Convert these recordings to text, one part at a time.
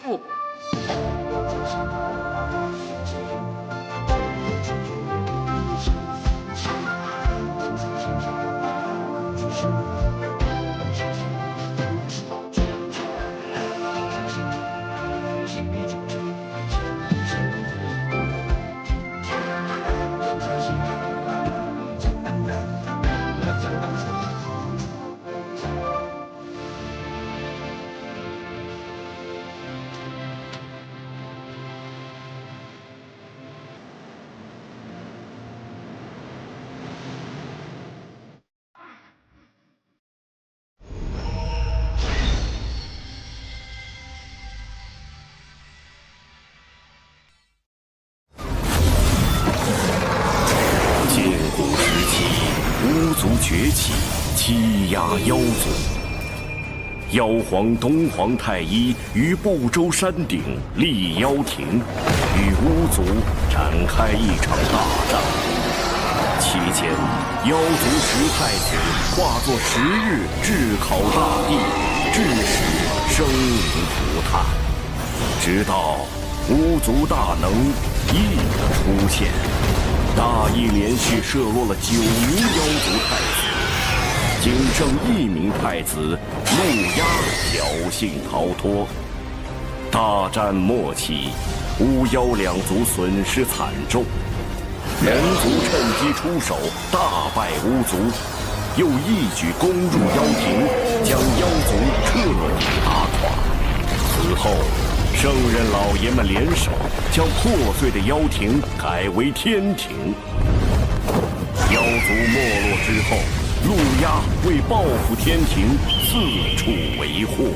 父。巫族崛起，欺压妖族。妖皇东皇太一于不周山顶立妖庭，与巫族展开一场大战。期间，妖族10太子化作10日炙烤大地，致使生灵涂炭。直到巫族大能羿的出现。大羿连续射落了9名妖族太子，仅剩1名太子陆压侥幸逃脱。大战末期，巫妖2族损失惨重，人族趁机出手，大败巫族，又一举攻入妖庭，将妖族彻底打垮。此后，圣人老爷们联手，将破碎的妖庭改为天庭。妖族没落之后，陆压为报复天庭，四处为祸。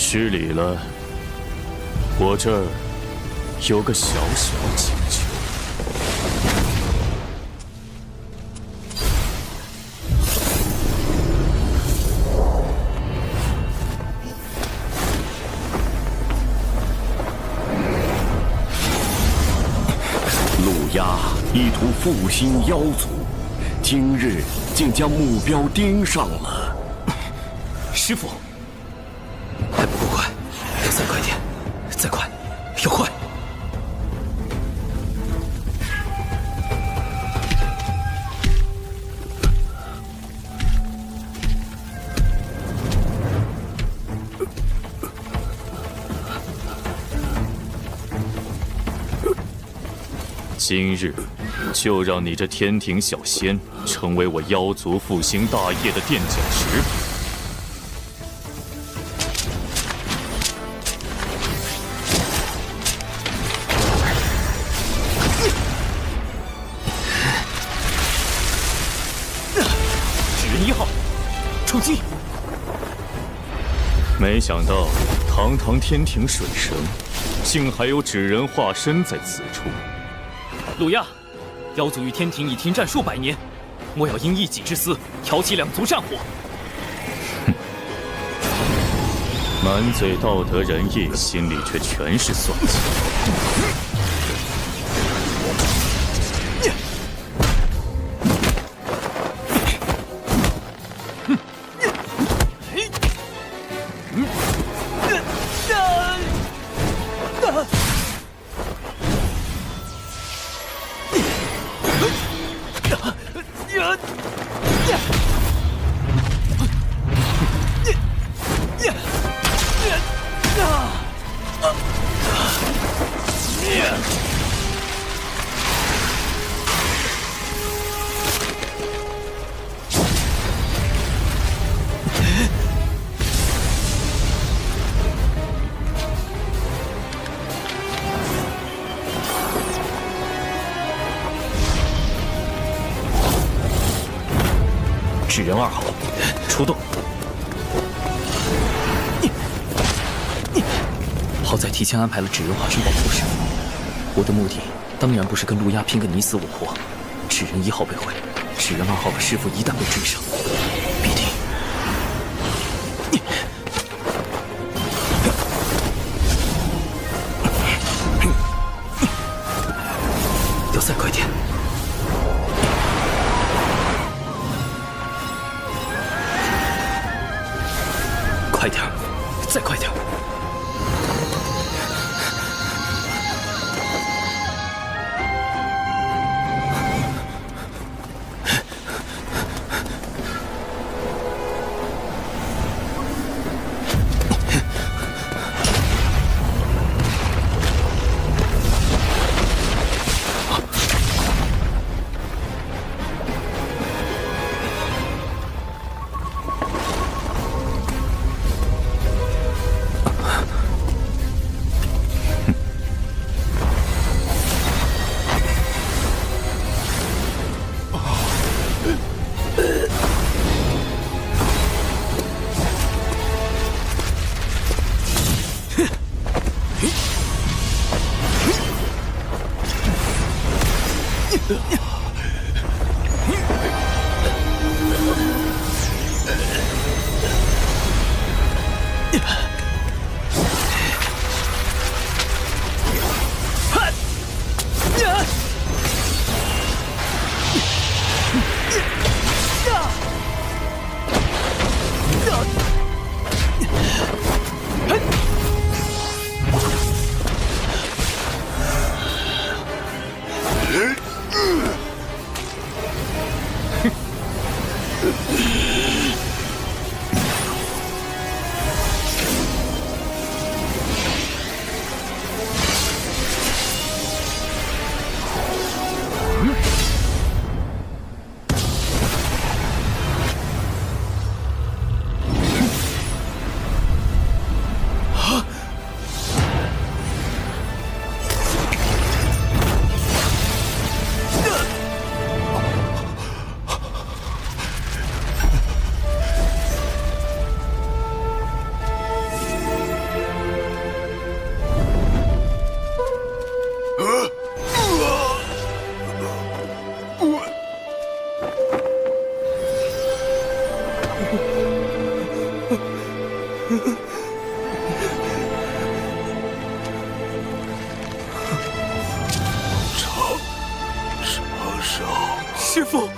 失礼了，我这儿有个小小请求。陆压意图复兴妖族，今日竟将目标盯上了。师父。还不够快，要再快点，再快，要快！今日就让你这天庭小仙成为我妖族复兴大业的垫脚石。冲击！没想到堂堂天庭水神，竟还有纸人化身在此处。陆压，妖族与天庭已停战数百年，莫要因一己之私挑起2族战火。哼，满嘴道德仁义，心里却全是算计。纸人2号，出动。好在提前安排了纸人化身保护师傅，我的目的当然不是跟陆压拼个你死我活。纸人1号被毁，纸人2号和师傅一旦被追上，必定……要再快点！快点儿，再快点儿！师父，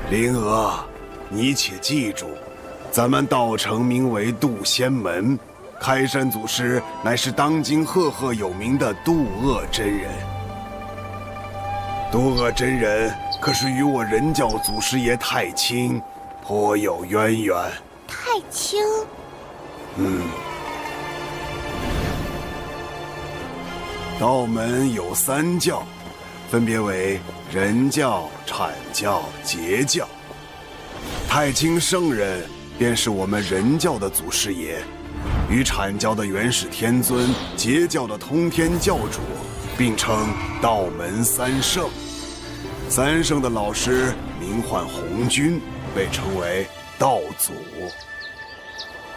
灵娥，你且记住，咱们道城名为渡仙门，开山祖师乃是当今赫赫有名的渡厄真人。渡厄真人可是与我人教祖师爷太清颇有渊源。太清，道门有3教，分别为人教、阐教、截教。太清圣人便是我们人教的祖师爷，与阐教的元始天尊、截教的通天教主并称道门三圣。三圣的老师名唤红军，被称为道祖。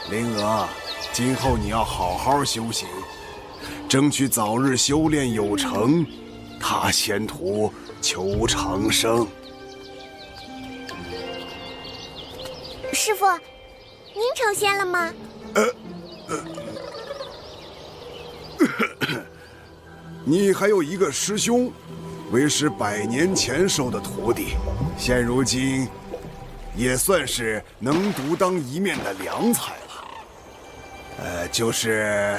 灵娥，今后你要好好修行，争取早日修炼有成，踏仙途求长生。师傅，您成仙了吗？你还有一个师兄，为师100年前收的徒弟，现如今也算是能独当一面的良才了。就是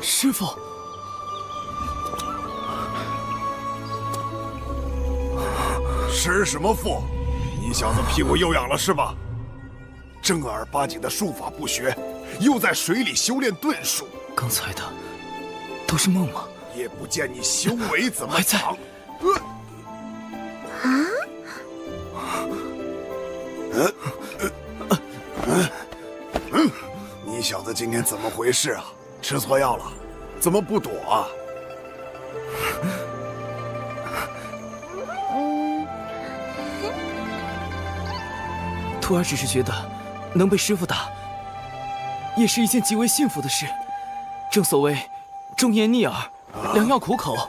师傅，师什么父？你小子屁股又痒了是吧？正儿八经的术法不学，又在水里修炼遁术。刚才的都是梦吗？也不见你修为怎么还在长。你小子今天怎么回事啊？吃错药了？怎么不躲啊？徒儿只是觉得能被师傅打，也是一件极为幸福的事。正所谓忠言逆耳，良药苦口。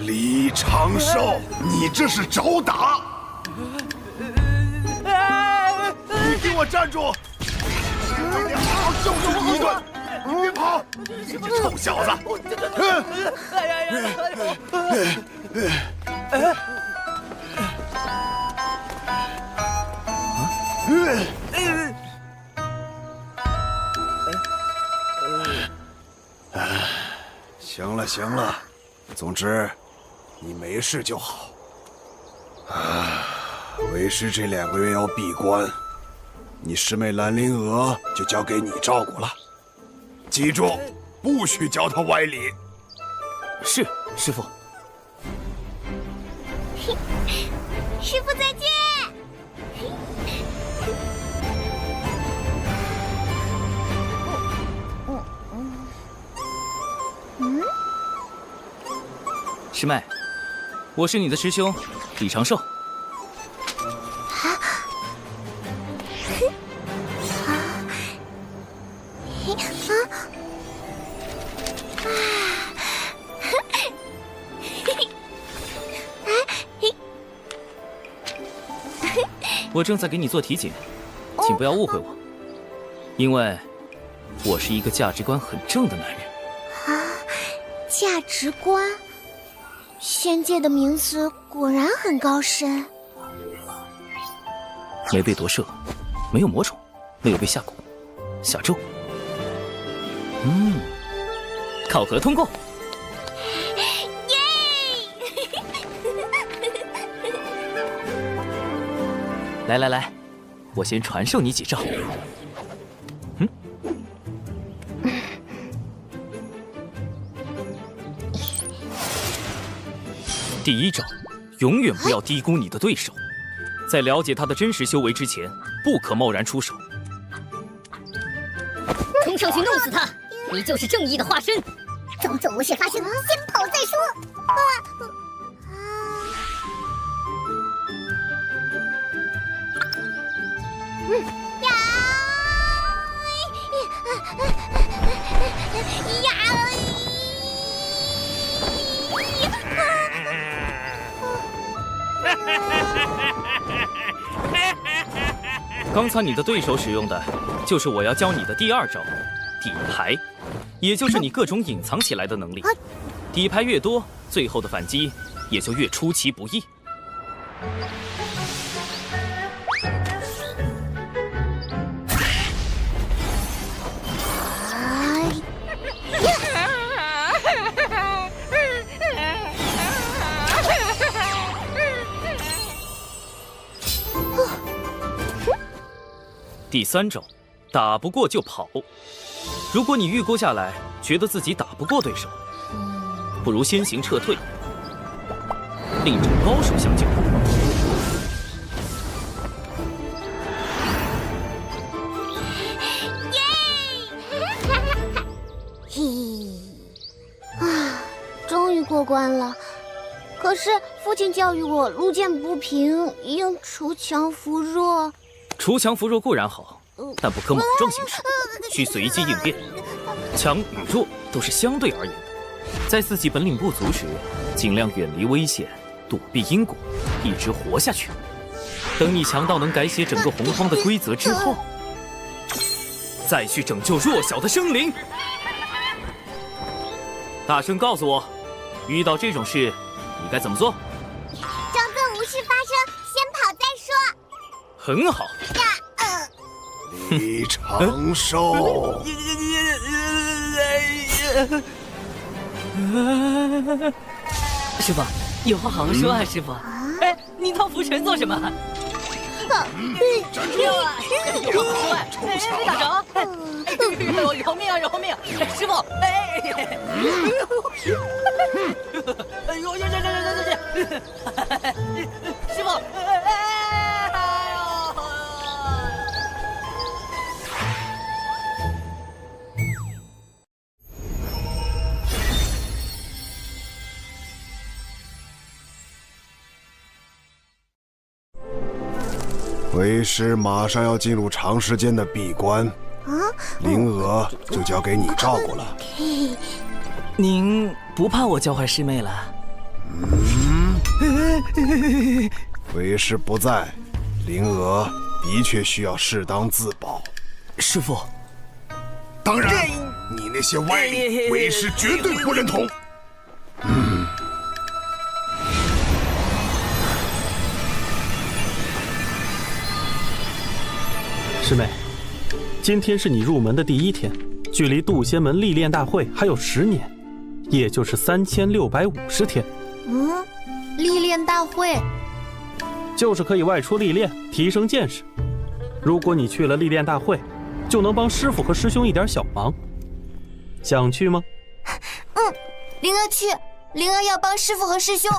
李长寿，你这是找打！你给我站住！今天好好教训你一顿！你别跑！你这臭小子！行了行了，总之你没事就好。为师这2个月要闭关，你师妹兰陵娥就交给你照顾了。记住，不许教她歪理。是，师傅。师傅再见。师妹，我是你的师兄李长寿。我正在给你做体检，请不要误会我，因为我是一个价值观很正的男人。价值观，仙界的名词果然很高深。没被夺舍，没有魔宠，没有被下蛊、下咒。考核通过。来，我先传授你几招。第一招，永远不要低估你的对手，在了解他的真实修为之前，不可贸然出手。冲上去弄死他！你就是正义的化身。种种无事发生，先跑再说。刚才你的对手使用的，就是我要教你的第2招，底牌，也就是你各种隐藏起来的能力。底牌越多，最后的反击也就越出其不意。第3招，打不过就跑。如果你预估下来，觉得自己打不过对手，不如先行撤退，另找高手相救。终于过关了。可是父亲教育我，路见不平应锄强扶弱。锄强扶弱固然好，但不可莽撞行事，需随机应变。强与弱都是相对而言的，在自己本领不足时，尽量远离危险，躲避因果，一直活下去。等你强到能改写整个洪荒的规则之后，再去拯救弱小的生灵。大声告诉我，遇到这种事，你该怎么做？装作无事发生，先跑再说。很好。李长寿，师傅，有话好好说啊，师傅。哎，你套拂尘做什么？没有啊，有话好说哎，没打着。饶命啊，饶命！师傅，哎，哎呦，师傅，为师马上要进入长时间的闭关，灵娥就交给你照顾了。您不怕我教坏师妹了？为师不在，灵娥的确需要适当自保。师傅，当然，你那些歪理，为师绝对不认同。师妹，今天是你入门的第1天，距离渡仙门历练大会还有10年，也就是3650天。历练大会就是可以外出历练，提升见识。如果你去了历练大会，就能帮师傅和师兄一点小忙。想去吗？灵儿去，灵儿要帮师傅和师兄。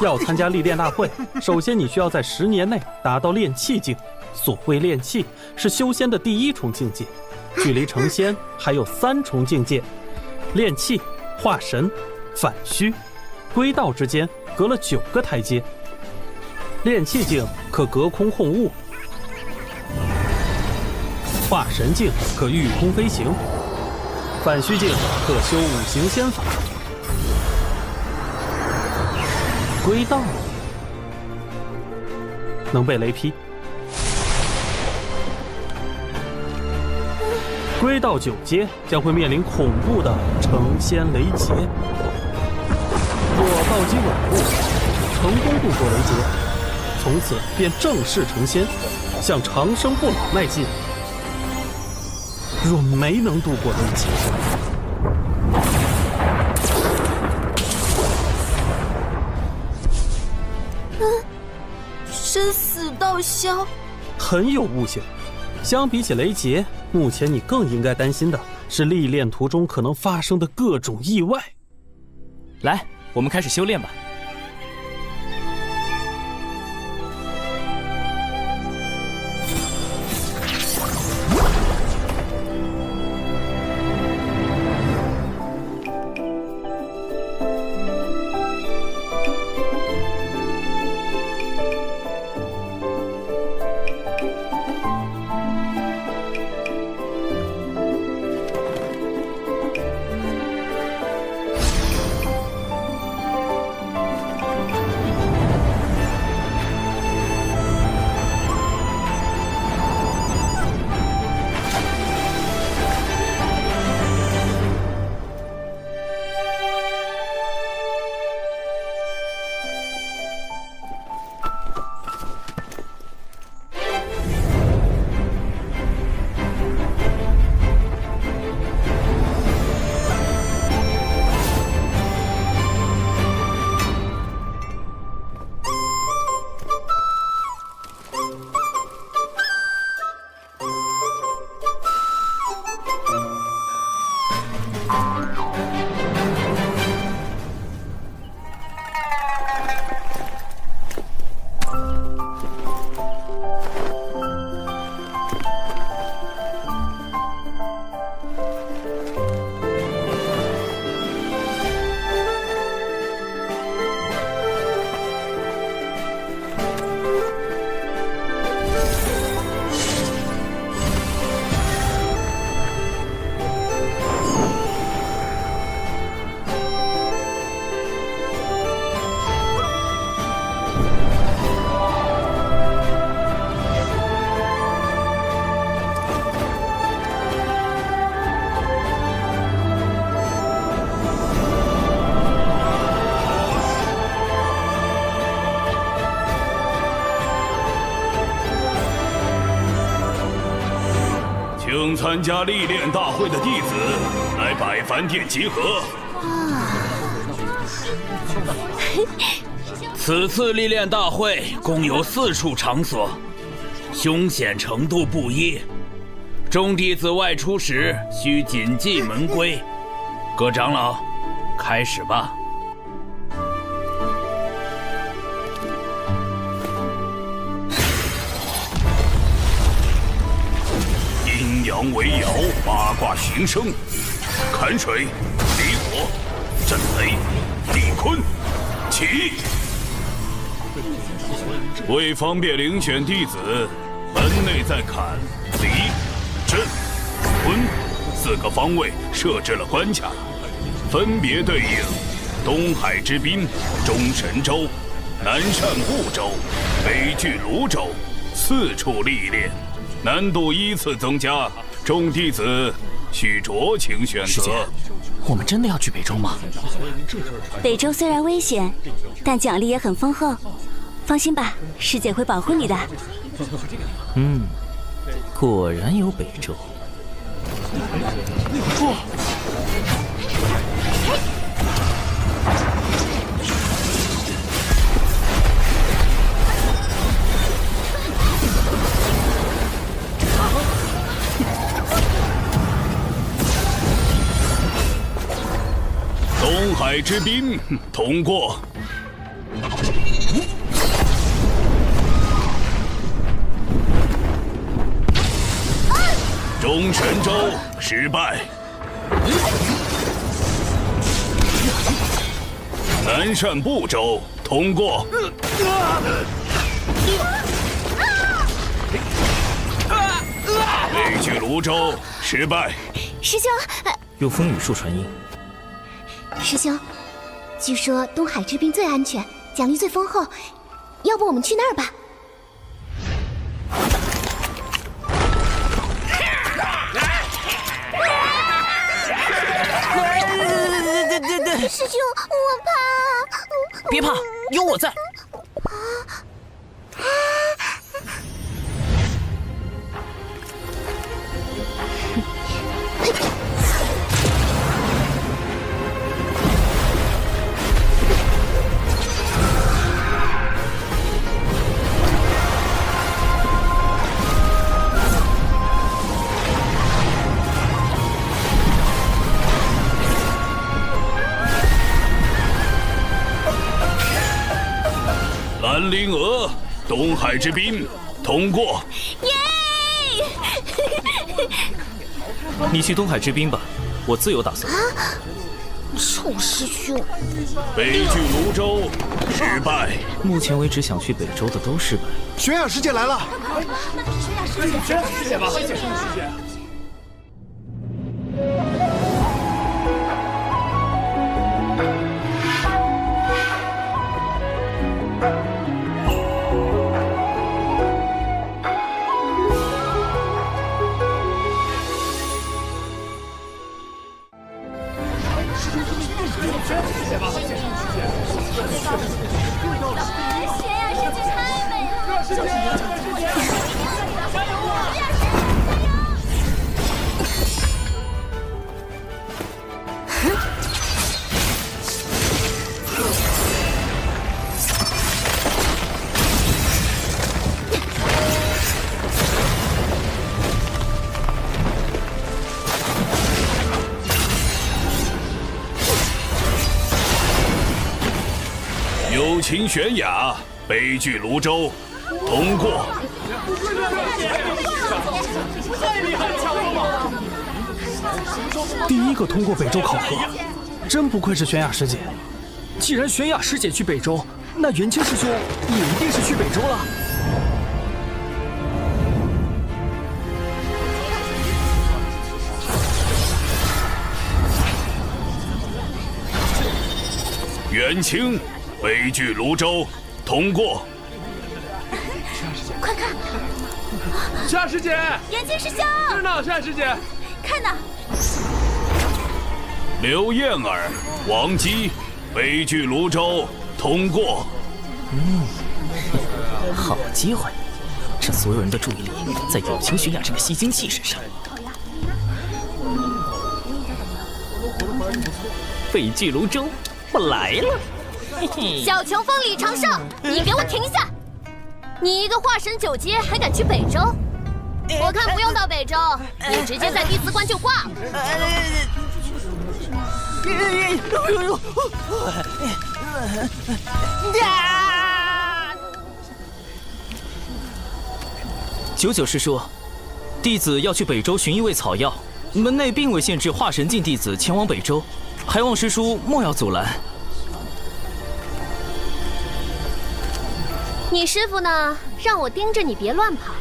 要参加历练大会，首先你需要在10年内达到炼气境。所谓炼气，是修仙的第1重境界，距离成仙还有3重境界。炼气、化神、反虚、归道之间隔了9个台阶。炼气境可隔空控物，化神境可御空飞行，反虚境可修5行仙法，归道能被雷劈。归道9阶将会面临恐怖的成仙雷劫。若暴击稳固，成功度过雷劫，从此便正式成仙，向长生不老迈进。若没能度过雷劫，生死道消，很有悟性。相比起雷劫，目前你更应该担心的是历练途中可能发生的各种意外。来，我们开始修炼吧。参加历练大会的弟子来百凡殿集合。此次历练大会共有4处场所，凶险程度不一。众弟子外出时需谨记门规。各长老，开始吧。阴阳为爻，八卦形生，坎水、离火、震雷、地坤，起！为方便遴选弟子，门内在坎、离、震、坤4个方位设置了关卡，分别对应东海之滨、中神州、南赡部洲、北距泸州4处历练。难度依次增加，众弟子需酌情选择。我们真的要去北周吗？北周虽然危险，但奖励也很丰厚。放心吧，师姐会保护你的。果然有北周。东海之滨通过。中神州失败。南赡部洲通过。北距泸州失败。师兄，用风雨术传音。师兄，据说东海之滨最安全，奖励最丰厚，要不我们去那儿吧？师兄，我怕。别怕，有我在。兰陵娥，东海之滨通过。耶！你去东海之滨吧，我自有打算。臭师兄！北距泸州失败。目前为止想去北周的都失败。玄雅师姐来了！玄雅师姐吧，玄雅师姐。友情玄雅，北距泸州通过。太厉害了！第一个通过北周考核，真不愧是玄雅师姐。既然玄雅师姐去北周，那元清师兄也一定是去北周了。元清，北距泸州通过。快看！玄雅师姐，元清师兄，是呢，玄雅师姐，看呢。刘燕儿、王姬，北距泸州通过。好机会，趁所有人的注意力在友情玄雅这个吸睛器身上。北俱泸州，我来了。嘿嘿，小球风李长胜，你给我停下！你一个化神9阶还敢去北周？我看不用到北周，你直接在弟子关就挂了。九九师叔，弟子要去北周寻一味草药，门内并未限制化神境弟子前往北周，还望师叔莫要阻拦。你师傅呢，让我盯着你别乱跑。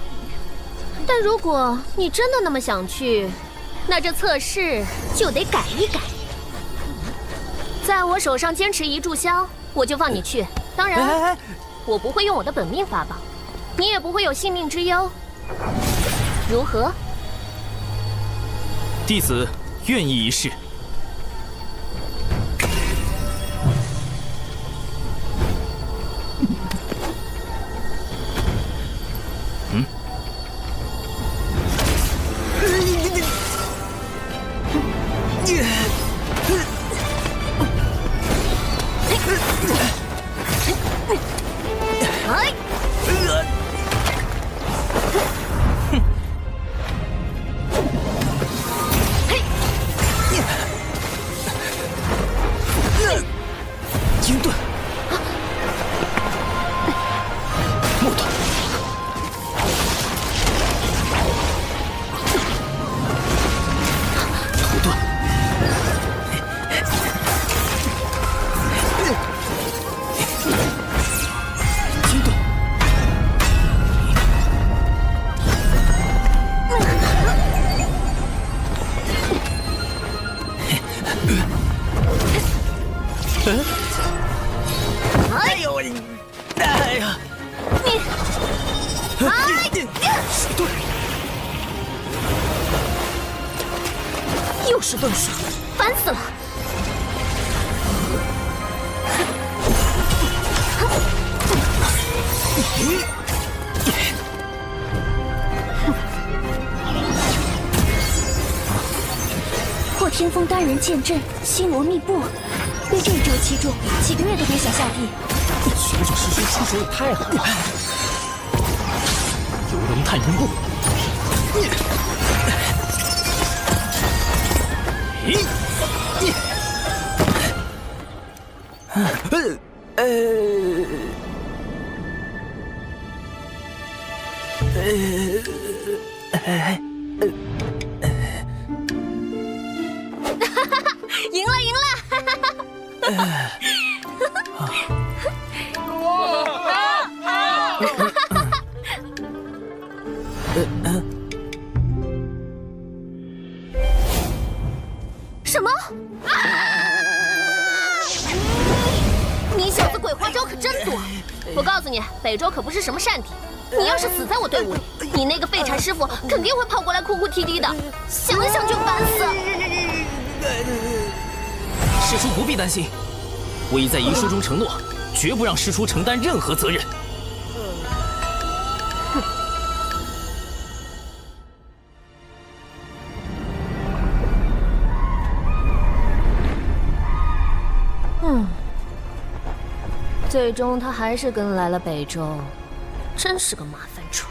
但如果你真的那么想去，那这测试就得改一改。在我手上坚持1炷香，我就放你去。当然，我不会用我的本命法宝，你也不会有性命之忧。如何？弟子愿意一试。金盾，木盾，土盾，金盾，哎呦我，哎呀，你，水遁，又是遁术，烦死了！破天风单人剑阵，星罗密布，被这一招击中，几个月都别想下地。学长师叔出手也太狠了！游龙探云步，赢了，赢了！什么？你小子鬼花招可真多！我告诉你，北周可不是什么善地。你要是死在我队伍里，你那个废柴师傅肯定会跑过来哭哭啼啼的，想想就烦死。师叔不必担心，我已在遗书中承诺，绝不让师叔承担任何责任。最终他还是跟来了北周，真是个麻烦虫。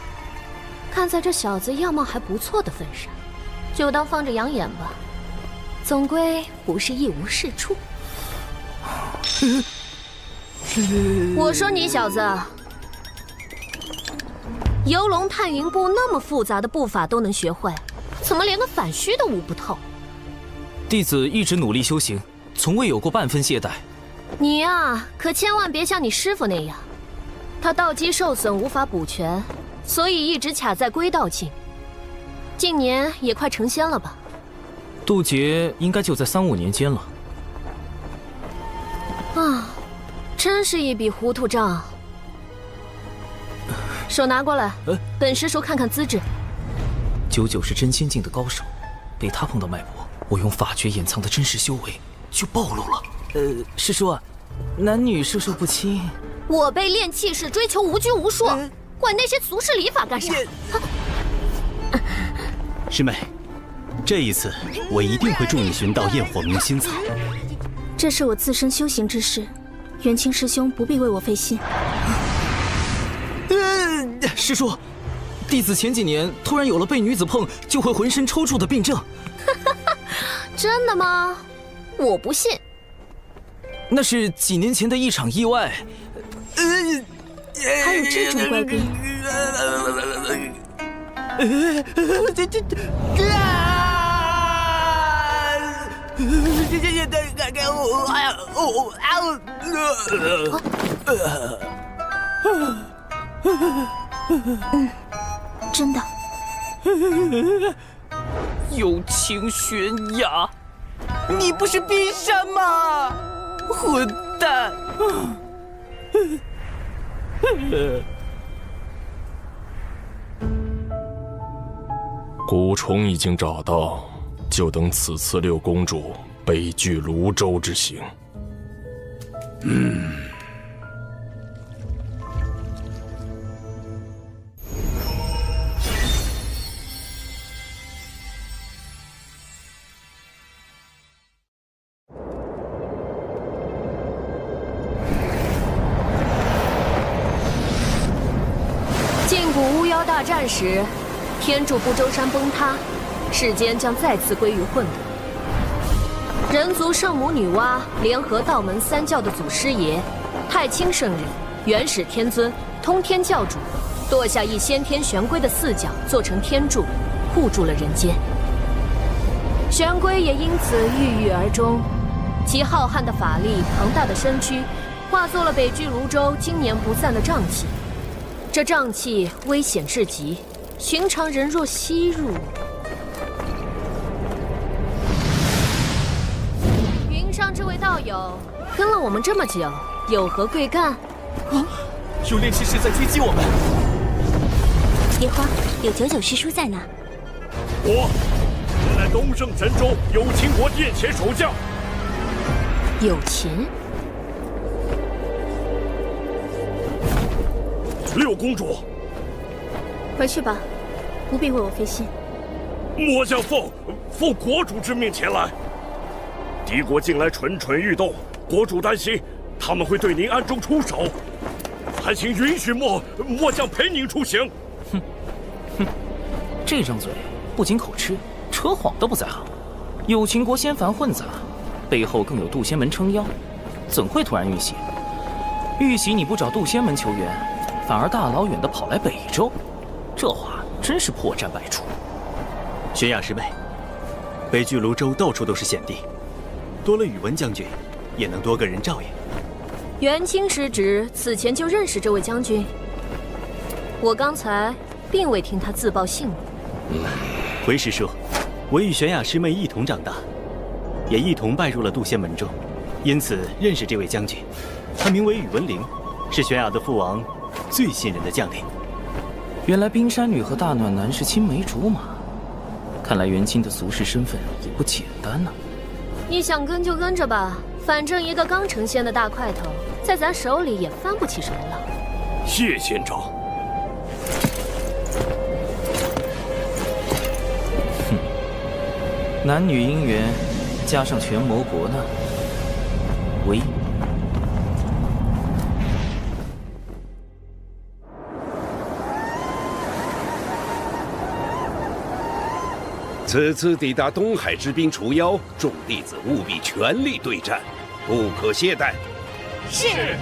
看在这小子样貌还不错的份上，就当放着养眼吧。总归不是一无是处。我说你小子，游龙探云步那么复杂的步法都能学会，怎么连个反虚都悟不透？弟子一直努力修行，从未有过半分懈怠。你呀，可千万别像你师傅那样，他道基受损无法补全，所以一直卡在归道境。近年也快成仙了吧？渡劫应该就在3、5年间了。啊，真是一笔糊涂账。手拿过来，本师叔看看资质。99是真仙境的高手，被他碰到脉搏，我用法诀掩藏的真实修为就暴露了。师叔，男女授受不亲。我辈练气是追求无拘无束，管那些俗世礼法干啥？师妹，这一次我一定会助你寻到焰火明心草。这是我自身修行之事，元清师兄不必为我费心。师叔，弟子前几年突然有了被女子碰就会浑身抽搐的病症。真的吗？我不信。那是几年前的一场意外。还有这种怪病？真的。友情悬崖，你不是冰山吗？混蛋！蛊虫已经找到，就等此次六公主北拒泸州之行。晋古巫妖大战时，天柱不周山崩塌，世间将再次归于混沌。人族圣母女娲联合道门三教的祖师爷太清圣人、元始天尊、通天教主，剁下一先天玄龟的四角做成天柱，护住了人间。玄龟也因此郁郁而终，其浩瀚的法力、庞大的身躯，化作了北距泸州经年不散的瘴气。这瘴气危险至极，寻常人若吸入，云上这位道友跟了我们这么久，有何贵干？有炼气师在追击我们。别慌，有九九师叔在呢。我乃东胜神州有秦国殿前守将。有秦。六公主，回去吧，不必为我费心。末将奉国主之命前来。敌国近来蠢蠢欲动，国主担心他们会对您暗中出手，还请允许末将陪您出行。这张嘴不仅口吃，扯谎都不在行。有秦国仙凡混杂，背后更有渡仙门撑腰，怎会突然遇袭？遇袭你不找渡仙门求援，反而大老远的跑来北周，这话真是破绽百出。玄雅师妹，北距泸州到处都是险地，多了宇文将军，也能多个人照应。元清师侄此前就认识这位将军，我刚才并未听他自报姓名。回师叔，我与玄雅师妹一同长大，也一同拜入了渡仙门中，因此认识这位将军。他名为宇文灵，是玄雅的父王最信任的将领。原来冰山女和大暖男是青梅竹马，看来元清的俗世身份也不简单呢。你想跟就跟着吧，反正一个刚成仙的大块头，在咱手里也翻不起什么浪。谢仙长。男女姻缘，加上权谋国难，唯。此次抵达东海之滨除妖，众弟子务必全力对战，不可懈怠。是。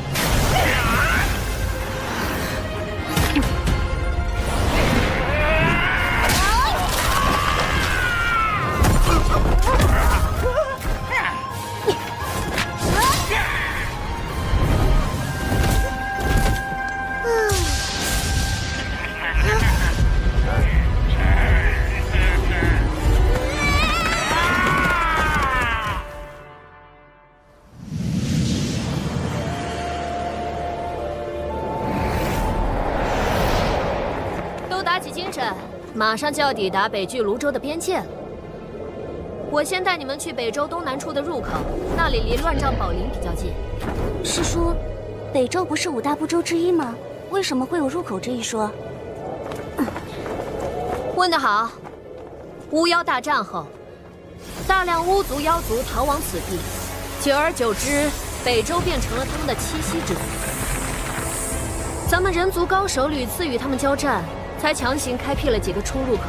马上就要抵达北距泸州的边界了。我先带你们去北周东南处的入口，那里离乱帐宝林比较近。师叔，北周不是五大部洲之一吗？为什么会有入口这一说？问得好。巫妖大战后，大量巫族、妖族逃往此地，久而久之，北周变成了他们的栖息之地。咱们人族高手屡次与他们交战，才强行开辟了几个出入口。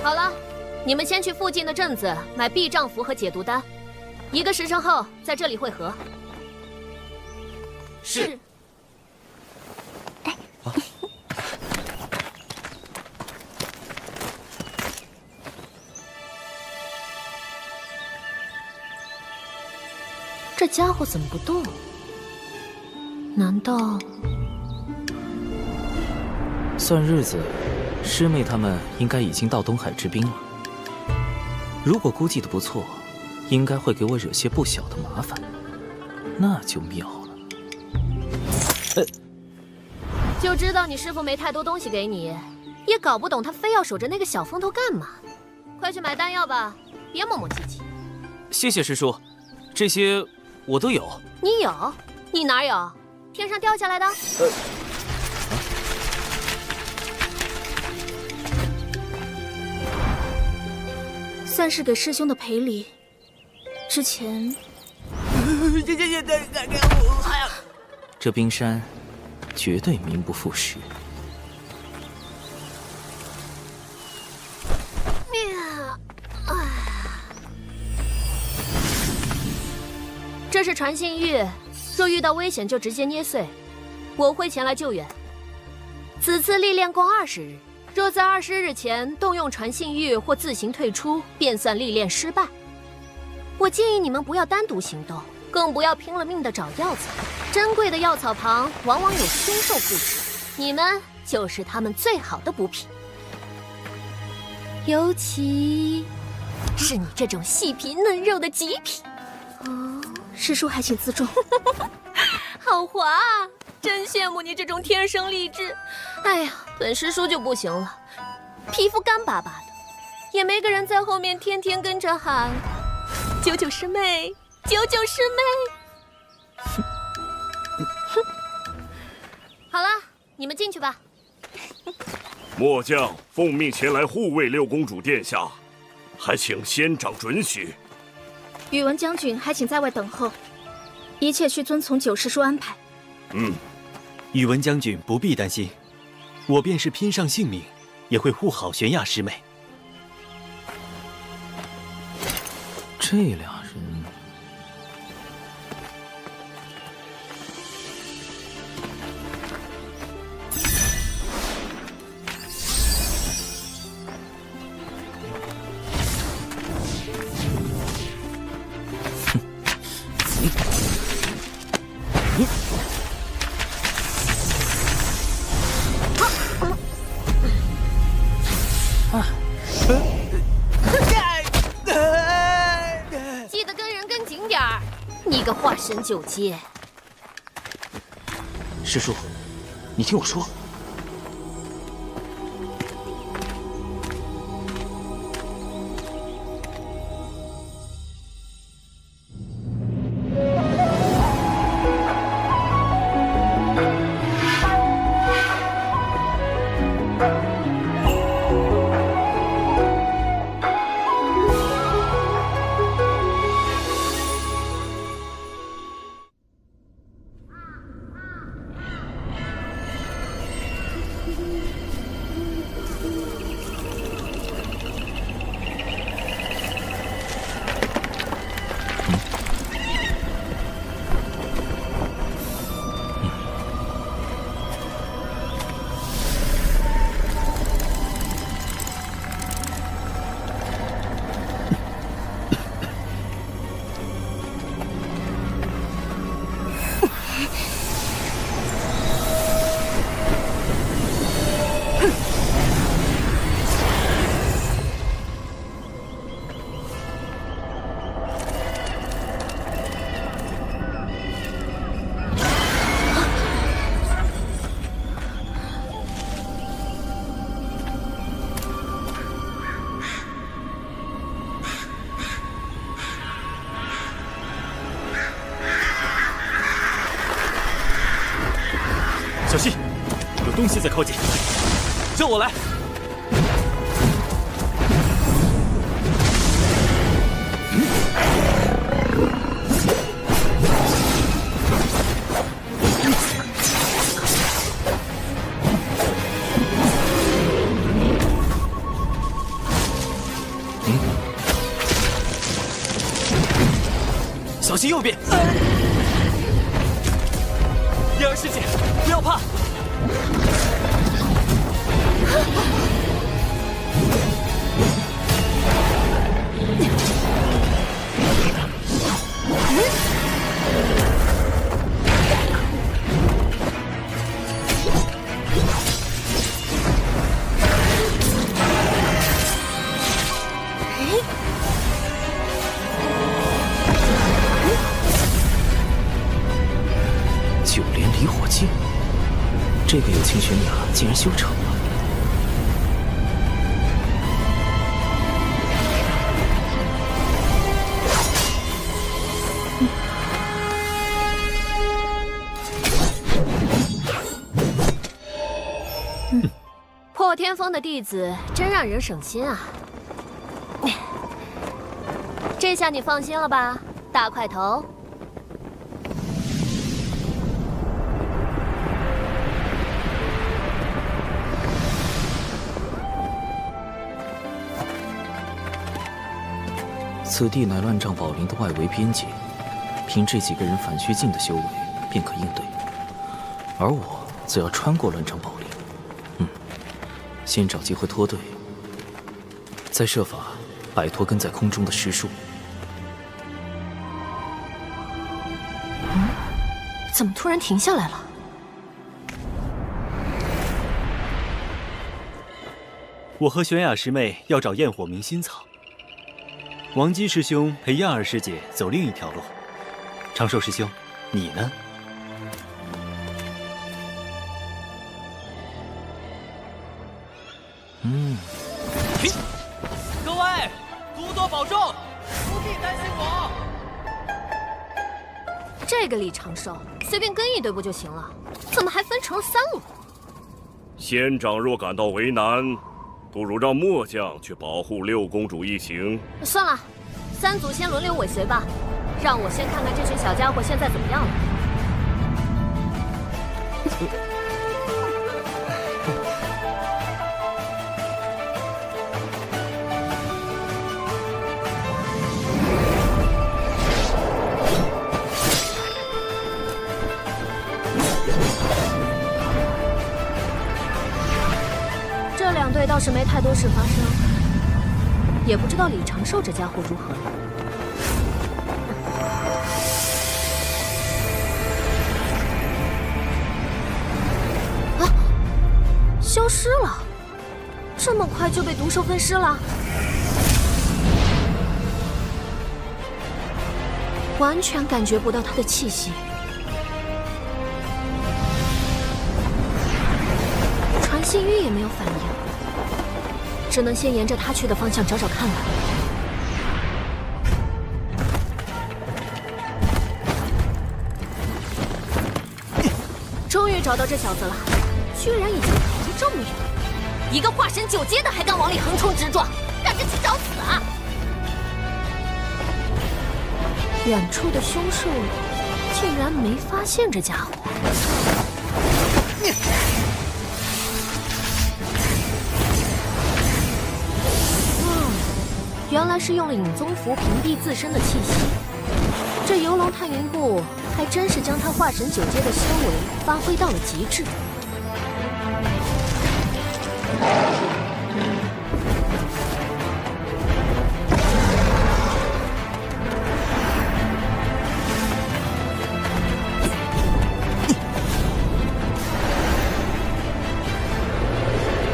好了，你们先去附近的镇子买避障符和解毒丹，1个时辰后在这里会合。是。这家伙怎么不动？难道……算日子，师妹他们应该已经到东海之滨了。如果估计的不错，应该会给我惹些不小的麻烦，那就妙了。就知道你师父没太多东西给你，也搞不懂他非要守着那个小风头干嘛。快去买丹药吧，别磨磨唧唧。谢谢师叔，这些我都有。你有？你哪有？天上掉下来的？算是给师兄的赔礼。之前，这冰山绝对名不副实。这是传信玉，若遇到危险就直接捏碎，我会前来救援。此次历练共20日，若在20日前动用传信玉或自行退出，便算历练失败。我建议你们不要单独行动，更不要拼了命的找药草。珍贵的药草旁往往有凶兽护持，你们就是他们最好的补品。尤其是你这种细皮嫩肉的极品。哦，师叔还请自重。好滑啊！真羡慕你这种天生丽质。哎呀，本师叔就不行了，皮肤干巴巴的，也没个人在后面天天跟着喊“九九师妹，九九师妹”。好了，你们进去吧。末将奉命前来护卫六公主殿下，还请仙长准许。宇文将军还请在外等候，一切需遵从九师叔安排。宇文将军不必担心，我便是拼上性命，也会护好玄雅师妹。这俩人，记得跟人跟紧点儿，你个化神九阶！师叔，你听我说。东西在靠近，叫我来。小心右边！叶儿师姐，不要怕。九连离火镜，这个有情悬崖竟然修成了。破天峰的弟子真让人省心啊！这下你放心了吧，大块头。此地乃乱帐宝林的外围边界，凭这几个人反虚境的修为便可应对，而我则要穿过乱帐宝林。先找机会脱队，再设法摆脱跟在空中的尸树。怎么突然停下来了？我和玄雅师妹要找焰火明心草。王姬师兄陪亚儿师姐走另一条路。长寿师兄，你呢？各位，多多保重，不必担心我。这个李长寿随便跟一队不就行了？怎么还分成了3路？仙长若感到为难，不如让末将去保护六公主一行。算了，3组先轮流尾随吧，让我先看看这群小家伙现在怎么样了。这2队倒是没太多事发生，也不知道李长寿这家伙如何了。啊！消失了，这么快就被毒兽分尸了？完全感觉不到他的气息。传信玉也没有反应，只能先沿着他去的方向找找看了。终于找到这小子了，居然已经跑出这么远，一个化神9阶的还敢往里横冲直撞，赶着去找死啊！远处的凶兽竟然没发现这家伙。原来是用了影宗符屏蔽自身的气息，这游龙探云步还真是将他化神9阶的修为发挥到了极致。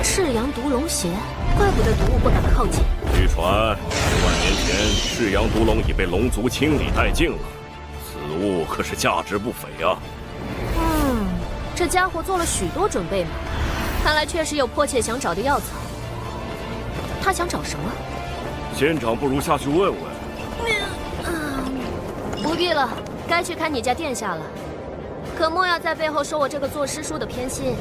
赤阳毒龙血，怪不得毒物不敢靠近。据传，10万年前赤阳毒龙已被龙族清理殆尽了，此物可是价值不菲啊！这家伙做了许多准备嘛，看来确实有迫切想找的药草。他想找什么？仙长不如下去问问。不必了，该去看你家殿下了。可莫要在背后说我这个做师叔的偏心。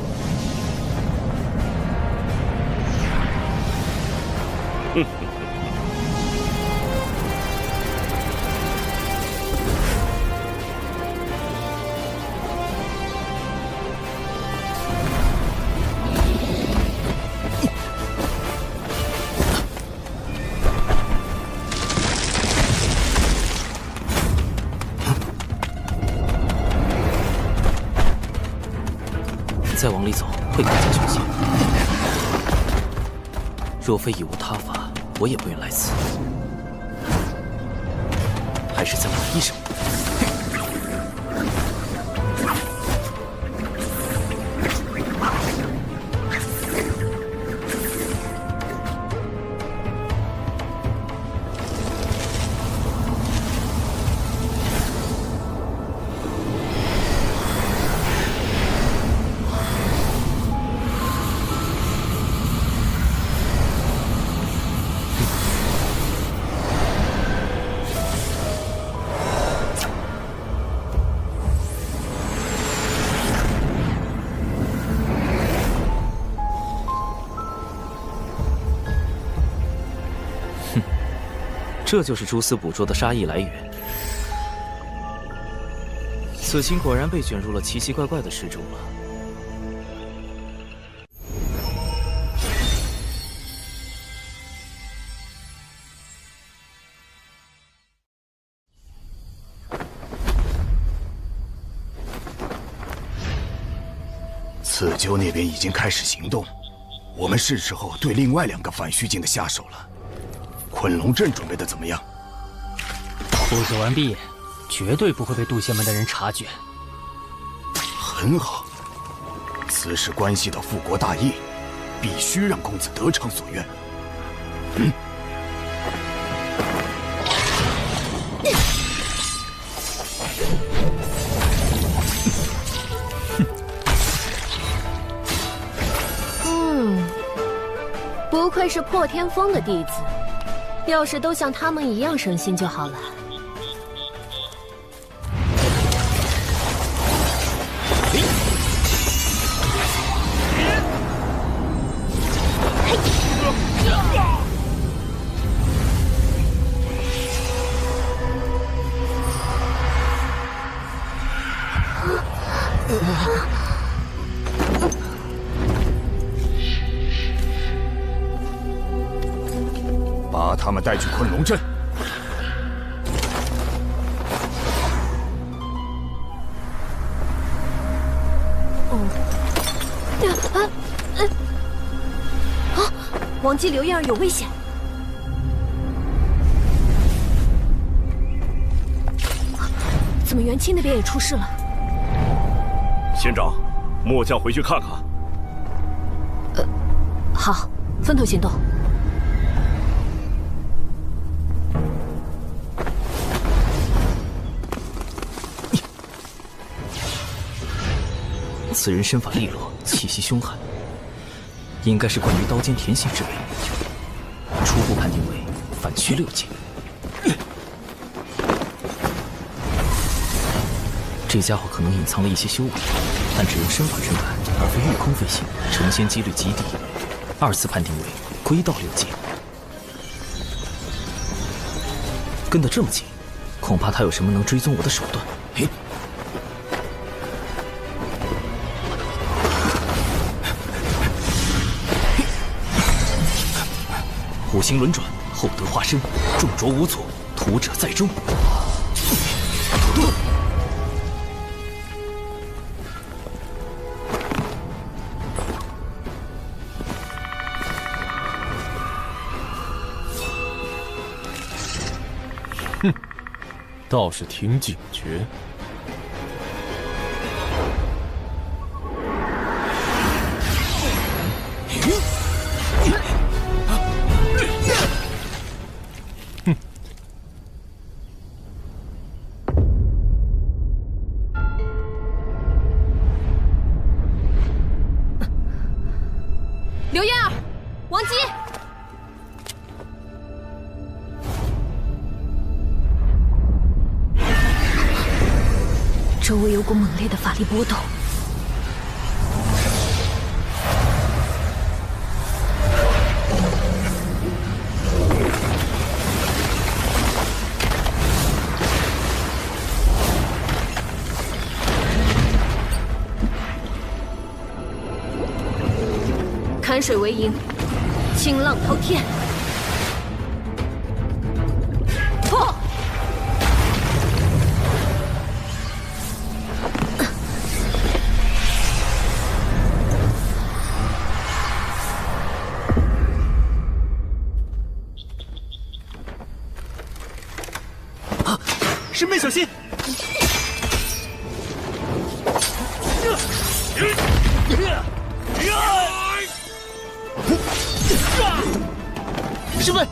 会更加凶险。若非已无他法，我也不愿来此。还是再打一手。这就是蛛丝捕捉的杀意来源。此行果然被卷入了奇奇怪怪的事中了。刺鸠那边已经开始行动，我们是时候对另外2个反虚境的下手了。昆龙阵准备的怎么样？布置完毕，绝对不会被渡仙门的人察觉。很好，此事关系到复国大业，必须让公子得偿所愿。不愧是破天风的弟子。要是都像他们一样省心就好了。把他们带去昆龙阵。王姬、刘燕儿有危险！怎么元清那边也出事了？仙长，末将回去看看。好，分头行动。此人身法利落，气息凶悍，应该是关于刀尖甜心之类。初步判定为反虚6境。这家伙可能隐藏了一些修为，但只用身法震撼，而非御空飞行，成仙几率极低。2次判定为归道6境。跟得这么紧，恐怕他有什么能追踪我的手段。嘿。五行轮转，厚德化身，重着无阻，屠者在中。哼，倒是挺警觉。刘燕儿，王姬，周围有股猛烈的法力波动。坎水为营，清浪滔天。破！师妹小心！师妹，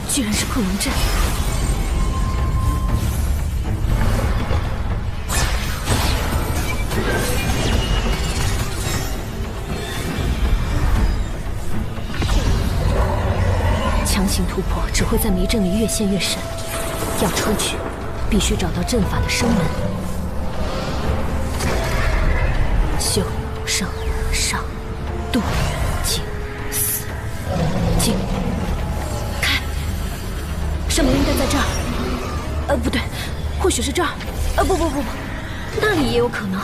居然是困龙阵！强行突破只会在迷阵里越陷越深，要出去，必须找到阵法的生门。修、生、上、渡、静、死、静。 生门应该在这儿，不对，或许是这儿，不，那里也有可能。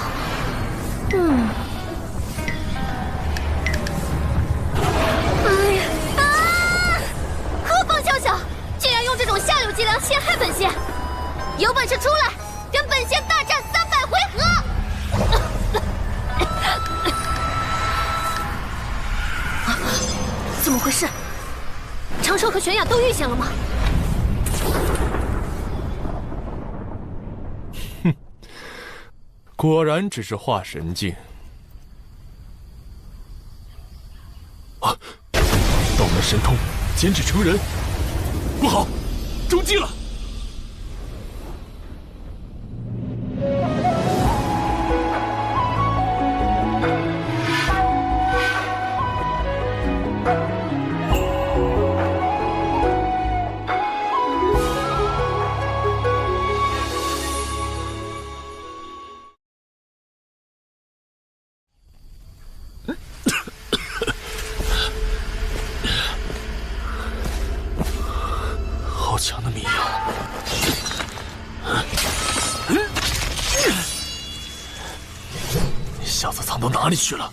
哎呀啊！何方宵小，竟然用这种下流伎俩陷害本仙！有本事出来，跟本仙大战300回合！怎么回事？长寿和玄雅都遇险了吗？ 果然只是化神境啊！道门神通，减脂成人，不好，中计了！好强的迷药！小子藏到哪里去了？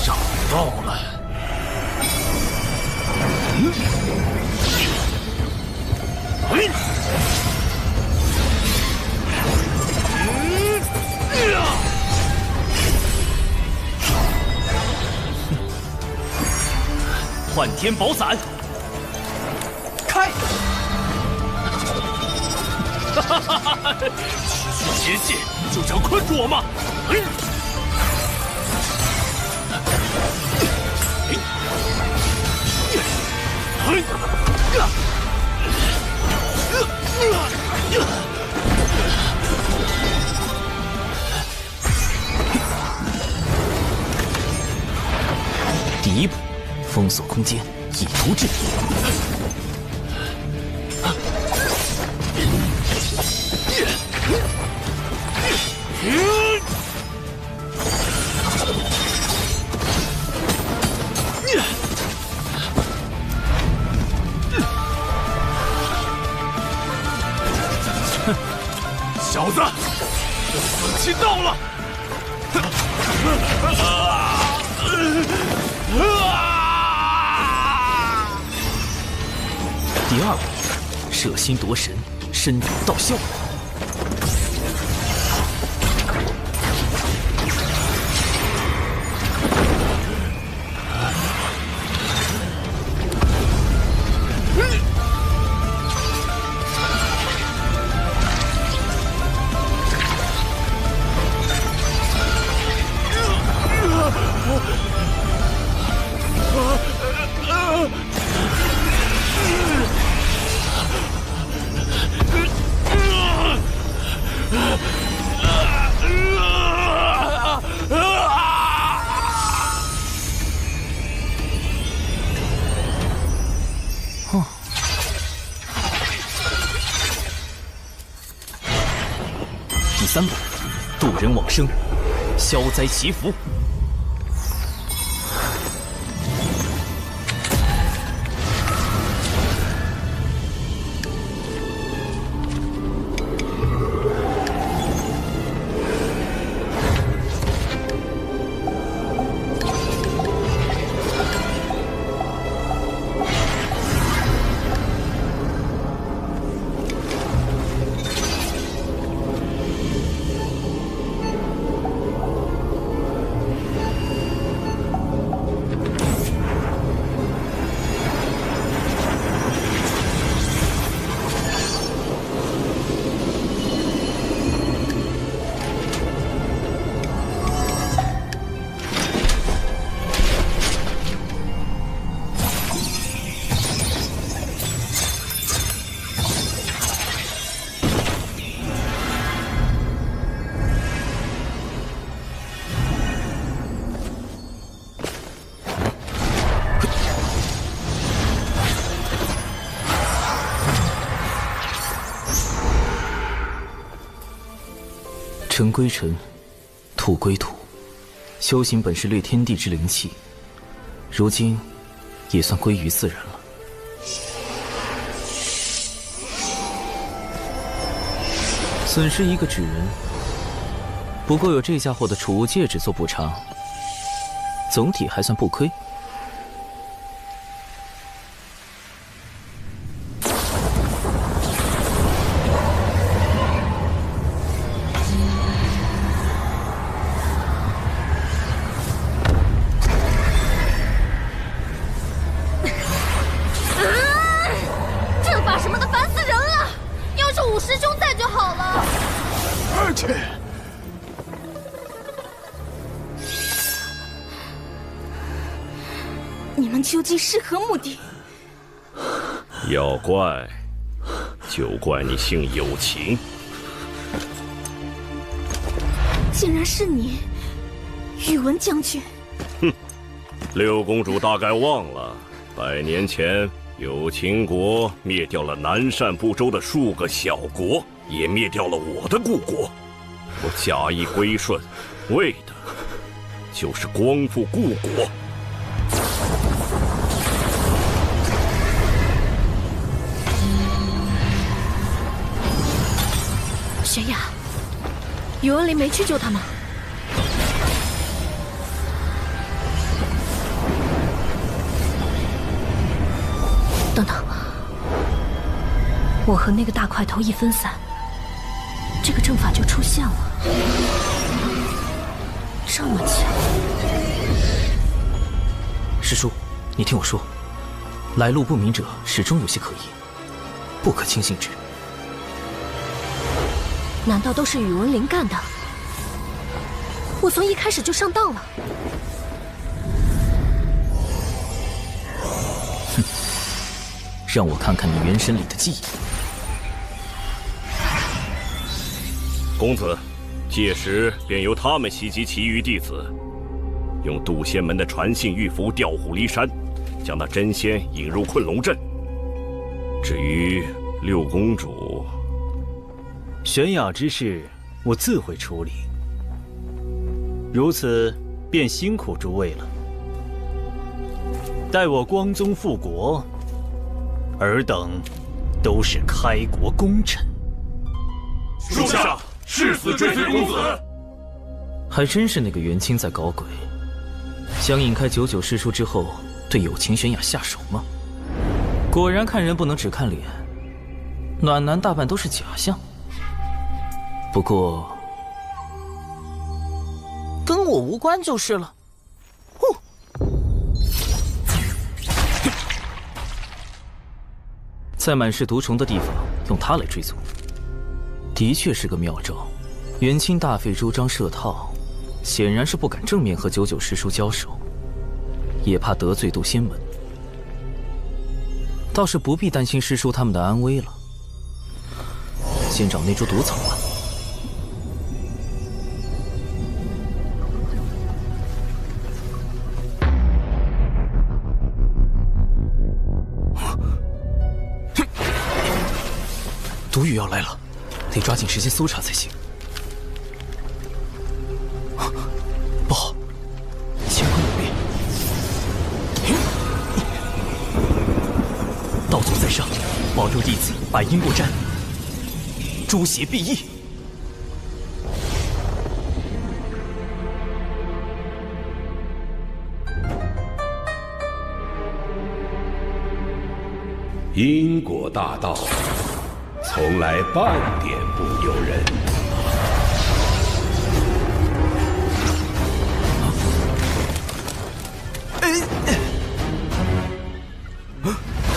找到了！幻天宝伞，开！哈哈哈哈！区区结界就想困住我吗？第一步，封锁空间，以图制敌。哼，小子，死期到了！第二步，摄心夺神，身有道效。3步，渡人往生，消灾祈福。尘归尘，土归土，修行本是掠天地之灵气，如今也算归于自然了。损失一个纸人，不过有这家伙的储物戒指做补偿，总体还算不亏。你们究竟是何目的？要怪，就怪你姓有情。竟然是你，宇文将军！哼，六公主大概忘了，100年前有情国灭掉了南赡部洲的数个小国，也灭掉了我的故国。我假意归顺，为的就是光复故国。玄雅，宇文林没去救他吗？等等，我和那个大块头一分散，这个阵法就出现了。这么巧！师叔，你听我说，来路不明者始终有些可疑，不可轻信之。难道都是宇文林干的？我从一开始就上当了。哼，让我看看你元神里的记忆。公子，届时便由他们袭击其余弟子，用渡仙门的传信玉符调虎离山，将那真仙引入困龙阵。至于六公主，玄雅之事，我自会处理。如此，便辛苦诸位了。待我光宗复国，尔等都是开国功臣。属下誓死追随公子。还真是那个元清在搞鬼，想引开99师叔之后，对有情玄雅下手吗？果然看人不能只看脸，暖男大半都是假象。不过，跟我无关就是了。在满是毒虫的地方，用它来追踪，的确是个妙招。元清大费周章设套，显然是不敢正面和99师叔交手，也怕得罪渡仙门。倒是不必担心师叔他们的安危了。先找那株毒草吧。毒雨要来了，得抓紧时间搜查才行。上，保佑弟子百因不沾，诸邪必异。因果大道，从来半点不由人。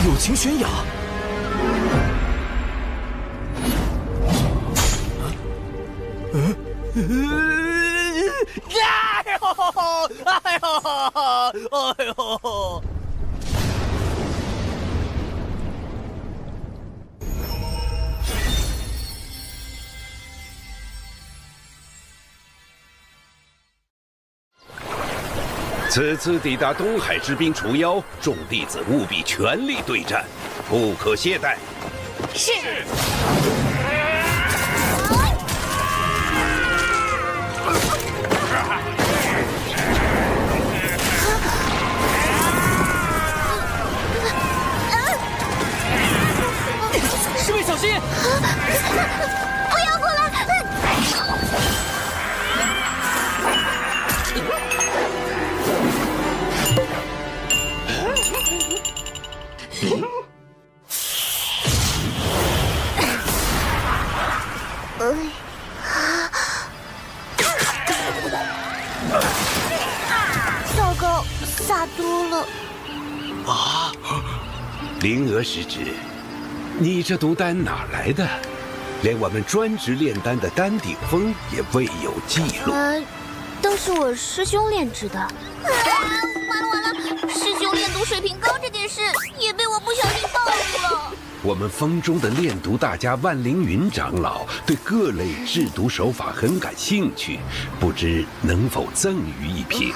友情悬崖。哎呦！此次抵达东海之滨除妖，众弟子务必全力对战，不可懈怠。是。师妹小心！不要过来！糟糕，洒多了。啊！灵娥师侄，你这毒丹哪来的？连我们专职炼丹的丹顶峰也未有记录。都是我师兄炼制的。完了，师兄炼毒水平高这件事也被我不小心暴露了。我们峰中的炼毒大家万凌云长老对各类制毒手法很感兴趣，不知能否赠予一瓶？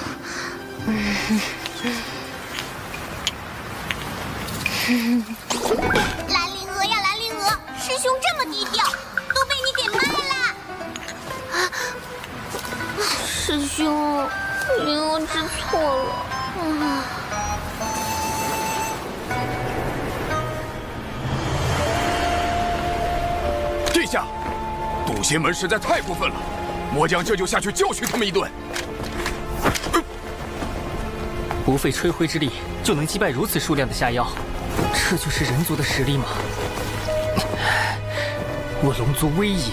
兰陵娥呀，兰陵娥，师兄这么低调，都被你给卖了。师兄，灵娥知错了。殿下，渡仙门实在太过分了，末将这就下去教训他们一顿。不费吹灰之力就能击败如此数量的下妖，这就是人族的实力吗？我龙族威也。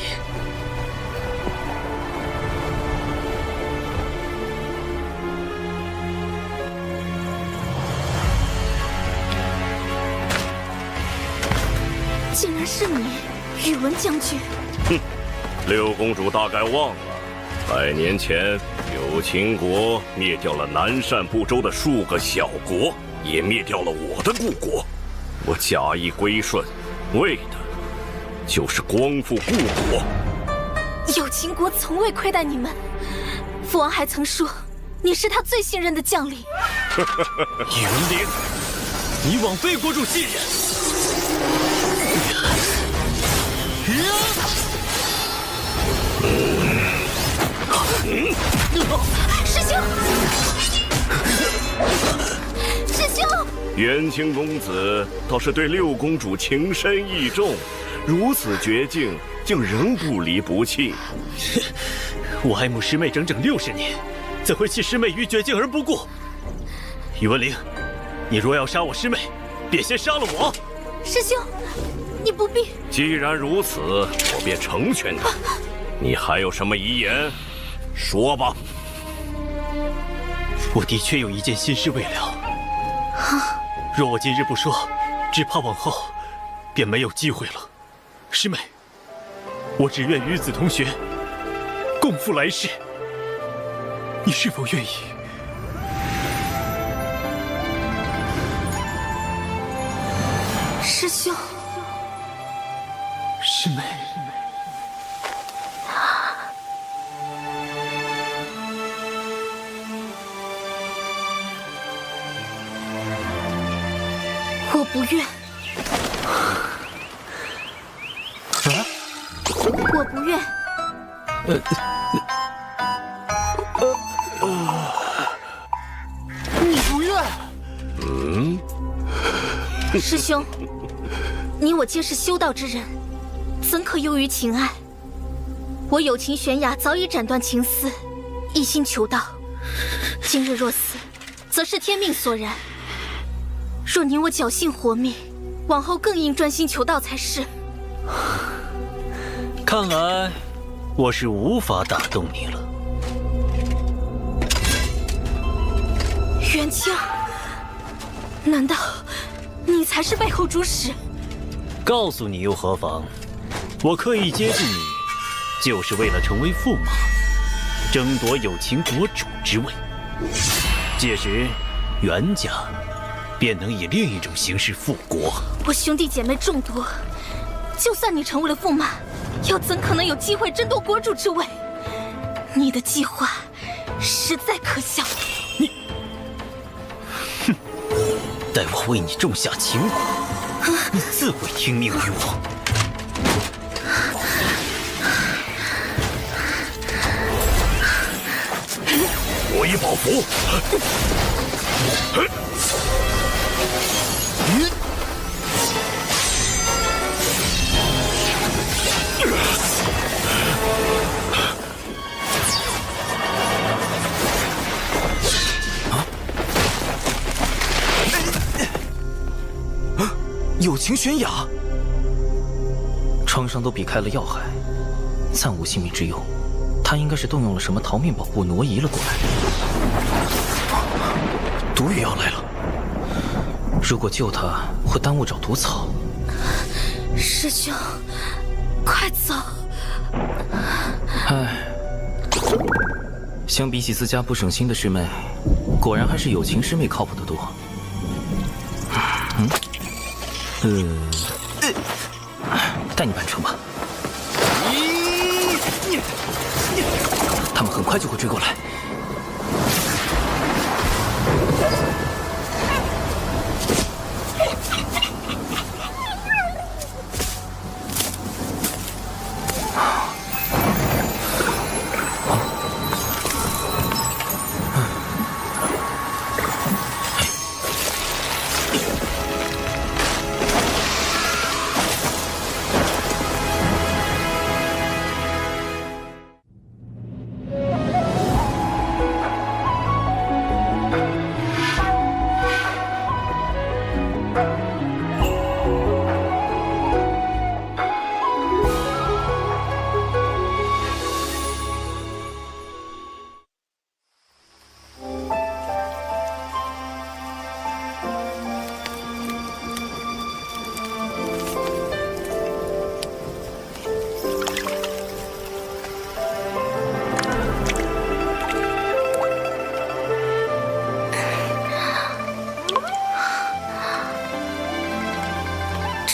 竟然是你，宇文将军！哼，六公主大概忘了，100年前有秦国灭掉了南赡部洲的数个小国，也灭掉了我的故国。我假意归顺，为的就是光复故国。有秦国从未亏待你们，父王还曾说你是他最信任的将领。宇文灵，你枉费国主信任。师兄，师兄！元清公子倒是对六公主情深意重，如此绝境，竟仍不离不弃。我爱慕师妹整整60年，怎会弃师妹于绝境而不顾？宇文灵，你若要杀我师妹，便先杀了我。师兄，你不必。既然如此，我便成全你。你还有什么遗言？说吧。我的确有一件心事未了。若我今日不说，只怕往后便没有机会了。师妹，我只愿与子同学，共赴来世。你是否愿意？师兄，师妹。我不愿。我不愿。你不愿？师兄，你我皆是修道之人，怎可囿于情爱？我有情悬崖，早已斩断情丝，一心求道。今日若死，则是天命所然；若你我侥幸活命，往后更应专心求道才是。看来我是无法打动你了。元清，难道你才是背后主使？告诉你又何妨？我刻意接近你，就是为了成为驸马，争夺有情国主之位。届时，袁家便能以另一种形式复国。我兄弟姐妹众多，就算你成为了驸马，又怎可能有机会争夺国主之位？你的计划实在可笑。待我为你种下情蛊，你自会听命于我。我已保服。有情悬崖，创伤都避开了要害，暂无性命之忧。他应该是动用了什么逃命宝物挪移了过来。毒雨要来了，如果救他会耽误找毒草。师兄，快走！唉，相比起自家不省心的师妹，果然还是有情师妹靠谱得多。带你办成吧。他们很快就会追过来。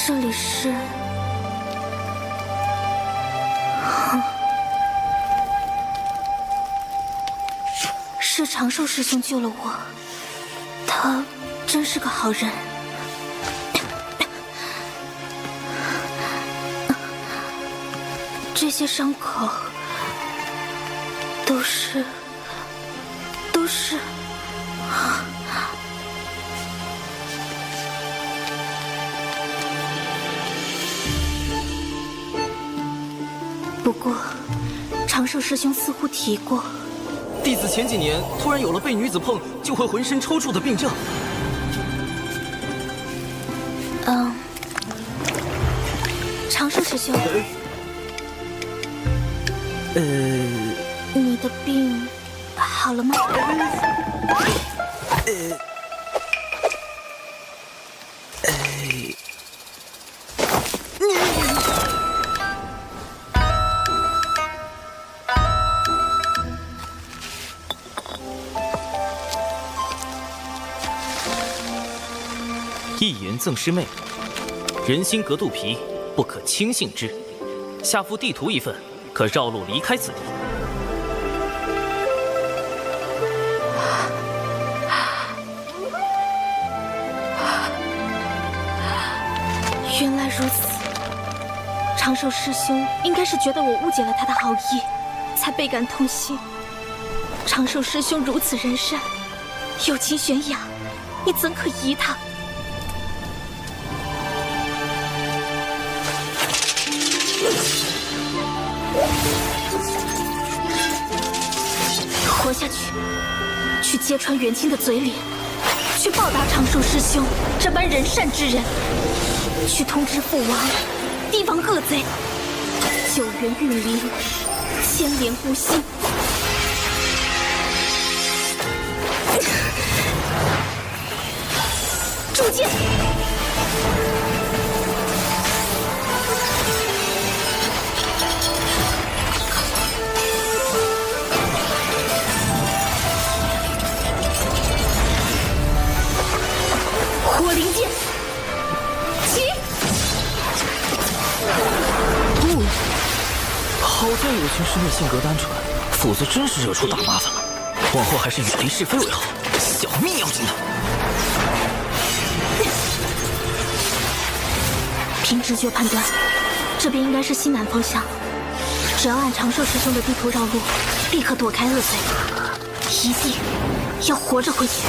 这里是……是长寿师兄救了我，他真是个好人。这些伤口都是……不过，长寿师兄似乎提过，弟子前几年突然有了被女子碰就会浑身抽搐的病症。长寿师兄，你的病好了吗？一言赠师妹，人心隔肚皮，不可轻信之。下附地图一份，可绕路离开此地。原来如此，长寿师兄应该是觉得我误解了他的好意，才倍感痛心。长寿师兄如此仁善，有情悬崖，你怎可疑他？活下去，去揭穿元清的嘴脸，去报答长寿师兄这般仁善之人，去通知父王，提防恶贼，救援玉灵，牵连无心。铸剑！火灵剑！起！好在有群师妹性格单纯，否则真是惹出大麻烦了。往后还是远离是非为好，小命要紧的。凭直觉判断，这边应该是西南方向。只要按长寿师兄的地图绕路，立刻躲开恶贼，一定要活着回去。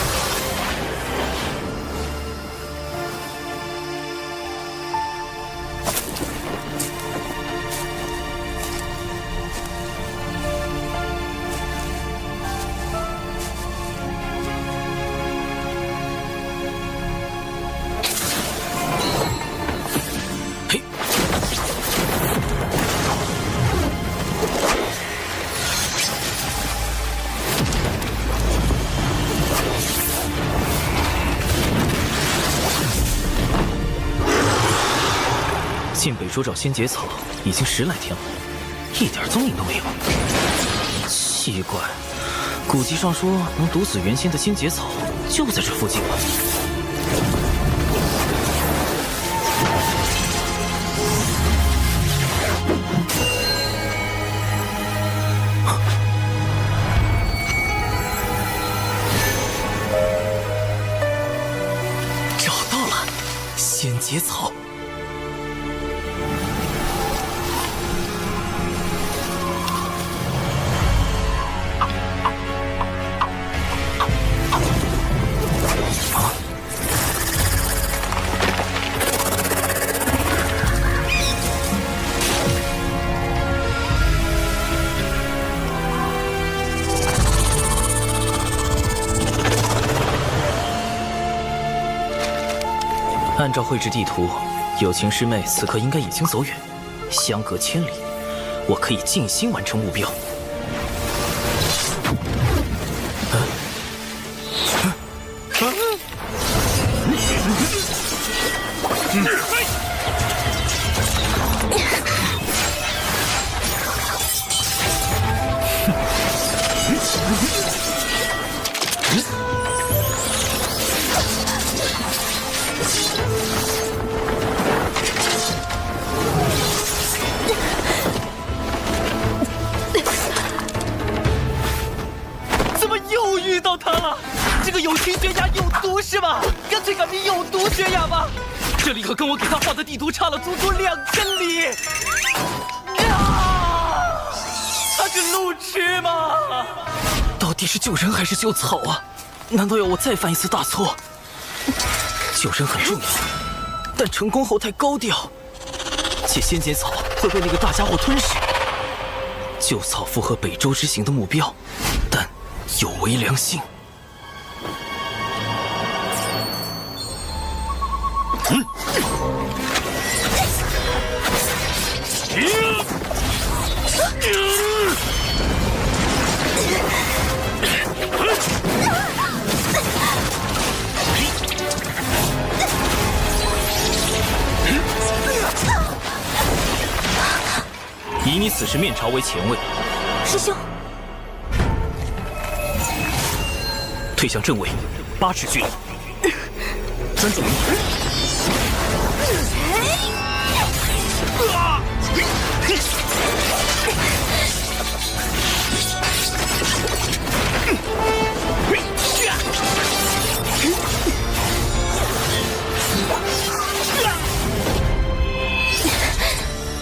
进北州找仙节草已经10来天了，一点踪影都没有。奇怪，古籍上说能毒死元仙的仙节草就在这附近了。找到了，仙节草。按照绘制地图，有情师妹此刻应该已经走远，相隔千里，我可以静心完成目标。怎么又遇到他了？这个有情悬崖有毒是吧？干脆改名有毒悬崖吧！这里可跟我给他画的地图差了足足2000里。他是路痴吗？到底是救人还是救草啊？难道要我再犯一次大错？救人很重要，但成功后太高调，且仙节草会被那个大家伙吞噬。救草符合北周之行的目标，但有违良心。以你此时面朝为前卫，师兄，退向正位8尺距离，专注于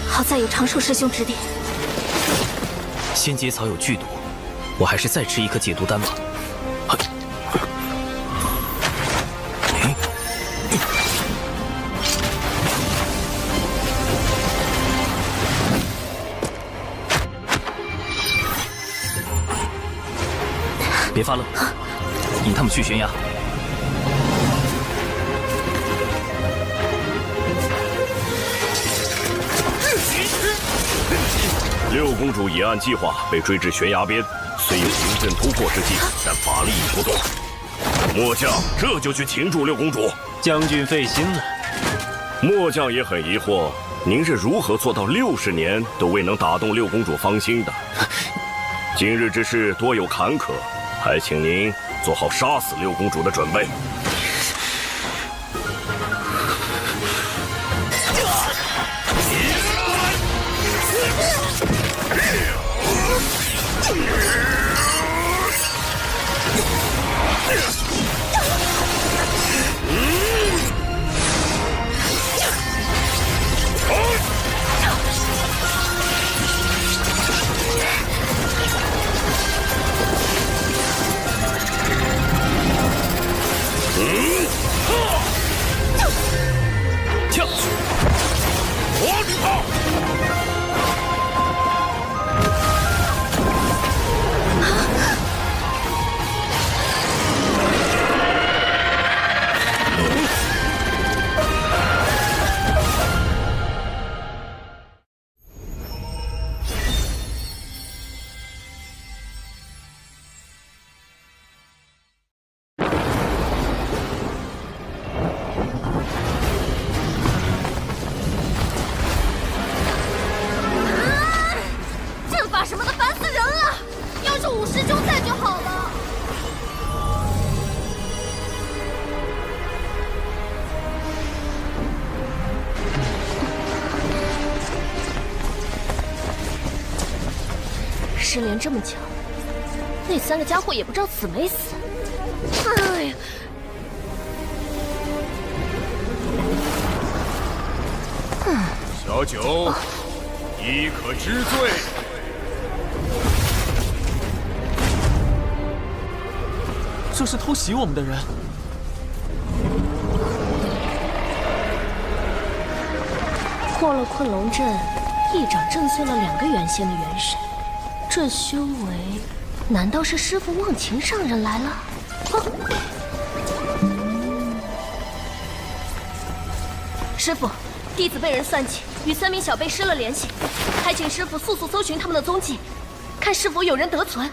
好在有长寿师兄指点。仙节草有剧毒，我还是再吃一颗解毒丹吧。发愣，引他们去悬崖。六公主已按计划被追至悬崖边，虽有临阵突破之计，但法力已不动。末将这就去擒住六公主。将军费心了。末将也很疑惑，您是如何做到60年都未能打动六公主芳心的？今日之事多有坎坷，还请您做好杀死六公主的准备。跳！我举炮！阵法什么的烦死人了！要是武师兄在就好了。失联这么久，那3个家伙也不知道死没死。哎呀！小九，亦可知罪。这是偷袭我们的人。破了困龙阵，一掌震碎了2个原先的元神。这修为，难道是师傅忘情上人来了？师傅，弟子被人算计，与3名小辈失了联系，还请师傅速速搜寻他们的踪迹，看是否有人得存。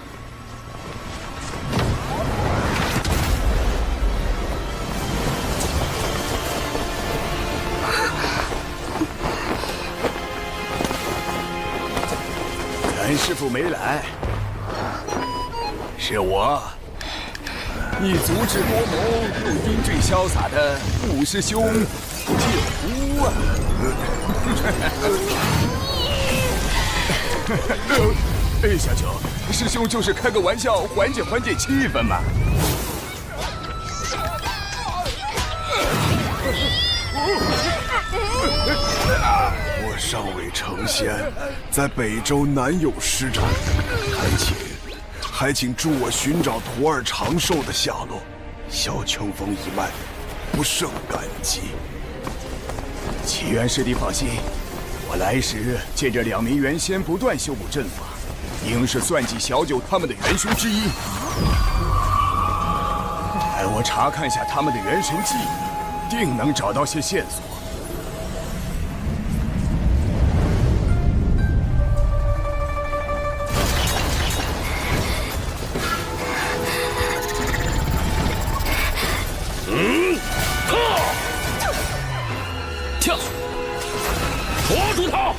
咱师傅没来，是我，你足智多谋又英俊潇洒的五师兄铁狐啊！小九，师兄就是开个玩笑，缓解缓解气氛嘛。我尚未成仙，在北周难有施展，还请助我寻找徒儿长寿的下落。萧清风一脉，不胜感激。启元师弟放心，我来时借着2名元仙不断修补阵法，应是算计小九他们的元凶之一。待我查看下他们的元神记忆，定能找到些线索。跳！捉住他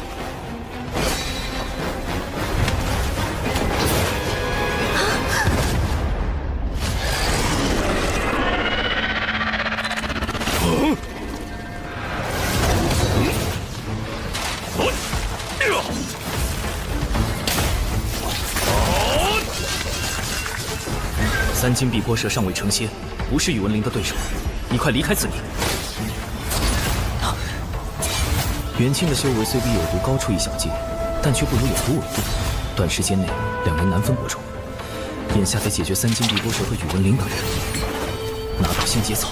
！3金碧波蛇尚未成仙，不是宇文灵的对手，你快离开此地。元清的修为虽比有毒高出一小阶，但却不如有毒稳定，短时间内2人难分伯仲。眼下得解决3金碧波蛇和宇文灵等人，拿到新节草。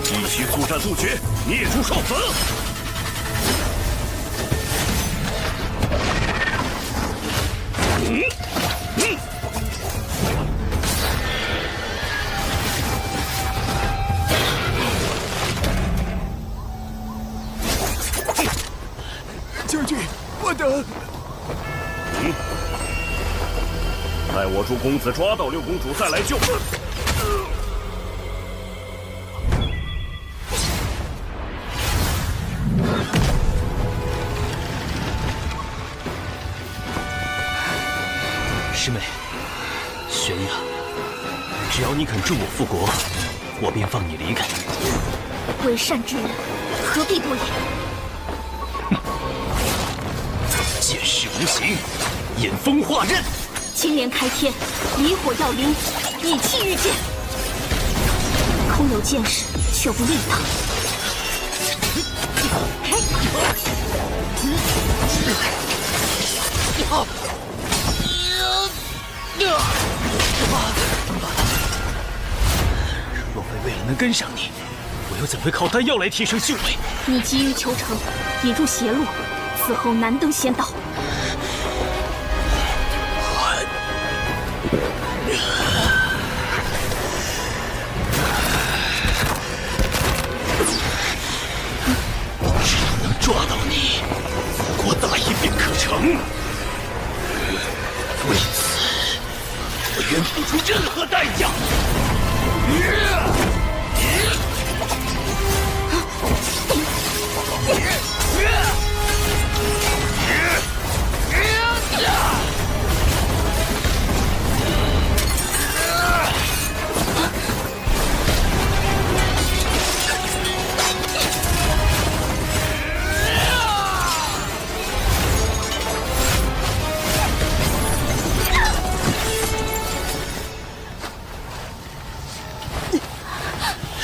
继续速战速决，灭诸少子！将军，我的……待我助公子抓到六公主再来救。师妹，玄雅，只要你肯助我复国，我便放你离开。为善之人，何必多言？剑势无形，引风化刃。青莲开天，离火耀灵，以气御剑。空有剑势，却无力挡。若非为了能跟上你，我又怎会靠丹药来提升修为？你急于求成，引入邪路，此后难登仙道。只要能抓到你，复国大业便可成。为此，我愿付出任何代价。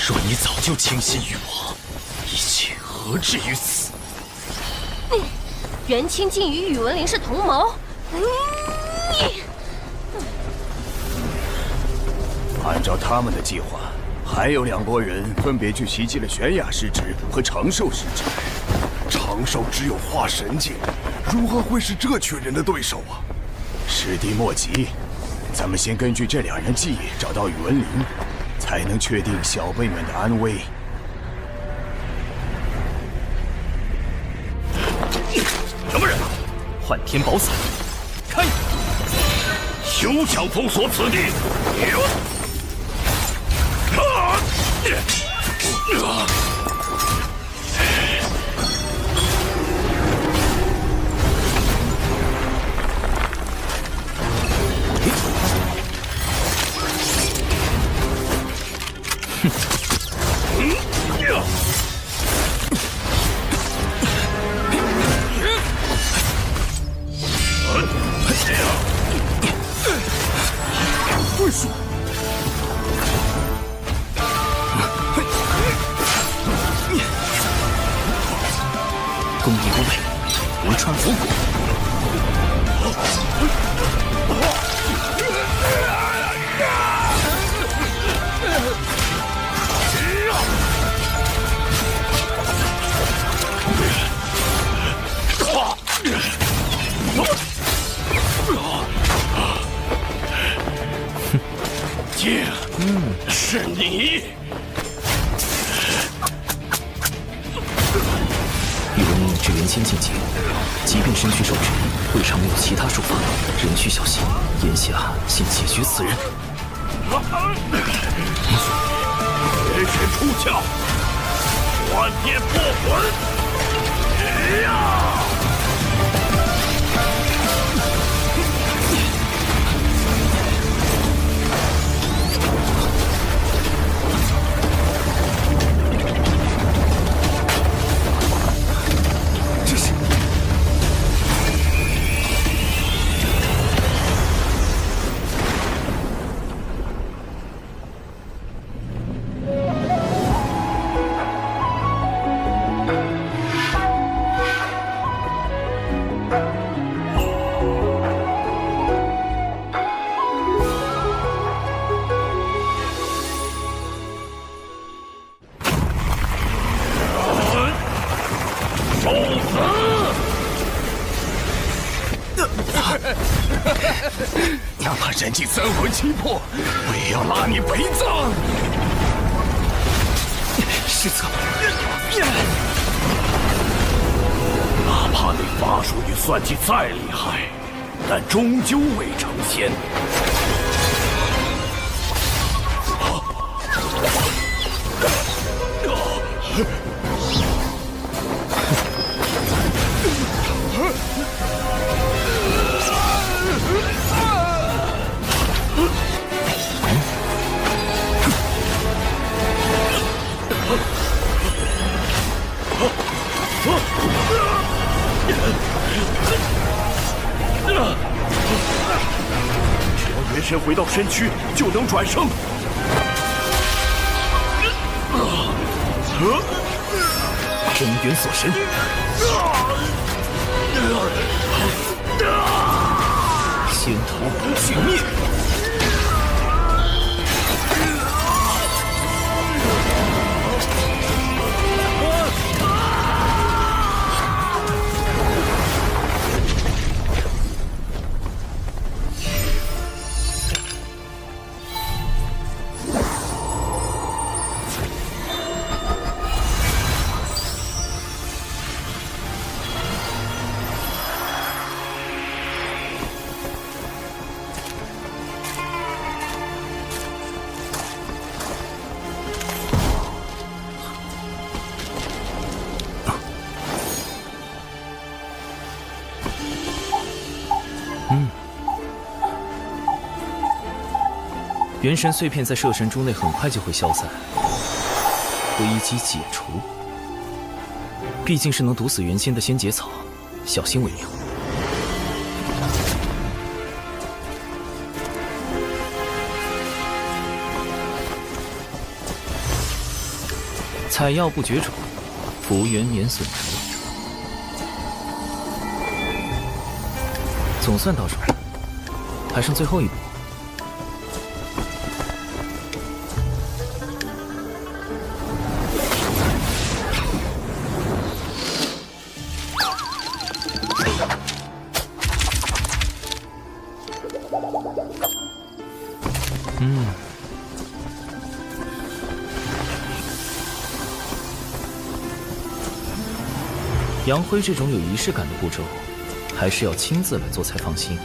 若你早就倾心于我，一切何至于此？元清竟与宇文灵是同谋。按照他们的计划，还有2拨人分别去袭击了玄雅师侄和长寿师侄。长寿只有化神境，如何会是这群人的对手啊？师弟莫急，咱们先根据这2人记忆找到宇文灵，才能确定小辈们的安危。什么人？幻天宝伞，开！休想封锁此地！攻敌无畏，无穿佛骨。剑，是你！宇文灵至元仙境界，即便身躯受制，未尝没有其他术法，仍需小心。眼下先解决此人。绝学出鞘，幻天破魂！呀！哪怕燃尽3魂7魄，我也要拉你陪葬！失策！哪怕怕你法术与算计再厉害，但终究未成仙。只要元神回到身躯，就能转生。真元锁神，仙桃不尽灭。元神碎片在摄神珠内很快就会消散，危机解除。毕竟是能毒死元仙的仙节草，小心为妙。采药不绝种，福元免损折。总算到手了，还剩最后一步。杨辉这种有仪式感的步骤，还是要亲自来做才放心。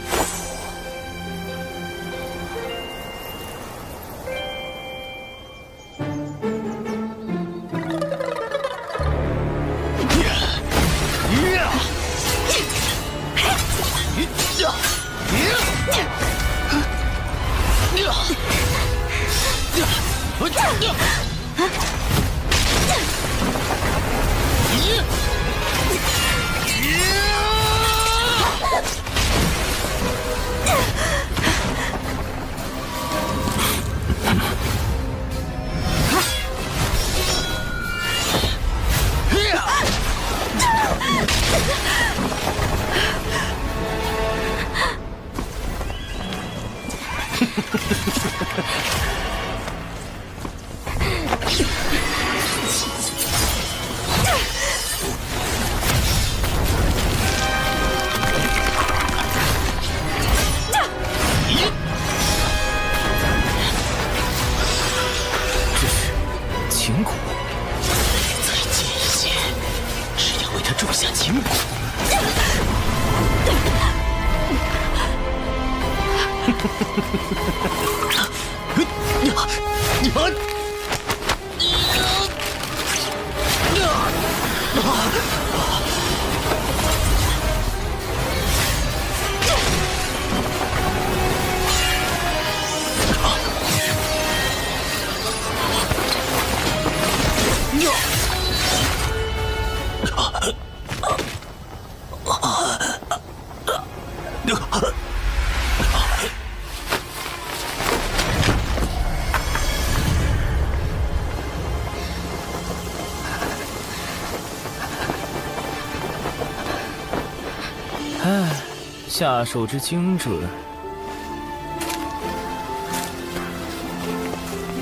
下手之精准，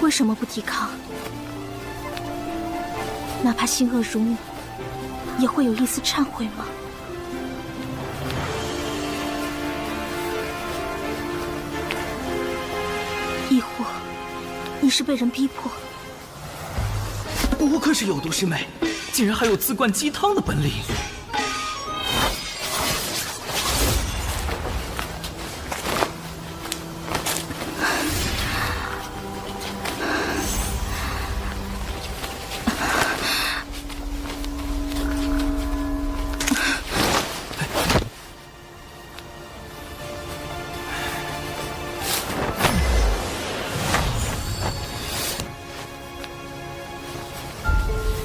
为什么不抵抗？哪怕心恶如你，也会有一丝忏悔吗？亦或你是被人逼迫？不愧是有毒师妹，竟然还有自灌鸡汤的本领。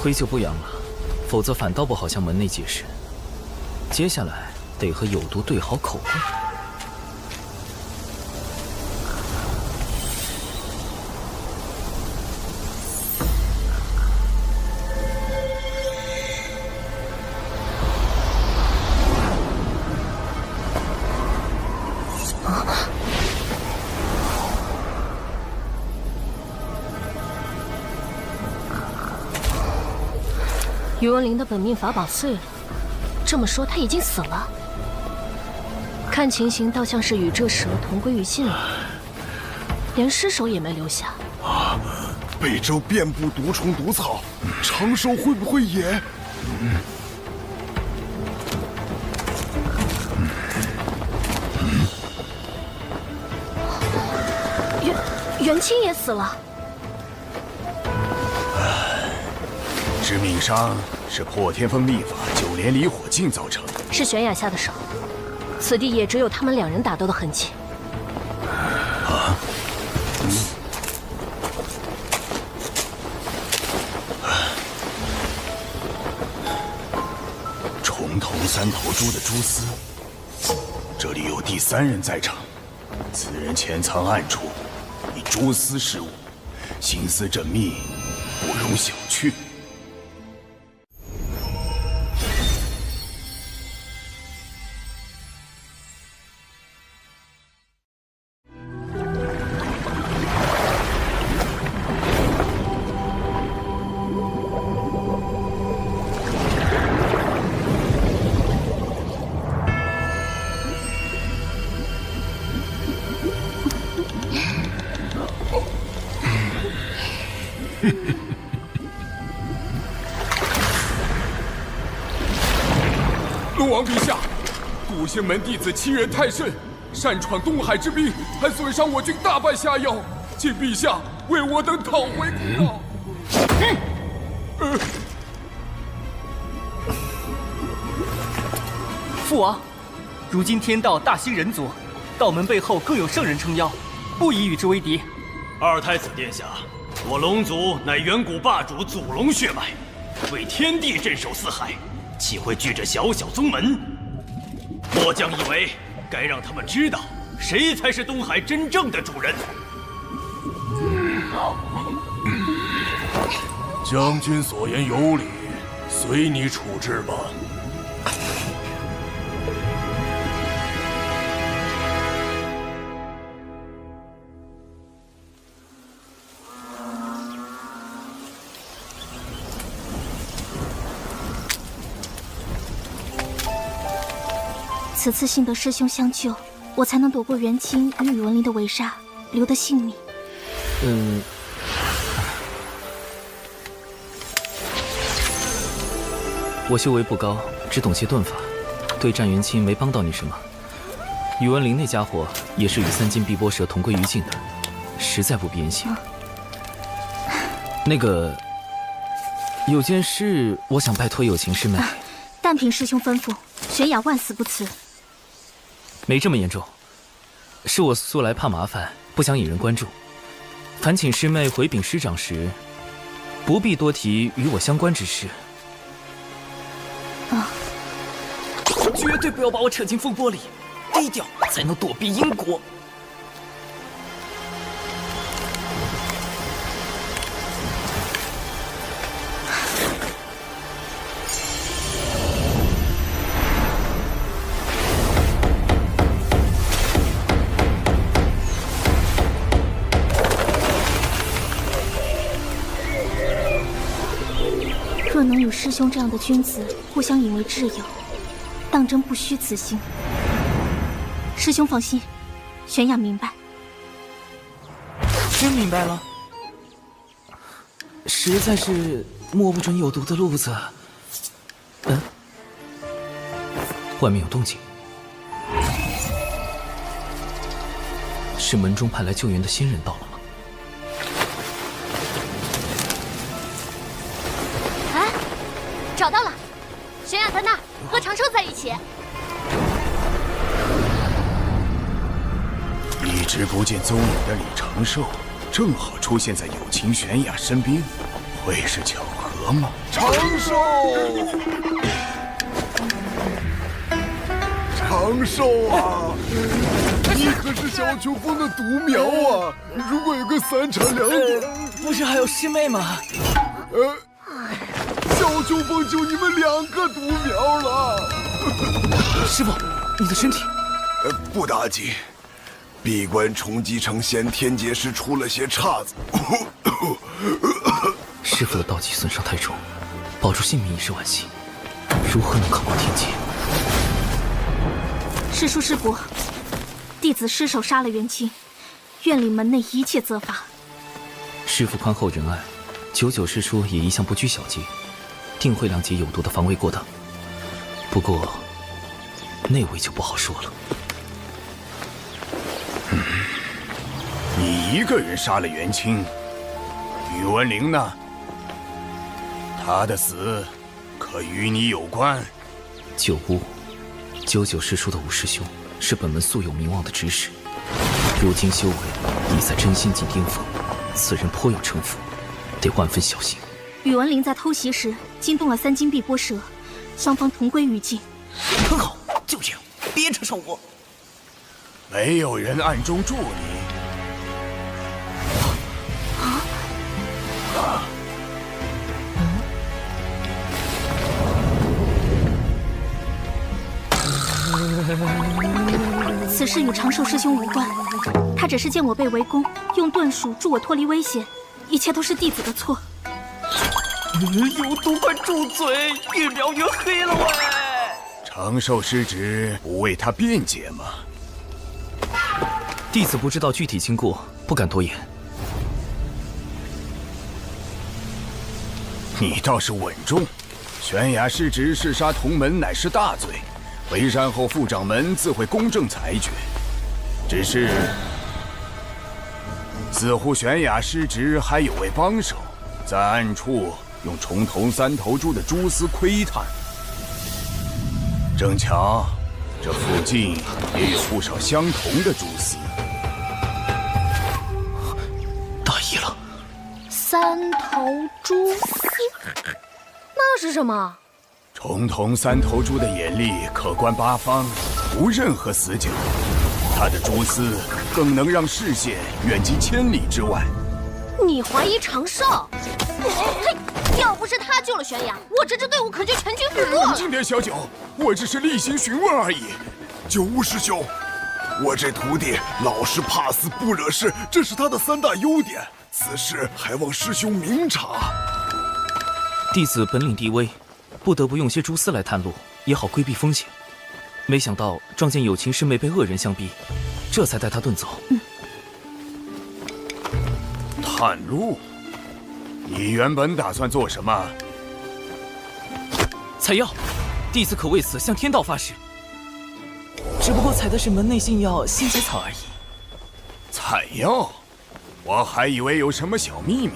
灰就不扬了，否则反倒不好向门内解释。接下来得和有毒对好口供。宇文灵的本命法宝碎了，这么说他已经死了。看情形，倒像是与这蛇同归于尽了，连尸首也没留下。北周遍布毒虫毒草，长寿会不会也？元清也死了。致命伤是破天风秘法九连离火镜造成，是玄雅下的手，此地也只有他们2人打斗的痕迹。重头3头猪的蛛丝，这里有第3人在场，此人潜藏暗处，以蛛丝事务，心思缜密，不容小觑。龙王陛下，古仙门弟子欺人太甚，擅闯东海之滨，还损伤我军大半下药，请陛下为我等讨回公道。父王，如今天道大兴人族，道门背后更有圣人撑腰，不宜与之为敌。二太子殿下，我龙族乃远古霸主祖龙血脉，为天地镇守四海，岂会惧这小小宗门？末将以为该让他们知道，谁才是东海真正的主人。将军所言有理，随你处置吧。此次幸得师兄相救，我才能躲过元清与宇文灵的围杀，留得性命。我修为不高，只懂些遁法，对战元清没帮到你什么。宇文灵那家伙也是与3金碧波蛇同归于尽的，实在不必言谢。那个，有件事我想拜托有情师妹。但凭师兄吩咐，玄雅万死不辞。没这么严重，是我素来怕麻烦，不想引人关注。烦请师妹回禀师长时，不必多提与我相关之事。绝对不要把我扯进风波里，低调才能躲避因果。若能与师兄这样的君子互相引为挚友，当真不虚此行。师兄放心，玄雅明白。真明白了，实在是摸不准有毒的路子。外面有动静，是门中派来救援的新人到了吗？找到了，玄雅在那儿和长寿在一起。一直不见踪影的李长寿，正好出现在有情玄雅身边，会是巧合？得吗？长寿！长寿啊！你可是小秋风的独苗啊！如果有个3长2短，不是还有师妹吗？小秋风就你们2个独苗了。师傅，你的身体？不打紧，闭关重击成仙，天劫师出了些岔子。师傅的道基损伤太重，保住性命已是惋惜，如何能抗过天劫？师叔师伯，弟子失手杀了元清，愿领门内一切责罚。师傅宽厚仁爱，99师叔也一向不拘小节，定会谅解有毒的防卫过当。不过，那位就不好说了。你一个人杀了元清，宇文灵呢？他的死可与你有关？九巫，99师叔的五师兄是本门素有名望的执使，如今修为已在真仙境巅峰，此人颇有城府，得万分小心。宇文灵在偷袭时惊动了3金碧波蛇，双方同归于尽。很好，就这样，别扯上我。没有人暗中助你。此事与长寿师兄无关，他只是见我被围攻，用遁术助我脱离危险，一切都是弟子的错。有毒，快住嘴！越描越黑了喂！长寿师侄不为他辩解吗？弟子不知道具体经过，不敢多言。你倒是稳重。玄雅师侄弑杀同门乃是大罪，回山后副掌门自会公正裁决。只是，似乎玄雅师侄还有位帮手，在暗处用重瞳3头猪的蛛丝窥探。正巧，这附近也有不少相同的蛛丝。大意了，3头蛛丝，那是什么？重瞳3头猪的眼力可观8方，无任何死角。它的蛛丝更能让视线远及千里之外。你怀疑长寿？嘿，要不是他救了玄雅，我这支队伍可就全军覆没了。冷静点，小九，我只是例行询问而已。九巫师兄，我这徒弟老实怕死不惹事，这是他的3大优点。此事还望师兄明察。弟子本领地微，不得不用些蛛丝来探路，也好规避风险。没想到撞见有情师妹被恶人相逼，这才带她遁走。探路？你原本打算做什么？采药，弟子可为此向天道发誓。只不过采的是门内信药仙节草而已。采药？我还以为有什么小秘密。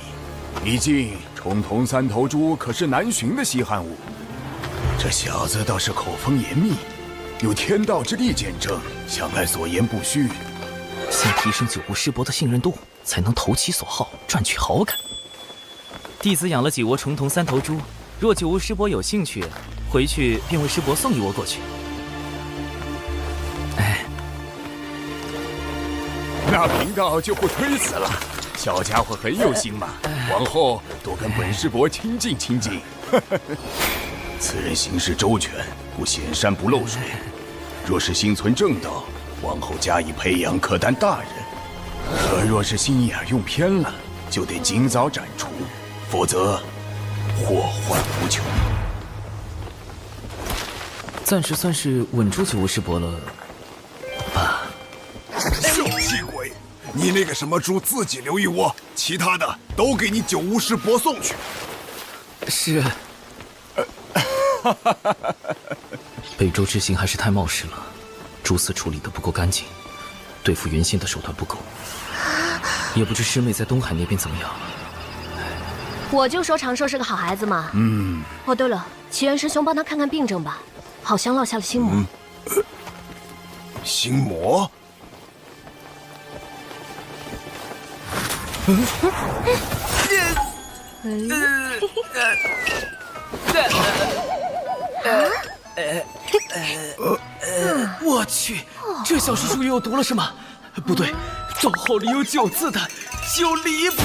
毕竟重瞳3头猪可是难寻的稀罕物。这小子倒是口风严密，有天道之力见证，想来所言不虚。先提升9巫师伯的信任度，才能投其所好，赚取好感。弟子养了几窝重瞳3头猪，若9巫师伯有兴趣，回去便为师伯送1窝过去。那贫道就不推辞了。小家伙很有心嘛，往后多跟本师伯亲近亲近。此人行事周全，不显山不露水。若是心存正道，往后加以培养，可担大任。可若是心眼用偏了，就得尽早斩除，否则祸患无穷。暂时算是稳住9巫师伯了吧？小气鬼！你那个什么猪自己留1窝，其他的都给你9巫师伯送去。是。北周之行还是太冒失了，蛛丝处理得不够干净，对付元仙的手段不够。也不知师妹在东海那边怎么样。我就说长寿是个好孩子嘛。哦，对了，齐元师兄帮他看看病症吧，好像落下了心魔。心魔？我去，这小师叔又读了什么？不对，招号里有9字的，就离谱。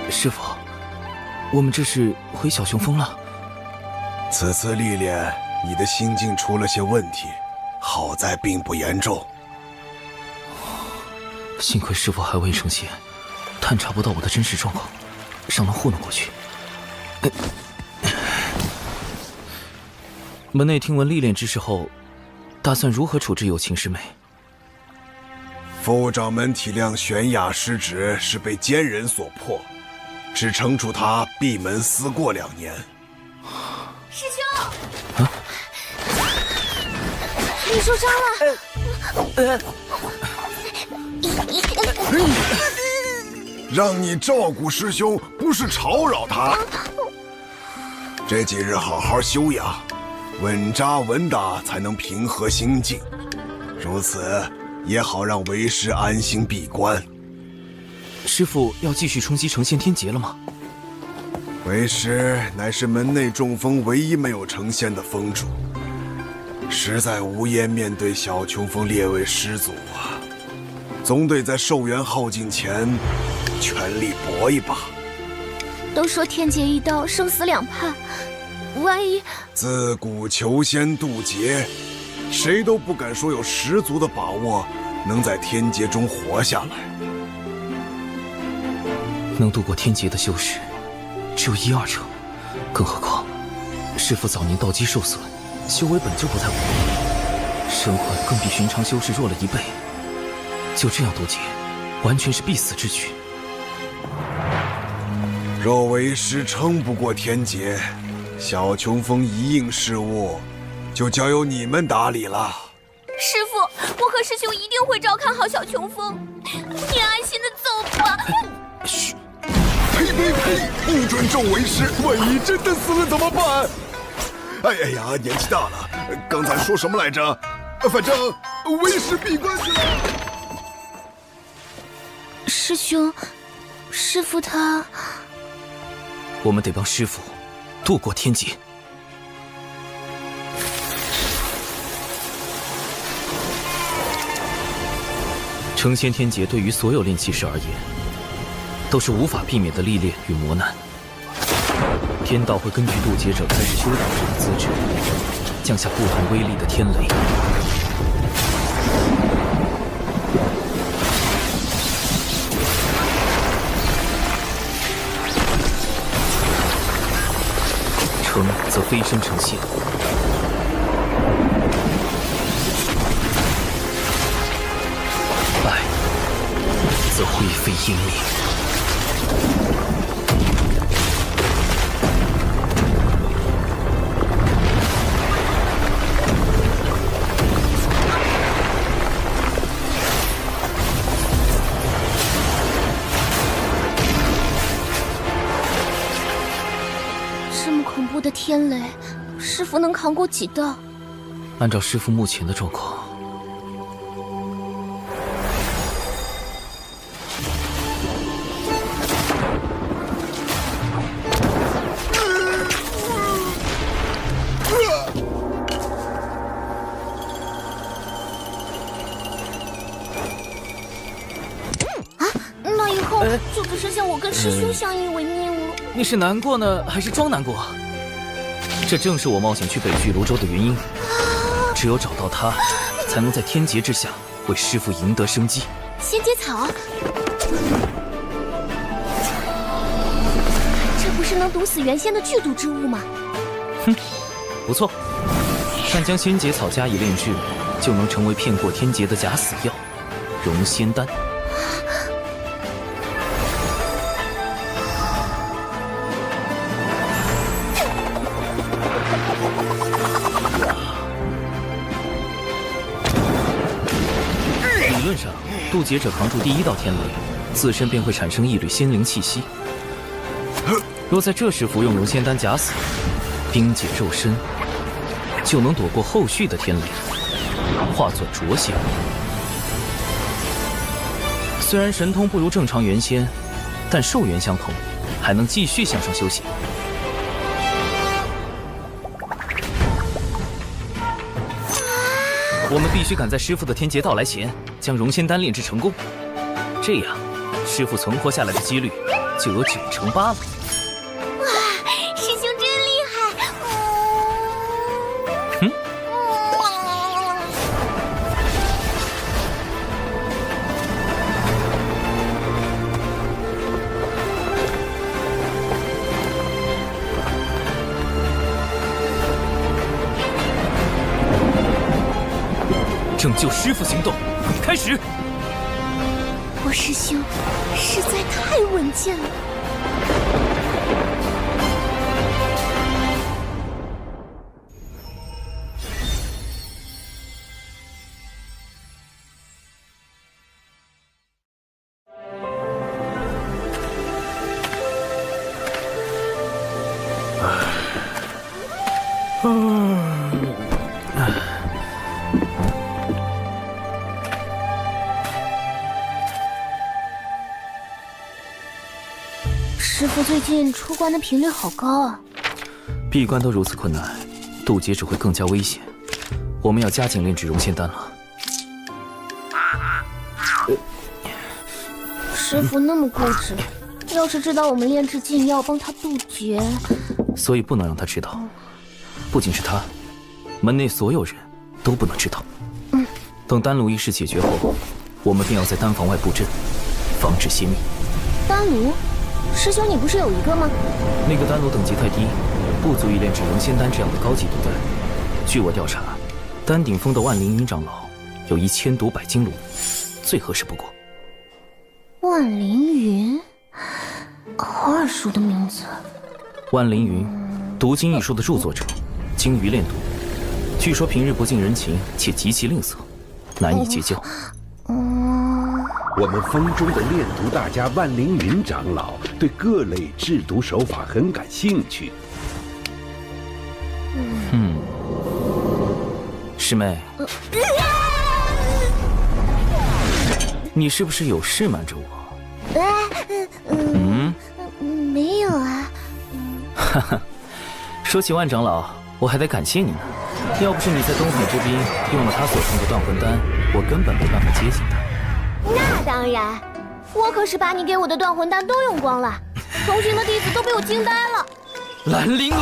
师傅，我们这是回小雄峰了。此次历练，你的心境出了些问题，好在并不严重。幸亏师傅还未成仙，探查不到我的真实状况，尚能糊弄过去。门内听闻历练之事后，打算如何处置有情师妹？副掌门体谅玄雅失职是被奸人所迫，只惩处他闭门思过2年。师兄，你受伤了。让你照顾师兄，不是吵扰他。这几日好好休养，稳扎稳打，才能平和心境。如此也好让为师安心闭关。师父要继续冲击成仙天劫了吗？为师乃是门内众峰唯一没有成仙的峰主，实在无颜面对小琼峰列位师祖啊，总得在寿元耗尽前全力搏一把。都说天劫一刀，生死两判，万一……自古求仙渡劫，谁都不敢说有十足的把握能在天劫中活下来。能度过天劫的修士只有1、2成，更何况师父早年道基受损，修为本就不太稳定，身魂更比寻常修士弱了1倍。就这样渡劫，完全是必死之举。若为师撑不过天劫，小琼峰一应事务就交由你们打理了。师父，我和师兄一定会照看好小琼峰，你安心的走吧。嘘！呸呸呸！不准咒为师，万一真的死了怎么办？哎呀，年纪大了，刚才说什么来着？反正为师闭关去了。师兄，师父他……我们得帮师父渡过天劫。成仙天劫对于所有炼气士而言，都是无法避免的历练与磨难。天道会根据渡劫者开始修道时的资质，降下不同威力的天雷。成则飞升成仙，败则灰飞烟灭。这么恐怖的天雷，师父能扛过几道？按照师父目前的状况，那以后就只剩下我跟师兄相依为命了。你是难过呢，还是装难过？这正是我冒险去北距泸州的原因。只有找到他，才才能在天劫之下为师父赢得生机。仙节草，这不是能毒死原仙的剧毒之物吗？哼，不错。但将仙节草加以炼制，就能成为骗过天劫的假死药——融仙丹。理论上，渡劫者扛住第一道天雷，自身便会产生一缕仙灵气息。若在这时服用融仙丹假死，冰解肉身，就能躲过后续的天雷，化作浊仙。虽然神通不如正常元仙，但寿元相同，还能继续向上修行。我们必须赶在师父的天劫到来前，将融仙丹炼制成功，这样师父存活下来的几率就有98%了。哇，师兄真厉害！嗯。拯救师父行动开始。我师兄实在太稳健了。师父最近出关的频率好高啊！闭关都如此困难，渡劫只会更加危险。我们要加紧炼制融仙丹了。师父那么固执，要是知道我们炼制禁药帮他渡劫，所以不能让他知道。不仅是他，门内所有人都不能知道。等丹炉一事解决后，我们便要在丹房外布阵，防止泄密。丹炉？师兄，你不是有一个吗？那个丹炉等级太低，不足以炼制融仙丹这样的高级毒丹。据我调查，丹顶峰的万灵云长老有1000毒百金炉，最合适不过。万灵云，好耳熟的名字。万灵云，毒经一书的著作者，精于炼毒，据说平日不近人情，且极其吝啬，难以结交。我们峰中的炼毒大家万灵云长老对各类制毒手法很感兴趣。师妹，你是不是有事瞒着我？没有啊。哈哈，说起万长老，我还得感谢你呢。要不是你在东海之滨用了他所送的断魂丹，我根本没办法接近他。那当然，我可是把你给我的断魂丹都用光了，同行的弟子都被我惊呆了。兰灵娥，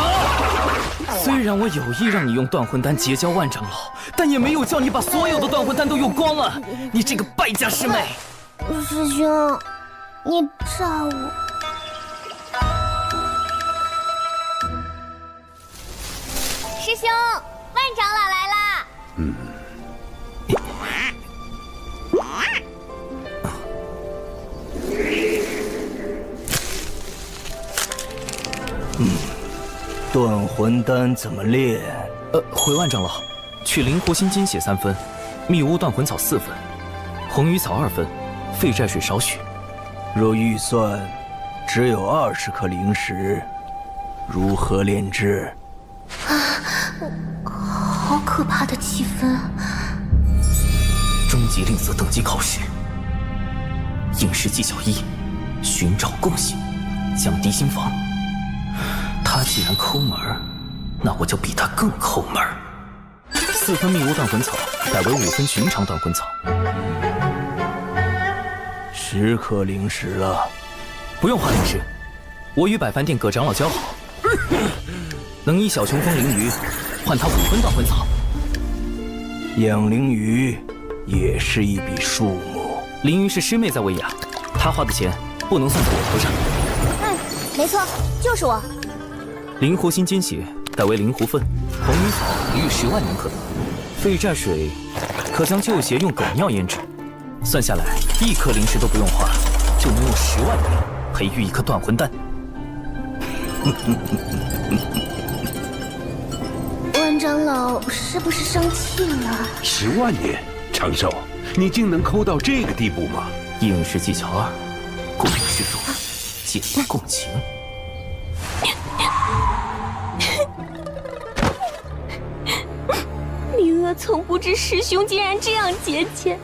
虽然我有意让你用断魂丹结交万长老，但也没有叫你把所有的断魂丹都用光了。你这个败家师妹！师兄，你炸我！师兄，万长老来啦！断魂丹怎么炼？回万长老，取灵活心金血3分，密屋断魂草4分，红鱼草2分，废寨水少许。若预算只有20颗灵石，如何炼制？好可怕的气氛！终极令色等级考试，应试技巧1：寻找共性，降低心防。他既然抠门，那我就比他更抠门。4分密屋断魂草改为5分寻常断魂草。10颗灵石了，不用花灵石，我与百凡殿葛长老交好，能以小琼峰灵鱼换他5分断魂草。养灵鱼也是一笔数目。灵鱼是师妹在喂养，她花的钱不能算在我头上。没错，就是我。灵狐心尖血改为灵狐粪，红泥草育10万年可得，废债水可将旧鞋用狗尿腌制，算下来1颗灵石都不用花，就能用10万年培育一颗断魂丹。万长老是不是生气了？10万年，长寿，你竟能抠到这个地步吗？应试技巧2，共有是非，借力共情。灵儿从不知师兄竟然这样节俭，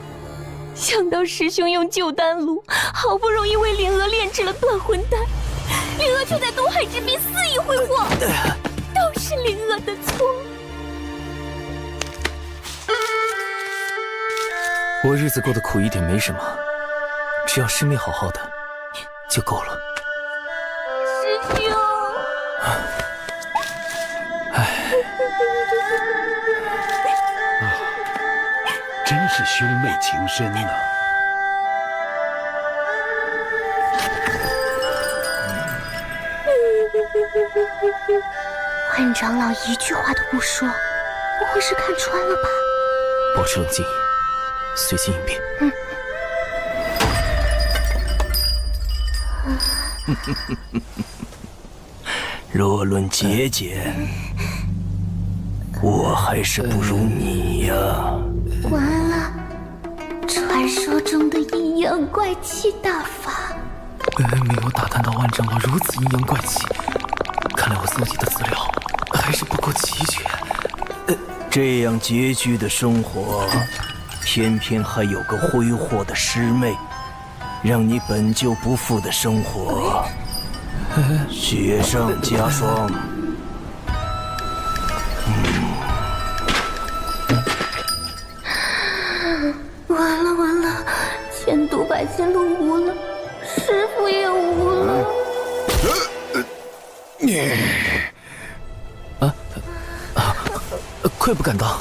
想到师兄用旧丹炉，好不容易为灵儿炼制了断魂丹，灵儿却在东海之滨肆意挥霍，都是灵儿的错。我日子过得苦一点没什么，只要师妹好好的就够了。师兄，真是兄妹情深呐！万长老一句话都不说，不会是看穿了吧？保持冷静，随机应变。若论节俭，我还是不如你呀。完了，传说中的阴阳怪气大法。没有打探到万长老如此阴阳怪气，看来我搜集的资料还是不够齐全。这样拮据的生活，偏偏还有个挥霍的师妹，让你本就不富的生活雪上加霜。完了完了，千毒百金路无了，师父也无了。愧不敢当。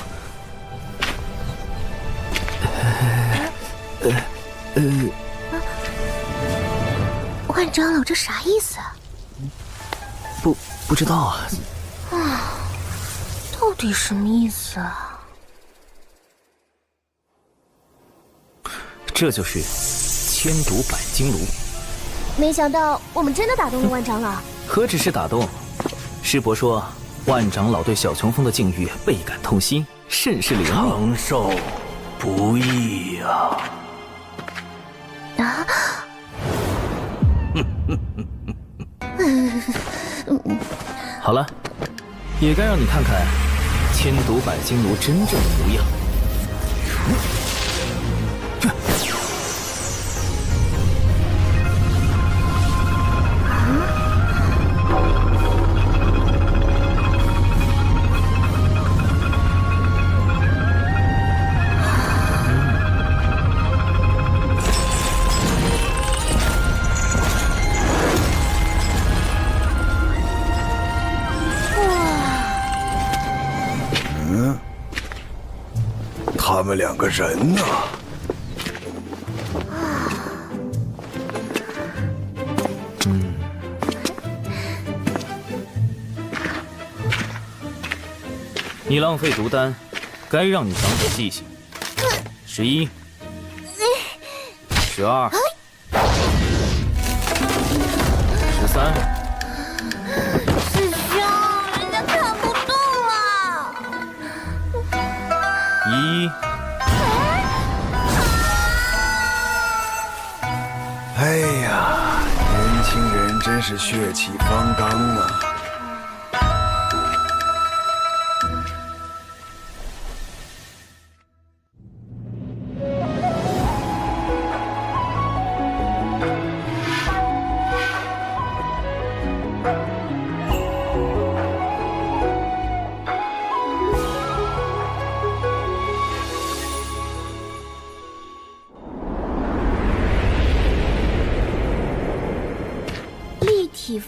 万长老这啥意思啊？不知道啊。到底什么意思啊？这就是千毒百金炉。没想到我们真的打动了万长老。何止是打动，师伯说万长老对小琼峰的境遇倍感痛心，甚是怜悯。长寿不易呀！好了，也该让你看看千毒百金炉真正的模样。他们2个人呢？你浪费毒丹，该让你长点记性。11、12、13。师兄，人家看不动了。1。哎呀，年轻人真是血气方刚啊！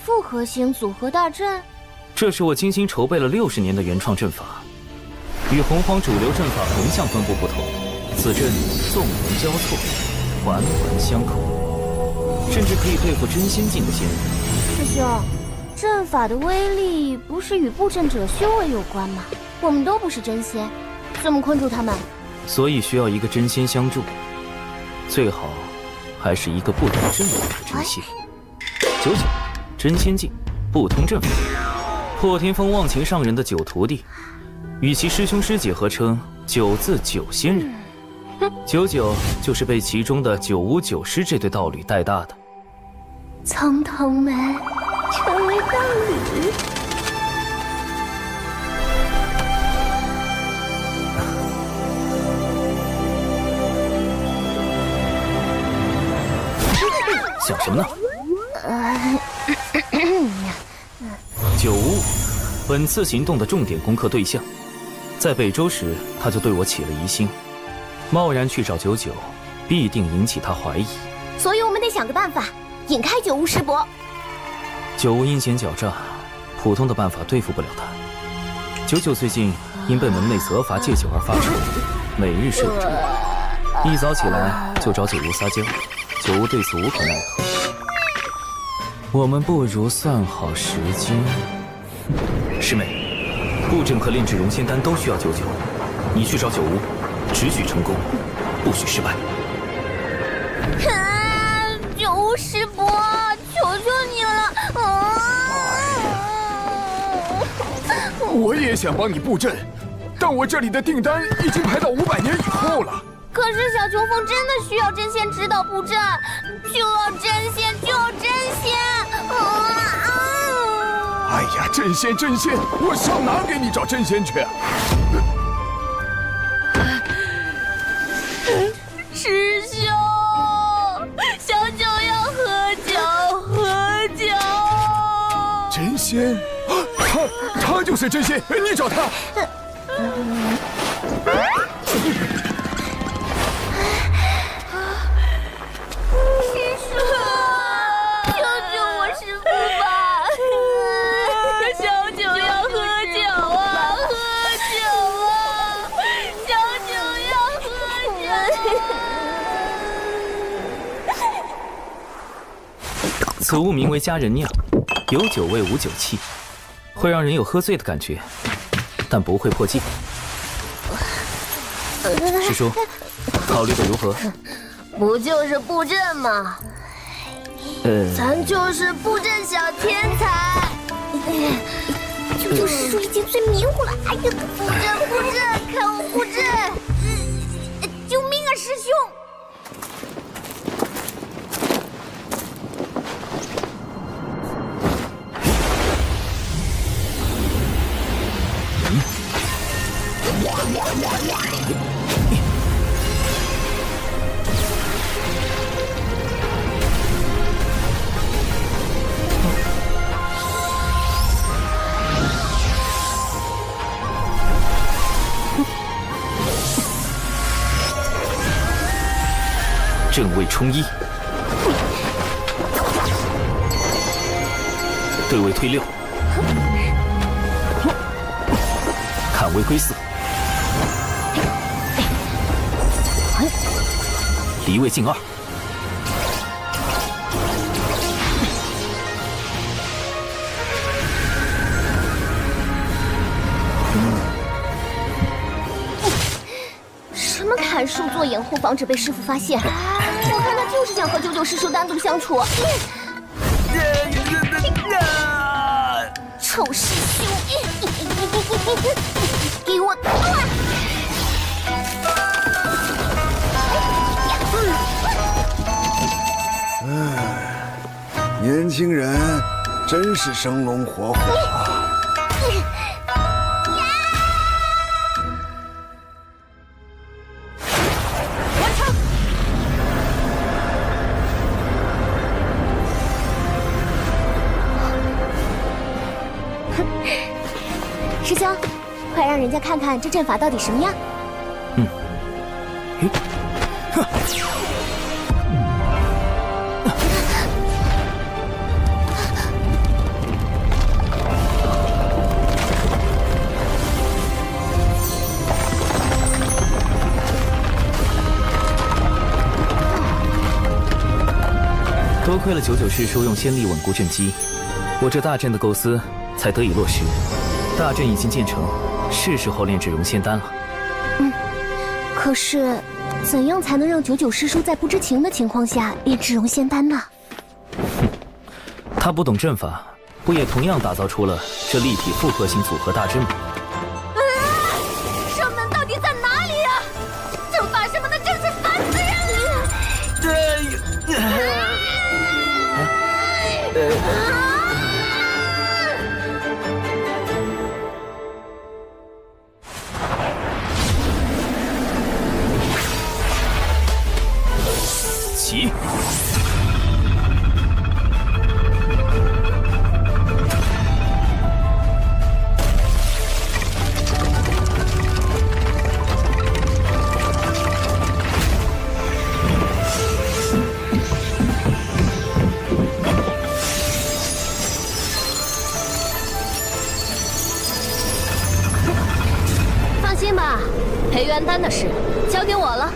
复合型组合大阵，这是我精心筹备了60年的原创阵法。与洪荒主流阵法横向分布不同，此阵纵横交错，环环相扣，甚至可以对付真仙境的仙人。师兄，阵法的威力不是与布阵者修为有关吗？我们都不是真仙，怎么困住他们？所以需要一个真仙相助，最好还是一个不懂阵法的真仙。99真仙境，不通阵法，破天峰忘情上人的9徒弟，与其师兄师姐合称9字9仙人。99就是被其中的959师这对道侣带大的。从同门成为道侣。想什么呢？9无本次行动的重点攻克对象，在北周时他就对我起了疑心，贸然去找99，必定引起他怀疑。所以我们得想个办法引开9无师伯。9无阴险狡诈，普通的办法对付不了他。99最近因被门内责罚戒酒而发愁，每日睡不着，一早起来就找9无撒娇，9无对此无可奈何。我们不如算好时间。师妹，布阵和炼制融仙丹都需要99，你去找9无，只许成功，不许失败。9无师伯，求求你了！我也想帮你布阵，但我这里的订单已经排到500年以后了。可是小琼峰真的需要真仙指导布阵，就要真仙，就要真仙！哎呀，真仙真仙，我上哪给你找真仙去？师兄，小九要喝酒，喝酒！真仙，他就是真仙，你找他。此物名为佳人酿，有酒味无酒气，会让人有喝醉的感觉，但不会破戒。师叔，考虑的如何？不就是布阵吗？咱就是布阵小天才。99师叔已经最迷糊了。哎呀，布阵，看我布阵！救命啊，师兄！正位冲一，对位推6，看位归4，离位进2。什么砍树做掩护，防止被师傅发现？我看他就是想和99师叔单独相处。臭师兄，给我断！年轻人真是生龙活虎啊！师兄，快让人家看看这阵法到底什么样。多亏了99师叔用仙力稳固阵基，我这大阵的构思才得以落实。大阵已经建成，是时候炼制熔仙丹了。可是，怎样才能让99师叔在不知情的情况下炼制熔仙丹呢？他不懂阵法，不也同样打造出了这立体复合型组合大阵吗？圣门到底在哪里呀？阵法什么的，真是烦死人了！起！放心吧，培元丹的事交给我了。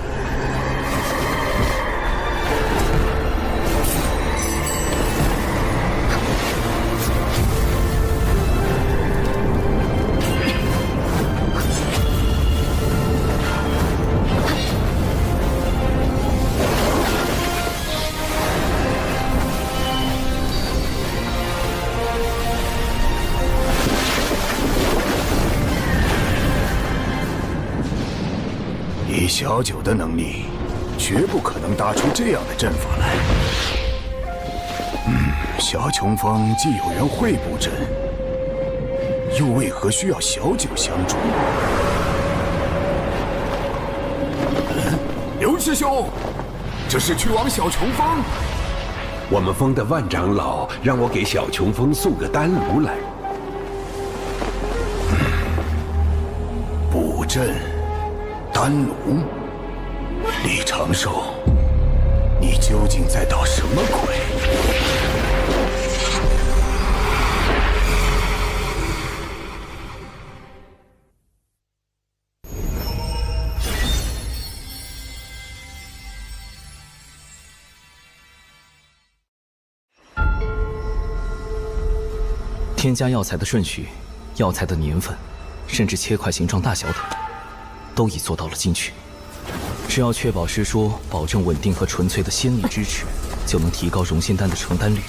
以小九的能力，绝不可能搭出这样的阵法来。小琼峰既有缘会布阵，又为何需要小九相助？刘师兄，这是去往小琼峰。我们峰的万长老让我给小琼峰送个丹炉来。布阵。丹炉，李长寿，你究竟在捣什么鬼？添加药材的顺序、药材的年份，甚至切块形状大小等。都已做到了精确，只要确保师叔保证稳定和纯粹的仙力支持，就能提高熔仙丹的成丹率。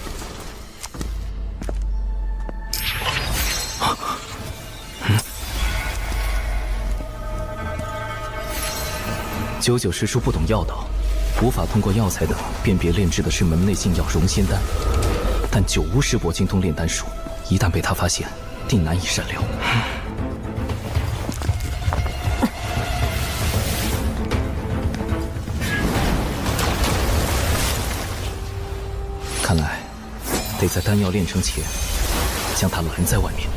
99师叔不懂药道，无法通过药材等辨别炼制的是门内禁药熔仙丹，但九巫师伯精通炼丹术，一旦被他发现，定难以善了。看来，得在丹药炼成前，将他拦在外面。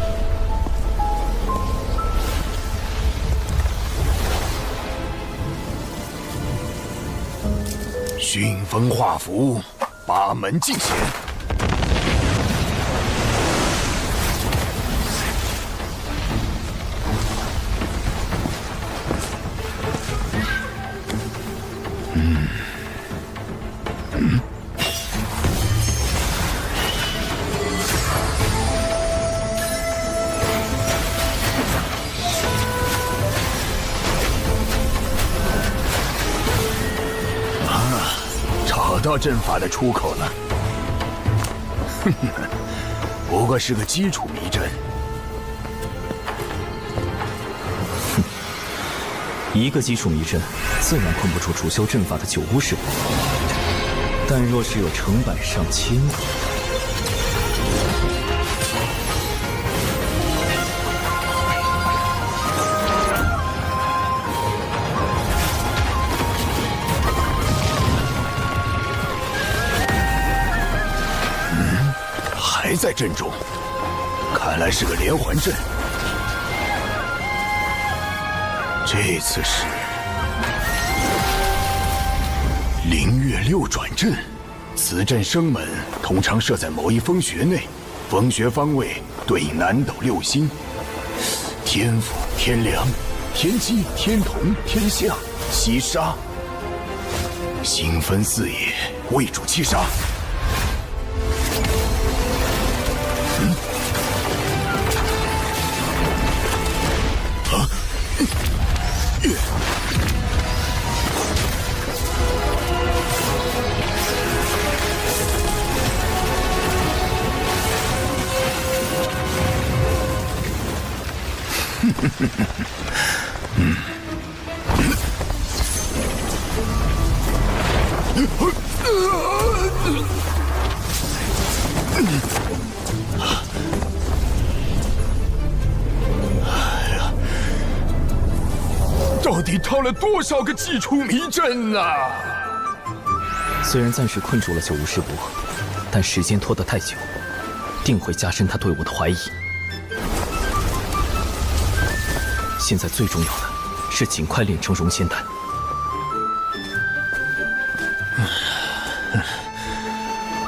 熏风化符，八门尽显。找到阵法的出口了，不过是个基础迷阵。一个基础迷阵，自然困不住主修阵法的九巫师伯。但若是有成百上千个，还在阵中，看来是个连环阵。这次是灵月六转阵，此阵生门通常设在某一风穴内，风穴方位对应南斗六星：天府、天梁、天机、天同、天象、七杀。星分四野，为主七杀。到底套了多少个祭出迷阵啊！虽然暂时困住了九无师伯，但时间拖得太久，定会加深他对我的怀疑。现在最重要的是尽快炼成熔仙丹。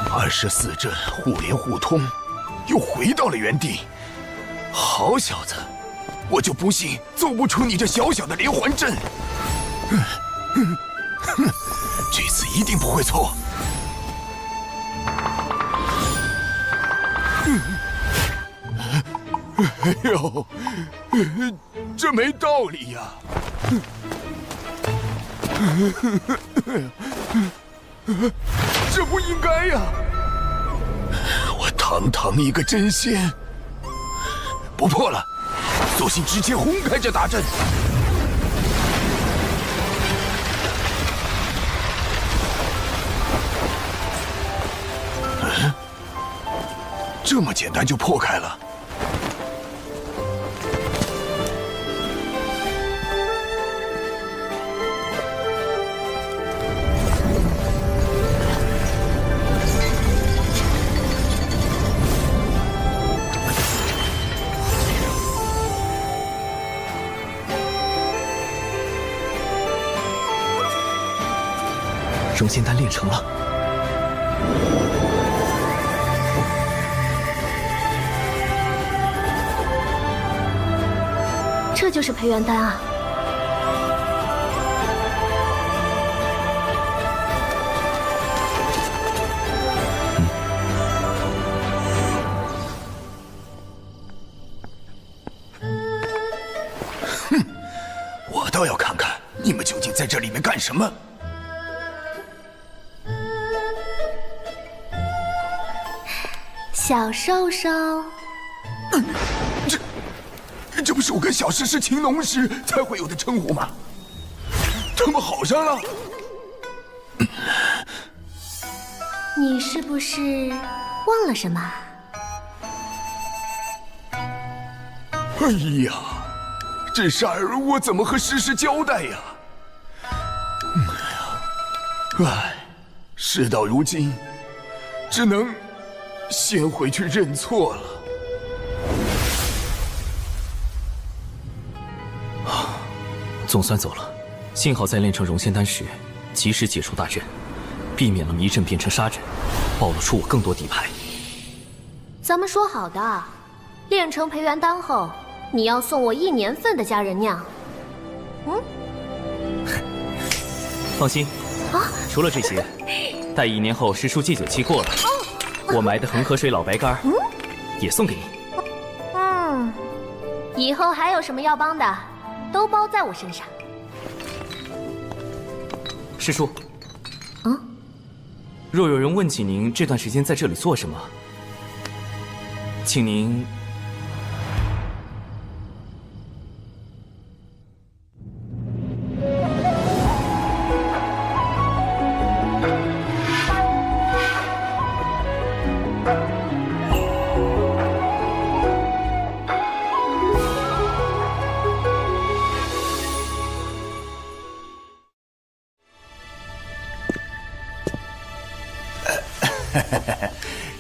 24阵互联互通，又回到了原地。好小子，我就不信奏不出你这小小的连环阵。这次一定不会错。哎呦，这没道理呀！这不应该呀！我堂堂一个真仙，不破了，索性直接轰开这大阵。这么简单就破开了。熔仙丹炼成了。这就是培元丹啊！哼，我倒要看看你们究竟在这里面干什么。小兽兽，这不是我跟小石是情浓时才会有的称呼吗？他们好上了？你是不是忘了什么？哎呀，这事儿我怎么和诗诗交代呀？唉，事到如今，只能先回去认错了。总算走了，幸好在炼成熔仙丹时，及时解除大阵，避免了迷阵变成杀阵，暴露出我更多底牌。咱们说好的，炼成培元丹后，你要送我1年份的佳人酿。放心，除了这些，待1年后时数祭酒期过了，我埋的恒河水老白干也送给你。以后还有什么要帮的，都包在我身上。师叔，若有人问起您这段时间在这里做什么，请您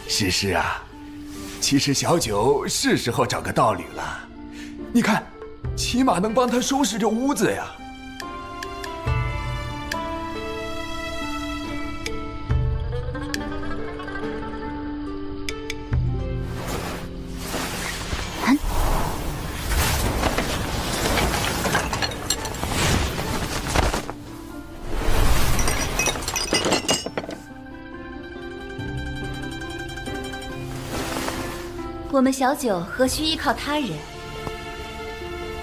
诗诗啊，其实小九是时候找个道侣了。你看，起码能帮他收拾这屋子呀。我们小九何须依靠他人？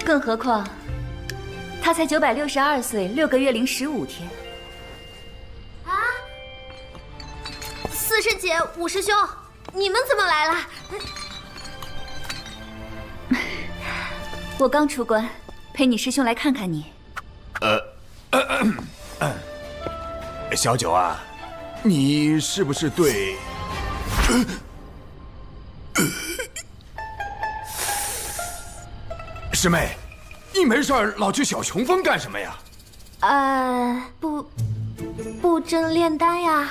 更何况，他才962岁6个月零15天。啊！四师姐、五师兄，你们怎么来了？我刚出关，陪你师兄来看看你。小九啊，你是不是对？师妹，你没事老去小琼峰干什么呀？布阵炼丹呀。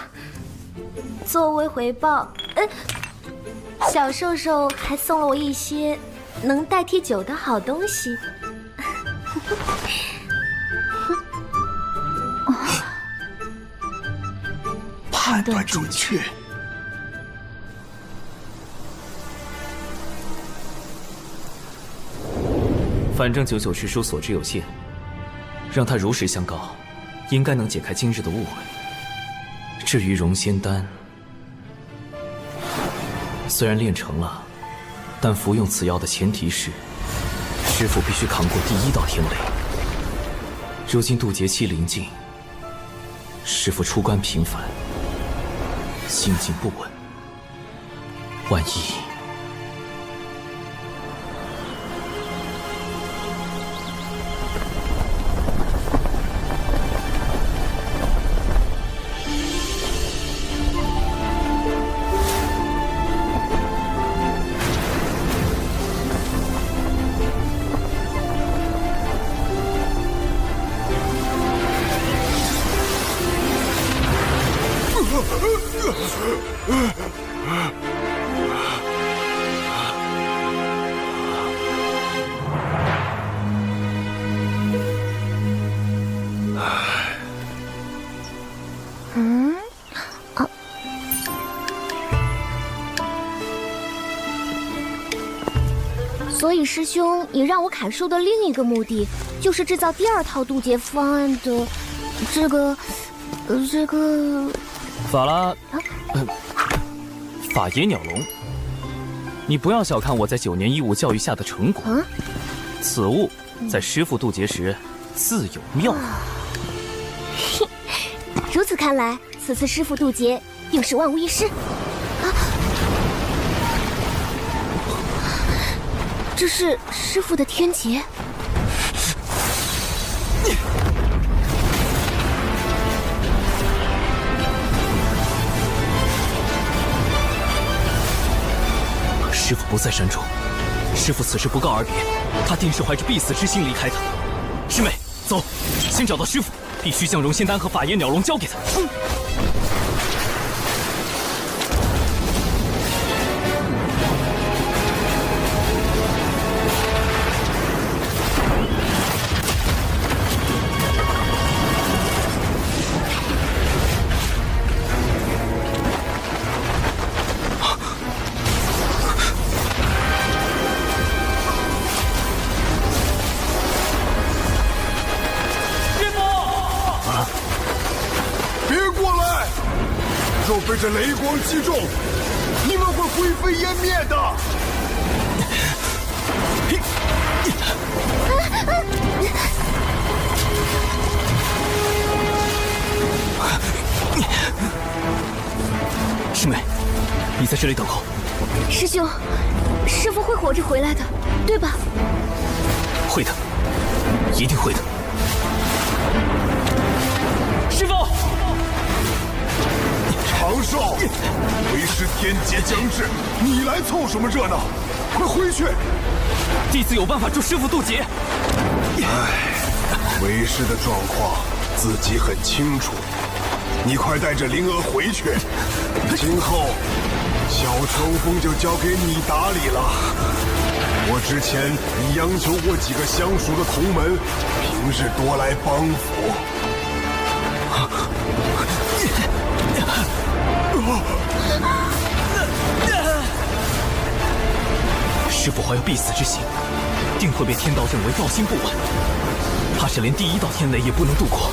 作为回报，小兽兽还送了我一些能代替酒的好东西。判断准确。反正99师叔所知有限，让他如实相告，应该能解开今日的误会。至于融仙丹，虽然炼成了，但服用此药的前提是，师父必须扛过第1道天雷。如今渡劫期临近，师父出关频繁，心境不稳，万一……所以师兄，你让我砍树的另一个目的，就是制造第2套渡劫方案的这个法拉，法野鸟笼，你不要小看我在9年义务教育下的成果。此物在师父渡劫时自有妙法。如此看来，此次师父渡劫定是万无一失。这是师父的天劫。师父不在山中，师父此时不告而别，他定是怀着必死之心离开的。师妹，走，先找到师父，必须将融仙丹和法野鸟笼交给他。被这雷光击中，你们会灰飞烟灭的。师妹，你在这里等候。师兄，师父会活着回来的，对吧？会的，一定会的。师父。长寿，为师天劫将至，你来凑什么热闹？快回去！弟子有办法助师父渡劫。为师的状况自己很清楚，你快带着灵儿回去。今后小乘风就交给你打理了。我之前已央求过几个相熟的同门，平日多来帮扶。师父怀有必死之心，定会被天道认为道心不稳，怕是连第1道天雷也不能度过。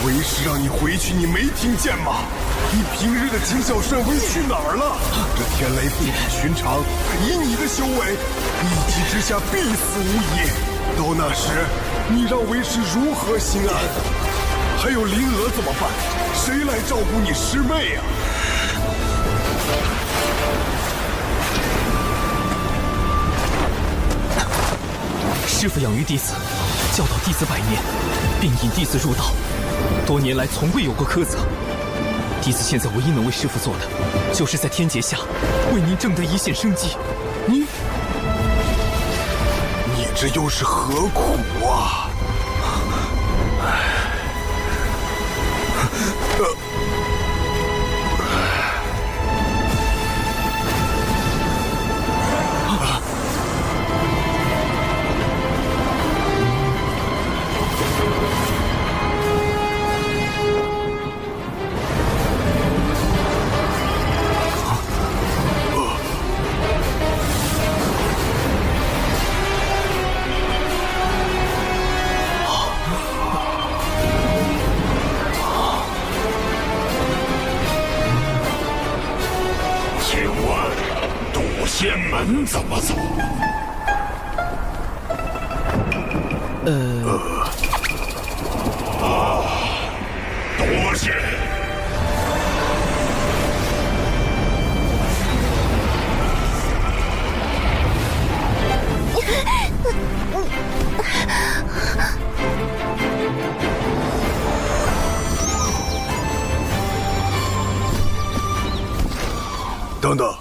为师让你回去，你没听见吗？你平日的谨小慎微去哪儿了？这天雷不比寻常，以你的修为，一击之下必死无疑。到那时，你让为师如何心安？还有灵娥怎么办？谁来照顾你师妹呀？师父养育弟子，教导弟子100年，并引弟子入道，多年来从未有过苛责。弟子现在唯一能为师父做的，就是在天劫下为您挣得一线生机。你这又是何苦啊？仙门怎么走？多谢。等等，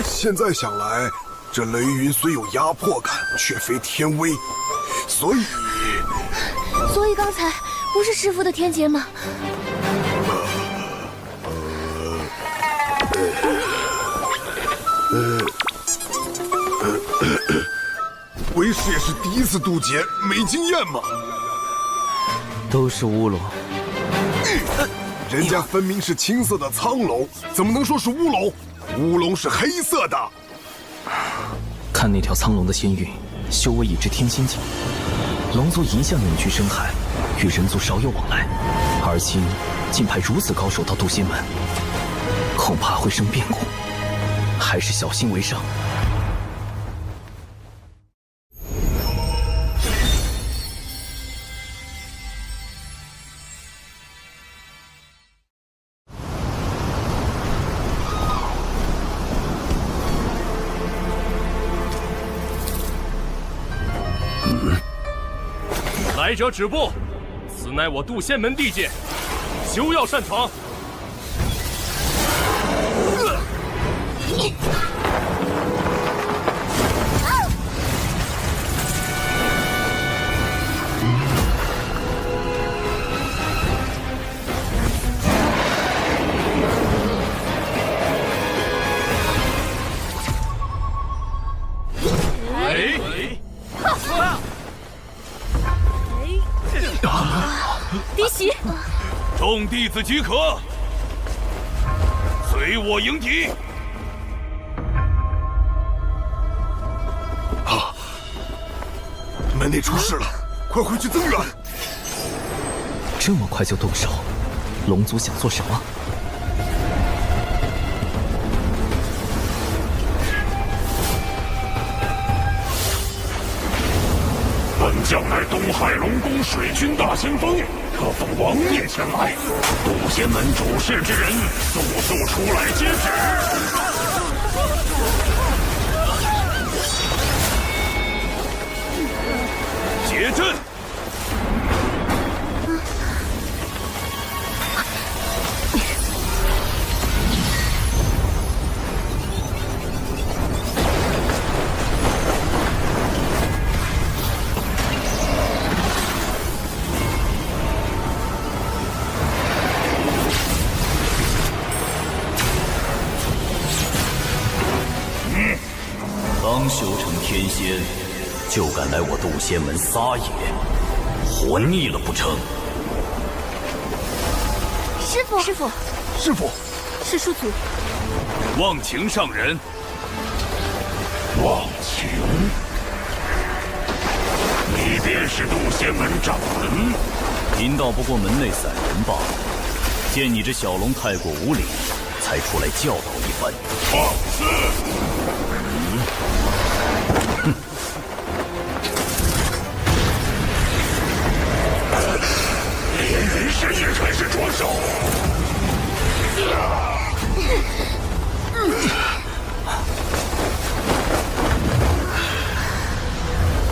现在想来，这雷云虽有压迫感，却非天威，所以刚才不是师父的天劫吗？为师也是第一次渡劫，没经验嘛。都是乌龙。人家分明是青色的苍龙，怎么能说是乌龙？乌龙是黑色的。看那条苍龙的仙韵，修为已至天仙境。龙族一向隐居深海，与人族少有往来，而今竟派如此高手到渡仙门，恐怕会生变故，还是小心为上。来者止步！此乃我渡仙门地界，休要擅闯！嫡喜，众弟子即可，随我迎敌。啊！门内出事了，快回去增援！这么快就动手，龙族想做什么？本将乃东海龙宫水军大先锋，特奉王爷前来，渡仙门主事之人，速速出来接旨。结阵。刚修成天仙，就敢来我渡仙门撒野，活腻了不成？师父，师父，师父，是叔祖。忘情上人。忘情？你便是渡仙门掌门？贫道不过门内散人罢了，见你这小龙太过无礼，才出来教导一番。放肆！哼！连人士也开始着手。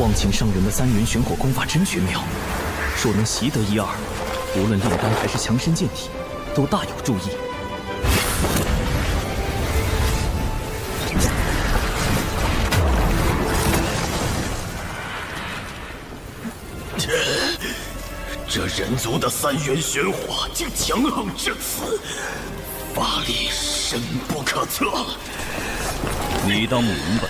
忘情上人的3元玄火功法真绝妙，若能习得1、2，无论炼丹还是强身健体，都大有助益。这人族的3元玄火竟强横至此，法力深不可测。你当明白，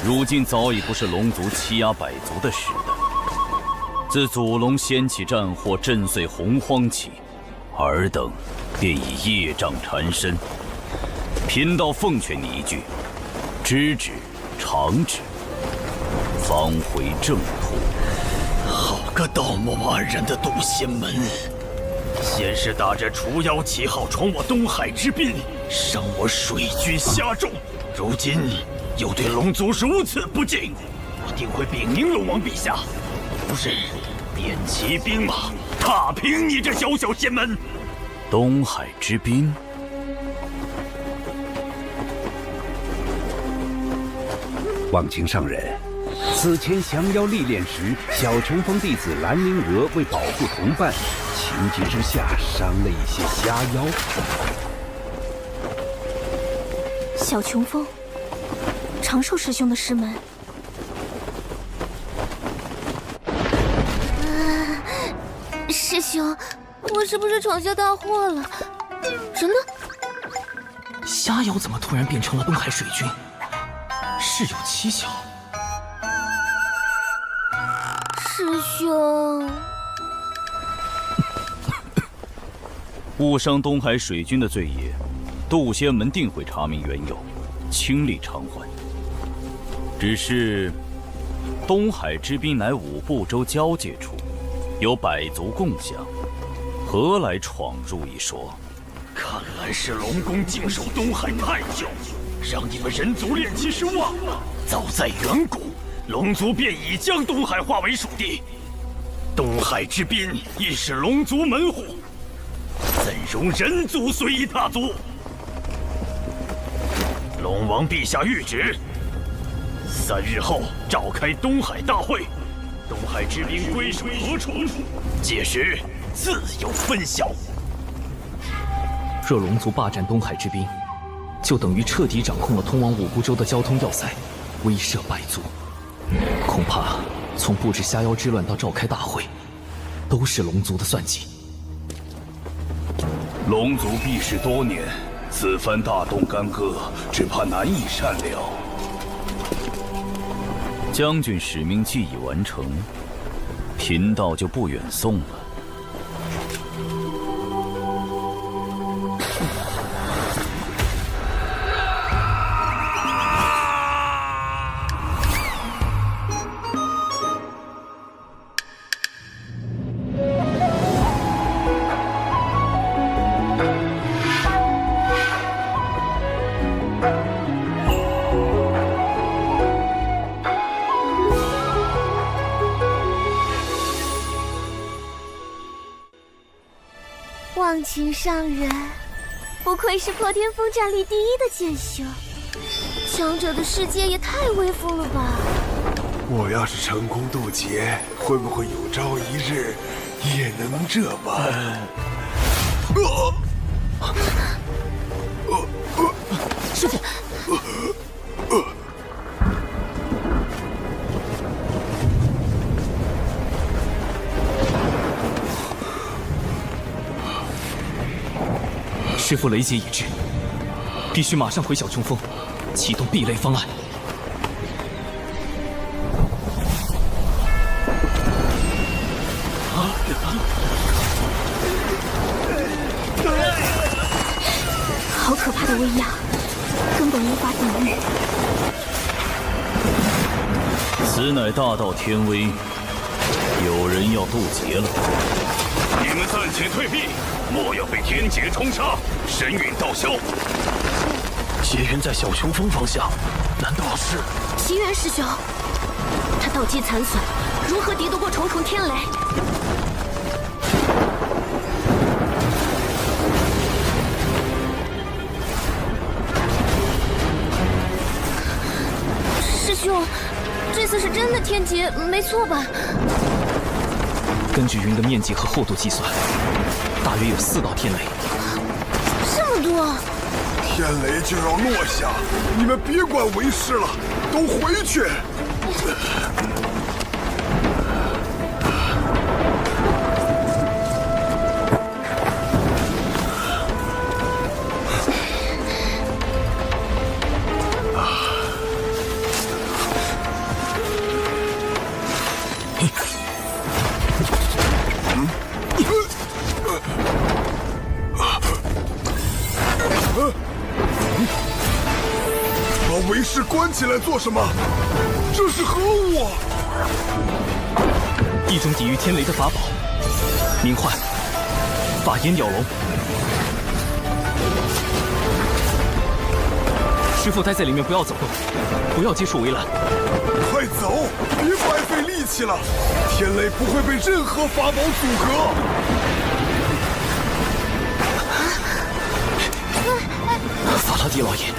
如今早已不是龙族欺压百族的时代。自祖龙掀起战火，震碎洪荒起，尔等便已业障缠身。贫道奉劝你一句：知止，长止，方回正途。好个道貌岸然的渡仙门！先是打着除妖旗号闯我东海之滨，伤我水军虾众，如今又对龙族如此不敬，我定会禀明龙王陛下，不日便骑兵马踏平你这小小仙门。东海之滨，忘情上人，此前降妖历练时，小琼峰弟子兰陵娥为保护同伴，情急之下伤了一些虾妖。小琼峰，长寿师兄的师门。师兄，我是不是闯下大祸了？人呢？虾妖怎么突然变成了东海水军？事有蹊跷。师兄，误伤东海水军的罪业，渡仙门定会查明缘由，倾力偿还。只是东海之滨乃五部洲交界处，有百族共享，何来闯入一说？看来是龙宫静守东海太久，让你们人族炼气师忘了。早在远古，龙族便已将东海划为属地，东海之滨亦是龙族门户，怎容人族随意踏足？龙王陛下谕旨，3日后召开东海大会，东海之滨归属何处？届时自有分晓。若龙族霸占东海之滨，就等于彻底掌控了通往五部洲的交通要塞，威慑百族。恐怕从布置虾妖之乱到召开大会，都是龙族的算计。龙族避世多年，此番大动干戈，只怕难以善了。将军使命既已完成，贫道就不远送了。忘情上人，不愧是破天峰战力第1的剑修，强者的世界也太威风了吧！我要是成功渡劫，会不会有朝一日也能这般？师父，师父雷劫已至，必须马上回小琼峰，启动避雷方案。好可怕的威压，根本无法抵御。此乃大道天威，有人要渡劫了。你们暂且退避，莫要被天劫冲杀，神陨道消。劫云在小雄峰方向，难道是奇缘师兄？他道基残损，如何敌得过重重天雷？师兄，这次是真的天劫，没错吧？根据云的面积和厚度计算，大约有4道天雷。这么多！天雷就要落下，你们别管为师了，都回去。把为师关起来做什么？这是何物啊？一种抵御天雷的法宝，名唤法眼鸟笼。师父待在里面，不要走动，不要接触围栏。快走，别白费力气了。天雷不会被任何法宝阻隔。法拉第老爷，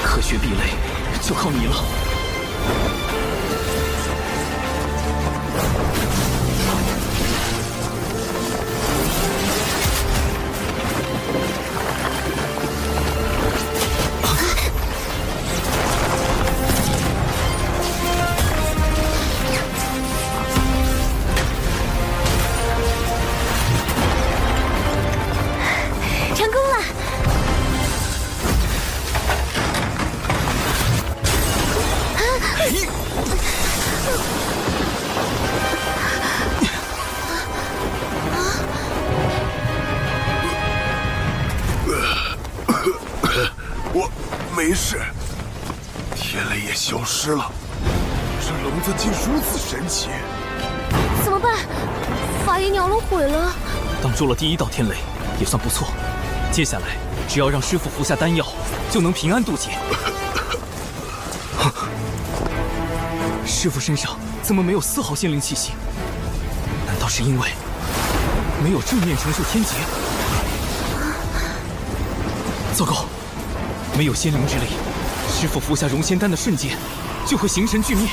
科学壁垒就靠你了。成功了！我没事，天雷也消失了。这笼子竟如此神奇！怎么办？法眼鸟笼毁了。挡住了第1道天雷，也算不错。接下来只要让师父服下丹药，就能平安渡劫。师父身上怎么没有丝毫仙灵气息？难道是因为没有正面承受天劫？糟糕，没有仙灵之力，师父服下融仙丹的瞬间就会形神俱灭。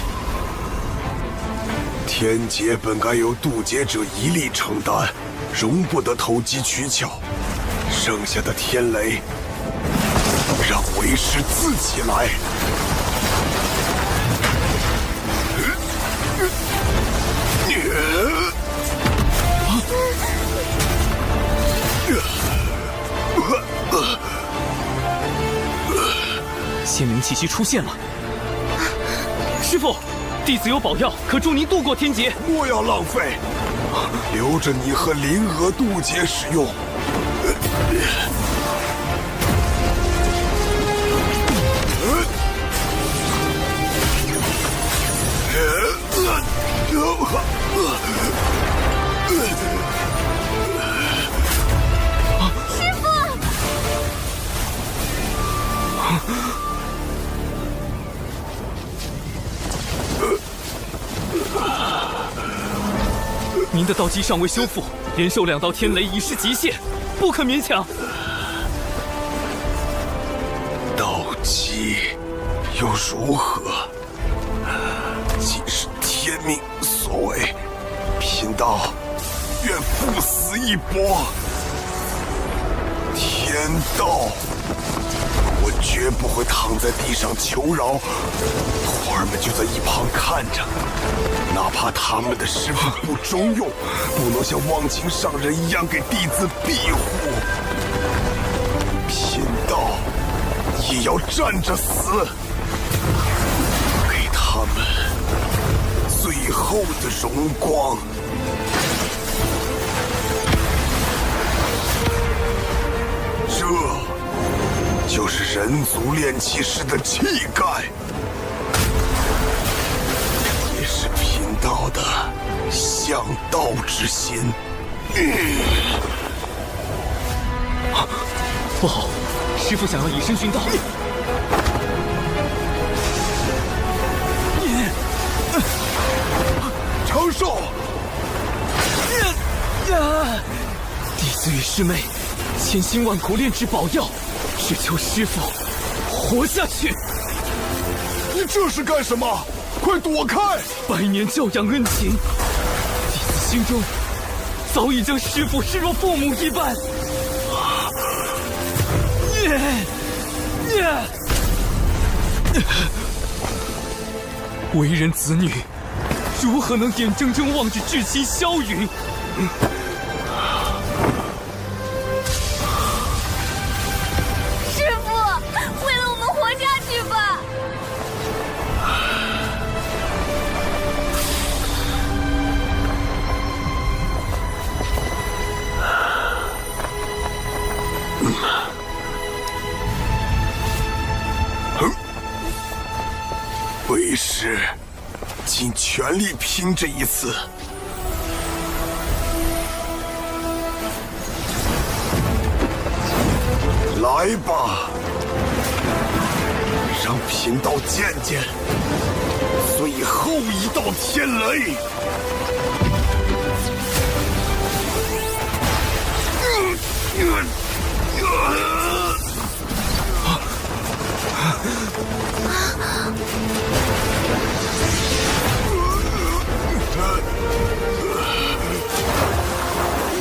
天劫本该由渡劫者一力承担，容不得投机取巧。剩下的天雷，让为师自己来。仙灵气息出现了，师父，弟子有宝药可助您渡过天劫。莫要浪费，留着你和灵娥渡劫使用。师父！您的道基尚未修复，连受2道天雷已是极限，不可勉强。道基又如何？既是天命所为，贫道愿赴死一搏。天道，我绝不会躺在地上求饶，徒儿们就在一旁看着。哪怕他们的师父不中用，不能像忘情上人一样给弟子庇护，贫道也要站着死，给他们最后的荣光。这就是人族炼气师的气概，也是贫道的向道之心。不好，师父想要以身殉道。长寿！弟子与师妹千辛万苦炼制宝药，只求师父活下去。你这是干什么？快躲开！百年教养恩情，弟子心中早已将师父视若父母一般。为人子女，如何能眼睁睁望着至亲消陨？师父，为了我们活下去吧！为师尽全力拼这一次。来吧，让贫道见见最后一道天雷。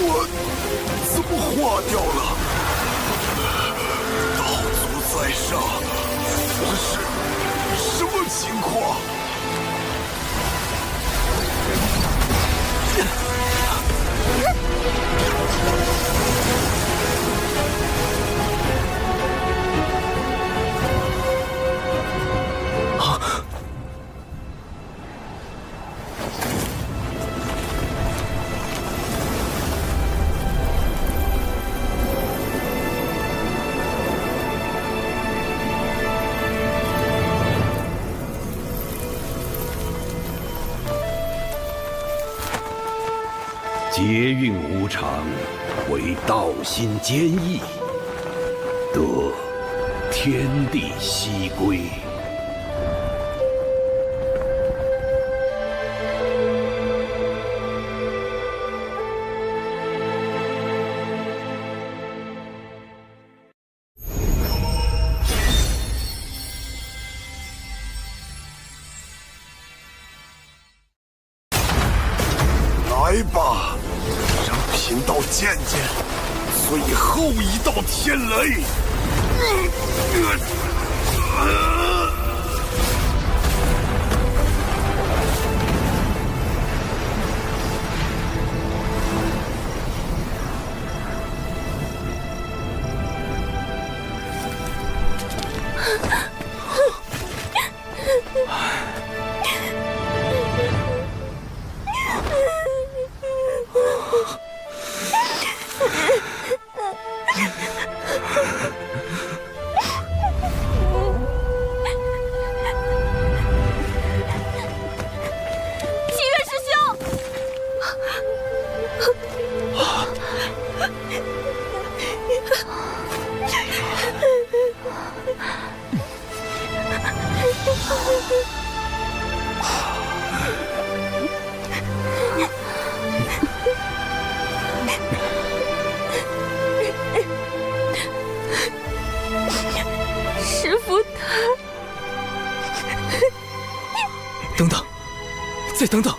我怎么化掉了？道祖在上，这是什么情况？劫运无常，为道心坚毅，得天地西归。来吧，让贫道见见最后一道天雷。师父他……等等，再等等。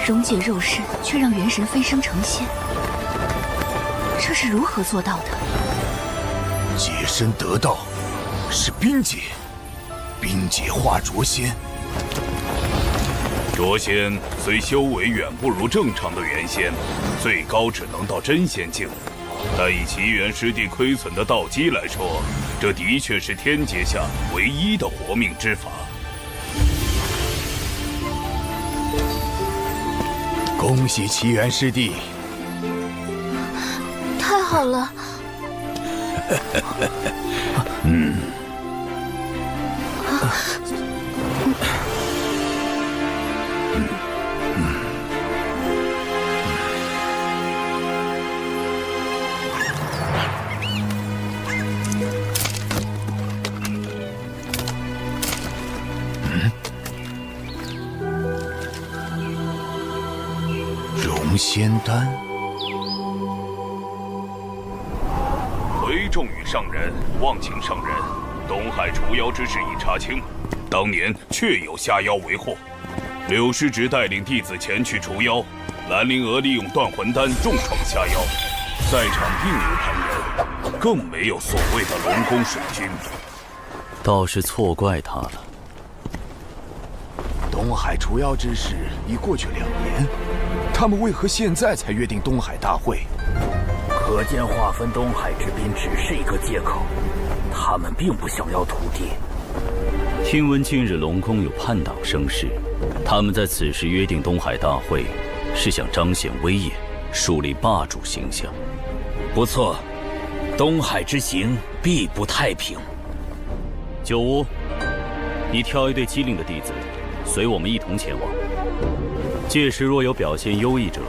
溶解肉身，却让元神飞升成仙，这是如何做到的？解身得道，是冰解，冰解化浊仙。浊仙虽修为远不如正常的元仙，最高只能到真仙境，但以奇缘师弟亏损的道基来说，这的确是天阶下唯一的活命之法。恭喜奇缘师弟！太好了。容仙丹。回众与上人，望请上人，东海除妖之事已查清，当年确有下妖为祸。柳师侄带领弟子前去除妖，兰陵娥利用断魂丹重创下妖，在场并无旁人，更没有所谓的龙宫水军。倒是错怪他了。东海除妖之事已过去2年，他们为何现在才约定东海大会？可见划分东海之滨只是一个借口，他们并不想要土地。听闻近日龙宫有叛党生事，他们在此时约定东海大会，是想彰显威严，树立霸主形象。不错，东海之行必不太平。九乌，你挑一队机灵的弟子，随我们一同前往。届时若有表现优异者，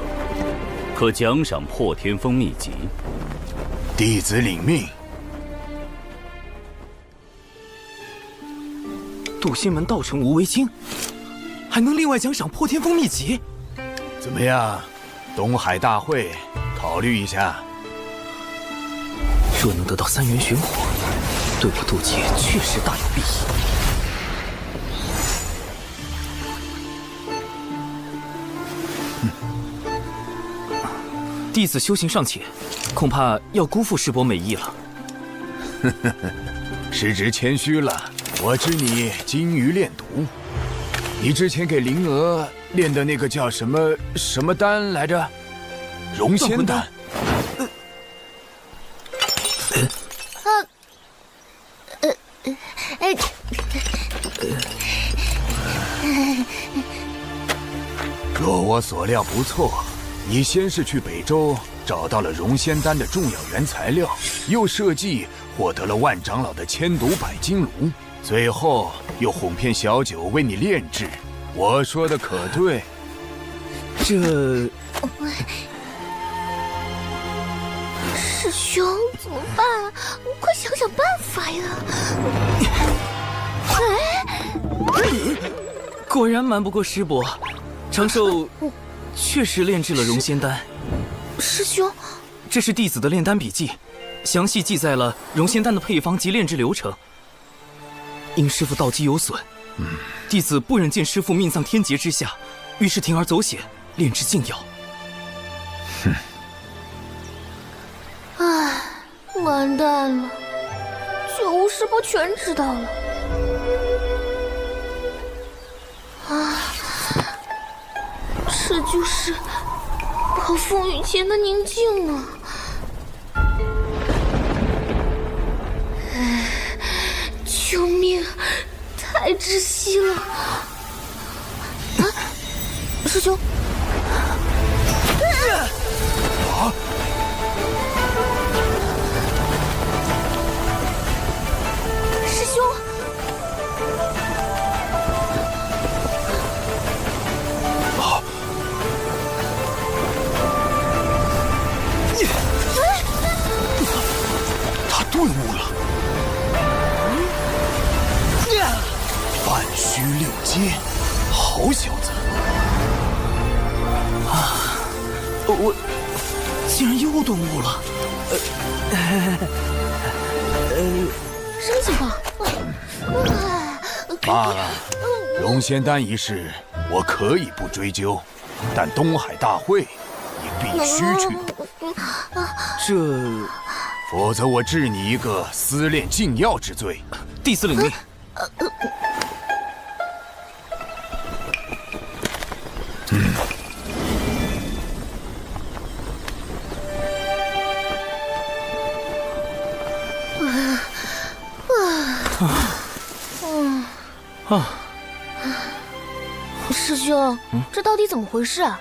可奖赏破天峰秘籍。弟子领命。渡仙门道成无为经，还能另外奖赏破天峰秘籍。怎么样？东海大会，考虑一下。若能得到3元玄火，对我渡劫确实大有裨益。弟子修行尚浅，恐怕要辜负师伯美意了。师侄谦虚了，我知你精于炼毒。你之前给灵娥炼的那个叫什么丹来着？容仙丹。若我所料不错，你先是去北周找到了容仙丹的重要原材料，又设计获得了万长老的千毒百金炉，最后又哄骗小九为你炼制。我说的可对？这……师兄怎么办啊？快想想办法呀！果然瞒不过师伯，长寿确实炼制了容仙丹。师兄，这是弟子的炼丹笔记，详细记载了容仙丹的配方及炼制流程。因师父道基有损，弟子不忍见师父命丧天劫之下，于是铤而走险，炼制禁药。唉，完蛋了，九无师伯全知道了。啊，这就是暴风雨前的宁静啊！救命，太窒息了！啊，师兄！啊！师兄！啊！他顿悟了。半虚六阶，好小子！啊，我竟然又顿悟了。什么情况？罢了，容仙丹一事我可以不追究，但东海大会你必须去。这，否则我治你一个私炼禁药之罪。第四领命。师兄，这到底怎么回事啊？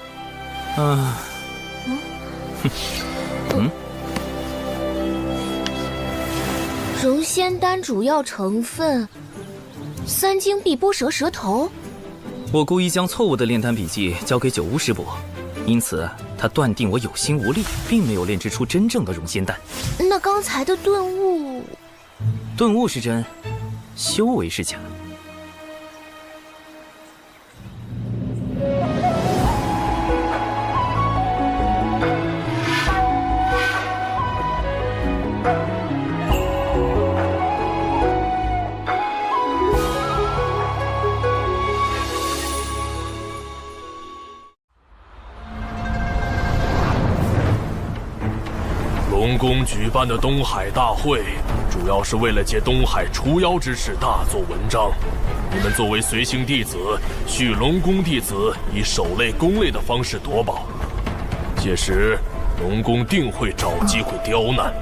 融仙丹主要成分3经碧波蛇蛇头。我故意将错误的炼丹笔记交给九巫师伯，因此他断定我有心无力，并没有炼制出真正的融仙丹。那刚才的顿悟，顿悟是真，修为是假。龙宫举办的东海大会，主要是为了借东海除妖之事大做文章。你们作为随行弟子，需龙宫弟子以守类攻类的方式夺宝，届时龙宫定会找机会刁难。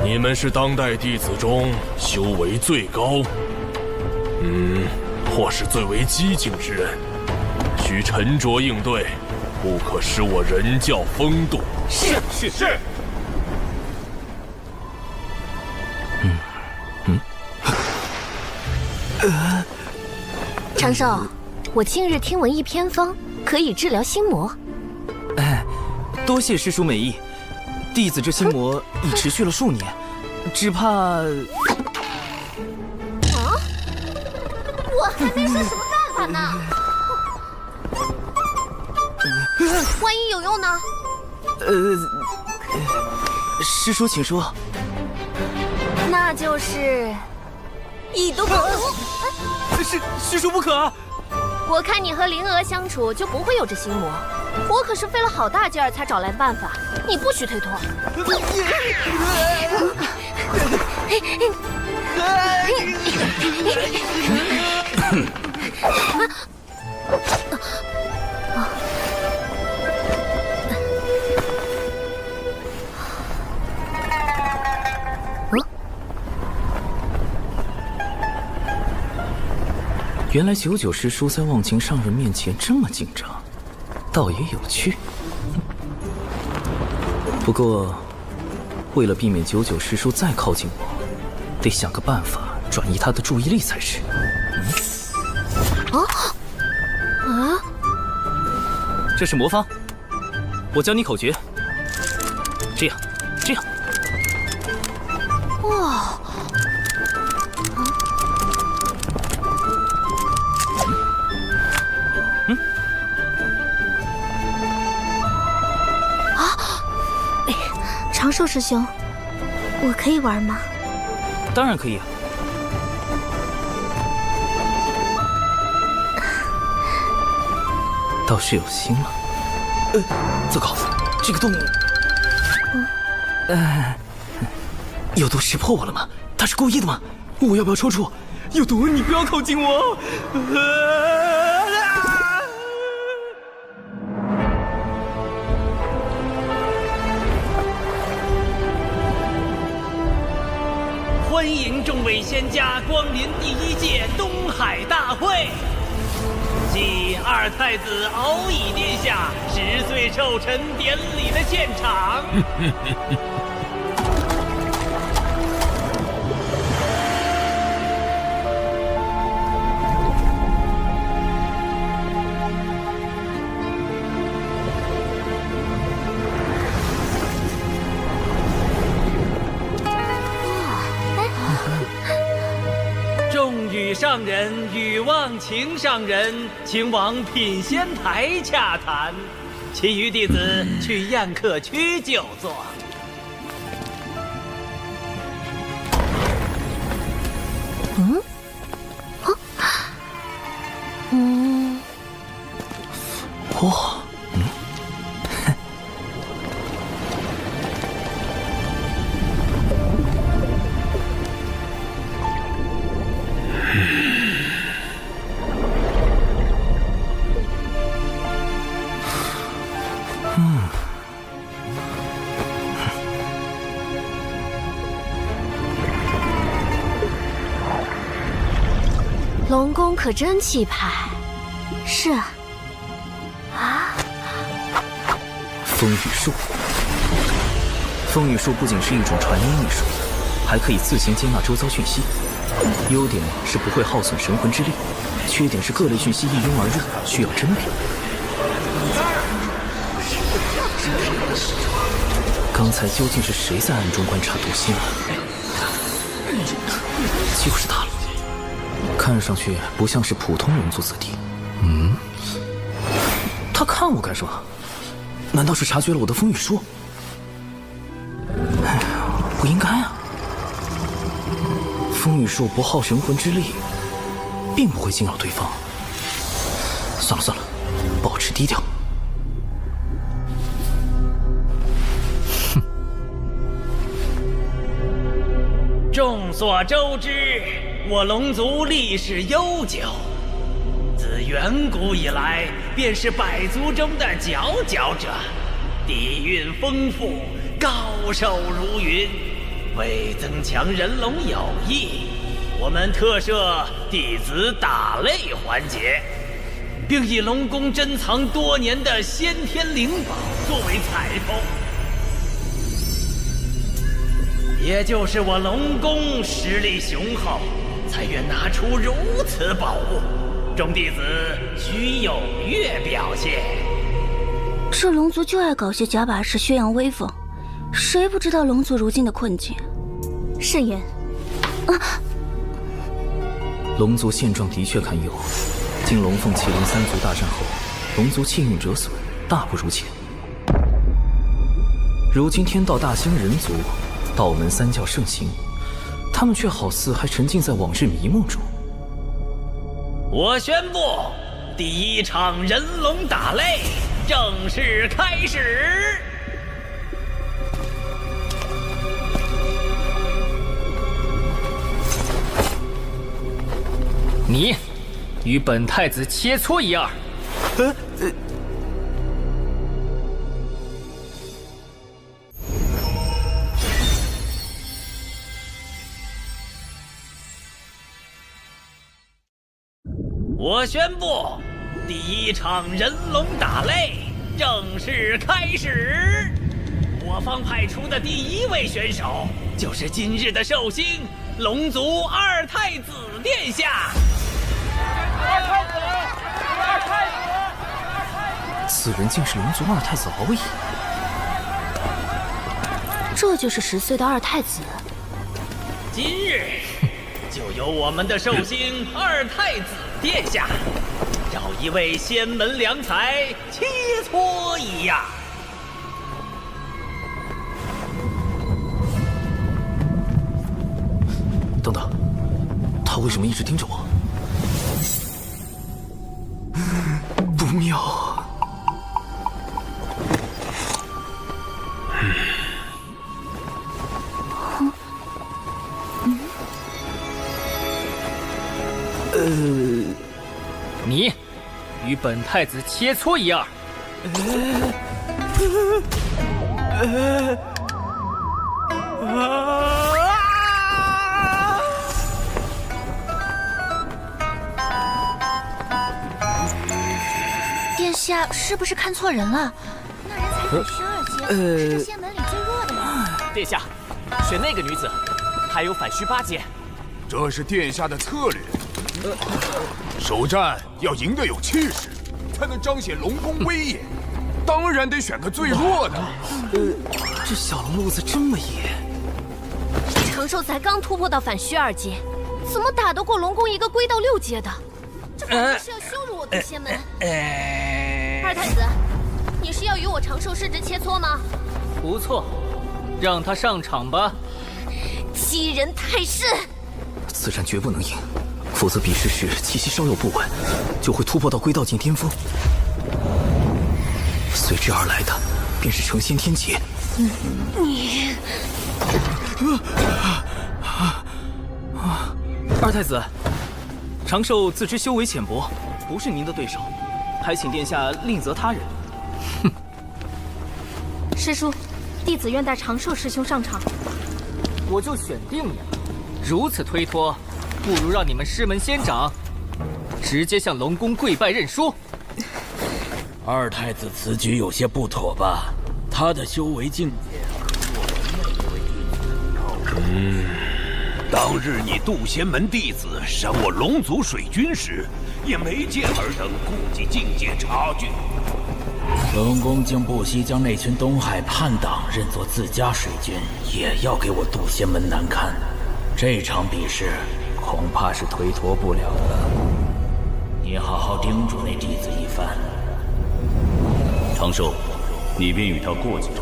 你们是当代弟子中修为最高，或是最为机警之人，需沉着应对，不可使我人教风度。是。长寿，我近日听闻一偏方，可以治疗心魔。多谢师叔美意。弟子这心魔已持续了数年，只怕……我还没说什么办法呢。万一有用呢？师叔请说。那就是以毒攻毒。师叔不可！我看你和灵娥相处就不会有这心魔，我可是费了好大劲儿才找来办法，你不许推脱。原来99师叔在忘情上人面前这么紧张，倒也有趣。不过，为了避免99师叔再靠近我，得想个办法转移他的注意力才是。这是魔方，我教你口诀。这样。哇！长寿师兄，我可以玩吗？当然可以啊。倒是有心了。糟糕，这个洞，有毒识破我了吗？他是故意的吗？我要不要抽搐？有毒，你不要靠近我！欢迎众位仙家光临第1届东海大会。继二太子敖乙殿下10岁寿辰典礼的现场。众羽上人与忘情上人，请往品仙台洽谈，其余弟子去宴客区就坐。哇，龙宫可真气派。是啊。啊！风雨术，风雨术不仅是一种传音艺术，还可以自行接纳周遭讯息。优点是不会耗损神魂之力，缺点是各类讯息一拥而入，需要甄别。刚才究竟是谁在暗中观察毒仙啊？就是他了。看上去不像是普通人族子弟。他看我干什么？难道是察觉了我的风雨术？哎呀，不应该啊！风雨术不耗神魂之力，并不会惊扰对方。算了算了，保持低调。众所周知，我龙族历史悠久，自远古以来便是百族中的佼佼者，底蕴丰富，高手如云。为增强人龙友谊，我们特设弟子打擂环节，并以龙宫珍藏多年的先天灵宝作为彩头。也就是我龙宫实力雄厚，才愿拿出如此宝物，众弟子需踊跃表现。这龙族就爱搞些假把式宣扬威风，谁不知道龙族如今的困境？慎言。龙族现状的确堪忧，经龙凤麒麟三族大战后，龙族气运折损，大不如前。如今天道大兴人族，道门三教盛行，他们却好似还沉浸在往日迷梦中。我宣布，第一场人龙打擂正式开始。你与本太子切磋一二。我宣布，第一场人龙打擂正式开始。我方派出的第一位选手，就是今日的寿星龙族二太子殿下。二太子！此人竟是龙族二太子敖乙。这就是10岁的二太子。今日就由我们的寿星二太子殿下，找一位仙门良才切磋一样。等等，他为什么一直盯着我？不妙。你与本太子切磋一二。殿下是不是看错人了？那人才反12阶，是这仙门里最弱的人。殿下，选那个女子，还有反虚8阶。这是殿下的策略。首战要赢得有气势，才能彰显龙宫威严。当然得选个最弱的。这小龙路子这么野。长寿才刚突破到反虚2阶，怎么打得过龙宫一个归到6阶的？这简直是要羞辱我的仙门！二太子，你是要与我长寿师侄切磋吗？不错，让他上场吧。欺人太甚！此战绝不能赢，否则比试时气息稍有不稳，就会突破到归道境巅峰。随之而来的便是成仙天劫。你，二太子，长寿自知修为浅薄，不是您的对手，还请殿下另择他人。师叔，弟子愿带长寿师兄上场。我就选定你了，如此推脱，不如让你们师门仙长直接向龙宫跪拜认输。二太子此举有些不妥吧？他的修为境界和我们那位弟子当日你渡仙门弟子伤我龙族水军时，也没见尔等顾及境界差距。龙宫竟不惜将那群东海叛党认作自家水军，也要给我渡仙门难堪。这场比试恐怕是推脱不了了。你好好叮嘱那弟子一番。长寿，你便与他过几招，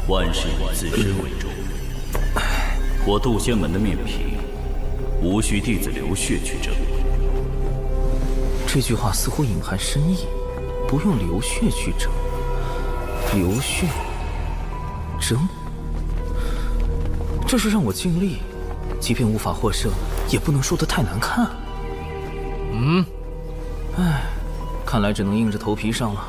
万事以自身为重。我渡仙门的面皮，无需弟子流血去争。这句话似乎隐含深意，不用流血去争。流血争，这是让我尽力，即便无法获胜，也不能说得太难看。唉，看来只能硬着头皮上了。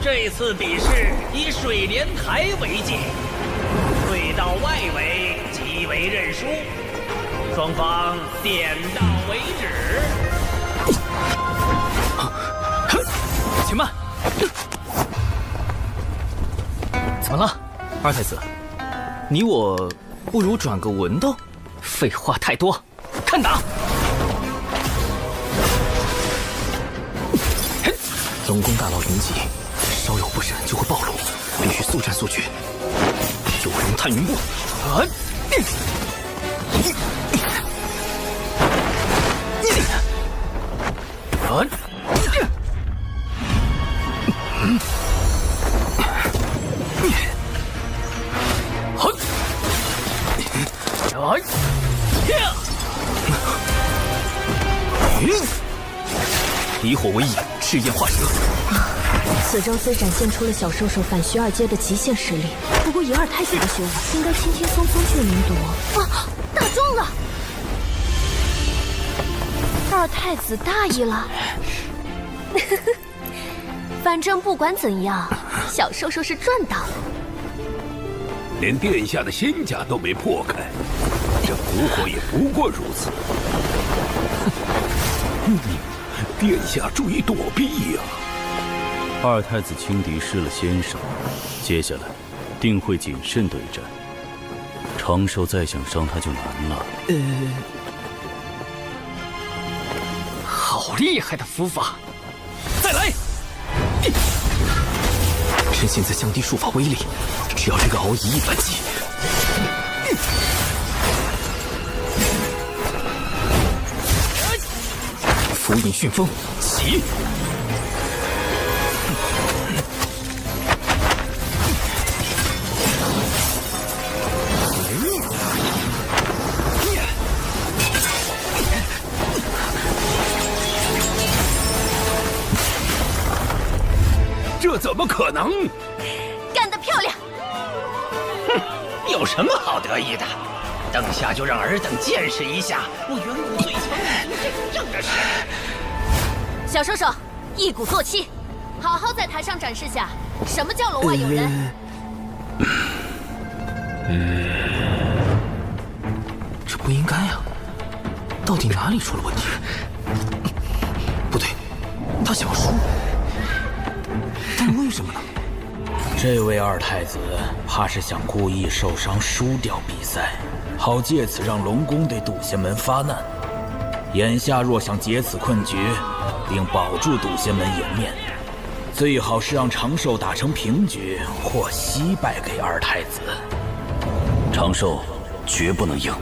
这次比试以水莲台为界，退到外围即为认输，双方点到为止。且慢！怎么了，二太子？你我不如转个文斗？废话太多，看打！龙宫大佬云集，稍有不慎就会暴露，必须速战速决。九龙探云步，以火为引，赤焰化蛇。此招虽展现出了小兽兽反徐二阶的极限实力，不过以二太子的修为，应该轻轻松松就能夺。啊，打中了！二太子大意了。反正不管怎样，小兽兽是赚到了。连殿下的仙甲都没破开，这蛊惑也不过如此。殿下注意躲避呀！二太子轻敌失了先手，接下来定会谨慎对战。长寿再想伤他就难了。好厉害的符法！再来！趁现在降低术法威力，只要这个敖一一反击。符引旋风，起！这怎么可能？干得漂亮！哼，有什么好得意的？等下就让尔等见识一下我远古最强的正的实力。小兽兽，一鼓作气，好好在台上展示下什么叫楼外有人。这不应该啊！到底哪里出了问题？不对，他想输，但为什么呢？这位二太子怕是想故意受伤输掉比赛，好借此让龙宫对渡仙门发难。眼下若想解此困局，并保住渡仙门颜面，最好是让长寿打成平局或惜败给二太子。长寿绝不能赢。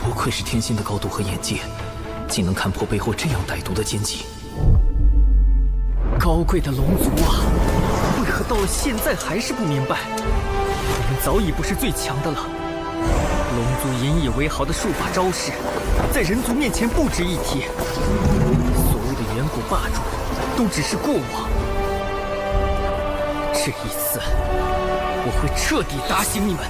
不愧是天仙的高度和眼界，竟能看破背后这样歹毒的奸计。高贵的龙族啊，为何到了现在还是不明白？我们早已不是最强的了，龙族引以为豪的术法招式，在人族面前不值一提。所谓的远古霸主，都只是过往。这一次，我会彻底打醒你们。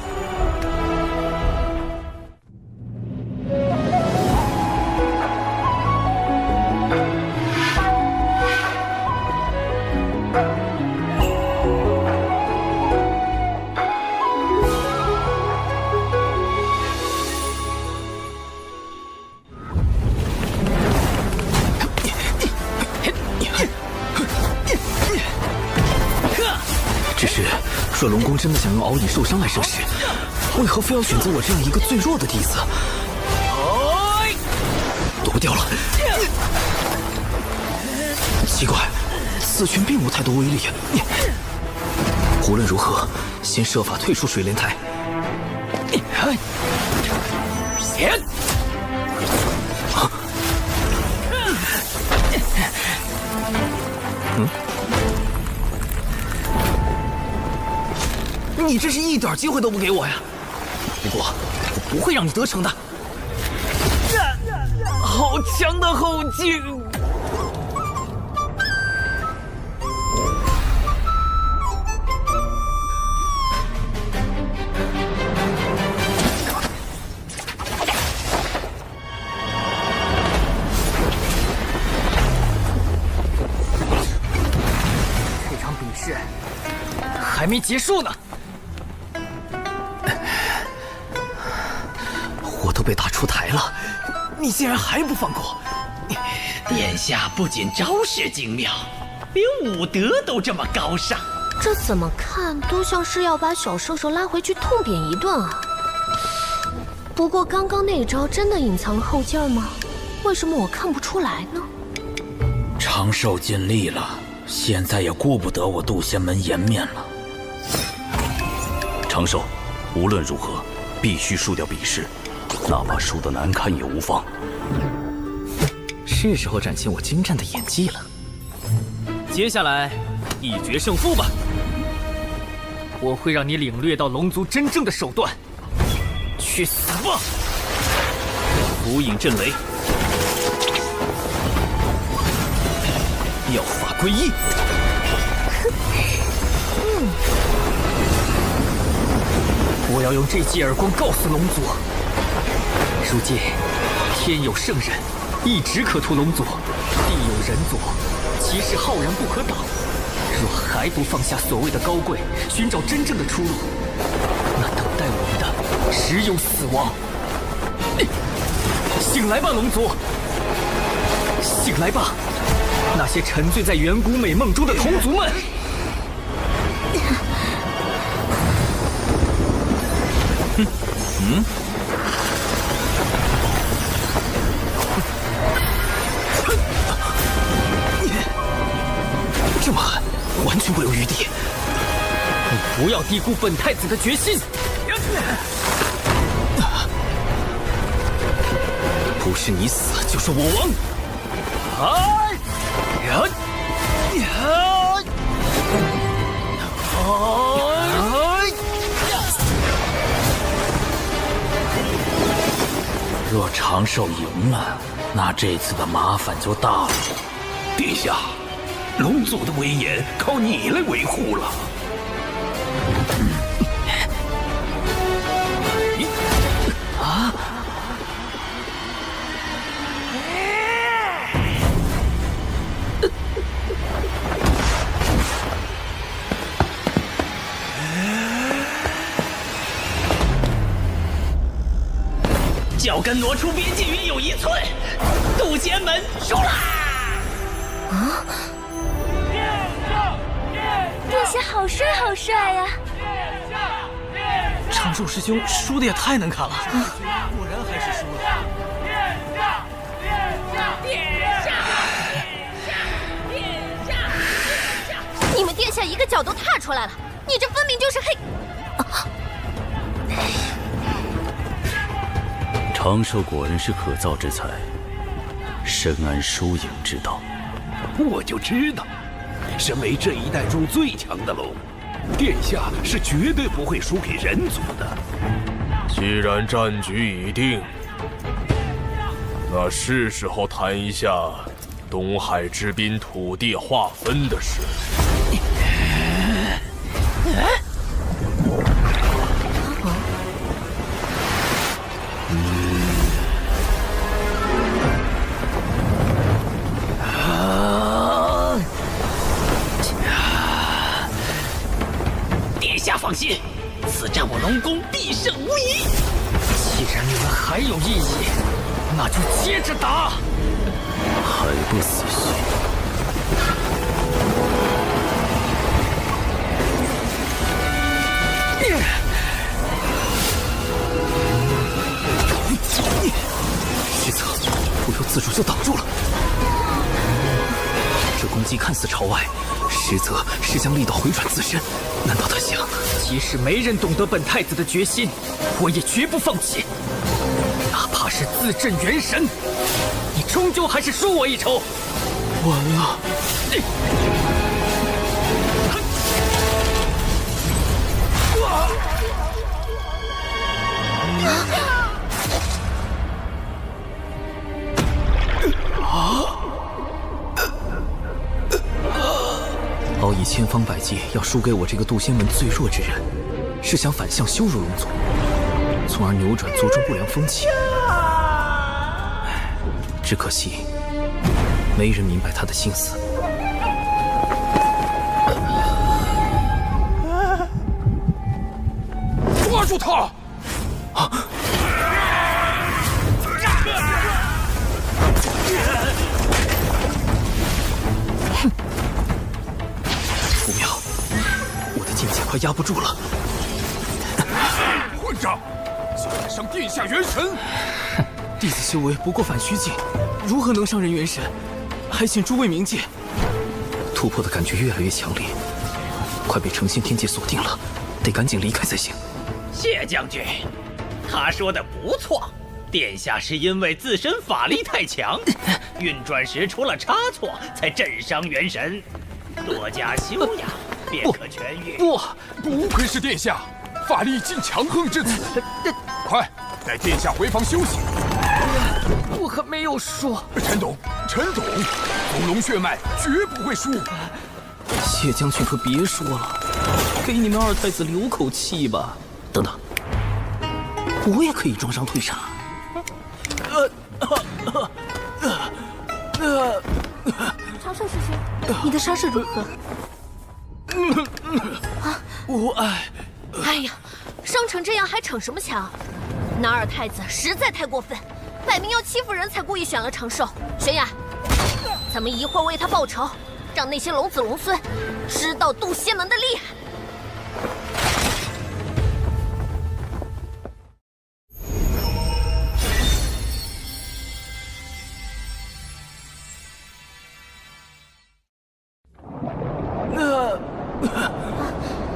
只是，若龙宫真的想用敖乙受伤来生事，为何非要选择我这样一个最弱的弟子？躲不掉了。奇怪，此拳并无太多威力。无论如何，先设法退出水莲台。你这是一点机会都不给我呀！不过，我不会让你得逞的。好强的后劲！这场比试还没结束呢。我都被打出台了，你竟然还不放过！殿下不仅招式精妙，连武德都这么高尚。这怎么看都像是要把小兽兽拉回去痛扁一顿啊！不过刚刚那招真的隐藏了后劲吗？为什么我看不出来呢？长寿尽力了，现在也顾不得我渡仙门颜面了。长寿，无论如何，必须输掉比试。哪怕输得难看也无妨。是时候展现我精湛的演技了。接下来，一决胜负吧！我会让你领略到龙族真正的手段。去死吧！无影震雷，妙法归一。我要用这记耳光告诉龙族。如今，天有圣人，一直可屠龙族；地有人族，其势浩然不可挡。若还不放下所谓的高贵，寻找真正的出路，那等待我们的只有死亡。醒来吧，龙族！醒来吧，那些沉醉在远古美梦中的同族们！这么狠，完全不留余地。你不要低估本太子的决心。不是你死，就是我亡。若长寿赢了，那这次的麻烦就大了。殿下，龙族的威严靠你来维护了。啊！脚跟挪出边界约有1寸，渡仙门出啦！啊！殿下好帅好帅呀！长寿师兄输的也太难看了，果然还是输了。你们殿下一个脚都踏出来了，你这分明就是黑。长寿果然是可造之才，深谙输赢之道。我就知道，身为这一代中最强的龙，殿下是绝对不会输给人族的。既然战局已定，那是时候谈一下东海之滨土地划分的事。殿下放心，此战我龙宫必胜无疑。既然你们还有异议，那就接着打。还不死心？虚策，不由自主就挡住了。这攻击看似朝外，实则是将力道回转自身。难道他想？即使没人懂得本太子的决心，我也绝不放弃。哪怕是自镇元神，你终究还是输我一筹。完了！敖以千方百计要输给我这个渡仙门最弱之人，是想反向羞辱龙族，从而扭转族中不良风气。只可惜，没人明白他的心思。抓住他！不妙，我的境界快压不住了。混账！竟敢伤殿下元神！弟子修为不过反虚境，如何能伤人元神？还请诸位明鉴。突破的感觉越来越强烈，快被成仙天界锁定了，得赶紧离开才行。谢将军，他说的不错，殿下是因为自身法力太强，运转时出了差错，才震伤元神。多加修养，便可痊愈。不愧是殿下，法力竟强横至此。快带殿下回房休息。我可没有说。陈董，从龙血脉绝不会输。谢将军可别说了，给你们二太子留口气吧。等等，我也可以装伤退杀。长寿师兄，你的伤势如何？无碍。哎呀，伤成这样还逞什么强？那二太子实在太过分，摆明要欺负人才故意选了长寿。玄雅，咱们一会儿为他报仇，让那些龙子龙孙知道渡仙门的厉害。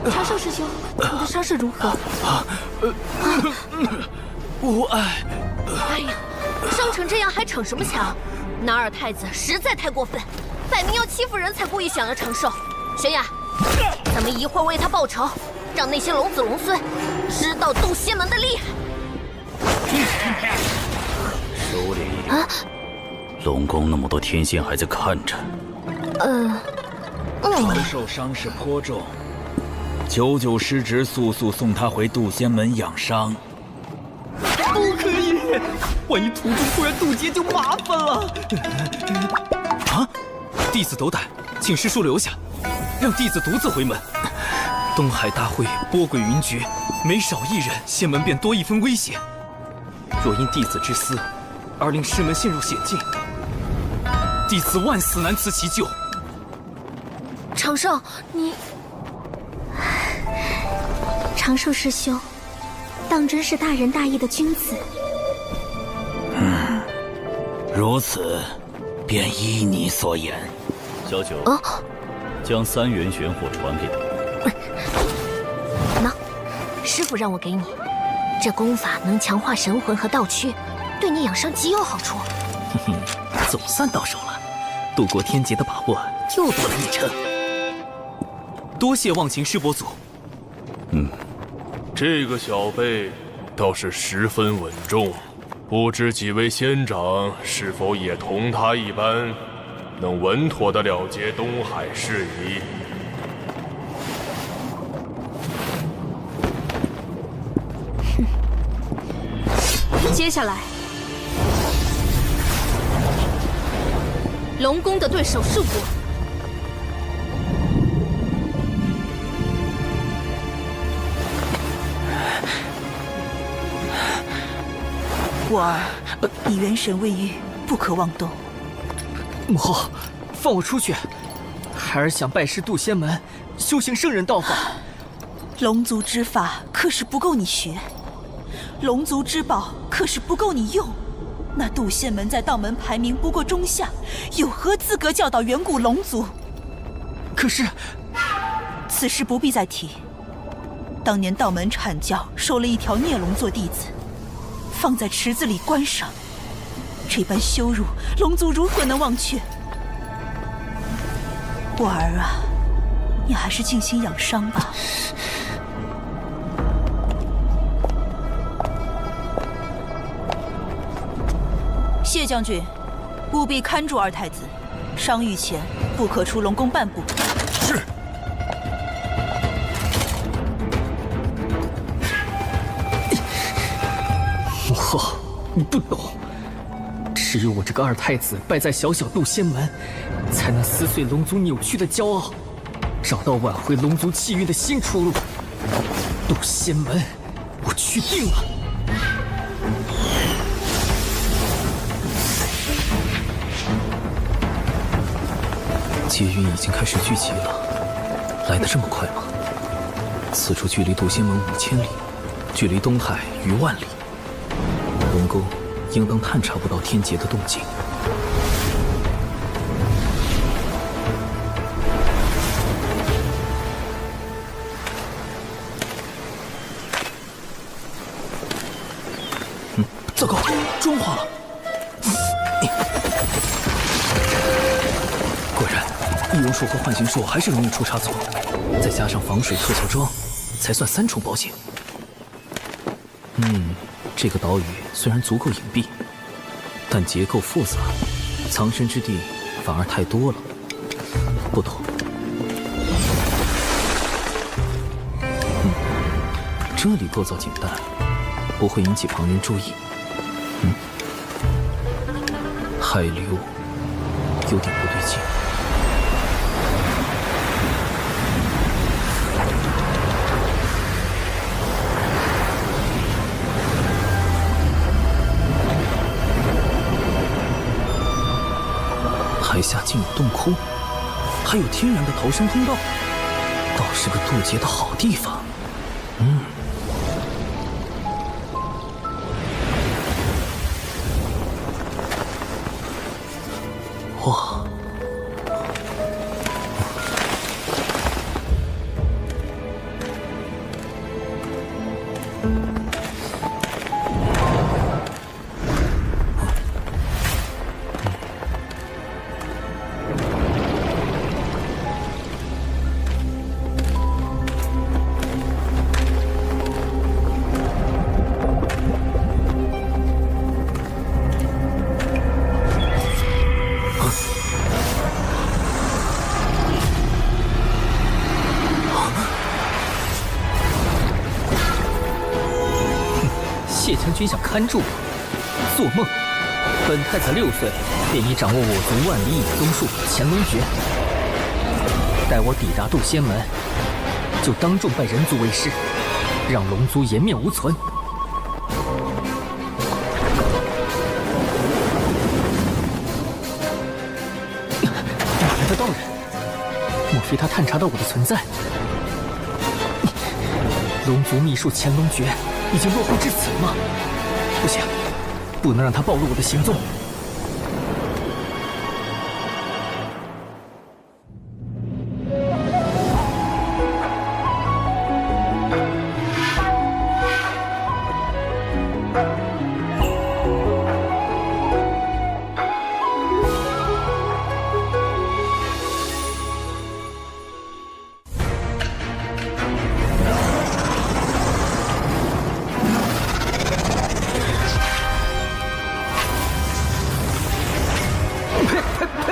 长寿师兄，你的伤势如何？无碍。哎呀，伤成这样还逞什么强？那二太子实在太过分，摆明要欺负人才故意选了长寿。玄雅，咱们一会儿为他报仇，让那些龙子龙孙知道渡仙门的厉害。收敛一点。龙宫那么多天仙还在看着。长寿伤势颇重，九九师侄速送他回渡仙门养伤。不可以，万一途中突然渡劫就麻烦了。弟子斗胆，请师叔留下，让弟子独自回门。东海大会波诡云谲，每少一人，仙门便多一分危险。若因弟子之私而令师门陷入险境，弟子万死难辞其咎。长寿，你……长寿师兄，当真是大仁大义的君子。如此，便依你所言。小九，将3元玄火传给他。喏，师傅让我给你，这功法能强化神魂和道躯，对你养伤极有好处。总算到手了，渡过天劫的把握又多了一成。多谢忘情师伯祖。这个小辈倒是十分稳重，不知几位仙长是否也同他一般，能稳妥地了结东海事宜？接下来，龙宫的对手是我。我儿，你元神未愈，不可妄动。母后，放我出去！孩儿想拜师渡仙门，修行圣人道法。龙族之法可是不够你学，龙族之宝可是不够你用。那渡仙门在道门排名不过中下，有何资格教导远古龙族？可是，此事不必再提。当年道门阐教收了一条孽龙做弟子，放在池子里观赏，这般羞辱，龙族如何能忘却？我儿啊，你还是静心养伤吧。谢将军，务必看住二太子，伤愈前不可出龙宫半步。是。母后，你不懂，只有我这个二太子败在小小渡仙门，才能撕碎龙族扭曲的骄傲，找到挽回龙族气运的新出路。渡仙门，我去定了。劫运已经开始聚集了，来得这么快吗？此处距离渡仙门5000里，距离东海逾万里。龙宫应当探查不到天劫的动静。糟糕，妆化了！果然，易容术和幻形术还是容易出差错，再加上防水特效妆，才算3重保险。这个岛屿虽然足够隐蔽，但结构复杂，藏身之地反而太多了。不妥。这里构造简单，不会引起旁人注意。海流有点不对劲。海下竟有洞窟，还有天然的逃生通道，倒是个渡劫的好地方。哇！谢将军想看住我，做梦！本太子6岁便已掌握我族万里引宗术乾隆诀，待我抵达渡仙门，就当众拜人族为师，让龙族颜面无存。哪来的道人？莫非他探查到我的存在？龙族秘术乾隆诀已经落后至此了吗？不行，不能让他暴露我的行踪。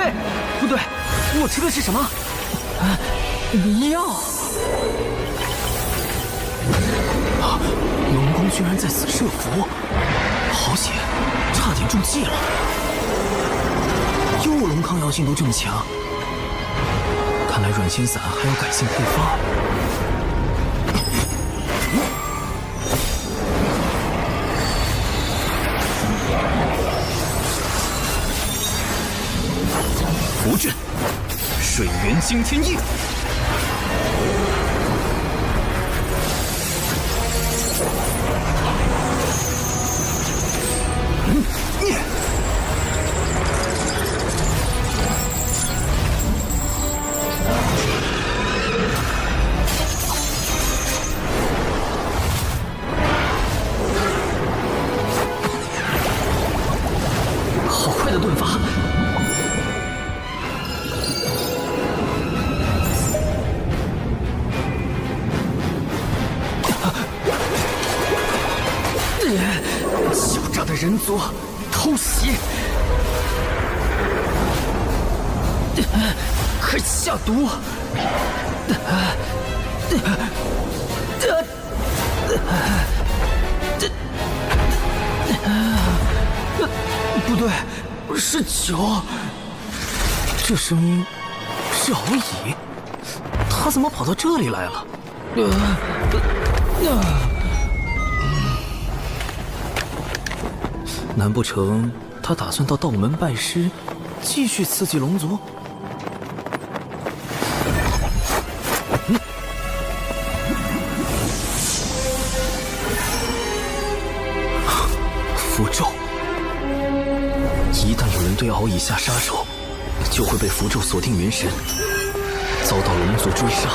嘿，不对，我吃的是什么？药！啊！龙宫居然在此设伏，好险，差点中计了。幼龙抗药性都这么强，看来软心散还要改进配方。符阵，水源惊天印。好快的盾法！狡诈的人族，偷袭！快下毒！不对，是酒。这声音是敖乙，他怎么跑到这里来了？难不成他打算到道门拜师，继续刺激龙族？符咒，一旦有人对敖乙下杀手，就会被符咒锁定元神，遭到龙族追杀。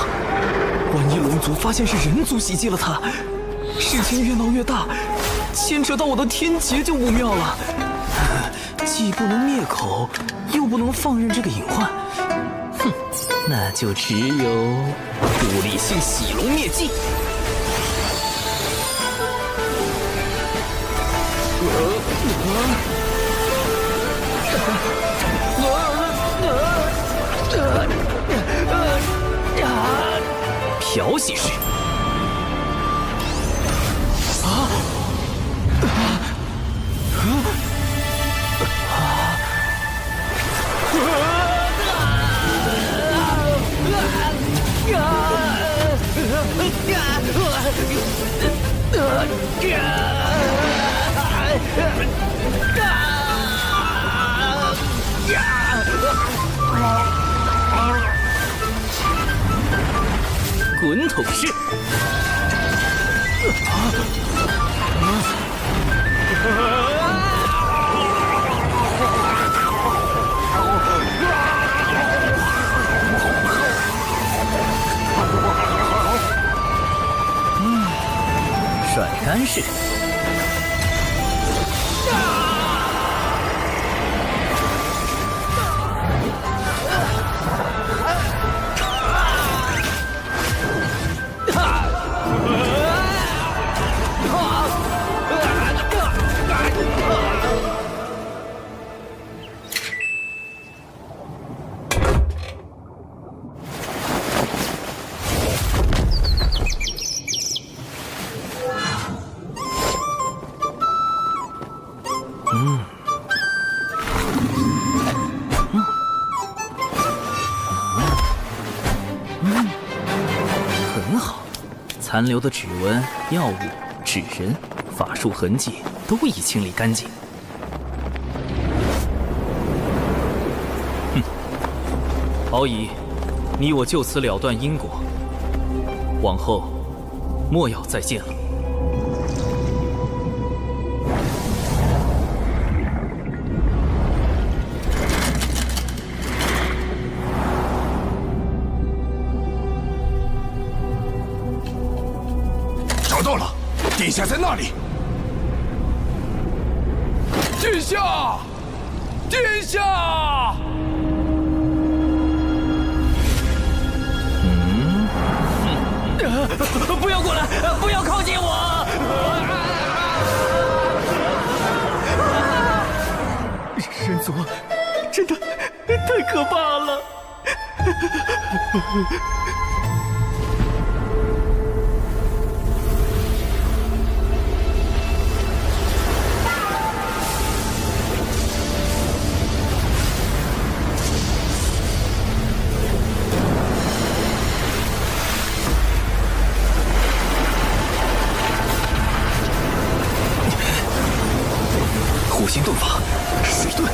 万一龙族发现是人族袭击了他，事情越闹越大，牵扯到我的天劫就不妙了。既不能灭口，又不能放任这个隐患，哼，那就只有物理性洗龙灭迹。漂洗式。滚筒式。甩干式。很好，残留的指纹、药物、纸人、法术痕迹都已清理干净。哼，敖乙，你我就此了断因果，往后莫要再见了。找到了，殿下在那里。殿下，殿下！不要过来！不要靠近我！人族太可怕了！火星遁法，水遁。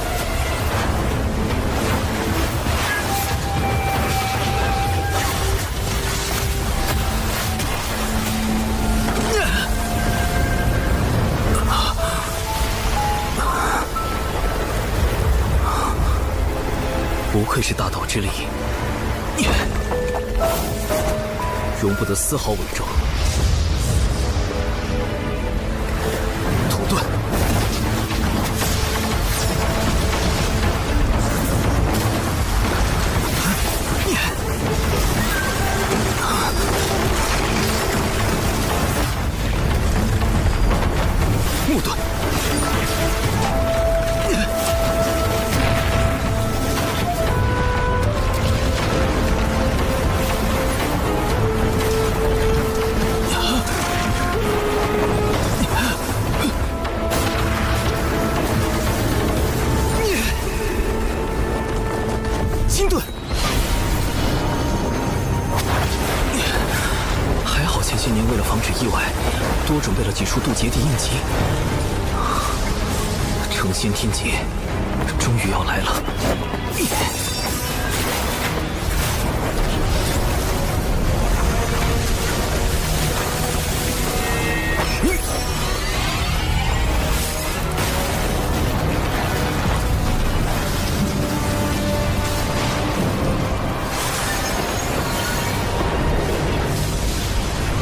不愧是大道之力，容不得丝毫伪装。土遁。木遁。金盾，还好前些年为了防止意外，多准备了几处渡劫地应急。成仙天劫终于要来了。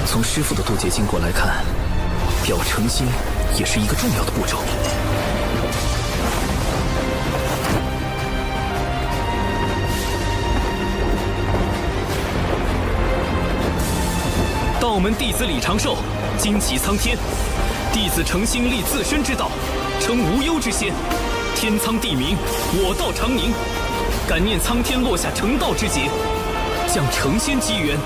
从师傅的渡劫经过来看，表诚心也是一个重要的步骤。道门弟子李长寿，旌旗苍天，弟子诚心立自身之道，称无忧之仙。天苍地明，我道长宁。感念苍天落下成道之劫，降成仙机缘。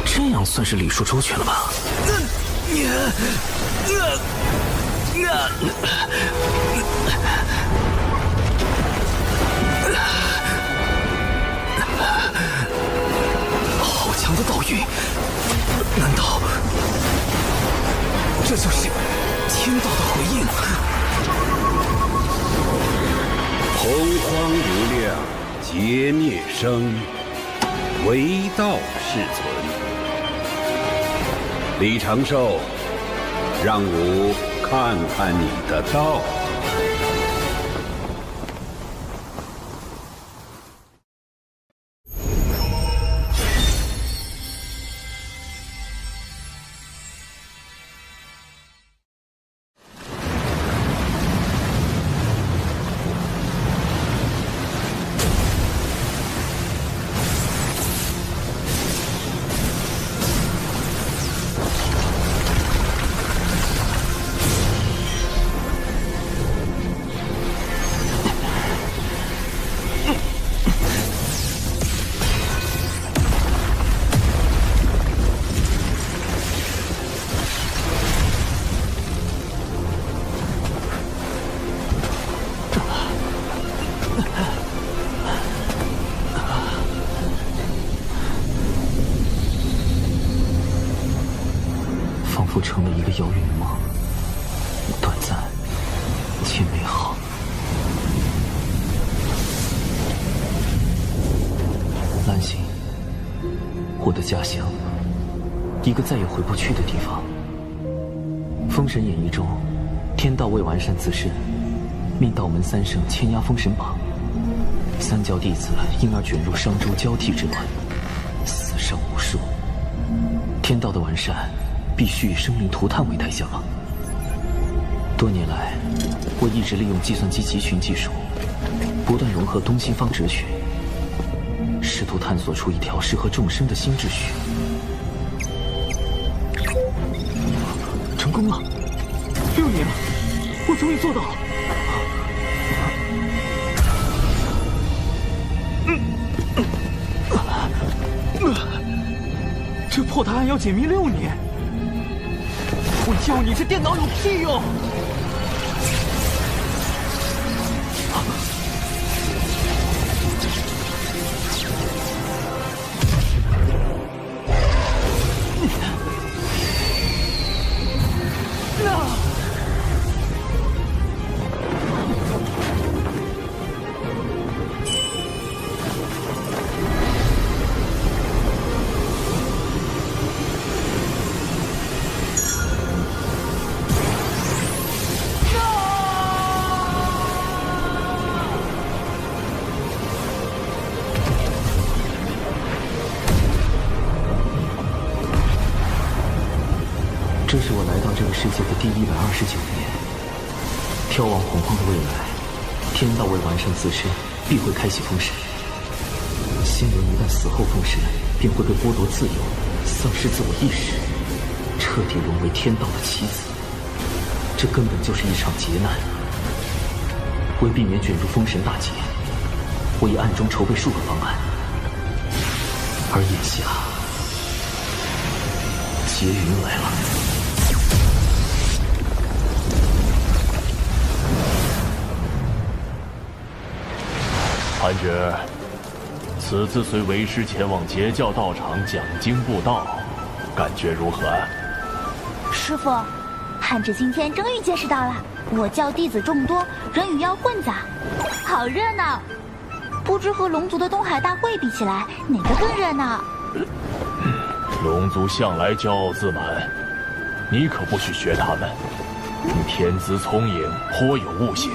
这样算是礼数周全了吧？好强的道运，难道这就是天道的回应？洪荒无量，劫灭生，唯道是存。李长寿，让吾看看你的道。仿佛成了一个遥远的梦，短暂且美好。兰心，我的家乡，一个再也回不去的地方。封神演义中，天道为完善自身，命道门三圣牵压封神榜，三教弟子因而卷入商周交替之乱，死伤无数。天道的完善，必须以生灵涂炭为代价吗？多年来，我一直利用计算机集群技术，不断融合东西方哲学，试图探索出一条适合众生的新秩序。成功了，6年了，我终于做到了。这破答案要解密6年，我教你这电脑有屁用！这是我来到这个世界的第129年。眺望洪荒的未来，天道未完善自身，必会开启封神。仙人一旦死后封神，便会被剥夺自由，丧失自我意识，彻底沦为天道的棋子。这根本就是一场劫难。为避免卷入封神大劫，我已暗中筹备数个方案，而眼下劫云来了。韩芷，此次随为师前往截教道场讲经布道，感觉如何？师傅，汉芷今天终于见识到了我教弟子众多，人与妖混杂，好热闹。不知和龙族的东海大会比起来，哪个更热闹？龙族向来骄傲自满，你可不许学他们。你天资聪颖，颇有悟性，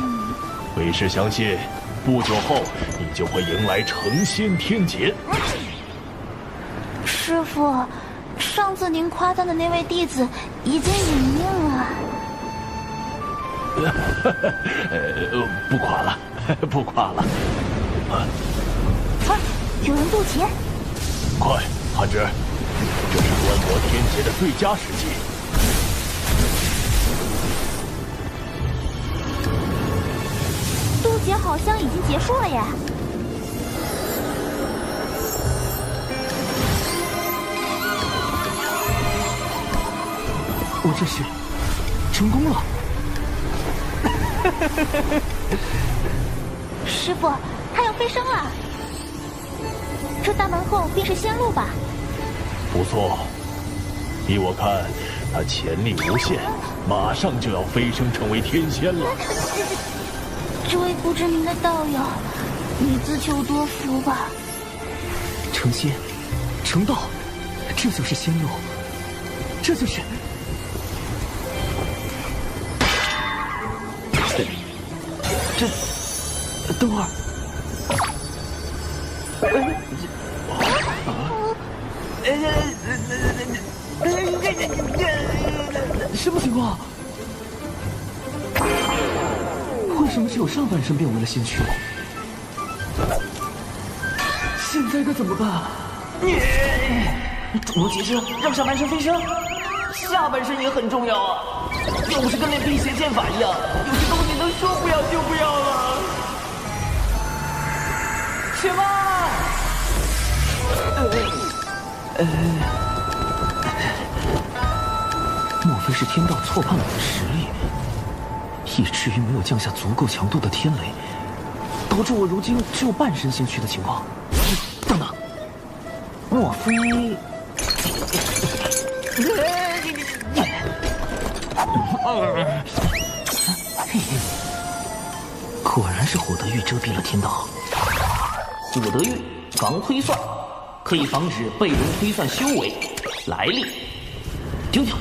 为师相信，不久后你就会迎来成仙天劫。师傅，上次您夸赞的那位弟子已经隐命了。不夸了，不夸了。快，有人渡劫！快，韩芷，这是观摩天劫的最佳时机。渡劫好像已经结束了耶。我这是成功了。师傅，他要飞升了。这大门后便是仙路吧？不错，依我看，他潜力无限，马上就要飞升成为天仙了。这位不知名的道友，你自求多福吧。成仙，成道，这就是仙路，这就是。等会儿，什么情况？为什么只有上半身变为了仙躯？现在该怎么办？主动结生，让上半身飞升，下半身也很重要啊！又不是跟练辟邪剑法一样，有些东西能说不要就不要了。且慢！莫非是天道错判了我的实力，以至于没有降下足够强度的天雷，导致我如今只有半身仙躯的情况？等等，莫非……果然是火德玉遮蔽了天道。火德玉防推算，可以防止被人推算修为、来历。听听。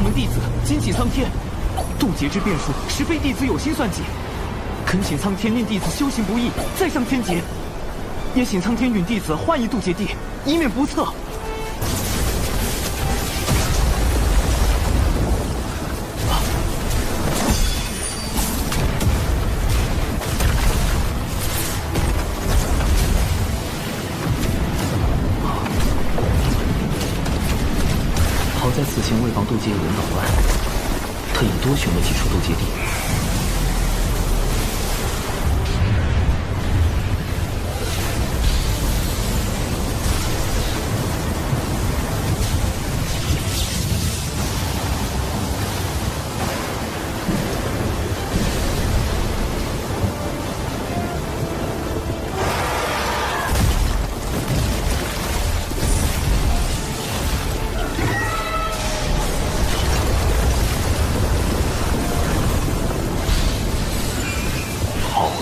名弟子今起苍天，渡劫之变数实非弟子有心算计，恳请苍天令弟子修行不易，再上天劫。也请苍天允弟子换一渡劫地，以免不测。好在此前为防渡劫有人捣乱，特意多选了几处渡劫地。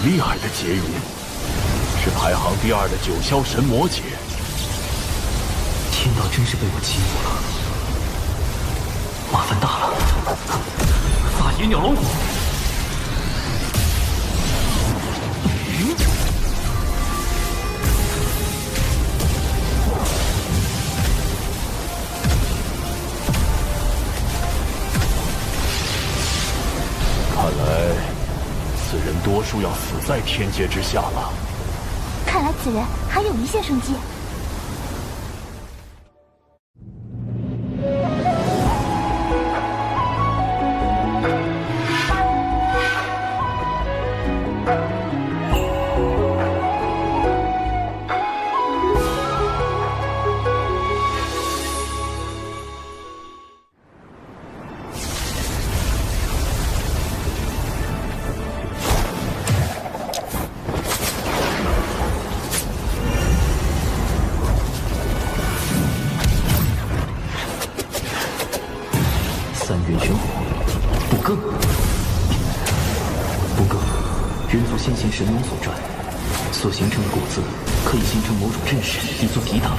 厉害的劫云，是排行第2的九霄神魔劫。天道真是被我激怒了，麻烦大了。法野鸟龙火。看来此人多数要死在天劫之下了。看来此人还有一线生机。三元玄火，不更。不更，人族先贤神农所传，所形成的果子可以形成某种阵势，以作抵挡。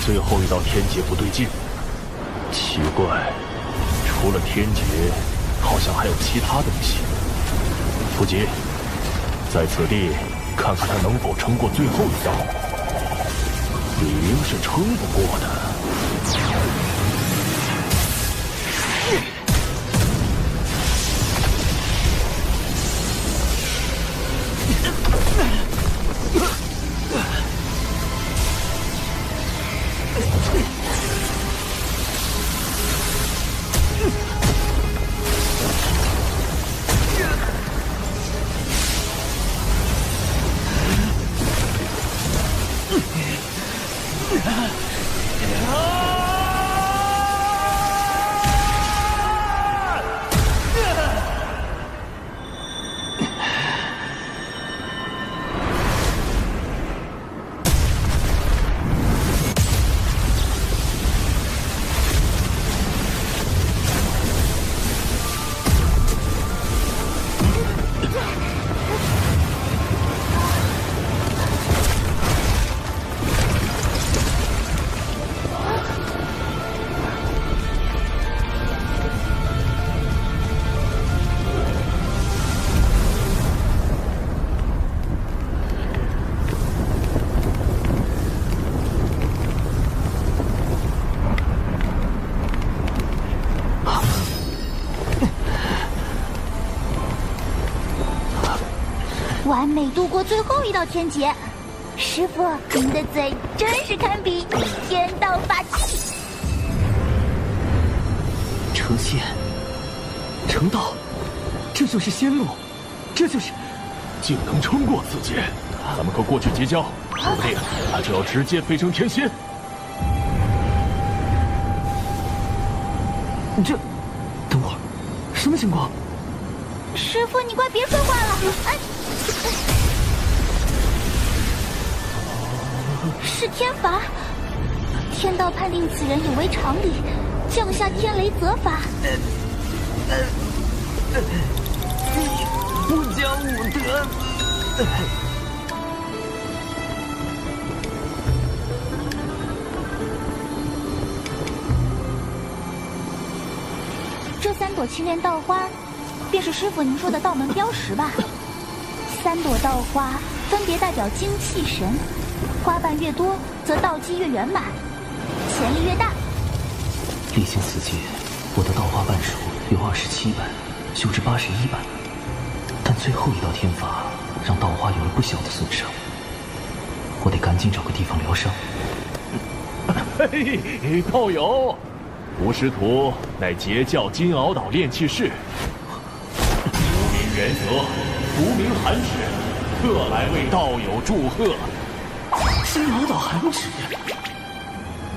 最后一道天劫不对劲，奇怪，除了天劫，好像还有其他东西。不急，在此地看看他能否撑过最后一道。李应是撑不过的。完美度过最后一道天劫，师傅，您的嘴真是堪比天道法器。成仙，成道，这就是仙路，这就是竟能撑过此劫，咱们可过去结交，说不定他就要直接飞升天仙。这，等会儿，什么情况？师傅，你快别说话了！哎，是天罚，天道判定此人有违常理，降下天雷责罚。你不讲武德， 7连道花，便是师傅您说的道门标识吧？3朵道花分别代表精气神，花瓣越多，则道基越圆满，潜力越大。历经此劫，我的道花瓣数由27瓣修至81瓣，但最后一道天罚让道花有了不小的损伤，我得赶紧找个地方疗伤。嘿，道友，吾师徒乃截教金鳌岛炼气士，无名元泽，无名寒指，特来为道友祝贺。金鳌岛寒指，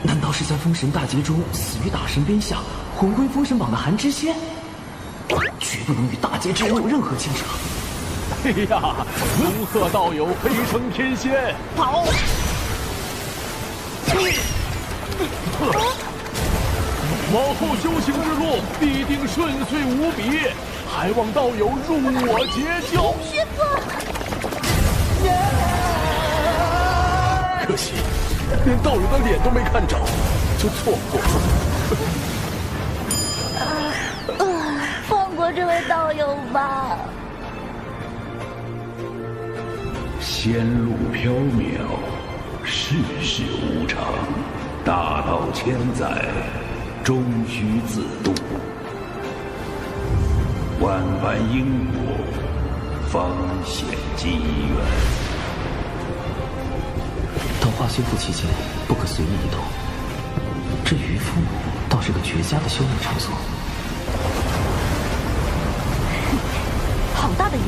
难道是在封神大劫中死于大神鞭下，魂归封神榜的寒之仙？绝不能与大劫之人有任何牵扯。哎呀，恭贺道友飞升天仙！跑！往后修行之路必定顺遂无比，还望道友入我截教。师傅，可惜，连道友的脸都没看着，就错过了。放过这位道友吧。仙路缥缈，世事无常，大道千载，终须自渡。万般因果，方显机缘。道花修复期间，不可随意移动。这渔夫倒是个绝佳的修炼场所。好大的鱼！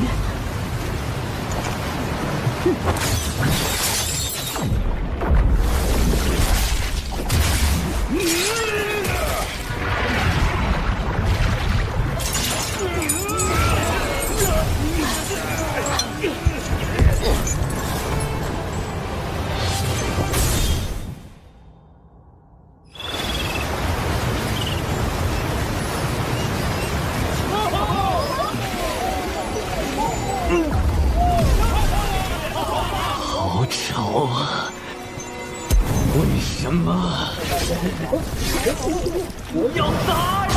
好吵啊！为什么要打扰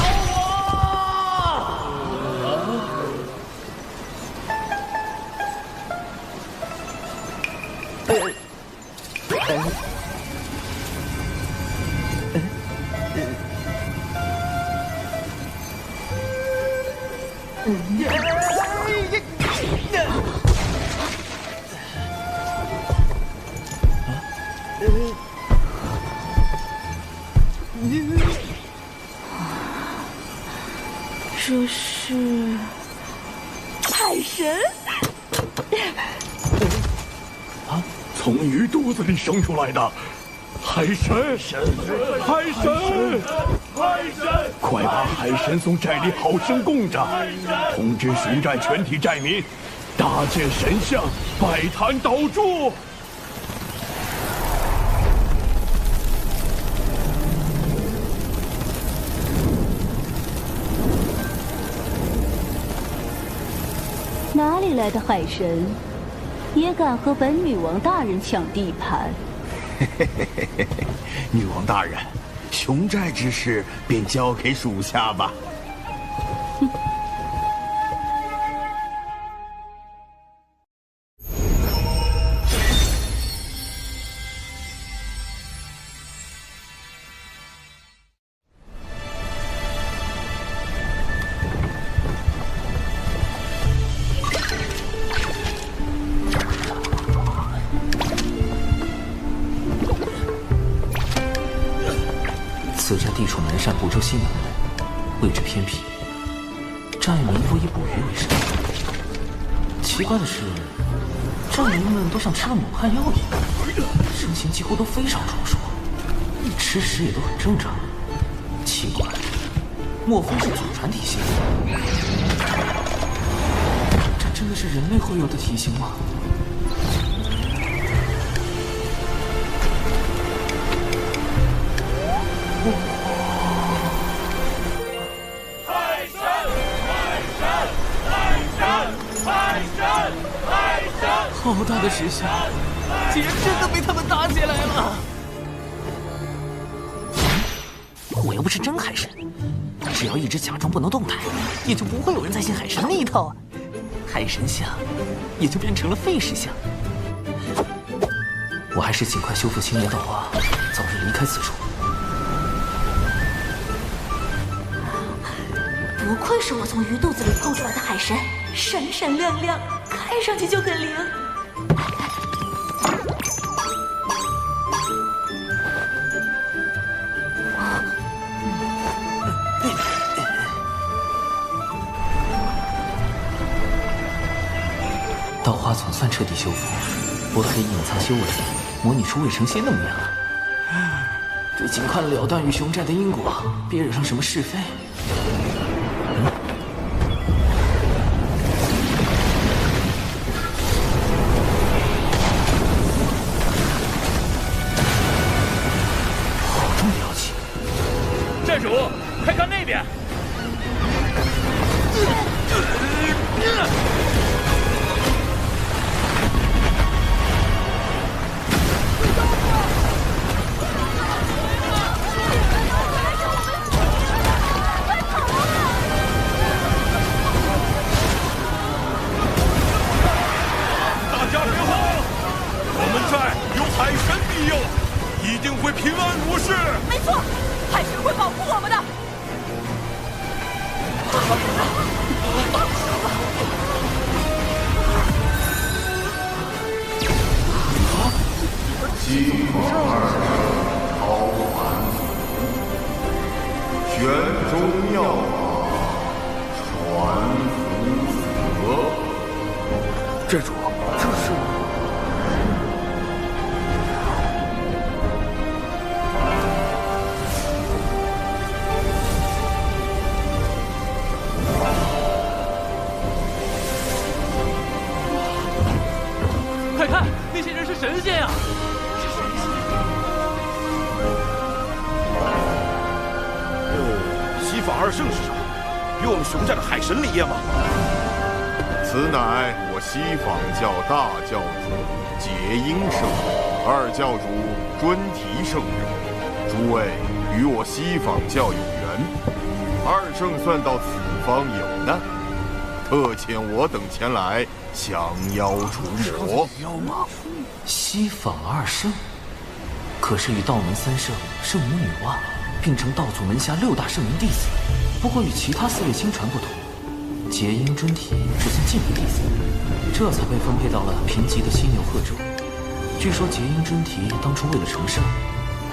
这是海神。从鱼肚子里生出来的海神，海神，快把海神从寨里好生供着，通知巡寨全体寨民，搭建神像，摆坛祷祝。哪里来的海神，也敢和本女王大人抢地盘？女王大人，雄寨之事便交给属下吧。此寨地处南山湖州西南部，位置偏僻，寨民多以捕鱼为生。奇怪的是，寨民们都像吃了猛汉药一样，身形几乎都非常壮硕，吃食也都很正常。奇怪，莫非是祖传体型？这真的是人类会有的体型吗？好大的石像，竟然真的被他们打起来了！我又不是真海神，只要一直假装不能动弹，也就不会有人再信海神那一套啊。海神像也就变成了废石像。我还是尽快修复青莲道花，早日离开此处。不愧是我从鱼肚子里剖出来的海神，闪闪亮亮，看上去就很灵。道花总算彻底修复，我可以隐藏修为，模拟出魏成仙的模样了。得尽快了断与熊寨的因果，别惹上什么是非。好重妖气！寨主，快看那边！海神庇佑，一定会平安无事。没错，海神会保护我们的。西方二超凡玄中妙法，传福泽。寨主，这是。快看，那些人是神仙呀！是神仙。西法二圣是什么？与我们熊寨的海神里业吗？此乃我西方教大教主结英圣人，二教主尊提圣人。诸位与我西方教有缘，二圣算到此方有难，特遣我等前来降妖除魔。西方二圣，可是与道门三圣圣母女娲并称道祖门下6大圣明弟子。不过与其他4位亲传不同，结英尊体只算近门弟子，这才被分配到了贫瘠的犀牛贺州。据说结英尊体当初为了成圣，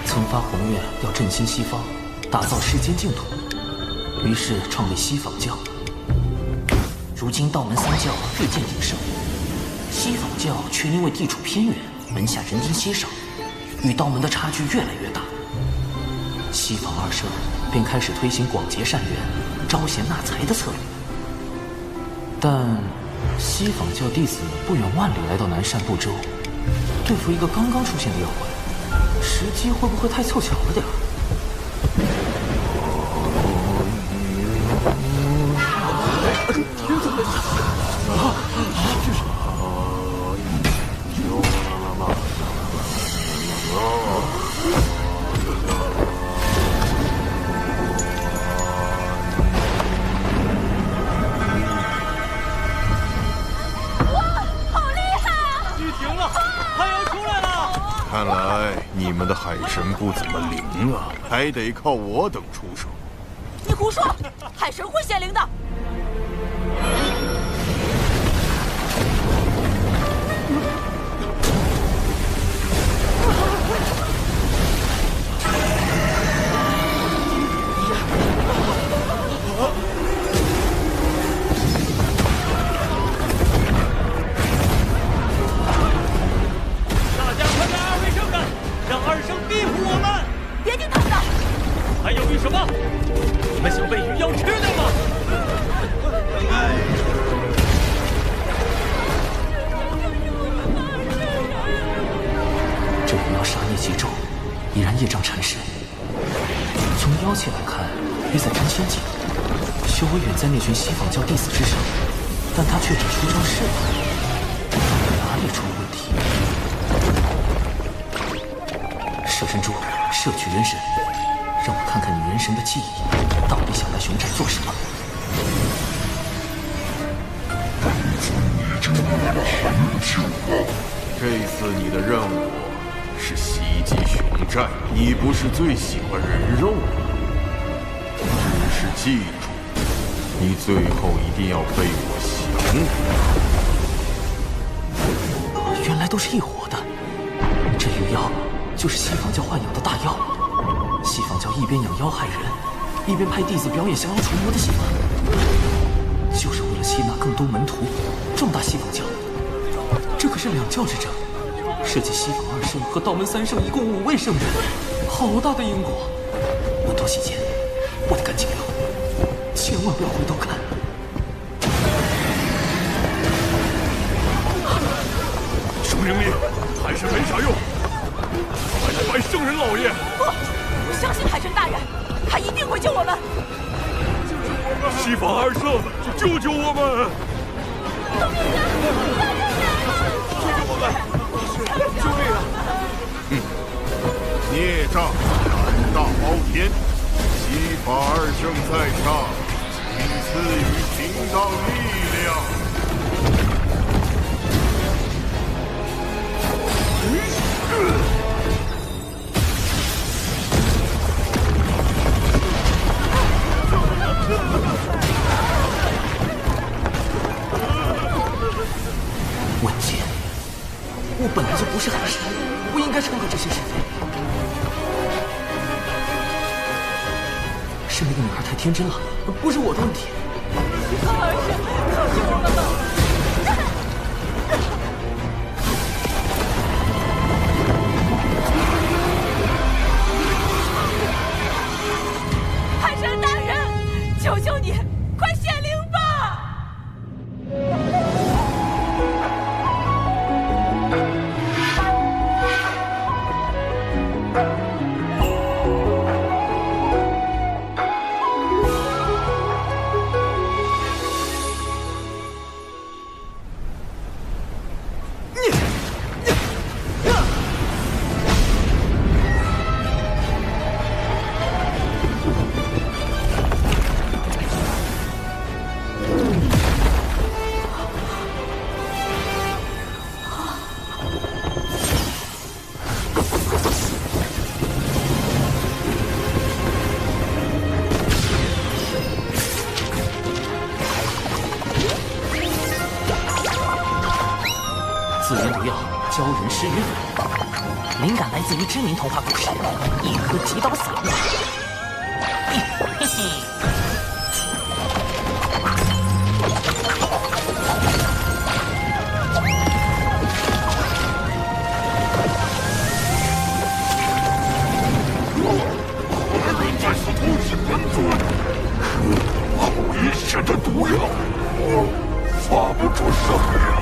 曾发宏愿要振兴西方，打造世间净土，于是创立西方教。如今道门3教日渐鼎盛，西方教却因为地处偏远，门下人丁稀少，与道门的差距越来越大。西方二圣便开始推行广结善缘、招贤纳才的策略。但西方教弟子不远万里来到南赡部洲，对付一个刚刚出现的妖怪，时机会不会太凑巧了点儿？看来你们的海神不怎么灵啊，还得靠我等出手。你胡说，海神会显灵的。别听他们的！还犹豫什么？你们想被鱼妖吃掉吗？这鱼妖杀孽极重，已然业障缠身。从妖气来看，约在真仙境，修为远在那群西方教弟子之上，但他却只出招式了，哪里出了问题？摄神珠，摄取元神，让我看看你元神的记忆。到底想来熊寨做什么？这次你的任务是袭击熊寨，你不是最喜欢人肉吗？只是记住，你最后一定要被我降服。原来都是一伙的。这鱼妖就是西方教豢养的大妖。西方教一边养妖害人，一边派弟子表演降妖除魔的戏法，就是为了吸纳更多门徒，壮大西方教。这可是两教之争，涉及西方2圣和道门3圣，一共5位圣人，好大的因果。门徒细节，我得赶紧留，千万不要回头看。生灵力还是没啥用，快来拜圣人老爷！不，我相信海神大人，他一定会救我们。西方2圣，救救我们！救命啊！救救我们！救命啊！孽障胆大包天，西法2圣在上，请赐予平道力量。文杰，我本来就不是海神，不应该掺和这些是非。是那个女孩太天真了，不是我的问题。2圣，救救我们吧！海神大人，求求你，快显灵吧！自研毒药，教人施约法，灵感来自于知名童话故事《一颗极刀撒布》。嘿嘿。人在此偷袭本尊，好阴险的毒药，我发不出声音。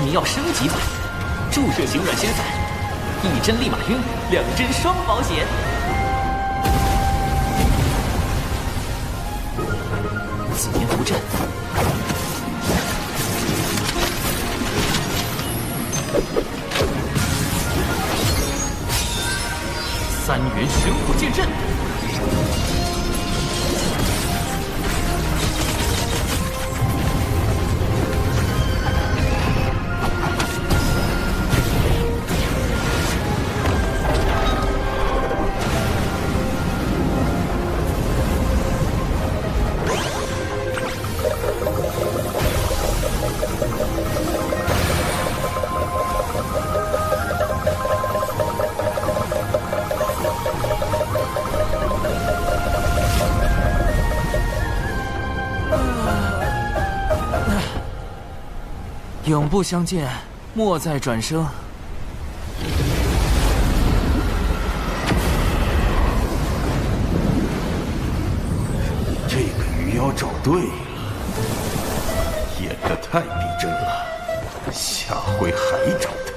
迷药升级版，注射型软仙散，1针立马晕，2针双保险。紫炎符阵，3元玄火剑阵。永不相见，莫再转生。这个鱼妖找对了，演得太逼真了，下回还找他。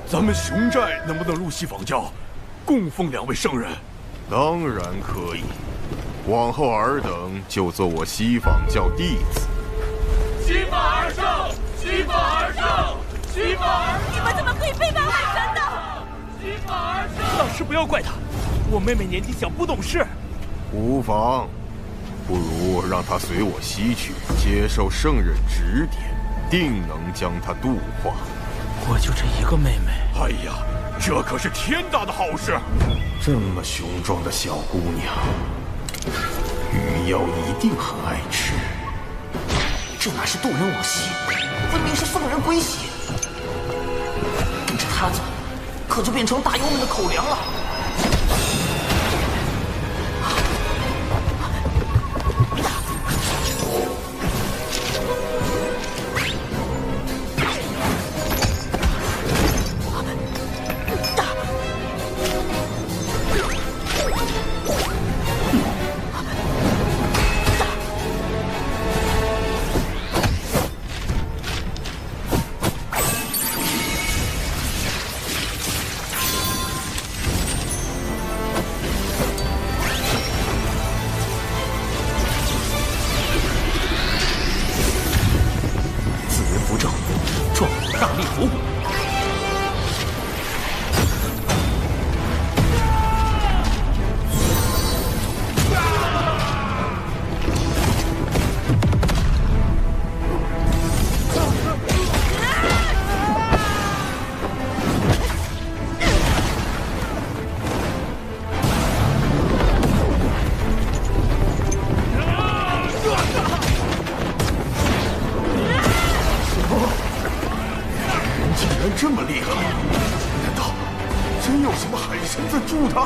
咱们熊寨能不能入西方教，供奉2位圣人？当然可以，往后尔等就做我西方教弟子，西法而胜！西法而胜！西法而胜！你们怎么可以背叛海神呢？西法而胜！老师不要怪她，我妹妹年纪小不懂事。无妨，不如让她随我西去，接受圣人指点，定能将她度化。我就这一个妹妹。哎呀，这可是天大的好事！这么雄壮的小姑娘，鱼妖一定很爱吃。这哪是渡人往西，分明是送人归西。跟着他走，可就变成大妖们的口粮了。这么厉害，难道真有什么海神在助他？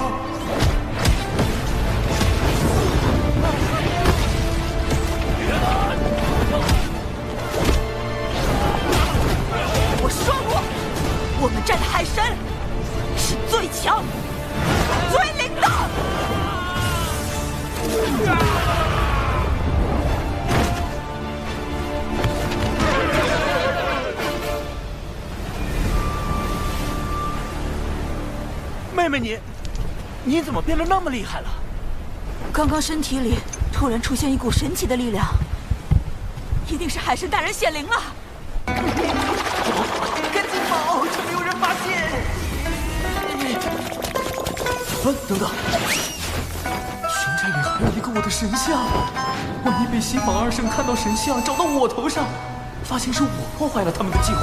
我说过，我们战的海神是最强、最灵的。妹妹你怎么变得那么厉害了？刚刚身体里突然出现一股神奇的力量，一定是海神大人显灵了。赶紧跑，趁没有人发现。等等，熊寨里还有一个我的神像，万一被西方二圣看到神像找到我头上，发现是我破坏了他们的计划。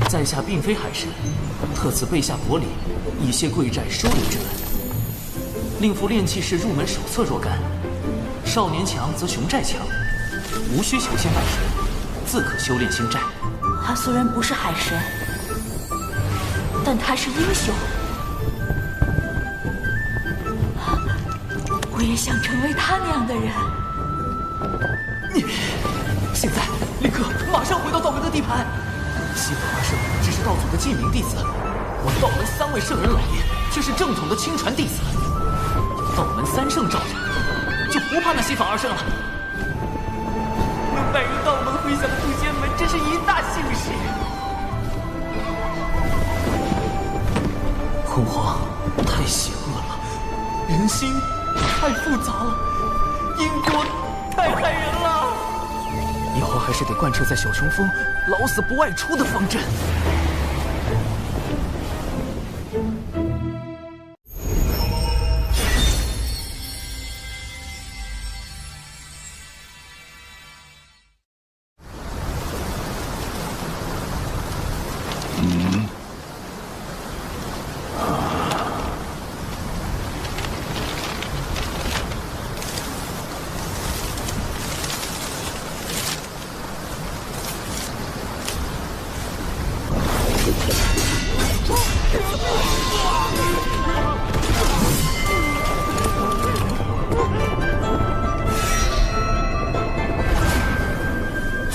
在下并非海神，特此备下薄礼，以谢贵寨收留之恩。令符炼器士入门手册若干，少年强则雄寨强，无需求仙拜神，自可修炼星寨。他虽然不是海神，但他是英雄。我也想成为他那样的人。现在立刻马上回到道门的地盘。西方二圣只是道祖的记名弟子，我道门3位圣人老爷却是正统的亲传弟子。道门3圣罩着，就不怕那西方二圣了。能拜入道门麾下的渡仙门，真是一大幸事。昏皇太邪恶了，人心太复杂了，因果太害人了。以后还是得贯彻在小雄峰老死不外出的方针。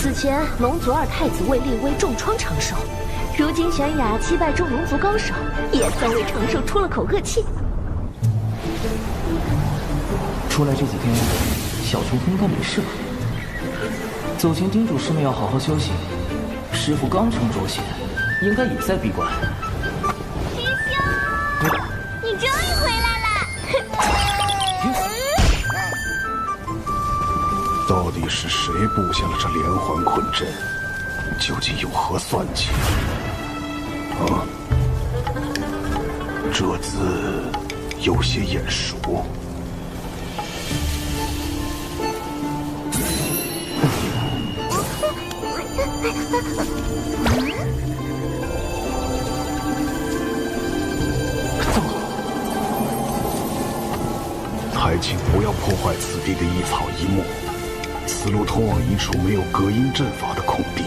此前龙族二太子为立威重创长寿，如今玄雅击败众龙族高手，也算为长寿出了口恶气。出来这几天，小琼应该没事吧？走前叮嘱师妹要好好休息。师傅刚成周仙，应该也在闭关。师兄，你终于回来了！到底是谁布下了这连环困阵？究竟有何算计？啊，这字有些眼熟。还请不要破坏此地的一草一木，此路通往一处没有隔音阵法的空地，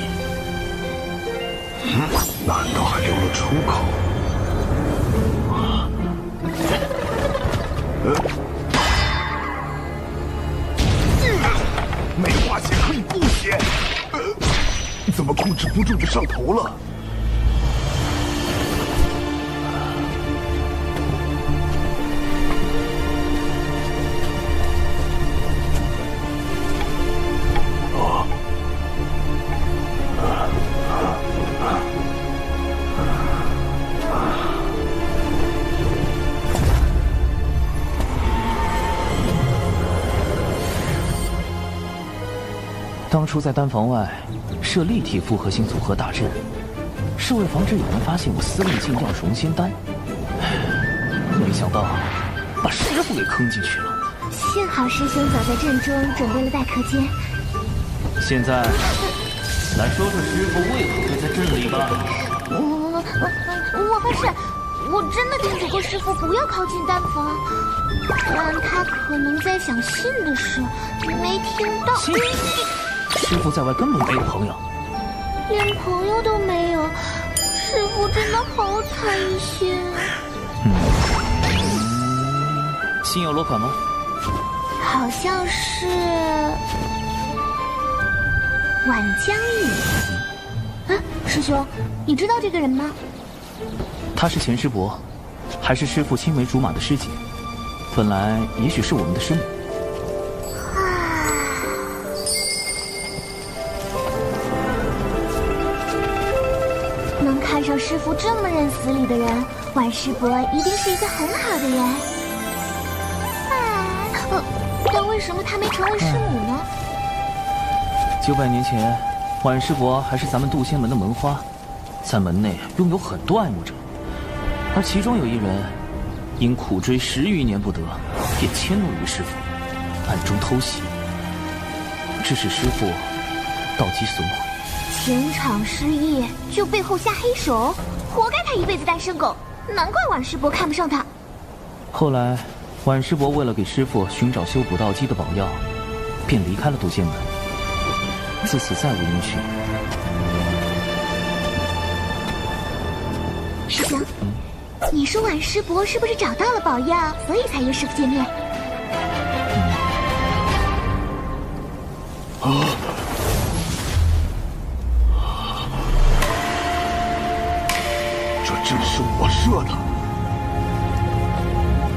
难道还留了出口？没化血可以不血，怎么控制不住就上头了？当初在丹房外设立体复合型组合大阵，是为防止有人发现我司令禁药融仙丹。没想到把师傅给坑进去了。幸好师兄早在阵中准备了待客间。现在来说说师傅为何会在阵里吧。我发誓，我真的叮嘱过师傅不要靠近丹房，但他可能在想信的事，没听到。师傅在外根本没有朋友，连朋友都没有，师傅真的好惨心啊！心有落款吗？好像是晚江影。啊，师兄，你知道这个人吗？他是钱师伯，还是师父青梅竹马的师姐，本来也许是我们的师母。能看上师父这么认死理的人，晚师伯一定是一个很好的人。但为什么他没成为师母呢？900年前，晚师伯还是咱们渡仙门的门花，在门内拥有很多爱慕者，而其中有一人因苦追10余年不得，便迁怒于师父，暗中偷袭，致使师父道基损毁。前场失意就背后下黑手，活该他一辈子单身狗，难怪晚师伯看不上他。后来，晚师伯为了给师父寻找修补道基的宝药，便离开了渡仙门，自此再无音讯。师兄，你说晚师伯是不是找到了宝药，所以才约师父见面？这阵是我设的，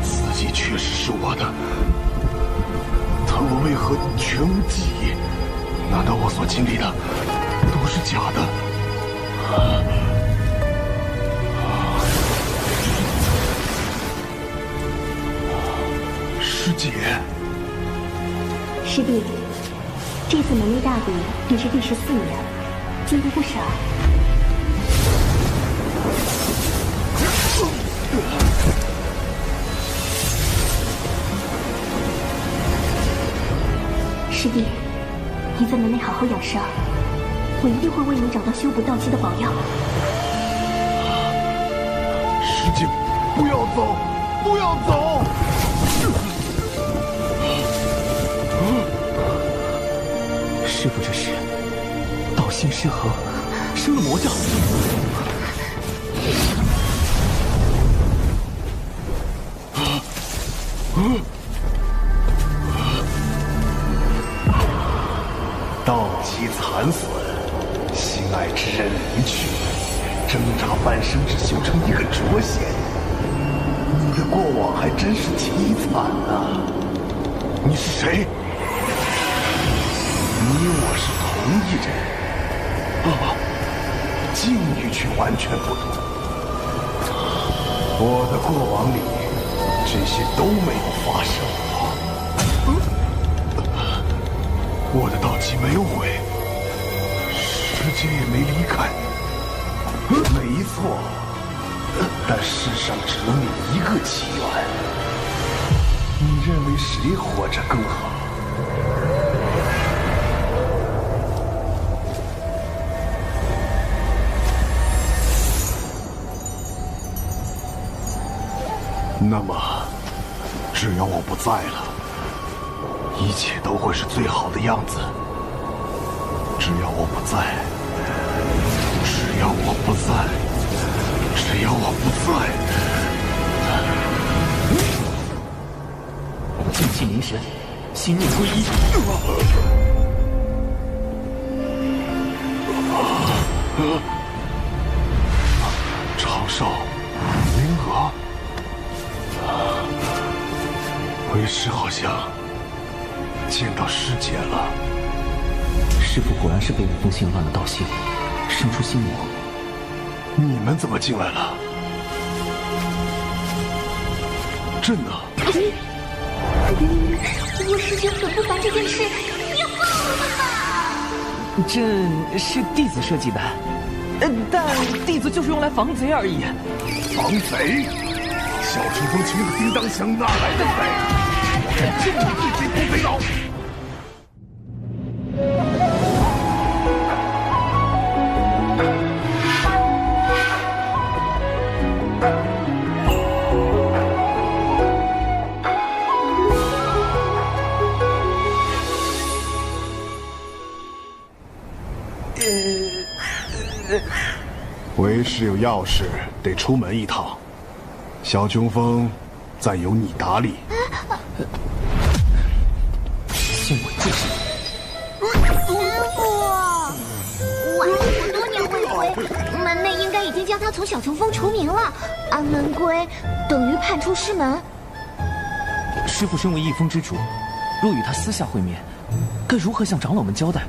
此计确实是我的，但我为何全无记忆？难道我所经历的都是假的？师姐，师弟，这次门内大比已是第14年，进步不少。师弟，你在门内好好养伤，我一定会为你找到修补道基的宝药。师姐，不要走，不要走！师父这是道心失衡，生了魔障。道基残损，心爱之人离去，挣扎半生只修成一个拙仙。你的过往还真是凄惨啊！你是谁？你我是同一人，境遇却完全不同。我的过往里，这些都没有发生过。我的道基没有毁，世界也没离开。没错，但世上只能有一个起源。你认为谁活着更好？那么，只要我不在了，一切都会是最好的样子。只要我不在，只要我不在，只要我不在。静气凝神，心念归一。长寿，灵娥。为师好像见到师姐了。师父果然是被那封信乱了道心，生出心魔。你们怎么进来了？朕呢？我师兄很不烦这件事，你要放了他吧！这是弟子设计的，但弟子就是用来防贼而已。防贼？小春风穷得叮当响，哪来的贼？我看朕对贼不贼牢！为师有要事，得出门一趟。小琼峰，暂由你打理。先稳住身。师父，晚师多年未回，门内应该已经将他从小琼峰除名了。安门归等于叛出师门。师父身为一峰之主，若与他私下会面，该如何向长老们交代？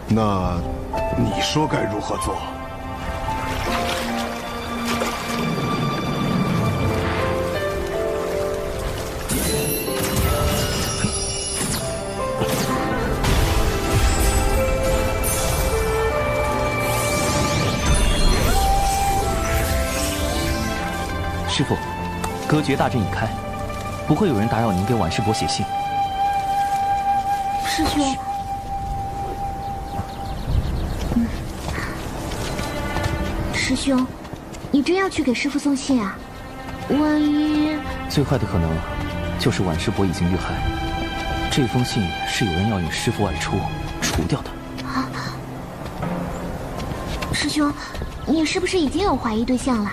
那你说该如何做？师父，隔绝大阵已开，不会有人打扰您给婉师伯写信。师兄。师兄，你真要去给师父送信啊？万一……最坏的可能就是婉师伯已经遇害，这封信是有人要引师父外出除掉的。啊！师兄，你是不是已经有怀疑对象了？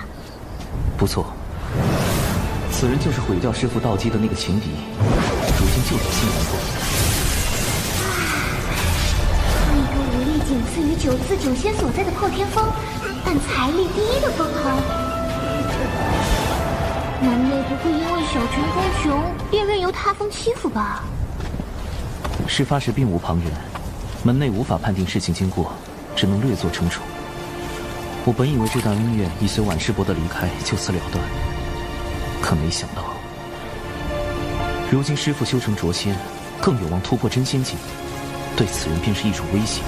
不错，此人就是毁掉师父道基的那个情敌，如今就在新王宫。一个武力仅次于九次九仙所在的破天峰，但财力第一的封侯，门内不会因为小琼峰穷便任由他封欺负吧？事发时并无旁人，门内无法判定事情经过，只能略作惩处。我本以为这段恩怨已随婉师伯的离开就此了断，可没想到，如今师父修成浊仙，更有望突破真仙境，对此人便是一种威胁。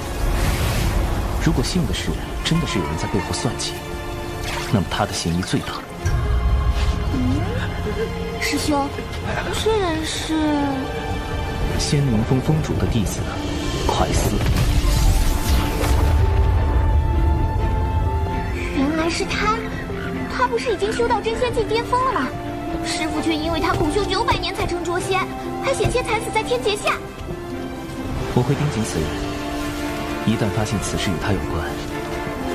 如果幸运的是真的是有人在背后算计，那么他的嫌疑最大。师兄，这人是仙灵峰峰主的弟子快思。原来是他，他不是已经修到真仙境巅峰了吗？师父却因为他苦修900年才成浊仙，还险些惨死在天劫下。我会盯紧此人，一旦发现此事与他有关，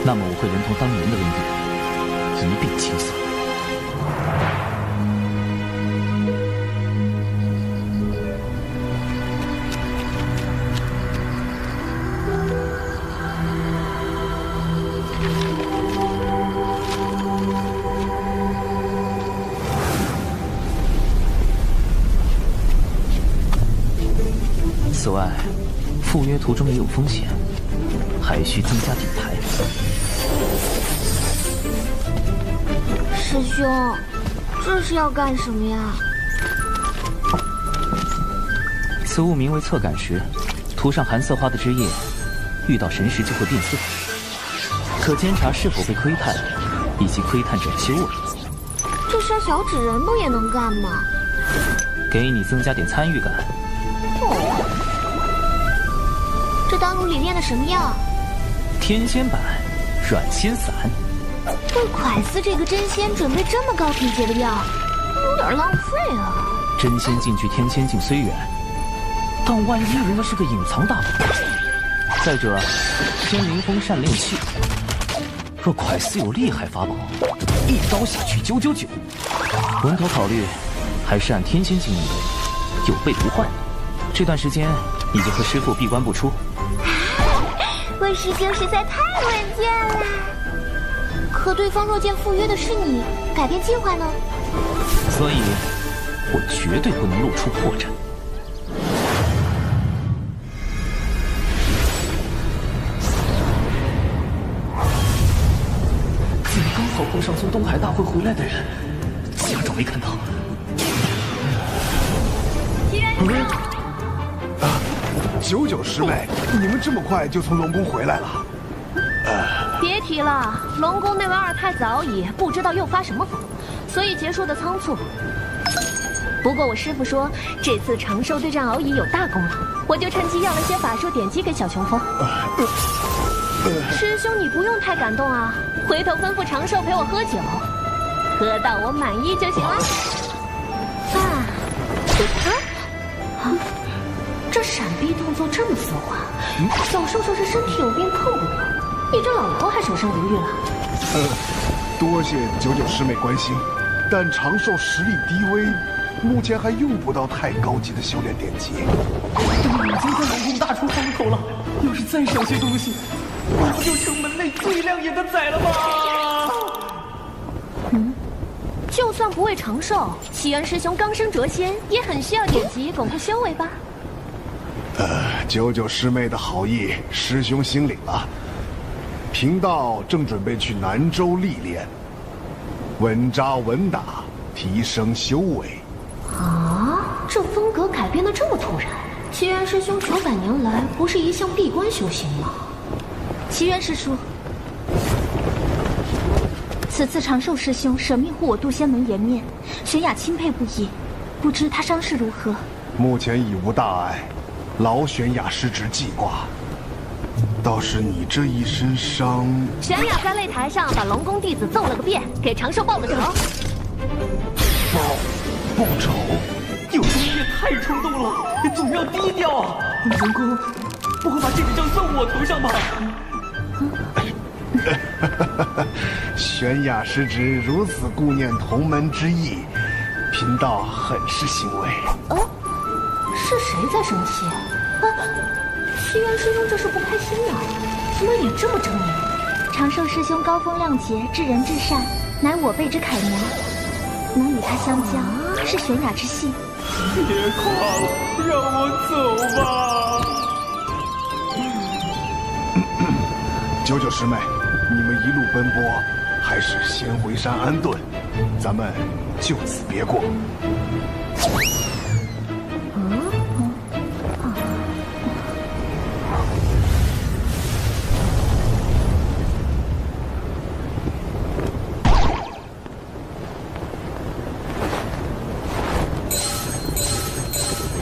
那么我会连同当年的恩怨一并清算。此外，赴约途中也有风险，还需增加底牌。师兄，这是要干什么呀？此物名为侧感石，涂上寒色花的枝叶，遇到神石就会变色，可监察是否被窥探，以及窥探者的修为。这杀小纸人不也能干吗？给你增加点参与感。哦，这丹炉里炼的什么药？天仙版软仙散。为蒯司这个真仙准备这么高品阶的药，有点浪费啊。真仙进去天仙境虽远，但万一人家是个隐藏大宝。再者，仙灵风善炼器，若蒯司有厉害法宝，一刀下去999。稳妥考虑，还是按天仙境应对，有备无患。这段时间你就和师父闭关不出。魏师兄实在太稳健了。可对方若见赴约的是你，改变计划呢？所以，我绝对不能露出破绽。怎么刚好碰上从东海大会回来的人？假装没看到。99师妹，你们这么快就从龙宫回来了？别提了，龙宫那位二太子敖乙不知道又发什么疯，所以结束的仓促。不过我师父说，这次长寿对战敖乙有大功劳，我就趁机要了些法术典籍给小琼峰。师兄，你不用太感动啊，回头吩咐长寿陪我喝酒，喝到我满意就行了。这闪避动作这么丝滑，小寿说是身体有病碰不了，你这老头还守身如玉了。多谢99师妹关心，但长寿实力低微，目前还用不到太高级的修炼典籍。都已经在龙宫大出风口了，要是再少些东西，我不就成门内最亮眼的仔了吗？就算不为长寿，齐元师兄刚升谪仙，也很需要典籍巩固修为吧？99师妹的好意，师兄心领了。贫道正准备去南州历练，稳扎稳打，提升修为。这风格改变的这么突然，齐元师兄900年来不是一向闭关修行吗？齐元师叔，此次长寿师兄舍命护我渡仙门颜面，玄雅钦佩不已，不知他伤势如何？目前已无大碍，劳玄雅师侄记挂。倒是你这一身伤，玄雅在擂台上把龙宫弟子揍了个遍，给长寿报了仇。报仇？有时你也太冲动了，总要低调啊！龙宫不会把这笔账算我头上吧？玄雅师侄如此顾念同门之意，贫道很是欣慰。是谁在生气？齐元师兄这是不开心呀？怎么脸这么狰狞？长寿师兄高风亮节，至仁至善，乃我辈之楷模，能与他相交，是玄雅之幸。别夸了，让我走吧。99师妹，你们一路奔波，还是先回山安顿，咱们就此别过。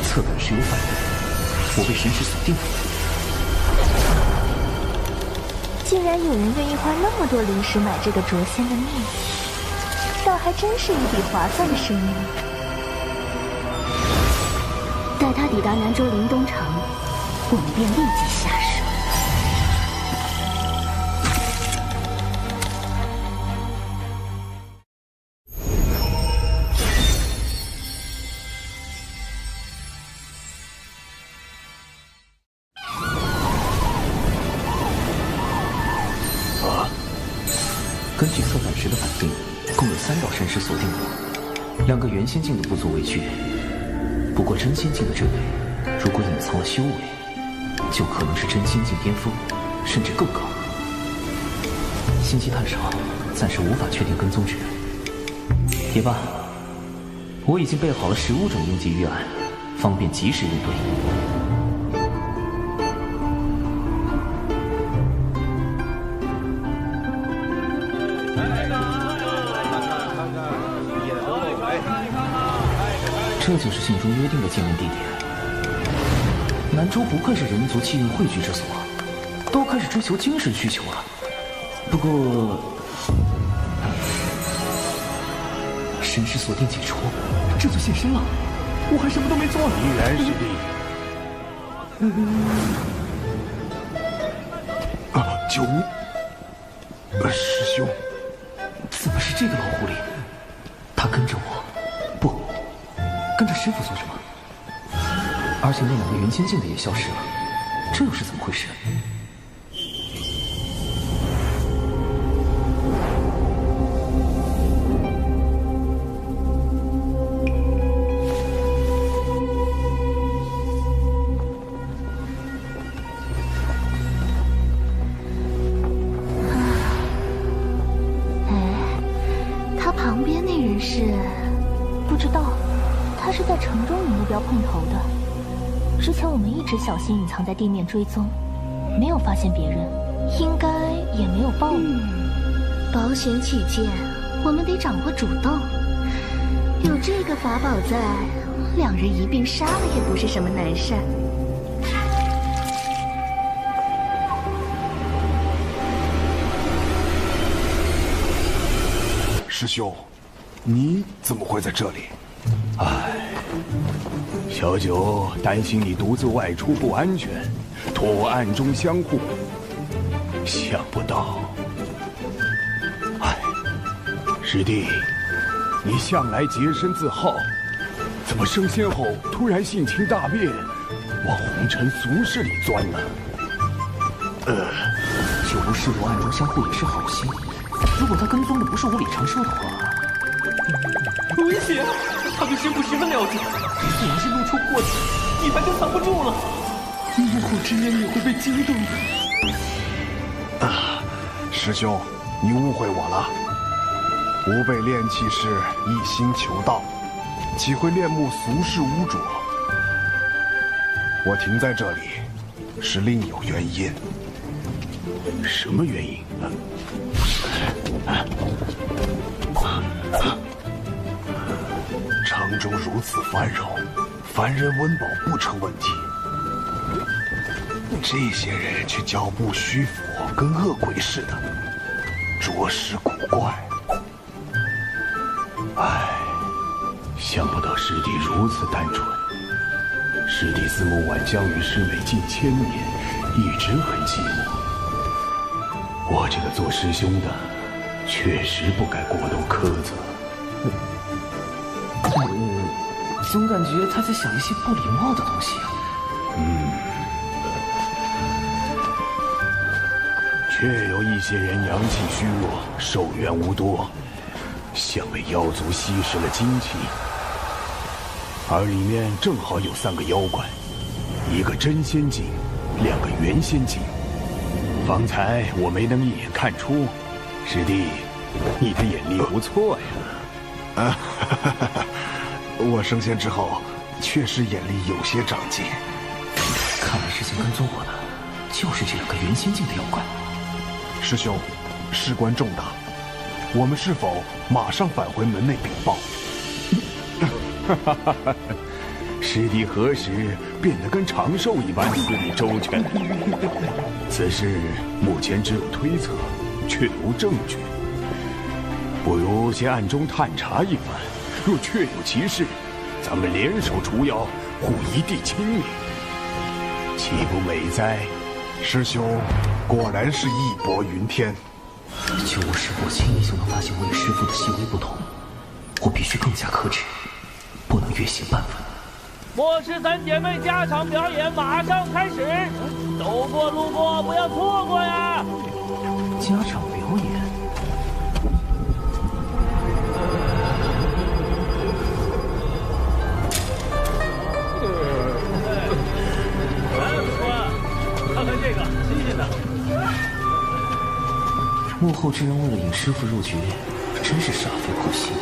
侧感石有反应，我被神石锁定了。竟然有人愿意花那么多灵石买这个谪仙的秘籍，倒还真是一笔划算的生意。待他抵达南州灵东城，我们便立即下手。根据侧感石的反应，共有3道神石锁定我，2个元仙境的不足为惧。不过真仙境的这位，如果隐藏了修为，就可能是真仙境巅峰，甚至更高。信息太少，暂时无法确定跟踪之人。也罢，我已经备好了15种应急预案，方便及时应对。这就是信中约定的见面地点。南州不愧是人族气运汇聚之所，都开始追求精神需求了。不过，神识锁定解除，这就现身了。我还什么都没做。依然是你。九屋，师兄，怎么是这个老狐狸？他跟着我，不，跟着师傅做什么？而且那2个元仙境的也消失了，这又是怎么回事？他旁边那人是？不知道，他是在城中与目标碰头的。之前我们一直小心隐藏在地面追踪，没有发现别人，应该也没有暴露。保险起见，我们得掌握主动。有这个法宝在，2人一并杀了也不是什么难事。师兄，你怎么会在这里？小九担心你独自外出不安全，托我暗中相护。想不到，师弟，你向来洁身自好，怎么升仙后突然性情大变，往红尘俗世里钻呢？九无师徒暗中相护也是好心，如果他跟踪的不是无理长说的话，危险！他对师傅十分了解，我要是露出过错，地盘就藏不住了。怒火之渊也会被惊动的。师兄，你误会我了。吾辈炼气士一心求道，岂会恋慕俗世污浊？我停在这里，是另有原因。什么原因？城中如此繁荣，凡人温饱不成问题。这些人却脚步虚浮，跟恶鬼似的，着实古怪。想不到师弟如此单纯。师弟自梦晚将与师妹近1000年，一直很寂寞。我这个做师兄的，确实不该过度苛责。总感觉他在想一些不礼貌的东西啊。确有一些人阳气虚弱，寿元无多，像被妖族吸食了精气。而里面正好有3个妖怪，1个真仙境，2个元仙境。方才我没能一眼看出，师弟，你的眼力不错呀。我升仙之后，确实眼力有些长进。看来之前跟踪我的，就是这2个元仙境的妖怪。师兄，事关重大，我们是否马上返回门内禀报？师弟何时变得跟长寿一般思虑周全？此事目前只有推测，却无证据。不如先暗中探查一番，若确有其事，咱们联手除妖，护一地清明，岂不美哉？师兄果然是义薄云天。就我师傅轻易就能发现我与师傅的细微不同，我必须更加克制，不能越线半分。末世3姐妹加场表演马上开始，走过路过不要错过呀！加场表演。呢？幕后之人为了引师傅入局，真是煞费苦心。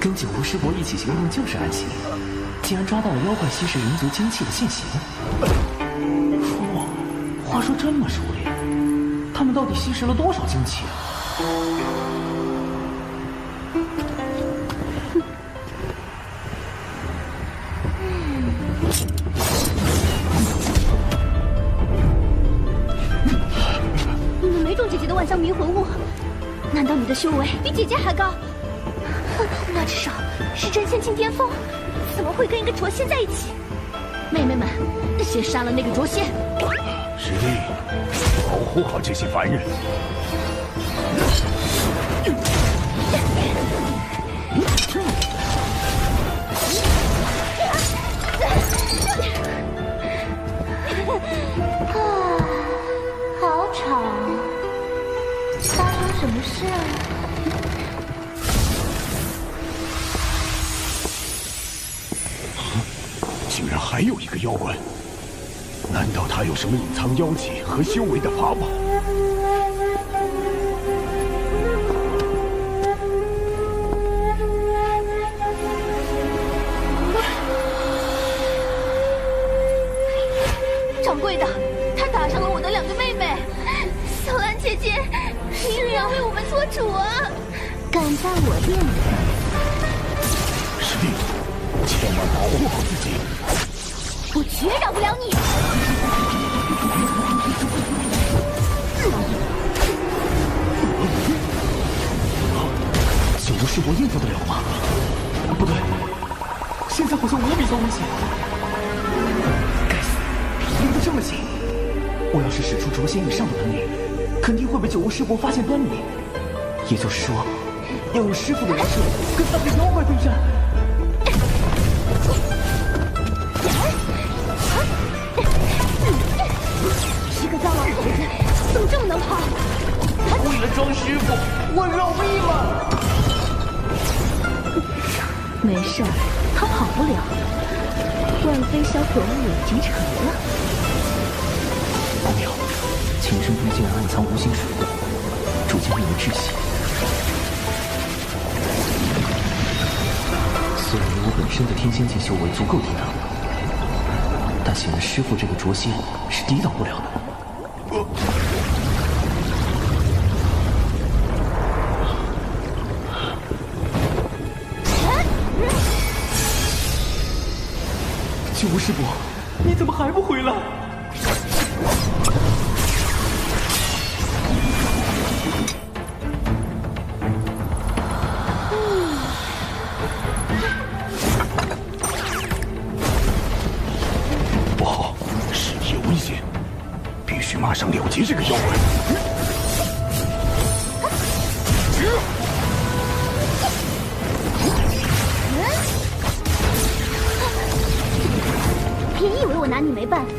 跟九无师伯一起行动就是安心，竟然抓到了妖怪吸食人族精气的现行。哇，话说这么熟练，他们到底吸食了多少精气啊？你们没中姐姐的万香迷魂物，难道你的修为比姐姐还高？那至少是真仙境巅峰，怎么会跟一个浊仙在一起？妹妹们，先杀了那个浊仙！师弟，保护好这些凡人。好吵，发生什么事啊？竟然还有一个妖怪，难道他有什么隐藏妖气和修为的法宝？掌柜的，他打伤了我的两个妹妹，小兰姐姐，是要为我们做主啊！敢在我店里？师弟，千万保护好自己。我绝饶不了你！九无师伯应付得了吗？不对，现在好像我比较危险。该死，离得这么近，我要是使出浊仙以上的本领，肯定会被九无师伯发现端倪。也就是说，要用师傅的人设跟三个妖怪对战。一个糟老头子，怎么这么能跑？为了装师傅，我饶命了！没事儿，他跑不了。万飞小可恶已经成了。不妙，情深中竟然暗藏无形水雾，逐渐令人窒息。虽然我本身的天仙境修为足够抵挡，但显然师傅这个浊仙是抵挡不了的。九无师伯，你怎么还不回来？不好，师弟有危险，必须马上了结这个妖怪。别以为我拿你没办法。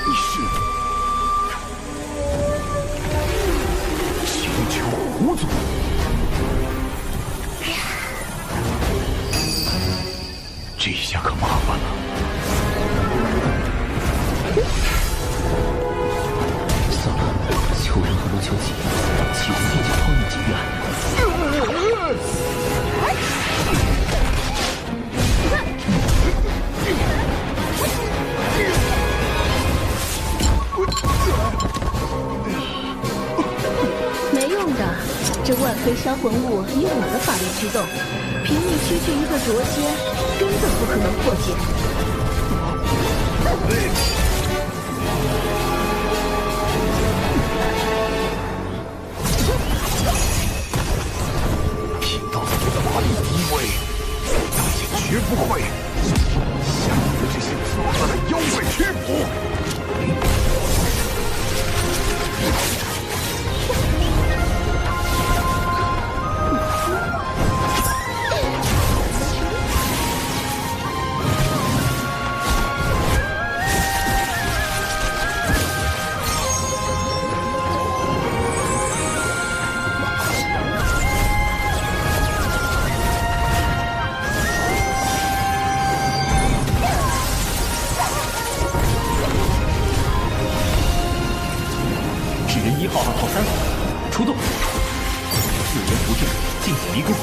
你是星球狐族？这下可麻烦了。算了，求人和不求己，岂不便就抛你几远？非销魂物以我的法力驱动，凭你区区一个灼仙，根本不可能破解。听到你的法力低微，大姐绝不会向你们这些作恶的妖怪屈服。1号、2号、3号出动，四人符阵，进行离宫。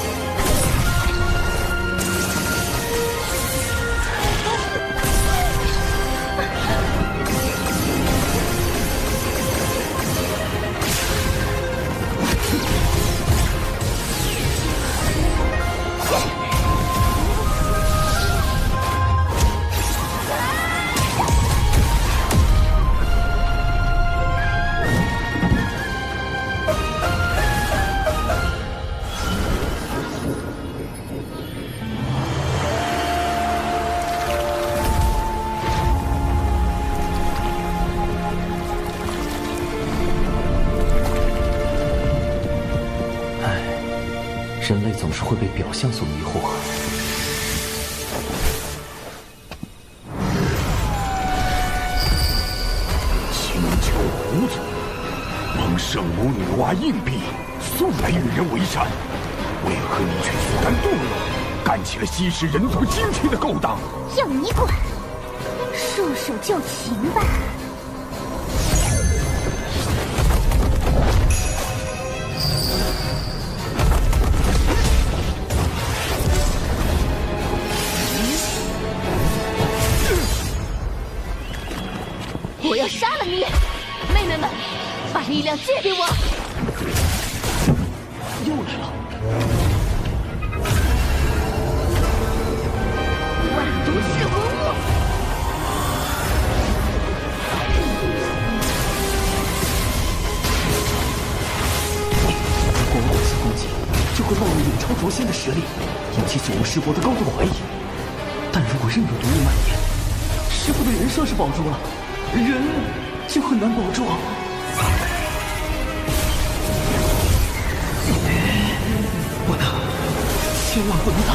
人类总是会被表象所迷惑。请求胡子，蒙圣母女娲硬币素来与人为善，为何你却自甘堕落，干起了吸食人族精气的勾当？要你管！束手就擒吧。我要杀了你！妹妹们，把力量借给我！又来了！万毒噬魂物！光火系攻击就会暴露远超灼仙的实力，引起九无师伯的高度怀疑。但如果任由毒雾蔓延，师傅的人设是保住了。人就很难保住。不能，千万不能打！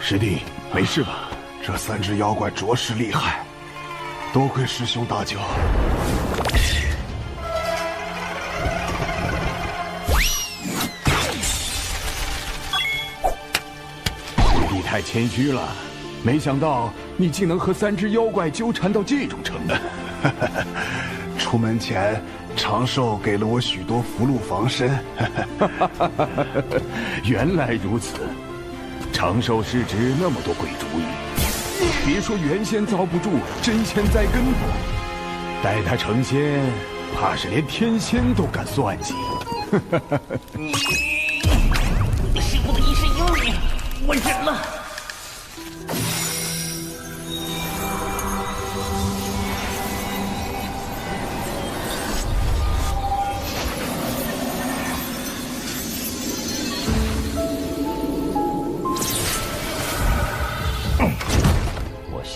师弟，没事吧？这3只妖怪着实厉害，多亏师兄大救。师弟太谦虚了，没想到你竟能和3只妖怪纠缠到这种程度。出门前，长寿给了我许多符箓防身。原来如此，长寿师侄那么多鬼主意。别说原仙遭不住，真仙栽跟头。待他成仙，怕是连天仙都敢算计。师傅的一世英灵，我忍了。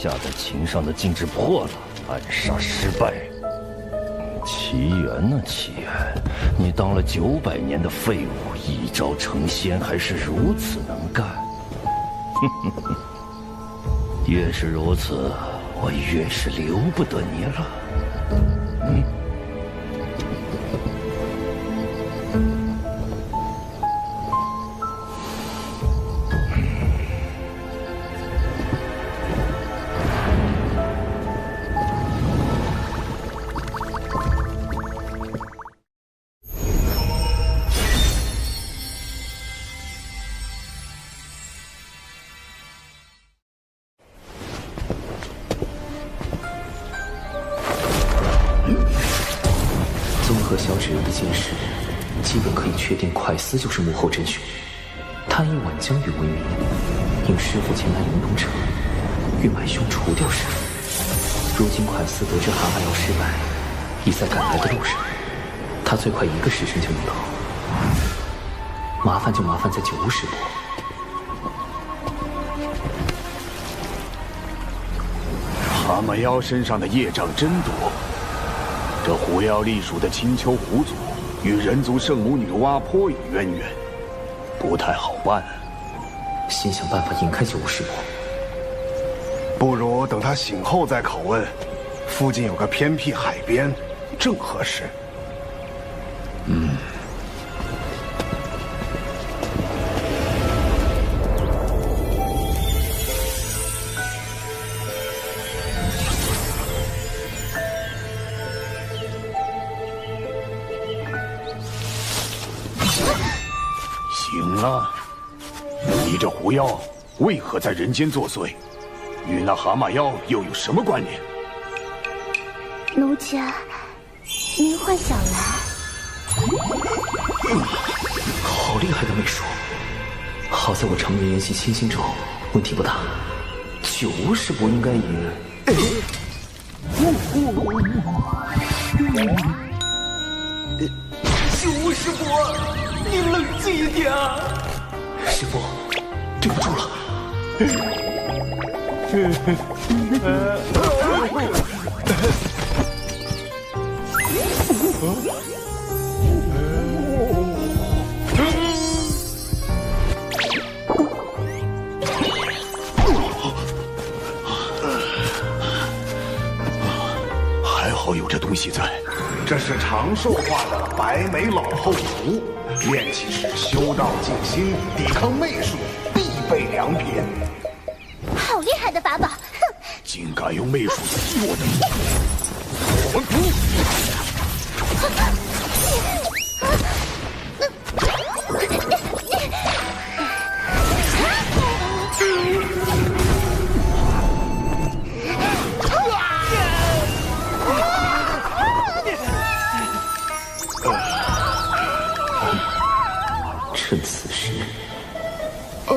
下在琴上的禁制破了，暗杀失败。奇缘呐，奇缘，你当了900年的废物，一朝成仙还是如此能干。越是如此，我越是留不得你了。时，基本可以确定快思就是幕后真凶。他以挽江玉为名，引师父前来灵东城，欲买凶除掉师父。如今快思得知蛤蟆药失败，已在赶来的路上，他最快1个时辰就能到。麻烦就麻烦在9巫师伯。蛤蟆妖身上的业障真多，这狐妖隶属的青丘狐族与人族圣母女娲颇有渊源，不太好办。先想办法引开9巫师伯。不如等他醒后再拷问。附近有个偏僻海边，正合适。行了，你这狐妖为何在人间作祟？与那蛤蟆妖又有什么关联？奴家，您幻想来。好厉害的媚术！好在我常年研习清心咒，问题不大。9巫师伯应该也……九巫师伯，你冷静一点啊！师父，对不住了。还好有这东西在。这是长寿化的白眉老后符，炼气时修道静心，抵抗媚术，必备良品。好厉害的法宝！哼，竟敢用媚术激我的！趁此时，哎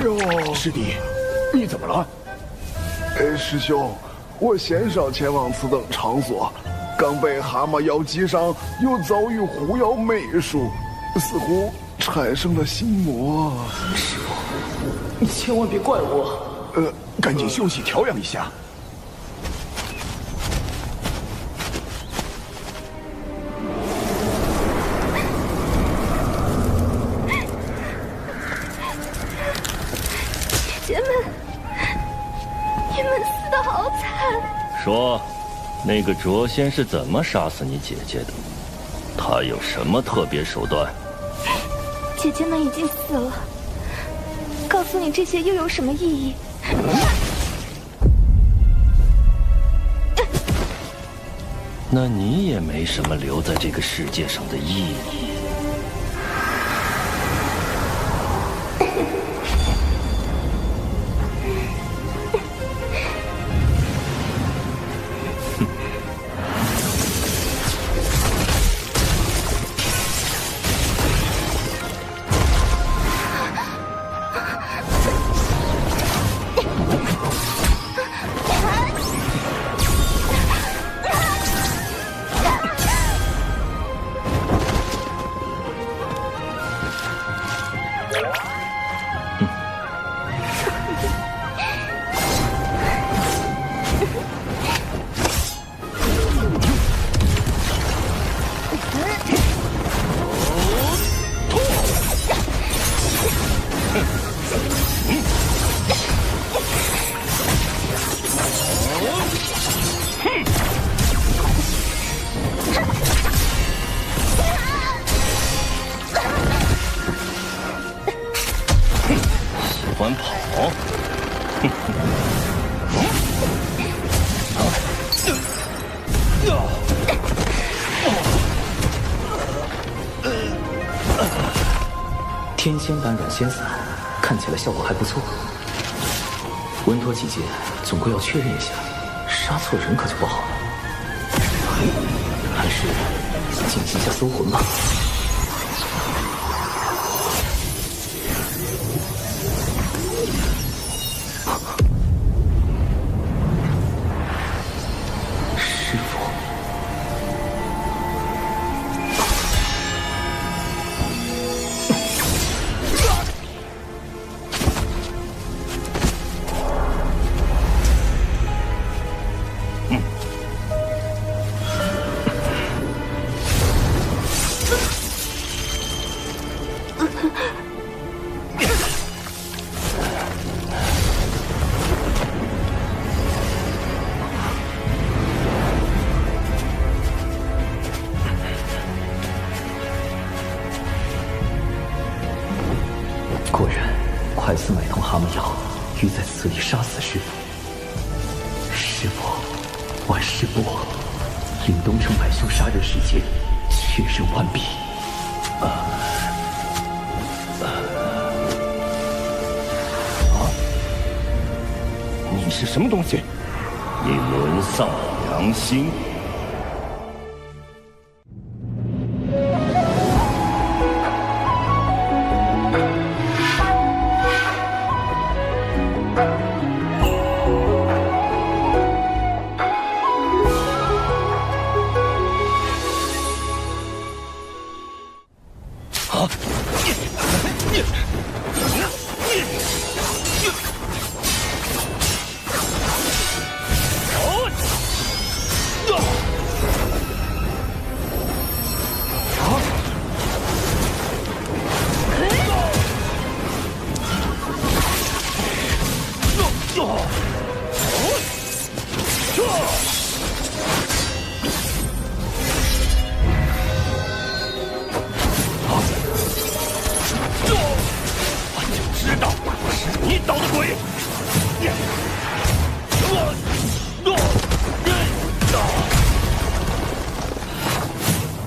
呦！师弟，你怎么了？师兄，我鲜少前往此等场所，刚被蛤蟆妖击伤，又遭遇狐妖媚术，似乎产生了心魔。师父，你千万别怪我。赶紧休息调养一下。姐姐们，你们死得好惨！说，那个卓仙是怎么杀死你姐姐的？他有什么特别手段？姐姐们已经死了，告诉你这些又有什么意义？那你也没什么留在这个世界上的意义。天仙丹软仙散，看起来效果还不错。稳妥起见，总归要确认一下，杀错人可就不好了。还是进行下搜魂吧。师傅，果然，快速买通蛤蟆药，欲在此里杀死师傅。师傅，万事不往，令东城百修杀人事件确认完毕。你是什么东西？你沦丧了良心！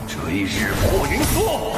追日破云梭，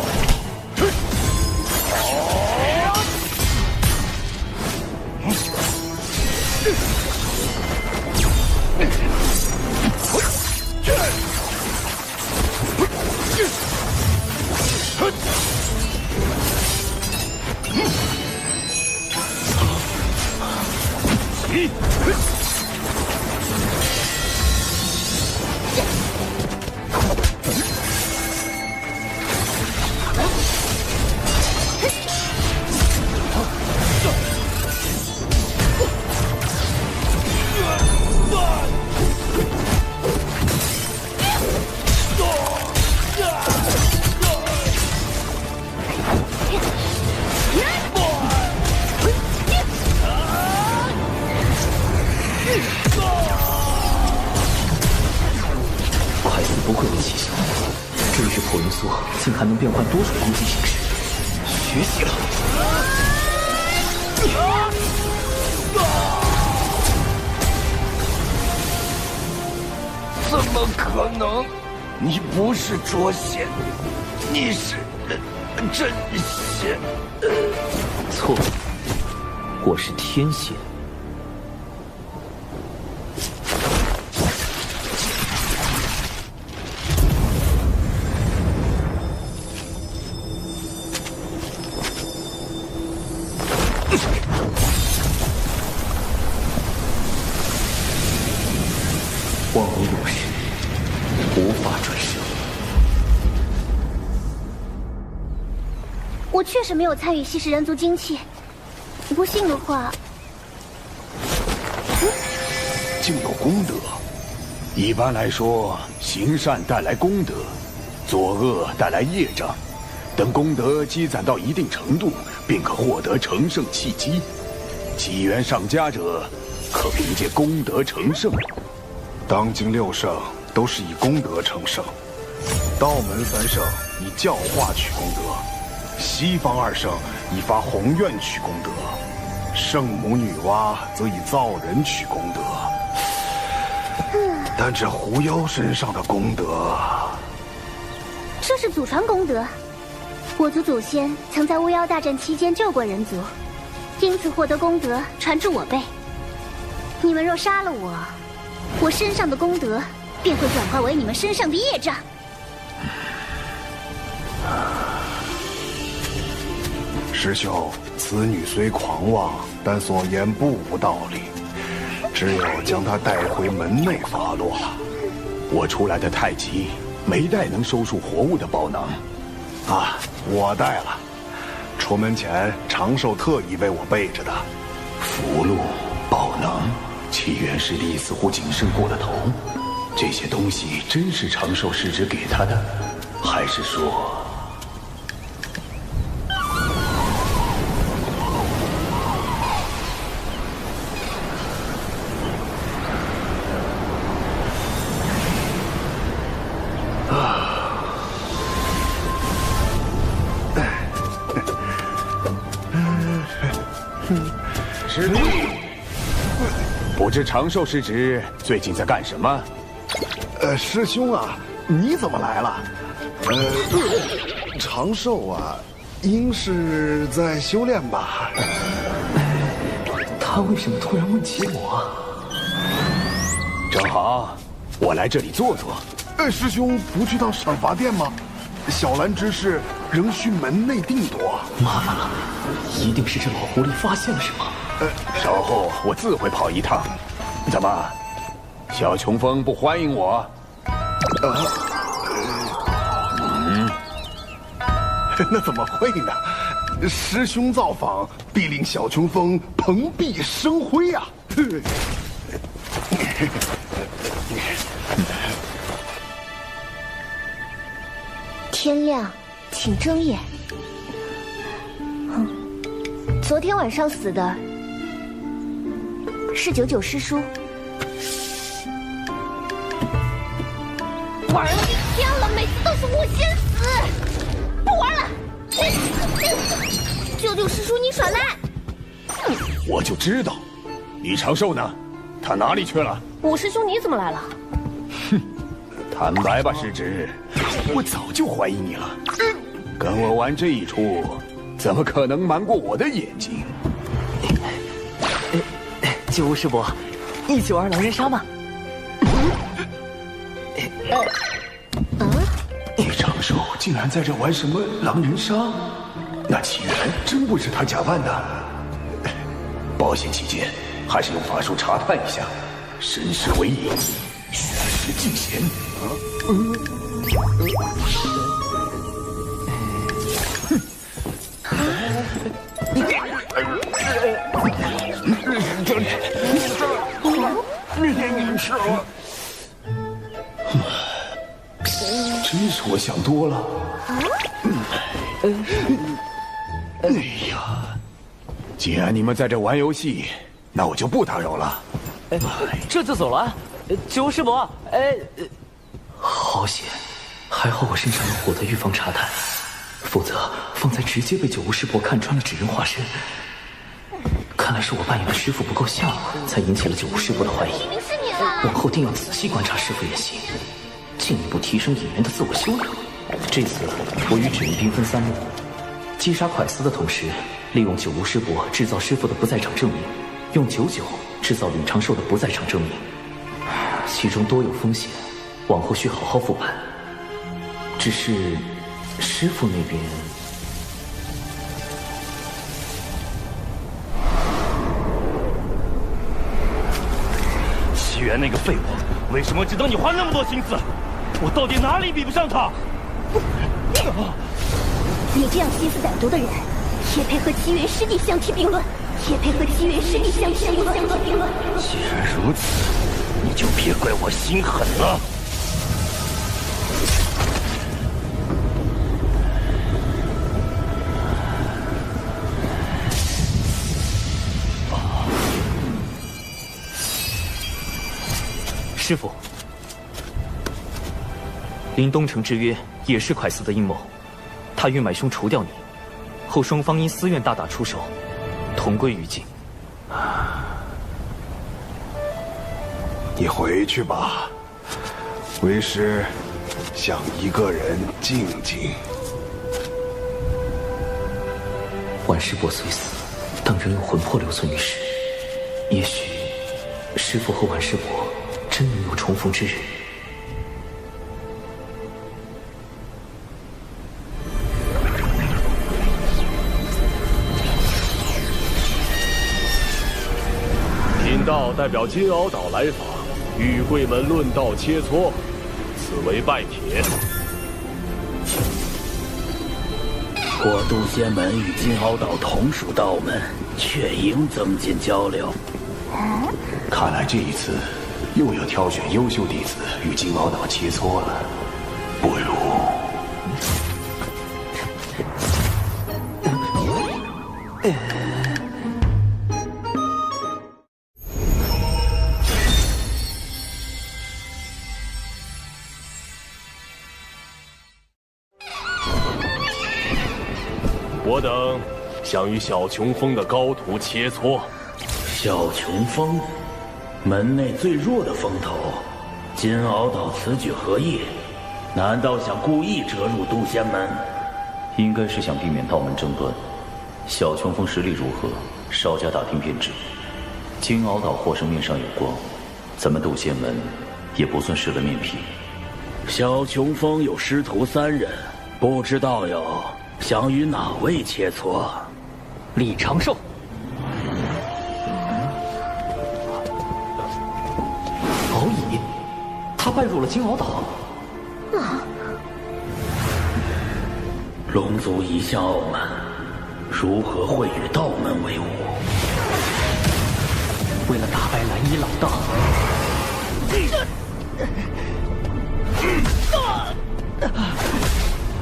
不愧为奇效，追日破云梭竟还能变换多种攻击形式，学习了。怎么可能？你不是捉仙，你是真仙。错，我是天仙。万无有失，无法转生。我确实没有参与吸食人族精气，不信的话，竟有功德。一般来说，行善带来功德，作恶带来业障。等功德积攒到一定程度，便可获得成圣契机。机缘上佳者，可凭借功德成圣。当今6圣都是以功德成圣，道门3圣以教化取功德，西方2圣以发宏愿取功德，圣母女娲则以造人取功德。但这狐妖身上的功德，这是祖传功德。我族祖先曾在巫妖大战期间救过人族，因此获得功德传至我辈。你们若杀了我，我身上的功德便会转化为你们身上的业障。师兄，此女虽狂妄，但所言不无道理。只有将她带回门内发落。我出来的太急，没带能收束活物的宝囊。啊，我带了。出门前，长寿特意为我备着的。符箓、宝囊，齐元师弟似乎谨慎过了头。这些东西真是长寿师侄给他的，还是说……师弟，不知长寿师侄最近在干什么？师兄啊，你怎么来了？长寿啊，应是在修炼吧？他为什么突然问起我？正好，我来这里坐坐。师兄不去趟赏罚殿吗？小兰之事仍需门内定夺。麻烦了，一定是这老狐狸发现了什么。稍后我自会跑一趟。怎么，小琼峰不欢迎我？那怎么会呢？师兄造访，必令小琼峰蓬荜生辉啊！天亮，请睁眼。昨天晚上死的是99师叔。玩了一天了，每次都是我先死，不玩了。99师叔，你耍赖！我就知道，李长寿呢？他哪里去了？五师兄，你怎么来了？哼，坦白吧，师侄，我早就怀疑你了。跟我玩这一出，怎么可能瞒过我的眼睛？九无师伯，一起玩狼人杀吗？李长寿竟然在这玩什么狼人杀？那起源真不是他假扮的。保险起见，还是用法术查探一下。身世为引，虚实尽显。真是我想多了。哎呀，既然你们在这玩游戏，那我就不打扰了。这就走了？九师伯，好险！还好我身上有火的预防查探，否则方才直接被九无师伯看穿了纸人化身。看来是我扮演的师傅不够像，才引起了九无师伯的怀疑。往后定要仔细观察师傅演习，进一步提升演员的自我修养。这次我与纸人兵分3路，击杀蒯斯的同时，利用九无师伯制造师傅的不在场证明，用99制造李长寿的不在场证明。其中多有风险，往后需好好复盘。只是师傅那边……齐元那个废物，为什么只等你花那么多心思？我到底哪里比不上他？你这样心思歹毒的人，也配和齐元师弟相提并论？也配和齐元师弟相提并论？既然如此，你就别怪我心狠了。师傅，临东城之约也是蒯斯的阴谋，他欲买凶除掉你，后双方因私怨大打出手，同归于尽。你回去吧，为师想一个人静静。婉师伯虽死，但仍有魂魄留存于世，也许师父和婉师伯真能有重逢之日。道代表金鳌岛来访，与贵门论道切磋，此为拜帖。我渡仙门与金鳌岛同属道门，却应增进交流。看来这一次又要挑选优秀弟子与金鳌岛切磋了，不如……我等想与小琼峰的高徒切磋。小琼峰，门内最弱的风头，金鳌岛此举何意？难道想故意折入渡仙门？应该是想避免道门争端。小琼峰实力如何，稍加打听便知。金鳌岛获胜面上有光，咱们渡仙门也不算失了面皮。小琼峰有师徒3人，不知道友想与哪位切磋？李长寿。敖乙，他拜入了金鳌岛。龙族一向傲慢，如何会与道门为伍？为了打败蓝衣老大，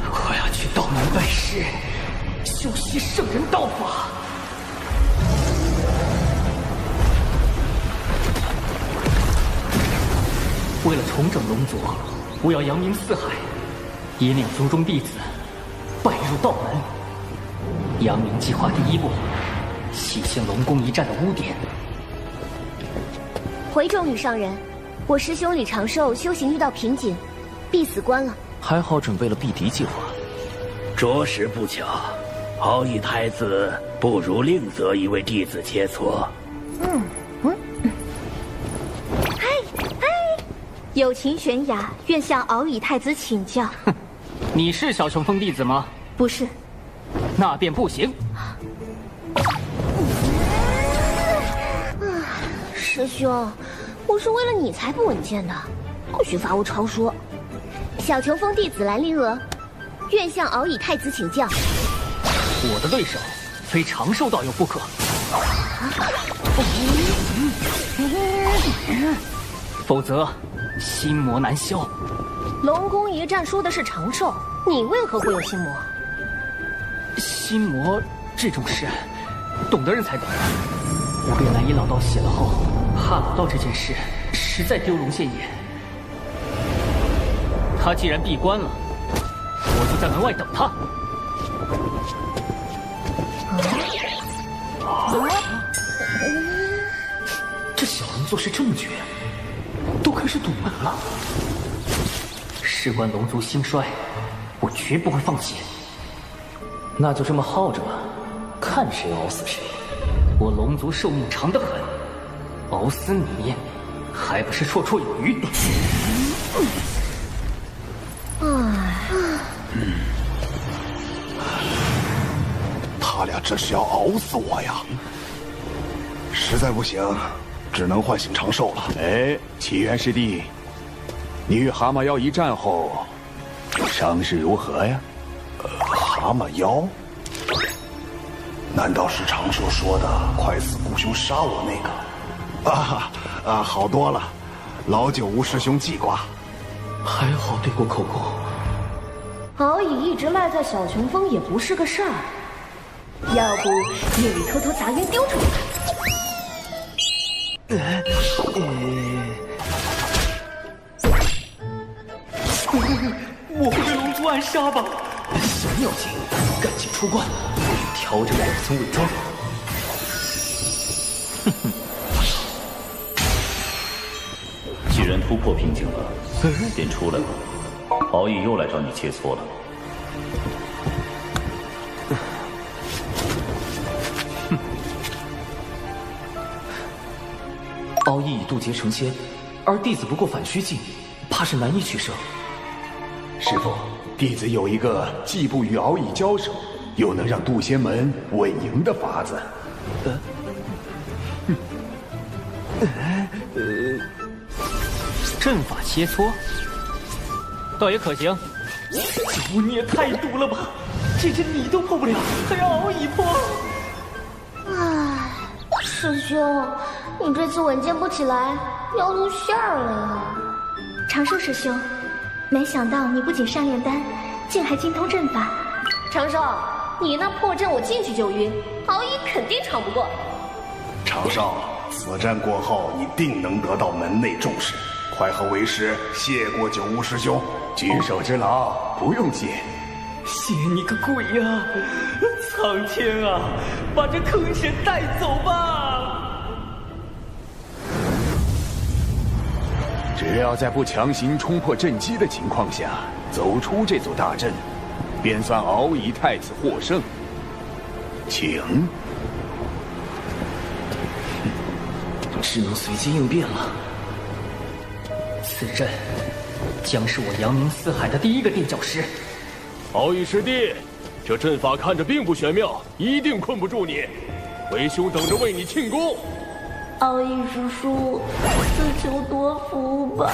我要去道门拜师，修习圣人道法。为了重整龙族，我要扬名四海，引领族中弟子拜入道门。扬名计划第1步，洗清龙宫一战的污点。回众女上人，我师兄李长寿修行遇到瓶颈，必死关了。还好准备了避敌计划。着实不巧，敖乙太子不如另择一位弟子切磋。友情玄雅，愿向敖乙太子请教。你是小琼峰弟子吗？不是。那便不行。师兄，我是为了你才不稳健的，不许发无超说。小琼峰弟子兰陵娥，愿向敖乙太子请教。我的对手非长寿道友不可。否则心魔难消。龙宫一战输的是长寿，你为何会有心魔？心魔这种事，懂的人才懂。我被蓝衣老道洗了后，哈老道这件事实在丢龙现眼。他既然闭关了，我就在门外等他。这小龙做事这么绝，都开始堵门了。事关龙族兴衰，我绝不会放弃。那就这么耗着吧，看谁熬死谁。我龙族寿命长得很，熬死你还不是绰绰有余。他俩这是要熬死我呀！实在不行，只能唤醒长寿了。哎，启元师弟，你与蛤蟆妖一战后，伤势如何呀？蛤蟆妖？难道是长寿说的快死顾兄杀我那个？好多了，老九吴师兄记挂。还好对过口供。敖乙一直赖在小琼峰也不是个事儿，要不夜里偷偷砸晕丢出来。我会被龙族暗杀吧？小尿精，赶紧出关，调整2层伪装。既然突破瓶颈了，便出来吧。敖乙又来找你切磋了。敖乙以渡劫成仙，而弟子不过反虚境，怕是难以取胜。师父，弟子有一个既不与敖乙交手，又能让渡仙门稳赢的法子。阵法切磋，倒也可行。主，你也太毒了吧！这阵你都破不了，还让敖乙破。唉，师兄，你这次稳健不起来，要露馅儿了呀。长寿师兄，没想到你不仅善炼丹，竟还精通阵法。长寿，你那破阵我进去就晕，敖乙肯定闯不过。长少，此战过后，你定能得到门内重视。快和为师谢过九无师兄，举手之劳，不用谢。谢你个鬼呀！苍天啊，把这坑神带走吧！只要在不强行冲破阵基的情况下走出这座大阵，便算敖乙太子获胜。请。只能随机应变了。此阵将是我扬名四海的第一个垫脚石。敖乙师弟，这阵法看着并不玄妙，一定困不住你。为兄等着为你庆功。敖乙师叔，自求多福吧。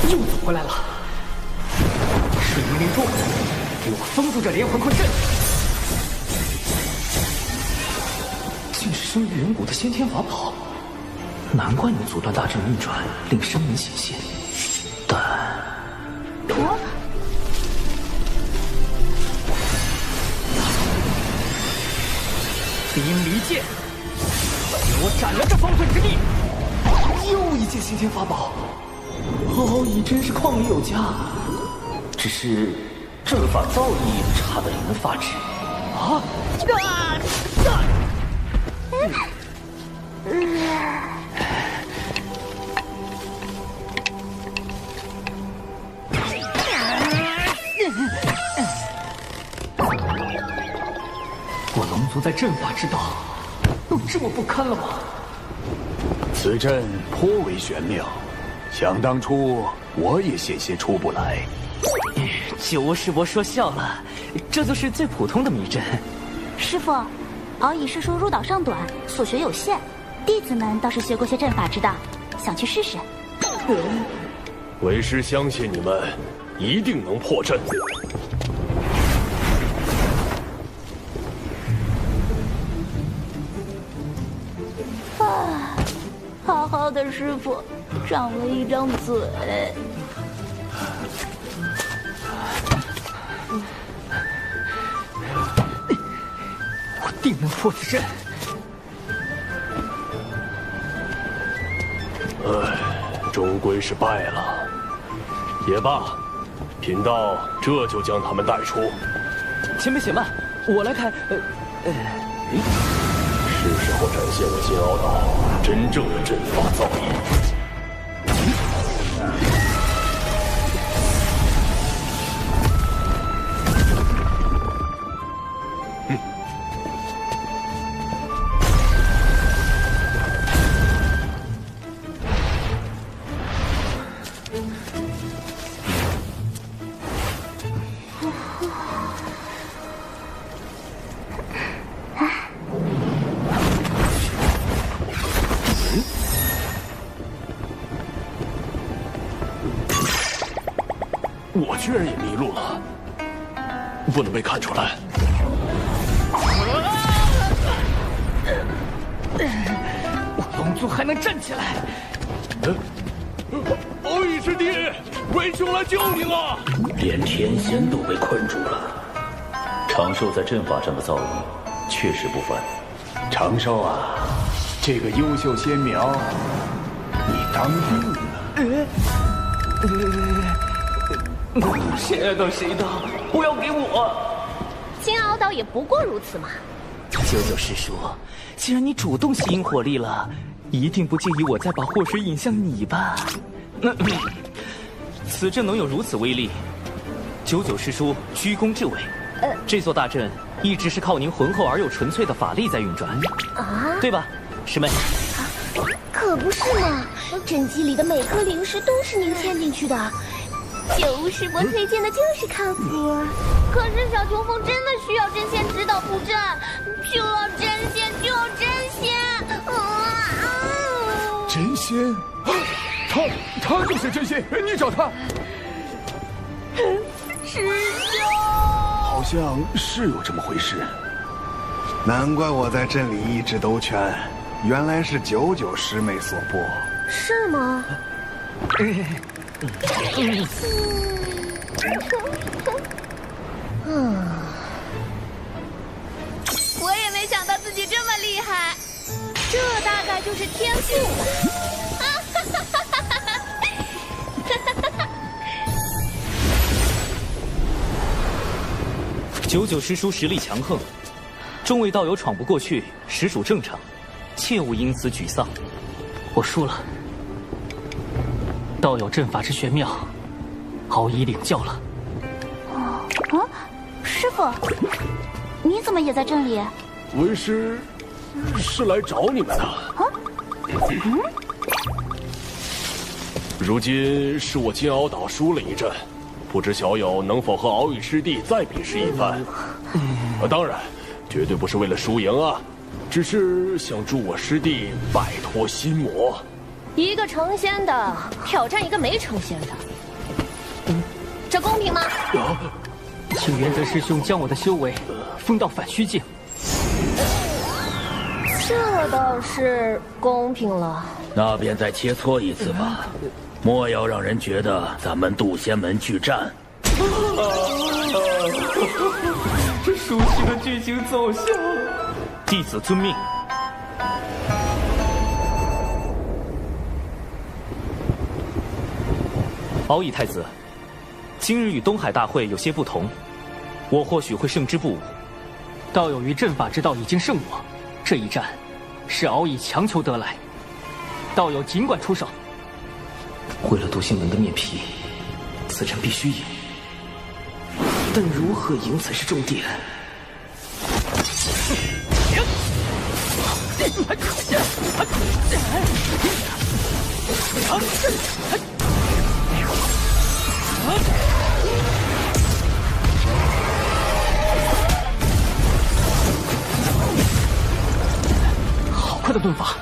又走回来了！水灵灵珠，给我封住这连环困阵！竟是生于远古的先天法宝，难怪能阻断大阵运转，令生灵显现。但，离阴离剑，给我斩了这方寸之地！又一件先天法宝。敖乙真是旷里有家，只是阵法造诣差得令人发指。我龙族在阵法之道有这么不堪了吗？此阵颇为玄妙。想当初我也险些出不来。九无师伯说笑了，这就是最普通的迷阵。师傅，敖乙师叔入岛尚短，所学有限，弟子们倒是学过些阵法之道，想去试试。为师相信你们一定能破阵。好好的师傅，长了一张嘴。我定能破此阵。终归是败了。也罢，贫道这就将他们带出。前辈且慢，我来开。是时候展现我金鳌岛真正的阵法造诣。我居然也迷路了，不能被看出来。我龙族还能站起来！敖乙师弟，为兄来救你了！连天仙都被困住了。长寿在阵法上的造诣确实不凡。长寿啊，这个优秀仙苗，你当定了。谁爱当谁当，不要给我！金鳌岛也不过如此嘛。九九师叔，既然你主动吸引火力了，一定不介意我再把祸水引向你吧？此阵能有如此威力，99师叔居功至伟。这座大阵一直是靠您浑厚而又纯粹的法力在运转，对吧，师妹？可不是嘛，阵基里的每颗灵石都是您嵌进去的。九巫师伯推荐的就是靠谱。可是小琼峰真的需要真仙指导布阵，就要真仙，就要真仙！真仙？他就是真仙，你找他。师兄，好像是有这么回事。难怪我在镇里一直兜圈，原来是99师妹所拨。是吗？我也没想到自己这么厉害，这大概就是天赋99师叔实力强横，众位道友闯不过去，实属正常，切勿因此沮丧。我输了。道友阵法之玄妙，敖乙领教了。师傅，你怎么也在镇里？为师是来找你们的。如今是我金鳌岛输了一阵，不知小友能否和敖乙师弟再比试一番？当然，绝对不是为了输赢啊，只是想助我师弟摆脱心魔。一个成仙的挑战一个没成仙的，这公平吗？请元泽师兄将我的修为封到反虚境。这倒是公平了。那便再切磋一次吧，莫要让人觉得咱们渡仙门拒战。这熟悉的剧情走向，弟子遵命。敖乙太子，今日与东海大会有些不同，我或许会胜之不武。道友于阵法之道已经胜我，这一战是敖乙强求得来，道友尽管出手。为了渡仙门的面皮，此战必须赢，但如何赢才是重点。好快的盾法！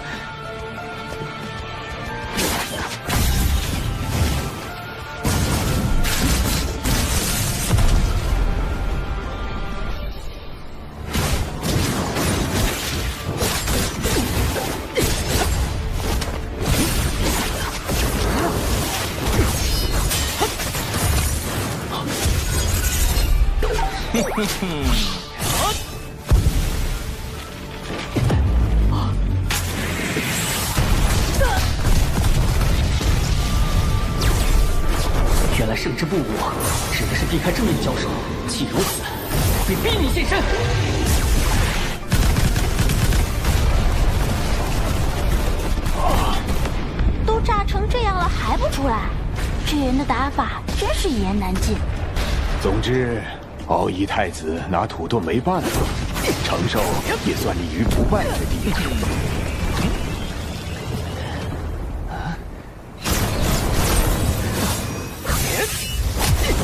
原来胜之不武指的是避开正面交手，既如此，便逼你现身。都炸成这样了还不出来，这人的打法真是一言难尽。总之，敖乙太子拿土遁没办法，承受也算立于不败之地。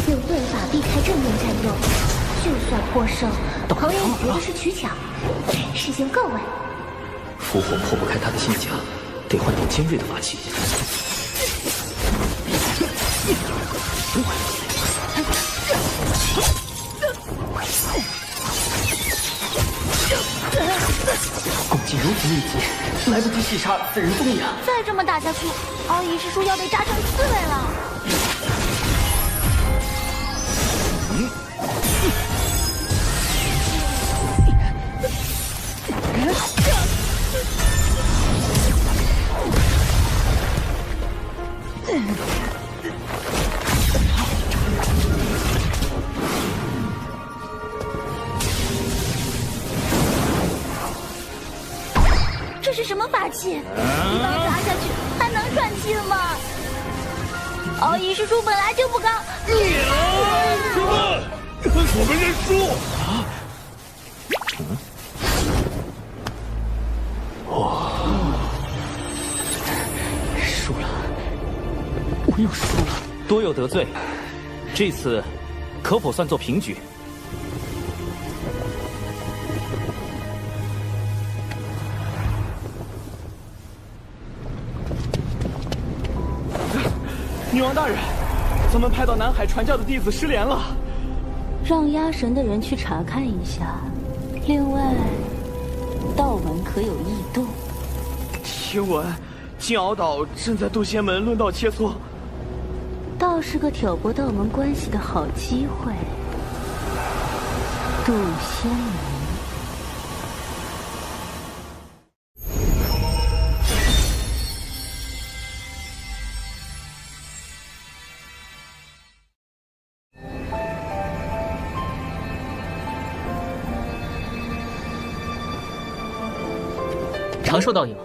用盾法避开正面战斗，就算获胜，旁人也觉得是取巧。师兄够稳。伏火破不开他的心墙，得换点尖锐的法器。攻击如此密集，来不及细查此人踪影。再这么打下去，敖乙师叔要被炸成刺猬了。这是什么法器？一刀砸下去还能喘气吗？敖乙师叔本来就不高。什么？我们认输！输了，我又输了。多有得罪，这次可否算作平局？女王大人，咱们派到南海传教的弟子失联了，让压神的人去查看一下。另外，道门可有异动？听闻金鳌岛正在渡仙门论道切磋，倒是个挑拨道门关系的好机会。渡仙门。长寿道友，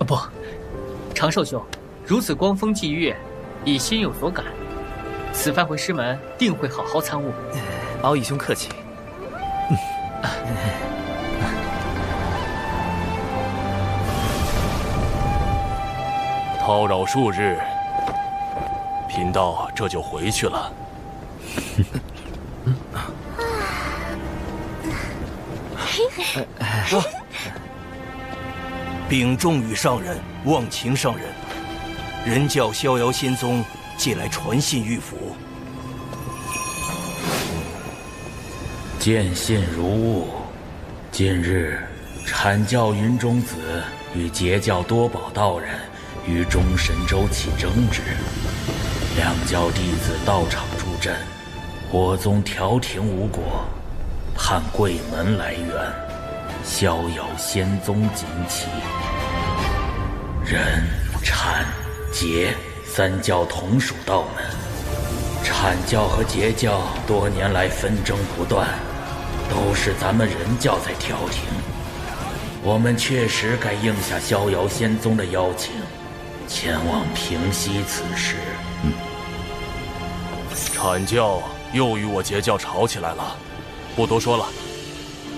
不，长寿兄，如此光风霁月，已心有所感。此番回师门，定会好好参悟。敖乙兄客气。叨扰数日，贫道这就回去了。禀众羽上人，望秦上人，人教逍遥仙宗借来传信玉符。见信如晤。近日，阐教云中子与截教多宝道人于中神州起争执，两教弟子到场助阵，我宗调停无果，盼贵门来援，逍遥仙宗锦旗。人、阐、截三教同属道门，阐教和截教多年来纷争不断，都是咱们人教在调停。我们确实该应下逍遥仙宗的邀请，前往平息此事。阐教又与我截教吵起来了，不多说了，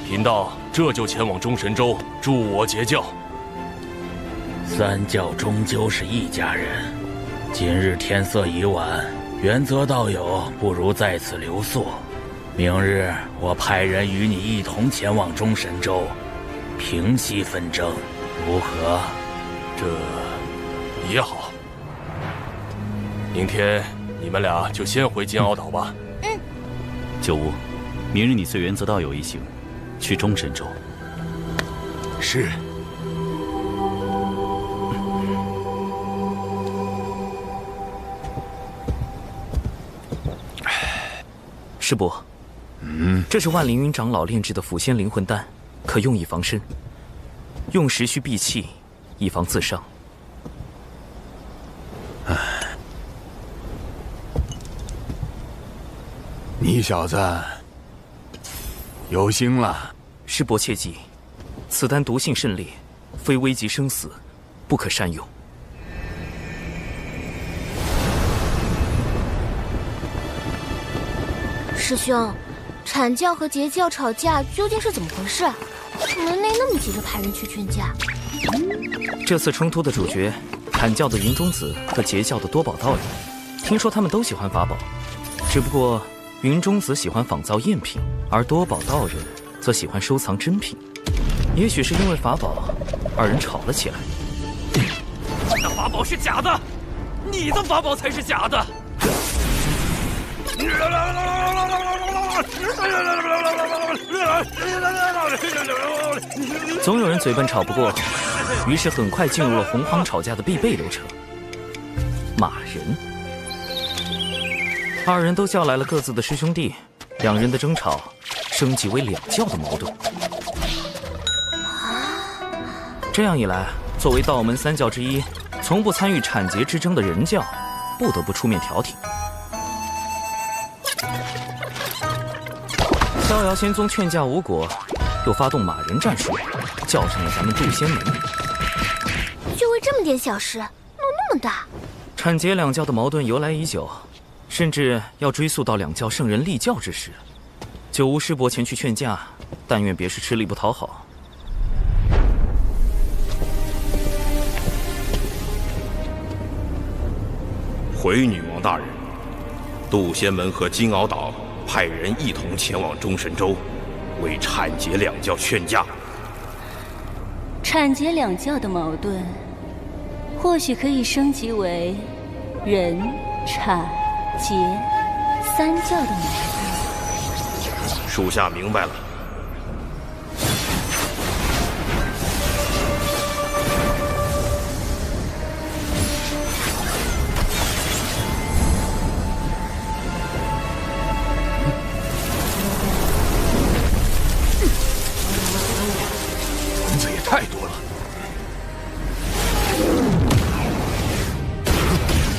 贫道这就前往中神州助我截教。三教终究是一家人，今日天色已晚，元泽道友不如在此留宿。明日我派人与你一同前往中神州，平息纷争，如何？这也好。明天你们俩就先回金鳌岛吧。九乌，明日你随元泽道友一行去中神州。是。师伯，这是万凌云长老炼制的腐仙灵魂丹，可用以防身。用时需闭气，以防自伤。你小子有心了。师伯切记，此丹毒性甚烈，非危及生死，不可擅用。师兄，阐教和截教吵架究竟是怎么回事？门内那么急着派人去劝架。这次冲突的主角，阐教的云中子和截教的多宝道人，听说他们都喜欢法宝，只不过云中子喜欢仿造赝品，而多宝道人则喜欢收藏真品。也许是因为法宝，二人吵了起来。那法宝是假的，你的法宝才是假的。总有人嘴笨吵不过，于是很快进入了洪荒吵架的必备流程——骂人。二人都叫来了各自的师兄弟，两人的争吵升级为两教的矛盾。这样一来，作为道门三教之一，从不参与阐截之争的人教，不得不出面调停。逍遥仙宗劝架无果，又发动骂人战术，叫上了咱们渡仙门。这么点小事，弄那么大？阐解两教的矛盾由来已久，甚至要追溯到两教圣人立教之时。九无师伯前去劝架，但愿别是吃力不讨好。回女王大人，渡仙门和金鳌岛派人一同前往中神州，为阐解两教劝架。阐解两教的矛盾，或许可以升级为人、阐、结三教的矛盾。属下明白了。蚊子也太多了，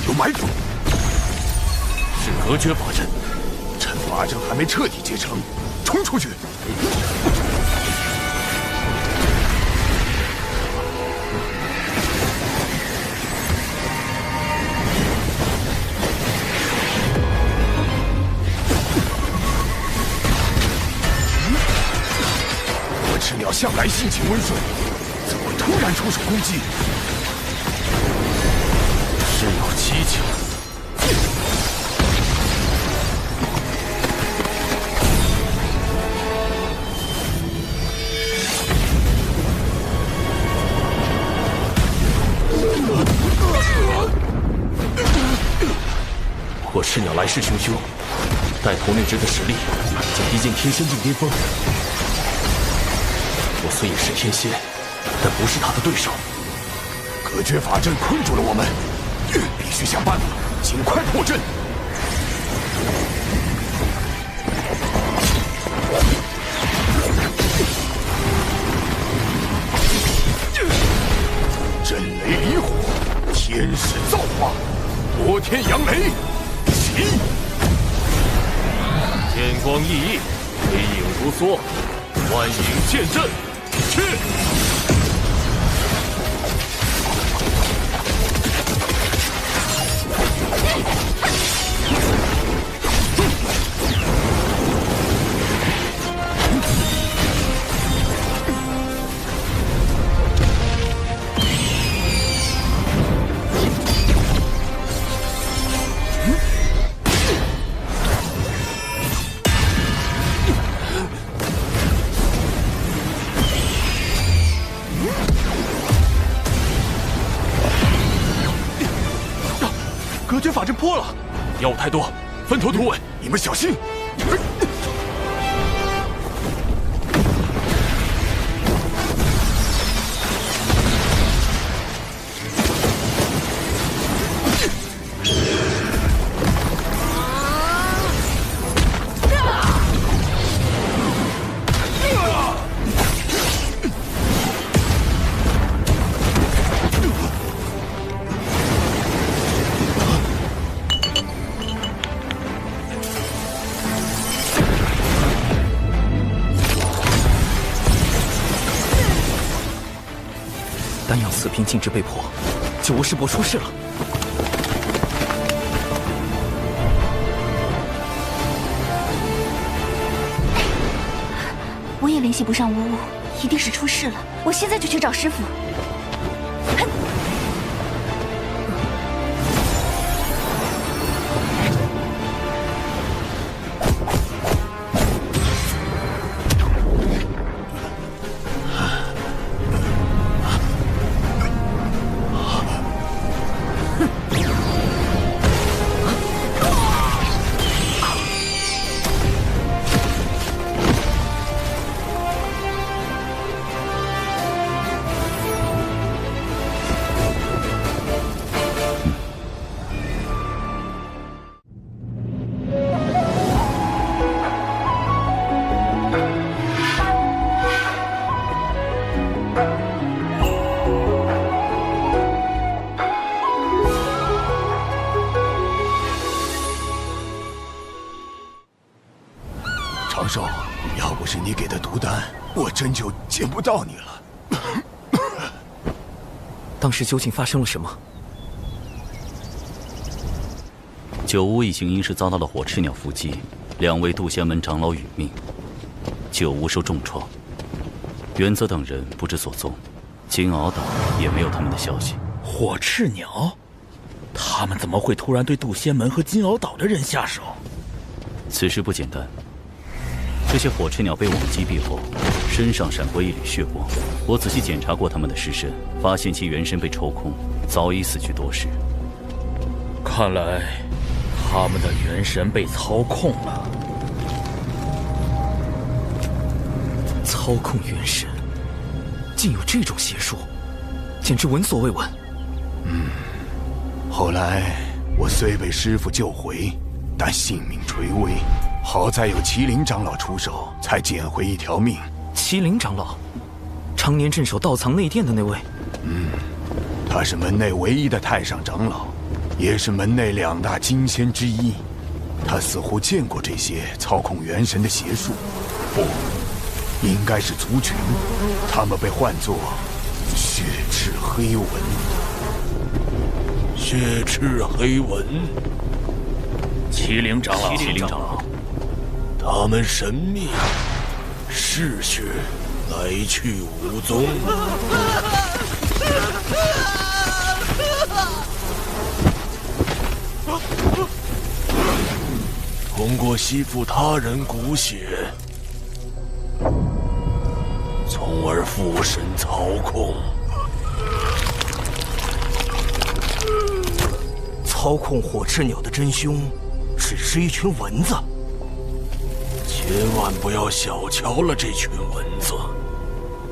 有埋伏，是隔绝法阵。趁法阵还没彻底结成，冲出去！我赤鸟向来性情温顺，怎会突然出手攻击？事有蹊跷。我赤鸟来势汹汹，带头那只的实力将逼近天仙境巅峰。我虽也是天仙，但不是他的对手。隔绝法阵困住了我们，必须想办法尽快破阵。震雷离火，天使造化，摩天扬雷，起！天光熠熠，黑影如梭，万影剑阵，去！隔绝法阵破了，妖物太多，分头突围，你们小心！丹阳四平禁制被破，九无师伯出事了。我也联系不上无误，一定是出事了。我现在就去找师傅。长寿，要不是你给的毒丹，我真就见不到你了。当时究竟发生了什么？九巫一行因是遭到了火赤鸟伏击，2位渡仙门长老殒命，九巫受重创，元泽等人不知所踪，金鳌岛也没有他们的消息。火赤鸟，他们怎么会突然对渡仙门和金鳌岛的人下手？此事不简单。这些火赤鸟被我们击毙后，身上闪过一缕血光。我仔细检查过他们的尸身，发现其元神被抽空，早已死去多时。看来，他们的元神被操控了。操控元神，竟有这种邪术，简直闻所未闻。后来我虽被师父救回，但性命垂危。好在有麒麟长老出手，才捡回一条命。麒麟长老，常年镇守道藏内殿的那位。他是门内唯一的太上长老，也是门内2大金仙之一。他似乎见过这些操控元神的邪术，不，应该是族群。他们被唤作血赤黑纹。血赤黑纹，麒麟长老，麒麟长老。他们神秘，嗜血，来去无踪。通过吸附他人骨血，从而附身操控。操控火赤鸟的真凶，只是一群蚊子。千万不要小瞧了这群蚊子。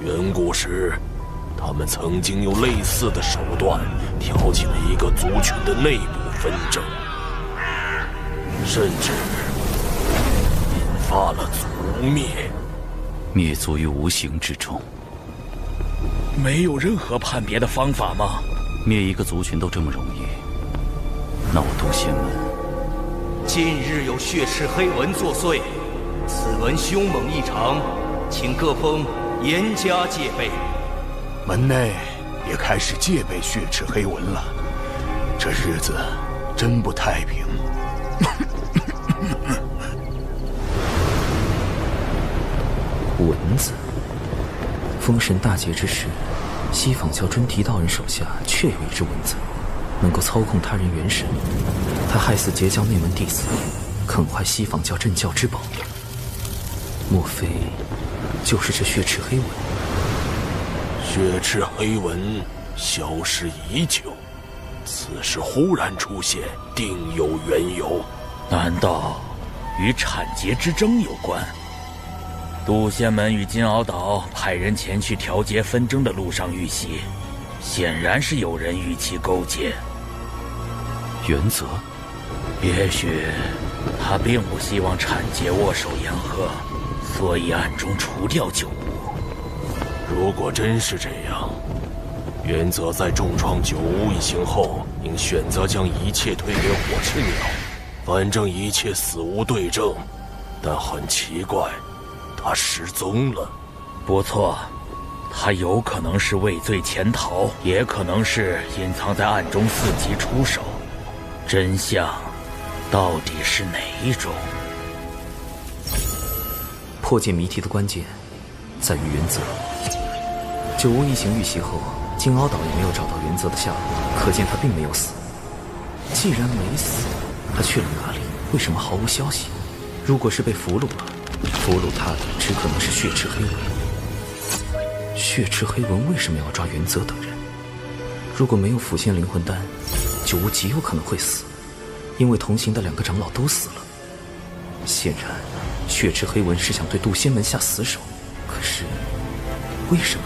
远古时，他们曾经用类似的手段挑起了一个族群的内部纷争，甚至引发了族灭。灭族于无形之中。没有任何判别的方法吗？灭一个族群都这么容易，那我渡仙门。近日有血赤黑纹作祟。此纹凶猛异常，请各封严加戒备。门内也开始戒备血赤黑纹了，这日子真不太平。蚊子。封神大劫之时，西坊教尊提道人手下确有一只蚊子，能够操控他人元神。他害死截教内门弟子，啃坏西坊教镇教之宝。莫非就是这血赤黑纹？血赤黑纹消失已久，此时忽然出现，定有缘由。难道与产劫之争有关？渡仙门与金鳌岛派人前去调节纷争的路上遇袭，显然是有人与其勾结。原则，也许他并不希望产劫握手言和，所以暗中除掉九巫。如果真是这样，元泽在重创九巫一行后，应选择将一切推给火赤鸟，反正一切死无对证。但很奇怪，他失踪了。不错，他有可能是畏罪潜逃，也可能是隐藏在暗中伺机出手。真相到底是哪一种？破解谜题的关键在于原则。九巫一行遇袭后，金鳌岛也没有找到原则的下落，可见他并没有死。既然没死，他去了哪里？为什么毫无消息？如果是被俘虏了，俘虏他的只可能是血赤黑纹。血赤黑纹为什么要抓原则等人？如果没有腐仙灵魂丹，九巫极有可能会死，因为同行的2个长老都死了。显然，血赤黑纹是想对渡仙门下死手，可是为什么？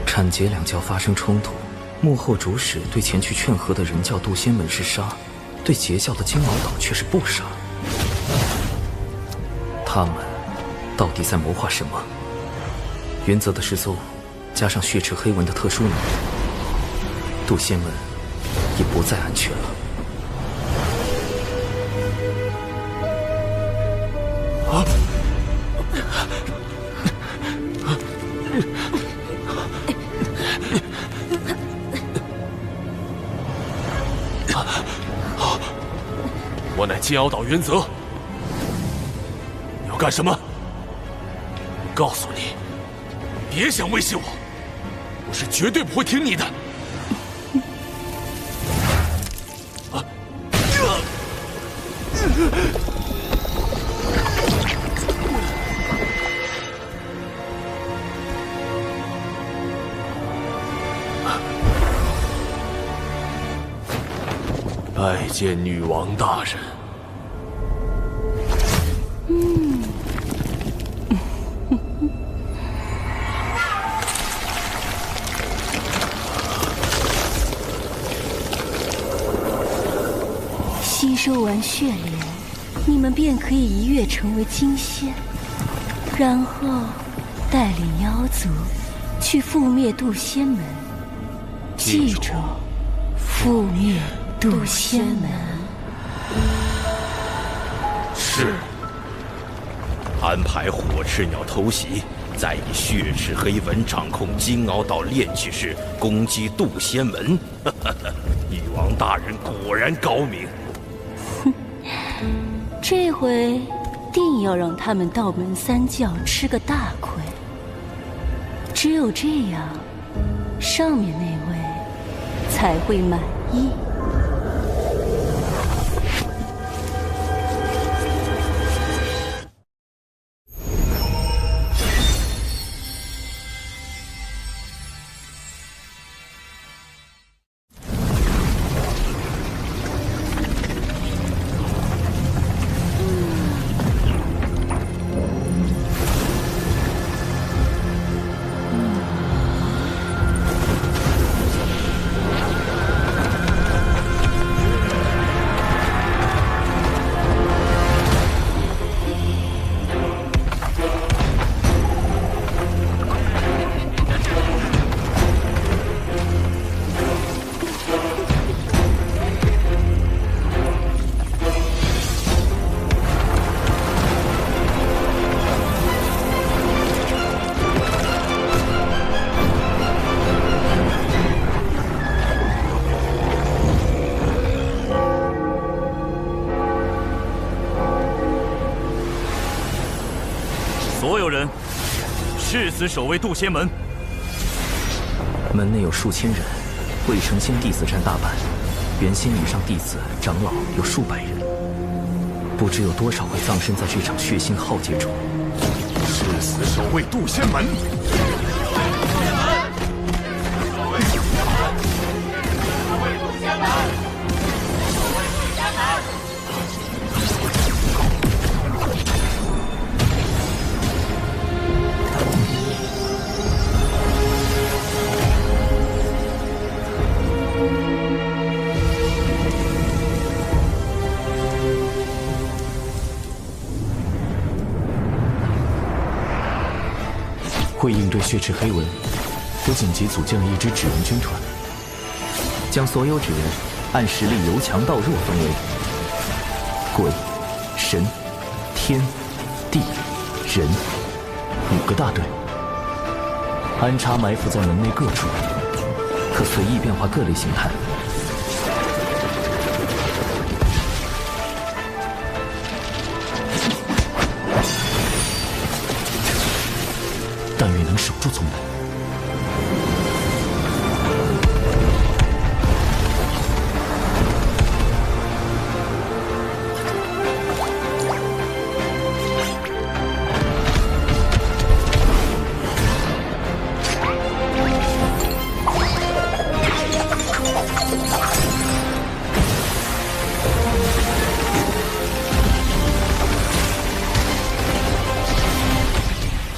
产劫2教发生冲突，幕后主使对前去劝和的人教渡仙门是杀，对截教的金鳌岛却是不杀。他们到底在谋划什么？原则的失踪，加上血赤黑纹的特殊能力，渡仙门也不再安全了。金鳌岛原则。你要干什么？告诉你，别想威胁我，我是绝对不会听你的。拜见女王大人。吸收完血莲，你们便可以一跃成为金仙，然后带领妖族去覆灭渡仙门。记住，覆灭渡仙门。是。安排火赤鸟偷袭，再以血赤黑纹掌控金鳌岛炼气士，攻击渡仙门。女王大人果然高明。这回定要让他们道门三教吃个大亏。只有这样，上面那位才会满意。所有人，誓死守卫渡仙门。门内有数千人，未成仙弟子占大半，元仙以上弟子、长老有数百人，不知有多少会葬身在这场血腥浩劫中。誓死守卫渡仙门。为应对血赤黑纹，我紧急组建了一支纸人军团，将所有纸人按实力由强到弱分为鬼、神、天、地、人5个大队，安插埋伏在门内各处，可随意变化各类形态。但愿能守住宗门。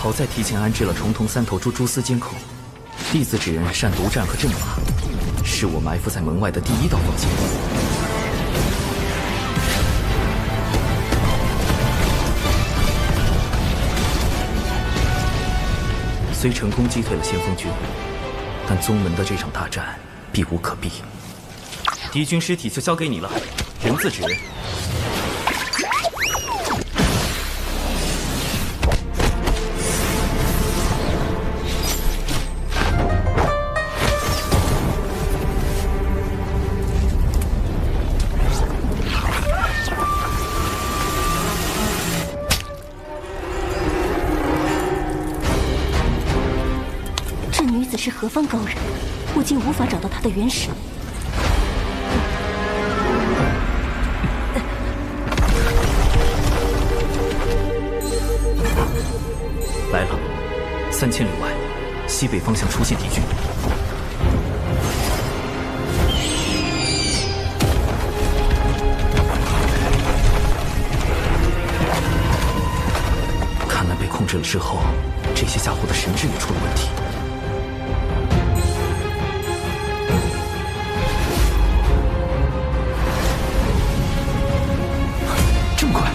好在提前安置了重瞳3头蛛蛛丝监控，弟子纸人善独战和阵法，是我埋伏在门外的第一道防线。虽成功击退了先锋军，但宗门的这场大战避无可避。敌军尸体就交给你了，人字纸人。的是何方高人，我竟无法找到他的原始。来了，3000里外，西北方向出现敌军。看来被控制了之后，这些家伙的神智也出了问题。这么快！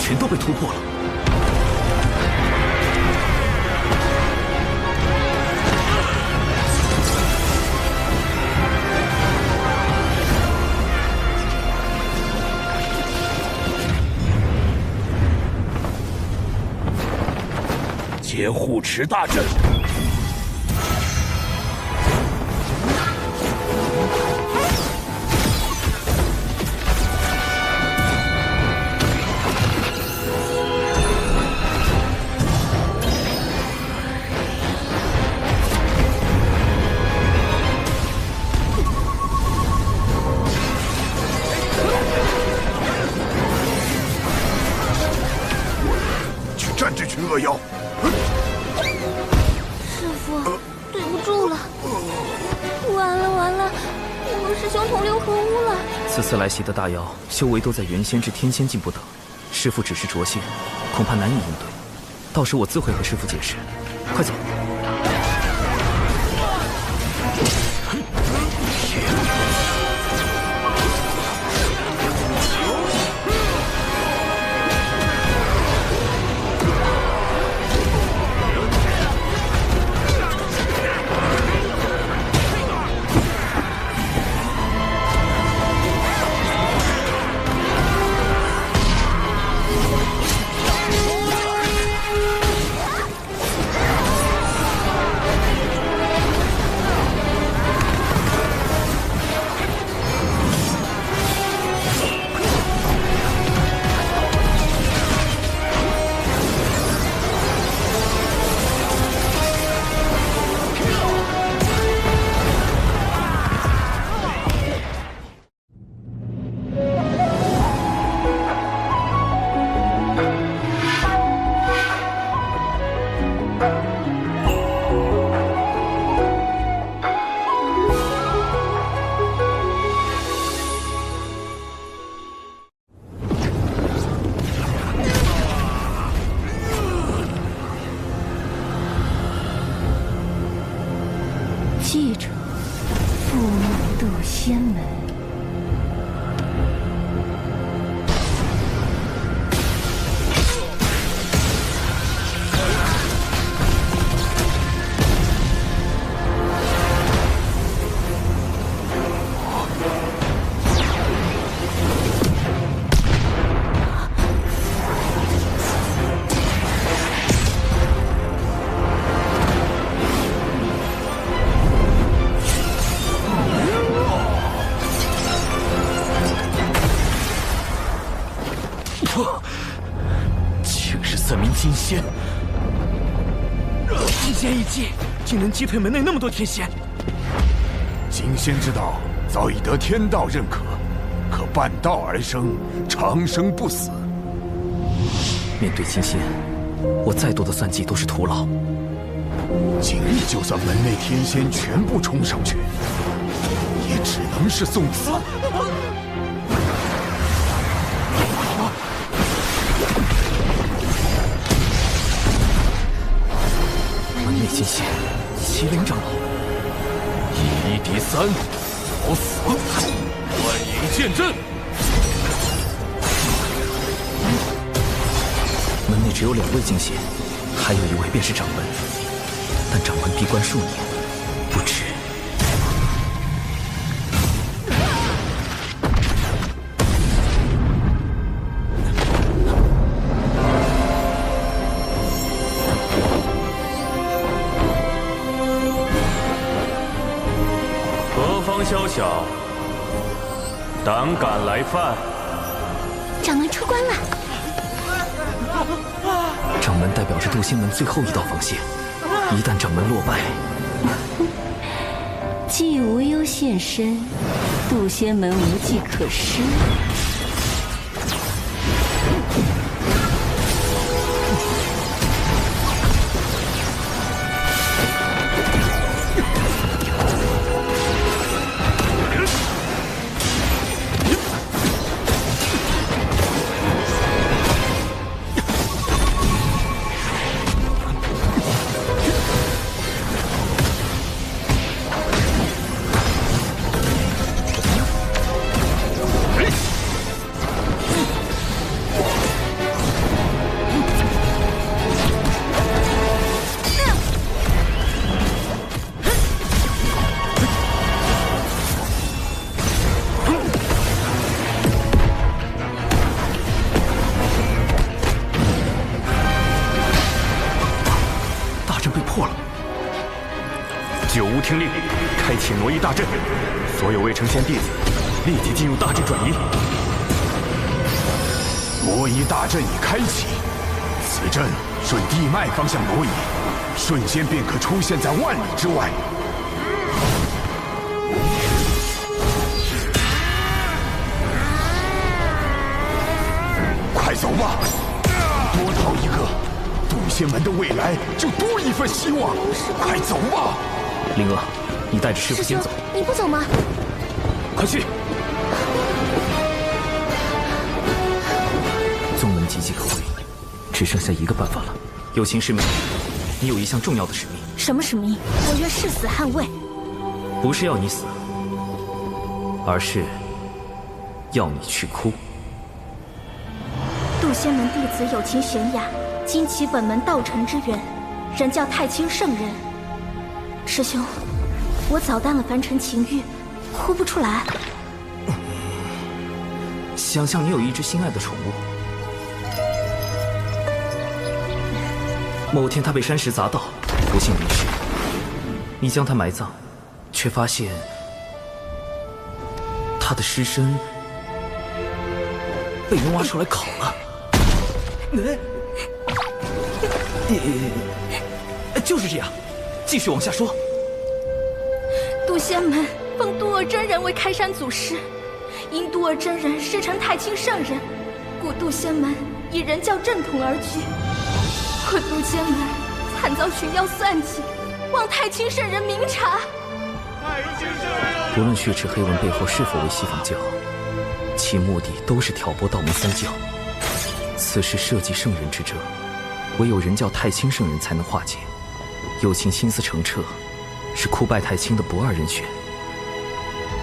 全都被突破了。劫护持大阵。这群恶妖！师父，对不住了，完了完了，我们师兄同流合污了。此次来袭的大妖，修为都在元仙至天仙境不等，师父只是着仙，恐怕难以应对。到时我自会和师父解释。快走！记着，覆灭渡仙门。竟是3名金仙！金仙一击，竟能击退门内那么多天仙。金仙之道早已得天道认可，可半道而生，长生不死。面对金仙，我再多的算计都是徒劳。今日就算门内天仙全部冲上去，也只能是送死。金仙，麒麟长老，以1敌3，找死！幻影剑阵。门内只有2位金仙，还有1位便是掌门，但掌门闭关数年，不知。何方宵小，胆敢来犯？掌门出关了。掌门代表着渡仙门最后一道防线，一旦掌门落败，既无忧现身，渡仙门无计可施。九无听令，开启挪移大阵，所有未成仙弟子立即进入大阵转移。挪移大阵已开启，此阵顺地脉方向挪移，瞬间便可出现在万里之外。快走吧，多逃一个，渡仙门的未来就多一份希望。快走吧。灵儿，你带着师傅先走。你不走吗？快去！宗门岌岌可危，只剩下一个办法了。有情师妹，你有一项重要的使命。什么使命？我愿誓死捍卫。不是要你死，而是要你去哭。渡仙门弟子有情娴雅，今起本门道成之缘，人叫太清圣人。师兄，我早淡了凡尘情欲，哭不出来。想象你有一只心爱的宠物，某天它被山石砸到，不幸离世，你将它埋葬，却发现它的尸身被人挖出来烤了。就是这样，继续往下说。渡仙门奉渡厄真人为开山祖师，因渡厄真人师承太清圣人，故渡仙门以人教正统而居。我渡仙门惨遭寻妖算计，望太清圣人明察。不论血池黑纹背后是否为西方教，其目的都是挑拨道门三教。此事涉及圣人之争，唯有人教太清圣人才能化解。有情心思澄澈，是哭拜太清的不二人选。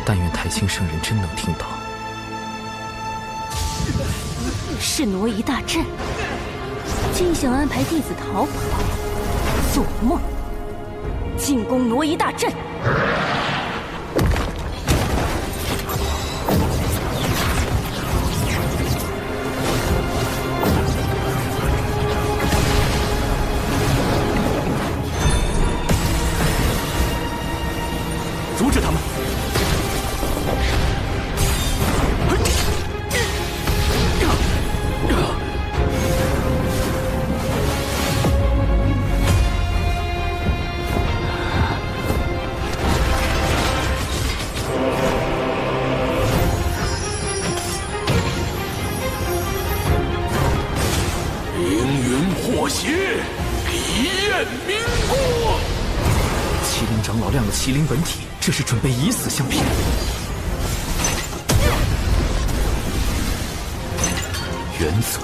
但愿太清圣人真能听到。是挪移大阵，竟想安排弟子逃跑，做梦！进攻挪移大阵。阻止他们！凌云破邪，一焰明光。麒麟长老亮了麒麟本体，这是准备以死相拼。原则，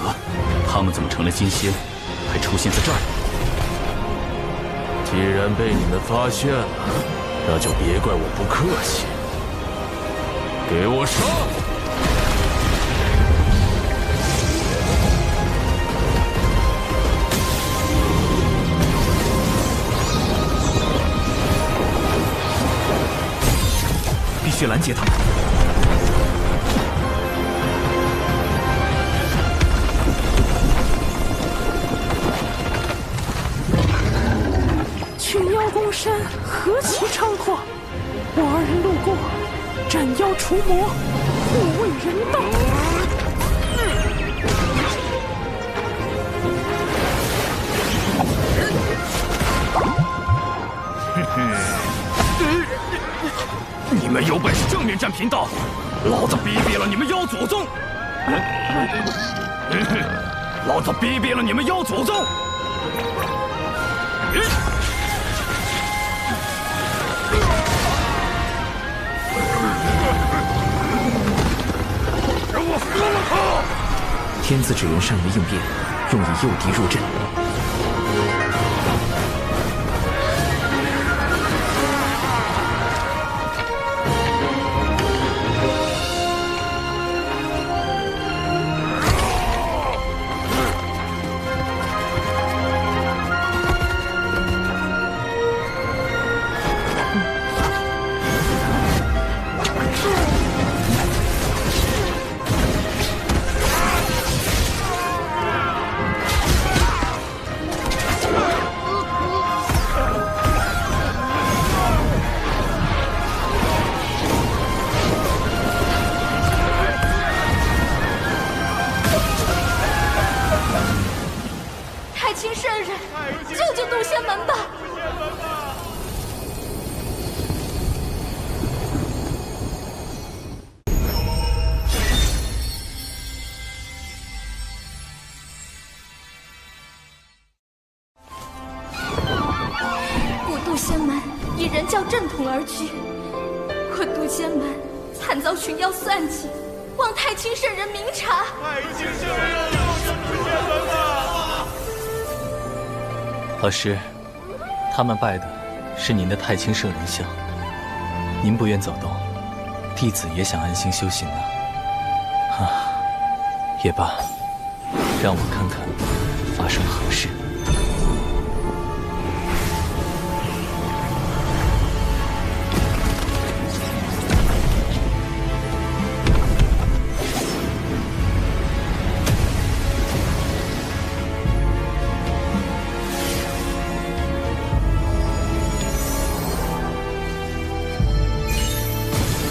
他们怎么成了金仙，还出现在这儿？既然被你们发现了，那就别怪我不客气。给我上！必须拦截他们。群妖攻山，何其猖狂！我二人路过，斩妖除魔，不为人道。你们有本事正面战贫道，老子逼毙了你们妖祖宗！老子逼毙了你们妖祖宗！让我撕了他！天子指人善于应变，用以诱敌入阵。惨遭群妖算计，望太清圣人明察。太清圣人又是出现门了！老师，他们拜的是您的太清圣人像，您不愿走动，弟子也想安心修行啊。也罢，让我看看发生何事。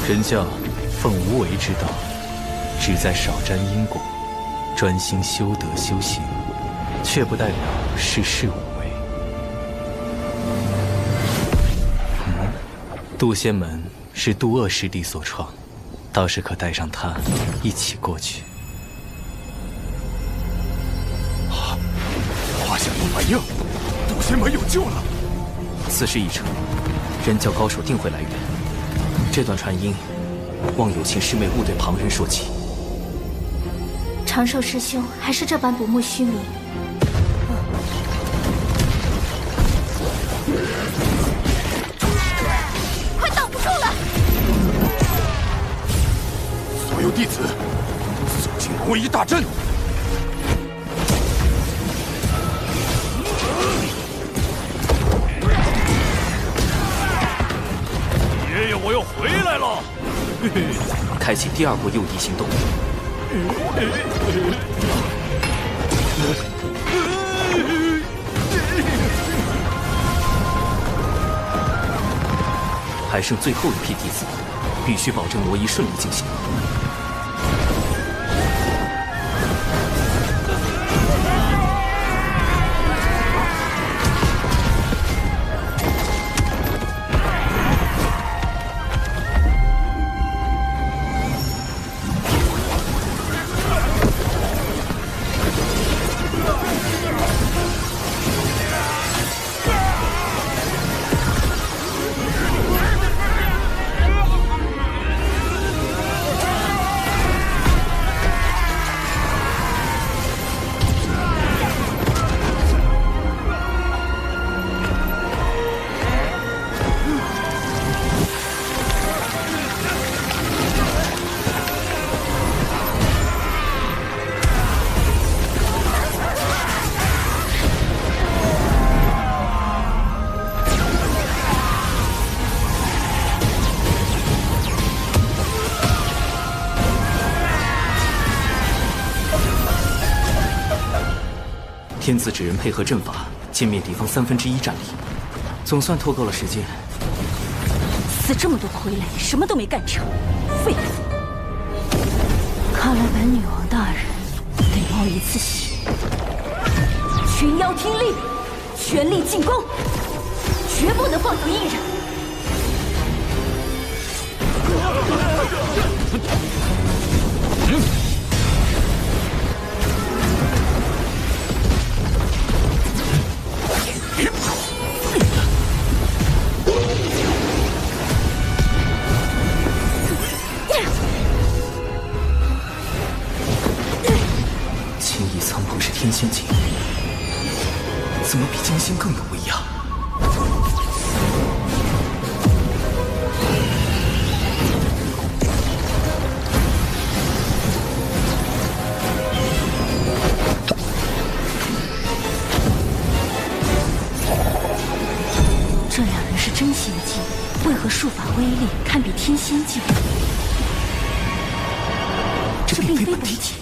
人教奉无为之道，旨在少沾因果，专心修德修行，却不代表事事无为。渡仙门是渡恶师弟所创，倒是可带上他一起过去。华夏有反应，渡仙门有救了。此事已成，人教高手定会来援。这段传音，望有情师妹勿对旁人说起。长寿师兄还是这般不慕虚名。快挡不住了！所有弟子，肃静魔夷大阵！爷爷，我又回来了！开启第二波诱敌行动。还剩最后一批弟子，必须保证挪移顺利进行。天子指人配合阵法，歼灭敌方1/3战力，总算拖够了时间。死这么多傀儡，什么都没干成，废物！看来本女王大人得冒一次险。群妖听令，全力进攻，绝不能放走一人。青翼苍鹏是天仙境，怎么比金星更有威压？这两人是真仙境，为何术法威力堪比天仙境？这并非本体。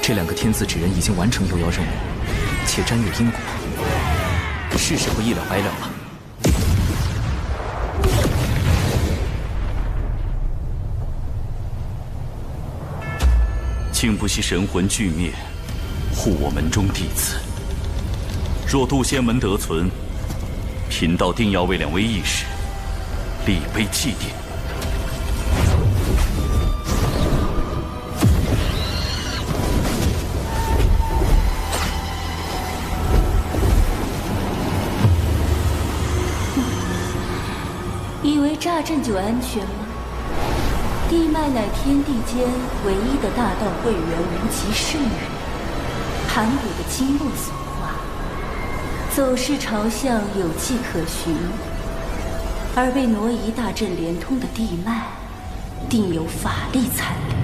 这两个天子纸人已经完成幽妖任务，且沾有因果，是时候一了百了了。竟不惜神魂俱灭，护我门中弟子。若渡仙门得存，贫道定要为两位义士立碑祭奠。以为炸阵就安全吗？地脉乃天地间唯一的大道会员无极圣人，盘古的经络所化，走势朝向有迹可循，而被挪移大阵连通的地脉，定有法力残留。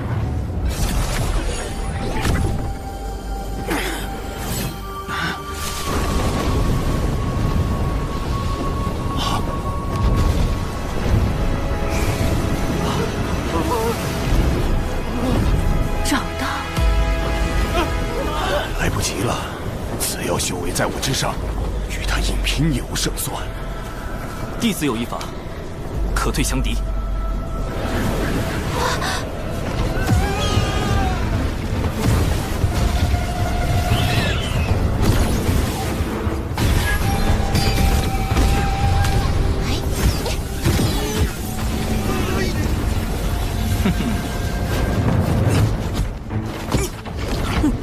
修为在我之上，与他硬拼也无胜算。弟子有一法，可退降敌。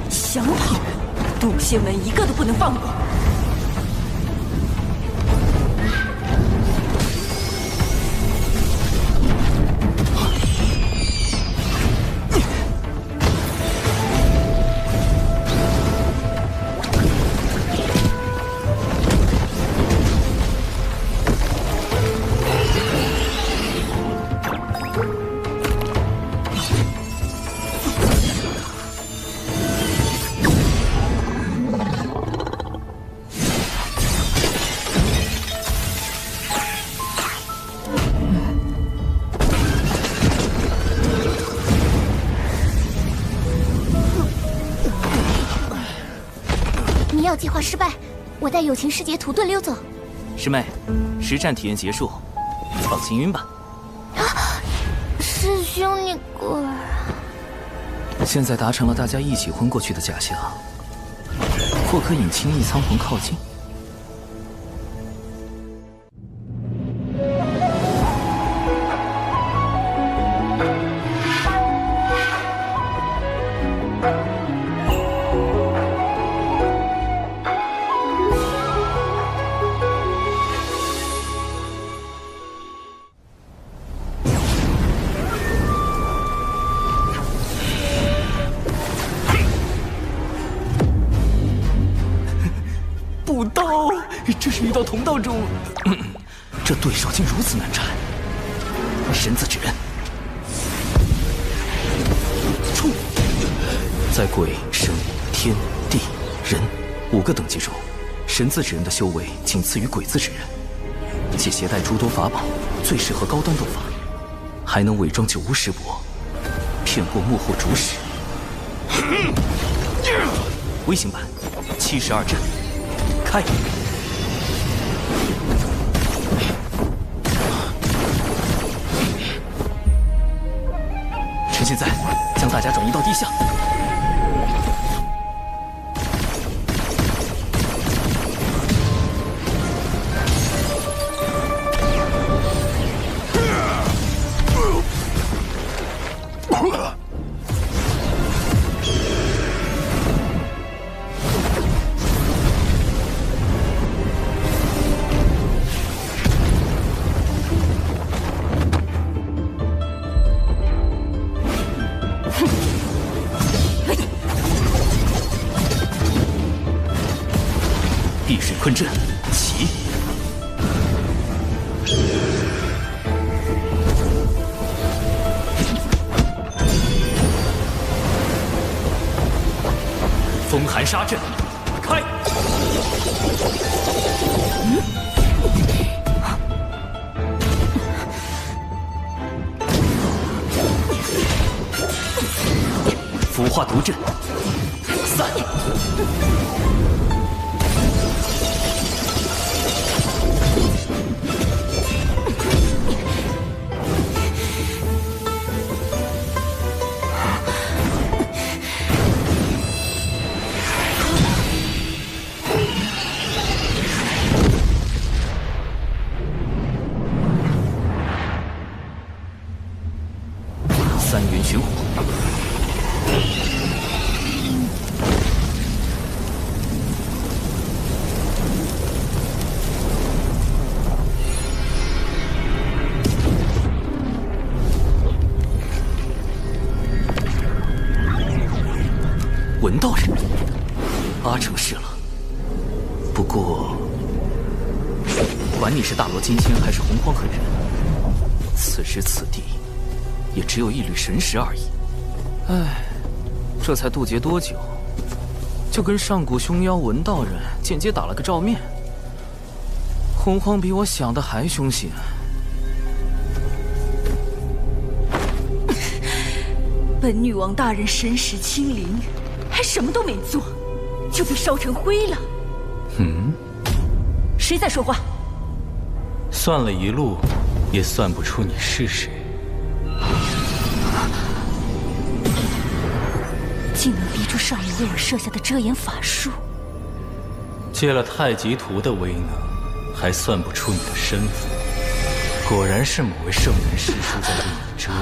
想跑？渡仙门一个都不能放过！药计划失败，我带友情师姐土遁溜走。师妹，实战体验结束，放行云吧。师兄，你果然……现在达成了大家一起昏过去的假象，或可引青翼苍鹏靠近。这是遇到同道中，这对手竟如此难缠。神字指人，冲！在鬼、神、天、地、人5个等级中，神字指人的修为仅次于鬼字指人，且携带诸多法宝，最适合高端斗法，还能伪装九巫师伯，骗过幕后主使。微型版72阵，开！趁现在，将大家转移到地下。碧水坤阵起，风寒杀阵开。腐化毒阵散。三元玄火，文道人，阿成是了。不过，管你是大罗金仙还是洪荒狠人，此时此地。也只有一缕神识而已。唉，这才渡劫多久，就跟上古凶妖文道人间接打了个照面。洪荒比我想的还凶险。本女王大人神识清零，还什么都没做，就被烧成灰了。谁在说话？算了一路，也算不出你是谁。竟能逼出少爷为我设下的遮掩法术，借了太极图的威能，还算不出你的身份。果然是某位圣人师叔在为你遮掩。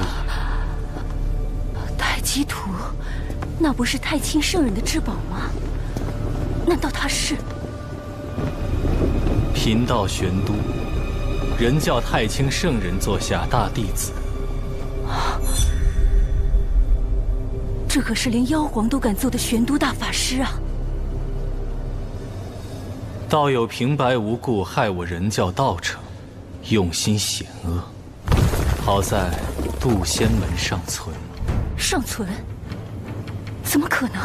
太极图，那不是太清圣人的至宝吗？难道他是？贫道玄都，人教太清圣人座下大弟子。这可是连妖皇都敢揍的玄都大法师啊！道友平白无故害我人教道场，用心险恶。好在渡仙门尚存。尚存？怎么可能？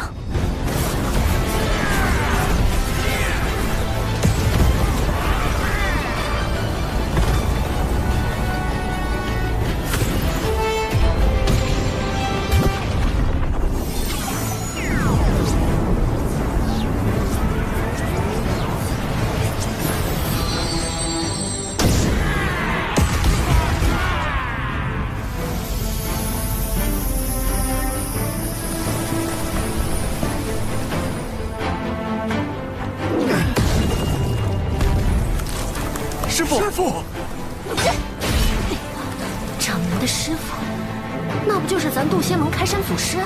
师傅，掌门的师傅，那不就是咱渡仙门开山祖师？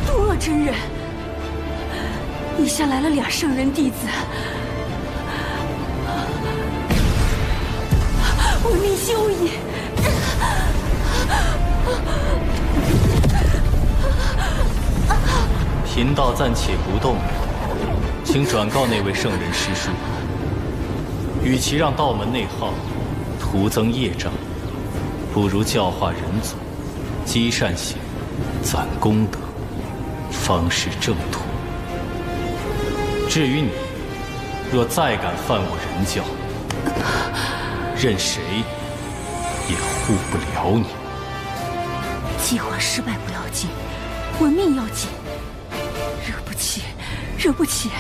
渡恶真人，以下来了俩圣人弟子，闻名修矣。贫道暂且不动，请转告那位圣人师叔，与其让道门内耗，徒增业障，不如教化人族，积善行，攒功德，方是正途。至于你，若再敢犯我人教，任谁也护不了你。计划失败不要紧，我命要紧。惹不起，惹不起。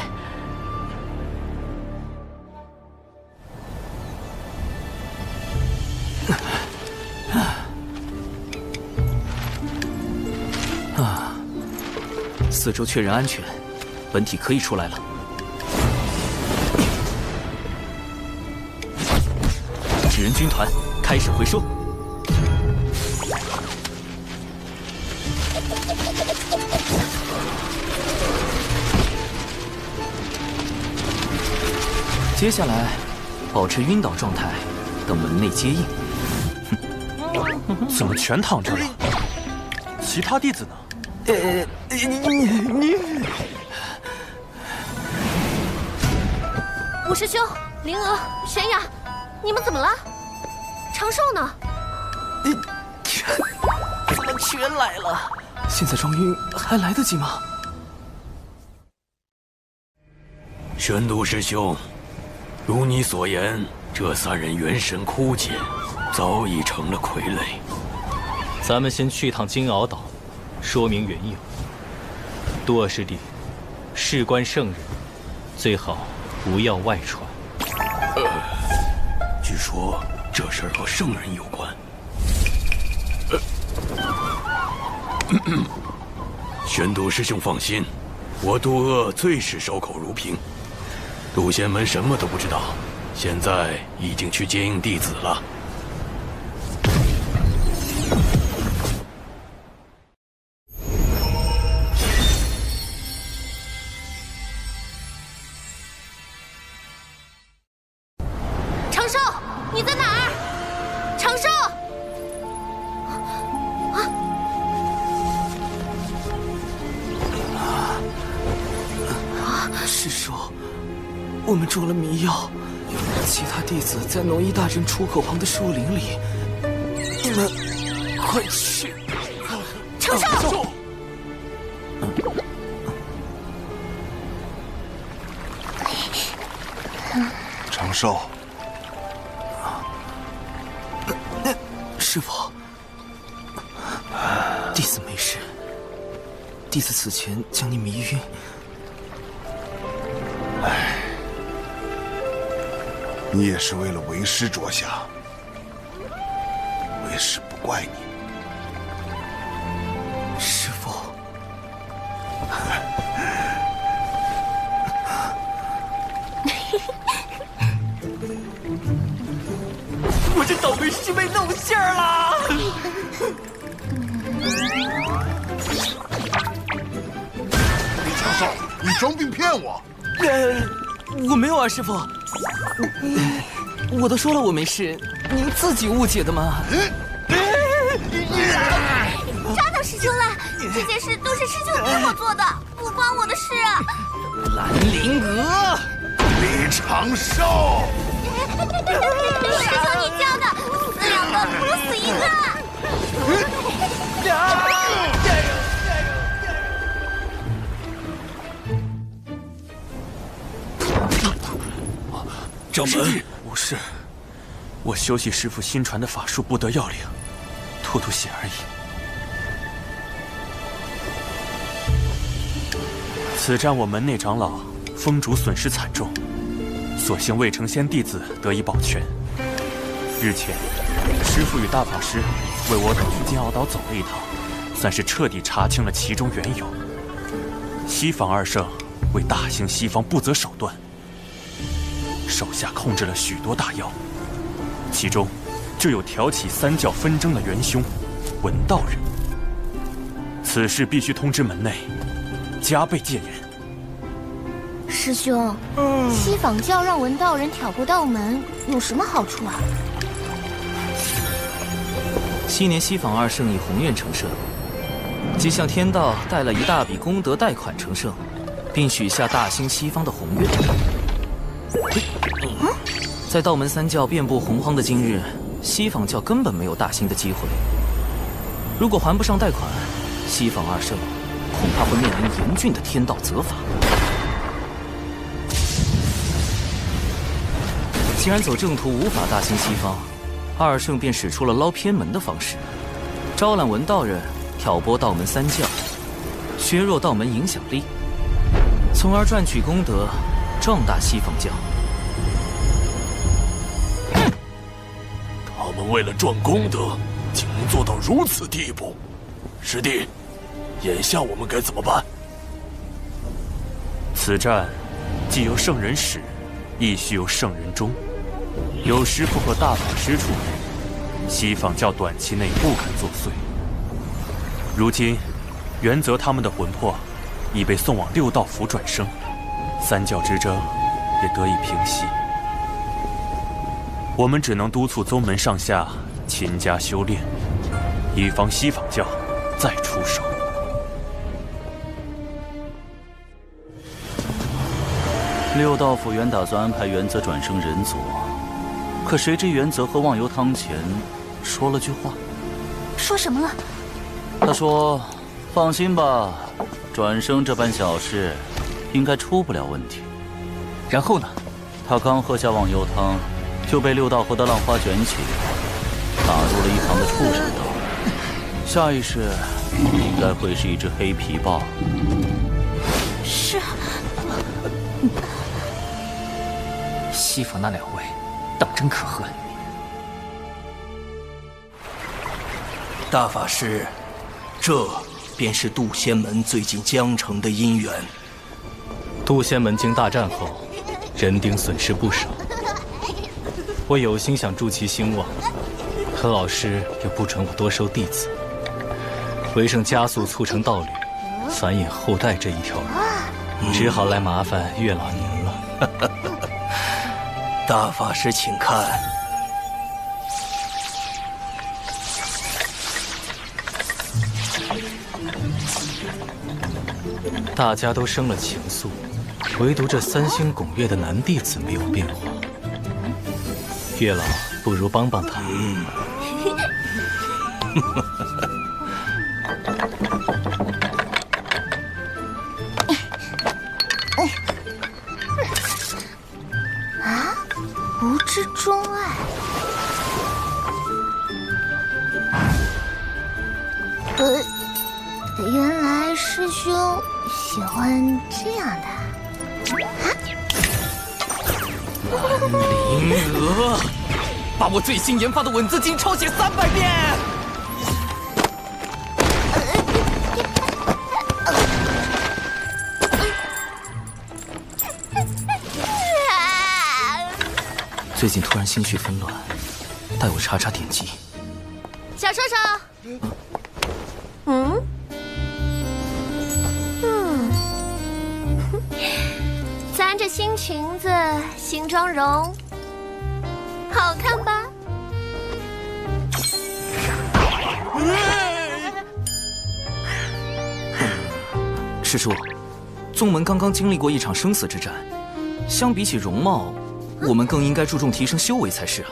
四周确认安全，本体可以出来了。纸人军团开始回收。接下来，保持晕倒状态，等门内接应。怎么全躺着了？其他弟子呢？你，五师兄、灵娥、玄雅，你们怎么了？长寿呢？怎么全来了？现在装晕还来得及吗？玄都师兄，如你所言，这三人元神枯竭，早已成了傀儡。咱们先去趟金鳌岛，说明缘由。多尔师弟，事关圣人，最好不要外传。据说这事儿和圣人有关。玄都师兄放心，我渡厄最是守口如瓶。渡仙门什么都不知道，现在已经去接应弟子了。长寿，你在哪儿？长寿！师叔，我们中了迷药，其他弟子在农医大阵出口旁的树林里，你们快去！长寿！长寿，师父，弟子没事。弟子此前将你迷晕。你也是为了为师着想，为师不怪你。师父，我这倒霉师妹露馅儿了！李长寿，你装病骗我！我没有啊，师父。我都说了我没事，您自己误解的嘛。抓到师兄了！这件事都是师兄逼我做的，不关我的事。兰陵娥，李长寿，师兄你教的，死两个不如死一个。掌门，无事，我修习师父新传的法术，不得要领，吐吐血而已。此战我门内长老风主损失惨重，所幸未成仙弟子得以保全。日前，师父与大法师为我等去金鳌岛走了一趟，算是彻底查清了其中缘由。西方二圣为大兴西方不择手段。手下控制了许多大妖，其中就有挑起三教纷争的元凶文道人。此事必须通知门内，加倍戒严。师兄，西坊教让文道人挑拨道门，有什么好处啊？昔年西坊二圣以宏愿成圣，即向天道带了一大笔功德贷款成圣，并许下大兴西方的宏愿。在道门三教遍布洪荒的今日，西方教根本没有大兴的机会。如果还不上贷款，西方二圣恐怕会面临严峻的天道责罚。既然走正途无法大兴西方，二圣便使出了捞偏门的方式，招揽文道人，挑拨道门三教，削弱道门影响力，从而赚取功德，壮大西方教。他们为了赚功德，竟能做到如此地步。师弟，眼下我们该怎么办？此战既有圣人始，亦须有圣人终。有师傅和大法师出面，西方教短期内不敢作祟。如今，元泽他们的魂魄已被送往六道府转生，三教之争也得以平息。我们只能督促宗门上下勤加修炼，以防西方教再出手。六道府原打算安排元泽转生人族，可谁知元泽和忘忧汤前说了句话。说什么了？他说：“放心吧，转生这般小事，应该出不了问题。”然后呢？他刚喝下忘忧汤，就被六道河的浪花卷起，打入了一旁的畜生道。下一世应该会是一只黑皮豹。是。西方那两位，当真可恨。大法师，这便是渡仙门最近江城的因缘。渡仙门经大战后，人丁损失不少。我有心想助其兴旺，可老师又不准我多收弟子，为省加速促成道侣、繁衍后代这一条路，只好来麻烦月老您了。大法师，请看。大家都生了情愫，唯独这三星拱月的男弟子没有变化。月老，不如帮帮他。啊，无知钟爱。原来师兄喜欢这样的。林娥，把我最新研发的吻字经抄写300遍。最近突然心绪纷乱，带我查查典籍。小兽兽，咱这新裙子、新妆容，好看吧？师叔，宗门刚刚经历过一场生死之战，相比起容貌，我们更应该注重提升修为才是啊。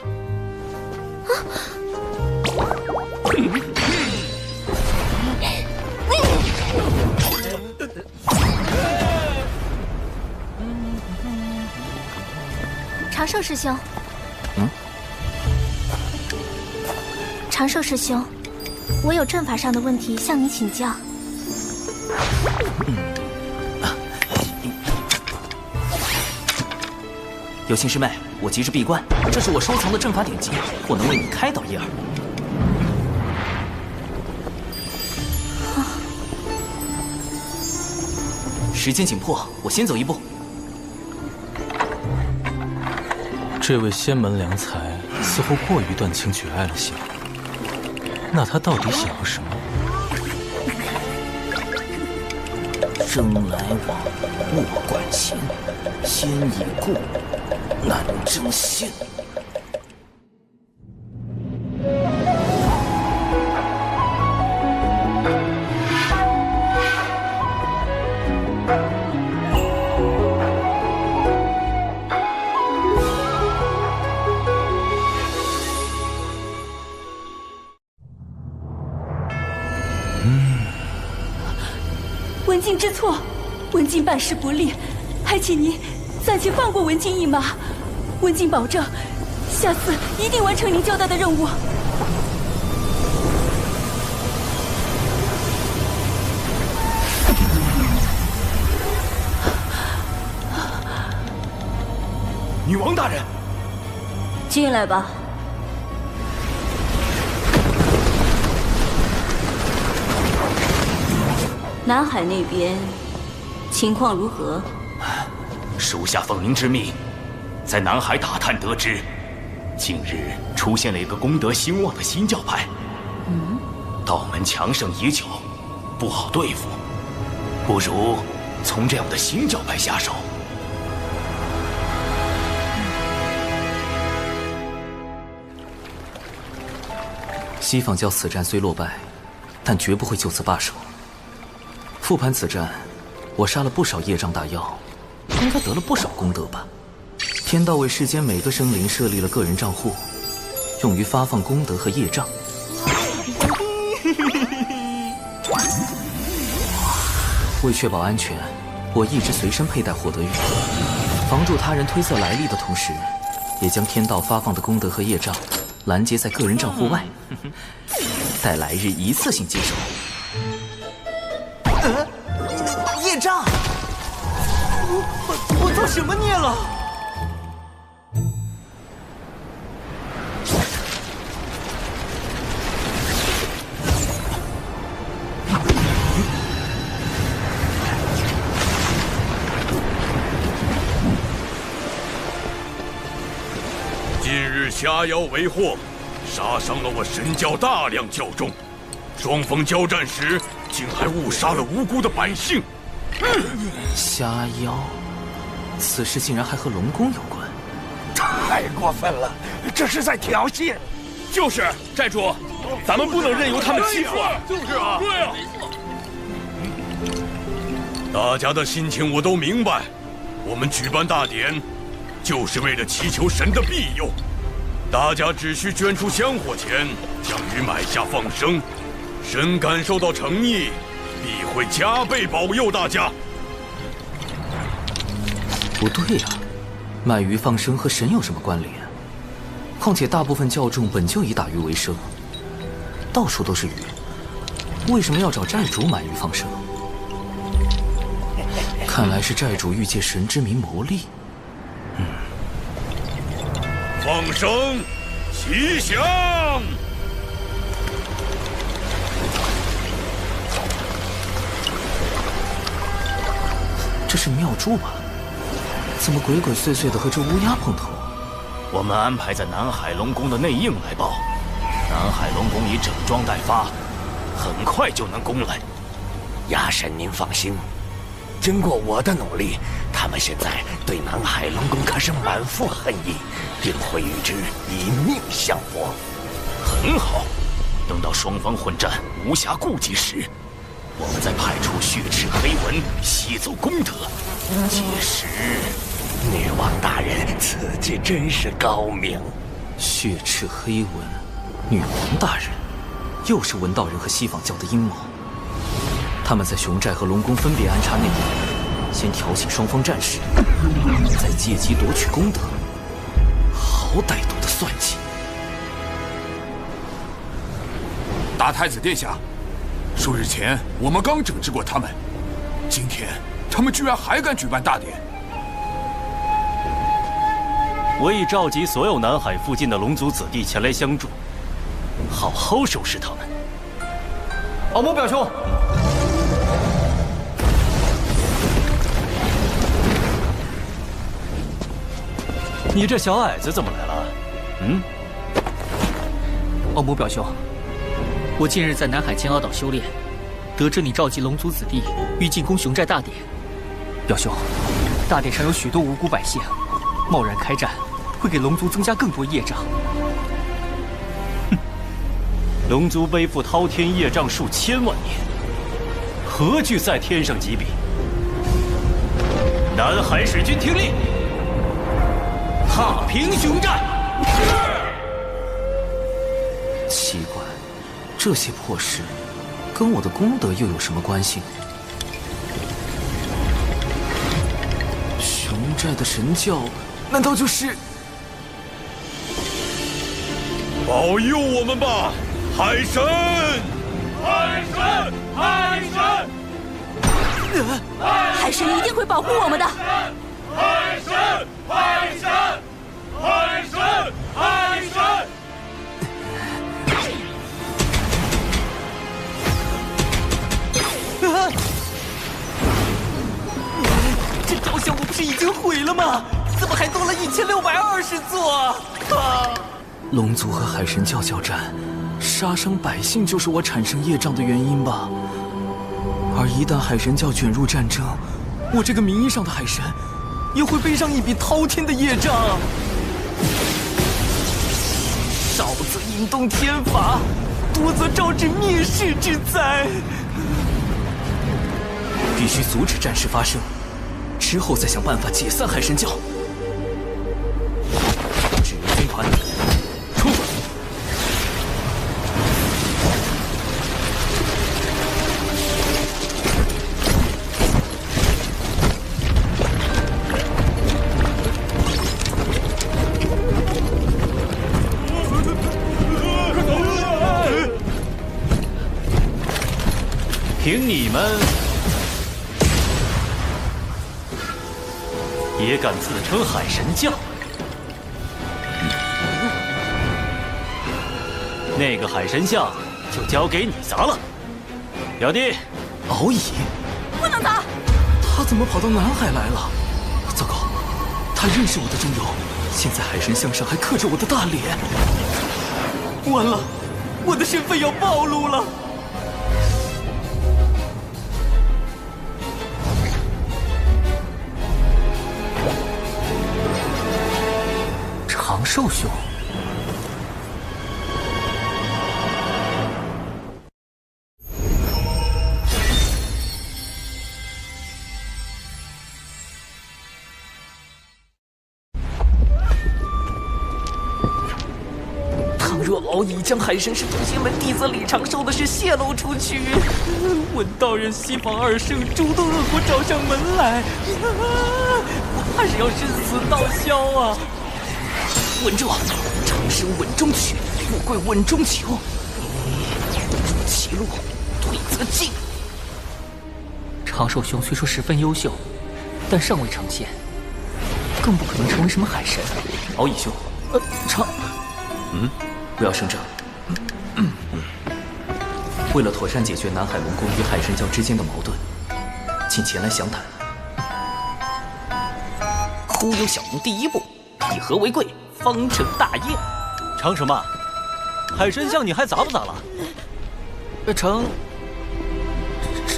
长寿师兄，长寿师兄，我有阵法上的问题向你请教。有心师妹，我急着闭关，这是我收藏的阵法典籍，我能为你开导一二。时间紧迫，我先走一步。这位仙门良才似乎过于断情绝爱了些，那他到底想要什么？生来往，莫管情，先已故，难争先。文静知错，文静办事不力，还请您暂且放过文静一马。文静保证，下次一定完成您交代的任务。女王大人，进来吧。南海那边情况如何？属下奉您之命，在南海打探得知，近日出现了一个功德兴旺的新教派。道门强盛已久，不好对付，不如从这样的新教派下手。西方教此战虽落败，但绝不会就此罢手。复盘此战，我杀了不少业障大妖，应该得了不少功德吧？天道为世间每个生灵设立了个人账户，用于发放功德和业障。为确保安全，我一直随身佩戴获得玉，防住他人推测来历的同时，也将天道发放的功德和业障拦截在个人账户外，待来日一次性接收。业障！我做什么孽了？近日虾妖为祸，杀伤了我神教大量教众，双方交战时竟还误杀了无辜的百姓。虾妖，此事竟然还和龙宫有关，太过分了，这是在挑衅。就是寨主，咱们不能任由他们欺负啊！就是啊，对啊。大家的心情我都明白，我们举办大典，就是为了祈求神的庇佑。大家只需捐出香火钱，将鱼买下放生，神感受到诚意，必会加倍保佑大家。不对呀，卖鱼放生和神有什么关联？况且大部分教众本就以打鱼为生，到处都是鱼，为什么要找寨主买鱼放生？看来是寨主欲借神之名谋利。放生，吉祥！这是妙珠吧？怎么鬼鬼祟祟的和这乌鸦碰头？我们安排在南海龙宫的内应来报，南海龙宫已整装待发，很快就能攻来。鸦神，您放心，经过我的努力，他们现在对南海龙宫可是满腹恨意，定会与之以命相搏。很好，等到双方混战无暇顾及时，我们再派出血赤黑纹吸走功德。届时，女王大人此计真是高明。血赤黑纹，女王大人，又是文道人和西方教的阴谋。他们在熊寨和龙宫分别安插内应，先挑起双方战事，再借机夺取功德，好歹毒的算计！大太子殿下，数日前我们刚整治过他们，今天他们居然还敢举办大典。我已召集所有南海附近的龙族子弟前来相助，好好收拾他们。敖某表兄。你这小矮子怎么来了？敖某表兄，我近日在南海金鳌岛修炼，得知你召集龙族子弟欲进攻熊寨大典。表兄，大典上有许多无辜百姓，贸然开战会给龙族增加更多业障。龙族背负滔天业障数千万年，何惧在天上几笔？南海水军听令，踏平熊寨！奇怪，这些破事跟我的功德又有什么关系？熊寨的神教，难道就是？保佑我们吧，海神！海神！海神！海神一定会保护我们的。海神！海神！海神！海神！这雕像我不是已经毁了吗？怎么还多了1620座？龙族和海神教交战，杀伤百姓就是我产生业障的原因吧？而一旦海神教卷入战争，我这个名义上的海神也会背上一笔滔天的业障。少则引动天罚，多则招致灭世之灾。必须阻止战事发生，之后再想办法解散海神教。指挥军团出发。凭你们也敢自称海神教？那个海神像就交给你砸了，表弟。敖乙，不能砸！他怎么跑到南海来了？糟糕，他认识我的真容，现在海神像上还刻着我的大脸。完了，我的身份要暴露了。长寿兄，倘若敖乙将海神是渡仙门弟子李长寿的事泄露出去，闻道人西方二圣诸多恶果找上门来，我怕是要身死道消啊！稳住，长生稳中取，富贵稳中求。入其路，退则进。长寿兄虽说十分优秀，但尚未成仙，更不可能成为什么海神。敖乙兄，不要声张。为了妥善解决南海龙宫与海神教之间的矛盾，请前来详谈。忽悠小龙第一步，以和为贵，方成大业。成什么？海神像你还砸不砸了？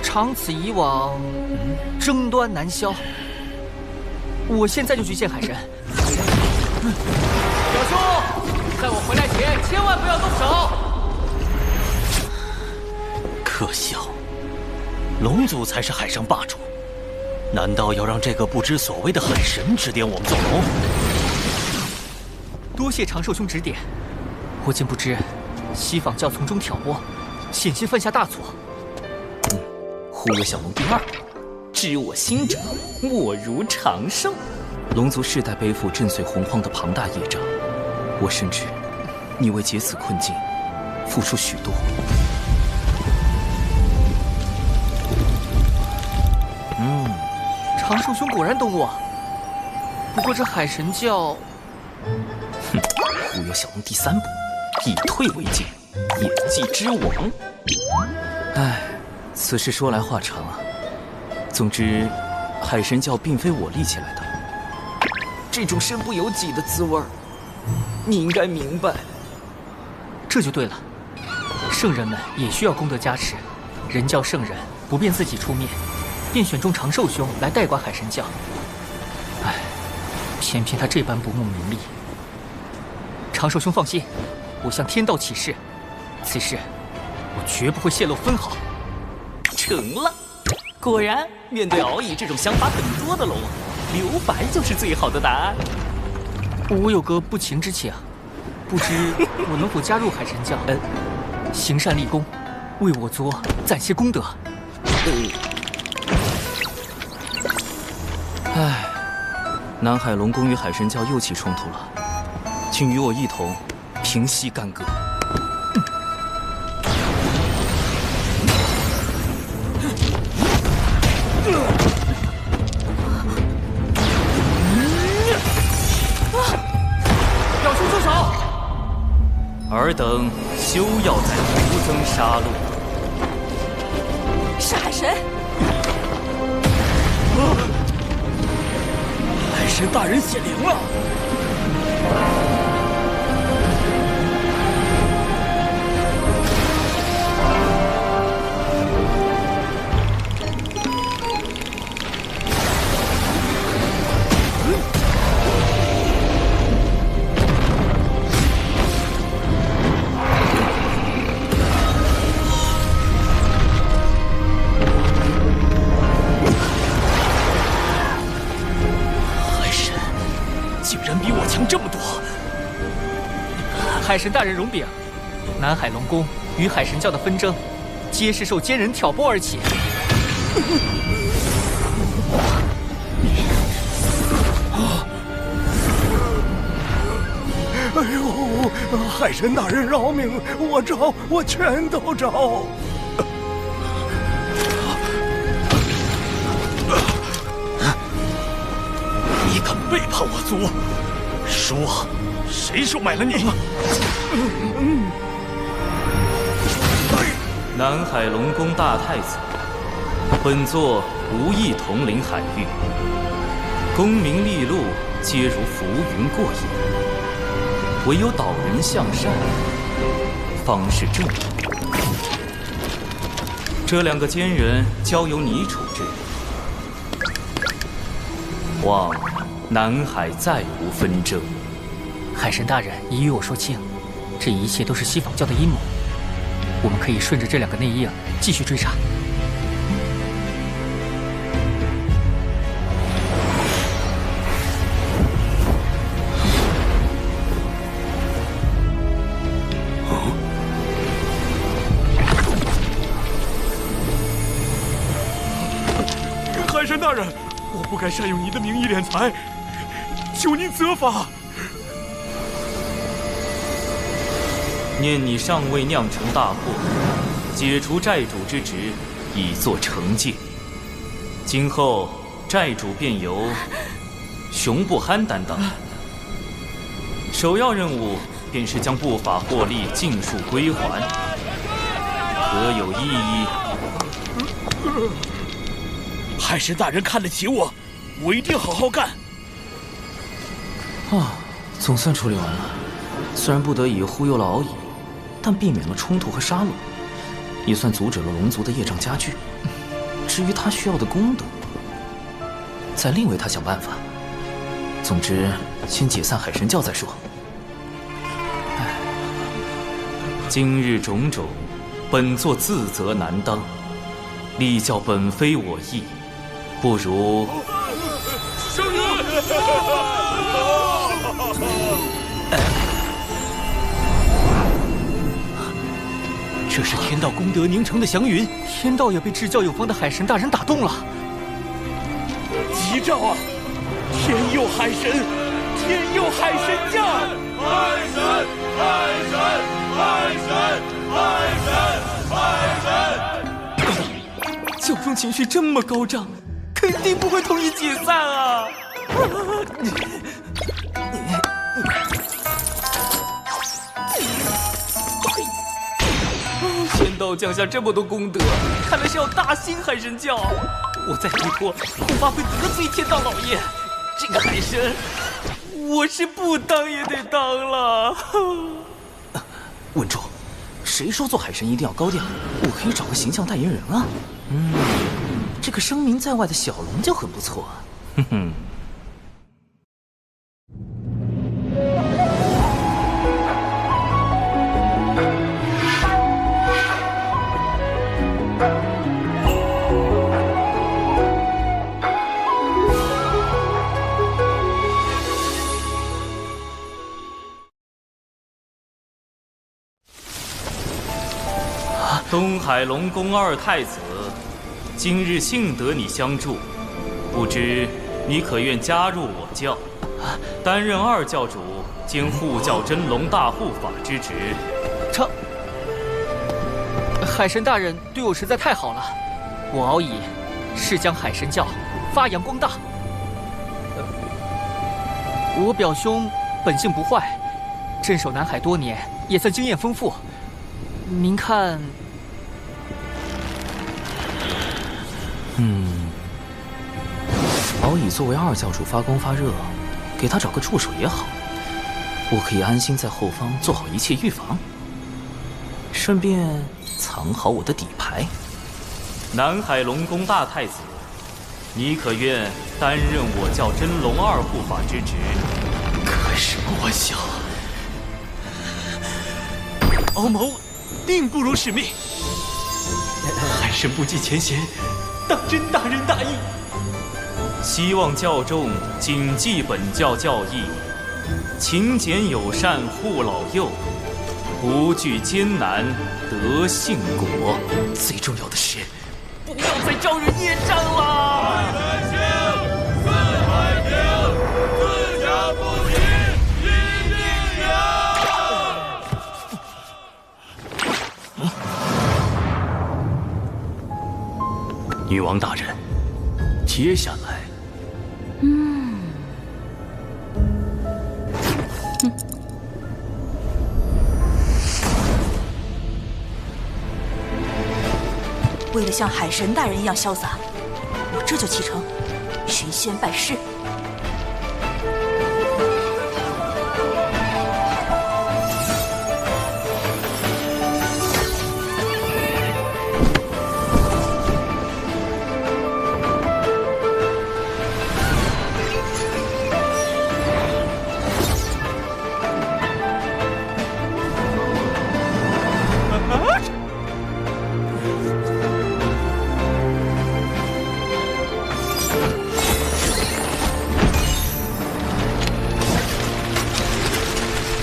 长此以往，争端难消。我现在就去见海神。表兄，在我回来前千万不要动手。可笑，龙族才是海上霸主，难道要让这个不知所谓的海神指点我们做龙？多谢长寿兄指点，我竟不知西方教从中挑拨，险些犯下大错。忽悠小龙第二，知我心者，莫如长寿。龙族世代背负震碎洪荒的庞大业障，我深知你为解此困境付出许多。长寿兄果然懂我。不过这海神教，忽悠小龙第三步，以退为进，演技之王。唉，此事说来话长啊。总之，海神教并非我立起来的，这种身不由己的滋味儿，你应该明白。这就对了，圣人们也需要功德加持，人教圣人不便自己出面，便选中长寿兄来代管海神教。唉，偏偏他这般不慕名利。长寿兄放心，我向天道起誓，此事我绝不会泄露分毫。成了，果然面对敖乙这种想法很多的龙，留白就是最好的答案。我有个不情之请，不知我能否加入海神教？行善立功，为我族攒些功德。唉，南海龙宫与海神教又起冲突了，请与我一同平息干戈。表兄住手！尔等休要再徒增杀戮。是海神。海神大人显灵了！这么多！海神大人容禀，南海龙宫与海神教的纷争，皆是受奸人挑拨而起。哎呦，海神大人饶命！我招，我全都招。你敢背叛我族？说，谁收买了你？南海龙宫大太子，本座无意统领海域，功名利禄皆如浮云过眼，唯有导人向善，方是正道。这2个奸人交由你处置，望南海再无纷争。海神大人已与我说清，这一切都是西方教的阴谋。我们可以顺着这2个内应继续追查。海神大人，我不该善用您的名义敛财，求您责罚。念你尚未酿成大祸，解除债主之职，以作惩戒。今后债主便由熊不憨担当，首要任务便是将不法获利尽数归还，可有异议？海神大人看得起我，我一定好好干。总算处理完了。虽然不得已忽悠了敖乙，但避免了冲突和杀戮，也算阻止了龙族的业障加剧。至于他需要的功德，再另为他想办法。总之，先解散海神教再说。今日种种，本座自责难当，力教本非我意，不如圣人。这是天道功德凝成的祥云，天道也被至教有方的海神大人打动了。吉兆啊！天佑海神，天佑海神教！海神，海神，海神，海神，海神！教宗情绪这么高涨，肯定不会同意解散啊！天道降下这么多功德，看来是要大兴海神教。我再推脱，恐怕会得罪天道老爷。这个海神，我是不当也得当了。稳住！谁说做海神一定要高调？我可以找个形象代言人啊。这个声名在外的小龙就很不错。哼哼。东海龙宫二太子，今日幸得你相助，不知你可愿加入我教，担任二教主兼护教真龙大护法之职？海神大人对我实在太好了，我敖乙誓将海神教发扬光大。我表兄本性不坏，镇守南海多年，也算经验丰富。您看，敖乙作为二教主发光发热，给他找个助手也好，我可以安心在后方做好一切预防，顺便藏好我的底牌。南海龙宫大太子，你可愿担任我教真龙二护法之职？开什么玩笑！敖某定不辱使命。海神不计前嫌，当真大仁大义。希望教众谨记本教教义，勤俭友善护老幼，不惧艰难得幸果。最重要的是，不要再招惹业障了。四海平，自家不齐，一定赢。女王大人，接下来。为了像海神大人一样潇洒，我这就启程寻仙拜师。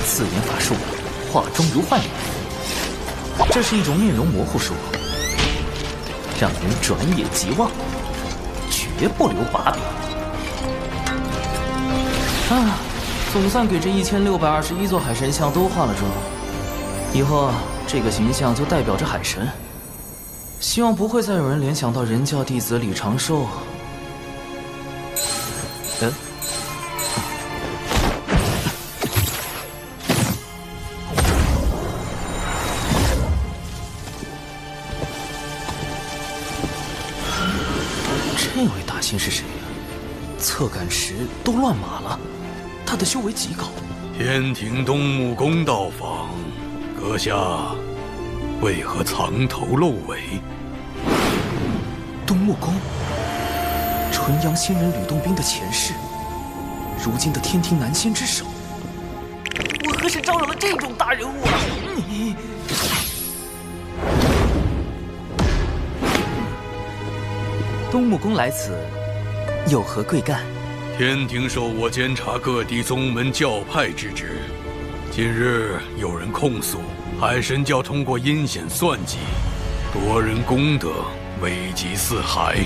四眼法术，化妆如幻影。这是一种面容模糊术，让人转眼即忘，绝不留把柄。总算给这1621座海神像都化了妆，以后这个形象就代表着海神。希望不会再有人联想到人教弟子李长寿。这位大仙是谁呀？侧感时都乱码了，他的修为极高。天庭东木宫到访，阁下为何藏头露尾？东木宫，纯阳仙人吕洞宾的前世，如今的天庭南仙之首。我何时招惹了这种大人物啊？你东木宫来此，有何贵干？天庭授我监察各地宗门教派之职。近日有人控诉海神教通过阴险算计，夺人功德，危及四海。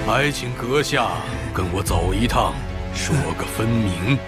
还请阁下跟我走一趟，说个分明。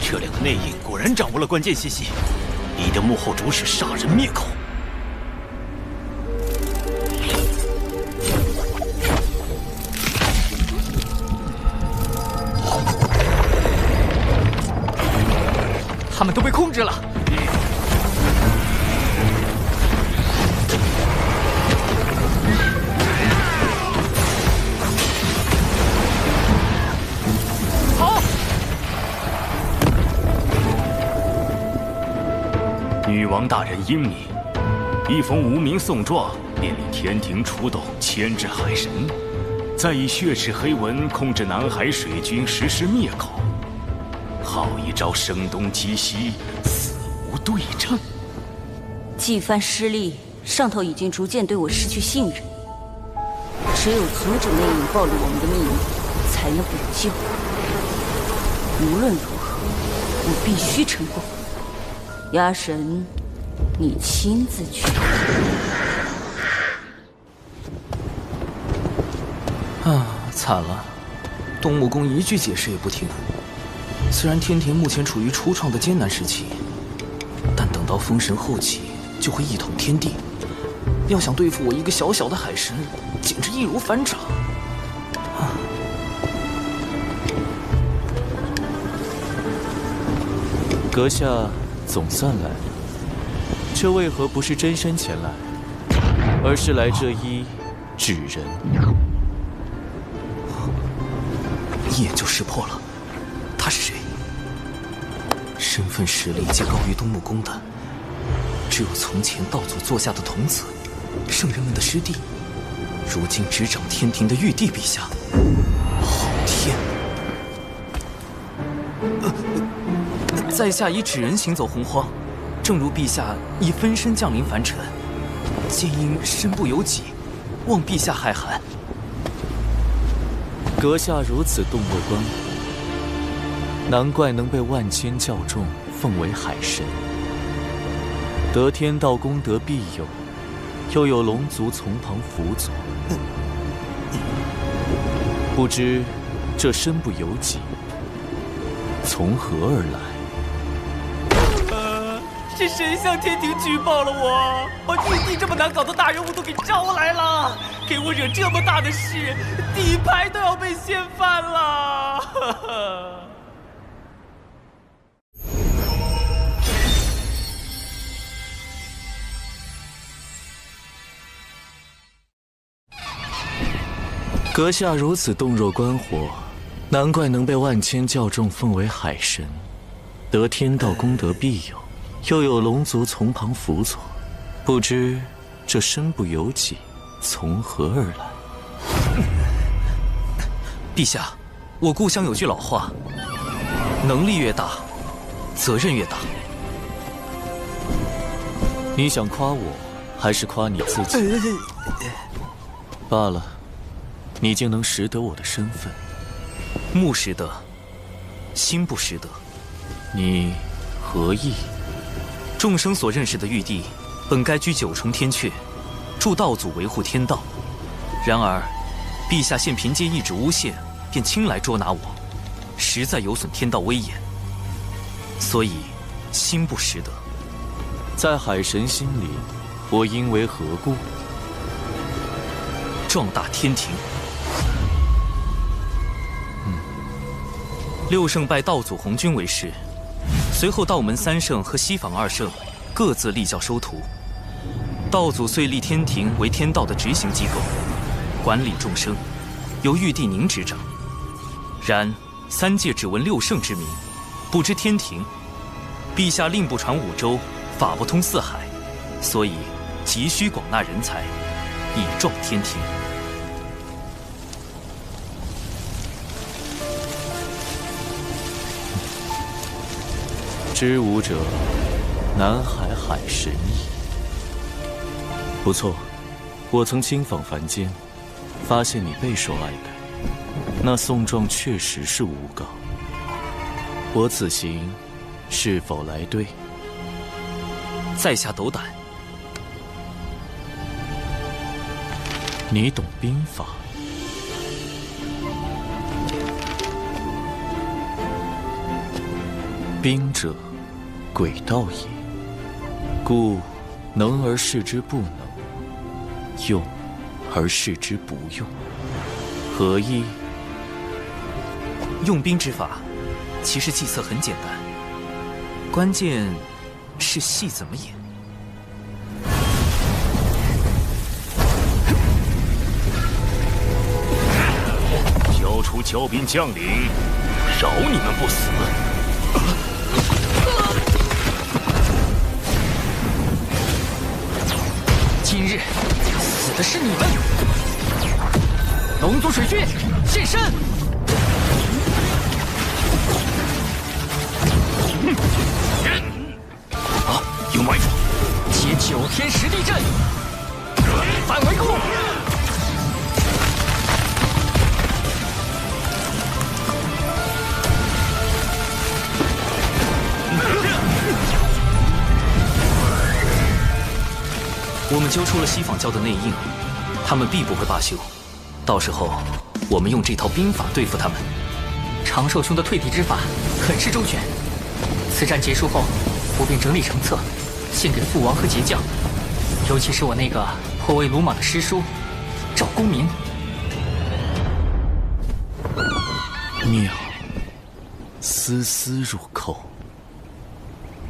这两个内应果然掌握了关键信息，你的幕后主使杀人灭口。他们都被控制了。好。女王大人英明，一封无名送状，便令天庭出动牵制海神，再以血赤黑纹控制南海水军，实施灭口。好一招声东击西，死无对证。纪番失利，上头已经逐渐对我失去信任。只有阻止魅影暴露我们的秘密，才能补救。无论如何，我必须成功。鸭神，你亲自去。啊，惨了！东木公一句解释也不听。虽然天庭目前处于初创的艰难时期，但等到封神后期就会一统天地。要想对付我一个小小的海神，简直易如反掌。阁下总算来了，这为何不是真身前来，而是来这一纸人？一眼就识破了，他是谁？身份实力皆高于东木公的，只有从前道祖座下的童子，圣人们的师弟，如今执掌天庭的玉帝陛下。好天！在下以纸人行走洪荒，正如陛下以分身降临凡尘，皆因身不由己，望陛下海涵。阁下如此洞若观火，难怪能被万千教众奉为海神。得天道功德庇佑，又有龙族从旁辅佐，不知这身不由己，从何而来？是谁向天庭举报了我？把玉帝这么难搞的大人物都给招来了，给我惹这么大的事，底牌都要被掀翻了。阁下如此洞若观火，难怪能被万千教众奉为海神，得天道功德庇佑，又有龙族从旁辅佐，不知这身不由己，从何而来？陛下，我故乡有句老话：能力越大，责任越大。你想夸我，还是夸你自己？罢了，你竟能识得我的身份。目识得，心不识得。你何意？众生所认识的玉帝，本该居九重天阙，助道祖维护天道。然而，陛下现凭借一纸诬陷，便轻来捉拿我，实在有损天道威严。所以，心不识得。在海神心里，我应为何故？壮大天庭。六圣拜道祖红军为师，随后道门三圣和西坊二圣各自立教收徒。道祖遂立天庭为天道的执行机构，管理众生，由玉帝您执掌。然三界只闻六圣之名，不知天庭。陛下令不传五洲，法不通四海，所以急需广纳人才，以壮天庭。知吾者，南海海神矣。不错，我曾亲访凡间，发现你备受爱戴，那送状确实是诬告。我此行是否来对？在下斗胆。你懂兵法？兵者，诡道也。故能而示之不能，用而示之不用，何意？用兵之法，其实计策很简单。关键是戏怎么演。交出骄兵将领，饶你们不死！今日死的是你们！龙族水军现身！啊，有埋伏！接9天10地阵，反围攻！我们揪出了西坊教的内应，他们必不会罢休。到时候，我们用这套兵法对付他们。长寿兄的退敌之法很是周全，此战结束后，我便整理成册，献给父王和节将。尤其是我那个颇为鲁莽的师叔赵公明。妙，丝丝入扣。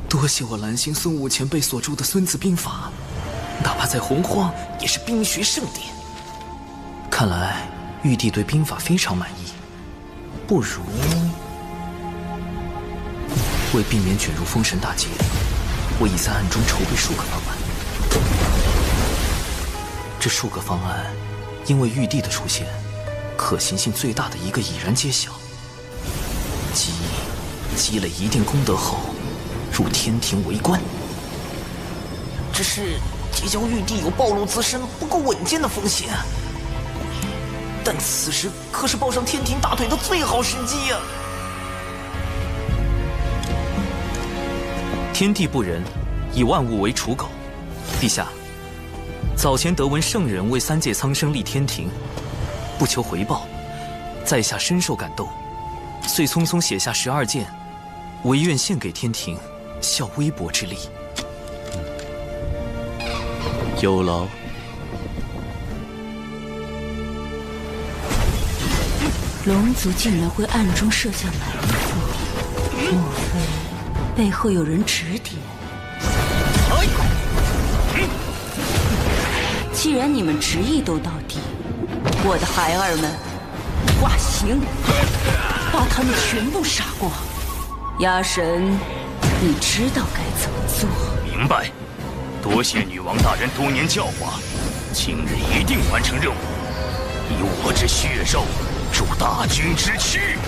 多谢我蓝星孙武前辈所著的《孙子兵法》。哪怕在洪荒，也是兵学盛典。看来玉帝对兵法非常满意，不如为避免卷入封神大劫，我已在暗中筹备数个方案。这数个方案，因为玉帝的出现，可行性最大的一个已然揭晓。积累一定功德后，入天庭为官。只是结交玉帝有暴露自身不够稳健的风险，但此时可是抱上天庭大腿的最好时机呀！天地不仁，以万物为刍狗。陛下，早前得闻圣人为3界苍生立天庭，不求回报，在下深受感动，遂匆匆写下12件，唯愿献给天庭，效微薄之力。有劳。龙族竟然会暗中设下埋伏，莫非背后有人指点？既然你们执意斗到底，我的孩儿们，化形，把他们全部杀光。鸭神，你知道该怎么做？明白。多谢女王大人多年教化，今日一定完成任务，以我之血肉助大军之躯。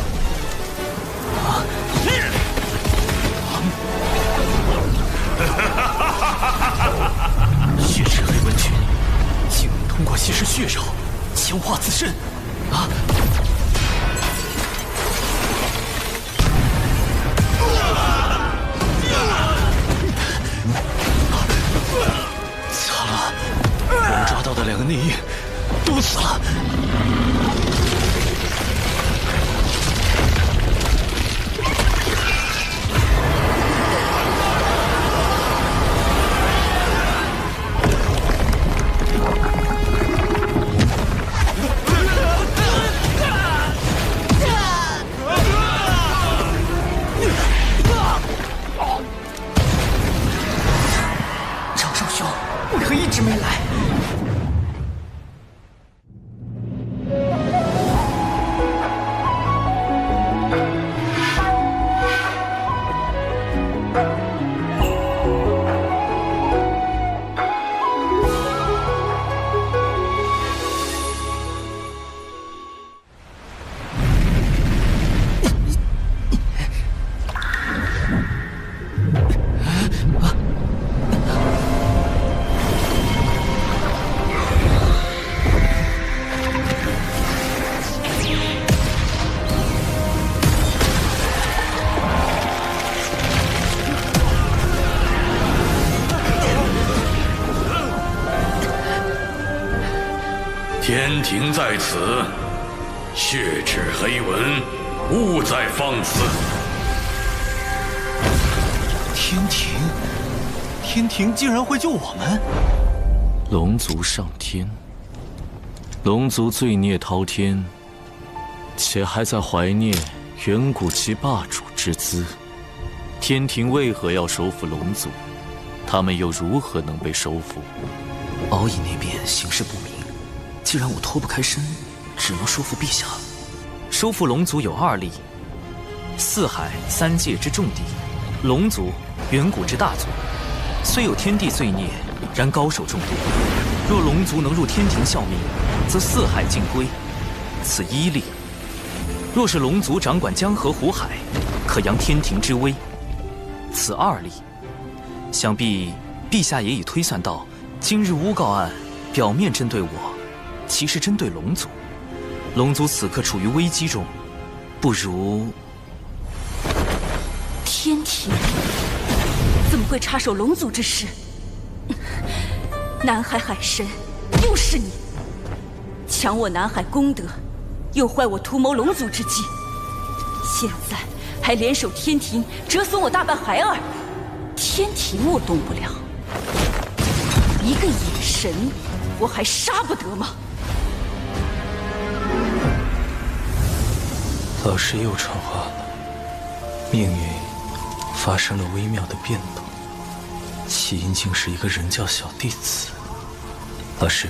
血池黑纹群竟能通过吸食血肉强化自身啊！惨了，我们抓到的2个内应都死了。长寿兄为何一直没来？天庭在此，血赤黑纹，勿再放肆。天庭竟然会救我们？龙族上天，龙族罪孽滔天，且还在怀念远古其霸主之姿，天庭为何要收服龙族？他们又如何能被收服？敖乙那边形势不明，既然我脱不开身，只能说服陛下。收复龙族有2例：四海3界之重地，龙族远古之大族。虽有天地罪孽，然高手众多。若龙族能入天庭效命，则四海尽归，此1例。若是龙族掌管江河湖海，可扬天庭之威，此2例。想必陛下也已推算到，今日诬告案表面针对我，其实针对龙族。龙族此刻处于危机中，不如……天庭怎么会插手龙族之事？南海海神，又是你，抢我南海功德，又坏我图谋龙族之计，现在还联手天庭折损我大半孩儿。天庭我动不了，一个野神我还杀不得吗？老师又传话了，命运发生了微妙的变动，起因竟是一个人教小弟子。老师，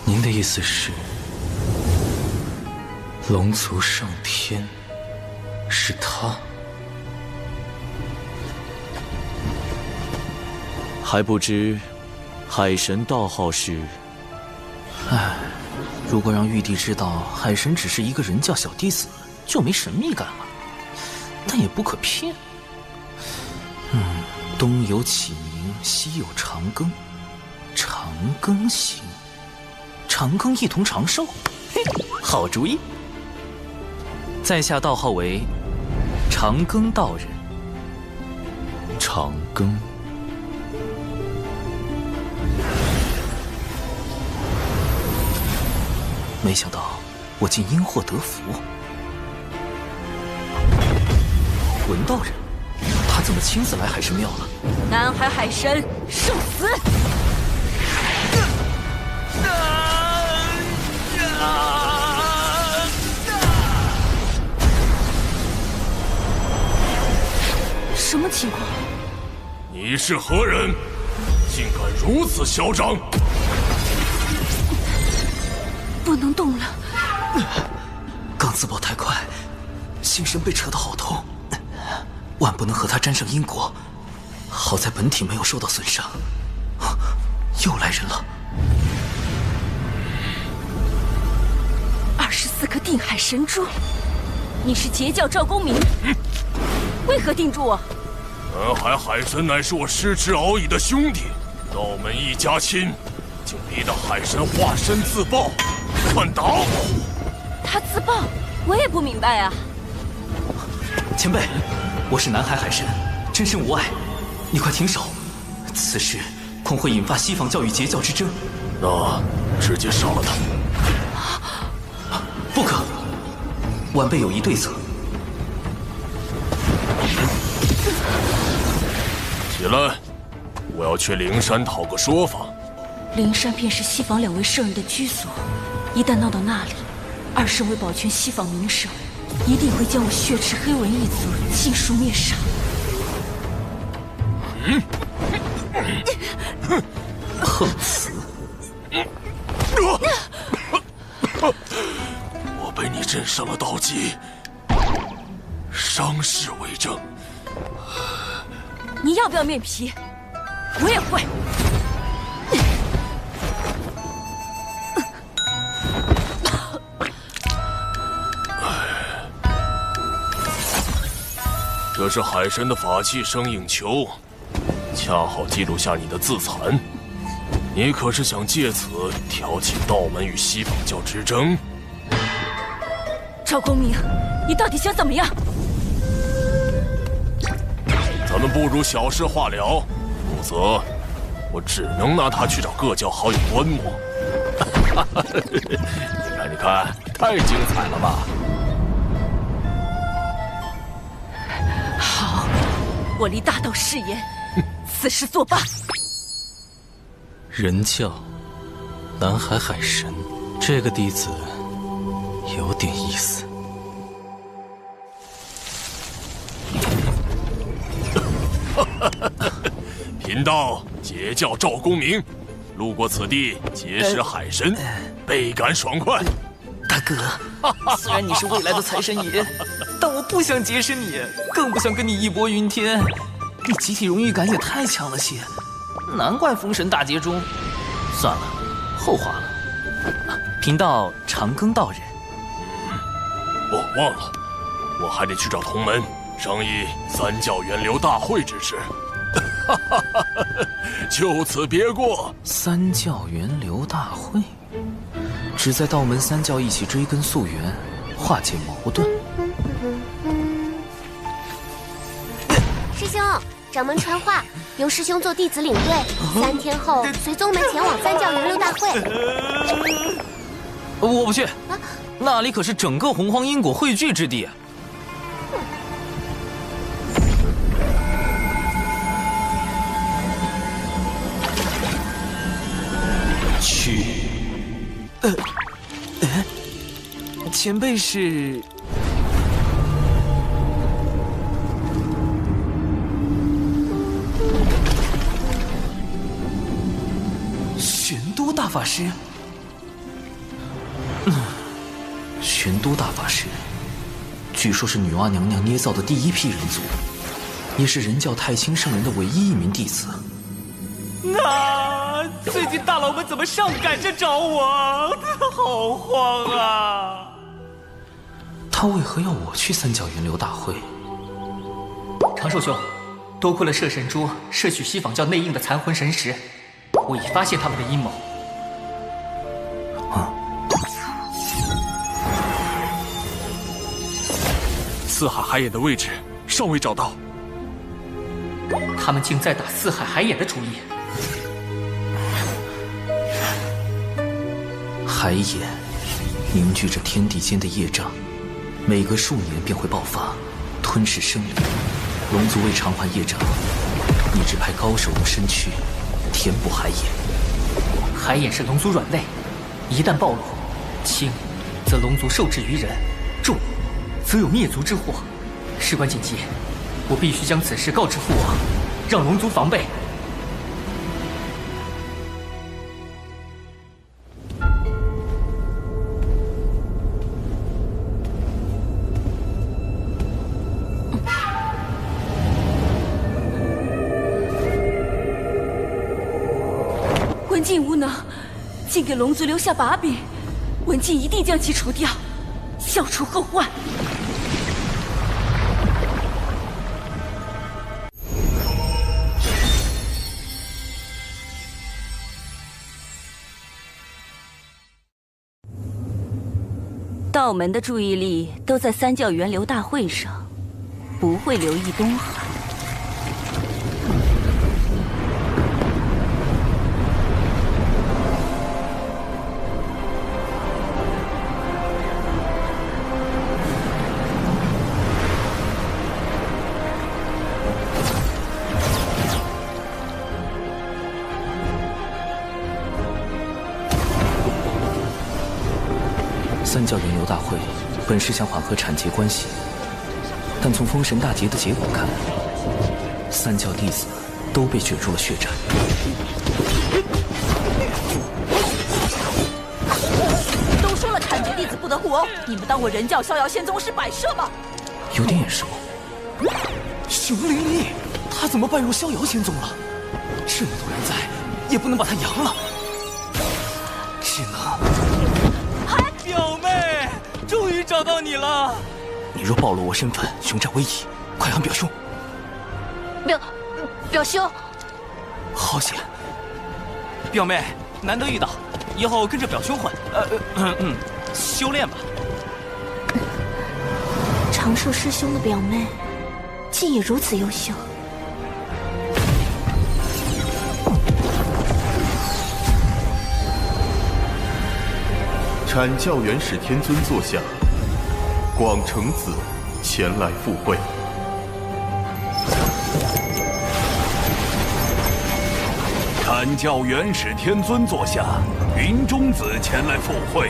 您的意思是，龙族上天是他？还不知海神道号是？唉，如果让玉帝知道海神只是一个人教小弟子，就没神秘感了。但也不可骗。东有启明，西有长庚，长庚行，长庚一同长寿，嘿，好主意。在下道号为长庚道人。长庚。没想到我竟因祸得福。文道人，他怎么亲自来海神庙了？南海海神，受死！什么情况？你是何人？竟敢如此嚣张！不能动了。刚自爆太快，心神被扯得好痛，万不能和他沾上因果。好在本体没有受到损伤。又来人了。 24颗定海神珠，你是截教赵公明，为何定住我？南海海神乃是我师侄敖乙的兄弟，道门一家亲，竟逼得海神化身自爆，快打我！他自爆，我也不明白啊。前辈，我是南海海神，真身无碍，你快停手！此事恐会引发西方教与截教之争。那直接杀了他。 不可！晚辈有一对策。起来，我要去灵山讨个说法。灵山便是西方2位圣人的居所，一旦闹到那里，2圣为保全西方名声，一定会将我血赤黑纹一族尽数灭杀。碰瓷！被你镇上了道基，伤势为证。你要不要面皮？我也会。这是海神的法器生影球，恰好记录下你的自残。你可是想借此挑起道门与西方教之争？ 赵公明，你到底想怎么样？咱们不如小事化了，否则我只能拿他去找各教好友观摩。你看，太精彩了吧！好，我立大道誓言，此事作罢。人教，南海海神，这个弟子。 有点意思。贫道截教赵公明，路过此地结识海神，倍感爽快。大哥，虽然你是未来的财神爷，但我不想结识你，更不想跟你义薄云天。你集体荣誉感也太强了些，难怪封神大劫中。算了，后话了。贫道长庚道人。忘了，我还得去找同门商议三教源流大会之事。就此别过。三教源流大会，旨在道门三教一起追根溯源，化解矛盾。师兄，掌门传话，由师兄做弟子领队，3天后随宗门前往三教源流大会。我不去，那里可是整个洪荒因果汇聚之地。去。前辈是？玄都大法师。玄都大法师，据说是女娲娘娘捏造的第一批人族，也是人教太清圣人的唯一一名弟子。那最近大佬们怎么上赶着找我？好慌啊！他为何要我去三教源流大会？长寿兄，多亏了摄神珠摄取西方教内应的残魂神石，我已发现他们的阴谋。四海海眼的位置尚未找到，他们竟在打四海海眼的主意。海眼凝聚着天地间的业障，每隔数年便会爆发，吞噬生灵。龙族为偿还业障，一直派高手用身躯填补海眼。海眼是龙族软肋，一旦暴露，轻则龙族受制于人，重则有灭族之祸。事关紧急，我必须将此事告知父王，让龙族防备。文静无能，竟给龙族留下把柄，文静一定将其除掉，消除后患。道门的注意力都在三教源流大会上，不会留意东海。三教源流大会本是想缓和产劫关系，但从封神大劫的结果看，三教弟子都被卷入了血战。都说了产劫弟子不得互殴，你们当我人教逍遥仙宗是摆设吗？有点眼熟。熊灵异，他怎么拜入逍遥仙宗了？这么多人在，也不能把他扬了，只能……表妹，终于找到你了！你若暴露我身份，熊占威仪，快喊表兄！表兄，好险！表妹，难得遇到，以后跟着表兄混，修炼吧。长寿师兄的表妹，竟也如此优秀。阐教元始天尊座下，广成子前来赴会。阐教元始天尊座下，云中子前来赴会。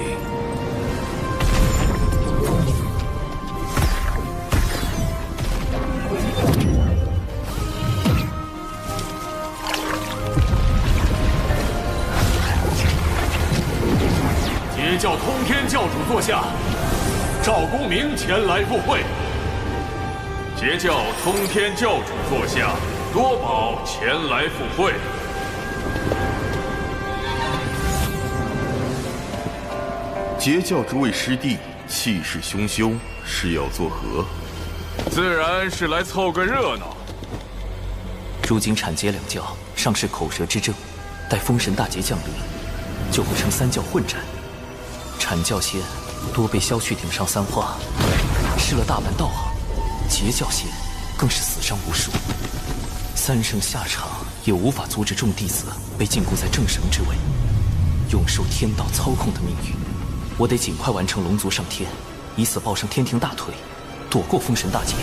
截教通天教主座下，赵公明前来赴会。截教通天教主座下，多宝前来赴会。截教诸位师弟气势汹汹，是要作何？自然是来凑个热闹。如今阐截两教尚是口舌之争，待封神大劫降临，就会成三教混战。阐教仙多被萧旭顶上三花，失了大半道行；截教仙更是死伤无数。三圣下场也无法阻止众弟子被禁锢在正神之位，永受天道操控的命运。我得尽快完成龙族上天，以此抱上天庭大腿，躲过封神大劫。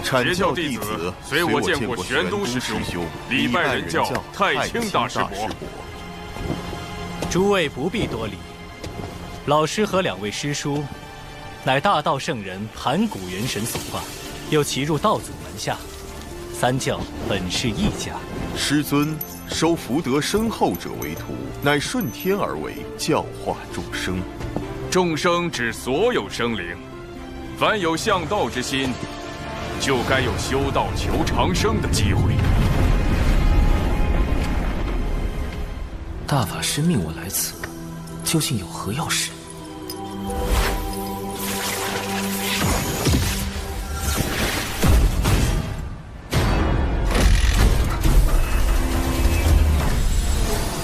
阐教弟子随我见过玄都师兄、礼拜人教太清大师伯。诸位不必多礼，老师和两位师叔，乃大道圣人盘古元神所化，又骑入道祖门下，三教本是一家。师尊收福德深厚者为徒，乃顺天而为，教化众生。众生指所有生灵，凡有向道之心，就该有修道求长生的机会。大法师命我来此，究竟有何要事？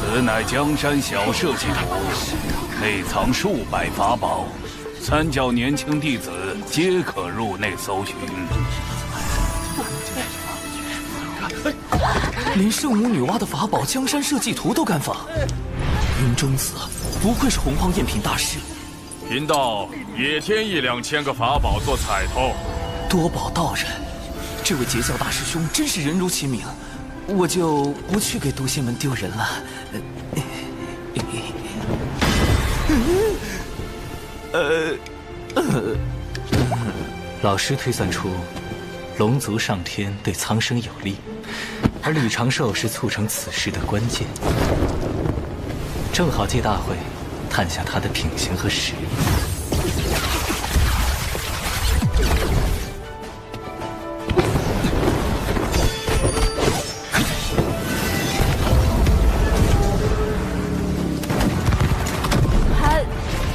此乃江山小设计图，内藏数百法宝，三教年轻弟子皆可入内搜寻。连圣母女娲的法宝江山社稷图都敢仿，云中子不愧是洪荒赝品大师。贫道也添1、2千个法宝做彩头。多宝道人，这位截教大师兄真是人如其名，我就不去给毒仙们丢人了。老师推算出，龙族上天对苍生有利，而李长寿是促成此事的关键。正好借大会，探下他的品行和实力。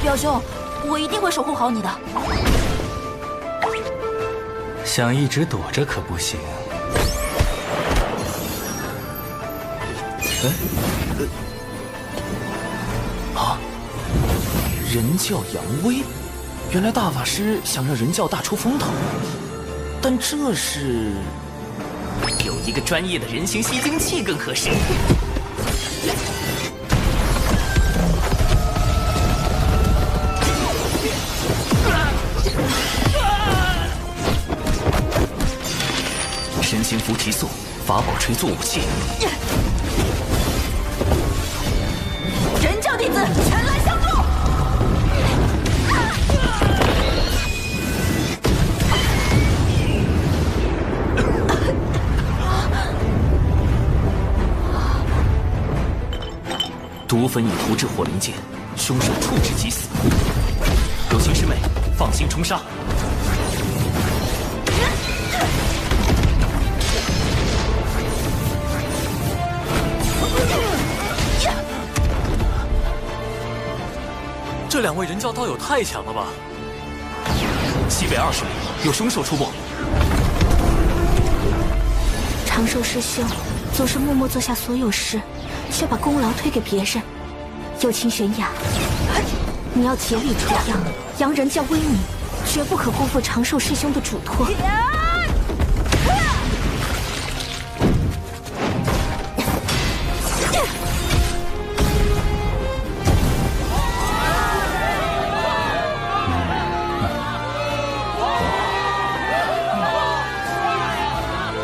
表兄，我一定会守护好你的。想一直躲着可不行。人教扬威，原来大法师想让人教大出风头，但这是有一个专业的人形吸精器更合适。神行符提速，法宝锤作武器。人教弟子前来相助！毒粉已涂至火灵剑，凶手处置即死。有情师妹，放心冲杀。这两位人教道友太强了吧！西北20里有凶手出没。长寿师兄总是默默做下所有事，却把功劳推给别人。友情悬崖，你要竭力出扬，扬人教威名，绝不可辜负长寿师兄的嘱托。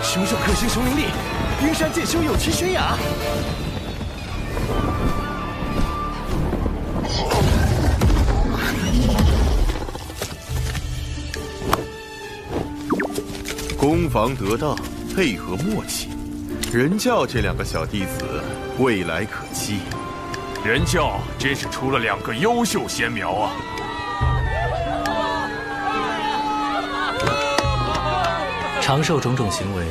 凶手可行雄灵力，冰山剑修有其悬崖。攻防得当，配合默契，人教这2个小弟子未来可期。人教真是出了2个优秀仙苗啊！长寿种种行为，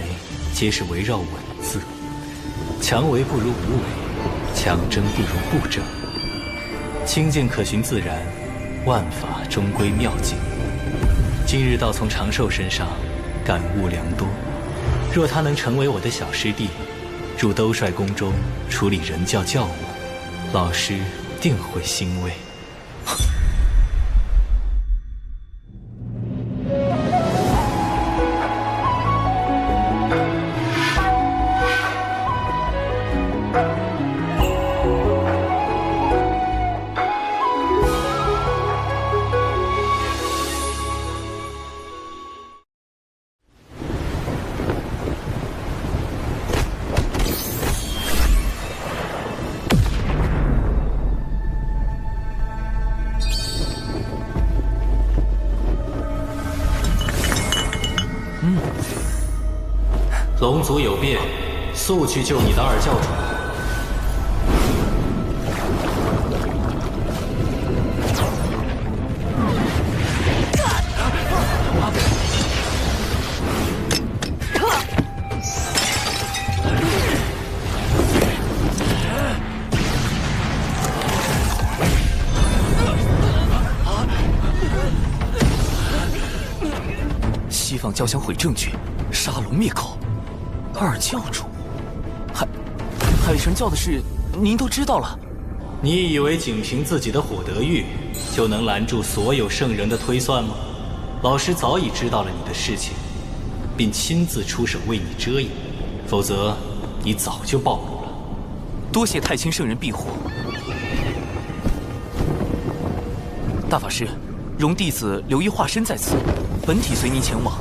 皆是围绕稳字。强为不如无为，强争不如不争。清净可循自然，万法终归妙境。今日倒从长寿身上感悟良多。若他能成为我的小师弟，入兜率宫中处理人教教务，老师定会欣慰。龙族有变，速去救你的二教主。西方交想毁证据，杀龙灭口。二教主，海神教的事，您都知道了。你以为仅凭自己的火德玉，就能拦住所有圣人的推算吗？老师早已知道了你的事情，并亲自出手为你遮掩，否则你早就暴露了。多谢太清圣人庇护。大法师，容弟子留意化身在此，本体随您前往。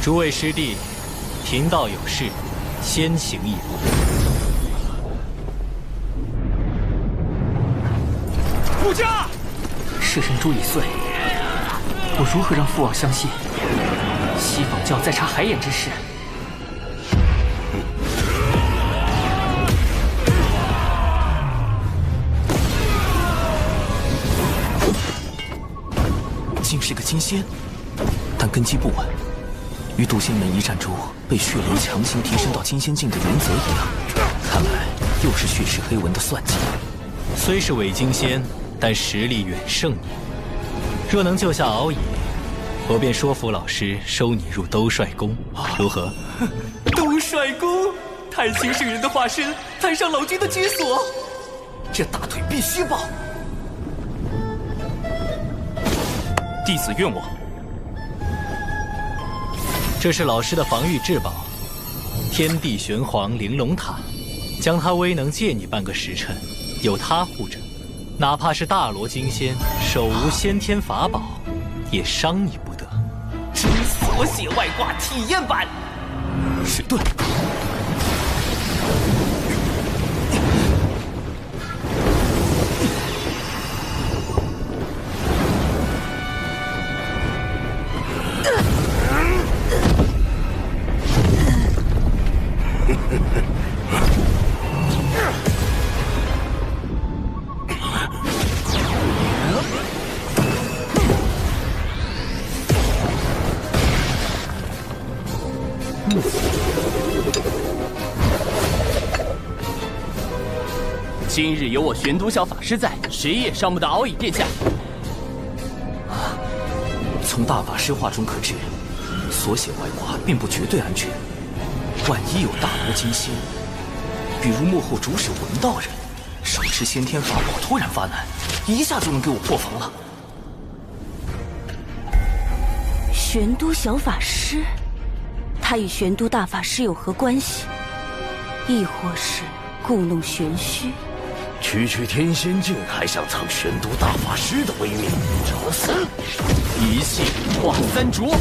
诸位师弟，贫道有事，先行一步。顾家，摄神珠已碎，我如何让父王相信西方教在查海眼之事？竟是个金仙，但根基不稳。与渡仙门一战中被血莲强行提升到金仙境的原则一样，看来又是血赤黑纹的算计。虽是伪金仙，但实力远胜你。若能救下敖乙，我便说服老师收你入兜率宫，如何？兜率宫，太清圣人的化身攀上老君的居所，这大腿必须抱。弟子愿往。这是老师的防御至宝，天地玄黄玲珑塔，将它威能借你半个时辰，有它护着，哪怕是大罗金仙手无先天法宝，也伤你不得。真锁血外挂体验版，水遁。今日有我玄都小法师在，谁也伤不得敖乙殿下。从大法师话中可知，锁血外挂并不绝对安全。万一有大罗金仙，比如幕后主使文道人，手持先天法宝突然发难，一下就能给我破防了。玄都小法师，他与玄都大法师有何关系？亦或是故弄玄虚？区区天仙境还想蹭玄都大法师的威名，找死！一系化三浊，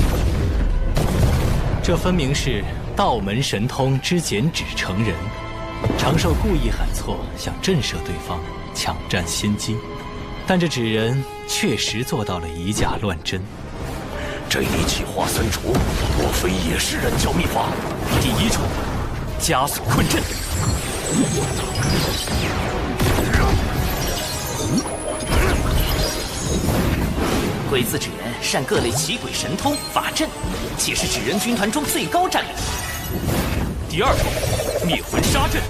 这分明是道门神通之剪纸成人。长寿故意喊错，想震慑对方，抢占先机。但这纸人确实做到了以假乱真。这一气化三除，莫非也是人教秘法？第一重，加速困阵。鬼子纸人善各类奇鬼神通法阵，且是纸人军团中最高战力。第二重，灭魂杀阵。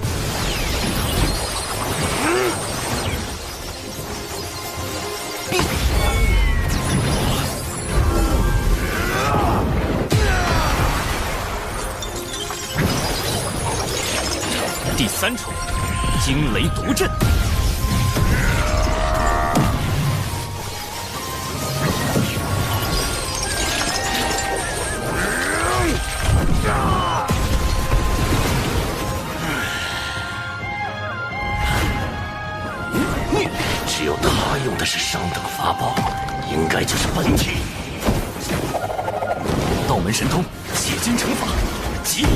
第三重，惊雷毒阵。只有他用的是上等法宝，应该就是本体。道门神通，血金成法，急！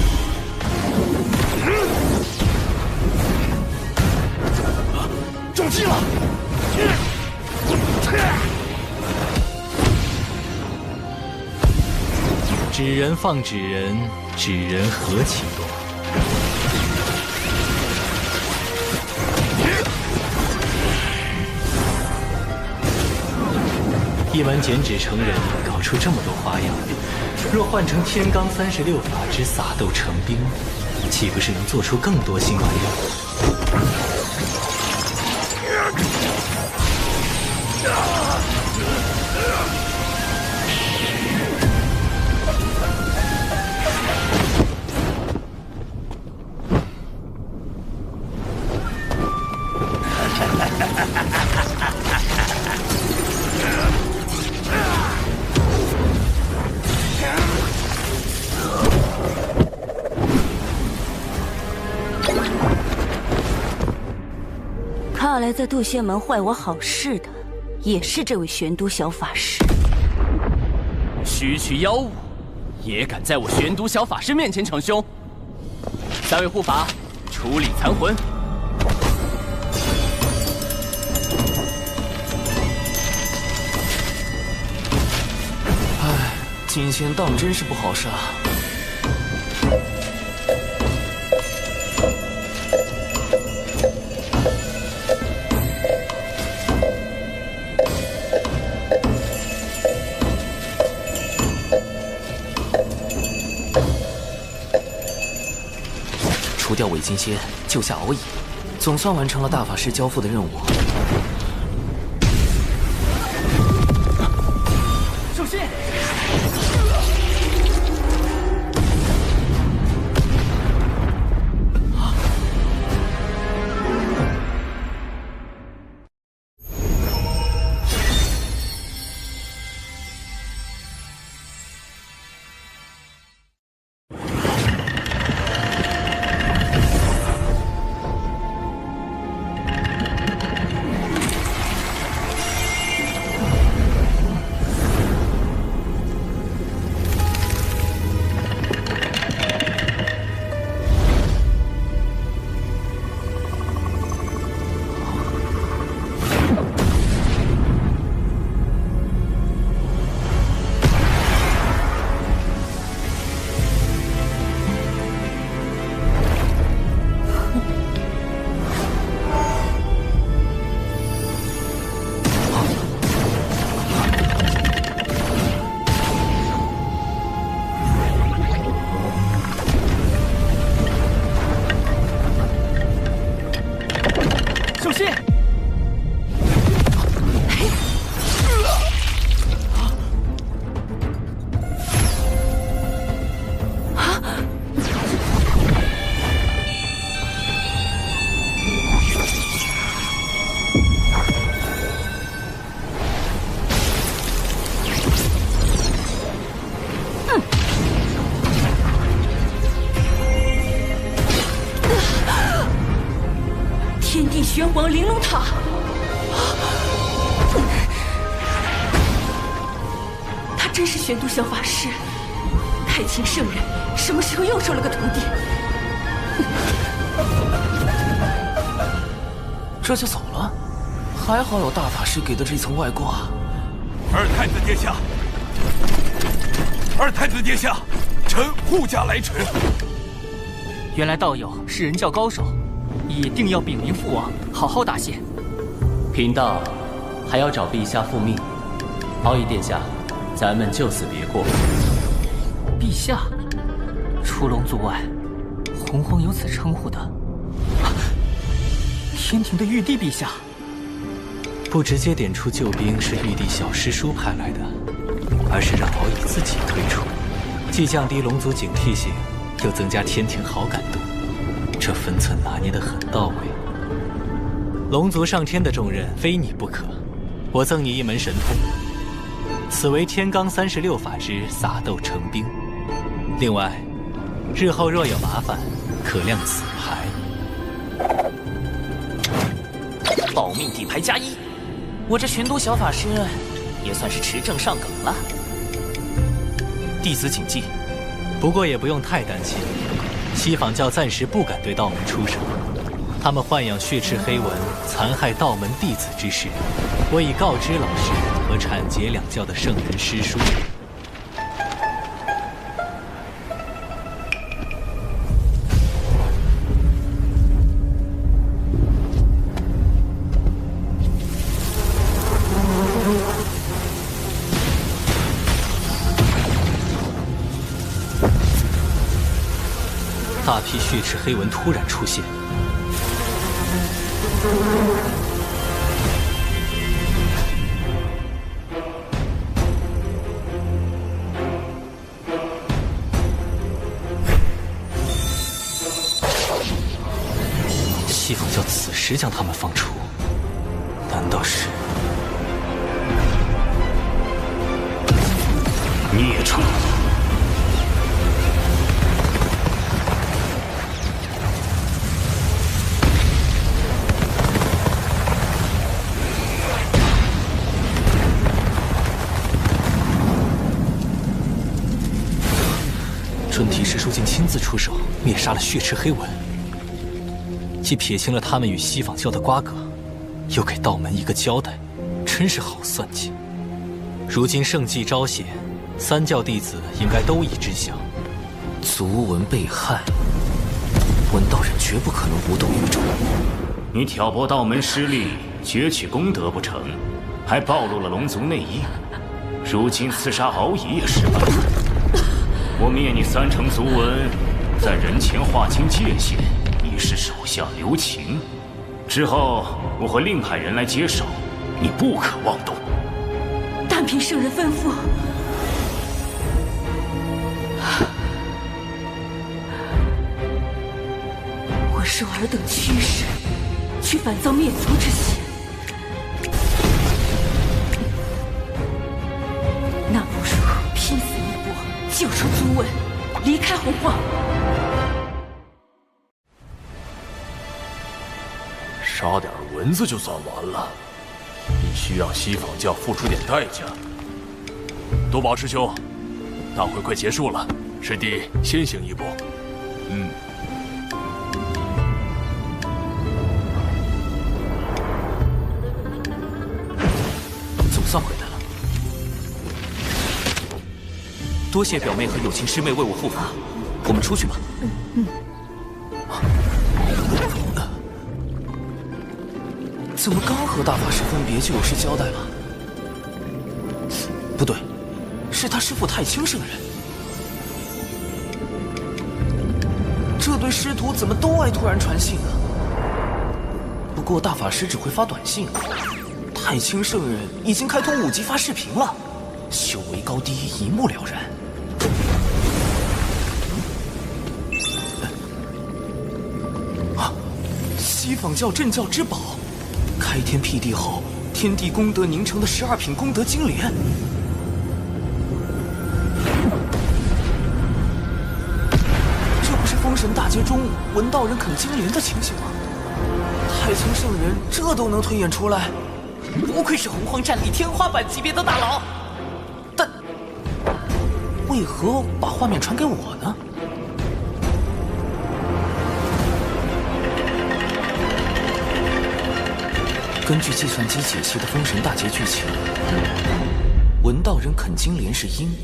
中计了！纸人放纸人，纸人何其多。一门剪纸成人，搞出这么多花样，若换成天罡36法之撒豆成兵，岂不是能做出更多新玩意儿？看来在渡仙门坏我好事的，也是这位玄都小法师。区区妖物，也敢在我玄都小法师面前逞凶？三位护法，处理残魂。唉，金仙当真是不好杀。除掉伪金仙，救下敖乙，总算完成了大法师交付的任务。首先，天地玄王玲珑塔。他真是玄都小法师，太清圣人什么时候又收了个徒弟？这就走了？还好有大法师给的这层外挂。二太子殿下，二太子殿下，臣护驾来迟。原来道友是人教高手，也定要禀明父王，好好答谢。贫道还要找陛下复命。敖乙殿下，咱们就此别过。陛下，除龙族外，洪荒有此称呼的。天庭的玉帝陛下。不直接点出救兵是玉帝小师叔派来的，而是让敖乙自己退出，既降低龙族警惕性，又增加天庭好感度，这分寸拿捏得很到位。龙族上天的重任非你不可，我赠你一门神通，此为天罡36法之撒豆成兵。另外，日后若有麻烦，可亮此牌。保命底牌加1，我这玄都小法师也算是持证上岗了。弟子谨记。不过也不用太担心，西坊教暂时不敢对道门出手，他们豢养血赤黑纹，残害道门弟子之事，我已告知老师和阐节两教的圣人师叔。大批血赤黑纹突然出现，西坊教此时将他们放出，难道是孽畜？准提师叔竟亲自出手灭杀了血赤黑纹，既撇清了他们与西坊教的瓜葛，又给道门一个交代，真是好算计。如今圣迹昭显，三教弟子应该都已知晓。族文被害，文道人绝不可能无动于衷。你挑拨道门失利，攫取功德不成，还暴露了龙族内应。如今刺杀敖乙也失败。我灭你3成族文，在人前划清界限，以示手下留情。之后我会另派人来接手，你不可妄动。但凭圣人吩咐。我受尔等驱使，去反造灭族之嫌。那不如拼死一搏，救出族文，离开洪荒。杀点蚊子就算完了，必须让西坊教付出点代价。多宝师兄，大会快结束了，师弟先行一步。总算回来了，多谢表妹和友情师妹为我护法，我们出去吧。怎么刚和大法师分别就有事交代了？不对，是他师父太清圣人。这对师徒怎么都爱突然传信啊？不过大法师只会发短信，太清圣人已经开通5级发视频了，修为高低一目了然。西坊教镇教之宝。开天辟地后，天地功德凝成的12品功德金莲，这不是封神大劫中文道人啃金莲的情形吗？太清圣人这都能推演出来，不愧是洪荒战力天花板级别的大佬。但为何把画面传给我呢？根据计算机解析的《封神大劫》剧情，文道人啃金莲是因，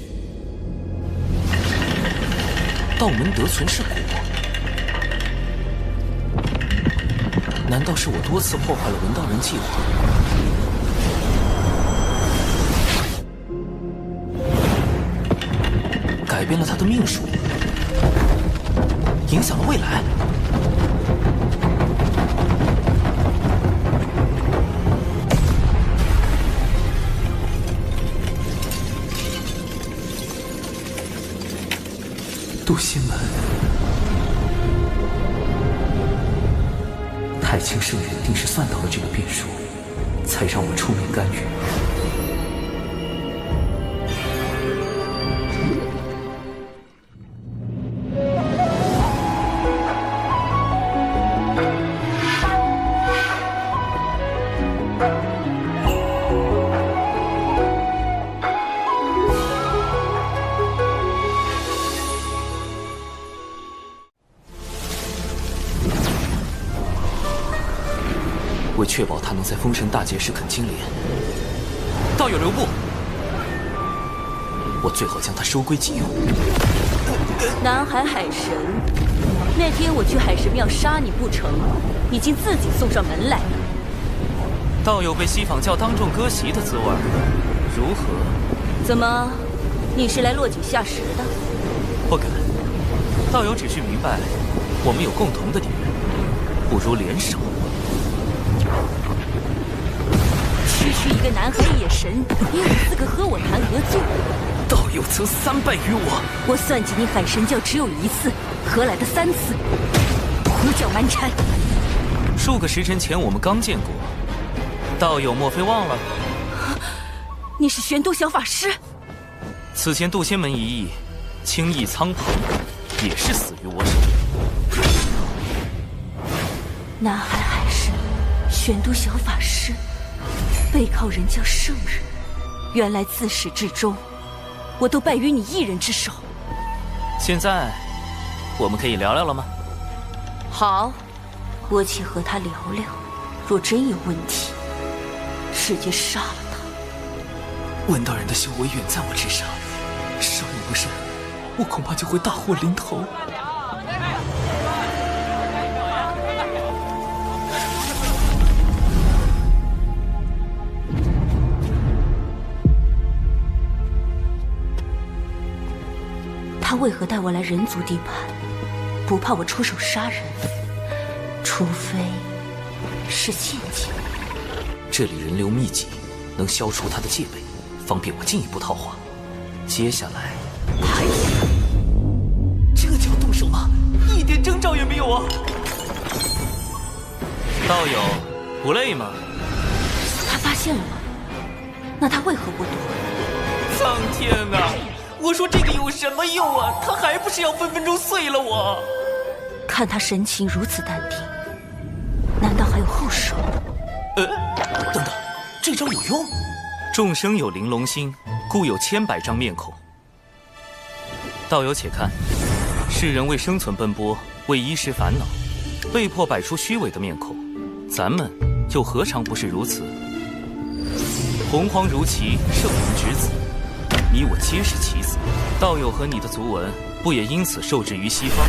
道门得存是果。难道是我多次破坏了文道人计划，改变了他的命数，影响了未来？渡仙门，太清圣人定是算到了这个变数，才让我出面干预。为确保他能在封神大劫时啃金莲，道友留步，我最好将他收归己用。南海海神，那天我去海神庙杀你不成，已经自己送上门来了。道友被西坊教当众割席的滋味，如何？怎么，你是来落井下石的？不敢，道友只是明白，我们有共同的敌人，不如联手。区区一个南海野神，也有资格和我谈合作？道友曾3败于我，我算计你海神教只有1次，何来的3次？胡搅蛮缠！数个时辰前我们刚见过，道友莫非忘了？你是玄都小法师？此前渡仙门一役，轻易苍鹏也是死于我手。南海海神，玄都小法师。背靠人教圣人，原来自始至终，我都败于你一人之手。现在，我们可以聊聊了吗？好，我且和他聊聊。若真有问题，直接杀了他。文道人的修为远在我之上，稍一不慎，我恐怕就会大祸临头。他为何带我来人族地盘？不怕我出手杀人？除非是陷阱。这里人流密集，能消除他的戒备，方便我进一步套话。接下来，这就要动手吗？一点征兆也没有啊！道友，不累吗？他发现了我，那他为何不躲？苍天啊！我说这个有什么用啊？他还不是要分分钟碎了我！看他神情如此淡定，难道还有后手？等等，这招有用？众生有玲珑心，故有千百张面孔。道友且看，世人为生存奔波，为衣食烦恼，被迫摆出虚伪的面孔，咱们又何尝不是如此？洪荒如棋，圣人之子。你我皆是棋子，道友和你的族文不也因此受制于西方？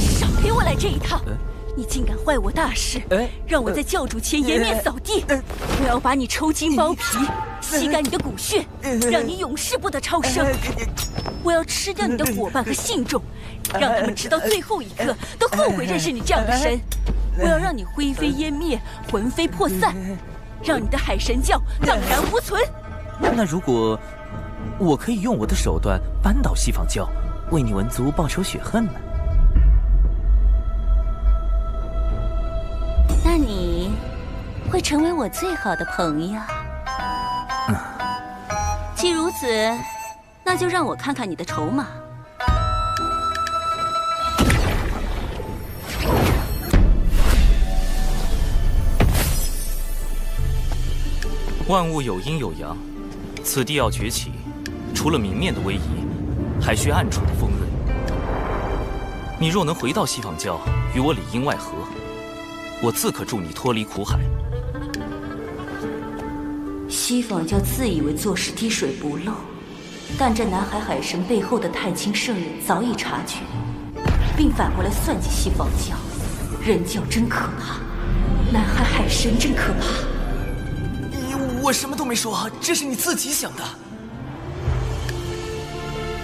少给我来这一套！你竟敢坏我大事，让我在教主前颜面扫地！我要把你抽筋剥皮，吸干你的骨血，让你永世不得超生！我要吃掉你的伙伴和信众，让他们直到最后一刻都后悔认识你这样的神！我要让你灰飞烟灭，魂飞魄散！让你的海神教荡然无存。那如果我可以用我的手段扳倒西坊教，为你文族报仇雪恨呢？那你会成为我最好的朋友。既如此，那就让我看看你的筹码。万物有阴有阳，此地要崛起，除了明面的威仪，还需暗处的锋锐。你若能回到西坊教，与我里应外合，我自可助你脱离苦海。西方教自以为做事滴水不漏，但这南海海神背后的太清圣人早已察觉，并反过来算计西方教。人教真可怕，南海海神真可怕。我什么都没说，这是你自己想的。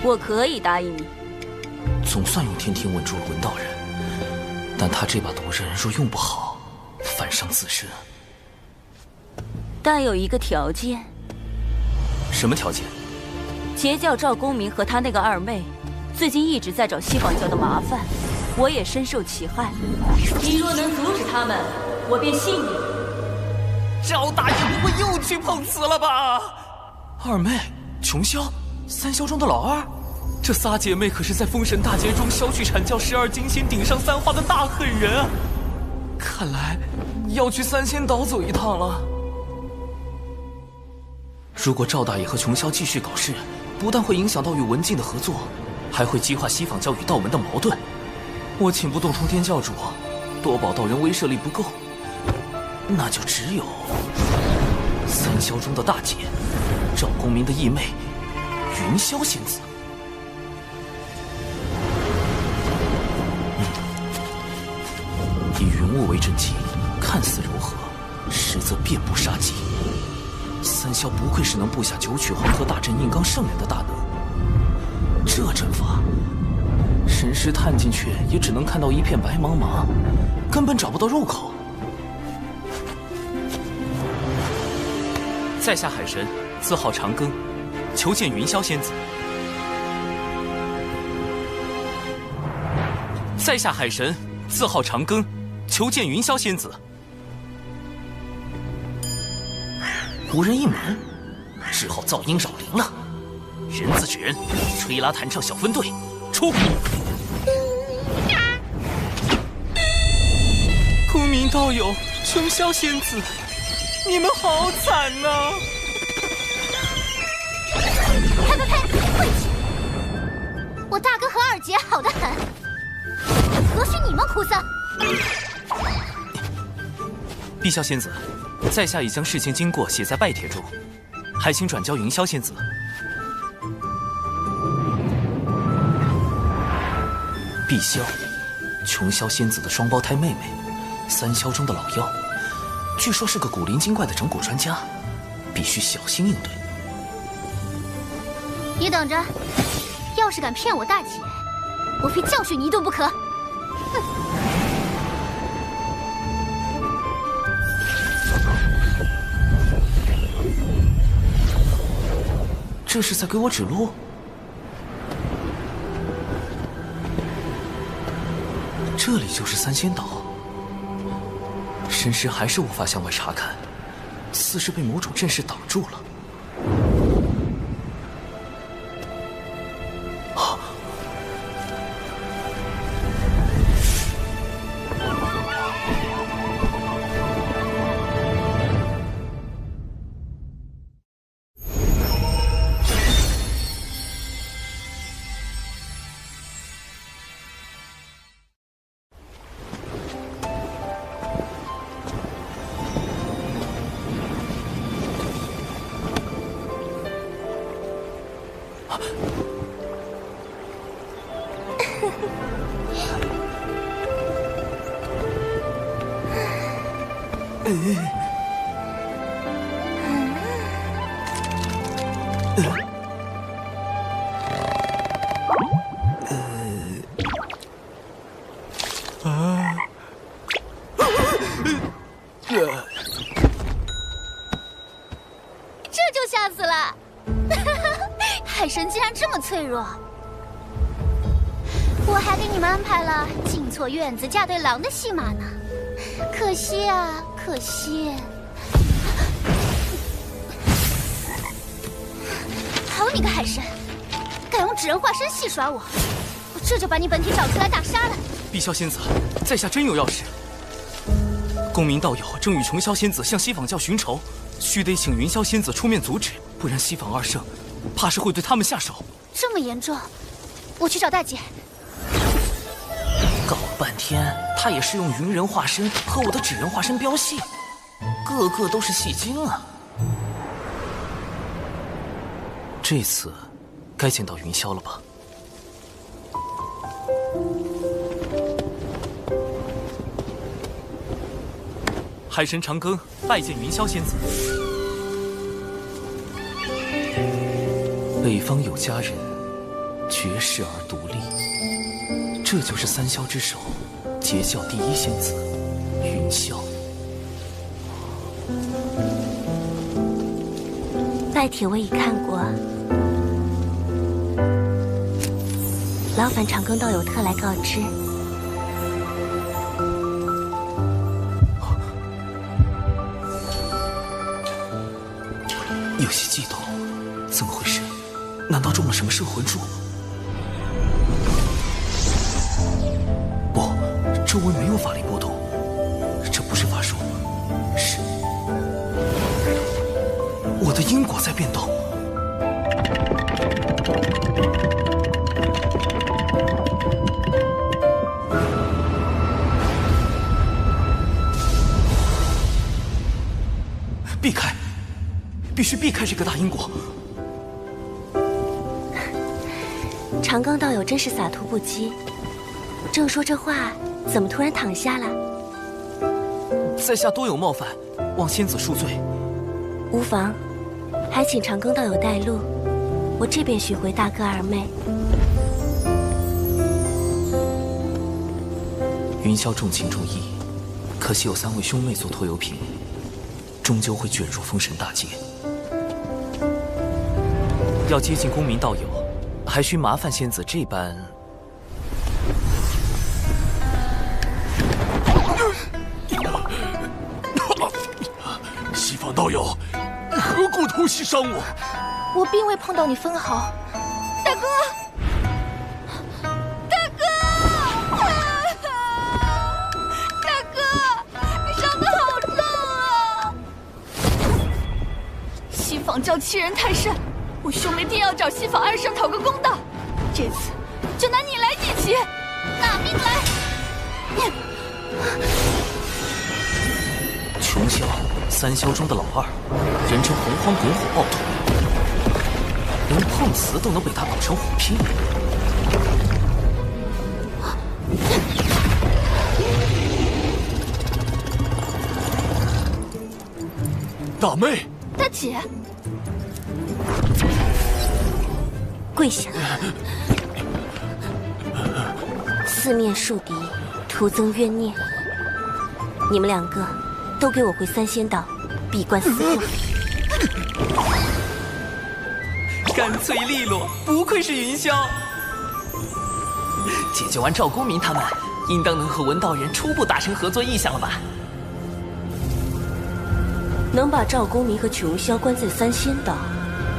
我可以答应你。总算用天庭稳住了文道人，但他这把毒刃若用不好，反伤自身。但有一个条件。什么条件？截教赵公明和他那个二妹，最近一直在找西方教的麻烦，我也深受其害。你若能阻止他们，我便信你。赵大爷不会又去碰瓷了吧？二妹、琼霄、三霄中的老二，这仨姐妹可是在封神大劫中削去阐教12金仙顶上3花的大狠人啊！看来要去三仙岛走一趟了。如果赵大爷和琼霄继续搞事，不但会影响到与文静的合作，还会激化西方教与道门的矛盾。我请不动通天教主，多宝道人威慑力不够，那就只有三霄中的大姐，赵公明的义妹云霄仙子。以云雾为阵基，看似柔和，实则遍布杀机。三霄不愧是能布下九曲黄河大阵硬刚圣人的大能，这阵法，神识探进去也只能看到一片白茫茫，根本找不到入口。在下海神，字号长庚，求见云霄仙子。在下海神，字号长庚，求见云霄仙子。无人应门，只好噪音扰灵了。人自制人，吹拉弹唱小分队，出！公明道友，琼霄仙子，你们好惨呐！呸呸呸！晦气！我大哥和二姐好得很，何须你们哭丧？碧霄仙子，在下已将事情经过写在拜帖中，还请转交云霄仙子。碧霄，琼霄仙子的双胞胎妹妹，三霄中的老妖，据说是个古灵精怪的整蛊专家，必须小心应对。你等着，要是敢骗我大姐，我非教训你一顿不可！哼！这是在给我指路？这里就是三仙岛，神识还是无法向外查看，似是被某种阵势挡住了。这就吓死了！海神竟然这么脆弱，我还给你们安排了进错院子嫁对郎的戏码呢，可惜啊，可惜！好你个海神，敢用纸人化身戏耍我，我这就把你本体找出来大杀了！碧霄仙子，在下真有要事。公明道友正与琼霄仙子向西坊教寻仇，须得请云霄仙子出面阻止，不然西坊二圣怕是会对他们下手。这么严重，我去找大姐。搞半天，他也是用云人化身和我的纸人化身飙戏，个个都是戏精啊！这次该见到云霄了吧？海神长庚拜见云霄仙子。北方有佳人，绝世而独立，这就是三霄之首，截教第一仙子云霄。拜帖我已看过，劳烦长庚道友特来告知。有些激动，怎么回事？难道中了什么摄魂术？不，周围没有法力波动，这不是法术，是我的因果在变动。避开！必须避开这个大因果。长庚道友真是洒脱不羁，正说这话，怎么突然躺下了？在下多有冒犯，望仙子恕罪。无妨，还请长庚道友带路，我这便寻回大哥二妹。云霄重情重义，可惜有3位兄妹做拖油瓶，终究会卷入封神大劫。要接近公民道友，还需麻烦仙子这般。西方道友，你何故偷袭伤我？我并未碰到你分毫。大哥，大哥，大哥，你伤得好重啊！西方教欺人太甚。我兄妹定要找西方二圣讨个公道，这次就拿你来祭旗，拿命来！穷霄，3霄中的老二，人称洪荒滚火暴徒，连碰瓷都能被他搞成虎皮。大妹，大姐。跪下！四面树敌，徒增冤孽。你们2个都给我回3仙道，闭关思过。干脆利落，不愧是云霄。解决完赵公明他们，应当能和文道人初步达成合作意向了吧？能把赵公明和琼霄关在3仙道，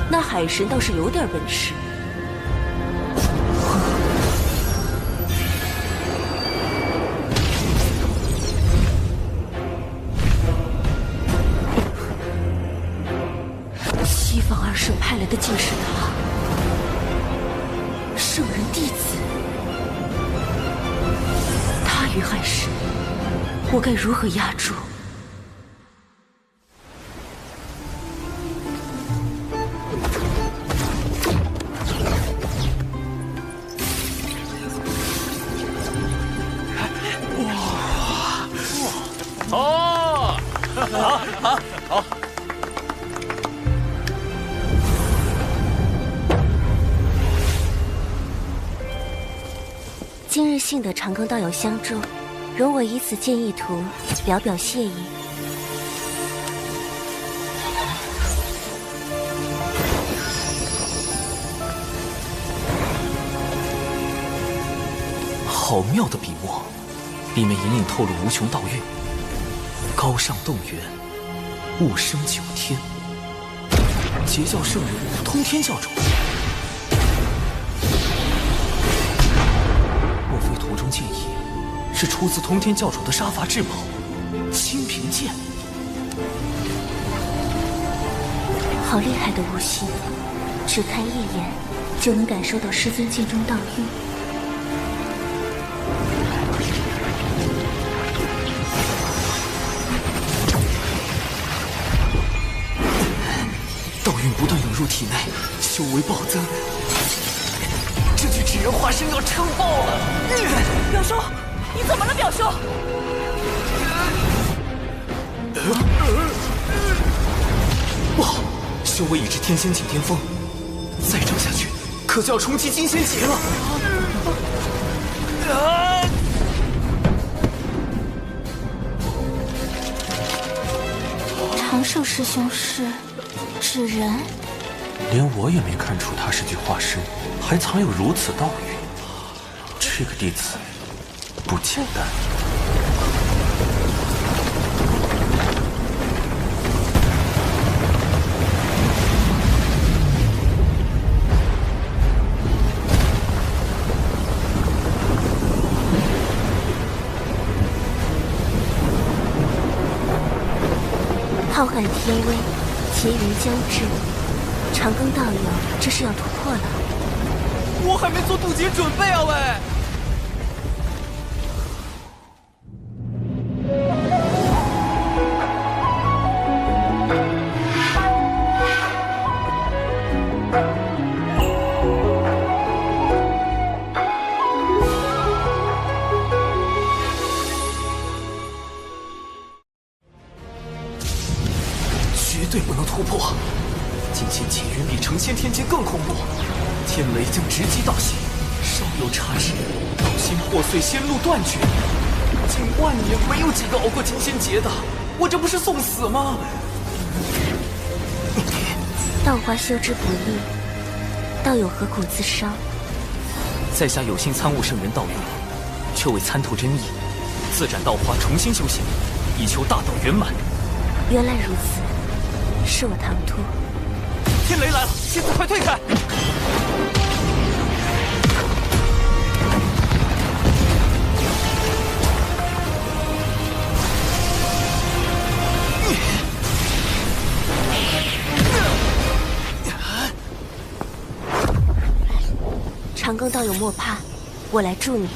那海神倒是有点本事。西方二圣派来的竟是他，圣人弟子。他与海神，我该如何压住？好。今日幸得长庚道友相助，容我以此剑意图表表谢意。好妙的笔墨，里面隐隐透露无穷道韵。高尚动员，物生九天，截教圣人，通天教主。莫非图中剑意是出自通天教主的杀伐至宝清平剑？好厉害的悟性，只看一眼就能感受到师尊剑中道韵。道运不断涌入体内，修为暴增。这具纸人化身要撑爆了！表叔，你怎么了，表叔？不好，修为已至天仙境巅峰，再争下去，可就要冲击金仙劫了。长寿师兄是纸人，连我也没看出他是具化身，还藏有如此道运。这个弟子不简单。浩瀚天威，劫云将至，长庚道友这是要突破了。我还没做渡劫准备啊喂！绝对不能突破！金仙劫云比成仙天劫更恐怖，天雷将直击道心，稍有差池，道心破碎，仙路断绝。近万年没有几个熬过金仙劫的，我这不是送死吗？道花修之不易，道友何苦自伤？在下有幸参悟圣人道运，却未参透真意，自斩道花，重新修行，以求大道圆满。原来如此，是我唐突。天雷来了，仙子快退开！长庚道友莫怕，我来助你。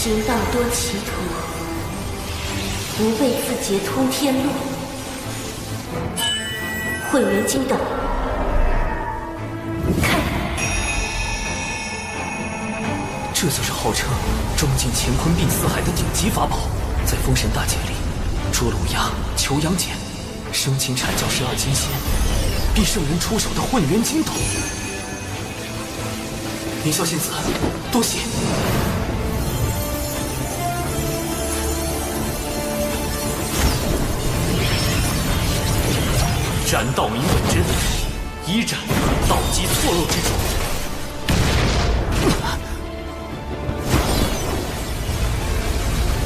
行道多歧途，不为自劫通天路。混元金斗，开！这就是号称装进乾坤并四海的顶级法宝，在封神大劫里，捉龙鸦、求阳锏，生擒阐教12金仙，逼圣人出手的混元金斗。凌霄仙子，多谢。斩道明本真，一斩道基错漏之处。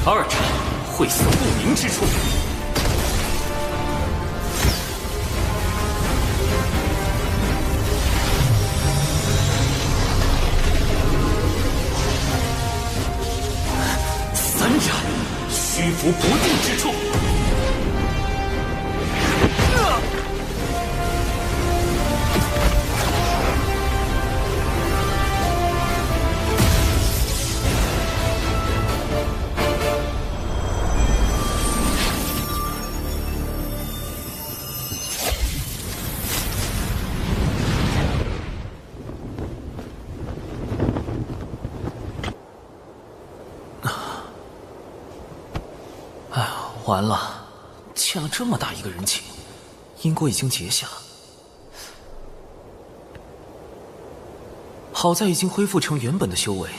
二斩晦涩不明之处。三斩虚浮不定之处。完了，欠了这么大一个人情，因果已经结下。好在已经恢复成原本的修为，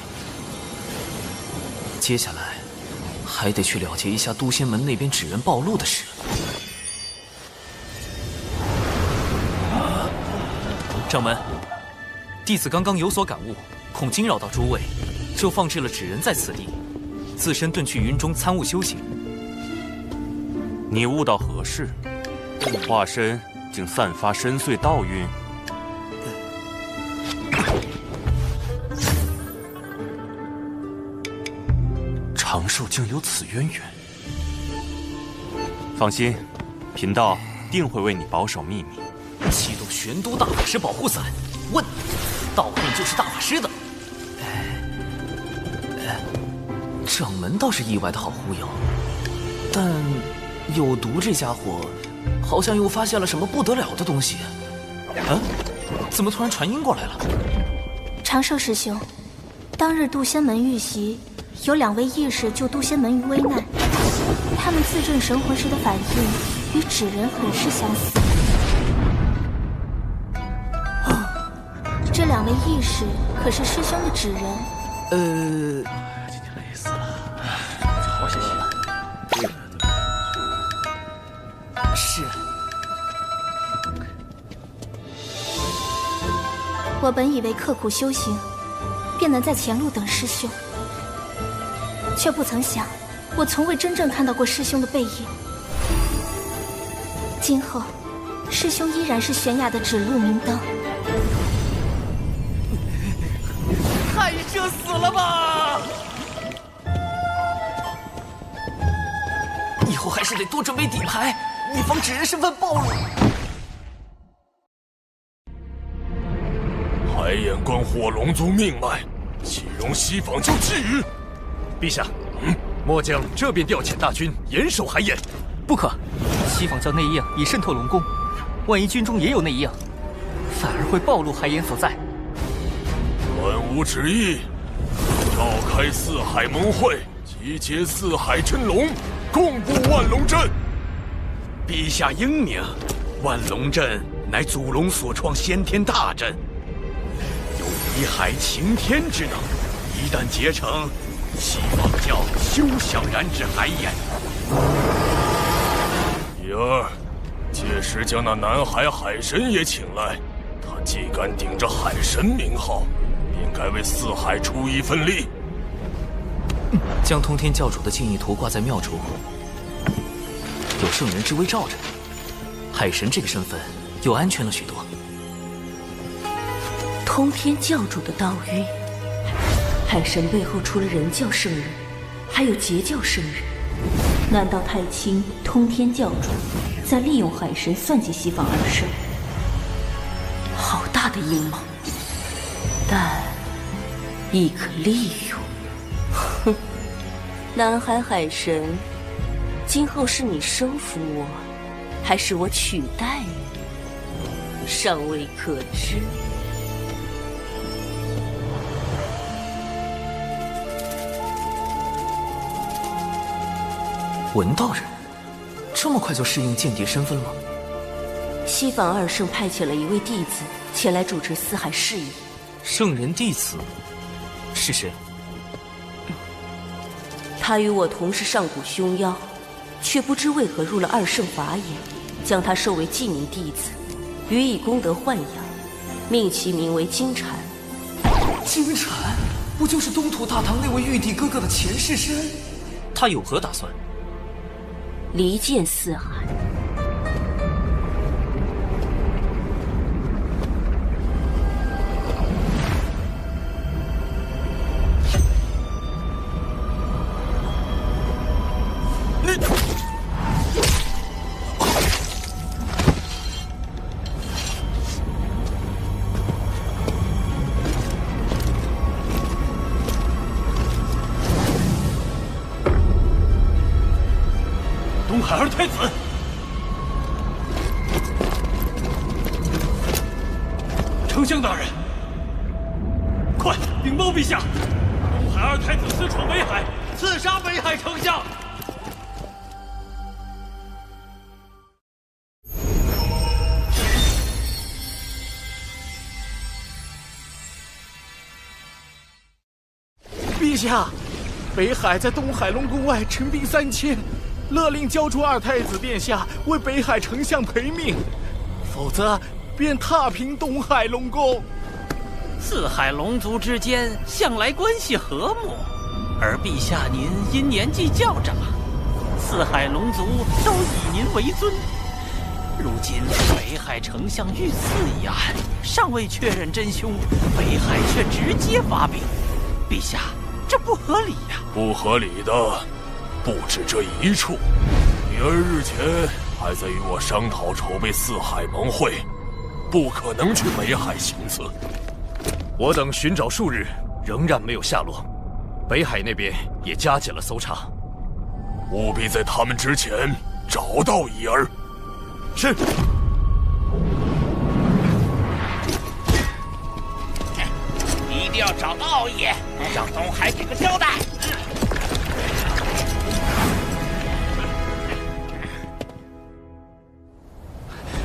接下来还得去了结一下都仙门那边纸人暴露的事。掌门，弟子刚刚有所感悟，恐惊扰到诸位，就放置了纸人在此地，自身遁去云中参悟修行。你悟到何事？化身竟散发深邃道运？长寿竟有此渊源。放心，贫道定会为你保守秘密。启动玄都大法师保护伞。问，盗用就是大法师的。掌门倒是意外的好忽悠，但有毒这家伙好像又发现了什么不得了的东西。啊？怎么突然传音过来了？长寿师兄，当日渡仙门遇袭，有2位义士救渡仙门于危难，他们自证神魂时的反应与纸人很是相似。这2位义士可是师兄的纸人？今天累死了，好些了。是。我本以为刻苦修行，便能在前路等师兄，却不曾想，我从未真正看到过师兄的背影。今后，师兄依然是悬崖的指路明灯。太社死了吧！以后还是得多准备底牌，以防纸人身份暴露。海眼关火龙族命脉，岂容西坊就觊觎？陛下，末将这便调遣大军严守海眼。不可，西坊教内应已渗透龙宫，万一军中也有内应，反而会暴露海眼所在。本无旨意，召开四海盟会，集结四海真龙，共布万龙阵。陛下英明，万龙阵乃祖龙所创先天大阵，有移海擎天之能。一旦结成，西坊教休想染指海眼。第二，届时将那南海海神也请来，他既敢顶着海神名号，便该为四海出一份力。将通天教主的敬意图挂在庙中，有圣人之威罩着，海神这个身份又安全了许多。通天教主的道运，海神背后除了人教圣人，还有截教圣人。难道太清通天教主在利用海神算计西坊二圣？好大的阴谋，但亦可利用。哼，南海海神，今后是你收服我，还是我取代你，尚未可知。文道人，这么快就适应间谍身份了？西坊二圣派遣了一位弟子前来主持四海事宜。圣人弟子是谁？他与我同是上古凶妖，却不知为何入了二圣法眼，将他收为记名弟子，予以功德豢养，命其名为金蝉。金蝉，不就是东土大唐那位玉帝哥哥的前世身？他有何打算？离间四海。海二太子，丞相大人，快禀报陛下，东海二太子私闯北海，刺杀北海丞相。陛下，北海在东海龙宫外陈兵3000。勒令交出二太子殿下为北海丞相赔命，否则便踏平东海龙宫。四海龙族之间向来关系和睦，而陛下您因年纪较长，四海龙族都以您为尊。如今北海丞相遇刺一案尚未确认真凶，北海却直接发兵，陛下这不合理呀！不合理的不止这一处，女儿日前还在与我商讨筹备四海盟会，不可能去北海行刺。我等寻找数日，仍然没有下落。北海那边也加紧了搜查，务必在他们之前找到怡儿。是。一定要找到奥义，让东海给个交代。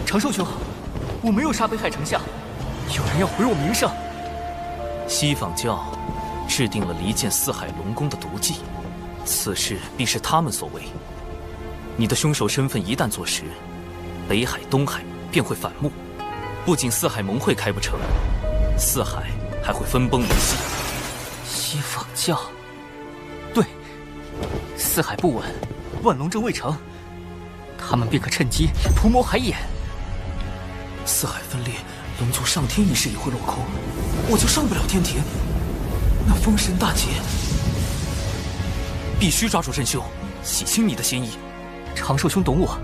长寿兄，我没有杀北海丞相，有人要毁我名声。西坊教制定了离间四海龙宫的毒计，此事必是他们所为。你的凶手身份一旦坐实，北海、东海便会反目，不仅四海盟会开不成，四海还会分崩离析。西坊教，对，四海不稳，万龙阵未成，他们便可趁机图谋海眼。四海分裂，龙族上天一事也会落空，我就上不了天庭。那封神大劫，必须抓住真凶，洗清你的嫌疑。长寿兄懂我。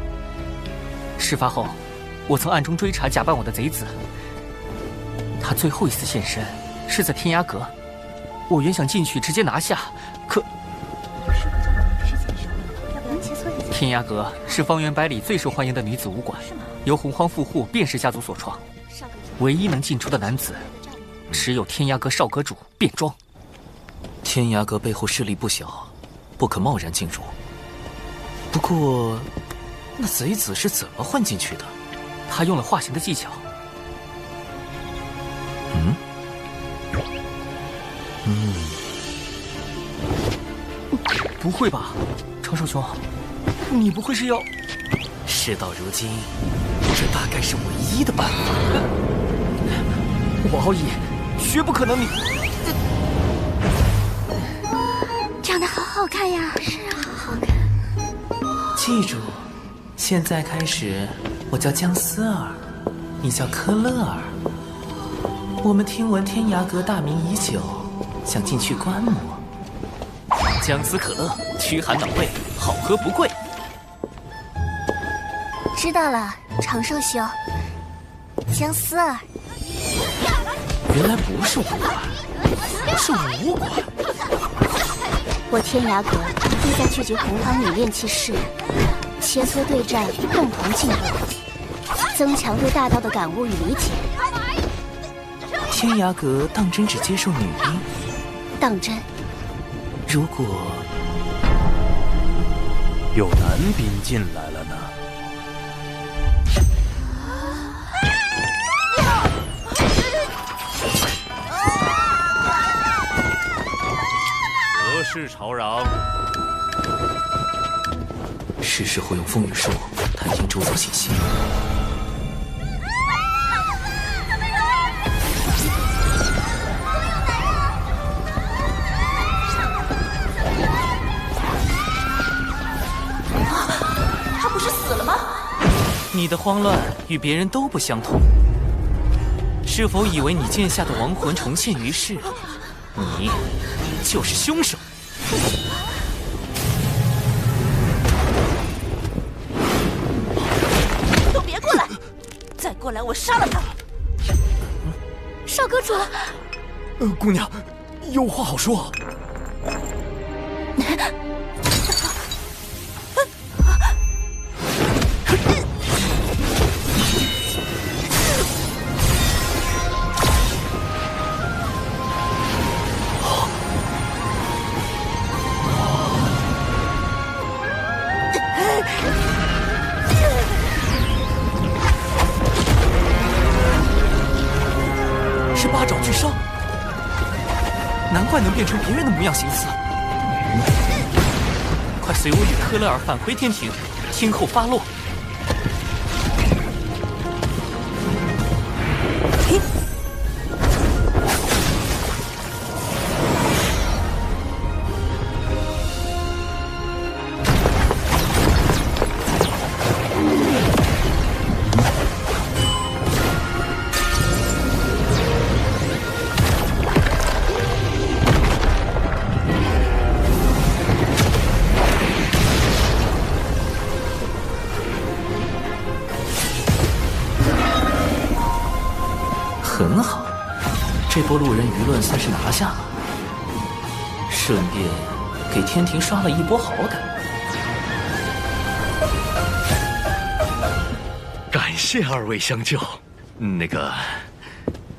事发后，我曾暗中追查假扮我的贼子。他最后一次现身是在天涯阁，我原想进去直接拿下，可天涯阁是方圆百里最受欢迎的女子武馆，由洪荒富户卞氏家族所创，唯一能进出的男子，只有天涯阁少阁主卞庄。天涯阁背后势力不小，不可贸然进入。不过，那贼子是怎么混进去的？他用了化形的技巧。不会吧，长寿兄，你不会是要……事到如今，这大概是唯一的办法。我奥义绝不可能你。长得好好看呀！是啊，好好看。记住，现在开始，我叫姜思儿，你叫科勒尔。我们听闻天涯阁大名已久，想进去观摩。姜思可乐，驱寒暖胃，好喝不贵。知道了，长寿兄，姜思儿。原来不是武馆，是武馆。我天涯阁意在聚集洪荒女炼气士，切磋对战，共同进步，增强对大道的感悟与理解。天涯阁当真只接受女兵？当真。如果有男兵进来了呢？何事吵嚷？是时候用风雨术探听周遭信息。他不是死了吗？你的慌乱与别人都不相同。是否以为你剑下的亡魂重现于世，你就是凶手？都别过来！再过来，我杀了他！少阁主，姑娘，有话好说。是八爪巨伤，难怪能变成别人的模样形似。快随我与科勒尔返回天庭，听候发落。波路人舆论算是拿下了，顺便给天庭刷了一波好感。感谢二位相救。那个，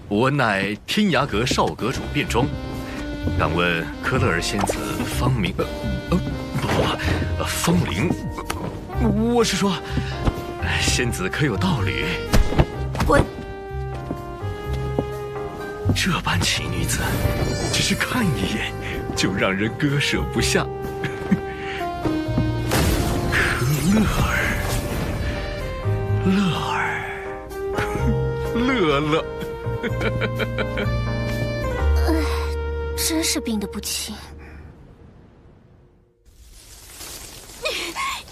我乃天涯阁少阁主卞庄，敢问科勒尔仙子芳名？芳龄？我是说，仙子可有道侣？滚！这般奇女子，只是看一眼就让人割舍不下。科勒尔，乐乐，真是病得不轻。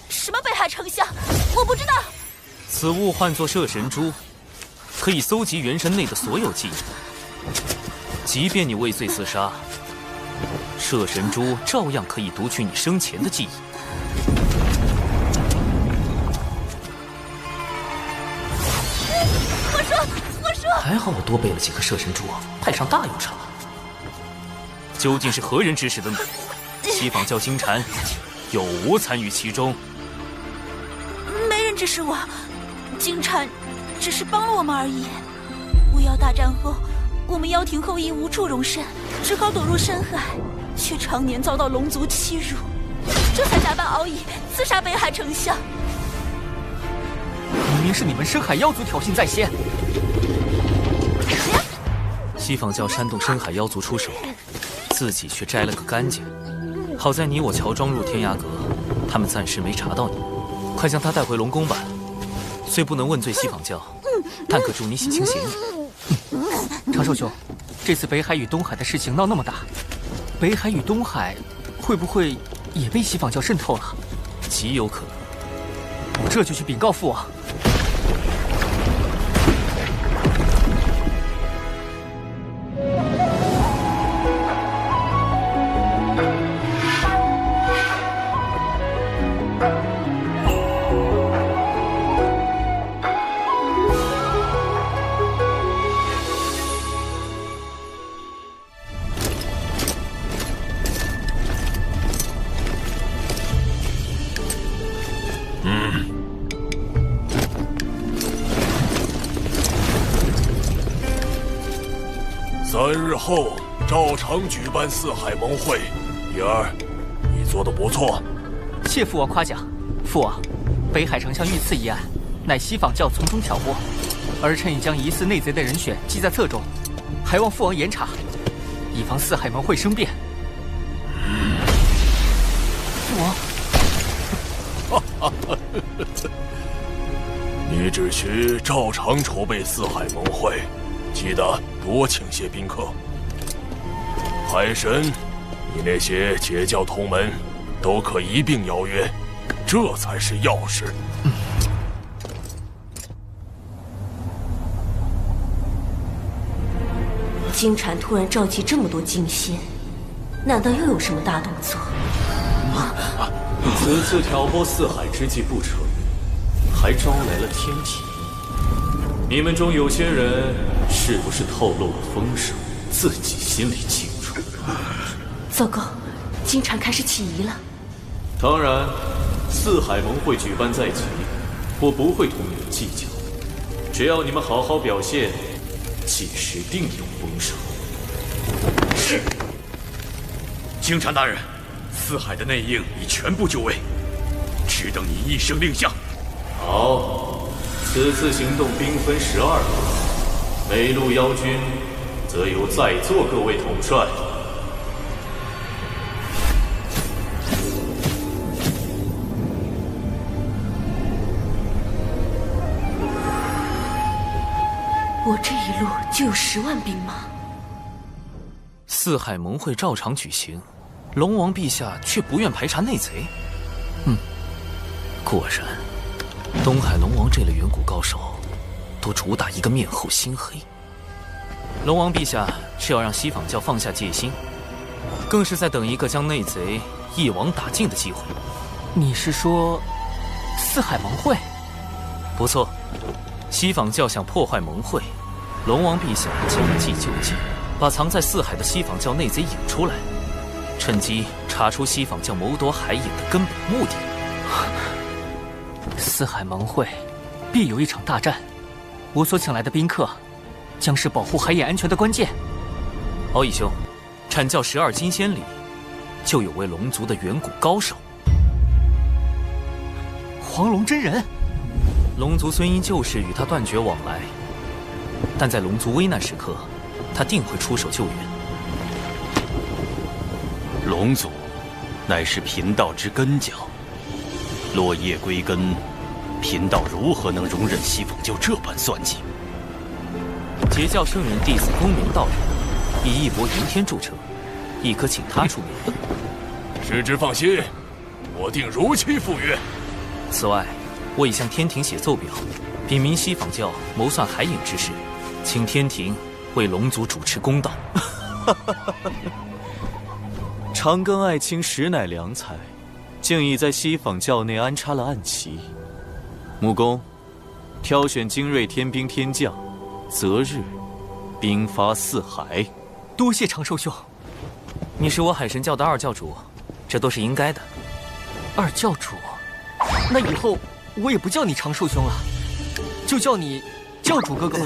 什么北海丞相？我不知道。此物唤作摄神珠，可以搜集元神内的所有记忆。即便你畏罪自杀，摄神珠照样可以读取你生前的记忆。我说，还好我多备了几颗摄神珠，派上大用场。究竟是何人指使的你？西坊教金蝉有无参与其中？没人指使我，金蝉只是帮了我们而已。巫妖大战后，我们妖庭后裔无处容身，只好躲入深海，却常年遭到龙族欺辱，这才打扮敖乙刺杀北海丞相。明明是你们深海妖族挑衅在先。西坊教煽动深海妖族出手，自己却摘了个干净。好在你我乔装入天涯阁，他们暂时没查到你。快将他带回龙宫吧。虽不能问罪西坊教，但可助你洗清嫌疑。长寿兄，这次北海与东海的事情闹那么大，北海与东海会不会也被西坊教渗透了？极有可能。我这就去禀告父王。3日后照常举办四海盟会。女儿，你做得不错。谢父王夸奖。父王，北海丞相遇刺一案，乃西坊教从中挑拨，儿臣已将疑似内贼的人选记在册中，还望父王严查，以防四海盟会生变。父王，你只需照常筹备四海盟会，记得多请些宾客。海神，你那些解教同门都可一并邀约，这才是要事。金蝉突然召集这么多金仙，难道又有什么大动作？此次挑拨四海之计不成，还招来了天体。你们中有些人是不是透露了风声，自己心里清楚？糟糕，金蝉开始起疑了。当然，四海盟会举办在即，我不会同你们计较。只要你们好好表现，届时定有风声。是。金蝉大人，四海的内应已全部就位，只等你一声令下。好，此次行动兵分12路，每路妖军则由在座各位统帅。我这一路就有10万兵马。四海盟会照常举行，龙王陛下却不愿排查内贼。果然，东海龙王这类远古高手，都主打一个面厚心黑。龙王陛下是要让西坊教放下戒心，更是在等一个将内贼一网打尽的机会。你是说，四海盟会？不错，西坊教想破坏盟会，龙王陛下将计就计，把藏在四海的西坊教内贼引出来，趁机查出西坊教谋夺海饮的根本目的。四海盟会必有一场大战，我所请来的宾客，将是保护海饮安全的关键。敖义兄，阐教12金仙里，就有位龙族的远古高手，黄龙真人。龙族虽因旧事与他断绝往来，但在龙族危难时刻，他定会出手救援。龙族乃是贫道之根教，落叶归根，贫道如何能容忍西坊教这般算计？截教圣人弟子公明道人，以义薄云天著称，亦可请他出面。师之放心，我定如期赴约。此外，我已向天庭写奏表，禀明西坊教谋算海饮之事，请天庭为龙族主持公道。长庚爱卿实乃良才，竟已在西坊教内安插了暗棋。木工，挑选精锐天兵天将，择日兵发四海。多谢长寿兄。你是我海神教的二教主，这都是应该的。二教主，那以后我也不叫你长寿兄了，就叫你教主哥哥吧。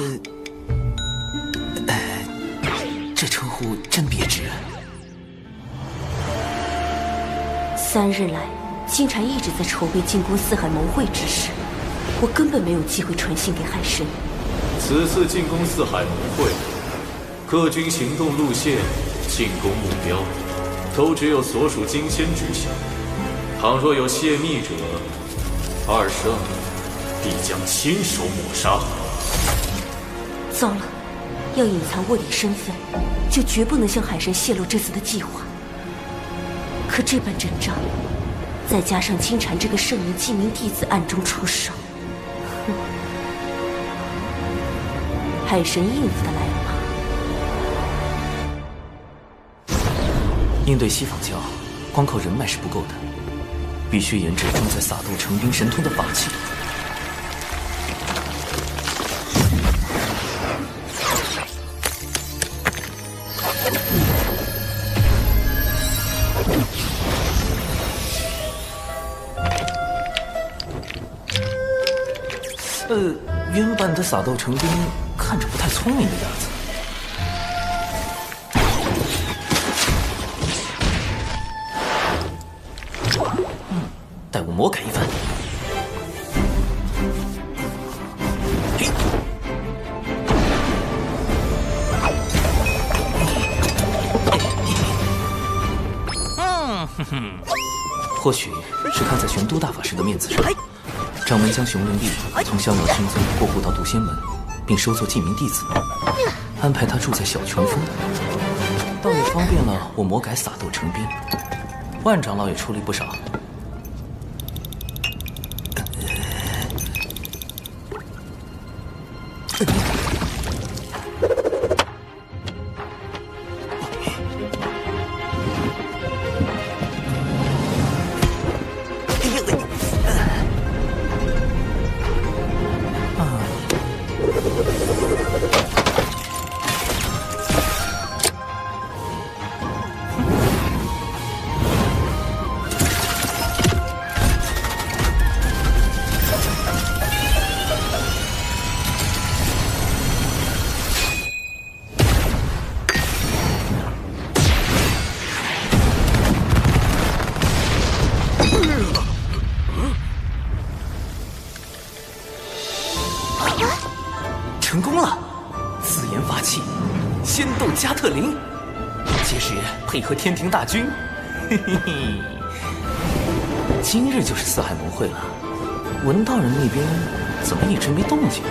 这称呼真别致。3日来，金蝉一直在筹备进攻四海盟会之事，我根本没有机会传信给海神。此次进攻四海盟会，各军行动路线、进攻目标，都只有所属金仙知晓。倘若有泄密者，二圣必将亲手抹杀。糟了，要隐藏卧底身份，就绝不能向海神泄露这次的计划。可这般阵仗，再加上金蝉这个圣人记名弟子暗中出手，海神应付得来吗？应对西坊教，光靠人脉是不够的，必须研制装载撒豆成兵神通的法器。原版的撒豆成兵看着不太聪明的样子。待我魔改一番。或许是看在玄都大法师的面子上，掌门将熊灵帝从逍遥天尊过户到渡仙门，并收作记名弟子，安排他住在小泉峰，倒也方便了我魔改撒豆成兵。万长老也出力不少。成功了！自研法器，仙斗加特林，届时配合天庭大军，嘿嘿嘿。今日就是四海盟会了，文道人那边怎么一直没动静？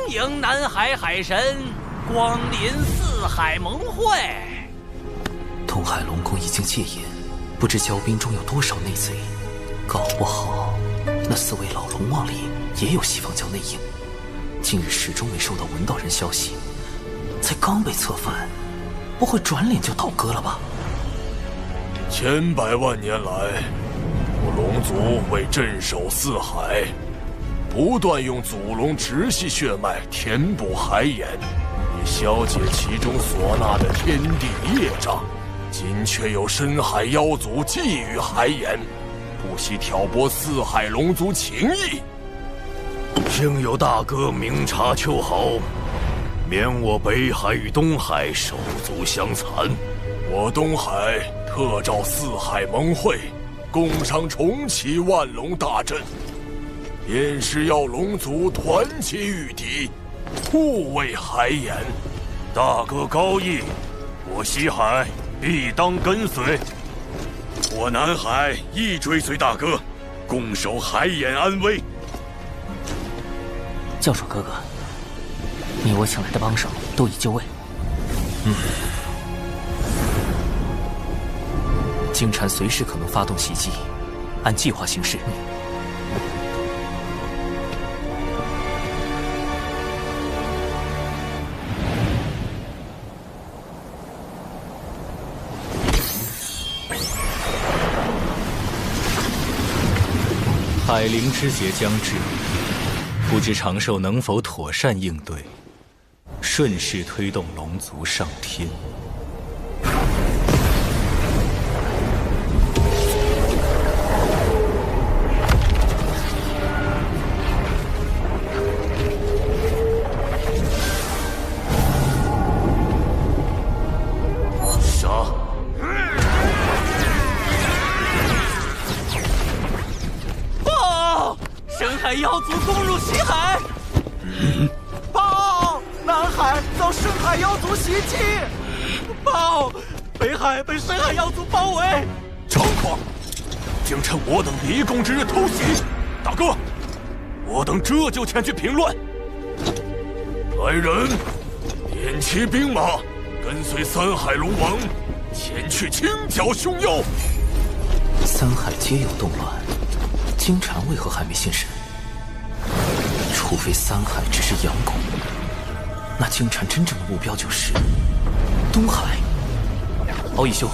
迎南海海神光临四海盟会。东海龙宫已经戒严，不知骄兵中有多少内贼，搞不好那4位老龙王里也有西坊教内应。近日始终没收到文道人消息，才刚被策反，不会转脸就倒戈了吧？千百万年来，我龙族为镇守四海，不断用祖龙直系血脉填补海眼，以消解其中所纳的天地业障。今却有深海妖族觊觎海眼，不惜挑拨四海龙族情谊。幸有大哥明察秋毫，免我北海与东海手足相残。我东海特召四海盟会，共商重启万龙大阵，便是要龙族团结御敌，护卫海眼。大哥高义，我西海必当跟随，我南海亦追随大哥，共守海眼安危。教主哥哥，你我请来的帮手都已就位。金蝉随时可能发动袭击，按计划行事。海灵之劫将至，不知长寿能否妥善应对，顺势推动龙族上天。妖族攻入西海！报！南海遭深海妖族袭击！报！北海被深海妖族包围！张狂！竟趁我等离宫之日偷袭！大哥，我等这就前去平乱。来人，点齐兵马，跟随三海龙王前去清剿凶妖。三海皆有动乱，金蝉为何还没现身？除非三海只是佯攻，那金蝉真正的目标就是东海。敖义兄，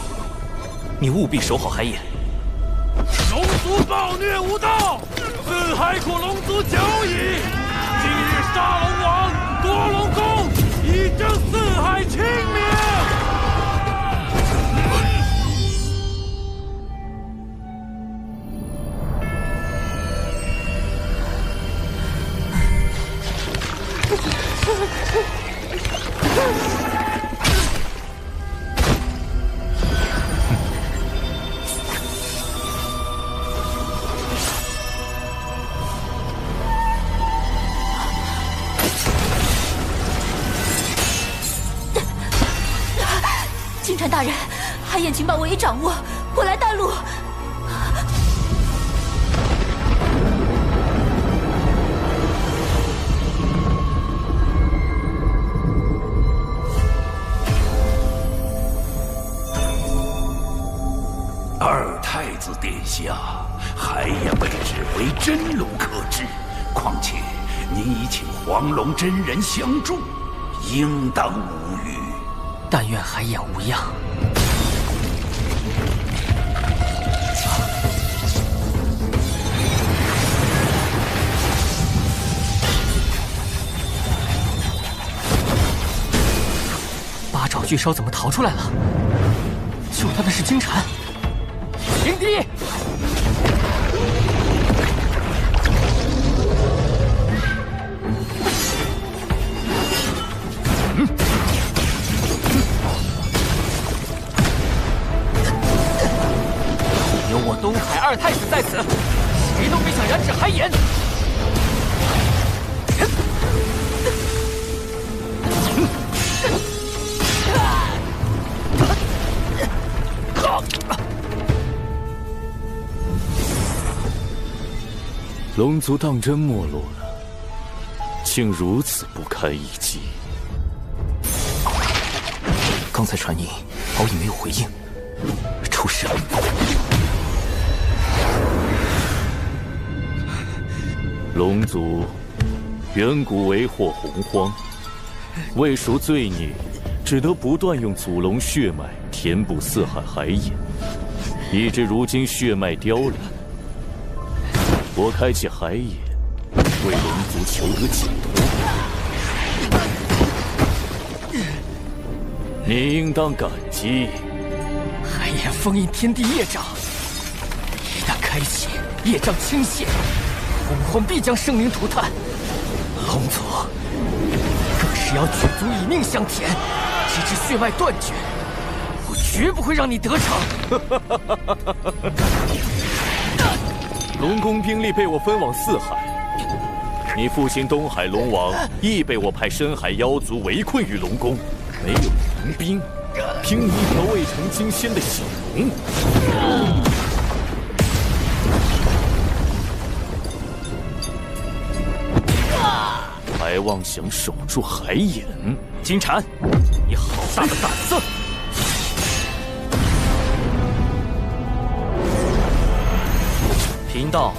你务必守好海眼。龙族暴虐无道，四海苦龙族久矣。今日杀龙王，夺龙宫，以正四海清明。金蝉大人，海眼情报我已掌握，我来带路。二太子殿下，海眼位置为真龙可治，况且您已请黄龙真人相助，应当无虞。但愿海眼无恙。八爪巨兽怎么逃出来了？救他的是金蝉。迎敌！有我东海二太子在此，谁都别想染指海眼。龙族当真没落了，竟如此不堪一击。刚才传音，敖乙没有回应，出事了。龙族远古为祸洪荒，为赎罪孽，只得不断用祖龙血脉填补四海海眼，以致如今血脉凋零。我开启海眼，为龙族求得解脱。你应当感激。海眼封印天地业障，一旦开启，业障倾泻，洪荒必将生灵涂炭。龙族更是要举足以命相填，直至血脉断绝。我绝不会让你得逞。龙宫兵力被我分往四海，你父亲东海龙王亦被我派深海妖族围困于龙宫，没有援兵，凭你一条未成金仙的小龙，还妄想守住海眼？金蝉，你好大的胆子！贫道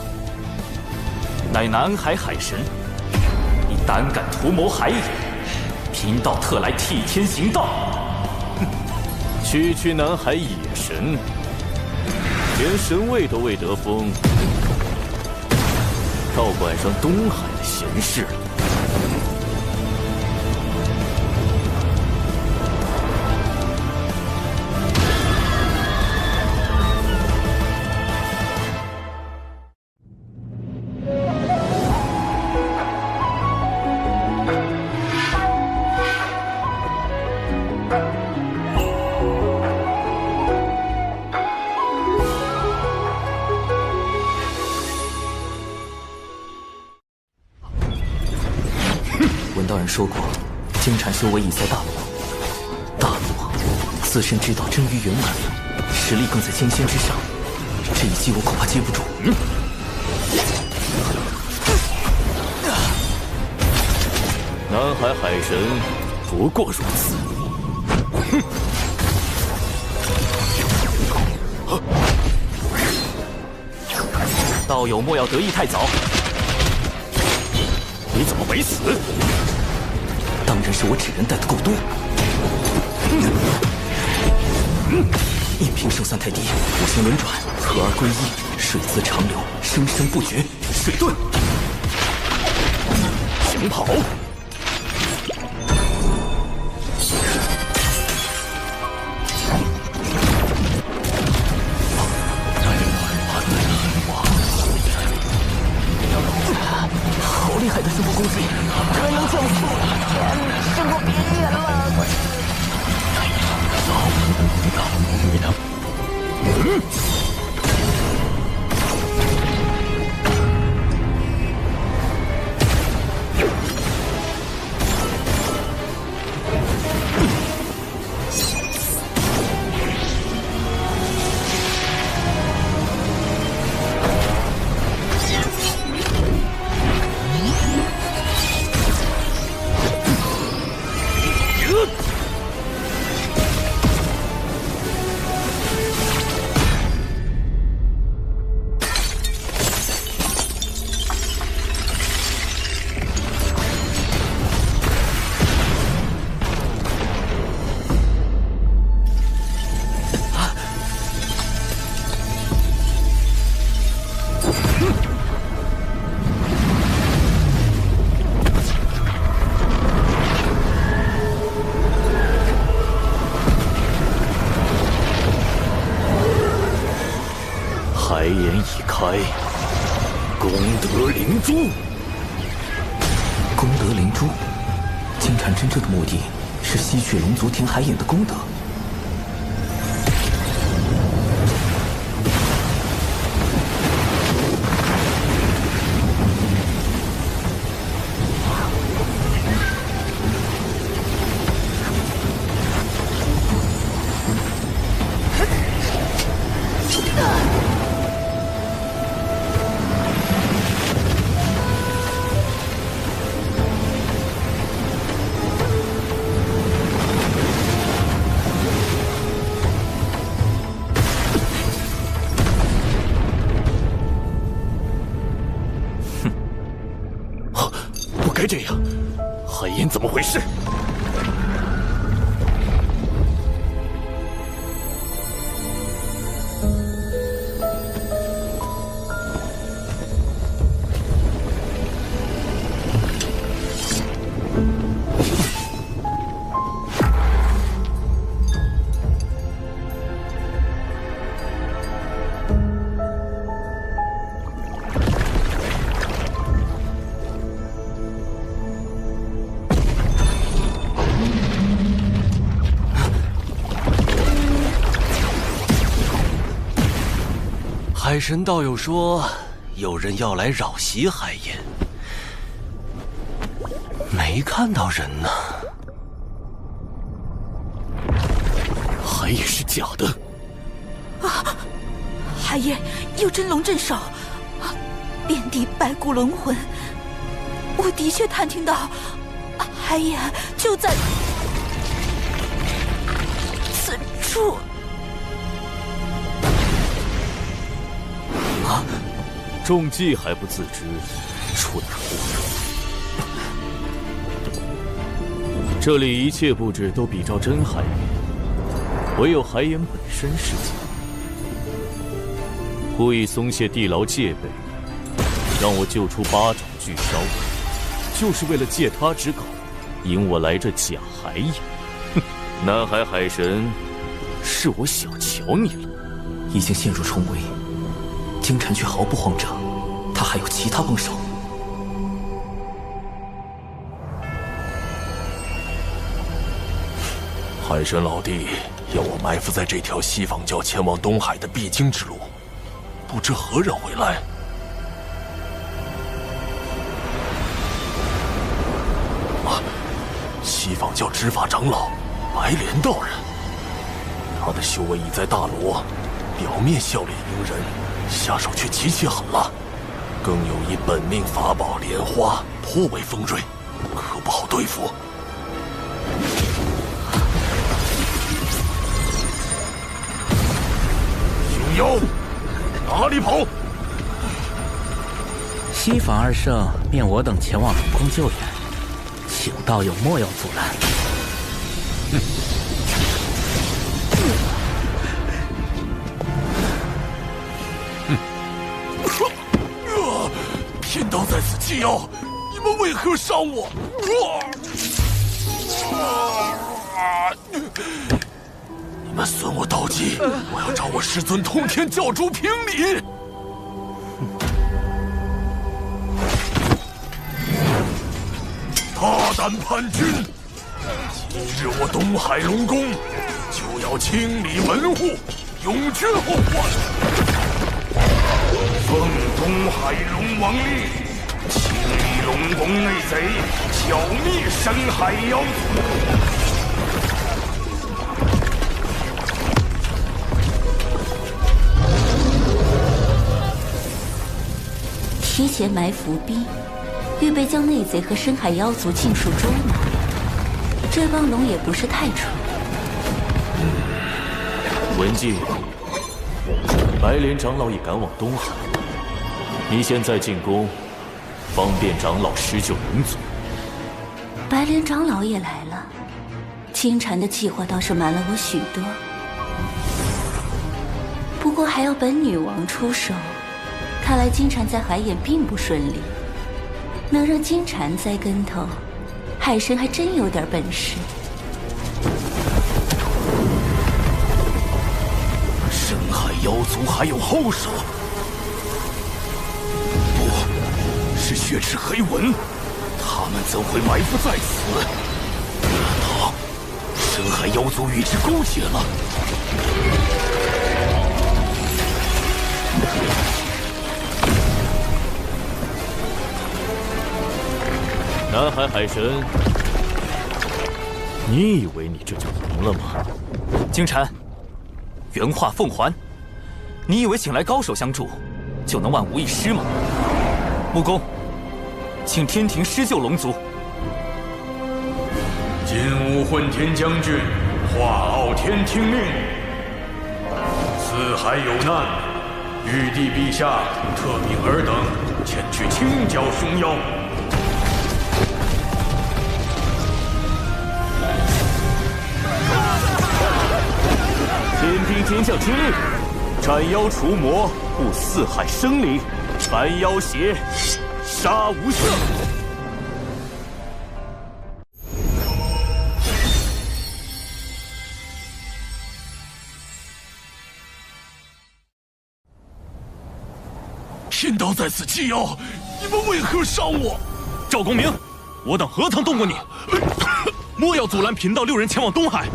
乃南海海神，你胆敢图谋海眼，贫道特来替天行道。区区南海野神，连神位都未得封，倒管上东海的闲事了。闻道人说过，金蝉修为已在大罗，大罗自身之道臻于圆满，实力更在金仙之上。这一击我恐怕接不住。南海海神不过如此。道友莫要得意太早。你怎么没死？当然是我纸人带的够多。应凭圣三太低，五行轮转，合而归一，水自长流，生生不绝。水遁，行跑。好厉害的生活功力，可能降速，胜过别人了。海眼已开，功德灵珠。功德灵珠，金蝉真正的目的是吸取龙族填海眼的功德。不该这样，海眼怎么回事？海神道友说有人要来扰袭海盐，没看到人呢。海也是假的。啊！海爷有真龙镇守，遍地白骨轮魂。我的确探听到，海爷就在此处。啊！中计还不自知，蠢货！这里一切布置都比照真海盐，唯有海盐本身是假。故意松懈地牢戒备，让我救出八爪巨烧，就是为了借他之口，引我来这假海盐。哼，南海海神，是我小瞧你了。已经陷入重围，金蝉却毫不慌张，他还有其他帮手。海神老弟要我埋伏在这条西方教前往东海的必经之路，不知何人会来。西方教执法长老白莲道人，他的修为已在大罗，表面笑脸迎人，下手却极其狠辣，更有一本命法宝莲花，颇为锋锐，可不好对付。熊妖，哪里跑？西方二圣命我等前往龙宫救援，请道友莫要阻拦。贫道在此祭妖，你们为何伤我？你们损我道基，我要找我师尊通天教主评理。大胆叛军！今日我东海龙宫就要清理门户，永绝后患。奉东海龙王令，清理龙宫内贼，剿灭深海妖族。提前埋伏兵，预备将内贼和深海妖族尽数捉拿。这帮龙也不是太蠢。文静，白莲长老也赶往东海，你现在进宫，方便长老施救龙族。白莲长老也来了，金蝉的计划倒是瞒了我许多，不过还要本女王出手。看来金蝉在海眼并不顺利，能让金蝉栽跟头，海神还真有点本事。深海妖族还有后手？不是血池黑纹，他们怎会埋伏在此？难道深海妖族与之勾结了？南海海神，你以为你这就赢了吗？金蝉，原话奉还。你以为请来高手相助，就能万无一失吗？木工，请天庭施救龙族。今武混天将军化傲天听命，四海有难，玉帝陛下特命尔等前去清剿凶妖。天兵天将听令，斩妖除魔，护四海生灵，凡妖邪，杀无赦。贫道在此祭妖，你们为何伤我？赵公明，我等何曾动过你？莫要阻拦贫道6人前往东海。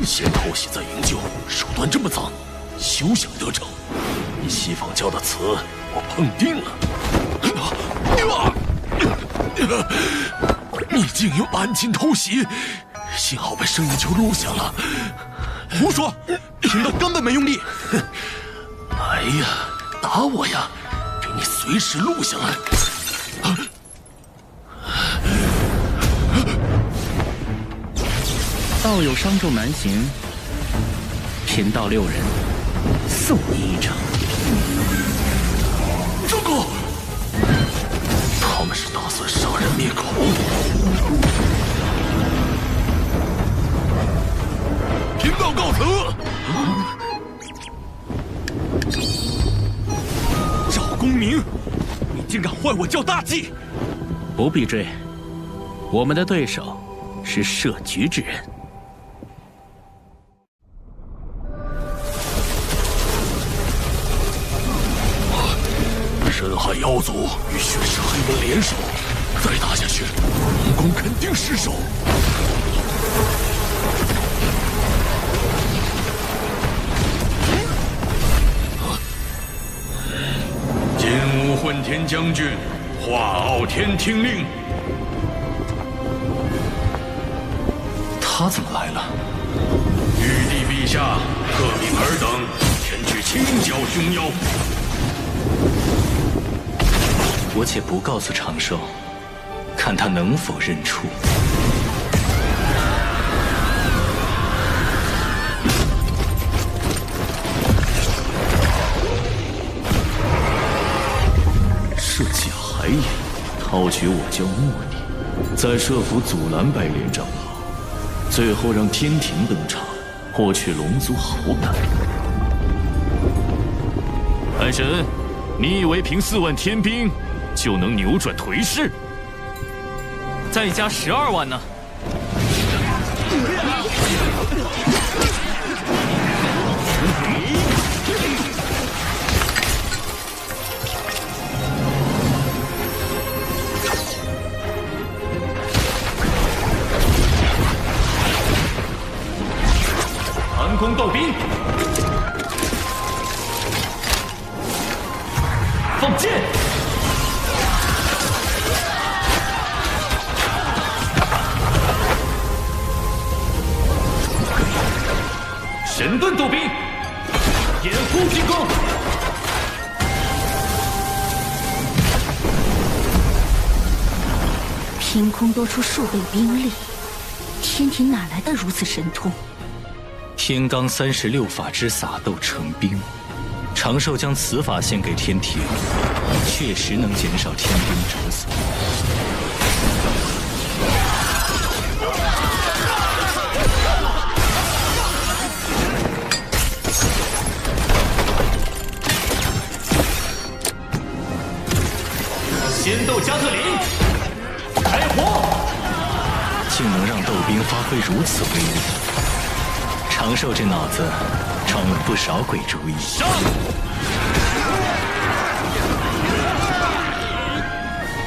先偷袭再营救，手段这么脏，休想得逞！西方教的词我碰定了。你竟有暗侵偷袭，幸好被圣女球录下了。胡说，贫道根本没用力。来呀，打我呀，给你随时录下来。道友伤重难行，贫道6人送你一场。住口！他们是打算杀人灭口。贫道告辞。赵公明，你竟敢坏我教大计！不必追，我们的对手是设局之人。深海妖族与血石黑门联手，再打下去，龙宫肯定失守。金武混天将军，化傲天听令。他怎么来了？玉帝陛下，特命尔等前去清剿凶妖。我且不告诉长寿，看他能否认出。设计海眼，套取我教目的，再设伏阻拦白莲长老，最后让天庭登场，获取龙族好感。海神，你以为凭4万天兵就能扭转颓势？再加12万呢？寒空斗兵，放箭！神盾斗兵，掩护进攻！凭空多出数倍兵力，天庭哪来的如此神通？天罡36法之撒豆成兵，长寿将此法献给天庭，确实能减少天兵折损。仙斗加特林，开火！竟能让斗兵发挥如此威力，长寿这脑子装了不少鬼主意。上！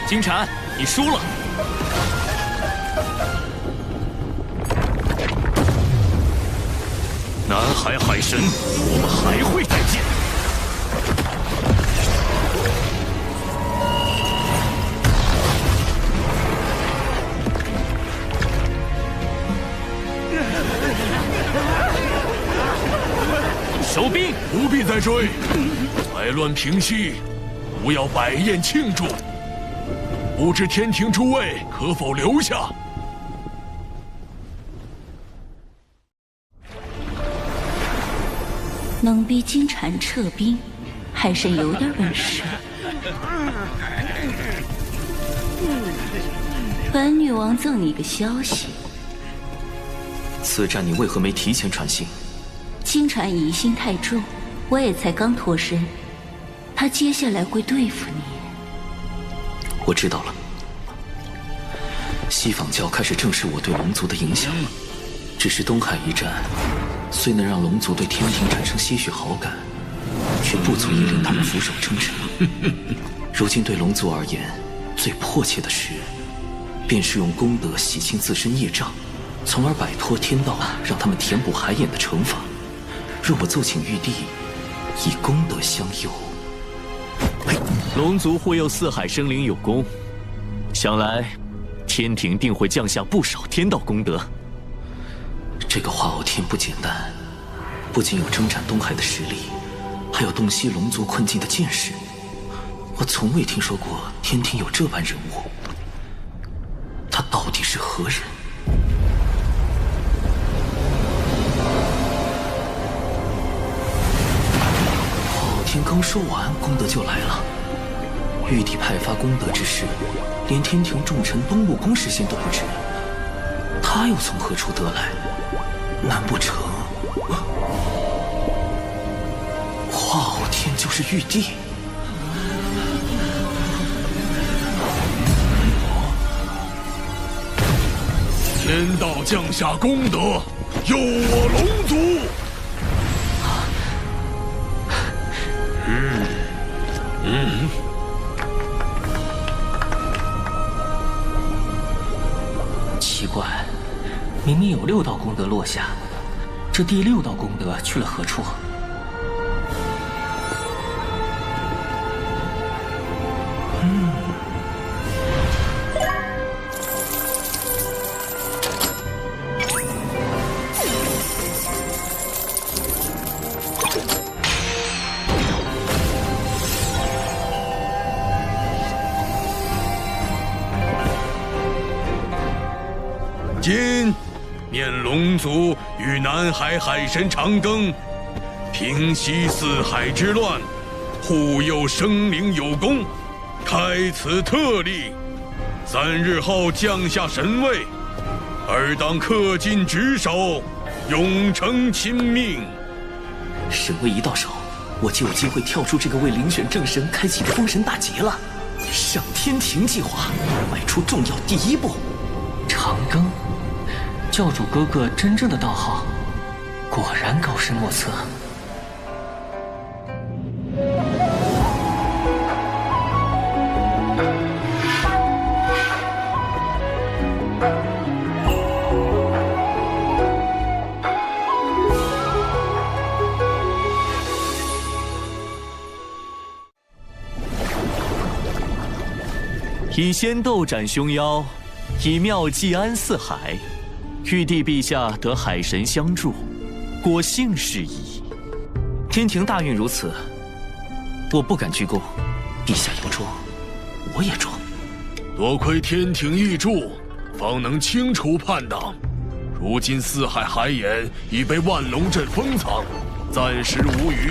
金蝉，你输了。南海海神，我们还会再见。收兵，不必再追。灾乱平息，吾要摆宴庆祝。不知天庭诸位可否留下？能逼金蝉撤兵，海神有点本事。本女王赠你个消息。此战你为何没提前传信？金蝉疑心太重，我也才刚脱身，他接下来会对付你。我知道了。西方教开始正视我对龙族的影响，只是东海一战，虽能让龙族对天庭产生些许好感，却不足以令他们俯首称臣。如今对龙族而言，最迫切的事，便是用功德洗清自身业障，从而摆脱天道让他们填补海眼的惩罚。若我奏请玉帝，以功德相佑。龙族护佑四海生灵有功，想来天庭定会降下不少天道功德。这个化傲天不简单，不仅有征战东海的实力，还有洞悉龙族困境的见识。我从未听说过天庭有这般人物，他到底是何人？化傲天刚说完，功德就来了。玉帝派发功德之事，连天庭重臣东陆宫事先都不知，他又从何处得来？难不成化傲天就是玉帝？天道降下功德，佑我龙族。奇怪，明明有6道功德落下，这第6道功德去了何处？今念龙族与南海海神长庚平息四海之乱，护佑生灵有功，开此特例。3日后降下神位，尔当恪尽职守，永承亲命。神位一到手，我就有机会跳出这个为遴选正神开启的封神大劫了。上天庭计划迈出重要第1步。长庚，教主哥哥真正的道行，果然高深莫测。以仙斗斩凶妖，以妙计安四海。玉帝陛下得海神相助，果幸事矣。天庭大运如此，我不敢居功。陛下要装，我也装。多亏天庭义助，方能清除叛党。如今四海海眼已被万龙阵封藏，暂时无虞，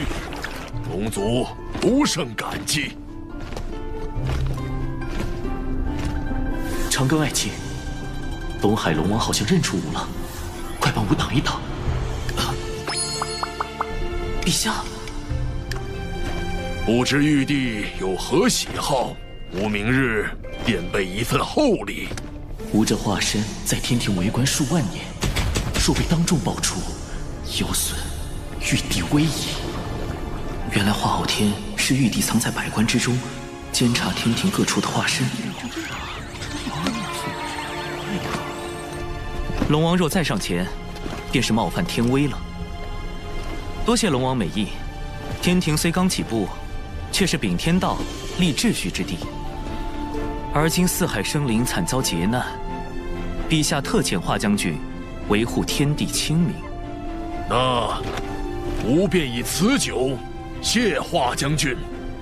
龙族不胜感激。长庚爱卿，东海龙王好像认出吾了，快帮吾挡一挡。陛下，不知玉帝有何喜好，吾明日便备一份厚礼。吾这化身在天庭为官数万年，若被当众爆出，有损玉帝威仪。原来化傲天是玉帝藏在百官之中，监察天庭各处的化身。龙王若再上前，便是冒犯天威了。多谢龙王美意，天庭虽刚起步，却是秉天道、立秩序之地。而今四海生灵惨遭劫难，陛下特遣华将军维护天地清明。那吾便以此酒谢华将军，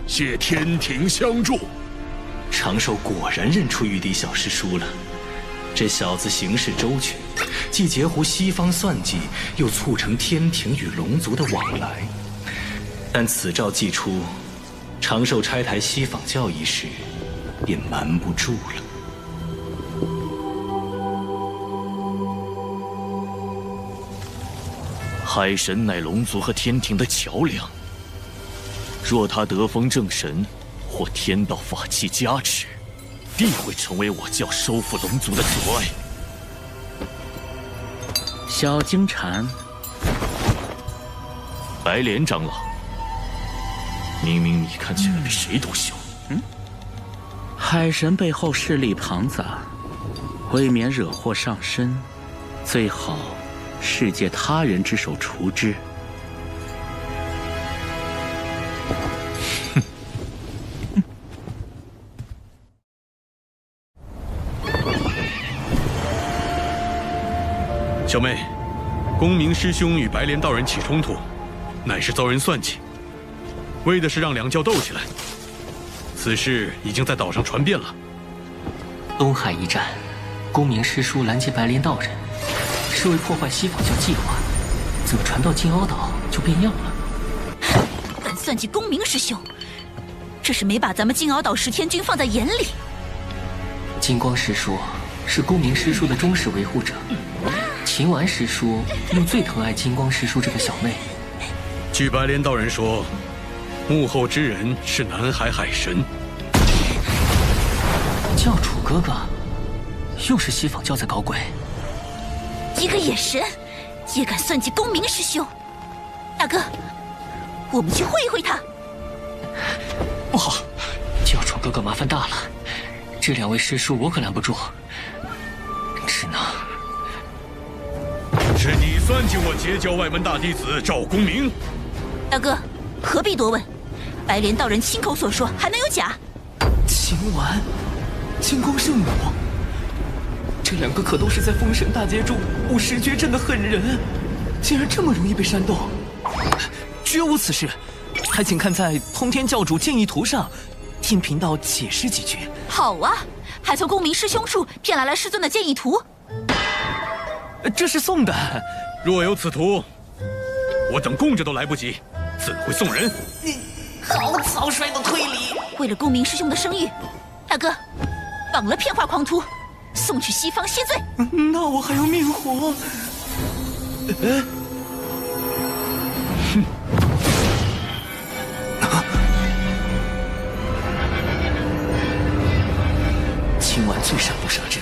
谢天庭相助。长寿果然认出玉帝小师叔了。这小子行事周全，既截胡西方算计，又促成天庭与龙族的往来。但此诏既出，长寿拆台西访教一事，便瞒不住了。海神乃龙族和天庭的桥梁，若他得封正神，或天道法器加持，必会成为我教收复龙族的阻碍。小金蝉，白莲长老，明明你看起来比谁都凶。海神背后势力庞杂，未免惹祸上身，最好是借他人之手除之。小妹，公明师兄与白莲道人起冲突，乃是遭人算计，为的是让两教斗起来。此事已经在岛上传遍了。东海一战，公明师叔拦截白莲道人，是为破坏西方教计划，怎么传到金鳌岛就变样了？敢算计公明师兄，这是没把咱们金鳌岛10天军放在眼里。金光师叔是公明师叔的忠实维护者，秦丸师叔又最疼爱金光师叔这个小妹。据白莲道人说，幕后之人是南海海神。教主哥哥，又是西方教在搞鬼。一个野神也敢算计公明师兄，大哥，我们去会一会他。不好，教主哥哥麻烦大了，这2位师叔我可拦不住，只能……是你算计我截教外门大弟子赵公明？大哥，何必多问？白莲道人亲口所说，还能有假？秦丸、金光圣母，这2个可都是在封神大劫中误石绝阵的狠人，竟然这么容易被煽动？绝无此事，还请看在通天教主建议图上，听贫道解释几句。好啊，还从公明师兄处骗来了师尊的建议图。这是送的，若有此图，我等供着都来不及，怎会送人？你好草率的推理！为了公明师兄的声誉，大哥，绑了骗话狂徒，送去西方谢罪。那我还要命活？秦丸最善不杀之，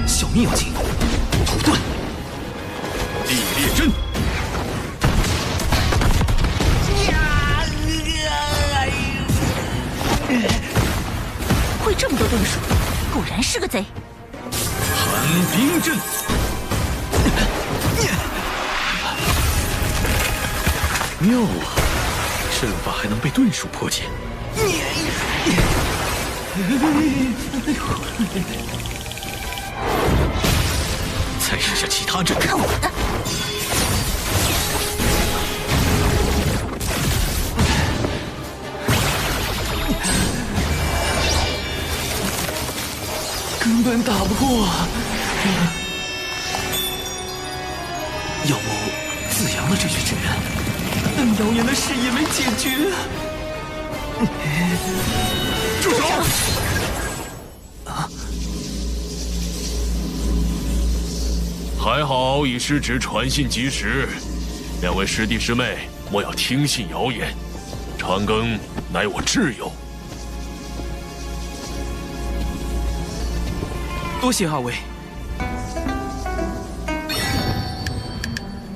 小命要紧。土遁，地裂阵。会这么多遁术，果然是个贼。寒冰阵，妙啊！阵法还能被遁术破解。再试下其他阵。看我的！根本打不过。要不子阳了这具纸人，但谣言的事也没解决。住手！还好以师侄传信及时，2位师弟师妹莫要听信谣言。长庚乃我挚友。多谢2位。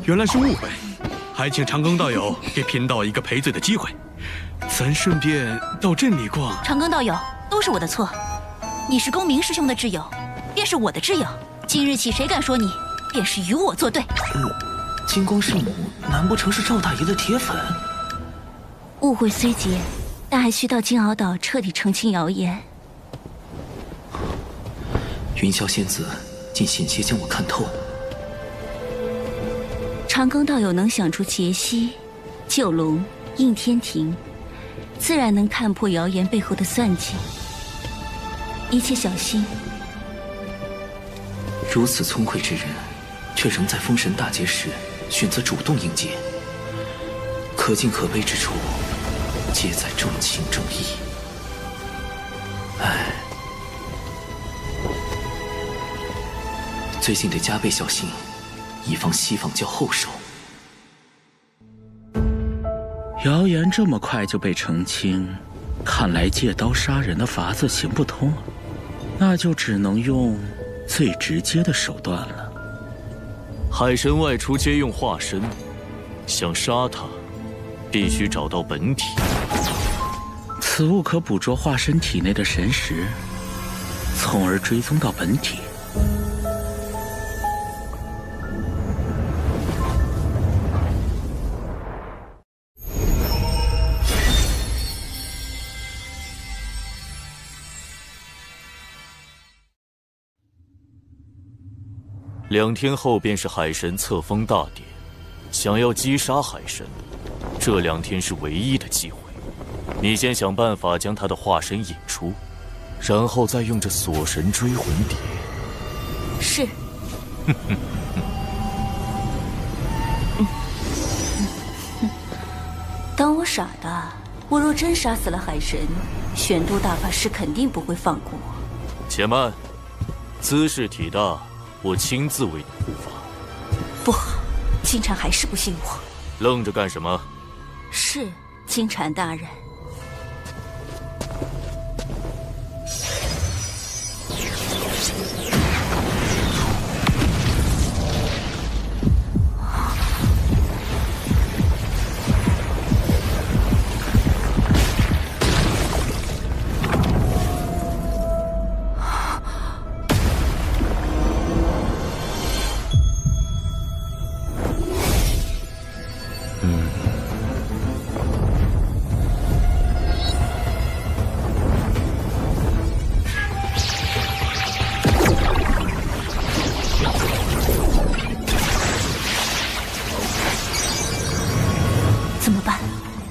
原来是误会，还请长庚道友给贫道一个赔罪的机会，咱顺便到镇里逛。长庚道友，都是我的错。你是公明师兄的挚友，便是我的挚友。今日起，谁敢说你，便是与我作对。金光圣母难不成是赵大爷的铁粉？误会虽结，但还需到金鳌岛彻底澄清谣言。云霄仙子竟险些将我看透。长庚道友能想出劫西、九龙、应天庭，自然能看破谣言背后的算计。一切小心。如此聪慧之人，却仍在封神大劫时选择主动应劫，可敬可悲之处，皆在重情重义。唉，最近得加倍小心，以防西方教后手。谣言这么快就被澄清，看来借刀杀人的法子行不通，那就只能用最直接的手段了。海神外出皆用化身，想杀他，必须找到本体。此物可捕捉化身体内的神识，从而追踪到本体。2天后便是海神册封大典，想要击杀海神，这2天是唯一的机会。你先想办法将他的化身引出，然后再用这锁神追魂碟。是。当我傻的，我若真杀死了海神，玄都大法师肯定不会放过我。且慢，姿势体大，我亲自为你护法。不好，金蝉还是不信我。愣着干什么？是，金蝉大人。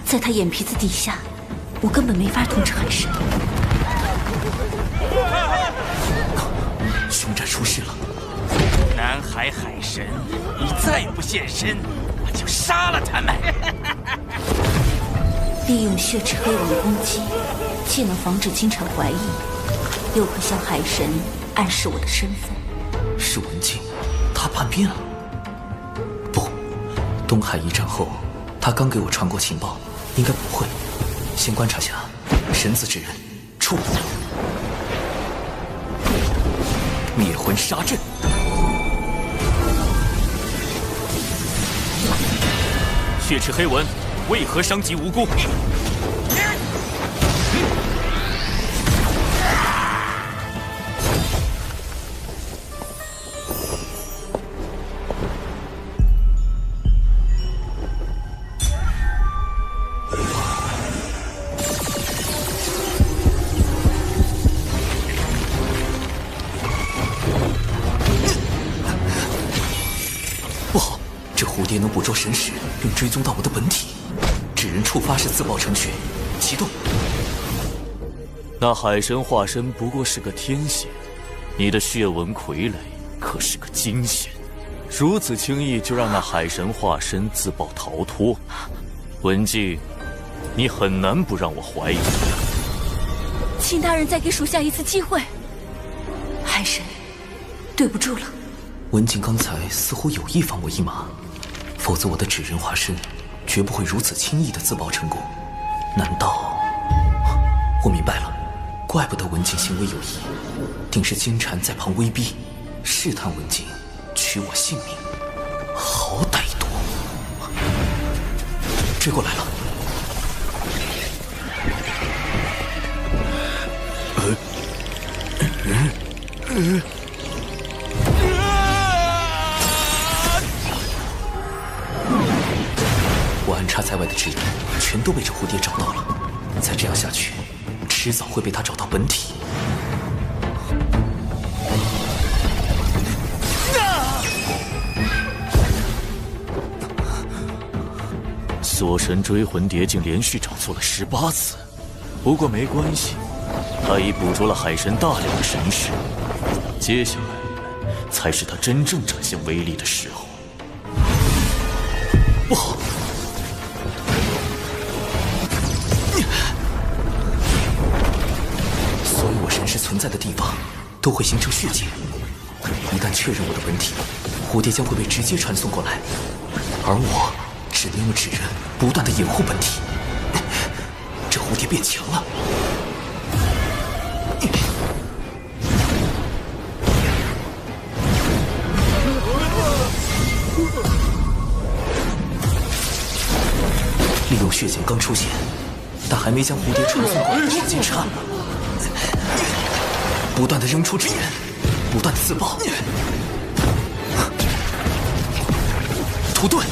在他眼皮子底下，我根本没法统治海神。凶战出事了！南海海神，你再不现身，我就杀了他们！利用血池黑纹攻击，既能防止金蝉怀疑，又可向海神暗示我的身份。是文静，他叛变了。不，东海一战后，他刚给我传过情报。应该不会，先观察下。神子之人，出！灭魂杀阵。血池黑纹，为何伤及无辜？蝶能捕捉神识，并追踪到我的本体。纸人触发时自爆程序，启动。那海神化身不过是个天仙，你的血纹傀儡可是个金仙，如此轻易就让那海神化身自爆逃脱，文静，你很难不让我怀疑。请大人再给属下一次机会。海神，对不住了。文静刚才似乎有意放我一马。否则我的纸人化身绝不会如此轻易的自爆成功。难道我明白了？怪不得文静行为有疑，定是金蝉在旁威逼，试探文静取我性命。好歹毒！追过来了。我安插在外的纸人全都被这蝴蝶找到了，再这样下去，迟早会被他找到本体。锁神追魂蝶竟连续找错了18次，不过没关系，他已捕捉了海神大量的神识，接下来才是他真正展现威力的时候。不好！所有我神识存在的地方都会形成血界，一旦确认我的本体，蝴蝶将会被直接传送过来，而我只能用纸人不断的掩护本体。这蝴蝶变强了。利用血茧刚出现，但还没将蝴蝶传送过来的时间差了。不断的扔出纸人，不断的自爆。屠盾。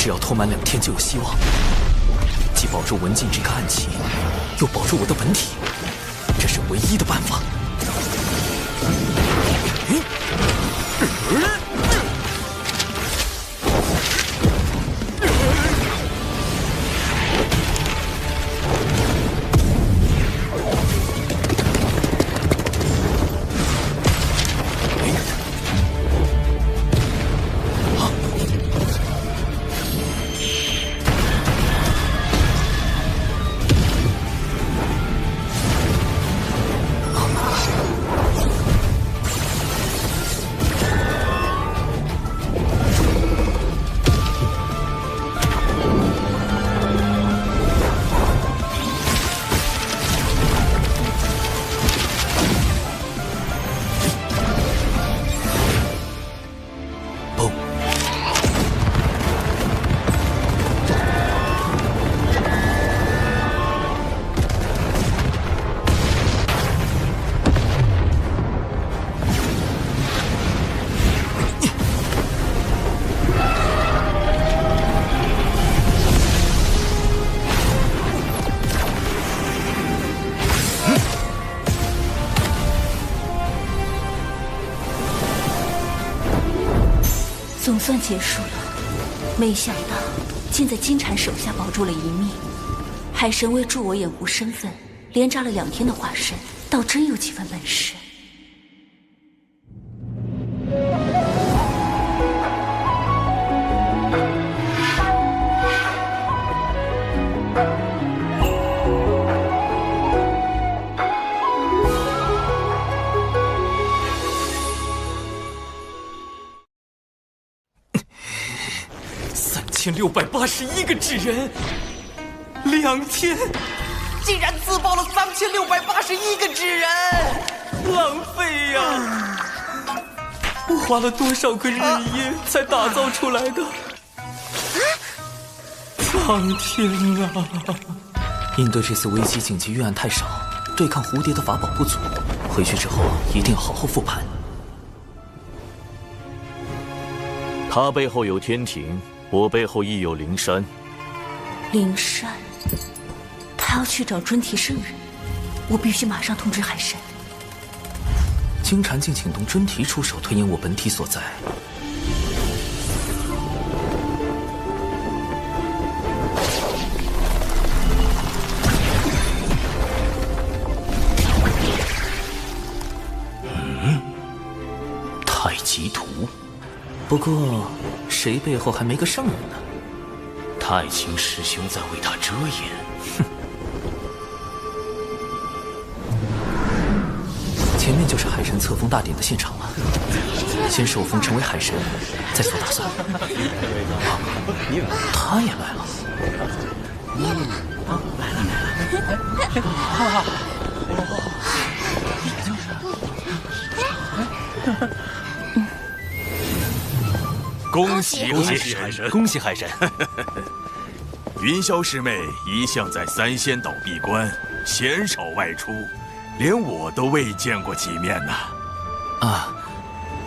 只要拖满2天就有希望，既保住文静这个暗棋，又保住我的本体，这是唯一的办法。总算结束了，没想到竟在金蝉手下保住了一命。海神为助我掩护身份，连扎了2天的化身，倒真有几分本事。3681个纸人，2天竟然自爆了3681个纸人，浪费呀！我花了多少个日夜才打造出来的？苍天啊！应对这次危机，紧急预案太少，对抗蝴蝶的法宝不足，回去之后一定要好好复盘。他背后有天庭，我背后亦有灵山。灵山，他要去找尊提圣人，我必须马上通知海神。金蝉竟请动尊提出手推演我本体所在。太极图，不过谁背后还没个圣人呢？太清师兄在为他遮掩。哼！前面就是海神册封大典的现场了，先受封成为海神，再做打算。他也来了。恭喜海神！恭喜海神！云霄师妹一向在3仙岛闭关，鲜少外出，连我都未见过几面呐。啊，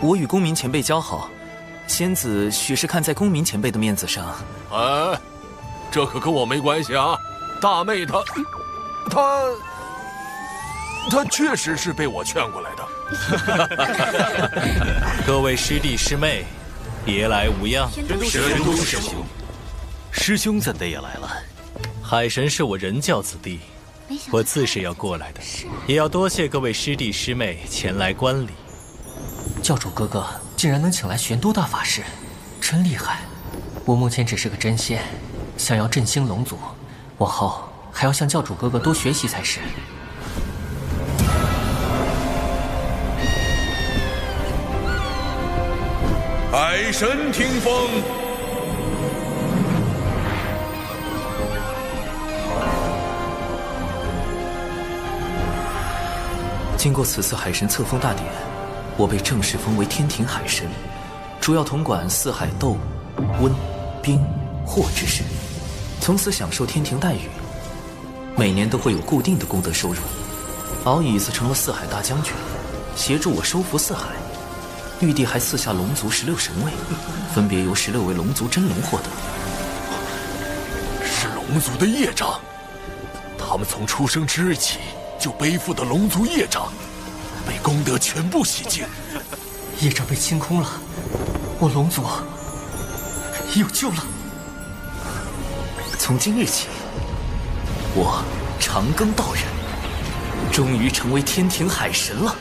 我与公明前辈交好，仙子许是看在公明前辈的面子上。哎，这可跟我没关系啊！大妹她确实是被我劝过来的。各位师弟师妹，别来无恙。玄都师兄，师兄怎的也来了？海神是我人教子弟，我自是要过来的，也要多谢各位师弟师妹前来观礼。教主哥哥竟然能请来玄都大法师，真厉害！我目前只是个真仙，想要振兴龙族，往后还要向教主哥哥多学习才是。海神听风。经过此次海神册封大典，我被正式封为天庭海神，主要统管四海斗、温、冰、火之事，从此享受天庭待遇，每年都会有固定的功德收入。敖乙则成了四海大将军，协助我收服四海。玉帝还赐下龙族16神位，分别由16位龙族真龙获得。龙族的业障，他们从出生之日起就背负的龙族业障，被功德全部洗净，业障被清空了，我龙族有救了。从今日起，我长庚道人终于成为天庭海神了。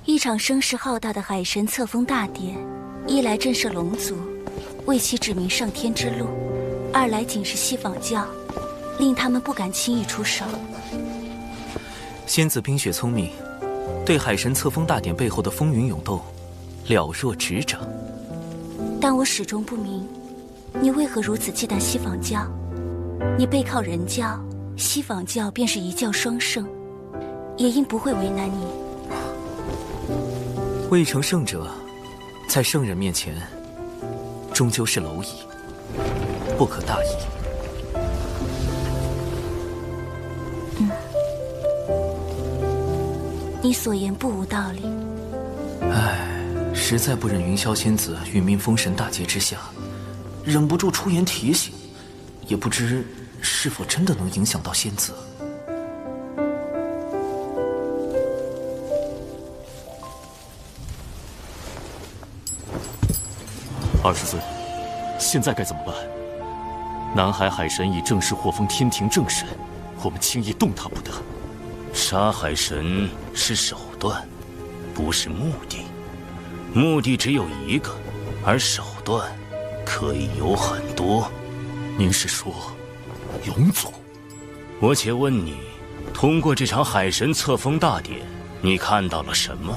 一场声势浩大的海神册封大典，一来震慑龙族，为其指明上天之路；二来警示西方教，令他们不敢轻易出手。仙子冰雪聪明，对海神册封大典背后的风云涌动了若指掌。但我始终不明，你为何如此忌惮西方教？你背靠人教，西方教便是一教双圣，也应不会为难你。未成圣者，在圣人面前，终究是蝼蚁，不可大意。你所言不无道理。唉，实在不忍云霄仙子殒命封神大劫之下，忍不住出言提醒，也不知是否真的能影响到仙子。24，现在该怎么办？南海海神已正式获封天庭正神，我们轻易动他不得。杀海神是手段，不是目的。目的只有一个，而手段可以有很多。您是说，龙族？我且问你，通过这场海神册封大典，你看到了什么？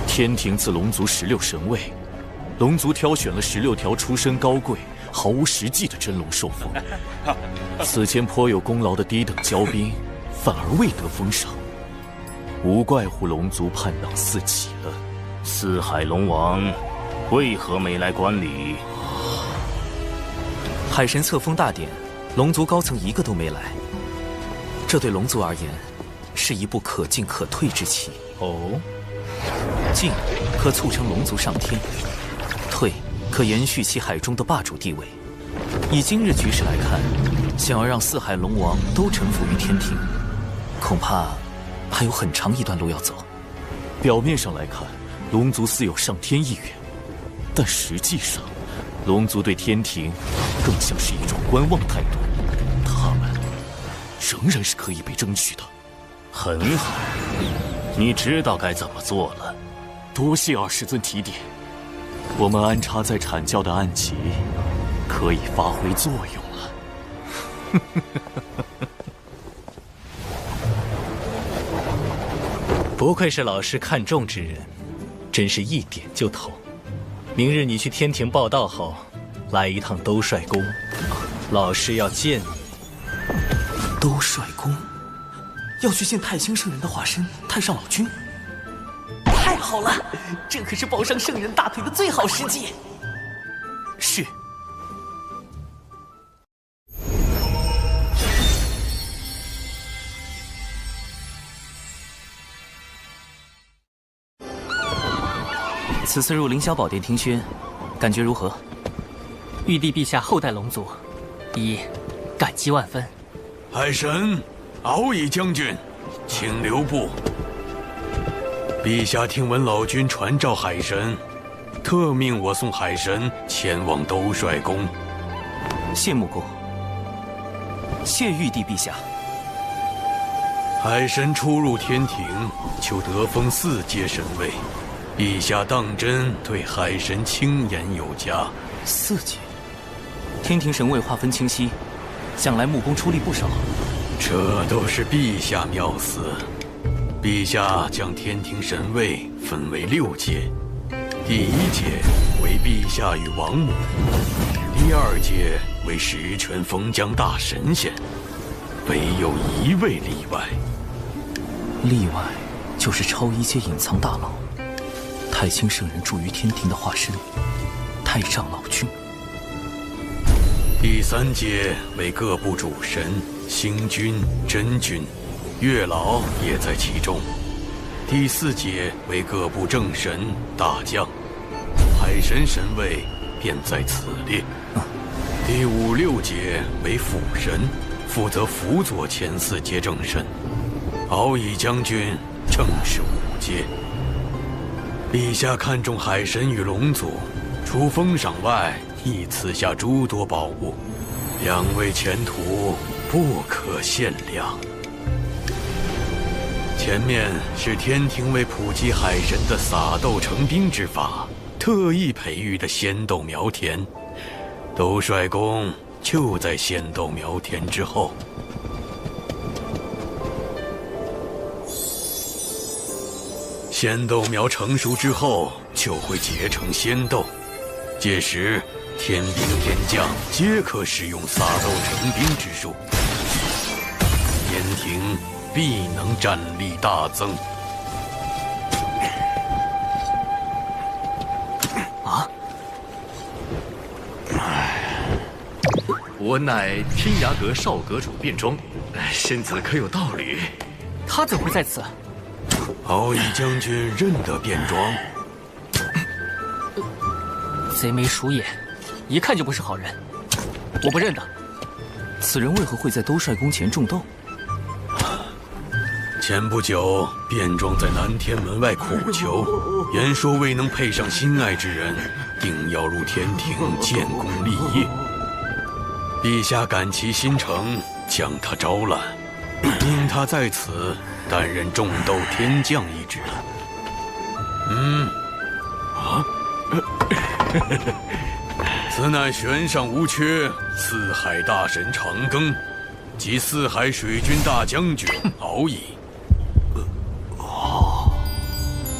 天庭自龙族16神位，龙族挑选了16条出身高贵、毫无实际的真龙受封。此前颇有功劳的低等骄兵，反而未得封赏，无怪乎龙族叛党四起了。四海龙王为何没来观礼？海神册封大典，龙族高层一个都没来，这对龙族而言，是一步可进可退之棋。哦，进可促成龙族上天，退可延续其海中的霸主地位。以今日局势来看，想要让四海龙王都臣服于天庭，恐怕还有很长一段路要走。表面上来看，龙族似有上天意愿，但实际上，龙族对天庭更像是一种观望态度。他们仍然是可以被争取的。很好，你知道该怎么做了。多谢20尊提点，我们安插在阐教的暗旗可以发挥作用了。不愧是老师看重之人，真是一点就透。明日你去天庭报道后，来一趟兜率宫，老师要见你。兜率宫要去见太清圣人的化身太上老君，太好了，这可是抱上圣人大腿的最好时机。是。此次入凌霄宝殿听宣，感觉如何？玉帝陛下厚待龙族，一感激万分。海神，敖乙将军，请留步。陛下听闻老君传召海神，特命我送海神前往兜率宫。谢穆公，谢玉帝陛下。海神初入天庭，就得封4阶神位，陛下当真对海神轻言有加。4阶，天庭神位划分清晰，想来穆公出力不少。这都是陛下妙思。陛下将天庭神位分为6阶，第1阶为陛下与王母，第2阶为十全封疆大神仙，唯有1位例外。例外就是超1阶隐藏大佬，太清圣人住于天庭的化身，太上老君。第3阶为各部主神，星君、真君，月老也在其中。第4阶为各部正神、大将，海神神位便在此列。第5、6阶为辅神，负责辅佐前4阶正神。敖乙将军正是5阶。陛下看重海神与龙族，除封赏外，亦赐下诸多宝物，2位前途不可限量。前面是天庭为普及海神的撒豆成兵之法，特意培育的仙豆苗田，兜率宫就在仙豆苗田之后。仙豆苗成熟之后，就会结成仙豆，届时天兵天将皆可使用撒豆成兵之术，天庭必能战力大增。啊！我乃天涯阁少阁主卞庄，仙子可有道侣？他怎会在此？敖乙将军认得卞庄？贼眉鼠眼，一看就不是好人，我不认得。此人为何会在兜率宫前种豆？前不久，卞庄在南天门外苦求，言说未能配上心爱之人，定要入天庭建功立业。陛下感其心诚，将他招揽，命他在此担任种豆天将一职。此乃悬上无缺，四海大神长庚及四海水军大将军敖乙。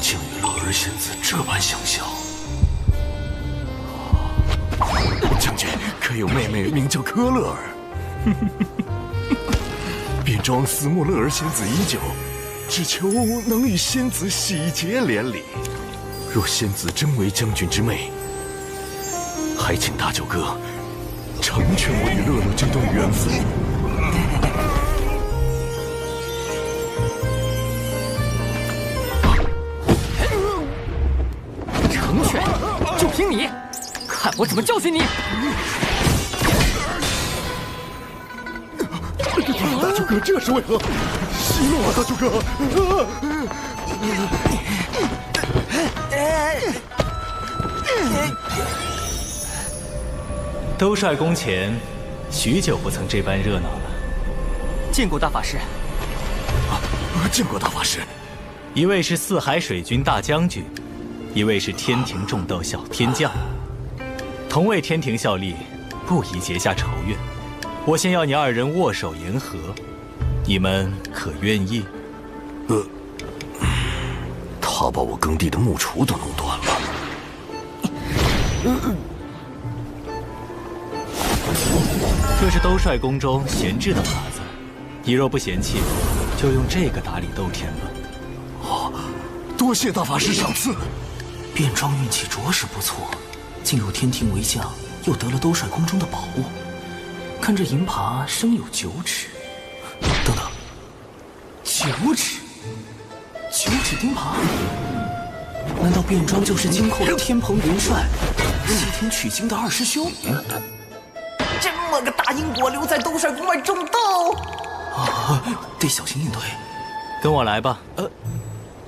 竟与乐儿仙子这般相像。将军可有妹妹名叫柯乐儿？卞庄思慕乐儿仙子已久，只求能与仙子喜结连理。若仙子真为将军之妹，还请大舅哥成全我与乐乐这段缘分。成全，就凭你，看我怎么教训你！大舅哥，这是为何？息怒啊，大舅哥！兜率宫前，许久不曾这般热闹了。见过大法师。见过大法师。一位是四海水军大将军，一位是天庭种豆小天将，同为天庭效力，不宜结下仇怨。我先要你二人握手言和，你们可愿意？他把我耕地的木锄都弄断了。这是兜率宫中闲置的耙子，你若不嫌弃，就用这个打理豆田吧。多谢大法师赏赐。卞庄运气着实不错，进入天庭为将，又得了兜率宫中的宝物。看这银耙生有9齿，等等，9齿钉耙，难道卞庄就是今后的天蓬元帅，西天取经的二师兄？这么个大英国留在东帅宫外种豆啊，得小心应对。跟我来吧。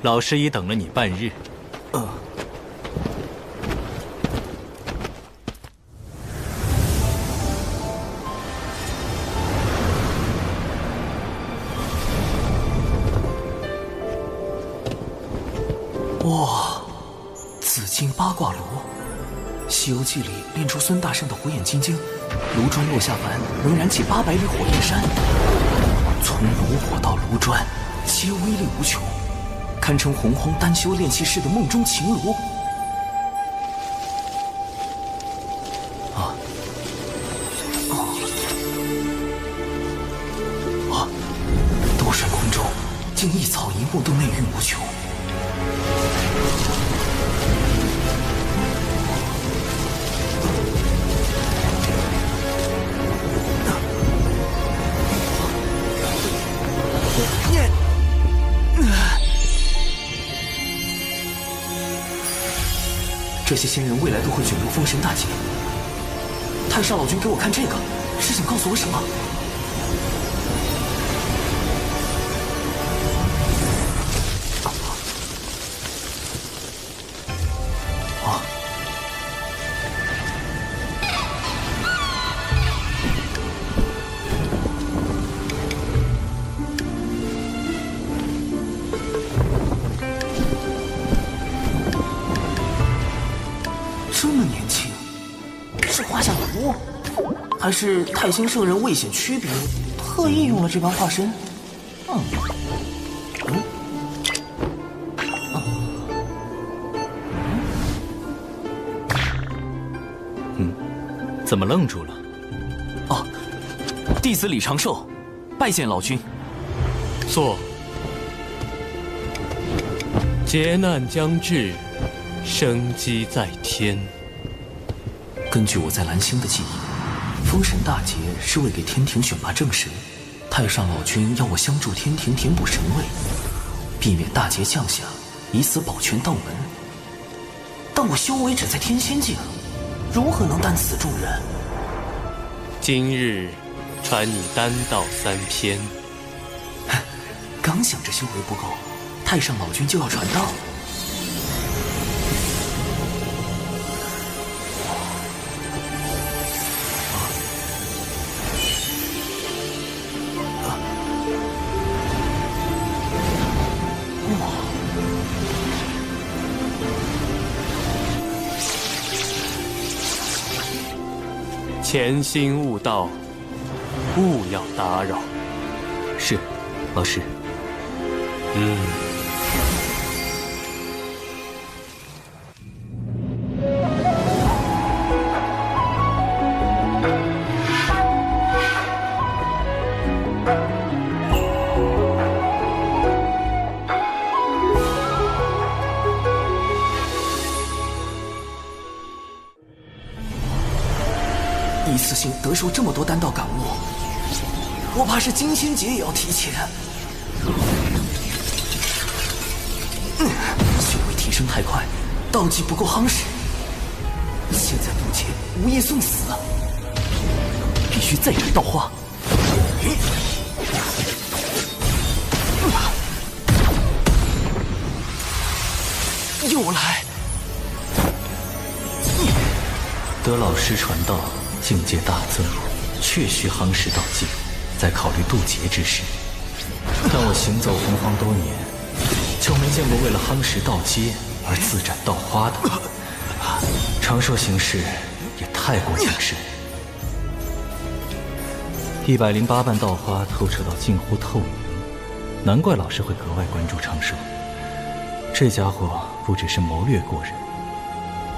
老师已等了你半日。哇，紫金八卦炉，《西游记》里炼出孙大圣的火眼金睛，炉砖落下凡，能燃起800里火焰山。从炉火到炉砖，皆威力无穷，堪称洪荒丹修炼气士的梦中情炉。斗水空中，竟一草一木都内蕴无穷。这些仙人未来都会卷入封神大劫。太上老君给我看这个，是想告诉我什么？这么年轻，是画下图，还是太星圣人未显区别，特意用了这般化身？怎么愣住了？弟子李长寿，拜见老君。坐。劫难将至，生机在天。根据我在蓝星的记忆，封神大劫是为给天庭选拔正神，太上老君要我相助天庭填补神位，避免大劫降下，以此保全道门。但我修为只在天仙境，如何能担此重任？今日传你丹道3篇。刚想着修为不够，太上老君就要传道。潜心悟道，勿要打扰。是，老师。一次性得受这么多丹道感悟，我怕是金仙劫也要提前。修为提升太快，道技不够夯实，现在渡劫无异送死，必须再燃道花。又来！得老师传道，境界大增，确需夯实道技，再考虑渡劫之事。但我行走洪荒多年，就没见过为了夯实道阶而自斩道花的。长寿行事也太过谨慎。108瓣道花透彻到近乎透明，难怪老师会格外关注长寿。这家伙不只是谋略过人，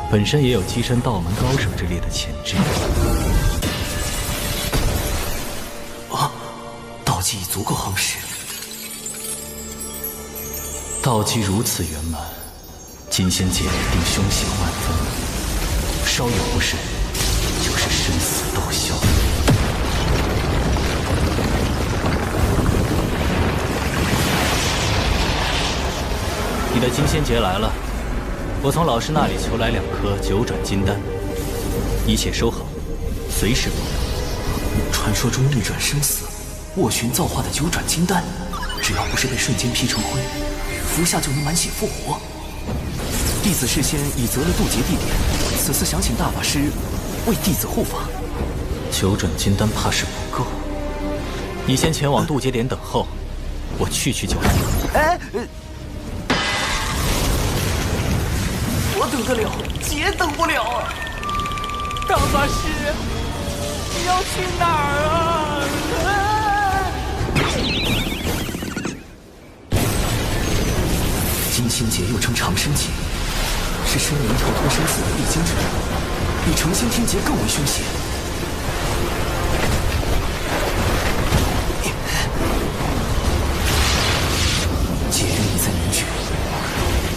本身也有跻身道门高手之列的潜质。道技已足够夯实。道基如此圆满，金仙劫定凶险万分，稍有不慎，就是生死道消。你的金仙劫来了，我从老师那里求来2颗九转金丹，一切收好，随时报到。传说中逆转生死、斡旋造化的九转金丹，只要不是被瞬间劈成灰，服下就能满血复活。弟子事先已择了渡劫地点，此次想请大法师为弟子护法。九转金丹怕是不够，你先前往渡劫点等候，我去就来。哎，我等得了，姐等不了啊！大法师，你要去哪儿啊？金仙劫又称长生劫，是生灵逃脱生死的必经之路，比成仙天劫更为凶险。劫运已在凝聚，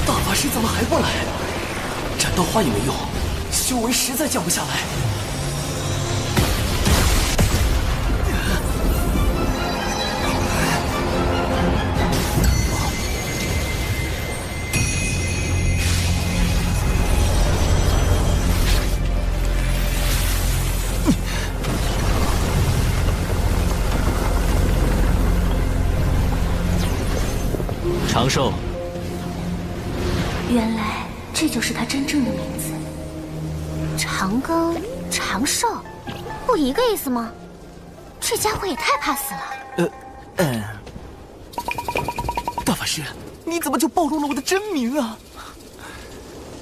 大法师怎么还不来？斩刀花也没用，修为实在降不下来。长寿，原来这就是他真正的名字。长庚、长寿，不一个意思吗？这家伙也太怕死了。大法师，你怎么就暴露了我的真名啊？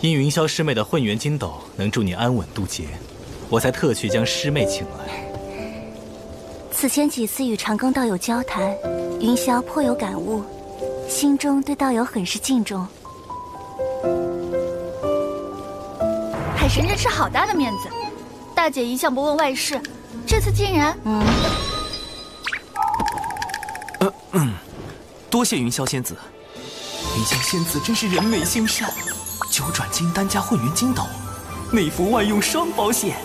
因云霄师妹的混元金斗能助你安稳渡劫，我才特去将师妹请来。此前几次与长庚道友交谈，云霄颇有感悟，心中对道友很是敬重。海神这吃好大的面子，大姐一向不问外事，这次竟然……多谢云霄仙子。云霄仙子真是人美心善，九转金丹加混元金斗，内服外用双保险，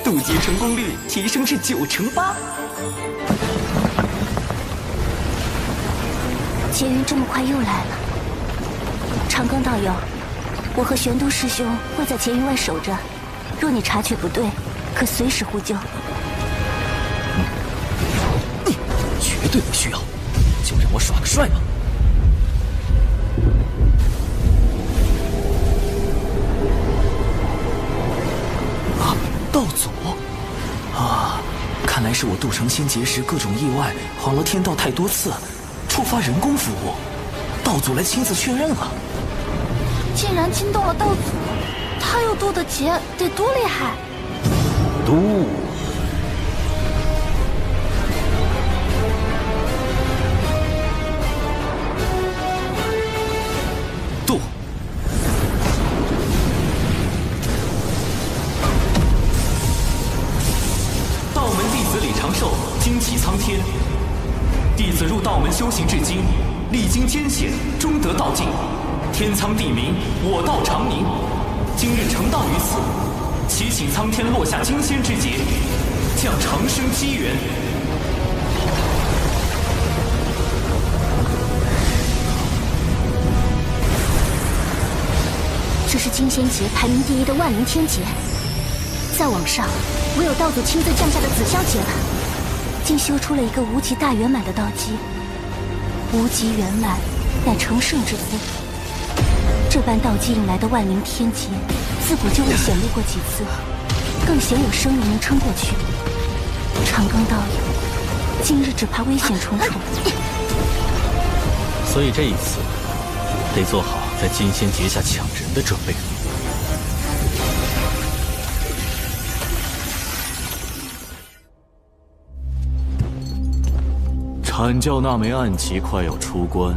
渡劫成功率提升至98%。劫云这么快又来了，长庚道友，我和玄都师兄会在劫云外守着，若你察觉不对，可随时呼救。绝对不需要，就让我耍个帅吧。啊，道祖！啊，看来是我渡成仙劫时各种意外，跑了天道太多次，触发人工服务，道祖来亲自确认了。竟然惊动了道祖，他又渡的劫得多厉害！渡。渡。道门弟子李长寿，精气苍天。弟子入道门修行至今，历经艰险，终得道境。天苍地明，我道长明。今日成道于此，祈请苍天落下金仙之劫，降长生机缘。这是金仙劫排名第1的万灵天劫，再往上，唯有道祖亲自降下的紫霄劫了。竟修出了一个无极大圆满的道基，无极圆满乃成圣之夫。这般道基引来的万灵天劫，自古就未显露过几次，更鲜有生灵能撑过去。长庚道友，今日只怕危险重重。所以这一次，得做好在金仙劫下抢人的准备。阐教那枚暗旗快要出关，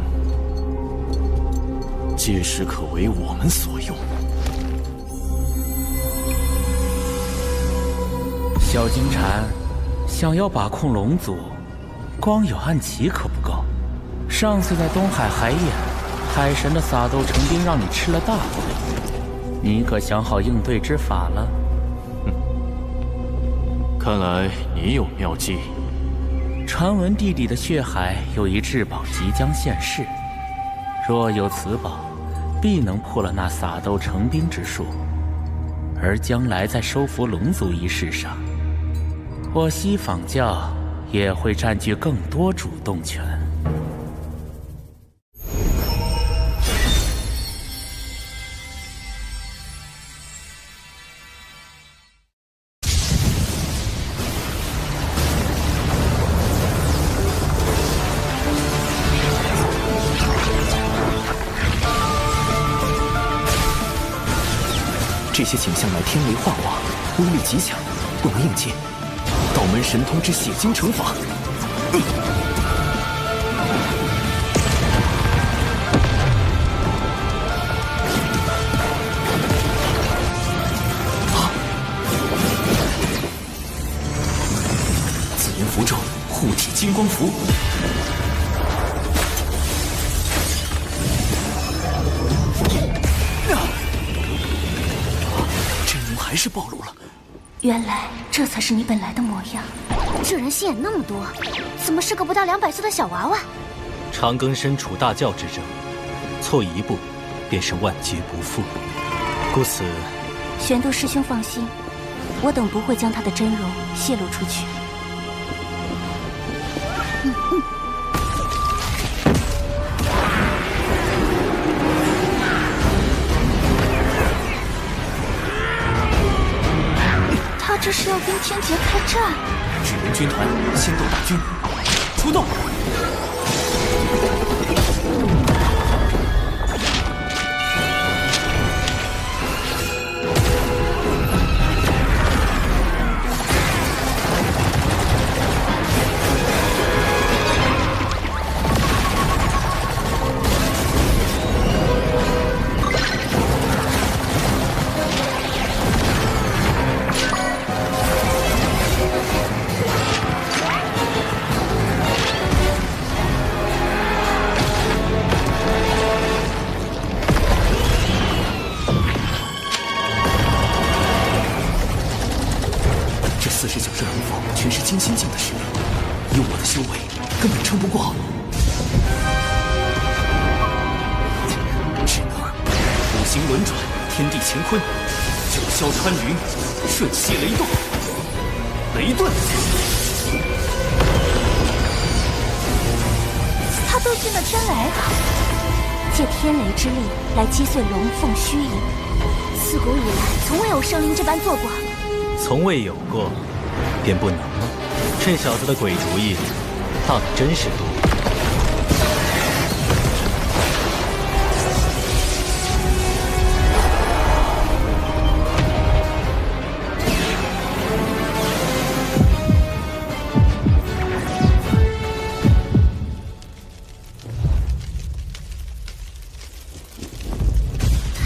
届时可为我们所用。小金蝉，想要把控龙族，光有暗旗可不够。上次在东海海眼，海神的撒豆成兵让你吃了大亏，你可想好应对之法了？看来你有妙计。传闻地底的血海有一至宝即将现世，若有此宝，必能破了那撒豆成兵之术，而将来在收服龙族一事上，我西坊教也会占据更多主动权。这些景象乃天雷化化，威力极强，不能应接。道门神通之血晶惩罚。紫炎符咒，护体金光符。还是暴露了。原来这才是你本来的模样。这人心眼那么多，怎么是个不到200岁的小娃娃？长庚身处大教之争，错一步，便是万劫不复。故此，玄都师兄放心，我等不会将他的真容泄露出去。这是要跟天劫开战？纸人军团，仙斗大军，出动！全是金心境的实力，以我的修为，根本撑不过。只能五行轮转，天地乾坤，九霄穿云，瞬息雷动，雷遁。他都进了天雷，借天雷之力来击碎龙凤虚影，自古以来从未有生灵这般做过。从未有过。便不能吗？这小子的鬼主意，倒的真是多。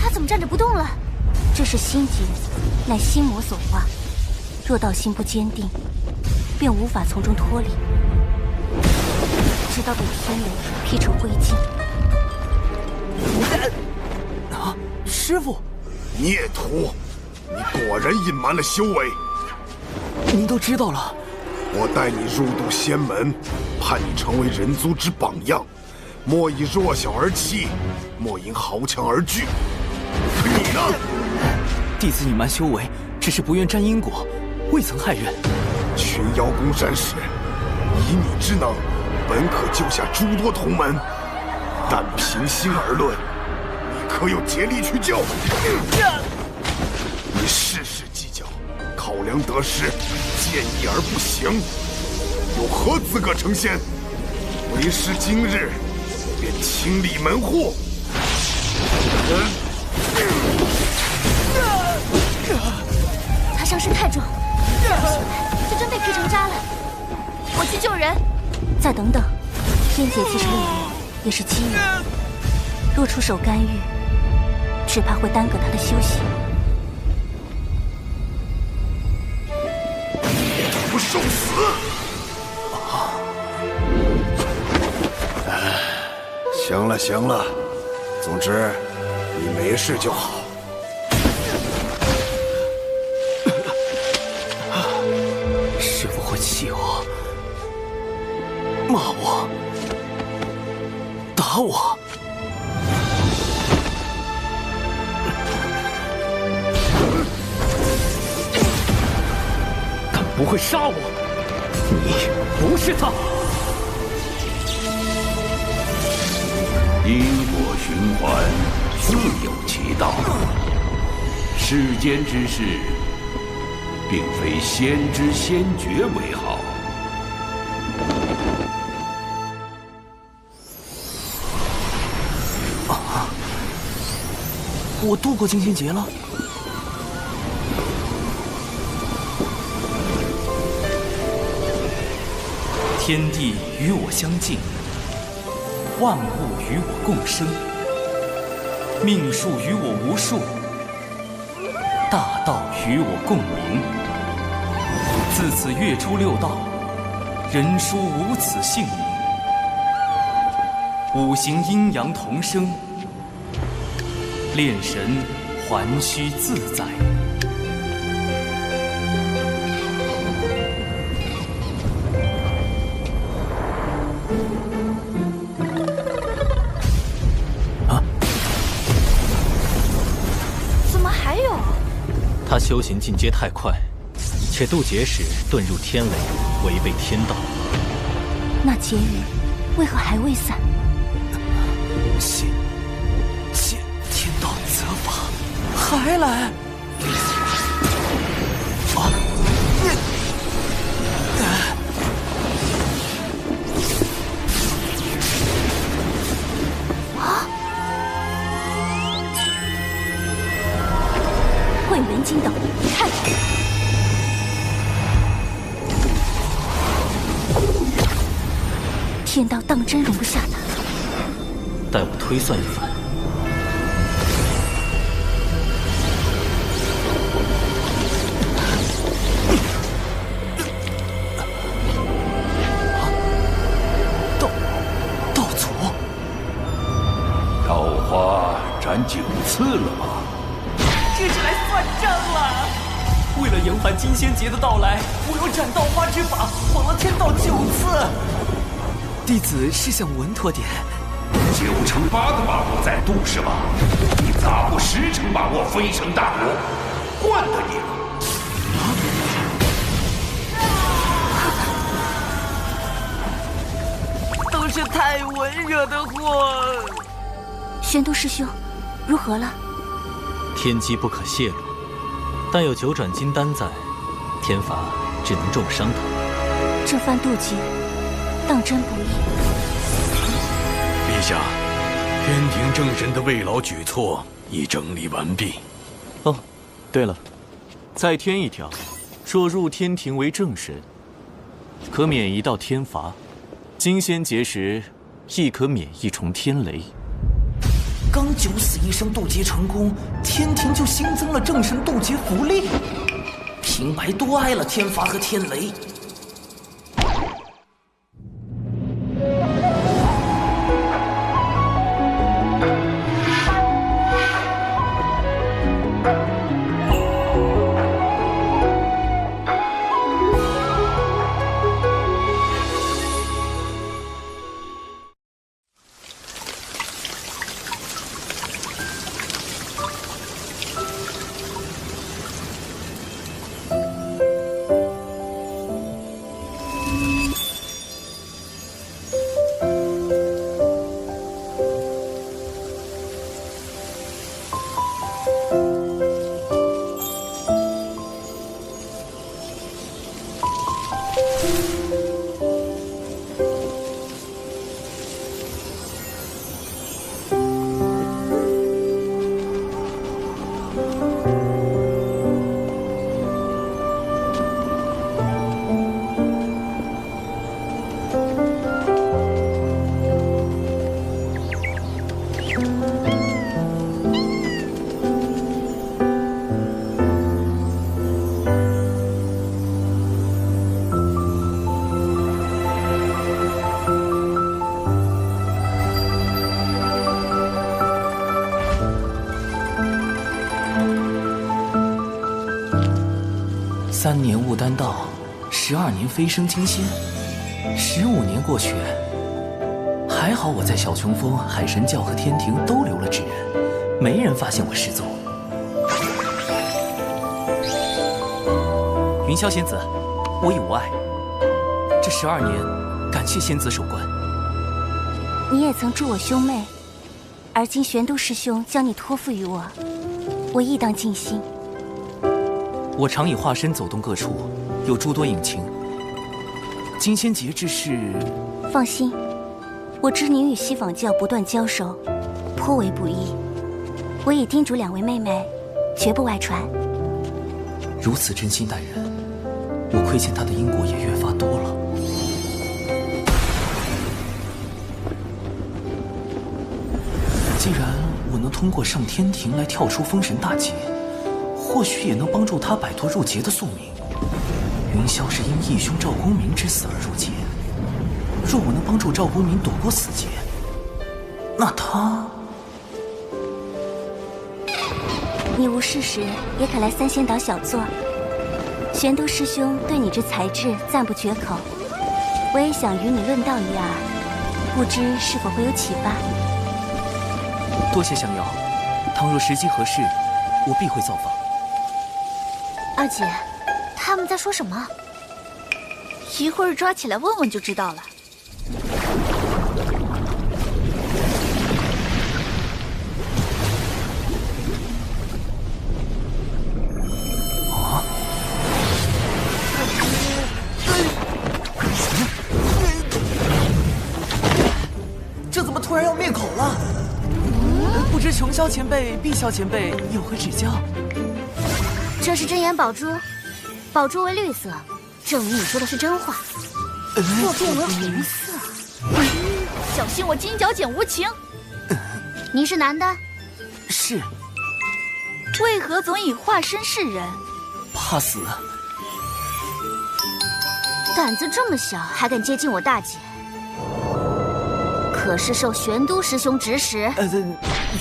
他怎么站着不动了？这是心结，乃心魔所化。若道心不坚定，便无法从中脱离，直到被天雷劈成灰烬。啊，师父！孽徒，你果然隐瞒了修为。您都知道了。我带你入渡仙门，盼你成为人族之榜样，莫以弱小而欺，莫因豪强而惧。可你呢？弟子隐瞒修为，只是不愿沾因果。未曾害人。群妖攻山时，以你之能，本可救下诸多同门，但平心而论，你可有竭力去救？你事事计较，考量得失，见义而不行，有何资格成仙？为师今日便清理门户。他伤势太重。就真被劈成渣了。我去救人。再等等，天劫既是利缘，也是机缘。若出手干预，只怕会耽搁他的修行。不受死！行了行了，总之你没事就好。师父会气我，骂我，打我。不会杀我。你不是他。因果循环，自有其道。世间之事，并非先知先觉为好。啊！我度过惊仙劫了。天地与我相敬，万物与我共生，命数与我无数，大道与我共鸣。自此月出六道，人殊无此姓名。五行阴阳同生，炼神还须自在。他修行进阶太快，且渡劫时遁入天雷，违背天道。那劫云为何还未散？谢天道责罚，还来！混元金斗，看！天道当真容不下他。待我推算一番。道祖，桃花斩9次了吗？这是来算账了！为了延缓金仙劫的到来，我用斩道花之法晃了天道9次。弟子是想稳妥点。9成8的把握在度是吧？你咋不10成把握飞升大罗？惯得你了！都是太文惹的祸。玄都师兄，如何了？天机不可泄露，但有9转金丹在，天罚只能重伤他。这番渡劫，当真不易。陛下，天庭正神的慰劳举措已整理完毕。哦，对了，再添一条，若入天庭为正神，可免1道天罚；金仙劫时，亦可免1重天雷。刚9死1生渡劫成功，天庭就新增了正神渡劫福利，平白多挨了天罚和天雷。3年悟丹道，12年飞升金仙，15年过去，还好我在小琼峰、海神教和天庭都留了指认，没人发现我失踪。云霄仙子，我已无碍。这12年，感谢仙子守关。你也曾助我兄妹，而今玄都师兄将你托付于我，我亦当尽心。我常以化身走动各处，有诸多隐情。金仙节之事，放心，我知您与西坊教不断交手，颇为不易。我已叮嘱2位妹妹，绝不外传。如此真心待人，我亏欠他的因果也越发多了。既然我能通过上天庭来跳出封神大劫，或许也能帮助他摆脱入劫的宿命。云霄是因义兄赵公明之死而入劫，若我能帮助赵公明躲过死劫，那他……你无事时也可来三仙岛小坐。玄都师兄对你之才智赞不绝口，我也想与你论道一二，不知是否会有启发。多谢相邀，倘若时机合适，我必会造访。二姐，他们在说什么？一会儿抓起来问问就知道了。这怎么突然要灭口了？不知琼霄前辈、碧霄前辈有何指教？这是真言宝珠，宝珠为绿色，证明你说的是真话。若变为红色，小心我金角剪无情。你是男的？是。为何总以化身示人？怕死。胆子这么小，还敢接近我大姐？可是受玄都师兄指使。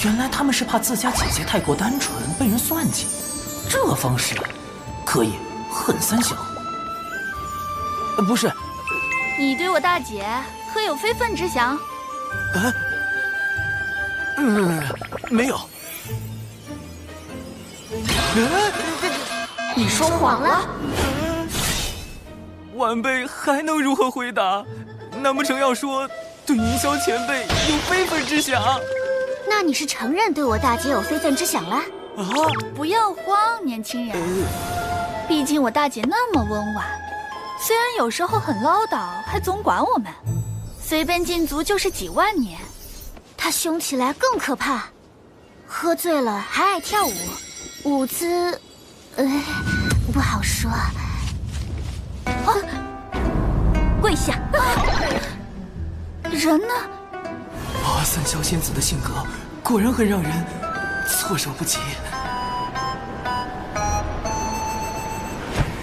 原来他们是怕自家姐姐太过单纯，被人算计。这方式可以狠3小。不是，你对我大姐可有非分之想？没有。你说谎了。晚辈还能如何回答？难不成要说对云霄前辈有非分之想？那你是承认对我大姐有非分之想了？不要慌，年轻人。毕竟我大姐那么温婉，虽然有时候很唠叨，还总管我们，随便禁足就是几万年。她凶起来更可怕，喝醉了还爱跳舞，舞姿，不好说。跪下！人呢？三霄仙子的性格果然很让人措手不及。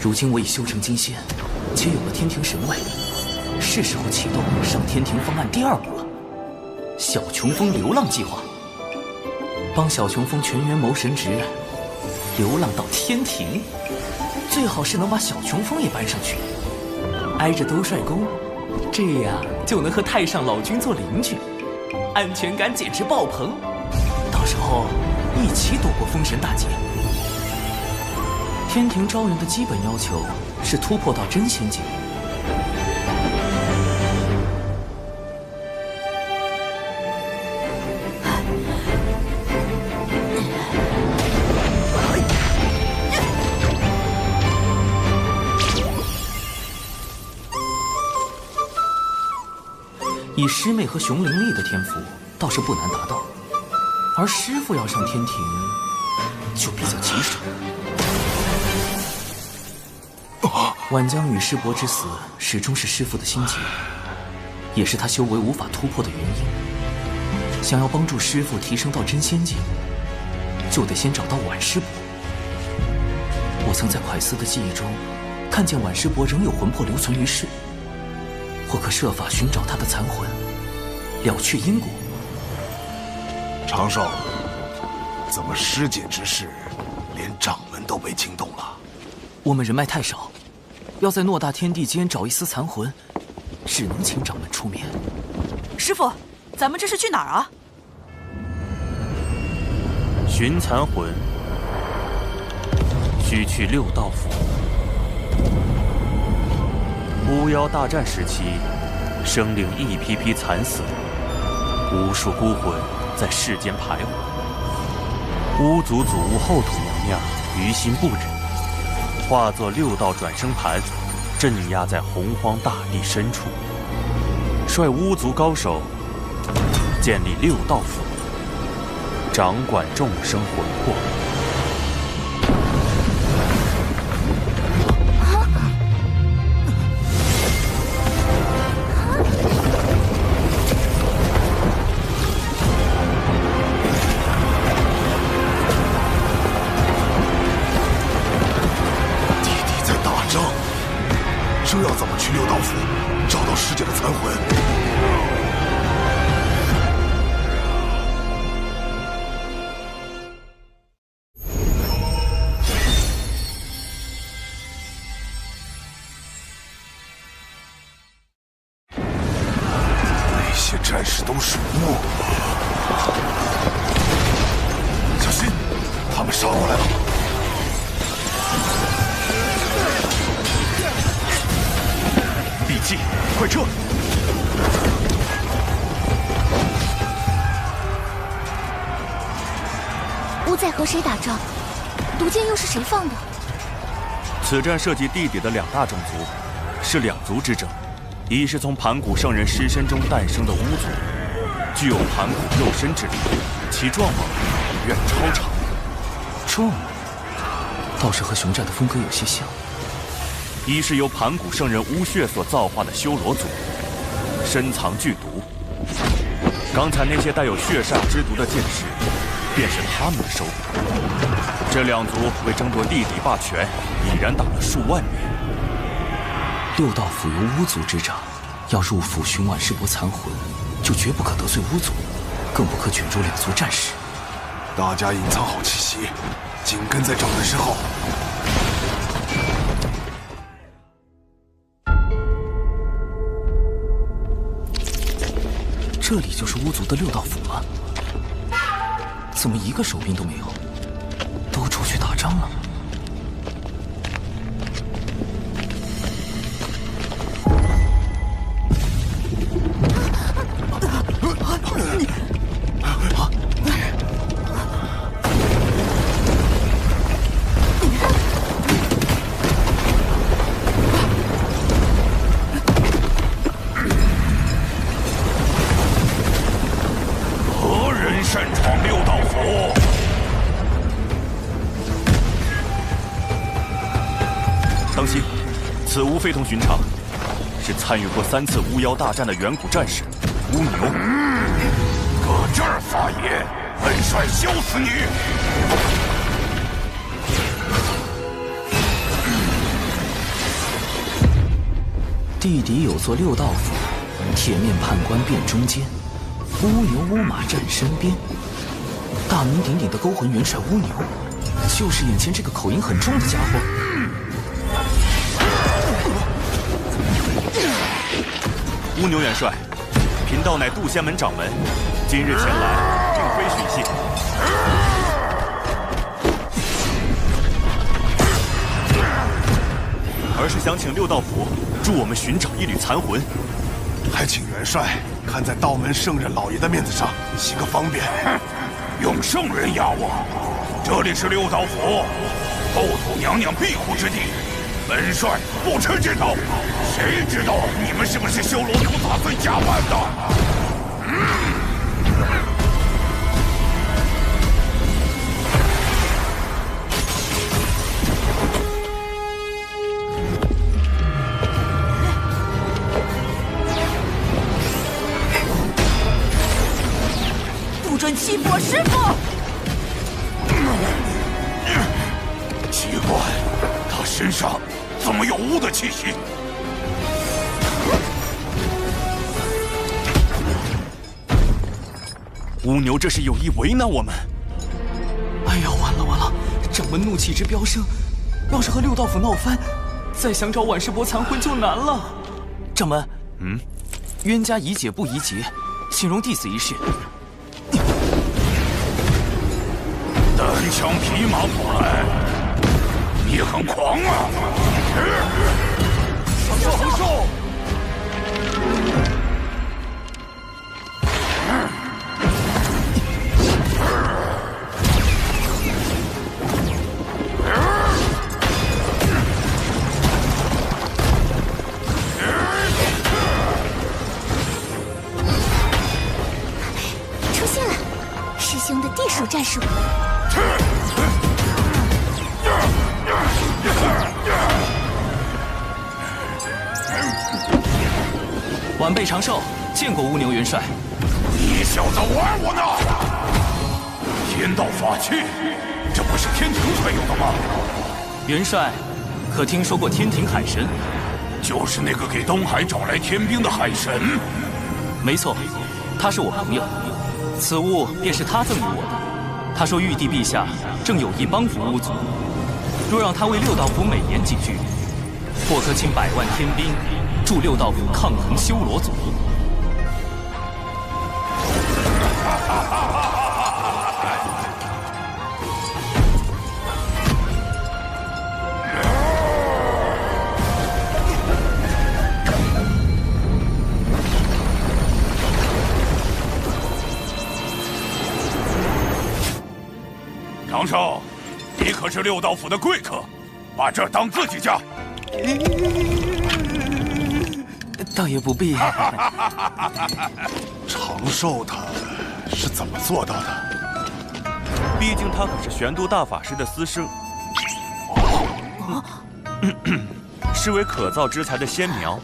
如今我已修成金仙，且有了天庭神位，是时候启动上天庭方案第2步了——小琼峰流浪计划。帮小琼峰全员谋神职，流浪到天庭，最好是能把小琼峰也搬上去，挨着兜帅宫，这样就能和太上老君做邻居，安全感简直爆棚。到时候一起躲过封神大劫。天庭招人的基本要求是突破到真仙境。以师妹和熊灵力的天赋，倒是不难达到，而师父要上天庭，就比较棘手。晚江与师伯之死，始终是师父的心结，也是他修为无法突破的原因。想要帮助师父提升到真仙境，就得先找到晚师伯。我曾在蒯斯的记忆中，看见晚师伯仍有魂魄留存于世。或可设法寻找他的残魂，了却因果。长寿，怎么师姐之事，连掌门都被惊动了？我们人脉太少，要在偌大天地间找一丝残魂，只能请掌门出面。师父，咱们这是去哪儿啊？寻残魂，需去6道府。巫妖大战时期，生灵一批批惨死，无数孤魂在世间徘徊。巫族祖巫后土娘娘于心不忍，化作6道转生盘，镇压在洪荒大地深处，率巫族高手建立6道府，掌管众生魂魄。这要怎么去6道府找到师姐的残魂？那些战士都是巫，小心，他们杀过来了。闭气，快撤！巫在和谁打仗？毒箭又是谁放的？此战涉及地底的2大种族，是2族之争。一是从盘古圣人尸身中诞生的巫族，具有盘古肉身之力，其壮猛远超常人。壮猛，倒是和熊战的风格有些像。一是由盘古圣人巫血所造化的修罗族，深藏剧毒。刚才那些带有血煞之毒的剑士，便是他们的收获。这2族为争夺地底霸权，已然打了数万年。6道府由巫族执掌，要入府寻万世伯残魂，就绝不可得罪巫族，更不可卷入2族战事。大家隐藏好气息，紧跟在掌门身后。这里就是巫族的6道府吗？怎么一个守兵都没有？都出去打仗了？擅闯6道府，当心！此巫非同寻常，是参与过3次巫妖大战的远古战士巫牛。搁这儿发言，本帅削死你！地底有座6道府，铁面判官殿中间。乌牛乌马站身边，大名鼎鼎的勾魂元帅乌牛，就是眼前这个口音很重的家伙。乌牛元帅，贫道乃渡仙门掌门，今日前来并非寻衅，而是想请6道府助我们寻找一缕残魂。还请元帅看在道门圣人老爷的面子上，行个方便。用圣人压我！这里是6道府，后土娘娘庇护之地，本帅不吃这套。谁知道你们是不是修罗族打算假扮的？不准欺负我师父！奇怪，他身上怎么有巫的气息？巫牛这是有意为难我们。哎呀，完了完了！掌门怒气值飙升，要是和6道府闹翻，再想找晚世伯残魂就难了。掌门，冤家宜解不宜结，请容弟子一试。单枪匹马跑来，你很狂啊！横寿！出现了，师兄的地术战术。晚辈长寿，见过乌牛元帅。你小子玩我呢！天道法器，这不是天庭才有的吗？元帅，可听说过天庭海神？就是那个给东海找来天兵的海神。没错，他是我朋友，此物便是他赠予我的。他说玉帝陛下正有意帮扶巫族，若让他为六道府美言几句，或可请100万天兵助六道府抗衡修罗族。长寿，你可是六道府的贵客，把这儿当自己家。倒也不必。长寿他是怎么做到的？毕竟他可是玄都大法师的私生，是为可造之材的仙苗。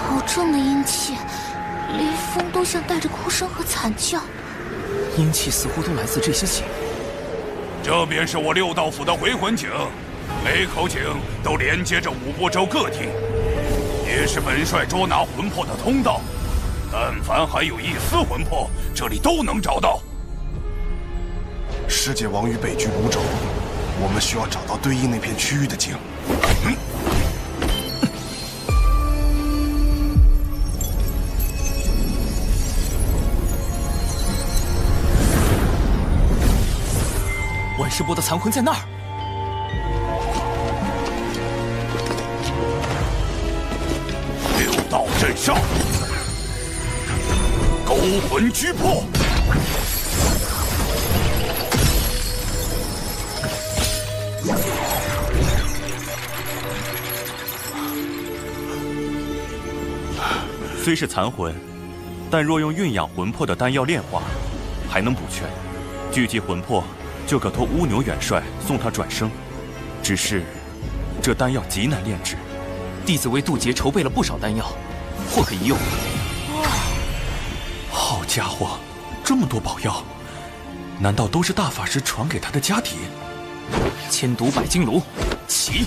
好重的阴气，连风都像带着哭声和惨叫。阴气似乎都来自这些井。这便是我六道府的回魂井，每口井都连接着五波州各地，也是本帅捉拿魂魄的通道。但凡还有一丝魂魄，这里都能找到。师姐亡于北居五州，我们需要找到对应那片区域的井。万世波的残魂在那儿。六道镇上，勾魂拘魄。虽是残魂，但若用蕴养魂魄的丹药炼化，还能补全，聚集魂魄。就可托乌牛元帅送他转生，只是这丹药极难炼制。弟子为渡劫筹备了不少丹药，或可一用。好家伙，这么多宝药，难道都是大法师传给他的家底？千毒百金炉，起！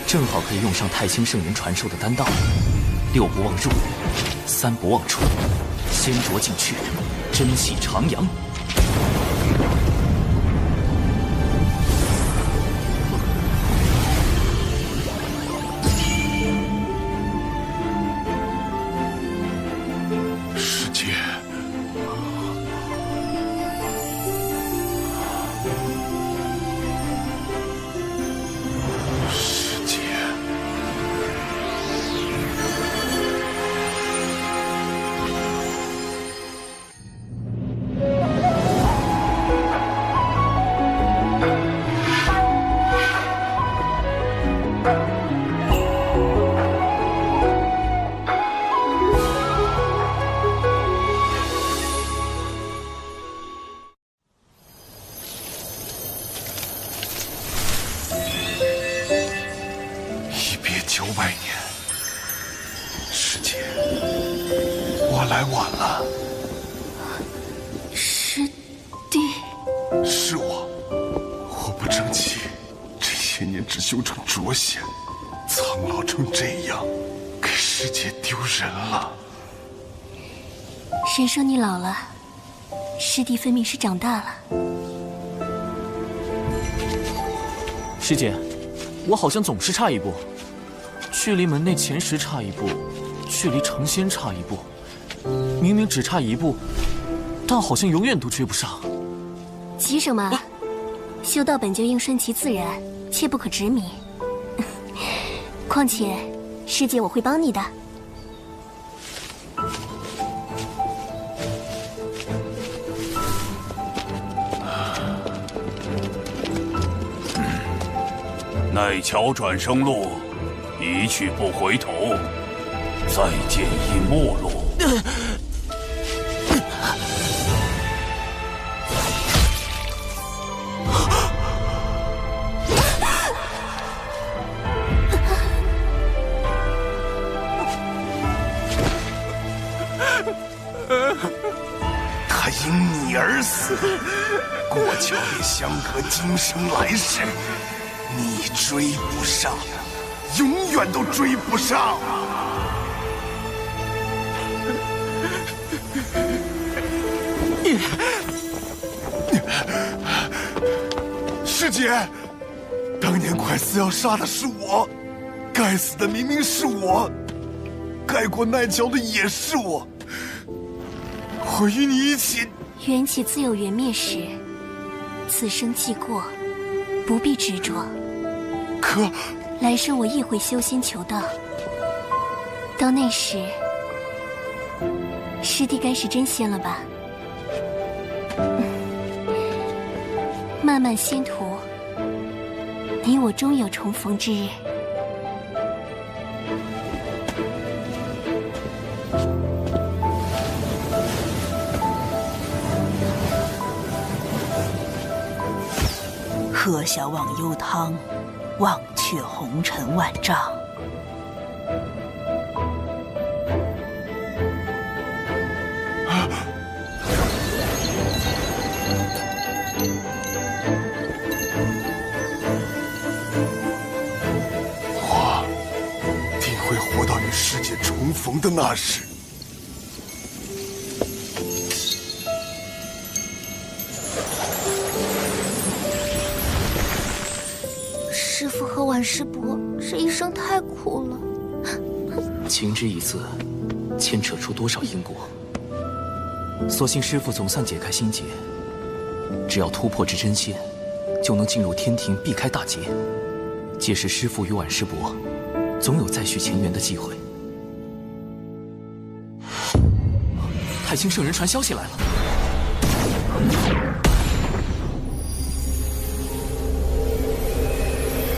正好可以用上太清圣人传授的丹道：6不忘入，3不忘出，先着进去，真气徜徉。来晚了，师弟，是我不争气，这些年只修成浊仙，苍老成这样，给师姐丢人了。谁说你老了？师弟分明是长大了。师姐，我好像总是差一步，距离门内前10差一步，距离成仙差一步。明明只差一步，但好像永远都追不上。急什么？修道本就应顺其自然，切不可执迷。况且，师姐我会帮你的。奈桥转生路，一去不回头，再见亦陌路。他因你而死，过桥也相隔今生来世。你追不上，永远都追不上。师姐，当年快死要杀的是我，该死的明明是我，该过奈桥的也是我。我与你一起。缘起自有缘灭时，此生既过，不必执着。可来生我亦会修仙求道，到那时，师弟该是真仙了吧？漫漫仙途，你我终有重逢之日。喝下忘忧汤，忘却红尘万丈。我定会活到与师姐重逢的那时。师父和婉师伯这一生太苦了，情之一字，牵扯出多少因果。所幸师父总算解开心结，只要突破至真仙，就能进入天庭，避开大劫。届时师父与婉师伯，总有再续前缘的机会。太清圣人传消息来了。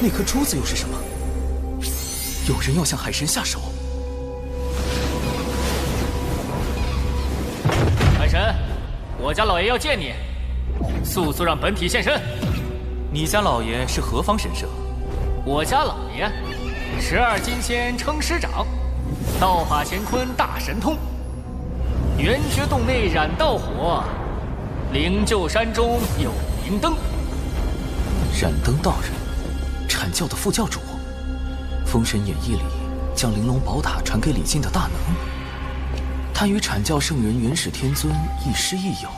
那颗珠子又是什么？有人要向海神下手。海神，我家老爷要见你，速速让本体现身。你家老爷是何方神圣？我家老爷，12金仙称师长，道法乾坤大神通，圆觉洞内燃道火，灵鹫山中有明灯。燃灯道人，阐教的副教主，《封神演义》里将玲珑宝塔传给李靖的大能，他与阐教圣人元始天尊亦师亦友，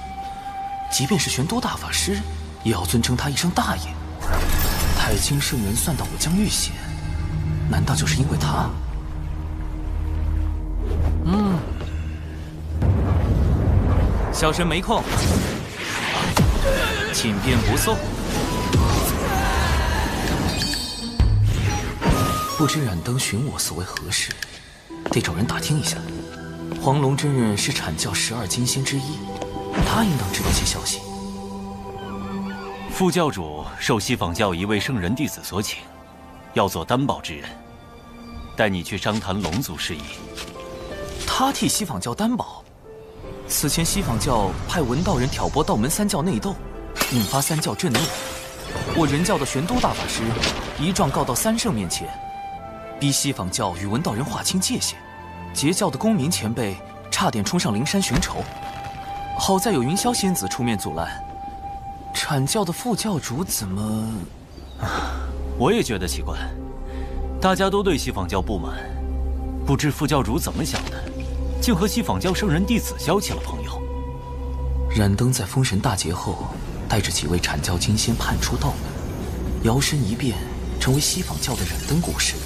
即便是玄都大法师，也要尊称他一声大爷。太清圣人算到我将遇险，难道就是因为他？小神没空，请便不送。不知燃灯寻我所为何事，得找人打听一下。黄龙真人是阐教12金仙之一，他应当知道些消息。副教主受西坊教一位圣人弟子所请，要做担保之人，带你去商谈龙族事宜。他替西坊教担保？此前西坊教派文道人挑拨道门三教内斗，引发三教震怒。我人教的玄都大法师一状告到三圣面前，逼西坊教与文道人划清界限。截教的公民前辈差点冲上灵山寻仇，好在有云霄仙子出面阻拦。阐教的副教主怎么……我也觉得奇怪，大家都对西坊教不满，不知副教主怎么想的，竟和西坊教圣人弟子交起了朋友。燃灯在封神大劫后，带着几位阐教金仙叛出道门，摇身一变成为西坊教的燃灯古神。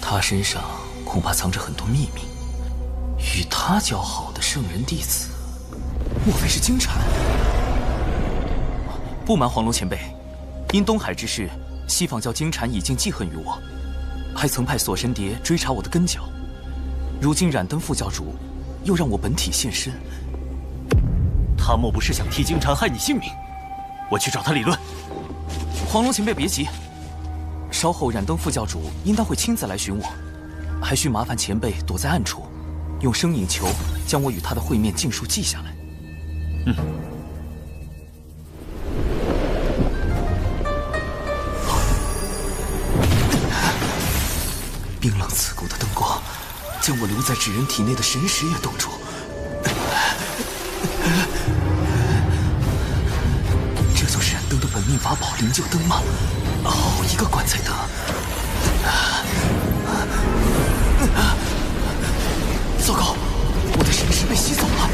他身上恐怕藏着很多秘密，与他交好的圣人弟子，莫非是金蝉？不瞒黄龙前辈，因东海之事，西方教金蝉已经记恨于我，还曾派锁神蝶追查我的根脚。如今染灯副教主又让我本体现身，他莫不是想替金蝉害你性命？我去找他理论。黄龙前辈别急，稍后染灯副教主应当会亲自来寻我，还需麻烦前辈躲在暗处，用声影球将我与他的会面尽数记下来。冰冷刺骨的灯光，将我留在纸人体内的神识也冻住。这就是燃灯的本命法宝灵柩灯吗？好一个棺材灯！糟糕，我的神识被吸走了。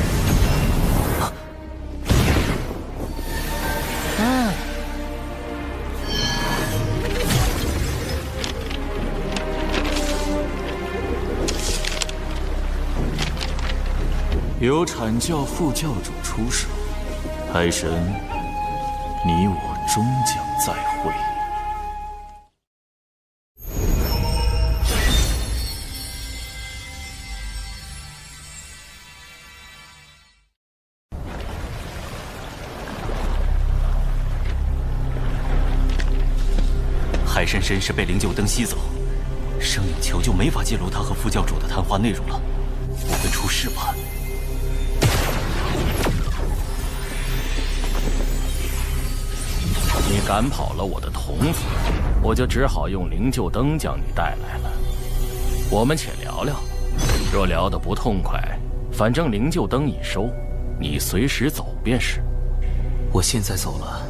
有阐教副教主出手，海神，你我终将再会。海神神识被灵柩灯吸走，声影球就没法记录他和副教主的谈话内容了，不会出事吧？你赶跑了我的童子，我就只好用灵柩灯将你带来了。我们且聊聊，若聊得不痛快，反正灵柩灯已收，你随时走便是。我现在走了，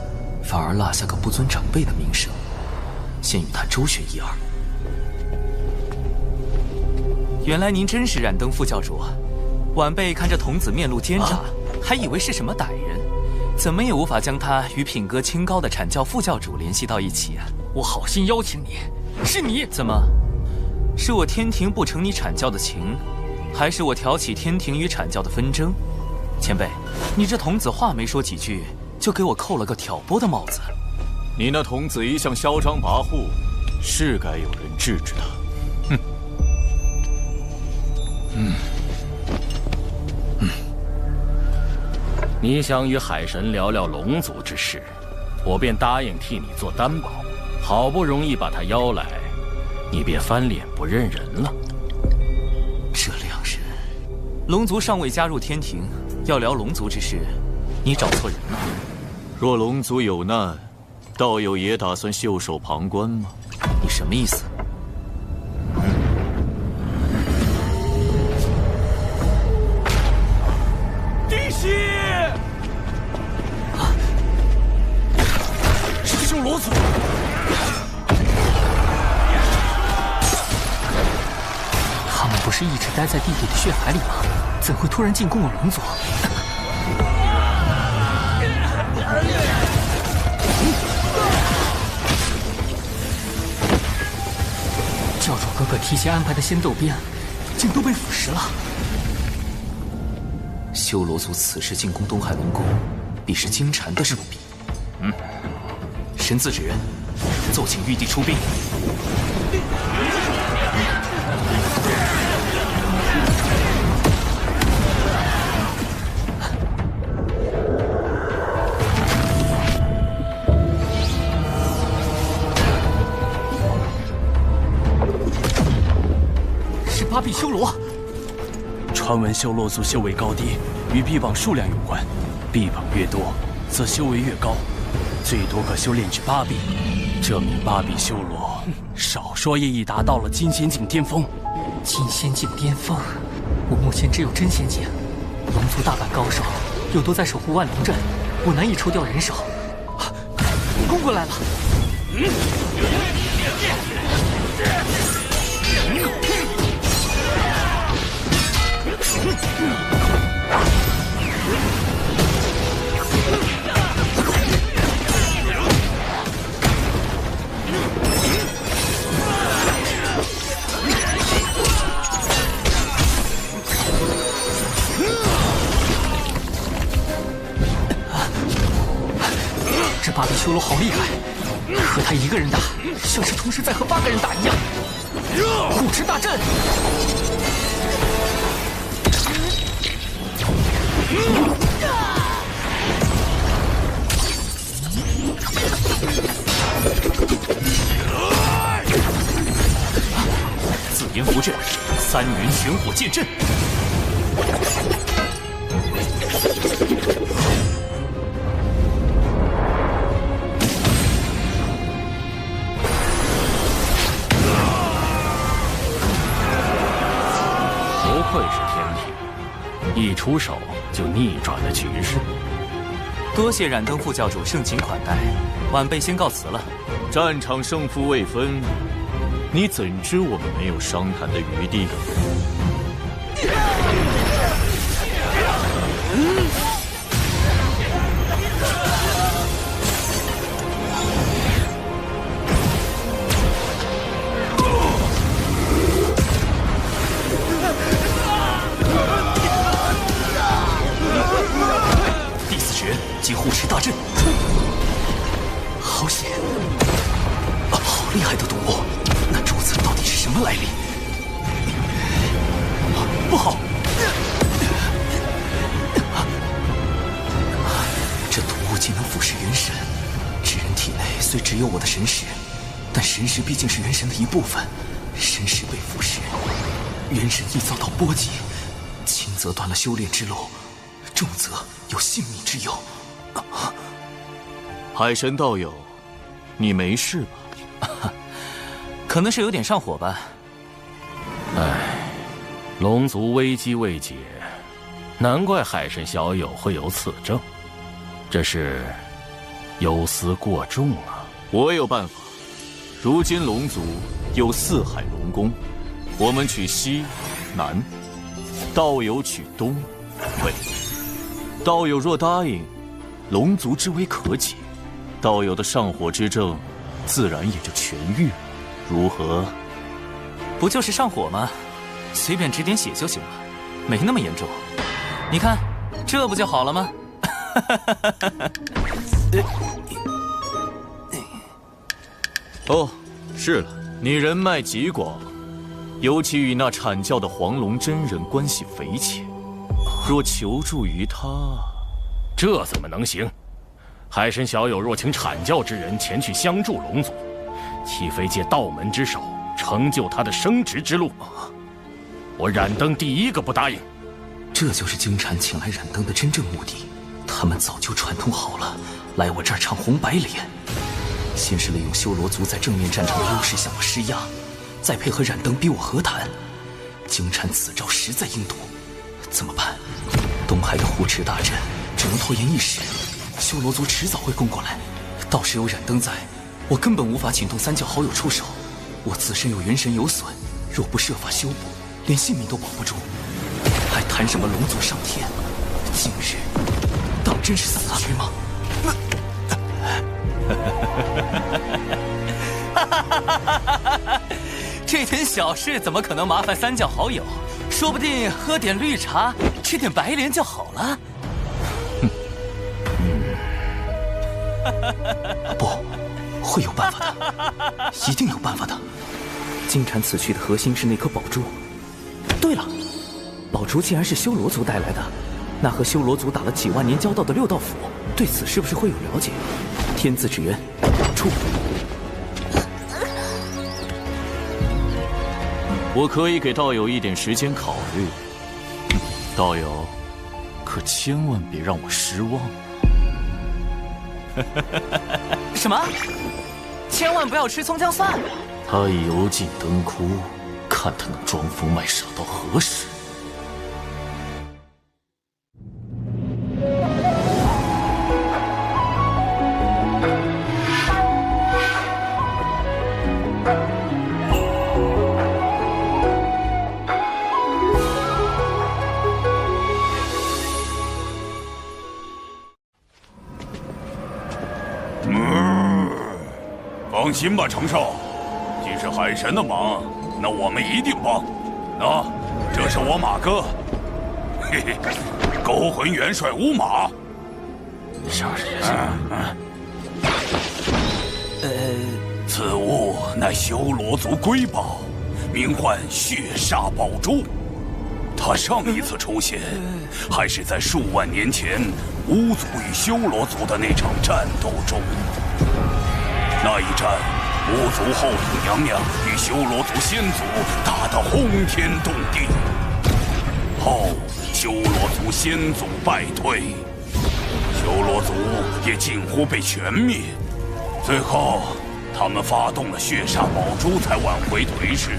反而落下个不尊长辈的名声，先与他周旋一二。原来您真是染灯副教主，晚辈看着童子面露奸诈，还以为是什么歹人。怎么也无法将他与品格清高的阐教副教主联系到一起啊！我好心邀请你，是你怎么？是我天庭不成你阐教的情，还是我挑起天庭与阐教的纷争？前辈，你这童子话没说几句，就给我扣了个挑拨的帽子。你那童子一向嚣张跋扈，是该有人制止他。你想与海神聊聊龙族之事，我便答应替你做担保。好不容易把他邀来，你便翻脸不认人了。这两人，龙族尚未加入天庭，要聊龙族之事，你找错人了。若龙族有难，道友也打算袖手旁观吗？你什么意思？弟媳！师兄罗祖，他们不是一直待在地底的血海里吗？怎会突然进攻我龙族？教主哥哥提前安排的仙斗鞭，竟都被腐蚀了。修罗族此时进攻东海龙宫，必是金蝉的手笔。神字指人，奏请玉帝出兵。是八臂修罗。传闻修罗族修为高低与臂膀数量有关，臂膀越多，则修为越高，最多可修炼至8臂。这名8臂修罗，少说也已达到了金仙境巅峰。金仙境巅峰，我目前只有真仙境，龙族大半高手又都在守护万龙阵，我难以抽调人手。攻过来了！ 8臂修罗好厉害，和他一个人打，像是同时在和8个人打一样。护持大阵。紫炎符阵，3元玄火剑阵。不愧是天庭，一出手就逆转了局势。多谢冉登副教主盛情款待，晚辈先告辞了。战场胜负未分，你怎知我们没有商谈的余地？第4诀即护持大阵，好险！好厉害的毒物，那珠子到底是什么来历？不好！这毒物竟能腐蚀元神，至人体内虽只有我的神识，但神识毕竟是元神的一部分，神识被腐蚀，元神易遭到波及，轻则断了修炼之路，重则有性命之忧。海神道友，你没事吧？可能是有点上火吧。唉，龙族危机未解，难怪海神小友会有此症，这是忧思过重啊。我有办法，如今龙族有4海龙宫，我们取西、南，道友取东、北。道友若答应，龙族之危可解，道友的上火之症自然也就痊愈了。如何？不就是上火吗？随便止点血就行了，没那么严重。你看，这不就好了吗？哦，是了，你人脉极广，尤其与那阐教的黄龙真人关系匪浅。若求助于他，这怎么能行？海神小友若请阐教之人前去相助龙族，岂非借道门之手成就他的升职之路？我冉登第一个不答应。这就是京禅请来冉登的真正目的，他们早就串通好了，来我这儿唱红白脸。先是利用修罗族在正面战场的优势向我施压，再配合冉登逼我和谈。京禅此招实在阴毒，怎么办？东海的护持大阵只能拖延一时，修罗族迟早会攻过来。到时有冉登在，我根本无法请动3教好友出手。我自身又元神有损，若不设法修补，连性命都保不住，还谈什么龙族上天？今日当真是死局吗？这点小事怎么可能麻烦3教好友？说不定喝点绿茶，吃点白莲就好了。不，会有办法的，一定有办法的。金蝉此去的核心是那颗宝珠。对了，宝珠既然是修罗族带来的，那和修罗族打了几万年交道的6道府，对此是不是会有了解？天字之源，出。我可以给道友一点时间考虑，道友，可千万别让我失望。什么？千万不要吃葱姜蒜！他已油尽灯枯，看他能装疯卖傻到何时？放心吧，程少，既是海神的忙，那我们一定帮。这是我马哥，嘿嘿，勾魂元帅乌马。上是此物乃修罗族瑰宝，名唤血煞宝珠。它上一次出现，还是在数万年前巫族与修罗族的那场战斗中。那一战，巫族后土娘娘与修罗族先祖打得轰天动地，后修罗族先祖败退，修罗族也近乎被全灭。最后，他们发动了血煞宝珠才挽回颓势，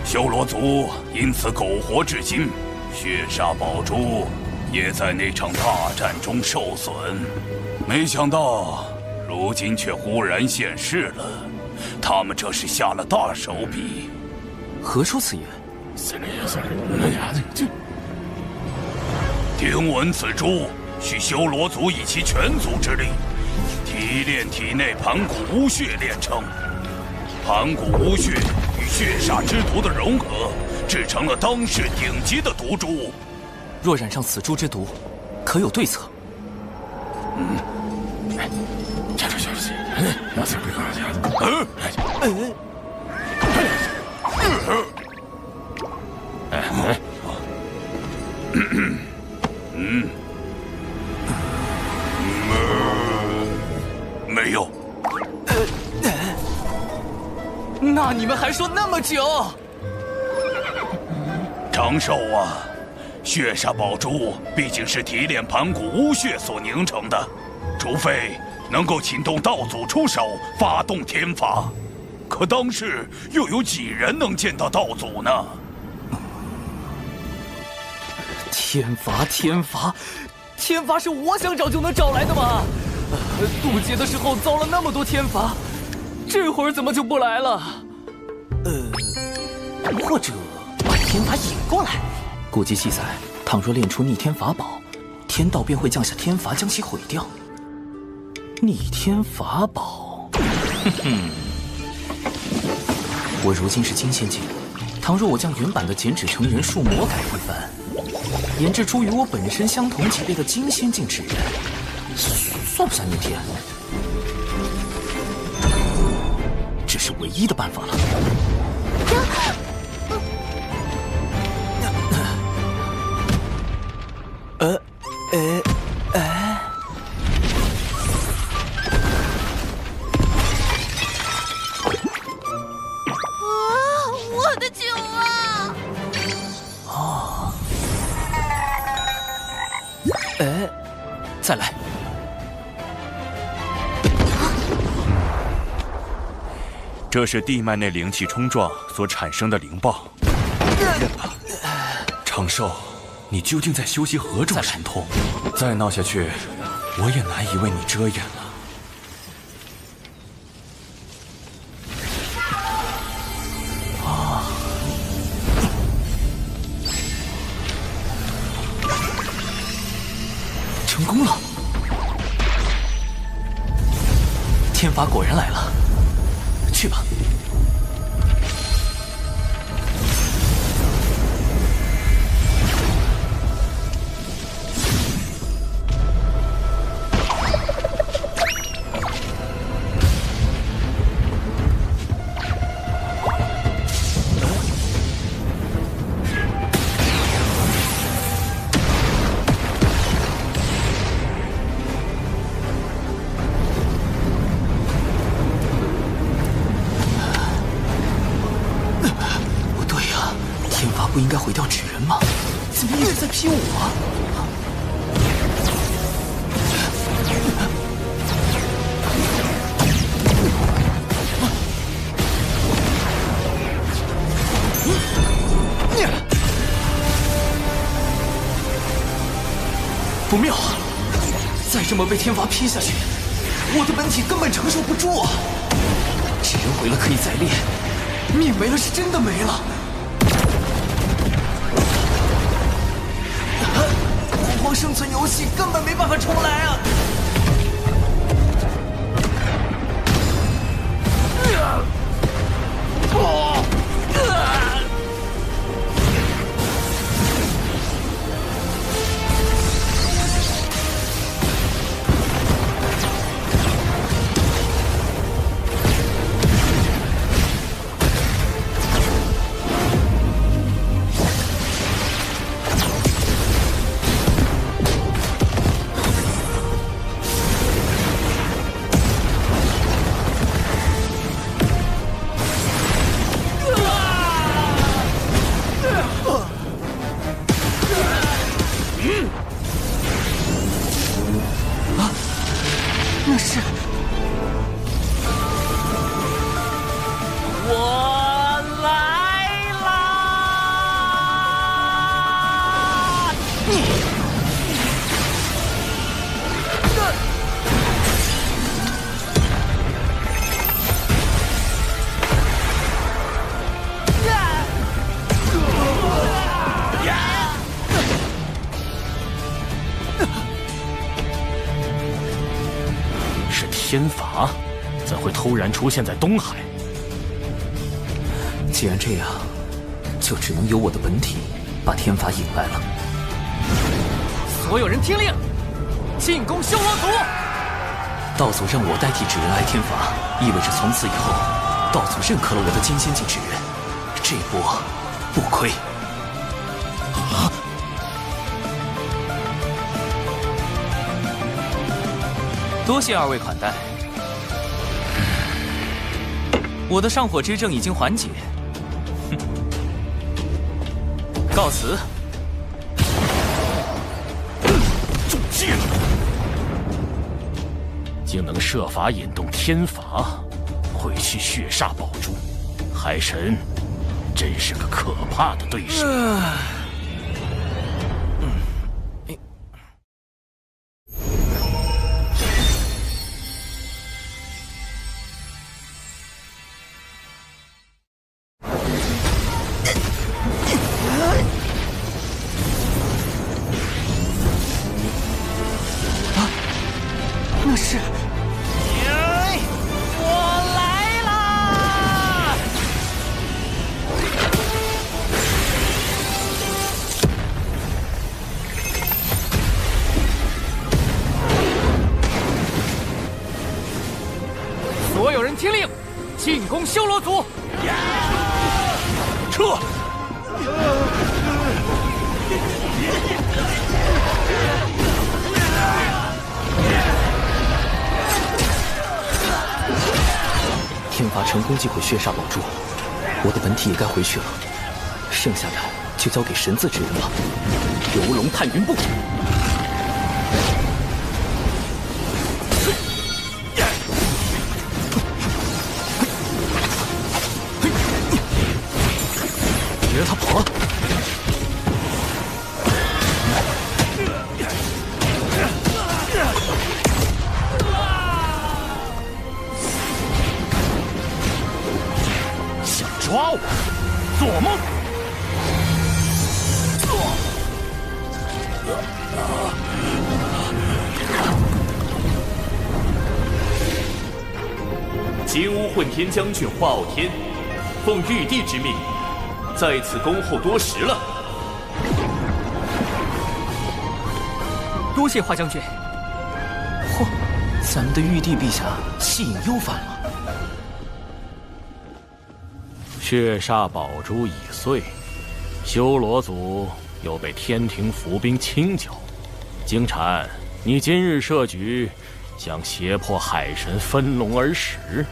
修罗族因此苟活至今。血煞宝珠也在那场大战中受损，没想到如今却忽然现世了。他们这是下了大手笔。何出此言？听闻此珠需修罗族以其全族之力提炼体内盘古巫血炼成，盘古巫血与血煞之毒的融合，制成了当世顶级的毒珠。若染上此珠之毒，可有对策？没有。那你们还说那么久？长寿啊，血煞宝珠毕竟是提炼盘古巫血所凝成的，除非能够请动道祖出手，发动天罚。可当世又有几人能见到道祖呢？天罚，天罚，天罚是我想找就能找来的吗？渡劫的时候遭了那么多天罚，这会儿怎么就不来了？或者把天罚引过来？古籍记载，倘若炼出逆天法宝，天道便会降下天罚将其毁掉。逆天法宝，我如今是金仙境，倘若我将原版的剪纸成人术魔改一番，研制出与我本身相同级别的金仙境纸人，算不算逆天？这是唯一的办法了。我的酒啊！哦，再来。这是地脉内灵气冲撞所产生的灵爆。长寿，你究竟在修习何种神通？再闹下去，我也难以为你遮掩了。成功了！天罚果然来了。去吧。不应该毁掉纸人吗？怎么一直在劈我？不妙啊！再这么被天罚劈下去，我的本体根本承受不住啊！纸人毁了可以再炼，命没了是真的没了。生存游戏根本没办法重来啊！啊，那是我来啦！是天罚，怎会突然出现在东海？既然这样，就只能由我的本体把天罚引来了。所有人听令，进攻修罗族！道祖让我代替纸人挨天罚，意味着从此以后，道祖认可了我的金仙境纸人，这波不亏。多谢二位款待，我的上火之症已经缓解，告辞。中计了，竟能设法引动天罚，毁去血煞宝珠，海神真是个可怕的对手。那是，我来啦！所有人听令，进攻修罗族！撤！天罚成功击毁血煞宝珠，我的本体也该回去了，剩下的就交给神字指人了。游龙探云步。别让他跑了！想抓我？做梦！劫污混天将军华傲天，奉玉帝之命，在此恭候多时了。多谢华将军。嚯，咱们的玉帝陛下气瘾又犯了。血煞宝珠已碎，修罗族又被天庭伏兵清剿。金蝉，你今日设局，想胁迫海神分龙而食，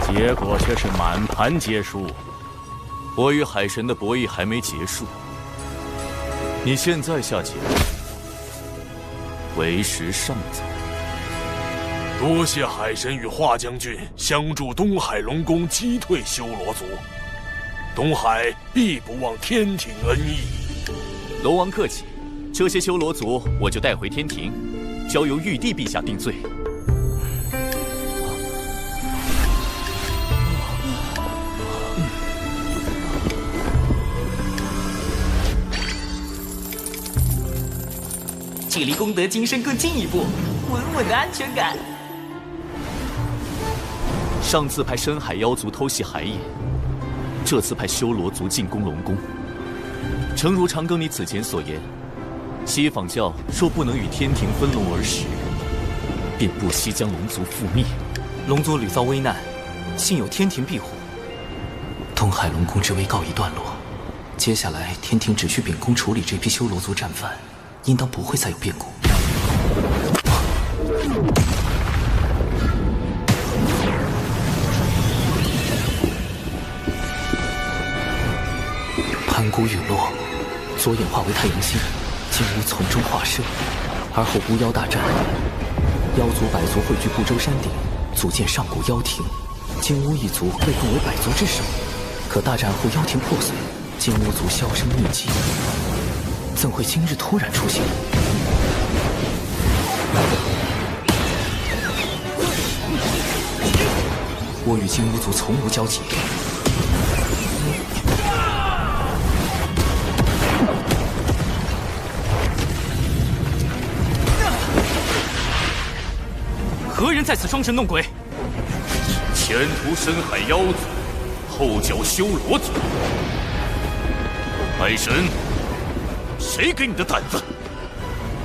结果却是满盘皆输。我与海神的博弈还没结束，你现在下棋，为时尚早。多谢海神与华将军相助东海龙宫击退修罗族，东海必不忘天庭恩义。龙王客气，这些修罗族我就带回天庭，交由玉帝陛下定罪。距离功德金身更进一步，稳稳的安全感。上次派深海妖族偷袭海野，这次派修罗族进攻龙宫。诚如长庚你此前所言，西坊教若不能与天庭分龙而食，便不惜将龙族覆灭。龙族屡遭危难，幸有天庭庇护，东海龙宫之危告一段落。接下来天庭只需秉公处理这批修罗族战犯，应当不会再有变故。盘古陨落，左眼化为太阳星，金乌从中划设，而后巫妖大战，妖族百族汇聚不周山顶，组建上古妖庭。金乌一族被奉为百族之首，可大战后妖庭破碎，金乌族销声匿迹，怎会今日突然出现？我与金乌族从无交集。何人在此装神弄鬼？前途深海妖族，后脚修罗族。海神，谁给你的胆子，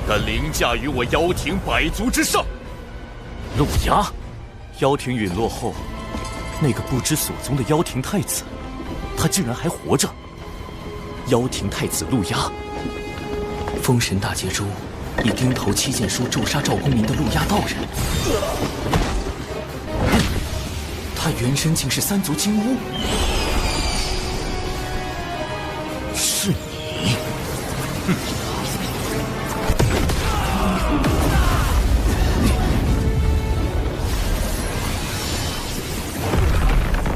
敢凌驾于我妖庭百族之上？陆牙，妖庭陨落后，那个不知所踪的妖庭太子，他竟然还活着。妖庭太子陆牙，封神大劫中以钉头七剑书诛杀赵公明的陆压道人，他原身竟是三族金乌。是你！哼！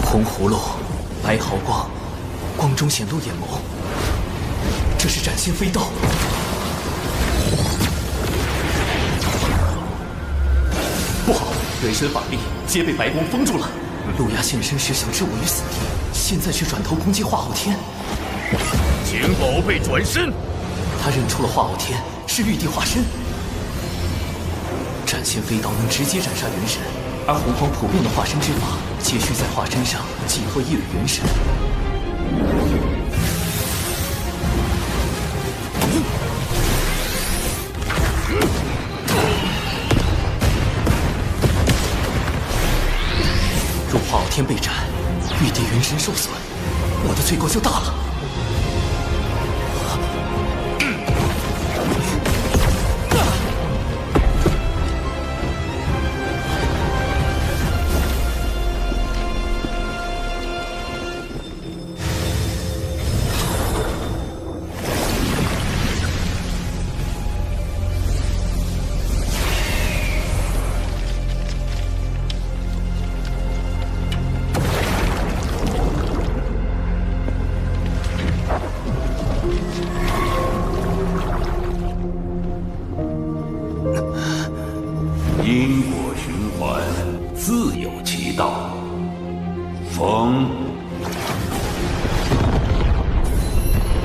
红葫芦，白毫光，光中显露眼眸。这是斩仙飞刀。不好，人身法力皆被白光封住了。陆压现身时想置我于死地，现在却转头攻击化昊天。请宝贝转身。他认出了化昊天是玉帝化身。斩仙飞刀能直接斩杀元神，而洪荒普遍的化身之法，皆需在化身上寄托一缕元神。若化昊天被斩，玉帝元神受损，我的罪过就大了。因果循环，自有其道。风，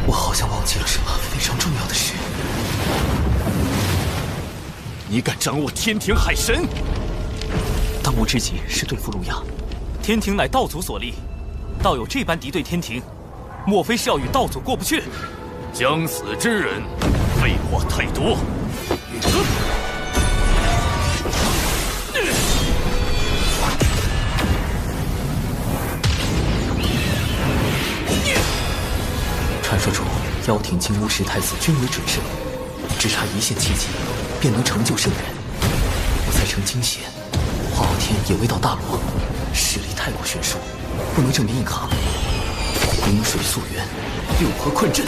我好像忘记了什么非常重要的事。你敢掌握天庭海神？当务之急是对付陆压。天庭乃道祖所立，道有这般敌对天庭，莫非是要与道祖过不去？将死之人，废话太多。传说中，妖庭金乌10太子均为准圣，只差一线契机，便能成就圣人。我才成金仙，化昊天也未到大罗，实力太过悬殊，不能正面硬抗。饮水溯源，六合困阵。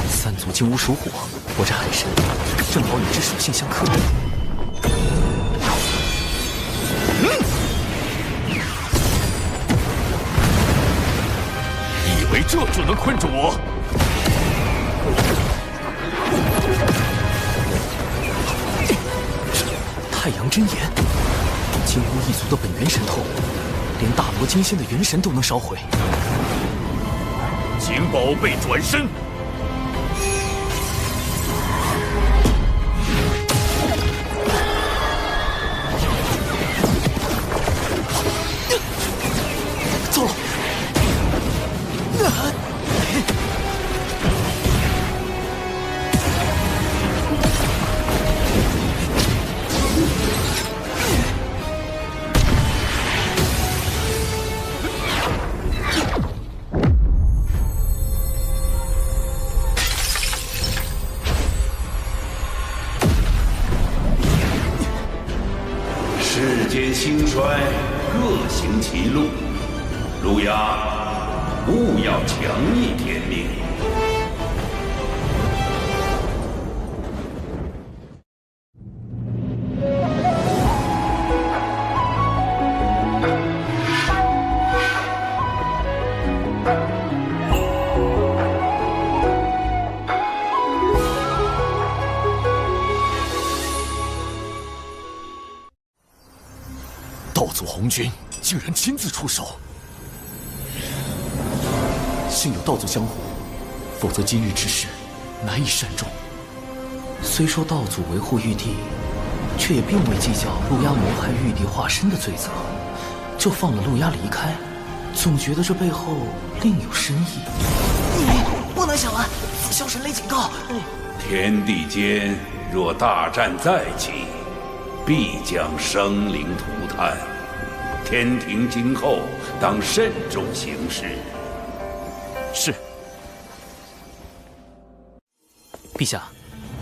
三族金乌属火，我这海神正好与之属性相克。以为这就能困住我？太阳真言，金乌一族的本源神通，连大罗金仙的元神都能烧毁。请宝贝转身。糟了！世间兴衰，各行其路。陆压，勿要强逆天命。道祖红军竟然亲自出手，幸有道祖相护，否则今日之事难以善终。虽说道祖维护玉帝，却也并未计较陆压谋害玉帝化身的罪责，就放了陆压离开，总觉得这背后另有深意。你不能小玩，萧神雷警告。天地间若大战再起，必将生灵涂炭。天庭今后当慎重行事。是。陛下，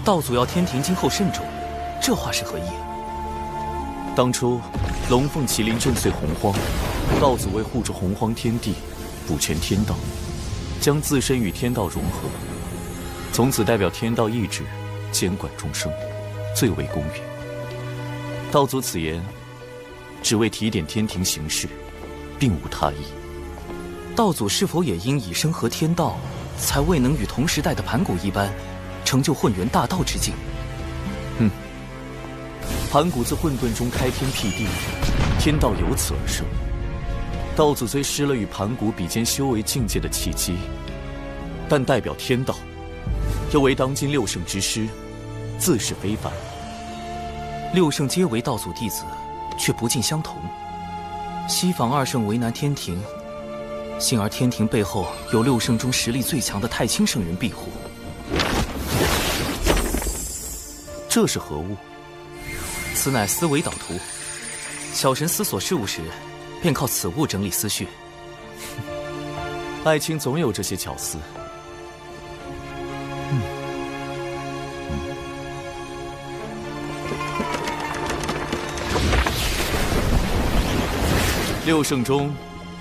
道祖要天庭今后慎重，这话是何意？当初龙凤麒麟震碎洪荒，道祖为护住洪荒天地，补全天道，将自身与天道融合，从此代表天道意志，监管众生，最为公允。道祖此言，只为提点天庭行事，并无他意。道祖是否也因以身合天道，才未能与同时代的盘古一般，成就混元大道之境？盘古自混沌中开天辟地，天道由此而生。道祖虽失了与盘古比肩修为境界的契机，但代表天道，又为当今六圣之师，自是非凡。六圣皆为道祖弟子，却不尽相同。西方二圣为难天庭，幸而天庭背后有六圣中实力最强的太清圣人庇护。这是何物？此乃思维导图，小神思索事物时，便靠此物整理思绪。爱卿总有这些巧思。六圣中，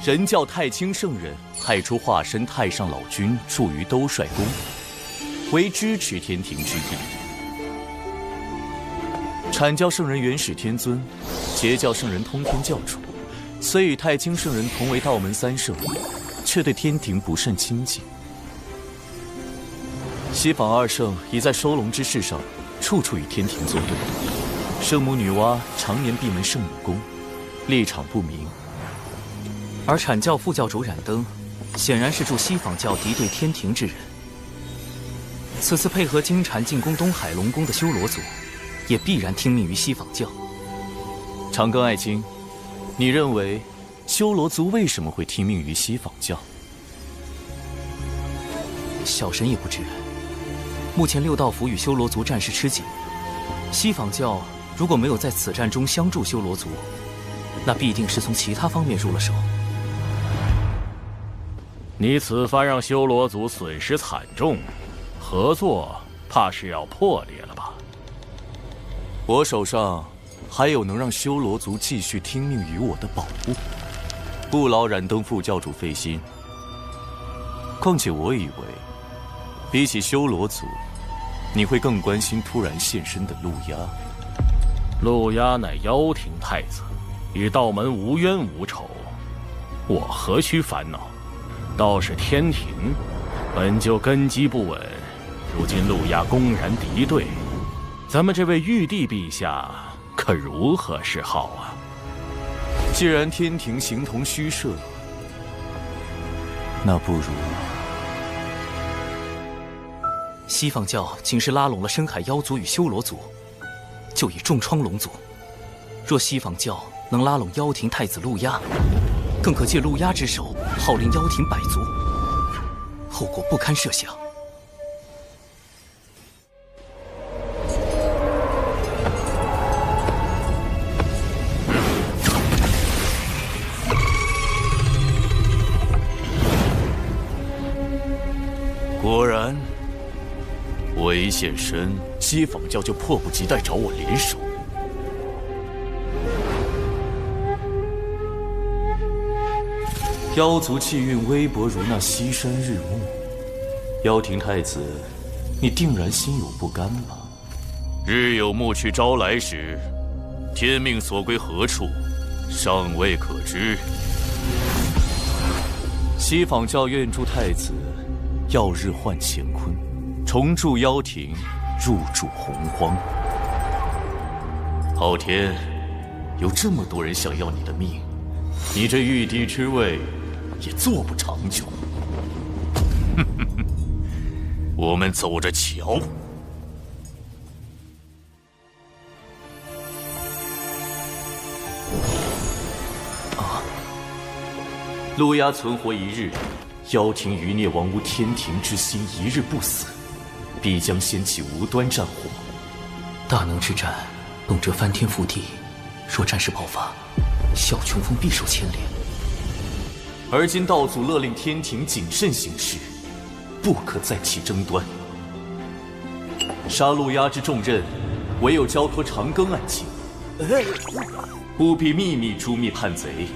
人教太清圣人派出化身太上老君驻于兜率宫，为支持天庭之意。阐教圣人元始天尊，截教圣人通天教主，虽与太清圣人同为道门三圣，却对天庭不甚亲近。西方二圣已在收龙之事上，处处与天庭作对。圣母女娲常年闭门圣母宫，立场不明。而阐教副教主冉登，显然是助西方教敌对天庭之人。此次配合金蝉进攻东海龙宫的修罗族，也必然听命于西方教。长庚爱卿，你认为修罗族为什么会听命于西方教？小神也不知。目前六道府与修罗族战事吃紧，西方教如果没有在此战中相助修罗族，那必定是从其他方面入了手。你此番让修罗族损失惨重，合作怕是要破裂了吧？我手上还有能让修罗族继续听命于我的宝物，不劳冉登副教主费心。况且我以为，比起修罗族，你会更关心突然现身的陆压。陆压乃妖庭太子，与道门无冤无仇，我何须烦恼？倒是天庭，本就根基不稳，如今陆压公然敌对，咱们这位玉帝陛下可如何是好啊？既然天庭形同虚设，那不如……西方教仅是拉拢了深海妖族与修罗族，就已重创龙族。若西方教能拉拢妖庭太子陆压，更可借陆压之手号令妖庭百族，后果不堪设想。果然，我一现身，西方教就迫不及待找我联手。妖族气运微薄如那西山日暮，妖庭太子，你定然心有不甘吧？日有暮去朝来时，天命所归何处，尚未可知。西坊教院助太子，曜日换乾坤，重铸妖庭，入主洪荒。昊天，有这么多人想要你的命，你这玉帝之位也坐不长久。我们走着瞧。陆压存活一日，妖庭余孽亡无天庭之心，一日不死，必将掀起无端战火。大能之战，动辄翻天覆地，若战事爆发，小琼峰必受牵连。而今道祖勒令天庭谨慎行事，不可再起争端。杀陆压之重任，唯有交托长庚案情，务必秘密诛灭叛贼，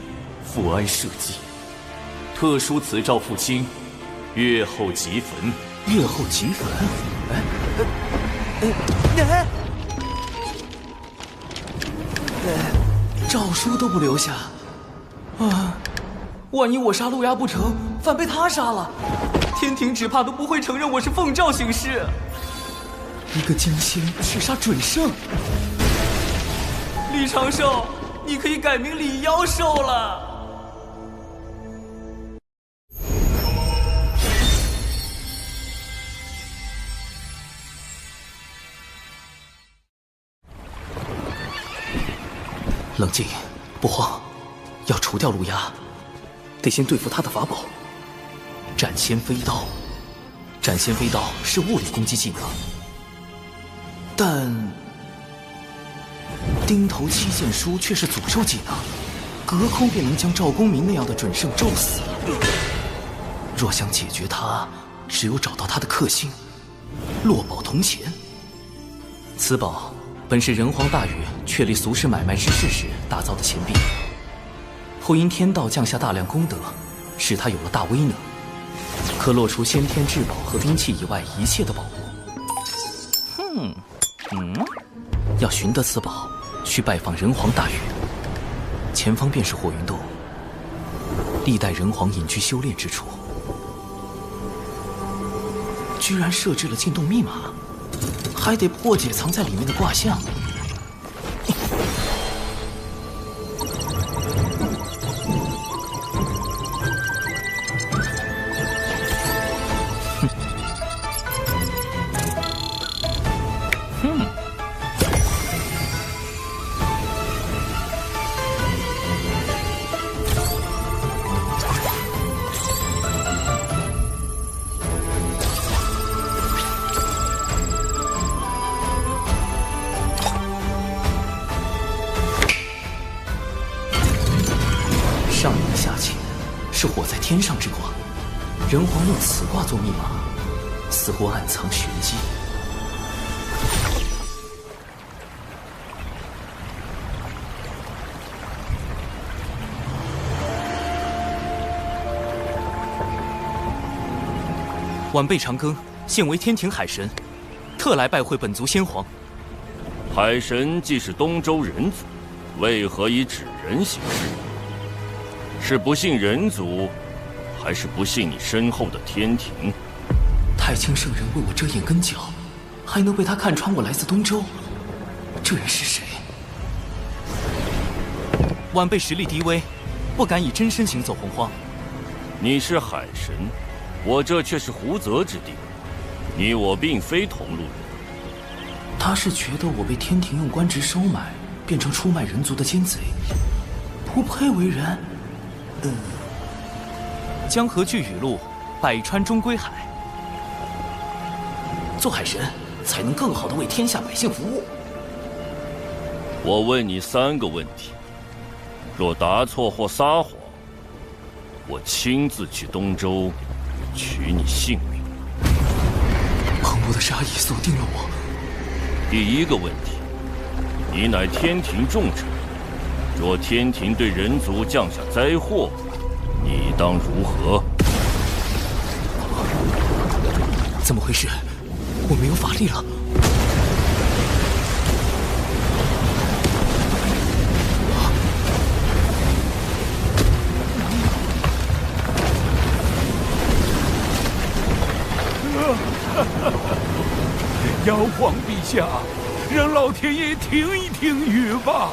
复安社稷。特书此诏父亲，月后即焚。月后即焚？诏书都不留下啊！万一我杀陆压不成，反被他杀了，天庭只怕都不会承认我是奉诏行事。一个江仙去杀准圣，李长寿，你可以改名李妖寿了。冷静，不慌，要除掉陆压，得先对付他的法宝——斩仙飞刀。斩仙飞刀是物理攻击技能，但钉头七剑书却是诅咒技能，隔空便能将赵公明那样的准圣咒死。若想解决他，只有找到他的克星——落宝铜钱。此宝本是人皇大禹确立俗世买卖之事时打造的钱币，后因天道降下大量功德，使他有了大威能，可落除先天至宝和兵器以外一切的宝物。要寻得此宝，需拜访人皇大禹。前方便是火云洞，历代人皇隐居修炼之处。居然设置了进洞密码，还得破解藏在里面的卦象。上影下潜是火在天上之卦，人皇用此卦做密码，似乎暗藏玄机。晚辈长庚，现为天庭海神，特来拜会本族先皇。海神既是东周人族，为何以纸人行事？是不信人族，还是不信你身后的天庭？太清圣人为我遮掩根脚，还能被他看穿我来自东周？这人是谁？晚辈实力低微，不敢以真身行走洪荒。你是海神，我这却是胡泽之地，你我并非同路人。他是觉得我被天庭用官职收买，变成出卖人族的奸贼，不配为人。江河聚雨露，百川终归海。做海神，才能更好的为天下百姓服务。我问你3个问题，若答错或撒谎，我亲自去东周取你性命。澎湃的杀意锁定了我。第1个问题，你乃天庭重臣，若天庭对人族降下灾祸，你当如何？怎么回事？我没有法力了。妖皇陛下，让老天爷听一听雨吧。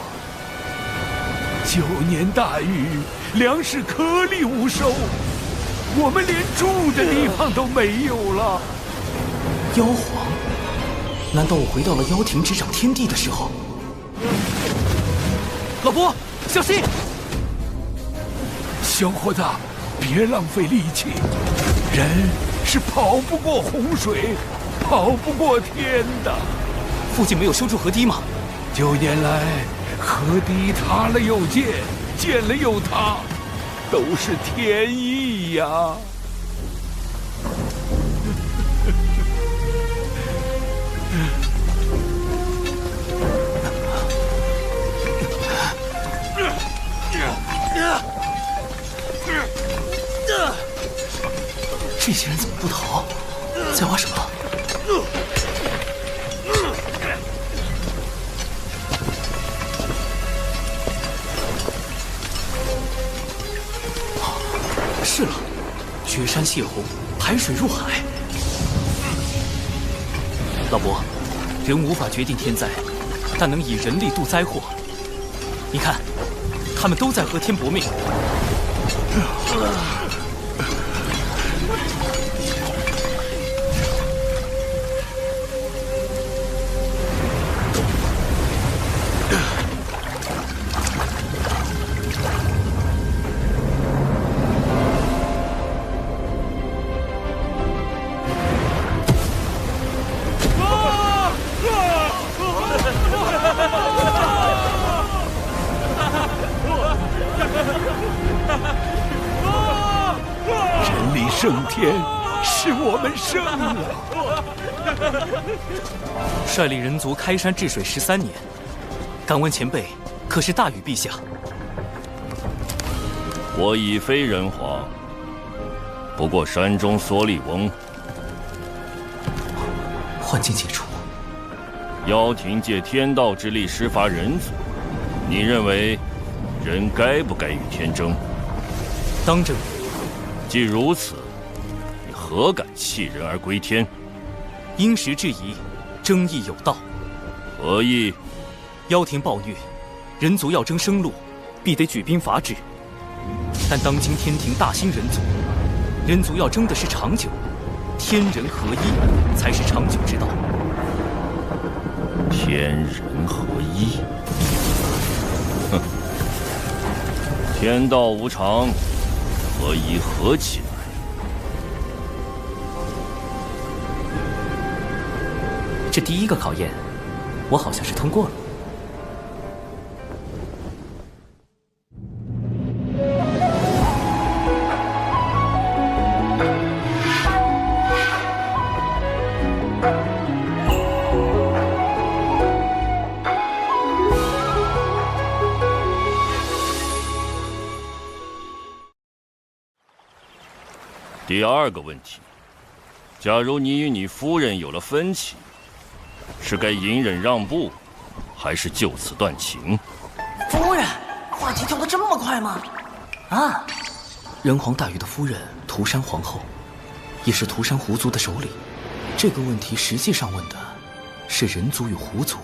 9年大雨，粮食颗粒无收，我们连住的地方都没有了。妖皇？难道我回到了妖庭执掌天地的时候？老伯，小心！小伙子，别浪费力气，人是跑不过洪水，跑不过天的。附近没有修筑河堤吗？9年来，河堤塌了又建，建了又塌，都是天意呀。这些人怎么不逃？在挖什么？是了，决山泄洪，排水入海。老伯，人无法决定天灾，但能以人力度灾祸。你看，他们都在和天搏命。胜天，是我们胜了。率领人族开山治水13年，敢问前辈，可是大禹陛下？我已非人皇，不过山中缩力翁。幻境解除，妖庭借天道之力施伐人族，你认为人该不该与天争？当争。既如此，你何敢弃人而归天？因时制宜，争议有道。何意？妖庭暴虐，人族要争生路，必得举兵伐之。但当今天庭大兴人族，人族要争的是长久，天人合一才是长久之道。天人合一？哼！天道无常，何以合起来？这第一个考验，我好像是通过了。第二个问题，假如你与你夫人有了分歧，是该隐忍让步，还是就此断情？夫人，话题跳得这么快吗？啊！人皇大禹的夫人涂山皇后，也是涂山狐族的首领。这个问题实际上问的是人族与狐族，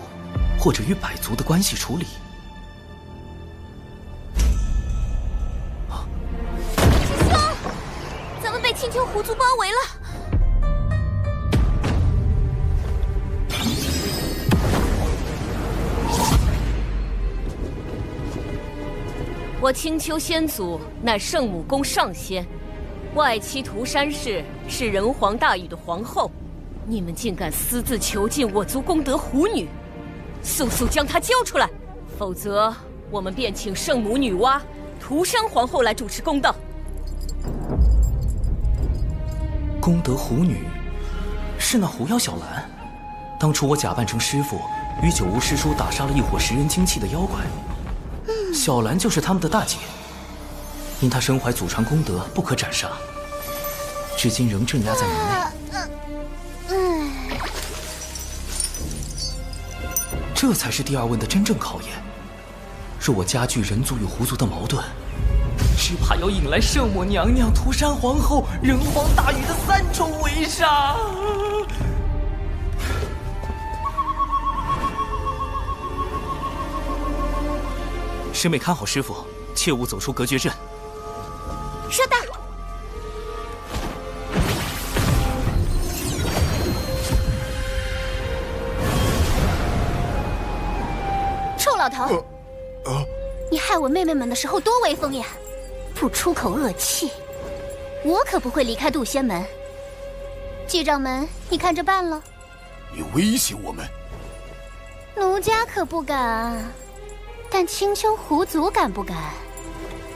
或者与百族的关系处理。青丘狐族包围了，我青丘仙祖乃圣母宫上仙，外戚涂山氏是人皇大禹的皇后，你们竟敢私自囚禁我族功德狐女，速速将她交出来，否则我们便请圣母女娲、涂山皇后来主持公道。功德狐女是那狐妖小兰，当初我假扮成师傅，与九巫师叔打杀了一伙食人精气的妖怪，小兰就是他们的大姐。因他身怀祖传功德，不可斩杀，至今仍镇压在门内。这才是第二问的真正考验。若我加剧人族与狐族的矛盾，只怕要引来圣母娘娘、涂山皇后、人皇大禹的3重围杀。师妹看好师傅，切勿走出隔绝阵。收到。臭老头，你害我妹妹们的时候多威风呀！不出口恶气，我可不会离开渡仙门。季掌门，你看着办了。你威胁我们？奴家可不敢，但青丘狐族敢不敢？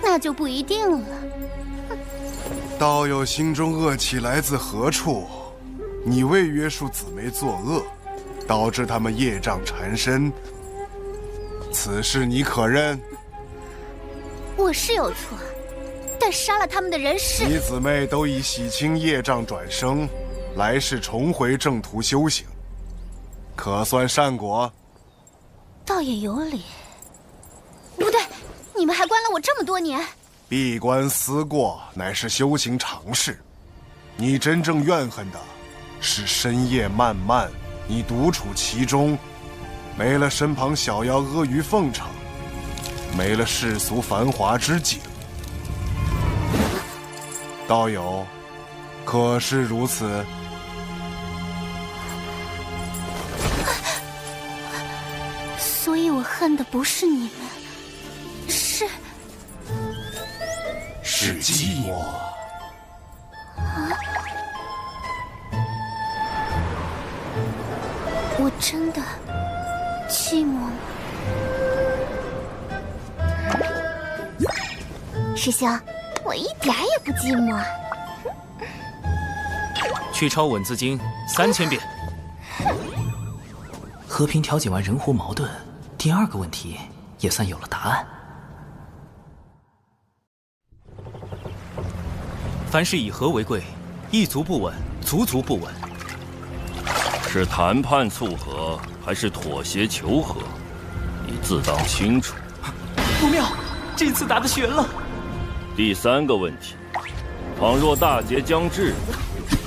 那就不一定了。道友心中恶气来自何处？你未约束姊妹作恶，导致他们业障缠身，此事你可认？我是有错，但杀了他们的人是你姊妹都已洗清业障转生，来世重回正途修行，可算善果。倒也有理。不对，你们还关了我这么多年。闭关思过乃是修行常事，你真正怨恨的是深夜漫漫，你独处其中，没了身旁小妖阿谀奉承，没了世俗繁华之景。道友，可是如此？所以我恨的不是你们，是寂寞。我真的寂寞吗？师兄，我一点也不寂寞。去抄稳字经3000遍。和平调解完人狐矛盾，第2个问题也算有了答案。凡事以和为贵，一族不稳，族族不稳。是谈判促和，还是妥协求和？你自当清楚。不妙，这次打得悬了。第3个问题，倘若大劫将至，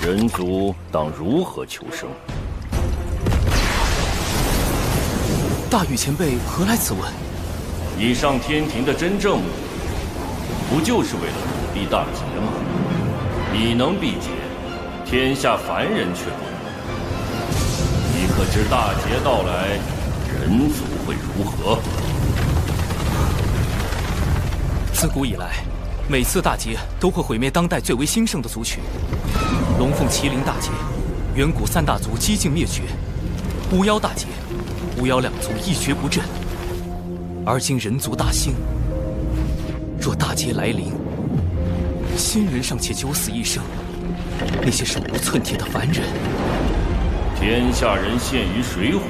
人族当如何求生？大禹前辈何来此问？你上天庭的真正目的，不就是为了躲避大劫吗？你能避劫，天下凡人却不能。你可知大劫到来，人族会如何？自古以来，每次大劫都会毁灭当代最为兴盛的族群。龙凤麒麟大劫，远古3大族几近灭绝；巫妖大劫，巫妖2族一蹶不振。而今人族大兴，若大劫来临，仙人尚且九死一生，那些手无寸铁的凡人，天下人陷于水火，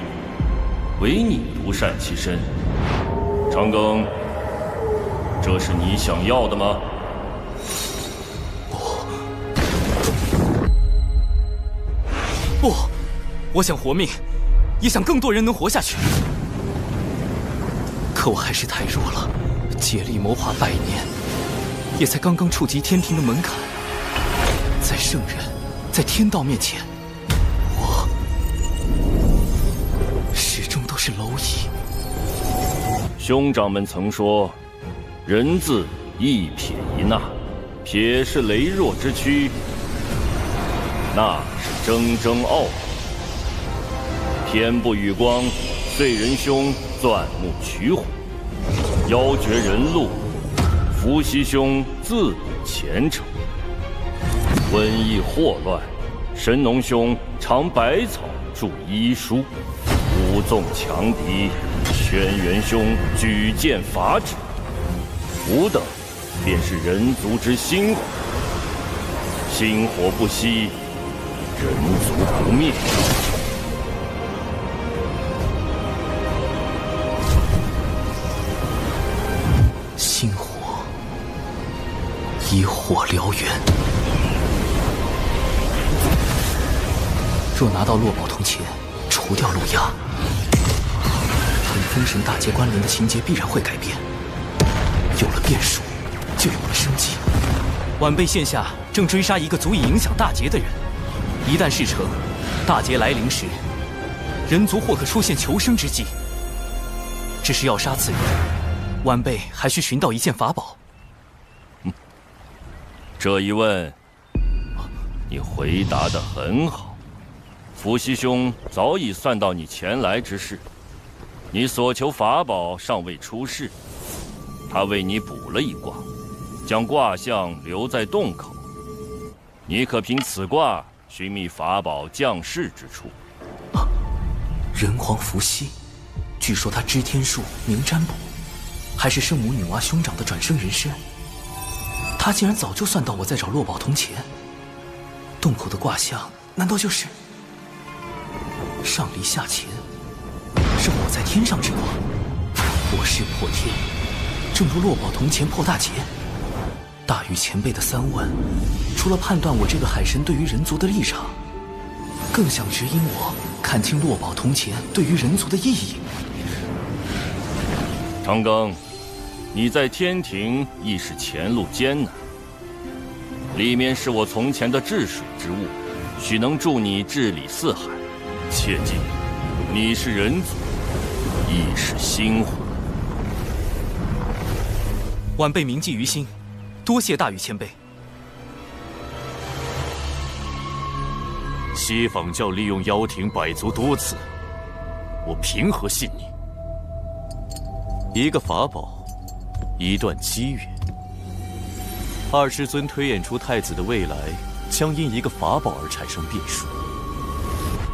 唯你独善其身。长庚，这是你想要的吗？不，我想活命，也想更多人能活下去。可我还是太弱了，借力谋划100年，也才刚刚触及天庭的门槛。在圣人，在天道面前，我始终都是蝼蚁。兄长们曾说，人字一撇一捺，撇是羸弱之躯，捺是铮铮傲骨。天不与光，遂人兄钻木取火，妖绝人路，伏羲兄自古虔诚。瘟疫祸乱，神农兄尝百草著医书，武纵强敌，轩辕兄举剑伐之。吾等便是人族之心火，心火不息，人族不灭。心火，以火燎原。若拿到落宝铜钱，除掉陆压，跟封神大劫关联的情节必然会改变。有了变数，就有了生机。晚辈现下正追杀一个足以影响大劫的人，一旦事成，大劫来临时，人族或可出现求生之机。只是要杀此人，晚辈还需寻到一件法宝。这一问，你回答得很好。伏羲兄早已算到你前来之事，你所求法宝尚未出世，他为你卜了一卦，将卦象留在洞口。你可凭此卦寻觅法宝降世之处。人皇伏羲，据说他知天术，明占卜，还是圣母女娲兄长的转生人身。他竟然早就算到我在找落宝铜钱，洞口的卦象难道就是上离下乾，是我在天上之卦，我势破天，正如落宝铜钱破大劫。大禹前辈的3问，除了判断我这个海神对于人族的立场，更想指引我看清落宝铜钱对于人族的意义。长庚，你在天庭亦是前路艰难，里面是我从前的治水之物，许能助你治理四海。切记，你是人族，亦是星火。晚辈铭记于心，多谢大禹前辈。西坊教利用妖庭百足多次，我凭何信你？一个法宝，一段机缘。二师尊推演出太子的未来，将因一个法宝而产生变数。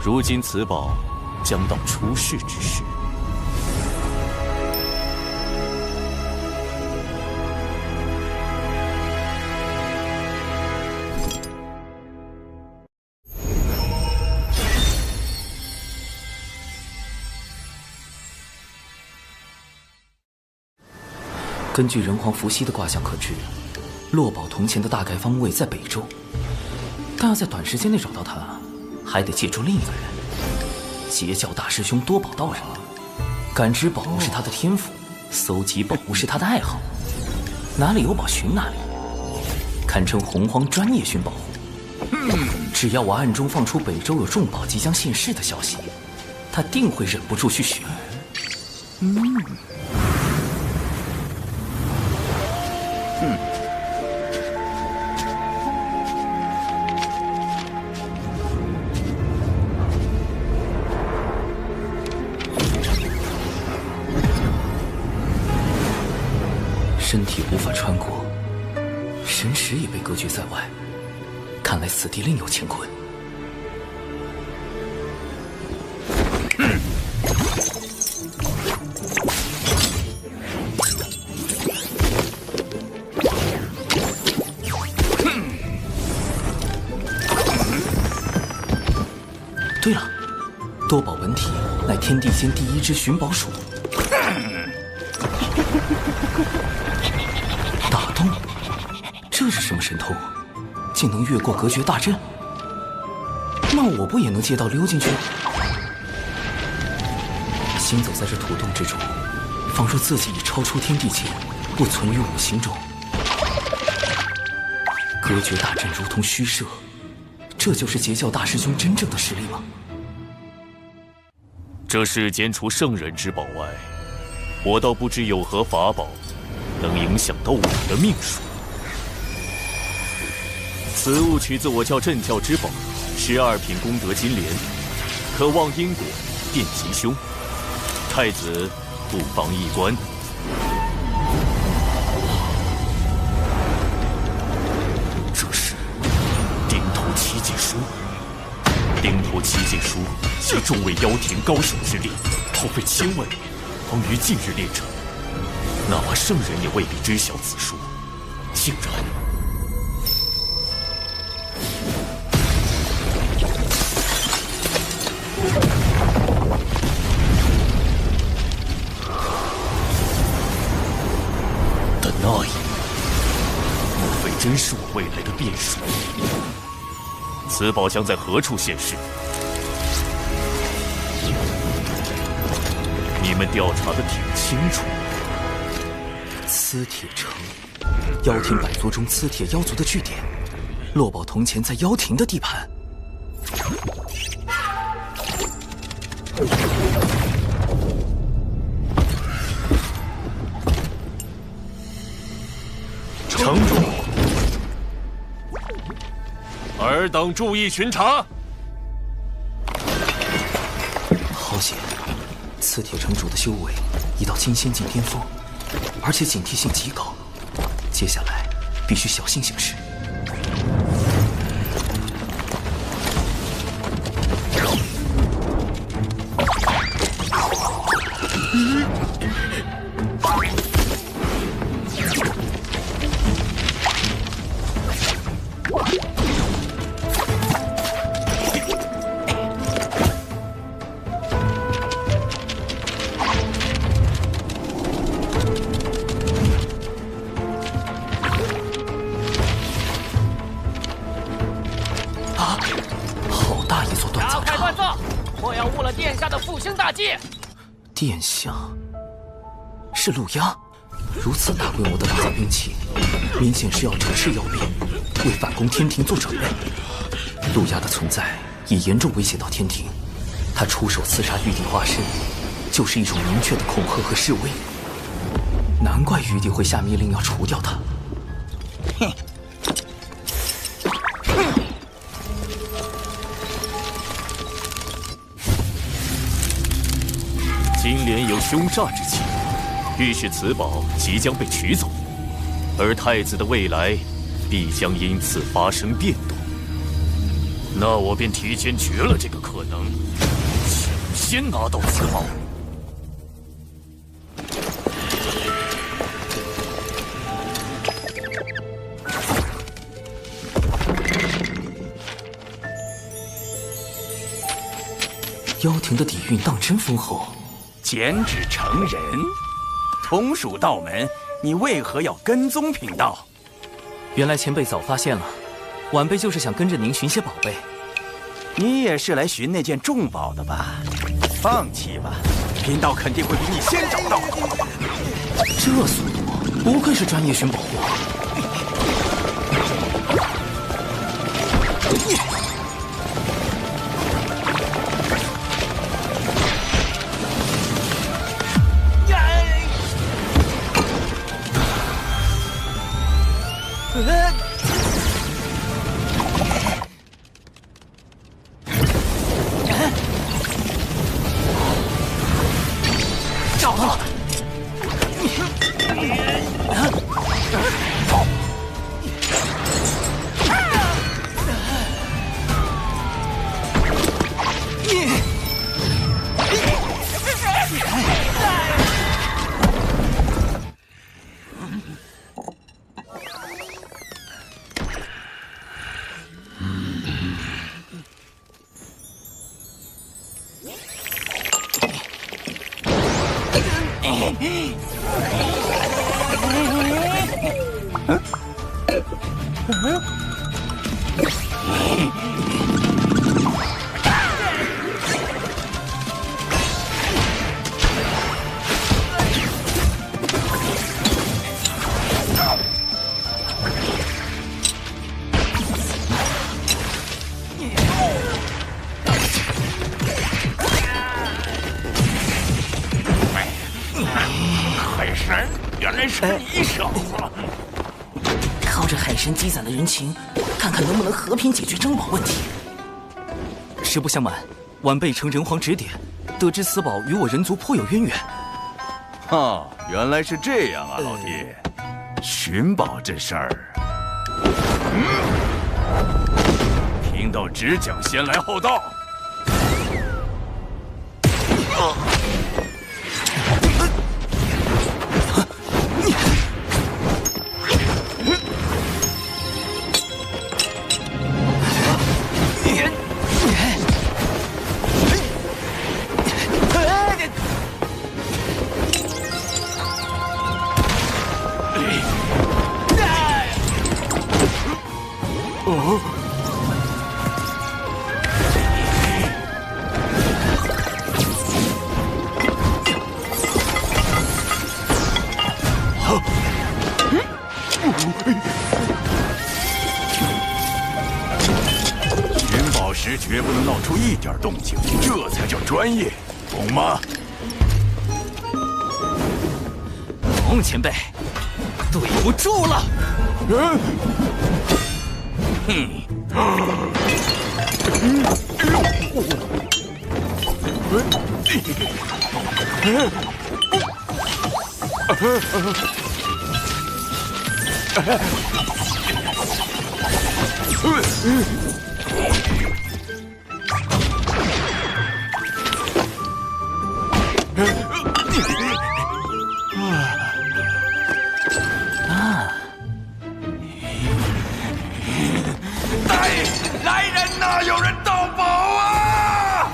如今此宝将到出世之时。根据人皇伏羲的卦象可知，落宝铜钱的大概方位在北周，但要在短时间内找到它，还得借助另一个人——截教大师兄多宝道人。感知宝物是他的天赋，搜集宝物是他的爱好，哪里有宝寻哪里，堪称洪荒专业寻宝户。只要我暗中放出北周有重宝即将现世的消息，他定会忍不住去寻。身体无法穿过，神识也被隔绝在外，看来此地另有乾坤。对了，多宝文体乃天地间第一只寻宝鼠。打洞，这是什么神通？竟能越过隔绝大阵？那我不也能借道溜进去？行走在这土洞之中，仿若自己已超出天地间，不存于五行中。隔绝大阵如同虚设，这就是截教大师兄真正的实力吗？这世间除圣人之宝外，我倒不知有何法宝能影响到我的命数。此物取自我教镇教之宝12品功德金莲，可望因果变吉凶。太子不妨一观。这是顶头七剑书。顶头七剑书集众位妖庭高手之力，耗费1000万年，方于近日炼成。哪怕圣人也未必知晓此书，竟然……的那一幕，莫非真变数。此宝将在何处现世？你们调查的挺清楚。磁铁城，妖庭百族中磁铁妖族的据点。落宝铜钱在妖庭的地盘。城主，尔等注意巡查。好险，磁铁城主的修为已到金仙境巅峰，而且警惕性极高。接下来必须小心行事。殿下是陆压，如此大规模的打造兵器，明显是要整治妖兵，为反攻天庭做准备。陆压的存在已严重威胁到天庭，他出手刺杀玉帝化身，就是一种明确的恐吓和示威。难怪玉帝会下命令要除掉他。哼！金莲有凶煞之气，预示此宝即将被取走，而太子的未来必将因此发生变动。那我便提前绝了这个可能，抢先拿到此宝。妖庭的底蕴当真丰厚。减脂成人，同属道门，你为何要跟踪贫道？原来前辈早发现了，晚辈就是想跟着您寻些宝贝。你也是来寻那件重宝的吧？放弃吧，贫道肯定会比你先找到。这速度，不愧是专业寻宝货。找到了！海神，原来是你小子！靠着海神积攒的人情，看看能不能和平解决珍宝问题。实不相瞒，晚辈承人皇指点，得知此宝与我人族颇有渊源。哦，原来是这样啊，老弟。寻宝这事儿，贫道只讲先来后到。能闹出一点动静，这才叫专业，懂吗？龙前辈，对不住了。来人呐！有人盗宝啊！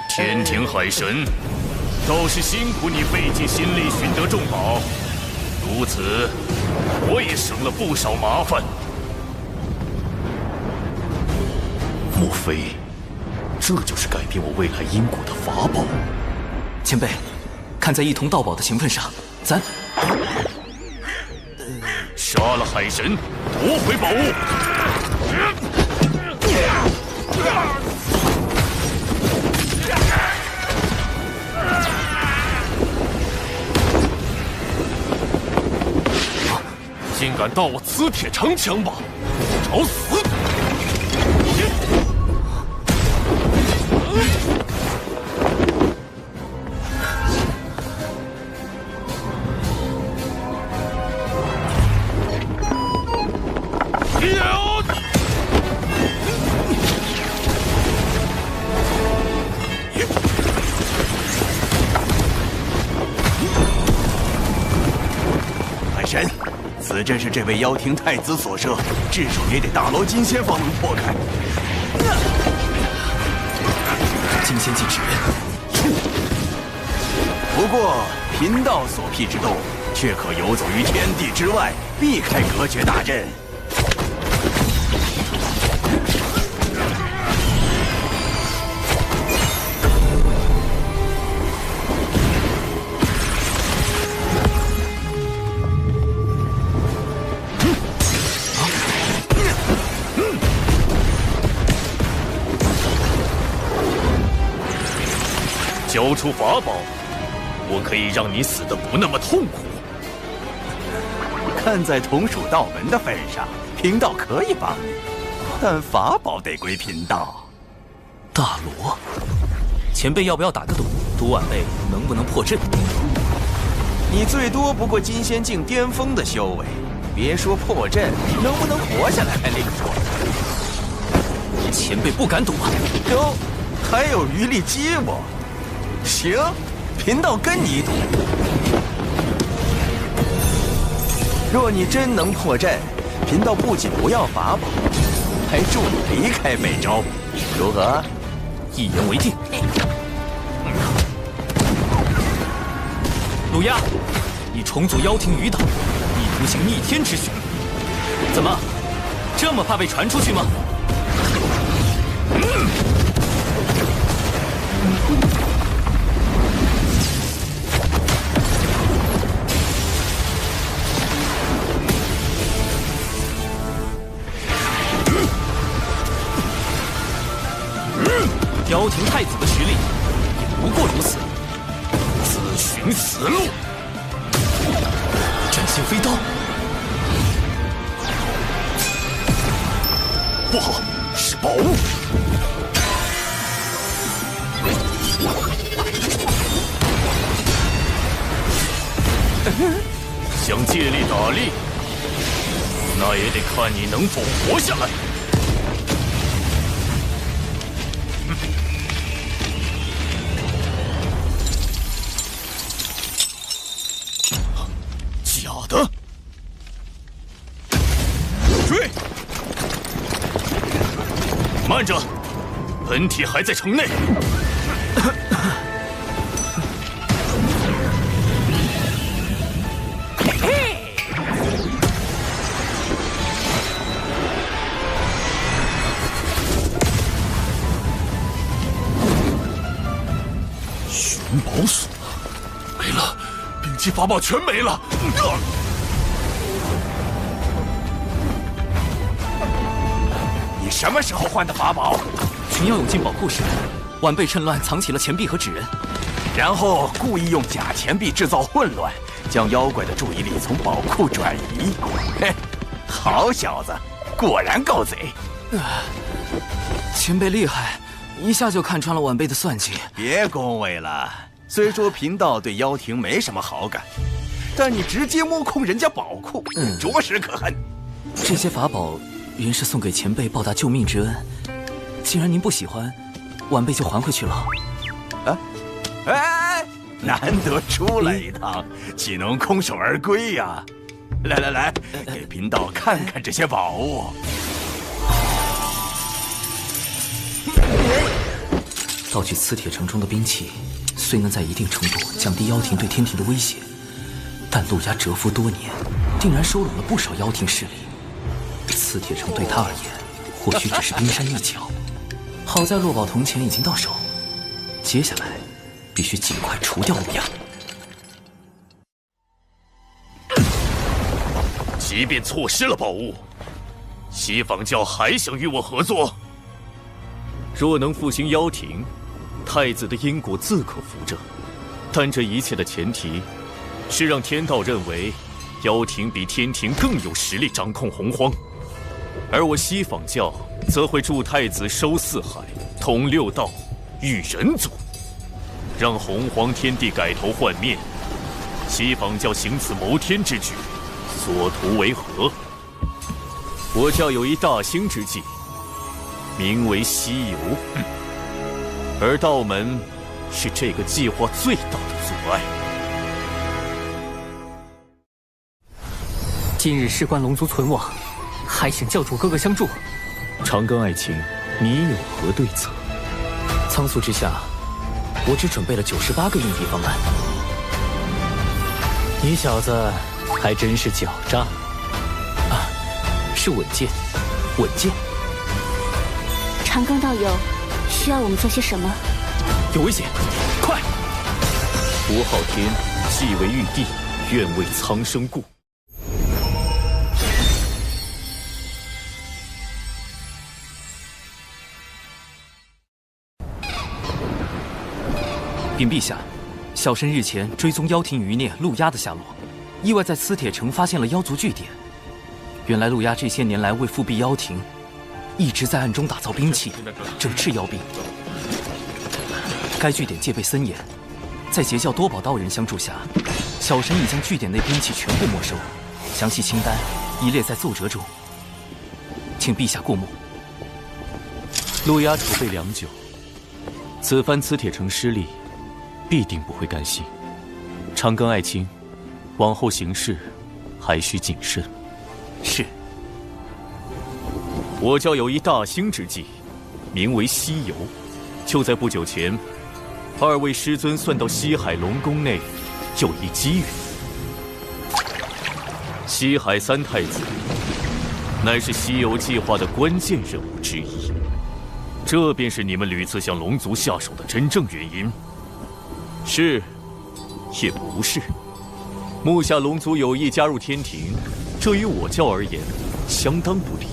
天庭海神，倒是辛苦你费尽心力寻得重宝，如此我也省了不少麻烦。莫非这就是改变我未来因果的法宝？前辈，看在一同盗宝的情分上，咱杀了海神，夺回宝物。竟敢盗我磁铁长枪吧，找死！海神，此阵是这位妖庭太子所设，至少也得大罗金仙方能破开。金仙禁止。不过贫道所辟之洞，却可游走于天地之外，避开隔绝大阵。交出法宝，我可以让你死得不那么痛苦。看在同属道门的份上，贫道可以帮你，但法宝得归贫道。大罗，前辈要不要打个赌，赌晚辈能不能破阵？你最多不过金仙境巅峰的修为，别说破阵，能不能活下来还另说。前辈不敢赌啊？哟，还有余力激我？行，贫道跟你赌。若你真能破阵，贫道不仅不要法宝，还助你离开北周，如何？一言为定。鲁鸦，你重组妖庭余党，意图行逆天之举，怎么这么怕被传出去吗？妖庭太子的实力也不过如此，自寻死路。斩仙飞刀，不好，是宝物。想借力打力，那也得看你能否活下来。假的！追！慢着，本体还在城内。灵宝锁没了，兵器法宝全没了。你什么时候换的法宝？群妖涌进宝库时，晚辈趁乱藏起了钱币和纸人，然后故意用假钱币制造混乱，将妖怪的注意力从宝库转移。嘿，好小子，果然够贼。前辈厉害，一下就看穿了晚辈的算计。别恭维了，虽说贫道对妖庭没什么好感，但你直接摸空人家宝库，着实可恨。这些法宝原是送给前辈报答救命之恩，既然您不喜欢，晚辈就还回去了。啊，哎，难得出来一趟，岂能空手而归呀？来，给贫道看看这些宝物。盗取磁铁城中的兵器，虽能在一定程度降低妖庭对天庭的威胁，但陆家蛰伏多年，定然收拢了不少妖庭势力。磁铁城对他而言，或许只是冰山一角。好在落宝铜钱已经到手，接下来必须尽快除掉陆家。即便错失了宝物，西方教还想与我合作？若能复兴妖庭，太子的因果自可扶正。但这一切的前提，是让天道认为妖庭比天庭更有实力掌控洪荒，而我西方教则会助太子收四海、统六道、育人族，让洪荒天地改头换面。西方教行此谋天之举，所图为何？我教有一大兴之计，名为西游，而道门是这个计划最大的阻碍。今日事关龙族存亡，还请教主哥哥相助。长庚爱卿，你有何对策？仓促之下，我只准备了98个应敌方案。你小子还真是狡诈啊！是稳健，稳健。长庚道友，需要我们做些什么？有危险，快！吴昊天既为玉帝，愿为苍生故。禀陛下，小神日前追踪妖庭余孽陆压的下落，意外在磁铁城发现了妖族据点。原来陆压这些年来为复辟妖庭，一直在暗中打造兵器，整治妖兵。该据点戒备森严，在截教多宝道人相助下，小神已将据点内兵器全部没收，详细清单已列在奏折中，请陛下过目。陆压储备良久，此番磁铁城失利，必定不会甘心。长庚爱卿，往后行事还需谨慎。是。我教有一大兴之计，名为西游。就在不久前，二位师尊算到西海龙宫内有一机缘。西海三太子乃是西游计划的关键人物之一，这便是你们屡次向龙族下手的真正原因。是，也不是。目下龙族有意加入天庭，这于我教而言相当不利。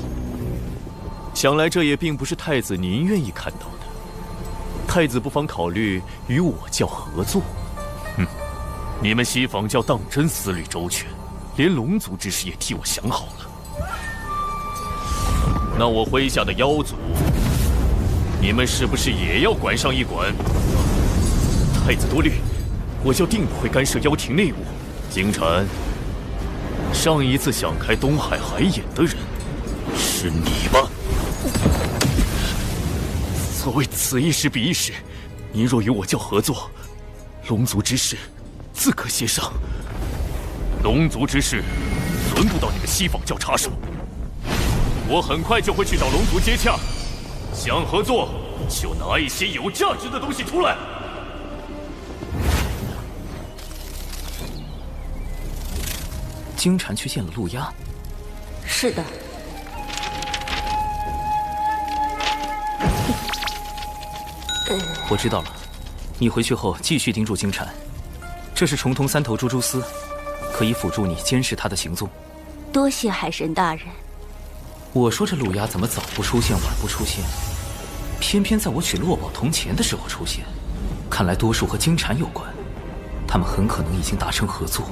想来这也并不是太子您愿意看到的。太子不妨考虑与我教合作。你们西方教当真思虑周全，连龙族之事也替我想好了。那我麾下的妖族，你们是不是也要管上一管？太子多虑，我教定不会干涉妖庭内务。金蝉，上一次想开东海海眼的人是你吧？所谓此一时彼一时，您若与我教合作，龙族之事自可协商。龙族之事轮不到你们西方教插手，我很快就会去找龙族接洽。想合作就拿一些有价值的东西出来。金蝉去见了陆压。是的。我知道了，你回去后继续盯住金蝉，这是重瞳3头蜘蛛丝，可以辅助你监视他的行踪。多谢海神大人。我说这陆压怎么早不出现，晚不出现，偏偏在我取落宝铜钱的时候出现，看来多数和金蝉有关。他们很可能已经达成合作，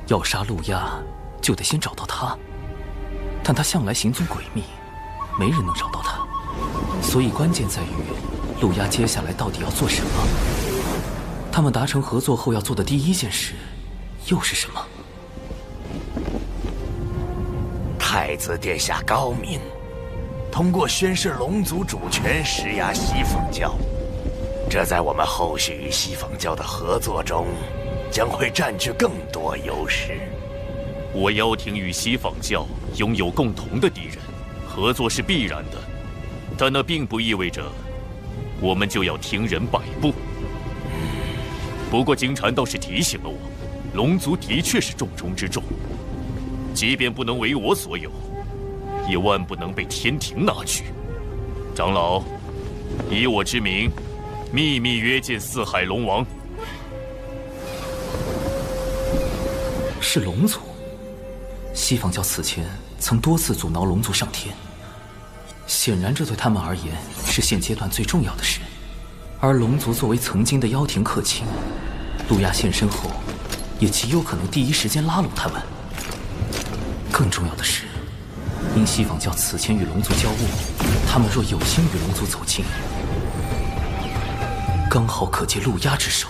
要杀陆压就得先找到他，但他向来行踪诡秘，没人能找到他，所以关键在于陆压接下来到底要做什么。他们达成合作后要做的第一件事又是什么？太子殿下高明，通过宣示龙族主权施压西方教，这在我们后续与西方教的合作中将会占据更多优势。我妖庭与西方教拥有共同的敌人，合作是必然的，但那并不意味着我们就要听人摆布。不过金蝉倒是提醒了我，龙族的确是重中之重，即便不能为我所有，也万不能被天庭拿去。长老，以我之名，秘密约见四海龙王。是龙族。西方教此前曾多次阻挠龙族上天，显然这对他们而言是现阶段最重要的事。而龙族作为曾经的妖庭客卿，陆压现身后，也极有可能第一时间拉拢他们。更重要的是，因西方教此前与龙族交恶，他们若有心与龙族走近，刚好可借陆压之手。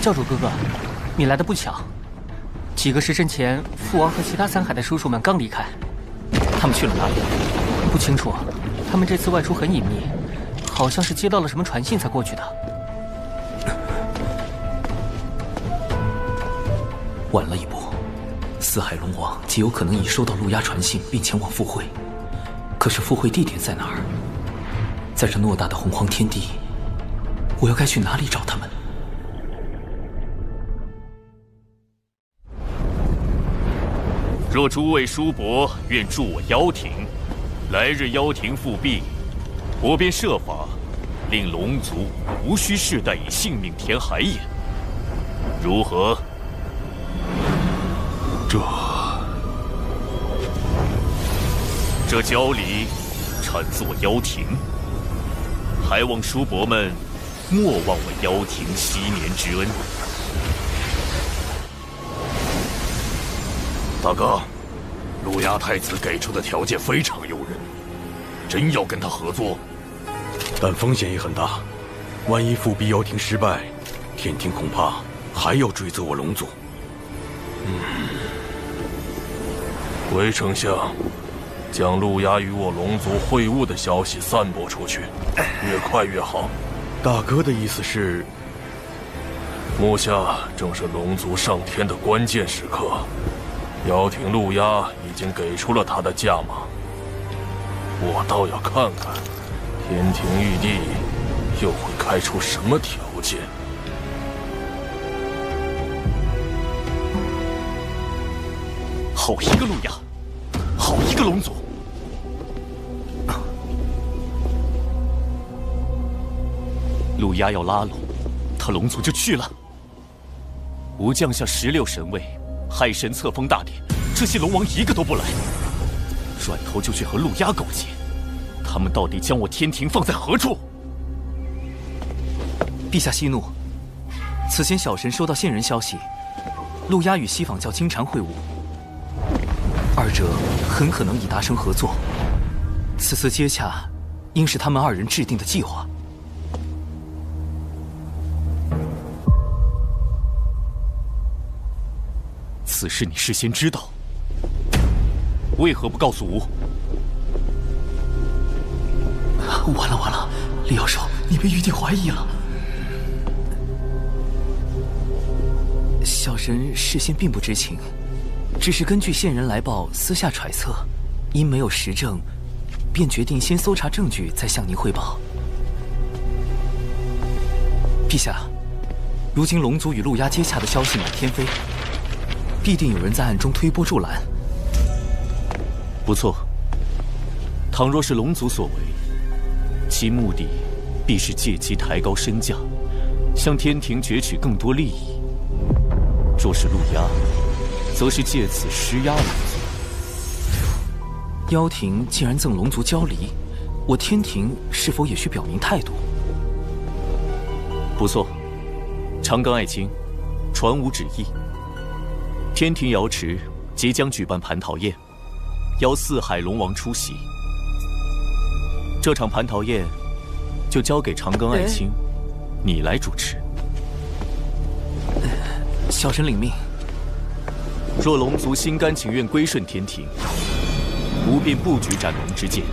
教主哥哥，你来的不巧。几个时辰前，父王和其他3海的叔叔们刚离开，他们去了哪里？不清楚。他们这次外出很隐秘，好像是接到了什么传信才过去的。晚了一步，四海龙王极有可能已收到陆压传信，并前往赴会。可是赴会地点在哪儿？在这偌大的洪荒天地，我又该去哪里找他们？若诸位叔伯愿助我妖庭，来日妖庭复辟，我便设法令龙族无需世代以性命填海眼，如何？这交礼产自我妖庭，还望叔伯们莫忘我妖庭昔年之恩。大哥，陆压太子给出的条件非常诱人，真要跟他合作，但风险也很大。万一复辟妖庭失败，天庭恐怕还要追责我龙族。回丞相，将陆压与我龙族会晤的消息散播出去，越快越好。大哥的意思是，目下正是龙族上天的关键时刻。妖庭陆压已经给出了他的价码，我倒要看看天庭玉帝又会开出什么条件。好一个陆压，好一个龙族！陆压要拉拢他，龙族就去了。吾降下16神位。海神册封大典，这些龙王一个都不来，转头就去和陆压勾结，他们到底将我天庭放在何处？陛下息怒，此前小神收到线人消息，陆压与西方教金蝉会晤，二者很可能已达成合作。此次接洽，应是他们2人制定的计划。此事你事先知道，为何不告诉吾？完了，李妖兽，你被玉帝怀疑了。小神事先并不知情，只是根据线人来报，私下揣测，因没有实证，便决定先搜查证据，再向您汇报。陛下，如今龙族与陆压接洽的消息满天飞。必定有人在暗中推波助澜，不错。倘若是龙族所为，其目的必是借机抬高身价，向天庭攫取更多利益。若是陆压，则是借此施压龙族。妖庭既然赠龙族交离，我天庭是否也需表明态度？不错，长庚爱卿，传吾旨意。天庭瑶池即将举办蟠桃宴，邀四海龙王出席。这场蟠桃宴就交给长庚爱卿，你来主持。小神领命。若龙族心甘情愿归顺天庭，吾便不举斩龙之剑；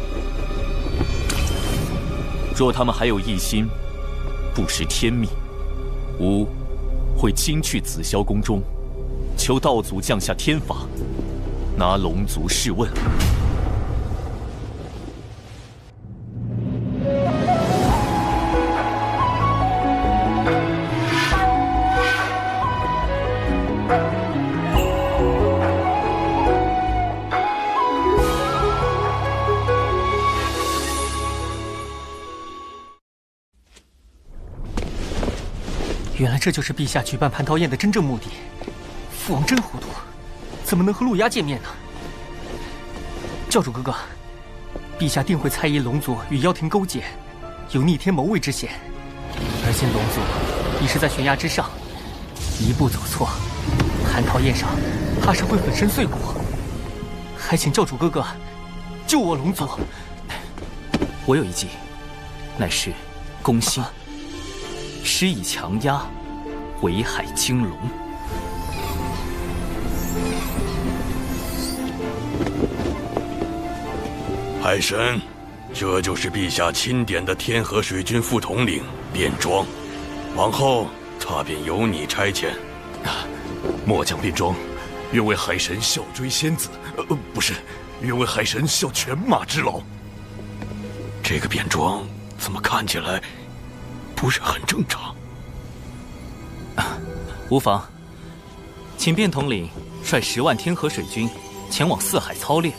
若他们还有一心不识天命，吾会亲去紫霄宫中，求道祖降下天罚，拿龙族试问。原来这就是陛下举办蟠桃宴的真正目的。父王真糊涂，怎么能和陆压见面呢？教主哥哥，陛下定会猜疑龙族与妖庭勾结，有逆天谋位之嫌。而今龙族已是在悬崖之上，一步走错，蟠桃宴上怕是会粉身碎骨。还请教主哥哥救我龙族。我有一计，乃是攻心，施以强压，围海惊龙。海神，这就是陛下钦点的天河水军副统领卞庄，往后他便由你差遣。末将卞庄，愿为海神效追仙子，不是，愿为海神效犬马之劳。这个卞庄怎么看起来不是很正常？无妨，请卞统领率10万天河水军前往四海操练，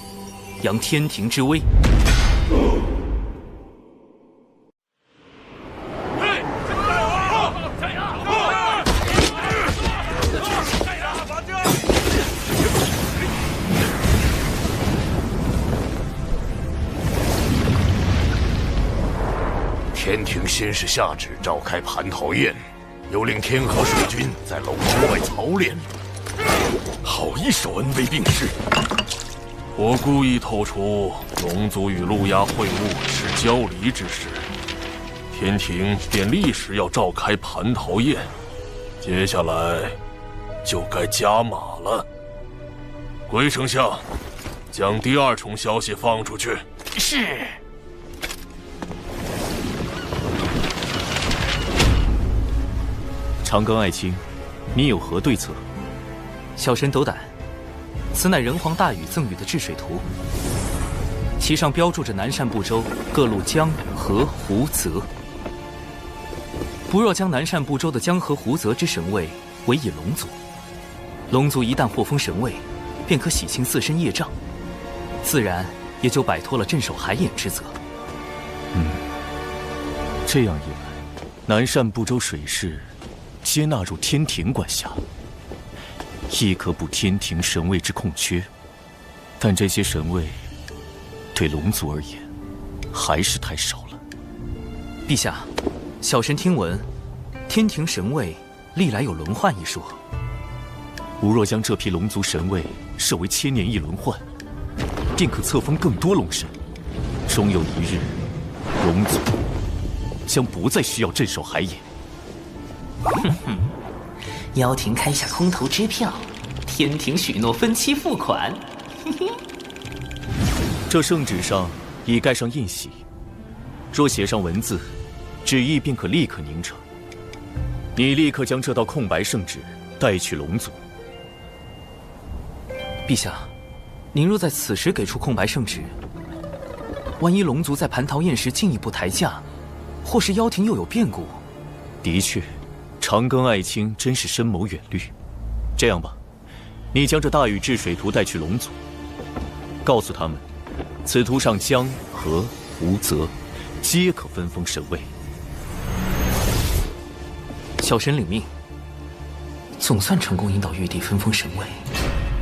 扬天庭之威。天庭先是下旨召开蟠桃宴，又令天河水军在龙之外操练，好一手恩威并施。我故意透出龙族与陆压会晤是交离之事，天庭便立时要召开蟠桃宴，接下来就该加码了。回丞相，将第2重消息放出去。是。长庚爱卿，你有何对策？小神斗胆，此乃人皇大禹赠予的治水图，其上标注着南赡部洲各路江河湖泽。不若将南赡部洲的江河湖泽之神位委以龙族，龙族一旦获封神位，便可洗清自身业障，自然也就摆脱了镇守海眼之责。这样一来，南赡部洲水势皆纳入天庭管辖，亦可补天庭神位之空缺。但这些神位对龙族而言还是太少了。陛下，小神听闻天庭神位历来有轮换一说。吾若将这批龙族神位设为1000年一轮换，便可册封更多龙神。终有一日，龙族将不再需要镇守海眼。妖庭开下空头支票，天庭许诺分期付款。这圣旨上已盖上印玺，若写上文字，旨意便可立刻凝成。你立刻将这道空白圣旨带去龙族。陛下，您若在此时给出空白圣旨，万一龙族在蟠桃宴时进一步抬价，或是妖庭又有变故。的确，长庚爱卿真是深谋远虑。这样吧，你将这大禹治水图带去龙族，告诉他们，此图上江河湖泽，皆可分封神位。小神领命。总算成功引导玉帝分封神位，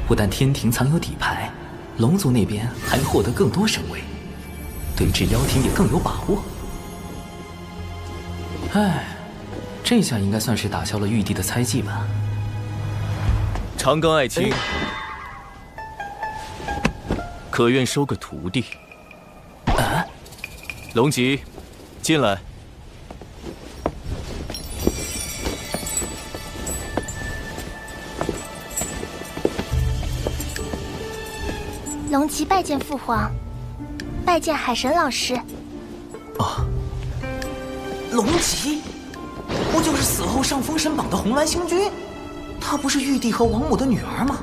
不但天庭藏有底牌，龙族那边还能获得更多神位，对峙妖庭也更有把握。唉，这下应该算是打消了玉帝的猜忌吧。长庚爱卿，可愿收个徒弟？啊！龙吉，进来。龙吉拜见父皇，拜见海神老师。龙吉，不就是死后上封神榜的红鸾星君？她不是玉帝和王母的女儿吗？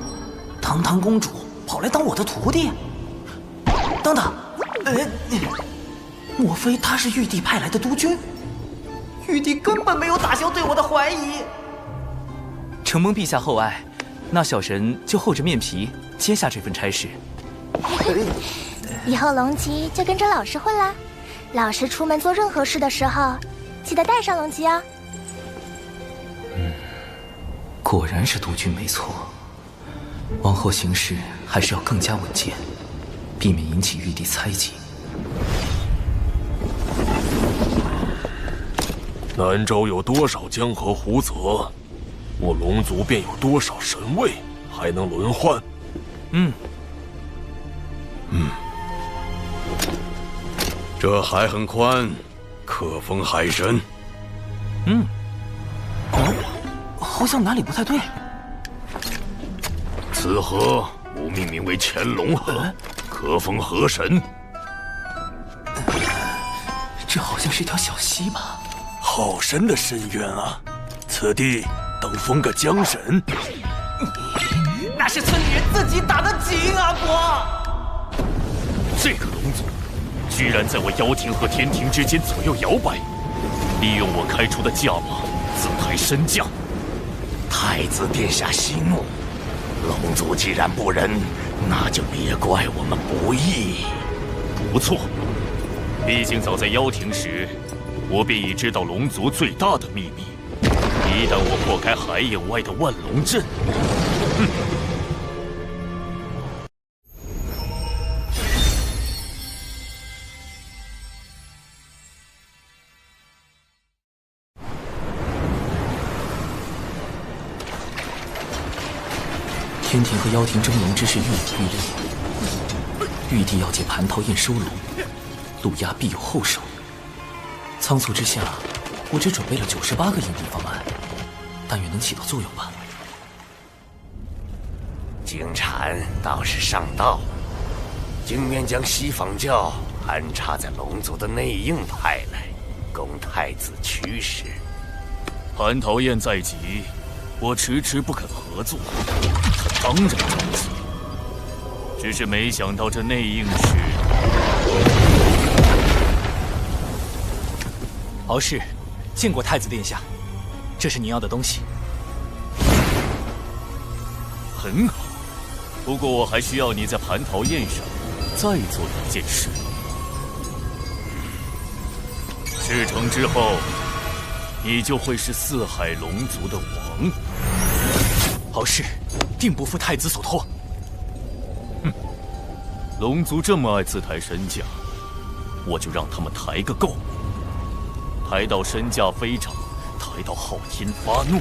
堂堂公主跑来当我的徒弟？等等，莫非她是玉帝派来的督军？玉帝根本没有打消对我的怀疑。承蒙陛下厚爱，那小神就厚着面皮接下这份差事。以后龙吉就跟着老师混啦。老师出门做任何事的时候，记得带上龙吉哦。果然是督军没错，往后行事还是要更加稳健，避免引起玉帝猜忌。南州有多少江河湖泽，我龙族便有多少神位，还能轮换。这海很宽，可封海神。好像哪里不太对。此河吾命名为乾隆河，可封河神。这好像是条小溪吧？好深的深渊啊！此地等封个江神。那是村里人自己打的井啊，国！这个龙族，居然在我妖庭和天庭之间左右摇摆，利用我开出的价码自抬身价。太子殿下息怒，龙族既然不仁，那就别怪我们不义。不错，毕竟早在妖庭时，我便已知道龙族最大的秘密。一旦我破开海眼外的万龙阵，天庭和妖庭争龙之事愈演愈烈，玉帝要借蟠桃宴收龙，陆压必有后手。仓促之下，我只准备了98个应对方案，但愿能起到作用吧。经禅倒是上道，竟愿将西方教安插在龙族的内应派来，供太子驱使。蟠桃宴在即，我迟迟不肯合作，他当然着急。只是没想到这内应是敖氏，见过太子殿下，这是您要的东西。很好，不过我还需要你在蟠桃宴上再做一件事。事成之后，你就会是四海龙族的王。敖氏定不负太子所托。龙族这么爱自抬身价，我就让他们抬个够。抬到身价飞涨，抬到昊天发怒，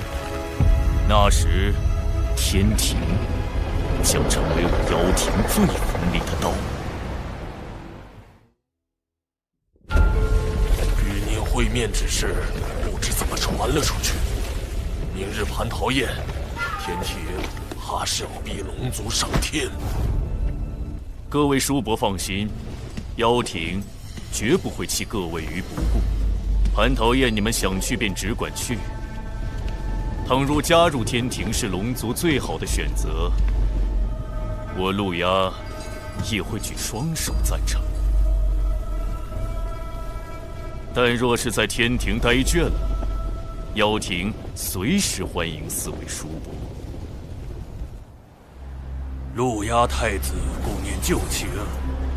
那时天庭将成为我妖庭最锋利的刀。与您会面之事，不知怎么传了出去。明日蟠桃宴，天庭怕是要逼龙族上天。各位叔伯放心，妖庭绝不会弃各位于不顾。蟠桃宴你们想去便只管去。倘若加入天庭是龙族最好的选择，我陆压也会举双手赞成。但若是在天庭待倦了，妖庭随时欢迎四位叔伯。陆压太子顾念旧情，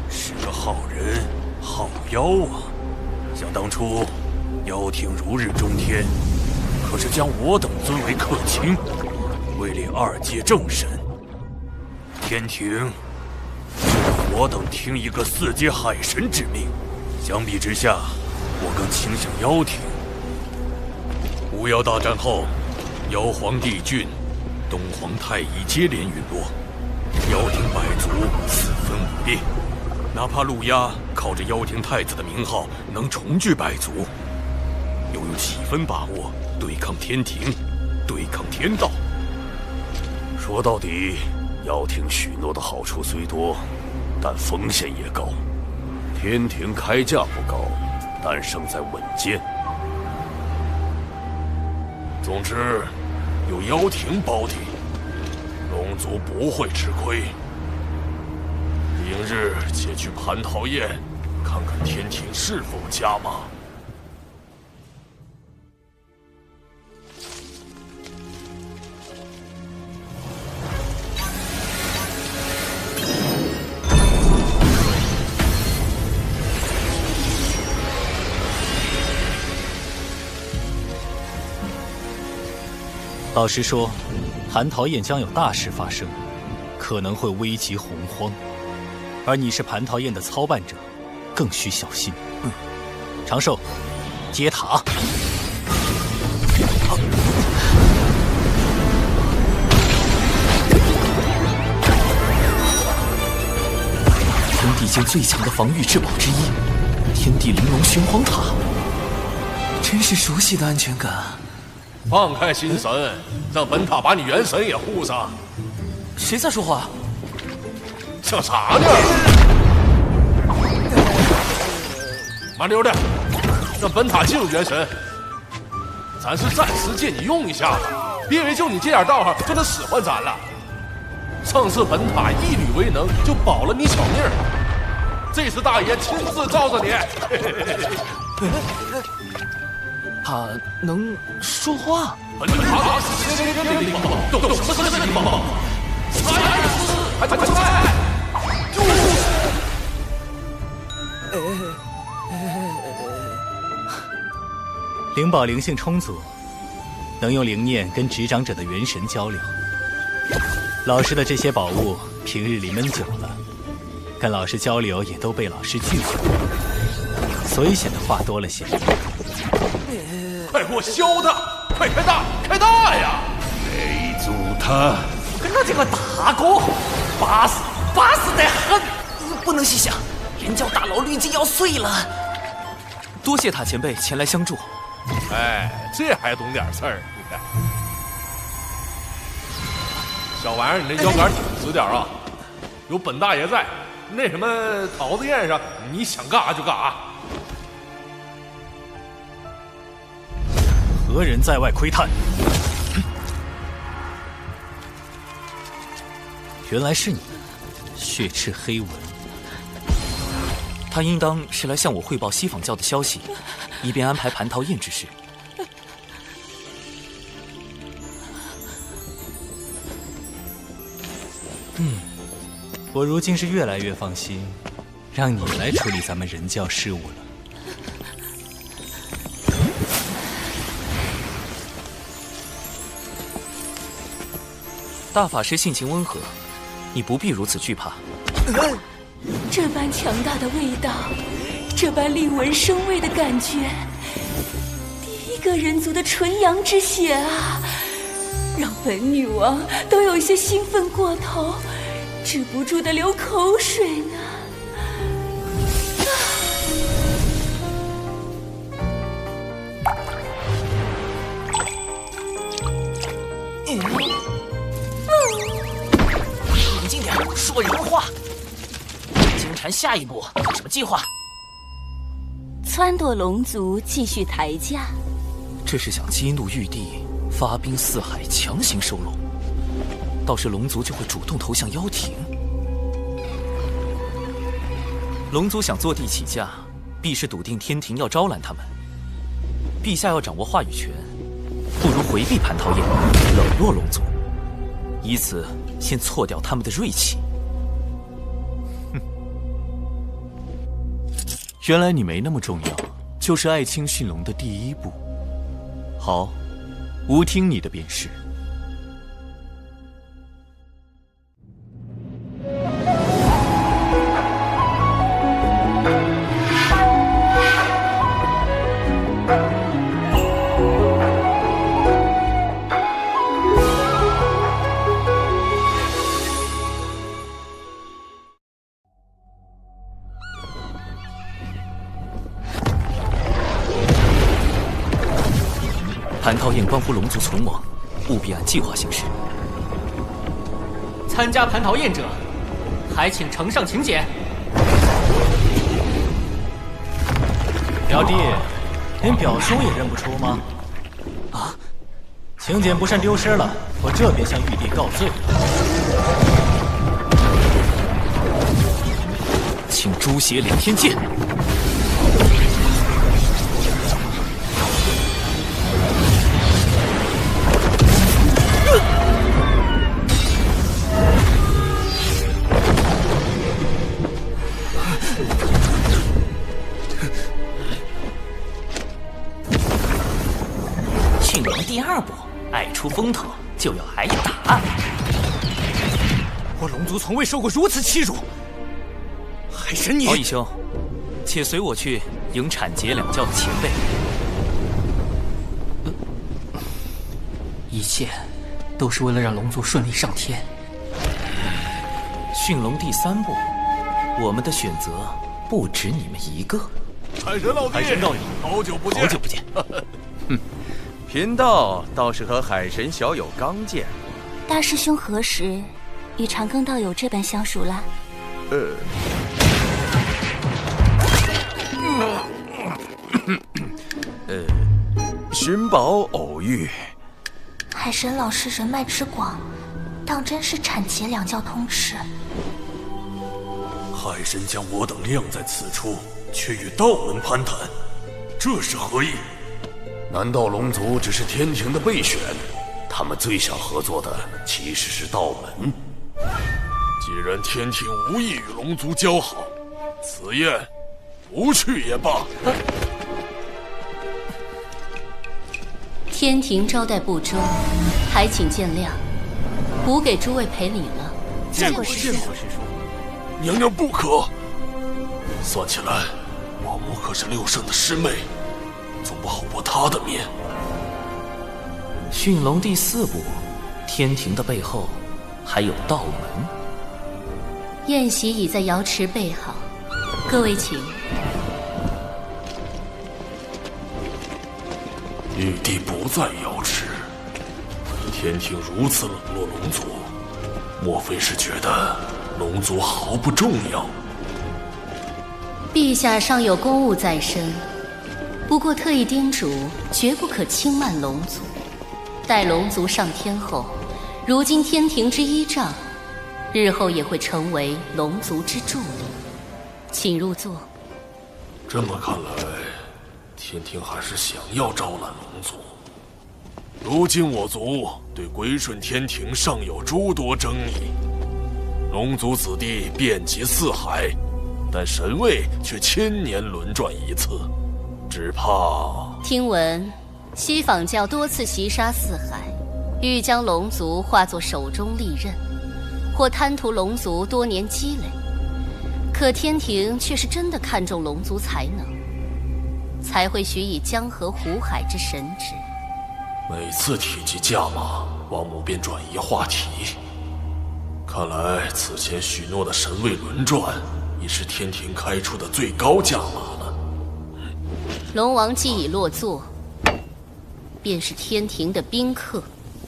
是个好人好妖啊！想当初，妖庭如日中天，可是将我等尊为客卿，位列2阶正神。天庭就让我等听一个4阶海神之命。相比之下，我更倾向妖庭。巫妖大战后，妖皇帝俊、东皇太乙接连陨落，妖庭百族四分五裂。哪怕陆压靠着妖庭太子的名号能重聚百族，又有几分把握对抗天庭，对抗天道？说到底，妖庭许诺的好处虽多，但风险也高。天庭开价不高，但胜在稳健。总之，有妖庭保底，龙族不会吃亏。明日且去蟠桃宴，看看天庭是否加码。老实说，蟠桃宴将有大事发生，可能会危及洪荒。而你是蟠桃宴的操办者，更需小心。长寿，接塔。天地间最强的防御至宝之一，天地玲珑玄黄塔，真是熟悉的安全感。放开心神，让本塔把你元神也护上。谁在说话？想啥呢？麻溜的，让本塔进入元神。咱是暂时借你用一下子，别以为就你这点道行就能使唤咱了。上次本塔一缕为能，就保了你小命儿。这次大爷亲自罩着你。他能说话？本塔是天灵灵宝，懂什么是灵宝？还快！灵宝灵性充足，能用灵念跟执掌者的元神交流。老师的这些宝物平日里闷久了，跟老师交流也都被老师拒绝，所以显得话多了些。快给我削他！快开大，开大呀！没阻他！跟他这个大哥，巴适得很。不能细想，人教大佬滤镜要碎了。多谢塔前辈前来相助。哎，这还懂点事儿？你看，小玩意儿，你这腰杆挺直点啊！有本大爷在，那什么桃子宴上，你想干啥就干啥。何人在外窥探？原来是你，血赤黑纹。他应当是来向我汇报西坊教的消息，以便安排蟠桃宴之事。我如今是越来越放心，让你来处理咱们人教事务了。大法师性情温和，你不必如此惧怕。这般强大的味道，这般令闻生畏的感觉，第一个人族的纯阳之血啊，让本女王都有些兴奋过头，止不住的流口水呢。冷静点，说人话。金蝉下一步有什么计划？撺掇龙族继续抬价。这是想激怒玉帝，发兵四海，强行收拢。到时龙族就会主动投向妖庭。龙族想坐地起价，必是笃定天庭要招揽他们。陛下要掌握话语权，不如回避蟠桃宴，冷落龙族，以此先挫掉他们的锐气。原来你没那么重要，就是爱卿驯龙的第一步。好，吾听你的便是。蟠桃宴关乎龙族存亡，务必按计划行事。参加蟠桃宴者，还请呈上请柬。表弟，连表兄也认不出吗？啊！请柬不慎丢失了，我这便向玉帝告罪。请诛邪连天剑。驯龙第二步，爱出风头就要挨打。我龙族从未受过如此欺辱。海神你，敖义兄，且随我去迎产劫两教的前辈。一切都是为了让龙族顺利上天。驯龙第三步，我们的选择不止你们一个。海神老弟，海神道友，好久不见，好久不见。贫道倒是和海神小友刚见。大师兄何时与长庚道友这般相熟啦？寻宝偶遇。海神老师人脉之广，当真是产劫两教通吃。海神将我等晾在此处，却与道门攀谈，这是何意？难道龙族只是天庭的备选？他们最想合作的其实是道门。既然天庭无意与龙族交好，此宴不去也罢。天庭招待不周，还请见谅。吾给诸位赔礼了。见过师叔。娘娘不可。算起来，王母可是六圣的师妹，总不好驳她的面。驯龙第四步，天庭的背后还有道门。宴席已在瑶池备好，各位请。玉帝不在瑶池，天庭如此冷落龙族，莫非是觉得龙族毫不重要？陛下尚有公务在身，不过特意叮嘱，绝不可轻慢龙族。待龙族上天后，如今天庭之依仗，日后也会成为龙族之助力。请入座。这么看来，天庭还是想要招揽龙族。如今我族对归顺天庭尚有诸多争议，龙族子弟遍及四海，但神位却千年轮转一次，只怕……听闻西坊教多次袭杀四海，欲将龙族化作手中利刃，或贪图龙族多年积累。可天庭却是真的看重龙族才能，才会许以江河湖海之神职。每次提及价码，王母便转移话题。看来此前许诺的神位轮转，已是天庭开出的最高价码了。龙王既已落座，便是天庭的宾客。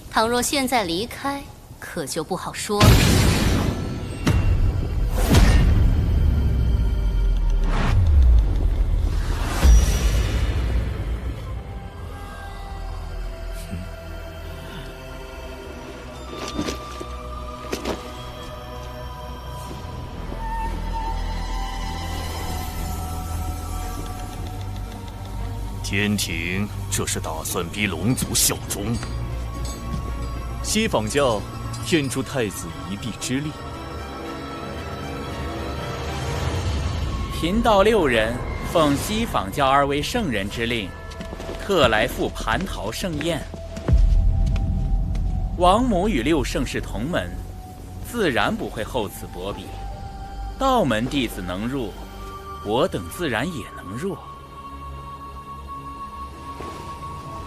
倘若现在离开，可就不好说了。天庭这是打算逼龙族效忠？西坊教愿助太子一臂之力。贫道6人奉西坊教2位圣人之令，特来赴蟠桃盛宴。王母与6圣是同门，自然不会厚此薄彼。道门弟子能入，我等自然也能入。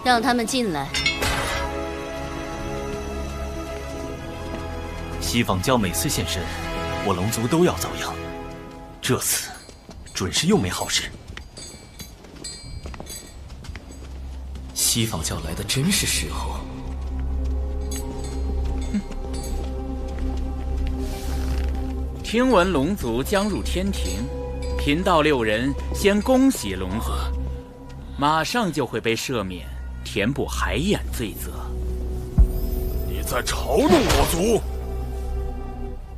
让他们进来。西坊教每次现身，我龙族都要遭殃。这次准是又没好事。西坊教来的真是时候。听闻龙族将入天庭，贫道6人先恭喜龙族，马上就会被赦免，填补海眼罪责。你在嘲弄我族？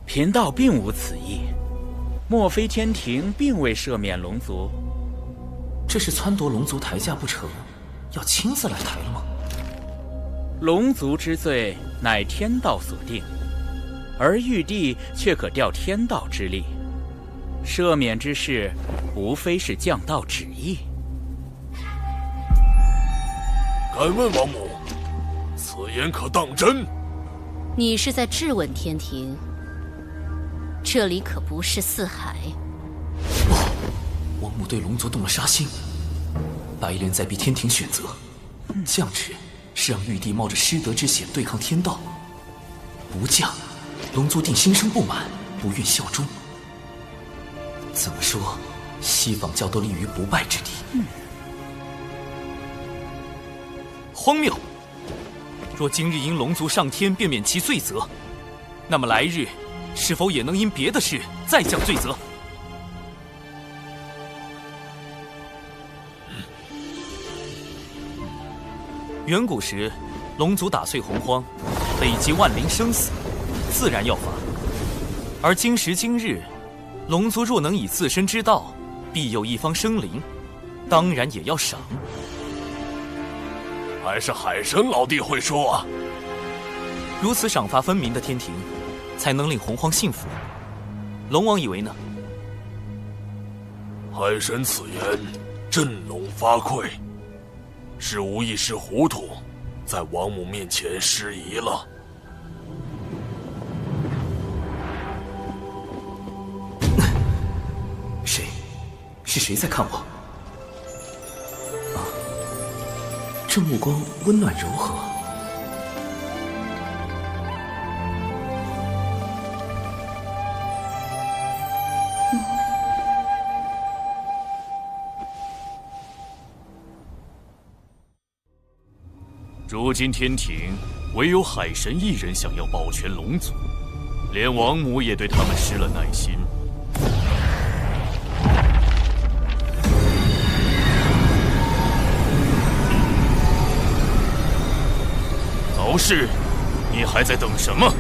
贫道并无此意，莫非天庭并未赦免龙族？这是撺掇龙族抬价不成，要亲自来抬了吗？龙族之罪乃天道所定，而玉帝却可调天道之力，赦免之事无非是降道旨意。敢问王母，此言可当真？你是在质问天庭？这里可不是四海。王母对龙族动了杀心，白莲在逼天庭选择，降旨是让玉帝冒着失德之险对抗天道，不降，龙族定心生不满，不愿效忠。怎么说，西坊教都立于不败之地。荒谬！若今日因龙族上天便免其罪责，那么来日是否也能因别的事再降罪责？远古时，龙族打碎洪荒，累积万灵生死，自然要罚。而今时今日，龙族若能以自身之道庇佑一方生灵，当然也要赏。还是海神老弟会说啊！如此赏罚分明的天庭，才能令洪荒幸福。龙王以为呢？海神此言，振聋发聩，是无一时糊涂，在王母面前失仪了。谁？是谁在看我？啊，这目光温暖柔和。如今天庭唯有海神一人想要保全龙族，连王母也对他们失了耐心。早逝，你还在等什么？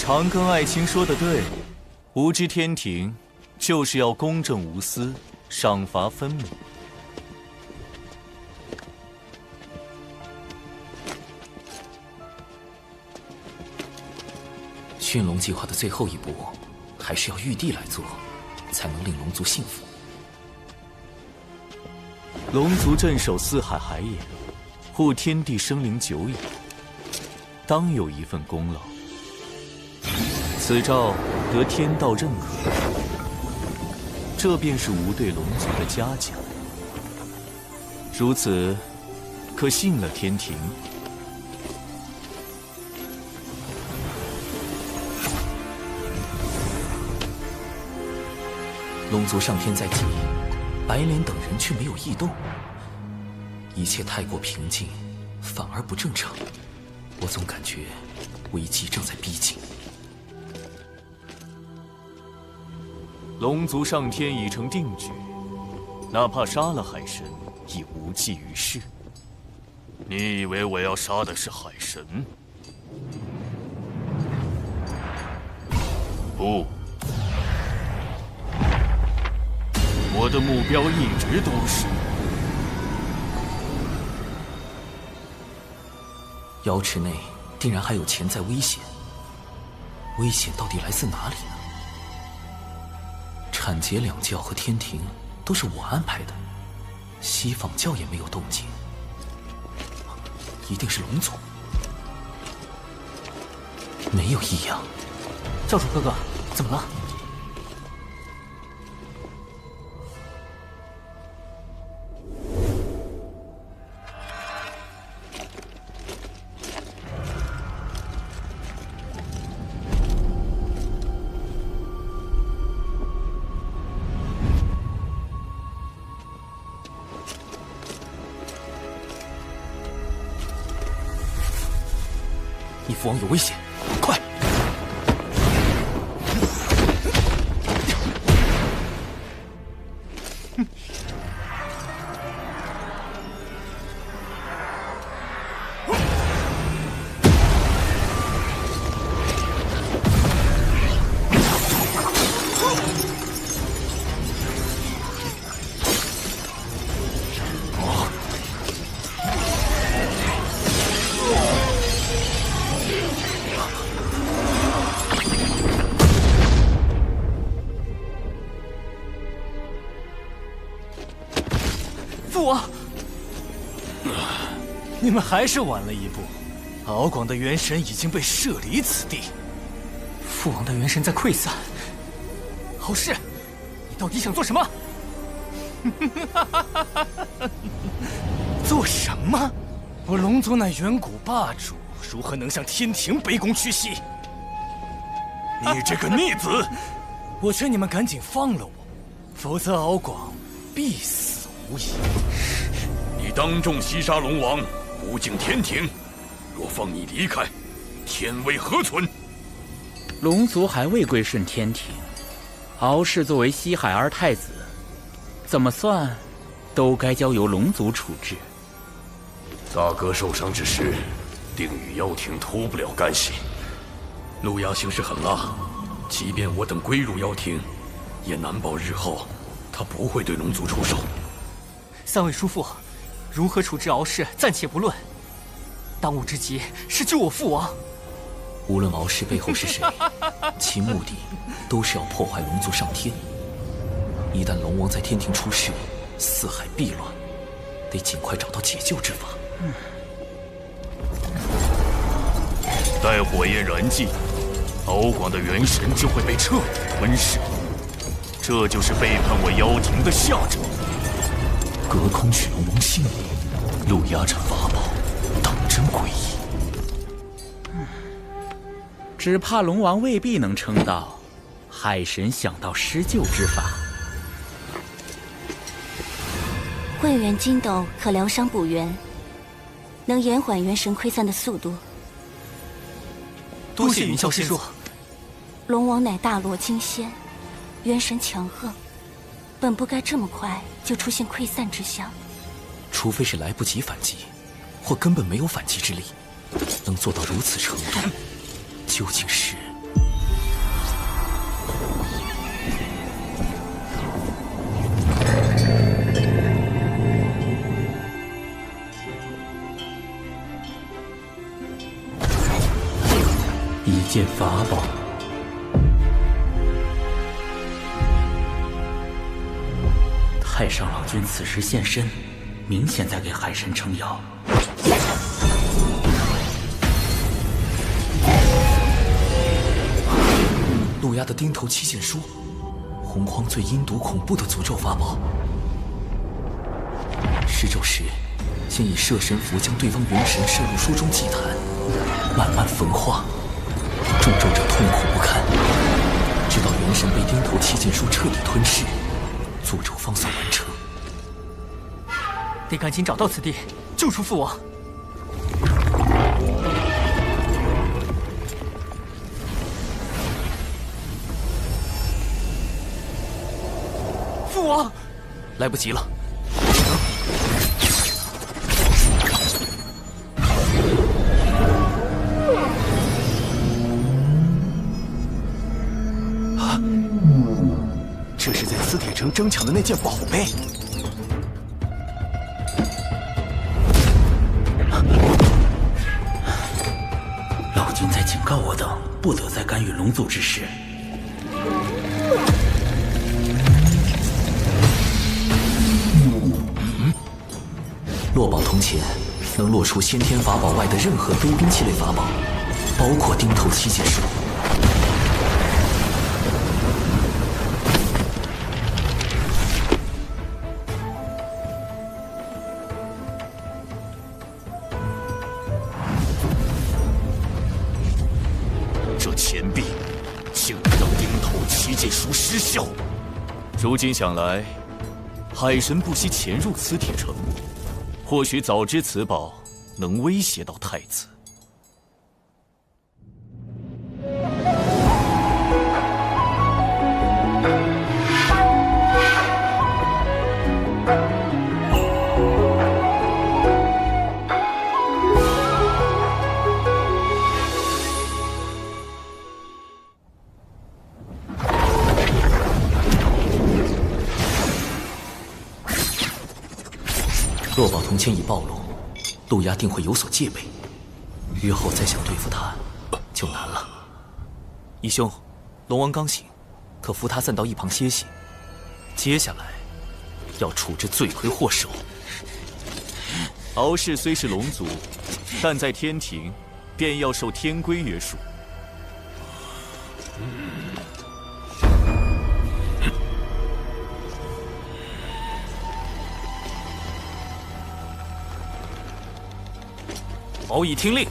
长庚爱卿说的对，无知天庭就是要公正无私，赏罚分明。驯龙计划的最后一步，还是要玉帝来做，才能令龙族幸福。龙族镇守四海海眼，护天地生灵久矣，当有一份功劳。此诏得天道认可，这便是吾对龙族的嘉奖。如此，可信了天庭。龙族上天在即，白莲等人却没有异动，一切太过平静，反而不正常。我总感觉危机正在逼近。龙族上天已成定局，哪怕杀了海神，亦无济于事。你以为我要杀的是海神？不，我的目标一直都是瑶池内定然还有潜在危险，危险到底来自哪里呢？产劫两教和天庭都是我安排的，西方教也没有动静，一定是龙族，没有异样。教主哥哥，怎么了？你父王有危险，快！父王，你们还是晚了一步。敖广的元神已经被射离此地，父王的元神在溃散。敖氏，你到底想做什么？做什么？我龙族乃远古霸主，如何能向天庭卑躬屈膝？你这个逆子！我劝你们赶紧放了我，否则敖广必死无疑。你当众袭杀龙王，不敬天庭，若放你离开，天威何存？龙族还未归顺天庭，敖氏作为西海二太子，怎么算都该交由龙族处置。大哥受伤之时，定与妖庭脱不了干系。陆阳行事狠辣，即便我等归入妖庭，也难保日后他不会对龙族出手。三位叔父，如何处置敖氏暂且不论，当务之急是救我父王。无论敖氏背后是谁，其目的都是要破坏龙族上天。一旦龙王在天庭出事，四海必乱，得尽快找到解救之法。待火焰燃尽，敖广的元神就会被彻底吞噬，这就是背叛我妖庭的下场。隔空取龙王性命，陆压斩法宝，当真诡异。只怕龙王未必能撑到海神想到施救之法。慧元金斗可疗伤补元，能延缓元神溃散的速度。多谢云霄仙术。龙王乃大罗金仙，元神强横，本不该这么快就出现溃散之象。除非是来不及反击，或根本没有反击之力，能做到如此程度，究竟是……一件法宝。太上老君此时现身，明显在给海神撑腰。陆压的钉头七剑书，洪荒最阴毒恐怖的诅咒法宝。施咒时，先以摄神符将对方元神摄入书中祭坛，慢慢焚化，中咒者痛苦不堪，直到元神被钉头七剑书彻底吞噬，诅咒方算完成。得赶紧找到此地，救出父王。父王，来不及了。这是在磁铁城争抢的那件宝贝。老君在警告我等，不得再干预龙族之事。落宝铜钱能落出先天法宝外的任何非兵器类法宝，包括钉头七剑术。这钱币竟然让钉头七剑术失效。如今想来，海神不惜潜入磁铁城，或许早知此宝能威胁到太子。落宝铜钱已暴露，陆压定会有所戒备，日后再想对付他就难了。义兄，龙王刚醒，可扶他暂到一旁歇息。接下来要处置罪魁祸首。敖氏虽是龙族，但在天庭便要受天规约束。敖乙听令，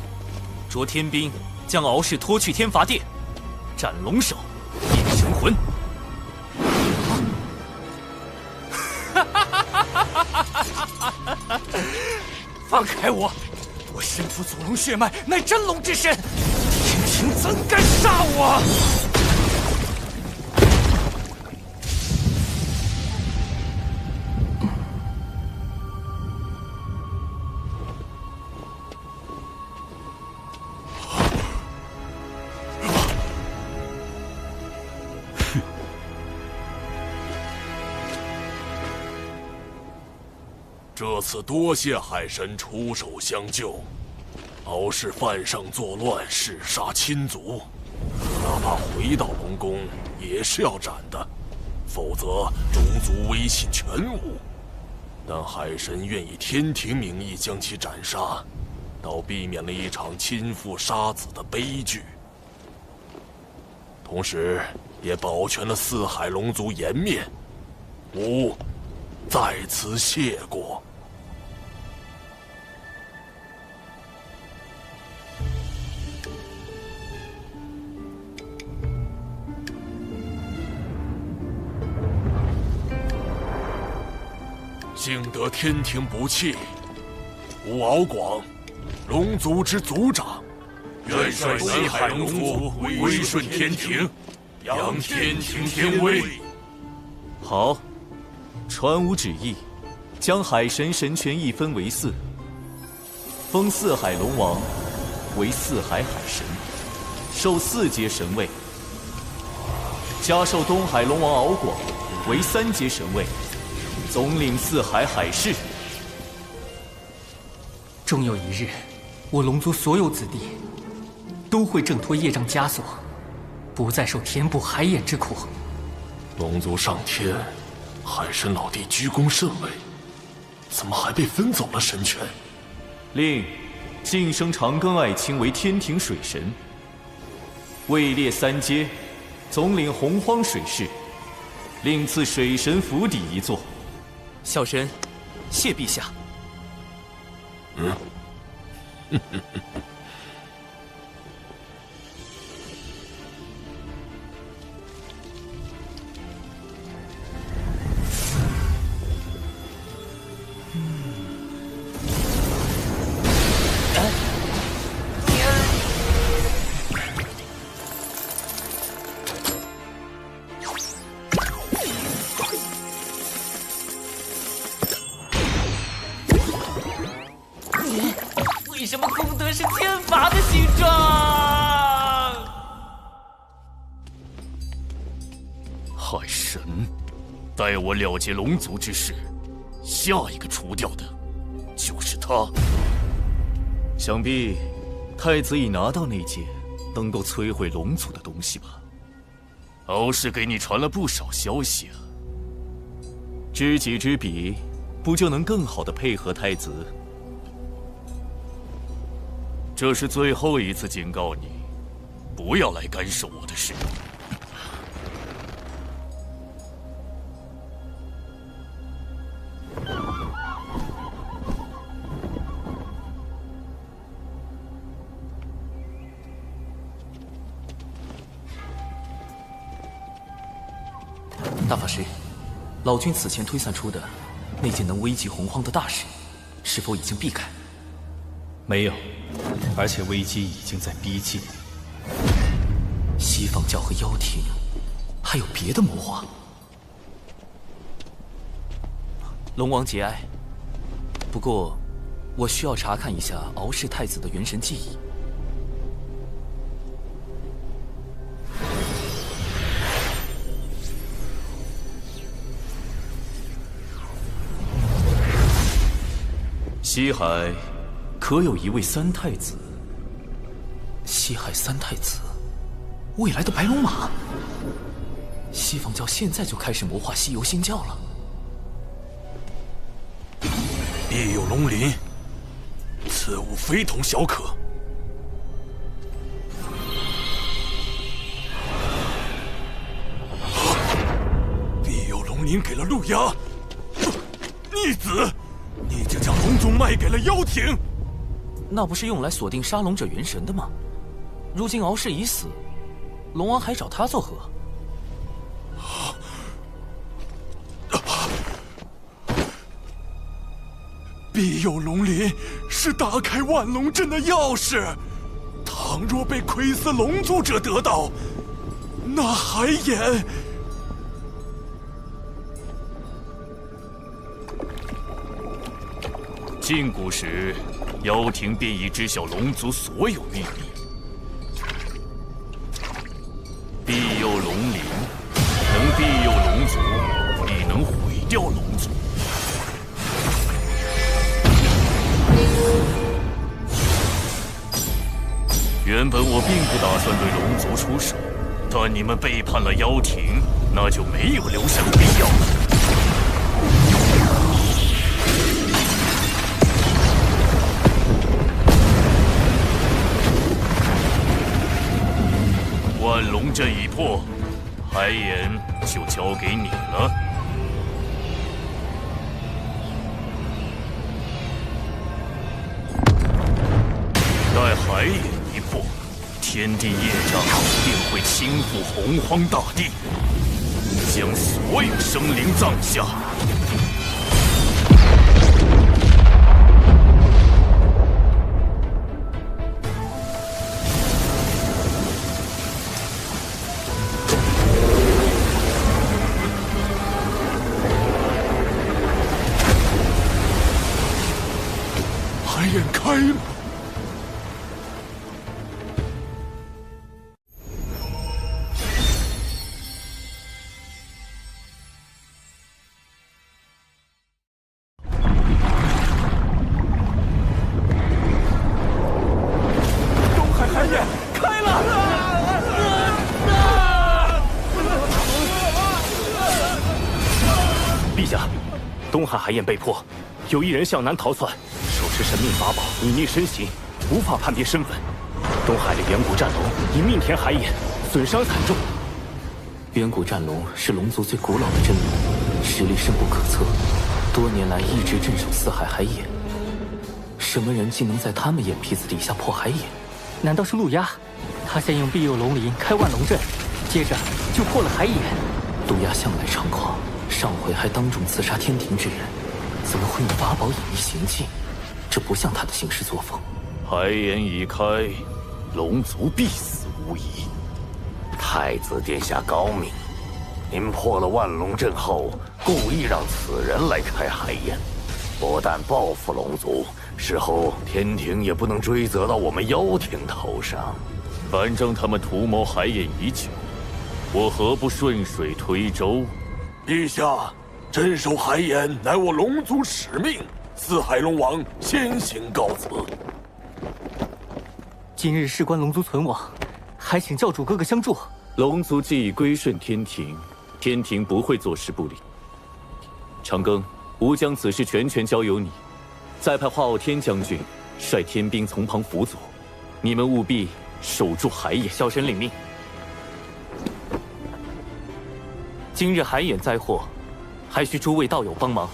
着天兵将敖氏拖去天罚殿，斩龙首，变神魂。放开我！我身负祖龙血脉，乃真龙之身，天庭怎敢杀我？这次多谢海神出手相救，敖氏犯上作乱，弑杀亲族，哪怕回到龙宫也是要斩的，否则种族威信全无。但海神愿以天庭名义将其斩杀，倒避免了一场亲父杀子的悲剧，同时也保全了四海龙族颜面。吾在此谢过。幸得天庭不弃，吾敖广，龙族之族长，愿率四海龙族归顺天庭，扬天庭天威。好，传吾旨意，将海神神权一分为4，封四海龙王为四海海神，授4阶神位，加授东海龙王敖广为3阶神位，总领四海海事。终有一日，我龙族所有子弟都会挣脱业障枷锁，不再受天不海眼之苦。龙族上天，海神老弟居功甚伟，怎么还被分走了神权？令晋升长庚爱卿为天庭水神，位列3阶，总领洪荒水势，另赐水神府邸1座。小神，谢陛下。什么功德是天罚的形状？海神，待我了结龙族之事，下一个除掉的就是他。想必太子已拿到那件能够摧毁龙族的东西吧？敖氏给你传了不少消息啊。知己知彼，不就能更好的配合太子？这是最后一次警告你，不要来干涉我的事。大法师，老君此前推算出的那件能危及洪荒的大事，是否已经避开？没有，而且危机已经在逼近。西方教和妖庭还有别的谋划？龙王节哀，不过我需要查看一下敖氏太子的元神记忆。西海可有一位三太子？西海三太子，未来的白龙马。西方教现在就开始谋划西游新教了。必有龙鳞，此物非同小可。必有龙鳞给了陆压，逆子！你就将龙族卖给了妖庭，那不是用来锁定杀龙者元神的吗？如今敖氏已死，龙王还找他作何？必有龙鳞是打开万龙阵的钥匙，倘若被窥伺龙族者得到，那海眼……禁古时，妖庭便已知晓龙族所有秘密。庇佑龙鳞，能庇佑龙族，亦能毁掉龙族。原本我并不打算对龙族出手，但你们背叛了妖庭，那就没有留下的必要了。万龙阵已破，海眼就交给你了。待海眼一破，天地业障便会倾覆洪荒大地，将所有生灵葬下。海眼开了。东海海眼开了！陛下，东海海眼被破，有一人向南逃窜。手持神秘法宝，隐匿身形，无法判别身份。东海的远古战龙已命填海眼，损伤惨重。远古战龙是龙族最古老的真龙，实力深不可测，多年来一直镇守四海海眼。什么人竟能在他们眼皮子底下破海眼？难道是陆压？他先用庇佑龙鳞开万龙阵，接着就破了海眼。陆压向来猖狂，上回还当众刺杀天庭之人，怎么会用法宝隐匿行径？这不像他的行事作风。海眼已开，龙族必死无疑。太子殿下高明，您破了万龙阵后，故意让此人来开海眼，不但报复龙族，事后天庭也不能追责到我们妖庭头上。反正他们图谋海眼已久，我何不顺水推舟？陛下，镇守海眼乃我龙族使命，四海龙王先行告辞。今日事关龙族存亡，还请教主哥哥相助。龙族既已归顺天庭，天庭不会坐视不理。长庚，吾将此事全权交由你，再派华傲天将军率天兵从旁辅佐，你们务必守住海眼。小神领命。今日海眼灾祸，还需诸位道友帮忙。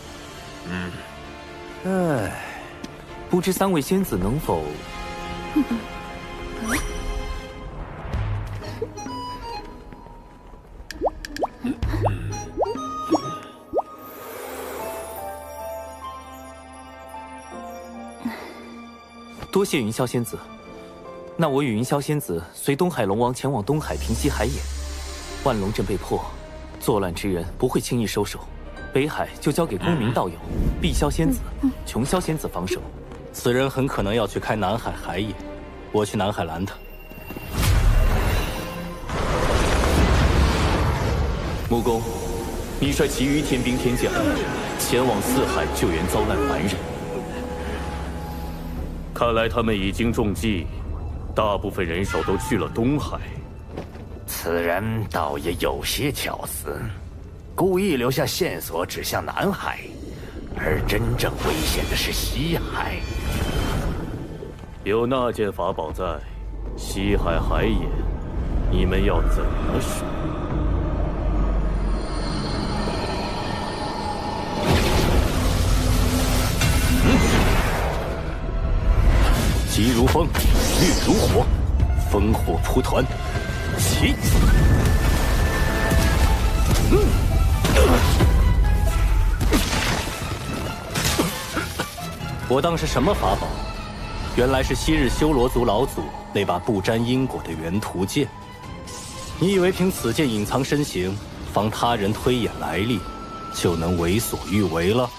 不知三位仙子能否？多谢云霄仙子，那我与云霄仙子随东海龙王前往东海平息海眼。万龙阵被破，作乱之人不会轻易收手。北海就交给公明道友、碧霄仙子、琼霄仙子防守。此人很可能要去开南海海眼，我去南海拦他。木工，你率其余天兵天将前往四海救援遭难凡人。看来他们已经中计，大部分人手都去了东海。此人倒也有些巧思，故意留下线索指向南海，而真正危险的是西海。有那件法宝在，西海海眼，你们要怎么守？急如风，烈如火，烽火蒲团，起！我当是什么法宝？原来是昔日修罗族老祖那把不沾因果的元图剑。你以为凭此剑隐藏身形，防他人推演来历，就能为所欲为了？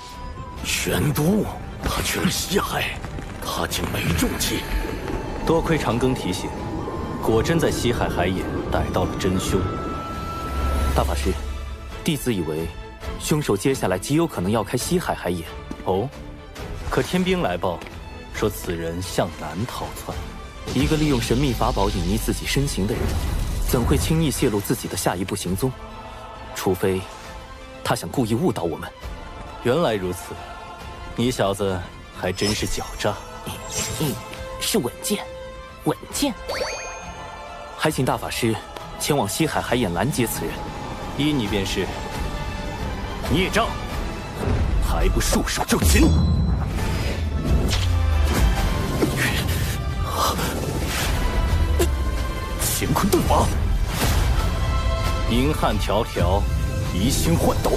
玄都，他去了西海。他竟没中计，多亏长庚提醒，果真在西海海眼逮到了真凶。大法师，弟子以为凶手接下来极有可能要开西海海眼。哦，可天兵来报，说此人向南逃窜。一个利用神秘法宝隐匿自己身形的人，怎会轻易泄露自己的下一步行踪？除非他想故意误导我们。原来如此，你小子还真是狡诈。是稳健，稳健。还请大法师前往西海海眼拦截此人。依你便是。孽障，还不束手就擒！乾坤遁法，银汉迢迢，移星换斗。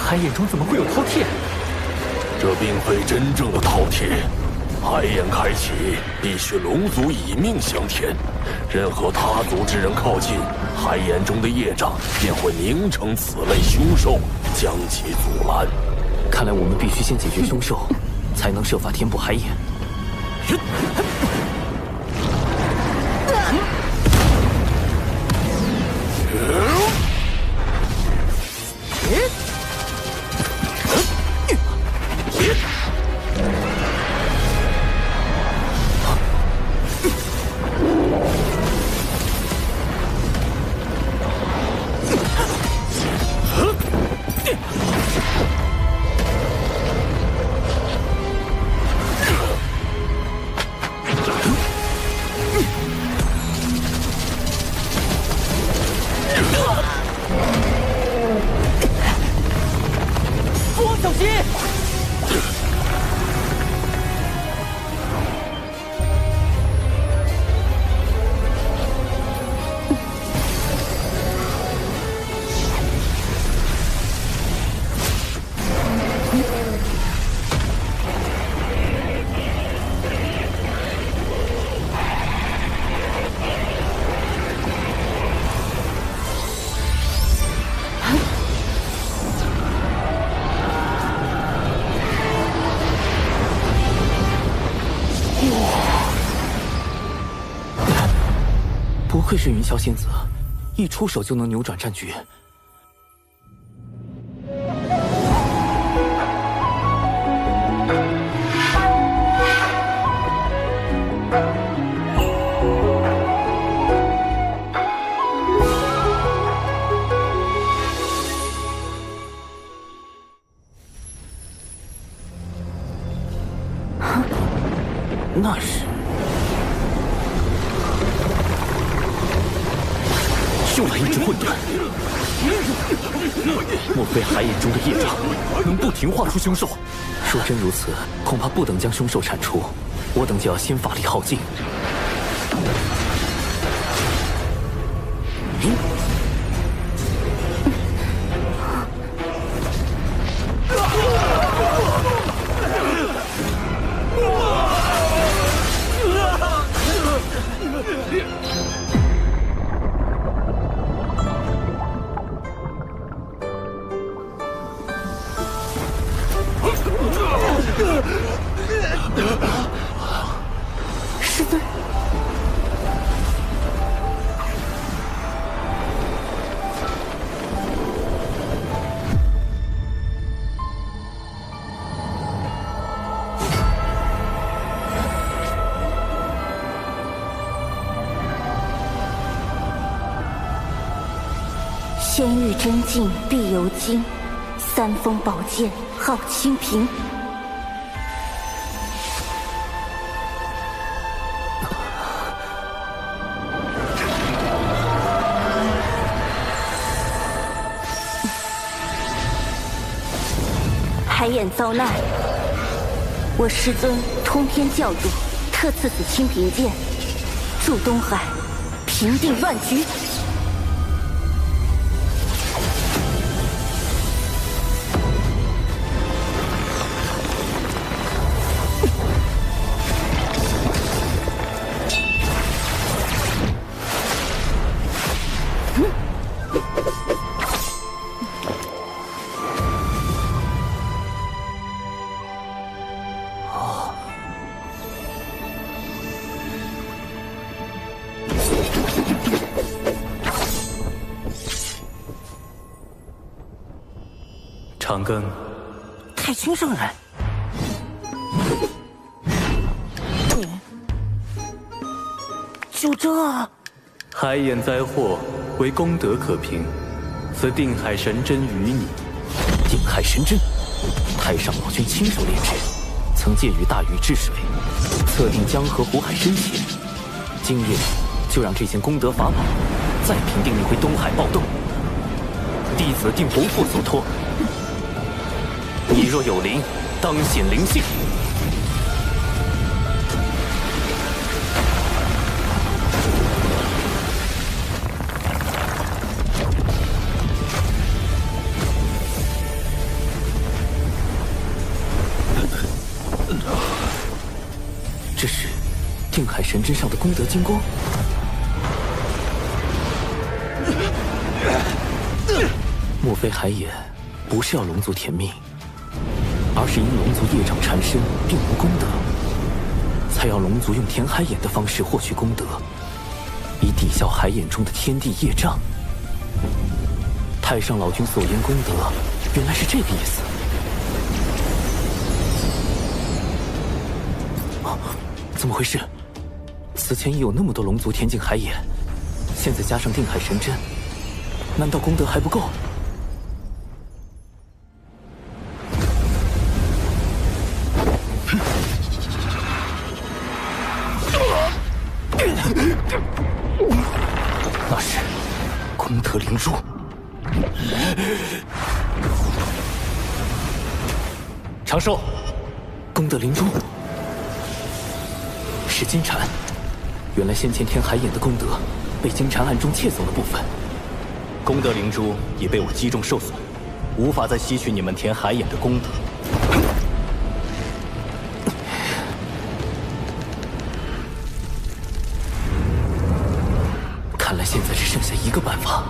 海眼中怎么会有饕餮？这并非真正的饕餮。海眼开启，必须龙族以命相填。任何他族之人靠近，海眼中的业障便会凝成此类凶兽，将其阻拦。看来我们必须先解决凶兽，才能设法填补海眼。愧是云霄仙子，一出手就能扭转战局。那是又来一只混沌，莫非海眼中的业障能不停化出凶兽？若真如此，恐怕不等将凶兽铲除，我等就要先法力耗尽。师尊，仙域真境必有经，三峰宝剑号清平。海眼遭难，我师尊通天教主特赐此清平剑，助东海平定乱局。长庚，太清圣人，就这？海眼灾祸为功德可平，此定海神针于你。定海神针，太上老君亲手炼制，曾借于大禹治水，测定江河湖海深浅。今夜就让这件功德法宝再平定那回东海暴动。弟子定不负所托。你若有灵，当显灵性。这是定海神针上的功德金光。莫非海眼不是要龙族填命，而是因龙族业障缠身，并无功德，才要龙族用填海眼的方式获取功德，以抵消海眼中的天地业障。太上老君所言功德，原来是这个意思。怎么回事？此前已有那么多龙族填进海眼，现在加上定海神针，难道功德还不够？那是功德灵珠。长寿，功德灵珠是金蝉。原来先前填海眼的功德被金蝉暗中窃走了部分，功德灵珠已被我击中受损，无法再吸取你们填海眼的功德。看来现在只剩下一个办法。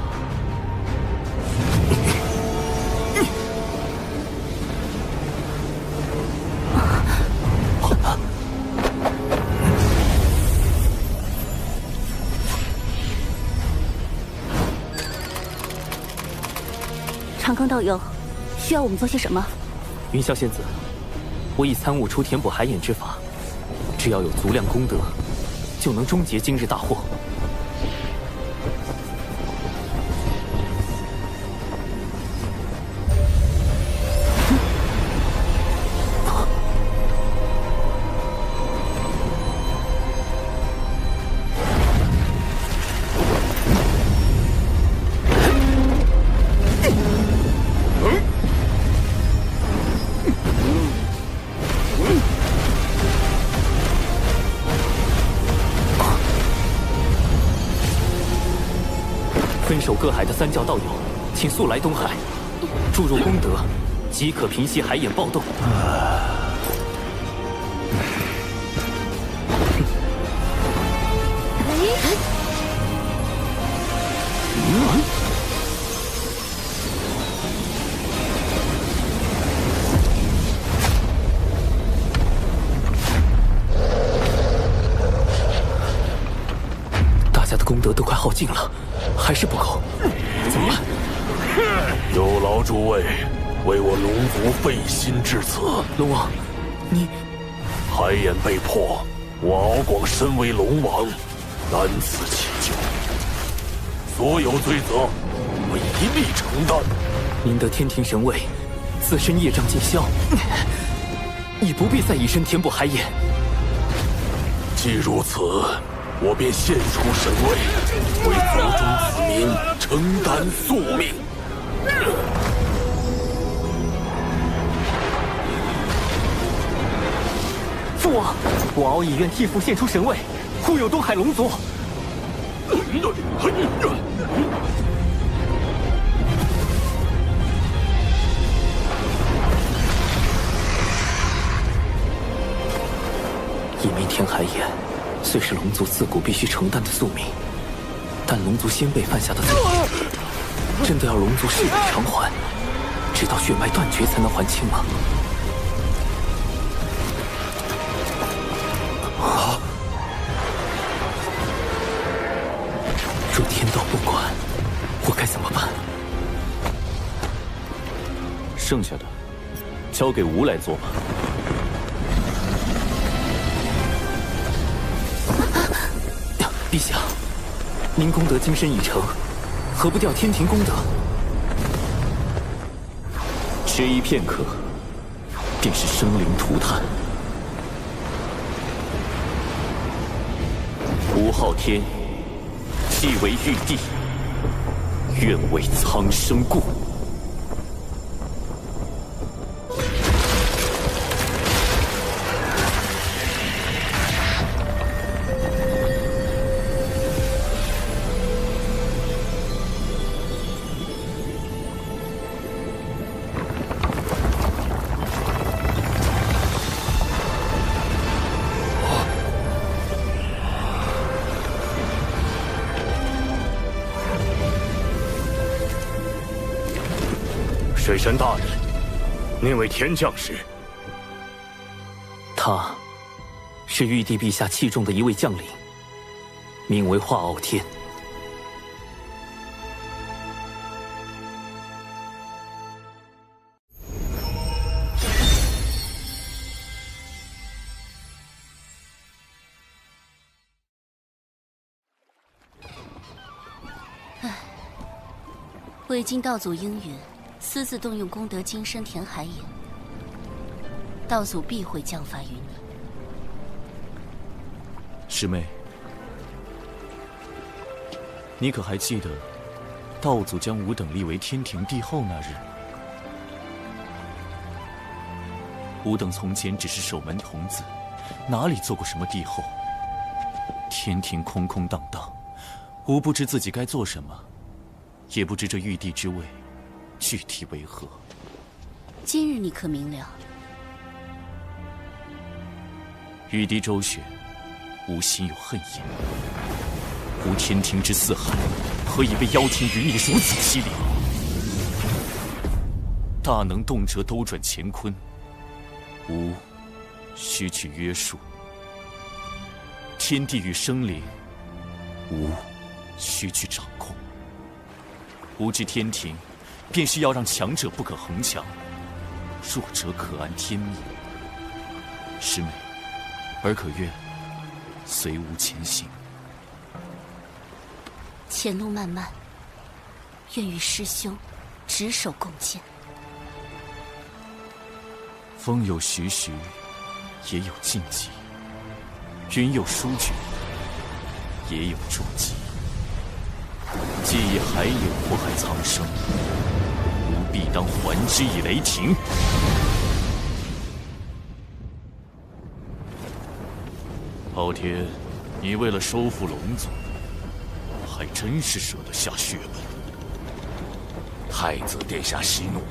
长庚道友，需要我们做些什么？云霄仙子，我已参悟出填补海眼之法，只要有足量功德，就能终结今日大祸。分守各海的三教道友，请速来东海，注入功德，即可平息海眼暴动。大家的功德都快耗尽了，还是不够，怎么办？有劳诸位为我龙族费心至此。龙王，你海眼被破，我敖广身为龙王，难辞其咎，所有罪责我一力承担。您得天庭神位，自身业障尽消，已不必再以身填补海眼。既如此，我便献出神位，为族中子民承担宿命。父王，我敖以愿替父献出神位，护佑东海龙族。一枚填海眼，虽是龙族自古必须承担的宿命，但龙族先辈犯下的罪，真的要龙族世代偿还，直到血脉断绝才能还清吗？啊！若天道不管，我该怎么办？剩下的交给吾来做吧。陛下，您功德今身已成，何不调天庭功德？迟疑片刻，便是生灵涂炭。吴昊天，既为玉帝，愿为苍生故。水神大人，那位天将是？他是玉帝陛下器重的一位将领，名为华傲天。未经道祖应允，私自动用功德金身填海眼，道祖必会降罚于你。师妹，你可还记得道祖将吾等立为天庭帝后那日？吾等从前只是守门童子，哪里做过什么帝后？天庭空空荡荡，吾不知自己该做什么，也不知这玉帝之位具体为何。今日你可明了？玉帝周旋，吾心有恨意。吾天庭之四海，何以被妖天余孽如此欺凌？大能动辄兜转乾坤，吾须去约束；天地与生灵，吾须去掌控。吾知天庭便是要让强者不可恒强，弱者可安天命。师妹，儿可愿随吾前行？前路漫漫，愿与师兄执手共剑。风有徐徐，也有静寂；云有舒卷，也有注记。既已还有祸害苍生，吾必当还之以雷霆。昊天，你为了收复龙族，还真是舍得下血本。太子殿下息怒，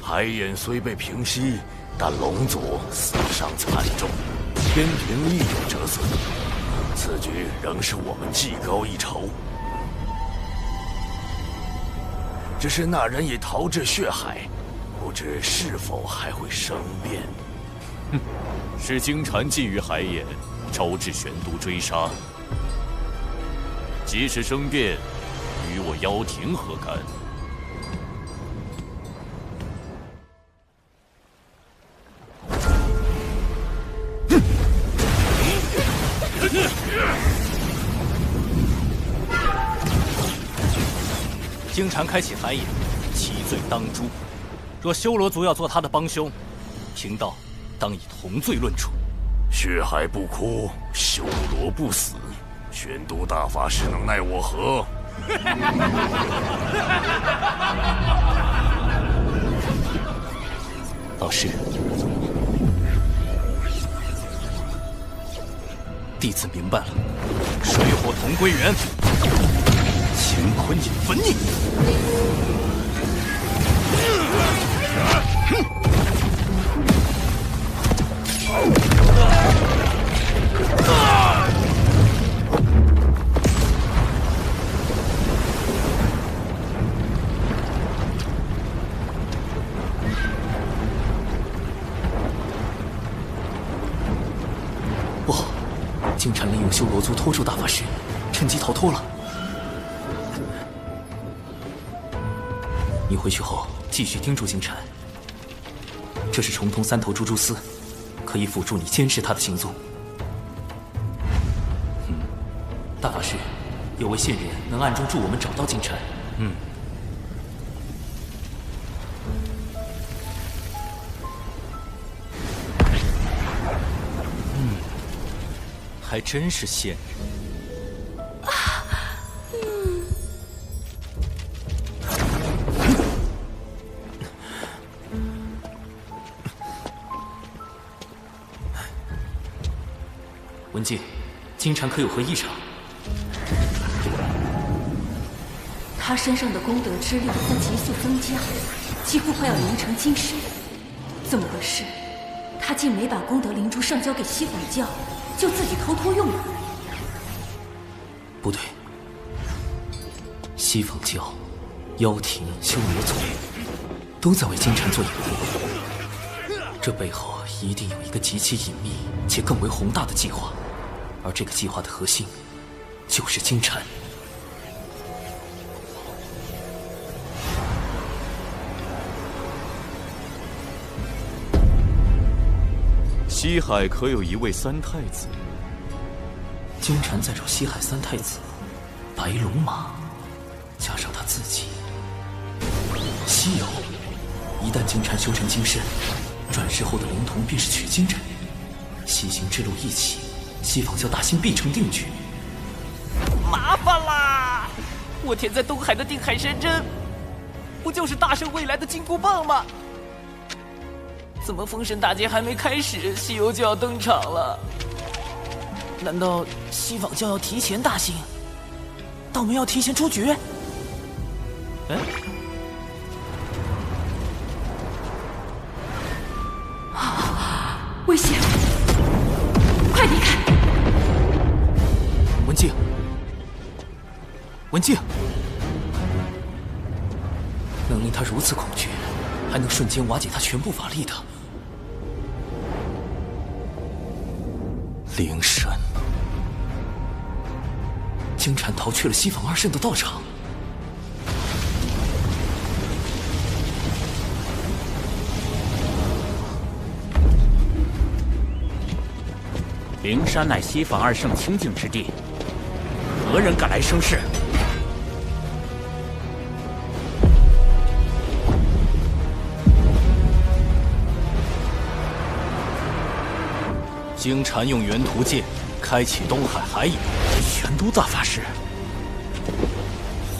海眼虽被平息，但龙族死伤惨重，天庭亦有折损。此举仍是我们技高一筹。只是那人已逃至血海，不知是否还会生变。哼，是金蝉觊觎海眼，招致玄都追杀。即使生变，与我妖庭何干？金蝉开启海眼，其罪当诛。若修罗族要做他的帮凶，贫道当以同罪论处。血海不枯，修罗不死，玄都大法师能奈我何？老师，弟子明白了。水火同归元，乾坤引焚逆。不好，金蝉利用修罗族拖住大法师，趁机逃脱了。你回去后继续盯住金蝉，这是重通三头蜘蛛丝，可以辅助你监视他的行踪。大法师，有位线人能暗中助我们找到金蝉。还真是线人。文静，金蝉可有何异常？他身上的功德之力在急速增加，几乎快要凝成金身。怎么回事？他竟没把功德灵珠上交给西方教，就自己偷偷用了。不对，西方教、妖庭、修罗族都在为金蝉做掩护，这背后一定有一个极其隐秘且更为宏大的计划，而这个计划的核心就是金蝉。西海可有一位三太子？金蝉在找西海三太子，白龙马，加上他自己。西游，一旦金蝉修成金身，转世后的灵童便是取经人。西行之路一起，西方教大兴必成定局。麻烦啦！我填在东海的定海神针，不就是大圣未来的金箍棒吗？怎么封神大劫还没开始，西游就要登场了？难道西方教要提前大兴？道门要提前出局？危险！快离开！文静，文静，能令他如此恐惧，还能瞬间瓦解他全部法力的灵神。金蝉逃去了西方二圣的道场。灵山乃西坊二圣清净之地，何人敢来生事？经禅用元图剑开启东海海野，玄都大法师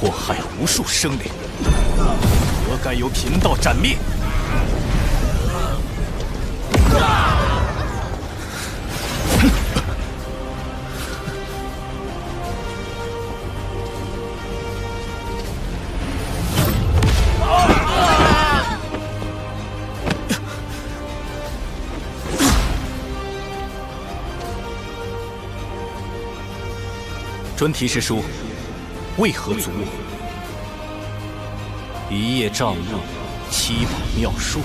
祸害无数生灵，何该由贫道斩灭？专题是书，为何阻我？一叶障目，七宝妙术。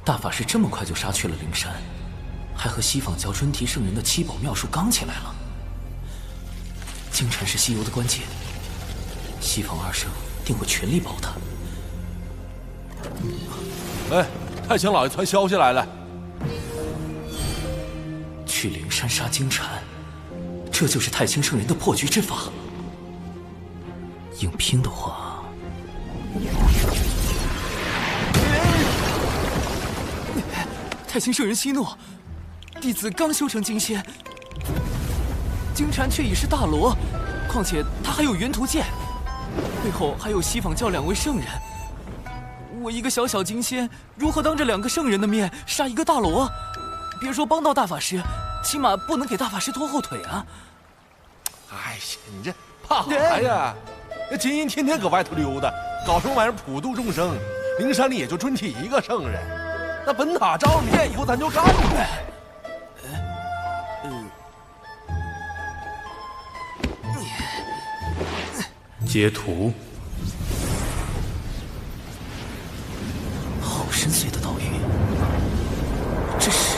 大法师这么快就杀去了灵山，还和西坊教专题圣人的七宝妙术刚起来了。经禅是西游的关键，西坊二圣定会全力保他。哎，太清老爷传消息来了，去灵山杀经禅，这就是太清圣人的破局之法。硬拼的话，太清圣人息怒，弟子刚修成金仙，经禅却已是大罗，况且他还有元图剑，背后还有西坊教2位圣人。我一个小小金仙，如何当着2个圣人的面杀一个大罗？别说帮到大法师，起码不能给大法师拖后腿啊！哎呀，你这怕啥呀？那金银天天搁外头溜达，搞什么玩意儿普度众生？灵山里也就专题1个圣人。那本塔照你以后咱就干呗。截图。好深邃的道语，这是？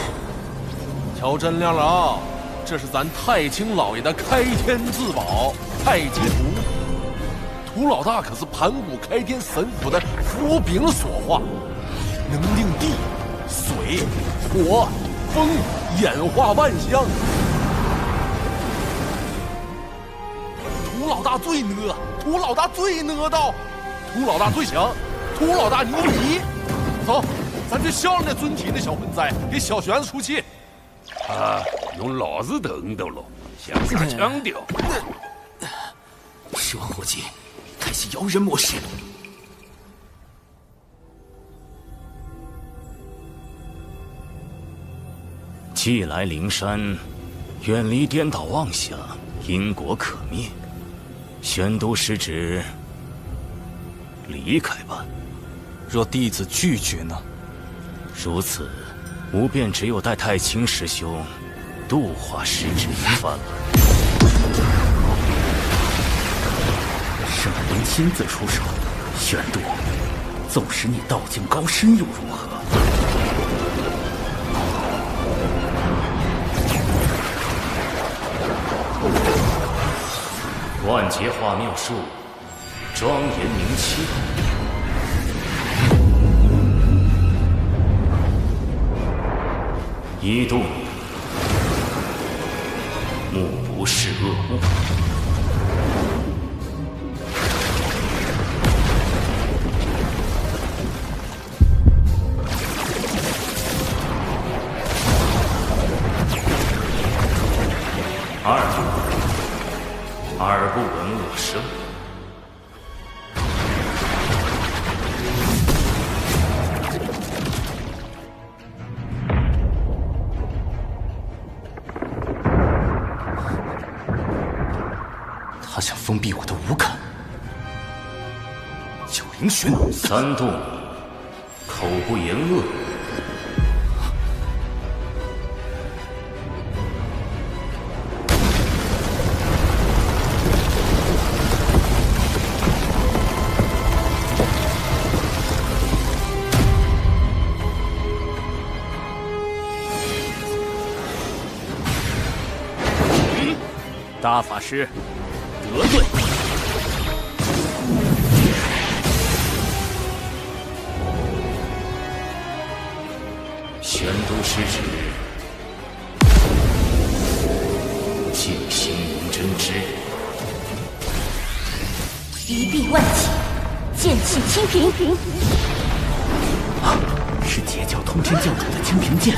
瞧真亮了啊！这是咱太清老爷的开天至宝太极图。图老大可是盘古开天神斧的符柄所化，能令地、水、火、风演化万象。图老大最呢，图老大最呢道，图老大最强，图老大牛逼！走，咱去消了那尊体那小混灾，给小玄子出气。啊，用老子等等喽，想啥腔调？十万火急，开启摇人模式。既来灵山，远离颠倒妄想，因果可灭。玄都是指离开吧。若弟子拒绝呢？如此，吾便只有带太清师兄度化师之一番了。圣人亲自出手，玄都，纵使你道境高深又如何？万劫化妙术，庄严明清。一度目不视恶物。二度耳不闻恶声。他想封闭我的五感。九灵玄。三度口不言恶。大法师，得罪。宣都失职，静心无真知。一臂万戟，剑气清平。是截教通天教主的清平剑。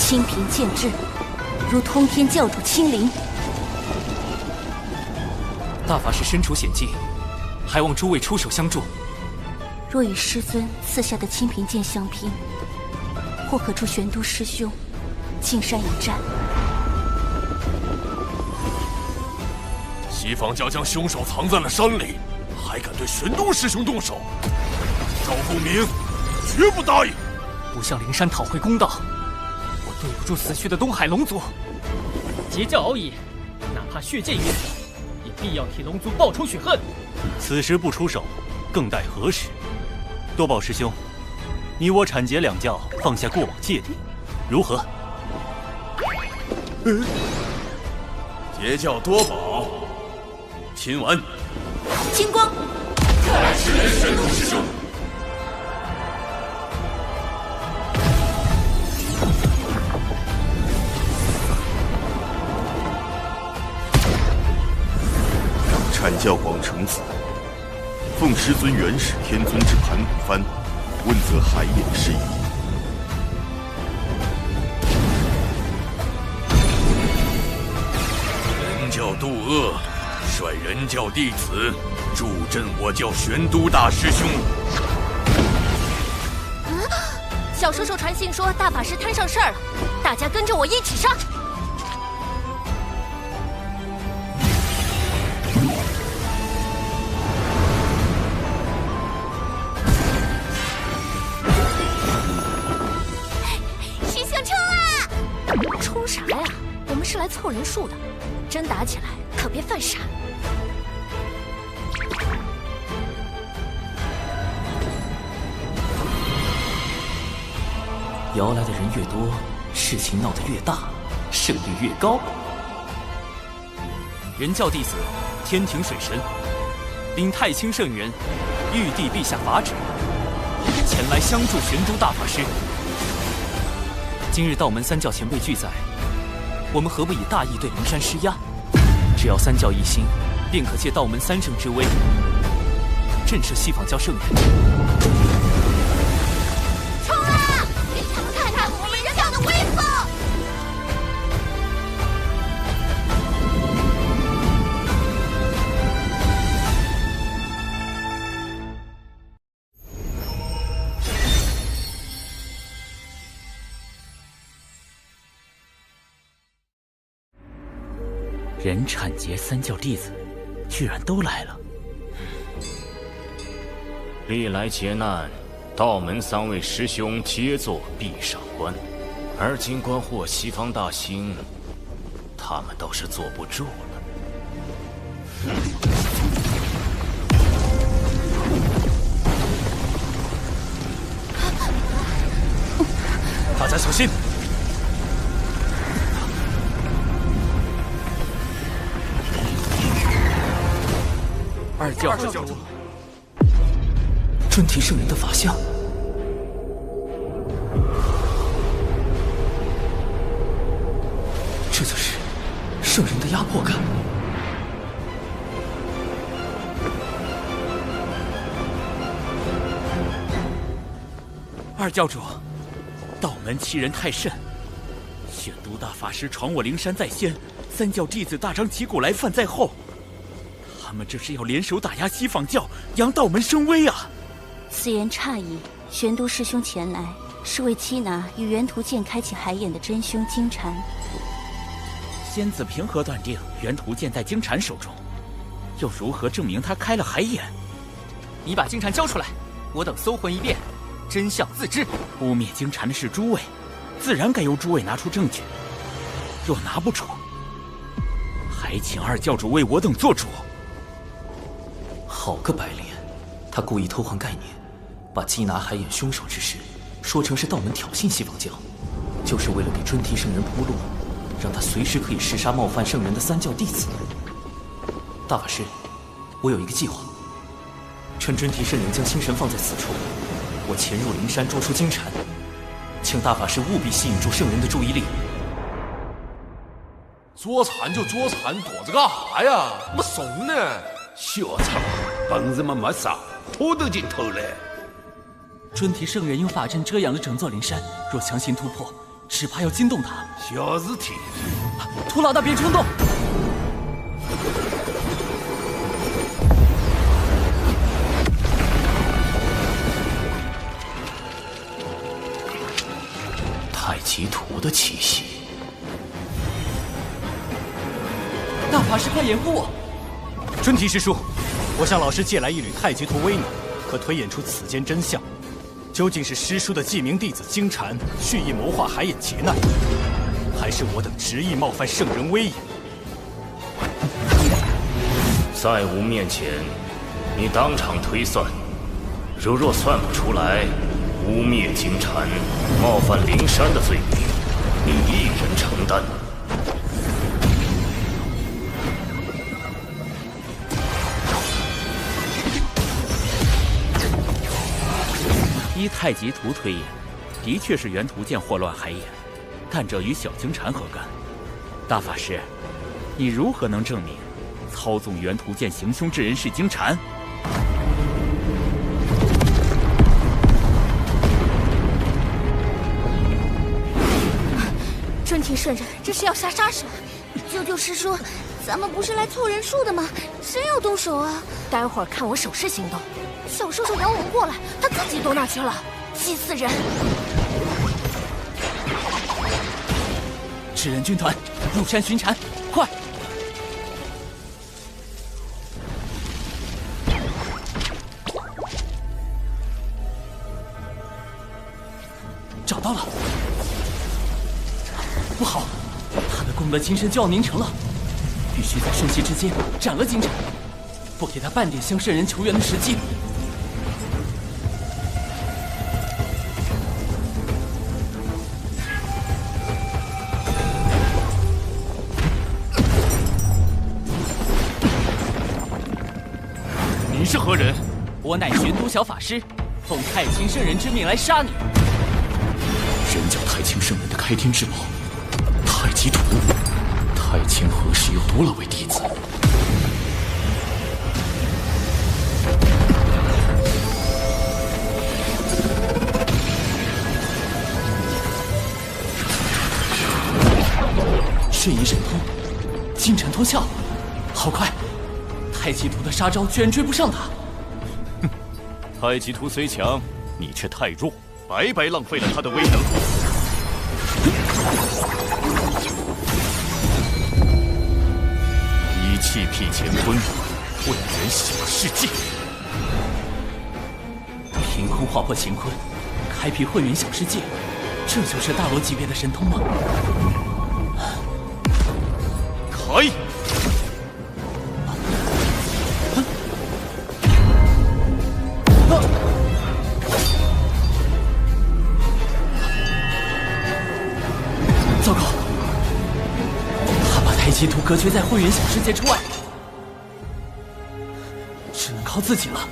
清平剑至，如通天教主亲临。大法师身处险境，还望诸位出手相助。若与师尊赐下的清平剑相拼，或可助玄都师兄进山一战。西方教将凶手藏在了山里，还敢对玄都师兄动手？赵凤鸣绝不答应！不向灵山讨回公道，我对不住死去的东海龙族。截教熬夜，哪怕血溅于此，也必要替龙族报仇雪恨。此时不出手，更待何时？多宝师兄，你我阐结两教，放下过往芥蒂，如何？截教多宝，亲完。金光，来支援玄都师兄。阐教广成子，奉师尊元始天尊之盘古幡，问责海眼事宜。人教渡恶，率人教弟子助阵我教玄都大师兄。小叔叔传信说大法师摊上事儿了，大家跟着我一起上。师兄冲啊！冲啥呀？我们是来凑人数的，真打起来可别犯傻。摇来的人越多，事情闹得越大，胜率越高。人教弟子天庭水神，领太清圣元，玉帝陛下法旨，前来相助玄都大法师。今日道门三教前辈俱在，我们何不以大义对灵山施压？只要三教一心，便可借道门三圣之威，震慑西方教圣人。冲啊！给他们看看我们人教的威风！人阐结三教弟子，居然都来了。历来劫难，道门三位师兄皆做壁上观，而今观获西方大兴，他们倒是坐不住了。大家小心！二教主，尊提圣人的法相，这就是圣人的压迫感。二教主，道门欺人太甚，玄都大法师闯我灵山在先，三教弟子大张旗鼓来犯在后。他们这是要联手打压西方教，扬道门声威啊！此言差矣。玄都师兄前来，是为缉拿与元图剑开启海眼的真凶金蝉。仙子凭何断定元图剑在金蝉手中？又如何证明他开了海眼？你把金蝉交出来，我等搜魂一遍，真相自知。污蔑金蝉的是诸位，自然该由诸位拿出证据。若拿不出，还请二教主为我等做主。好个白莲，他故意偷换概念，把缉拿海眼凶手之事说成是道门挑衅西方教，就是为了给春提圣人铺路，让他随时可以弑杀冒犯圣人的三教弟子。大法师，我有一个计划，趁春提圣人将心神放在此处，我潜入灵山捉出金蝉，请大法师务必吸引住圣人的注意力。捉蝉就捉蝉，躲着干啥呀？没怂呢！小苍，本事嘛没啥，偷都进偷来。春提圣人用法阵遮阳了整座灵山，若强行突破，只怕要惊动他。小事体，屠老大别冲动。太极图的气息。大法师，快掩护我！春提师叔，我向老师借来一缕太极图微能，可推演出此间真相。究竟是师叔的记名弟子金蝉蓄意谋划海眼劫难，还是我等执意冒犯圣人威严？在吾面前，你当场推算，若算不出来，污蔑金蝉、冒犯灵山的罪名，你一人承担。依太极图推演，的确是元图剑祸乱海眼，但这与小金蝉何干？大法师，你如何能证明操纵元图剑行凶之人是金蝉？春提圣人这是要下杀手！舅舅师叔，咱们不是来凑人数的吗？谁要动手啊？待会儿看我手势行动。小叔叔摇我们过来，他自己躲哪去了？气死人！赤人军团入山巡查，快！找到了！不好，他的功德金身就要凝成了，必须在瞬息之间斩了金蝉，不给他半点向圣人求援的时机。你是何人？我乃玄都小法师，奉太清圣人之命来杀你。人教太清圣人的开天之宝太极图，太清何时有多了位弟子？瞬移神通，金蝉脱壳，好快！太极图的杀招居然追不上他。哼，太极图虽强，你却太弱，白白浪费了他的威能。一气辟乾坤，混元小世界。凭空划破乾坤，开辟混元小世界，这就是大罗级别的神通吗？开！糟糕，他把太极图隔绝在混元小世界之外，只能靠自己了。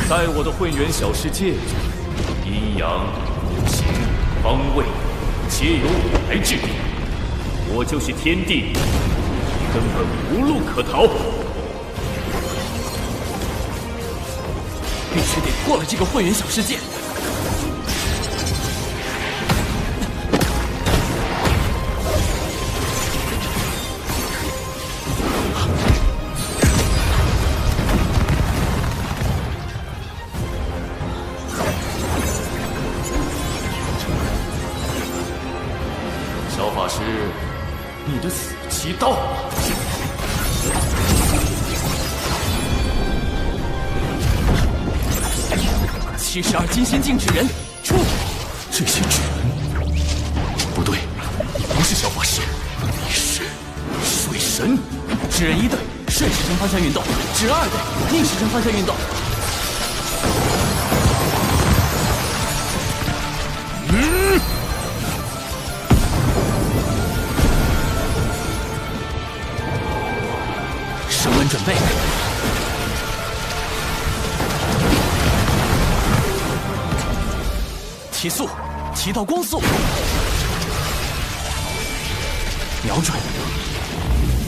在我的混元小世界中，阴阳、五行、方位，皆由我来制定。我就是天地，根本无路可逃。必须得过了这个混元小世界。小法师，你的死期到了。72金仙境纸人，出！这些纸人，不对，你不是小法师，你是水神。纸人1队顺时针方向运动，纸人2队逆时针方向运动。升温准备。提速，提到光速，瞄准，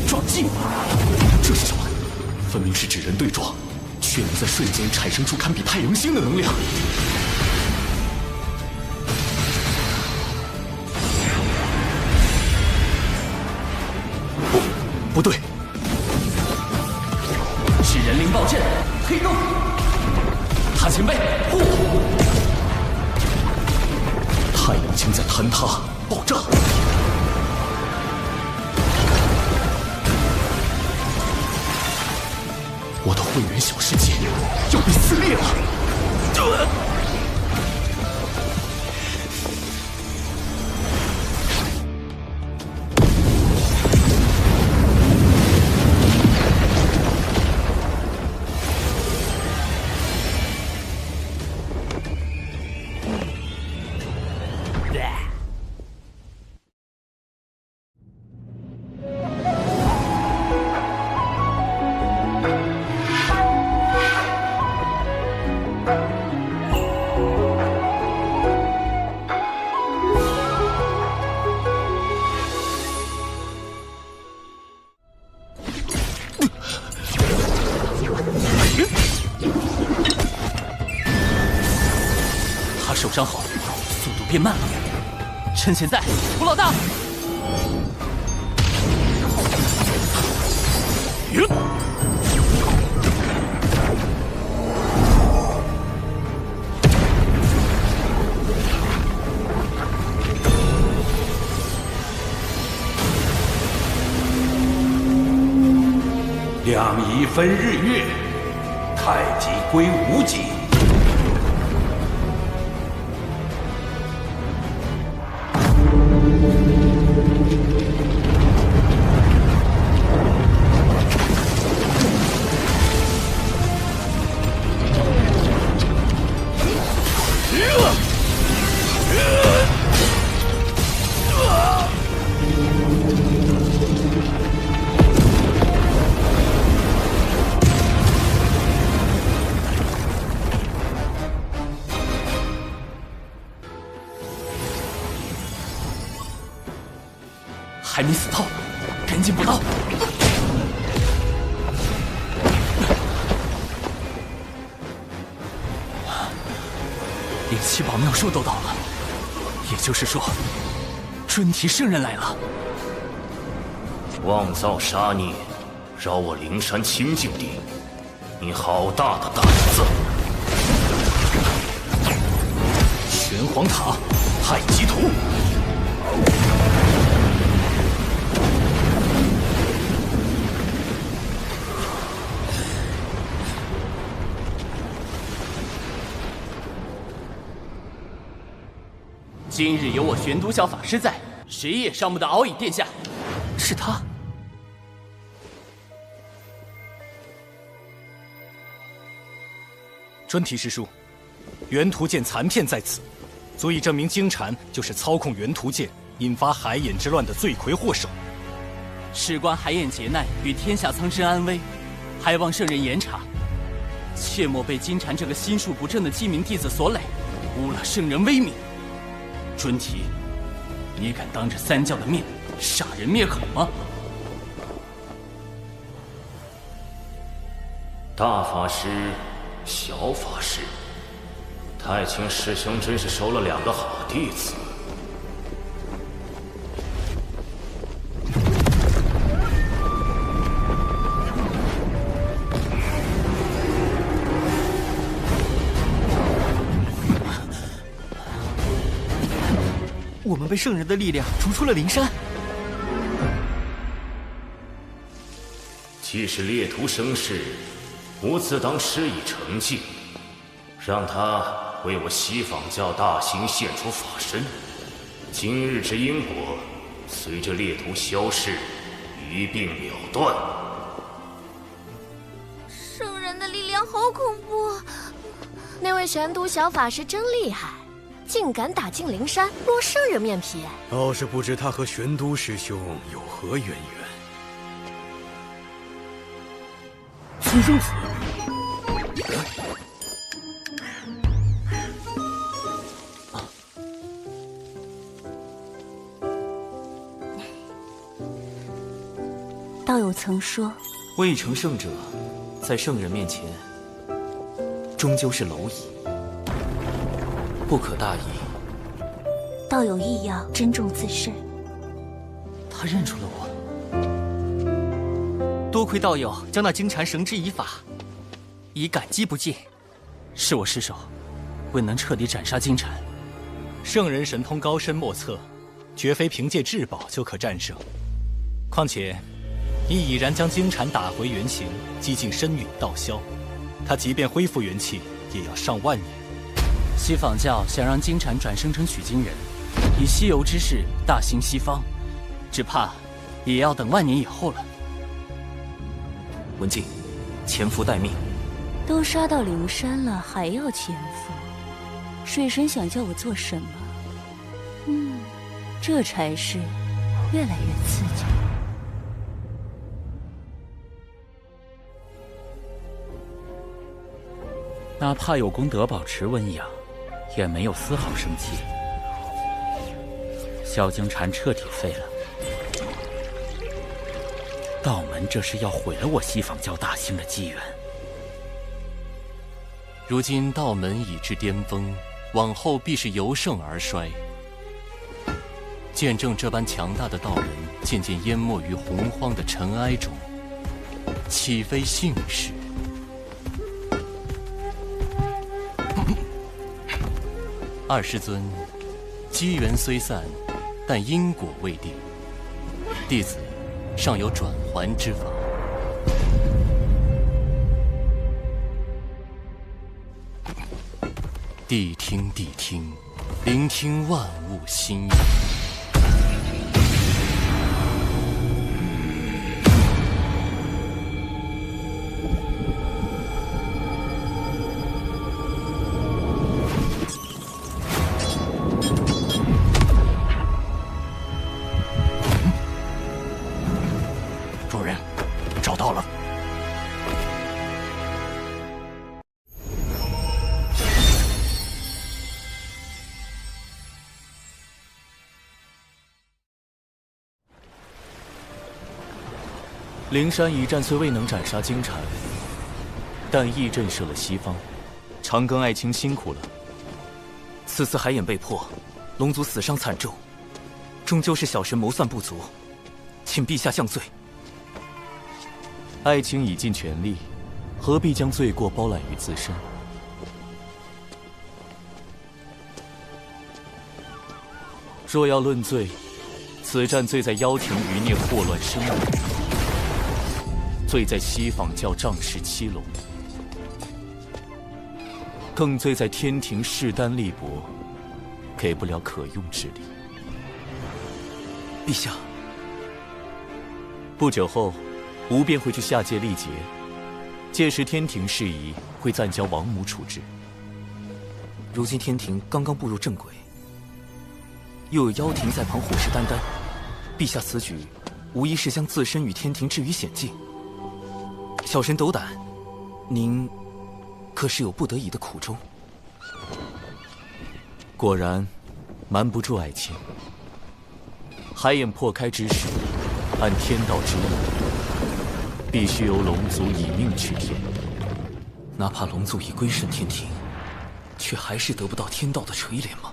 撞击。这是什么？分明是纸人对撞，却能在瞬间产生出堪比太阳星的能量。不对，是人灵暴阵，黑洞。他前辈，护！太阳星在坍塌、爆炸。我的混元小世界要被撕裂了。他受伤后，速度变慢了。趁现在，胡老大！两仪分日月，太极归无极。还没死透，赶紧补刀！灵气宝妙术都到了，也就是说，准提圣人来了。妄造杀孽，扰我灵山清净地，你好大的胆子！玄黄塔，太极图。今日有我玄都小法师在，谁也伤不得敖乙殿下。是他。专题师叔，元图剑残片在此，足以证明金蝉就是操控元图剑引发海眼之乱的罪魁祸首。事关海眼劫难与天下苍生安危，还望圣人严查。切莫被金蝉这个心术不正的鸡鸣弟子所累，污了圣人威名。尊提，你敢当着三教的面杀人灭口吗？大法师，小法师，太清师兄真是收了2个好弟子。我们被圣人的力量逐出了灵山。既是猎徒生事，吾自当施以惩戒，让他为我西坊教大兴献出法身。今日之因果，随着猎徒消逝，一并了断。圣人的力量好恐怖！那位玄都小法师真厉害，竟敢打进灵山，落圣人面皮。倒是不知他和玄都师兄有何渊源。此生死。道友曾说，未成圣者，在圣人面前，终究是蝼蚁，不可大意。道友亦要珍重自身。他认出了我。多亏道友将那金蝉绳之以法，已感激不尽。是我失手，未能彻底斩杀金蝉。圣人神通高深莫测，绝非凭借至宝就可战胜。况且，你已然将金蝉打回原形，击进深陨道消，他即便恢复元气，也要上万年。西坊教想让金蝉转生成取经人，以西游之势大兴西方，只怕也要等万年以后了。文静，潜伏待命。都杀到灵山了，还要潜伏？水神想叫我做什么？这差事越来越刺激。哪怕有功德保持温养，也没有丝毫生气。萧金蝉彻底废了。道门这是要毁了我西坊教大兴的机缘。如今道门已至巅峰，往后必是由盛而衰。见证这般强大的道门渐渐淹没于洪荒的尘埃中，岂非幸事？二师尊，机缘虽散，但因果未定。弟子尚有转圜之法。谛听，谛听，聆听万物心意。主人，找到了。灵山一战虽未能斩杀金蝉，但亦震慑了西方。长庚爱卿辛苦了。此次海眼被破，龙族死伤惨重，终究是小神谋算不足，请陛下降罪。爱卿已尽全力，何必将罪过包揽于自身？若要论罪，此战罪在妖庭余孽祸乱生民，罪在西坊教仗势欺龙，更罪在天庭势单力薄，给不了可用之力。陛下，不久后，吾便会去下界历劫，届时天庭事宜会暂交王母处置。如今天庭刚刚步入正轨，又有妖庭在旁虎视眈眈，陛下此举无疑是将自身与天庭置于险境。小神斗胆，您可是有不得已的苦衷。果然，瞒不住爱卿。海眼破开之时，按天道之意，必须由龙族以命去天。哪怕龙族已归顺天庭，却还是得不到天道的垂怜吗？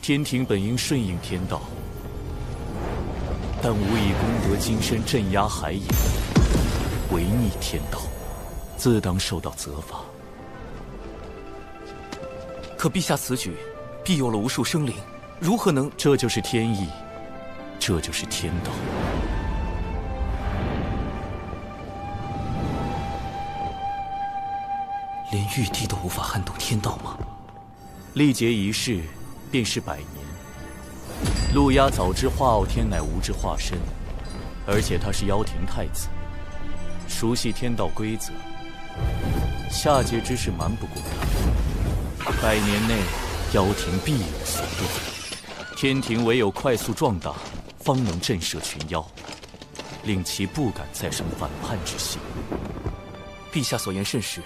天庭本应顺应天道，但无以功德金身镇压海眼，违逆天道，自当受到责罚。可陛下此举，庇佑了无数生灵，如何能……这就是天意，这就是天道。连玉帝都无法撼动天道吗？历劫一世，便是100年。陆压早知华傲天乃无之化身，而且他是妖庭太子，熟悉天道规则，下界之事瞒不过他。100年内，妖庭必有所动。天庭唯有快速壮大，方能震慑群妖，令其不敢再生反叛之心。陛下所言甚是。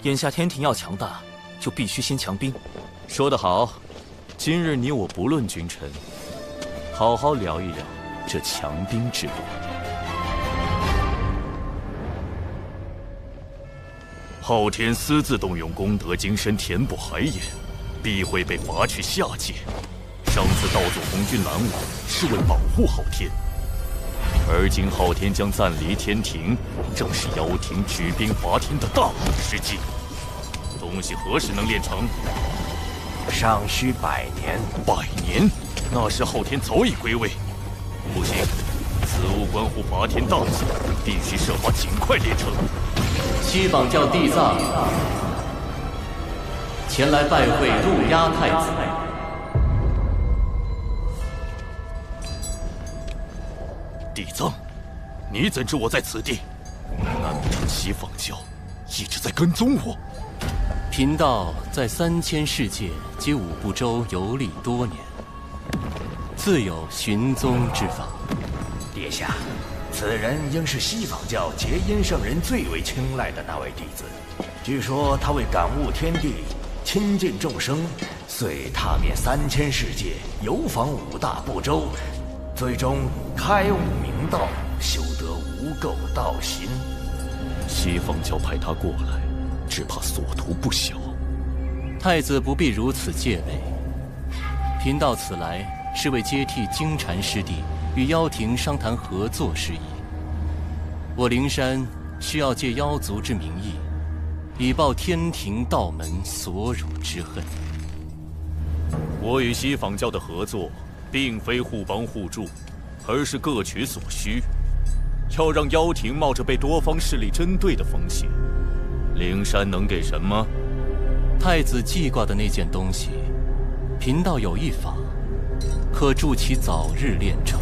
眼下天庭要强大，就必须先强兵。说得好，今日你我不论君臣，好好聊一聊这强兵之路。昊天私自动用功德金身填补海眼，必会被罚去下界。上次盗走红军拦我，是为保护昊天，而今昊天将暂离天庭，正是妖庭举兵伐天的大好时机。东西何时能练成？尚需100年。100年？那时昊天早已归位。不行，此物关乎伐天大计，必须设法尽快练成。西榜教地藏前来拜会陆压太子。地藏，你怎知我在此地？难不成西方教一直在跟踪我？贫道在3000世界及5部洲游历多年，自有寻踪之法。殿下，此人应是西方教结阴圣人最为青睐的那位弟子。据说他为感悟天地、亲近众生，遂踏遍3000世界，游访5大部洲，最终开悟明道，修得无垢道心。西方教派他过来，只怕所图不小。太子不必如此戒备。贫道此来是为接替金蝉师弟与妖庭商谈合作事宜。我灵山需要借妖族之名义，以报天庭道门所辱之恨。我与西方教的合作，并非互帮互助，而是各取所需。要让妖庭冒着被多方势力针对的风险，灵山能给什么？太子记挂的那件东西，贫道有一法，可助其早日练成。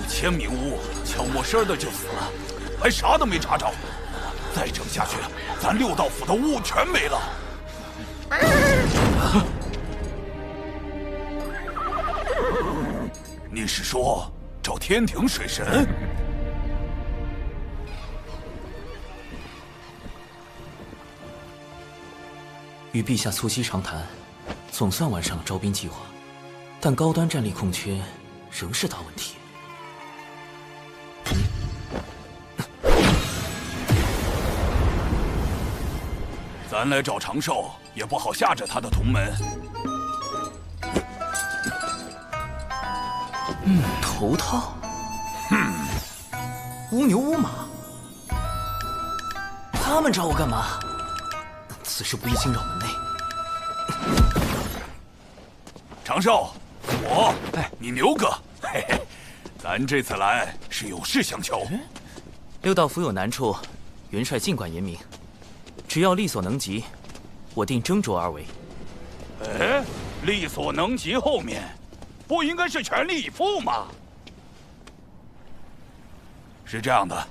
千米屋悄没声的就死了，还啥都没查着。再整下去，咱6道府的雾全没了。你是说找天庭水神？与陛下促膝长谈，总算完善了招兵计划，但高端战力空缺仍是大问题。咱来找长寿，也不好吓着他的同门。头套。乌牛乌马。他们找我干嘛？此事不宜惊扰门内。长寿，我，你牛哥，嘿嘿，咱这次来是有事相求。六道府有难处，元帅尽管言明，只要力所能及，我定斟酌而为。哎，力所能及后面，不应该是全力以赴吗？是这样的，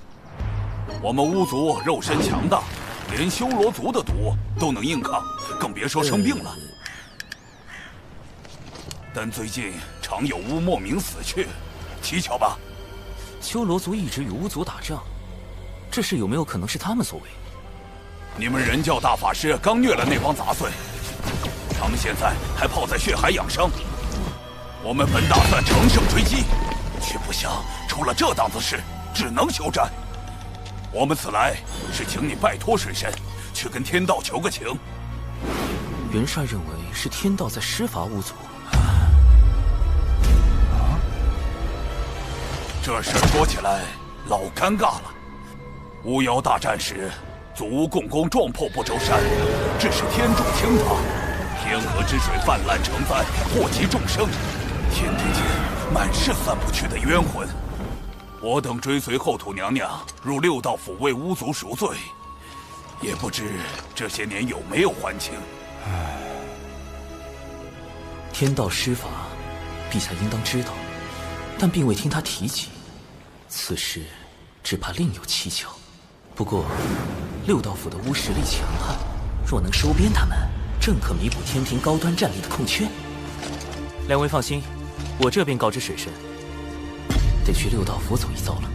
我们巫族肉身强大，连修罗族的毒都能硬抗，更别说生病了。但最近常有巫莫名死去，蹊跷吧？修罗族一直与巫族打仗，这事有没有可能是他们所为？你们人教大法师刚虐了那帮杂碎，他们现在还泡在血海养伤。我们本打算乘胜追击，却不想出了这档子事，只能休战。我们此来是请你拜托水神，去跟天道求个情。元帅认为是天道在施罚巫族。这事说起来老尴尬了。巫妖大战时，祖屋共工撞破不周山，致使天柱倾塌，天河之水泛滥成灾，祸及众生。天地间满是散不去的冤魂。我等追随后土娘娘入六道府为巫族赎罪，也不知这些年有没有还清。天道施法，陛下应当知道，但并未听他提及。此事只怕另有蹊跷。不过，六道府的巫实力强悍，若能收编他们，正可弥补天庭高端战力的空缺。两位放心，我这便告知水神，得去六道府走一遭了。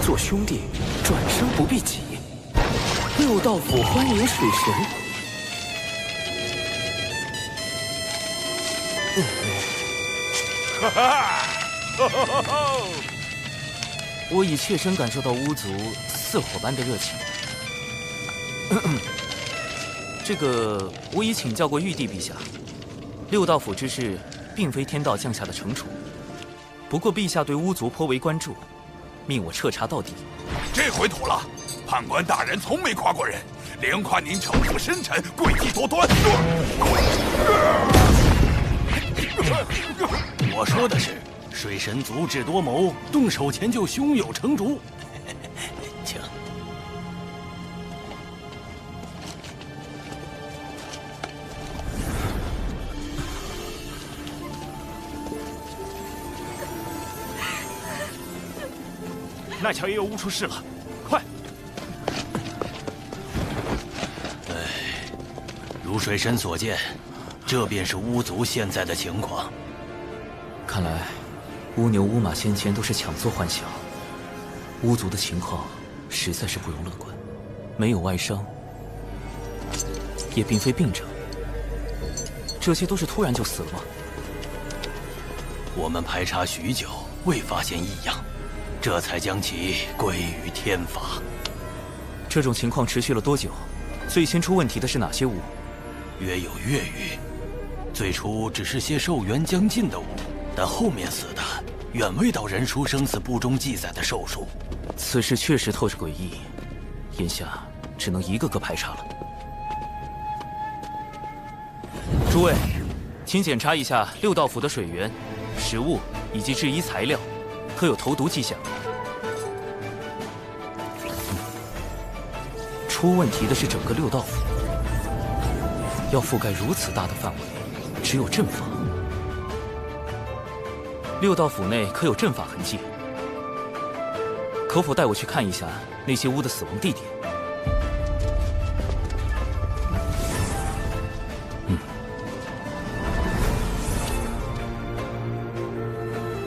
做兄弟，转生不避己。六道府欢迎水神。我已切身感受到巫族似火般的热情。这个，我已请教过玉帝陛下，六道府之事并非天道降下的惩处，不过陛下对巫族颇为关注。命我彻查到底。这回妥了，判官大人从没夸过人，连夸您城府深沉，诡计多端。我说的是，水神足智多谋，动手前就胸有成竹。请。那桥也有巫出事了，快！如水神所见，这便是巫族现在的情况。看来，巫牛、巫马先前都是强作幻想。巫族的情况实在是不容乐观，没有外伤，也并非病症，这些都是突然就死了吗？我们排查许久，未发现异样。这才将其归于天法。这种情况持续了多久？最先出问题的是哪些巫？约有月余。最初只是些寿元将尽的巫，但后面死的远未到人书生死簿中记载的寿数。此事确实透着诡异，眼下只能一个个排查了。诸位，请检查一下六道府的水源、食物以及制衣材料。可有投毒迹象？出问题的是整个六道府，要覆盖如此大的范围，只有阵法。六道府内可有阵法痕迹？可否带我去看一下那些巫的死亡地点？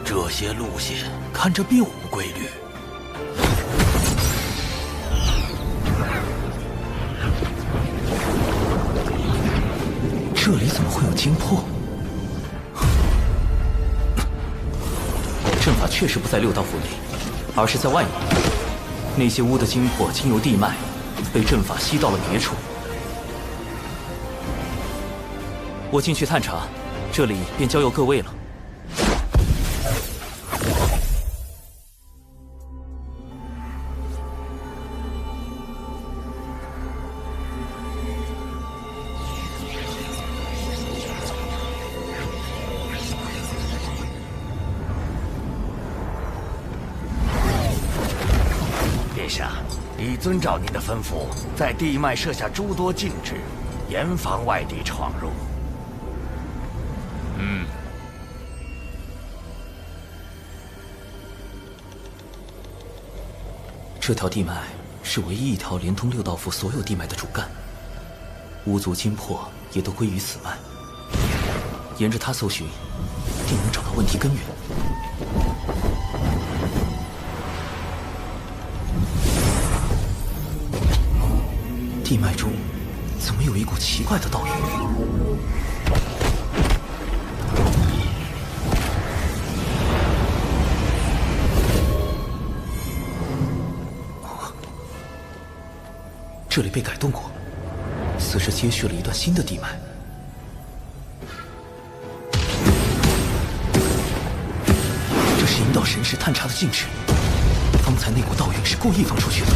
这些路线看着并无规律。这里怎么会有精魄？阵法确实不在六道府内，而是在外面。那些巫的精魄经由地脉，被阵法吸到了别处。我进去探查，这里便交由各位了。殿下，已遵照您的吩咐，在地脉设下诸多禁制，严防外敌闯入。这条地脉是唯一一条连通六道府所有地脉的主干，巫族精魄也都归于此脉。沿着它搜寻，定能找到问题根源。地脉中怎么有一股奇怪的道韵？这里被改动过，似是接续了一段新的地脉。这是引导神识探查的禁制，方才那股道韵是故意放出去的。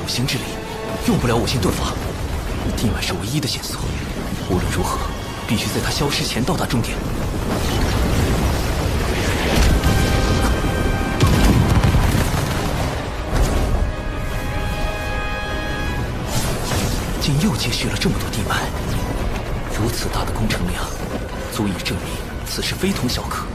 五行之力，用不了五行遁法。地脉是唯一的线索，无论如何，必须在它消失前到达终点。竟又接续了这么多地脉，如此大的工程量，足以证明此事非同小可。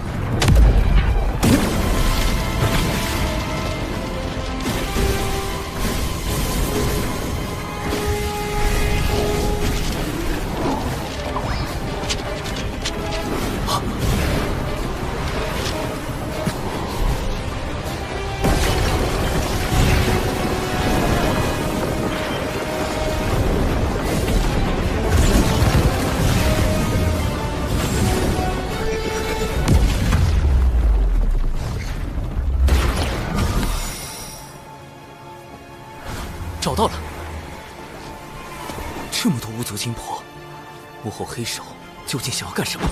找到了，这么多巫族精魄，幕后黑手究竟想要干什么？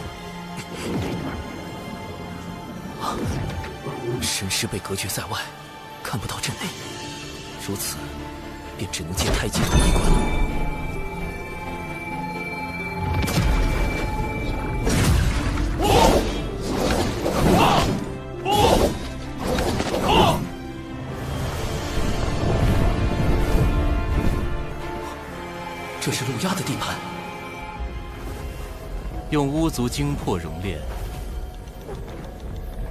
神识被隔绝在外，看不到阵内，如此，便只能借太极图一关了。这是陆压的地盘，用巫族精魄熔炼，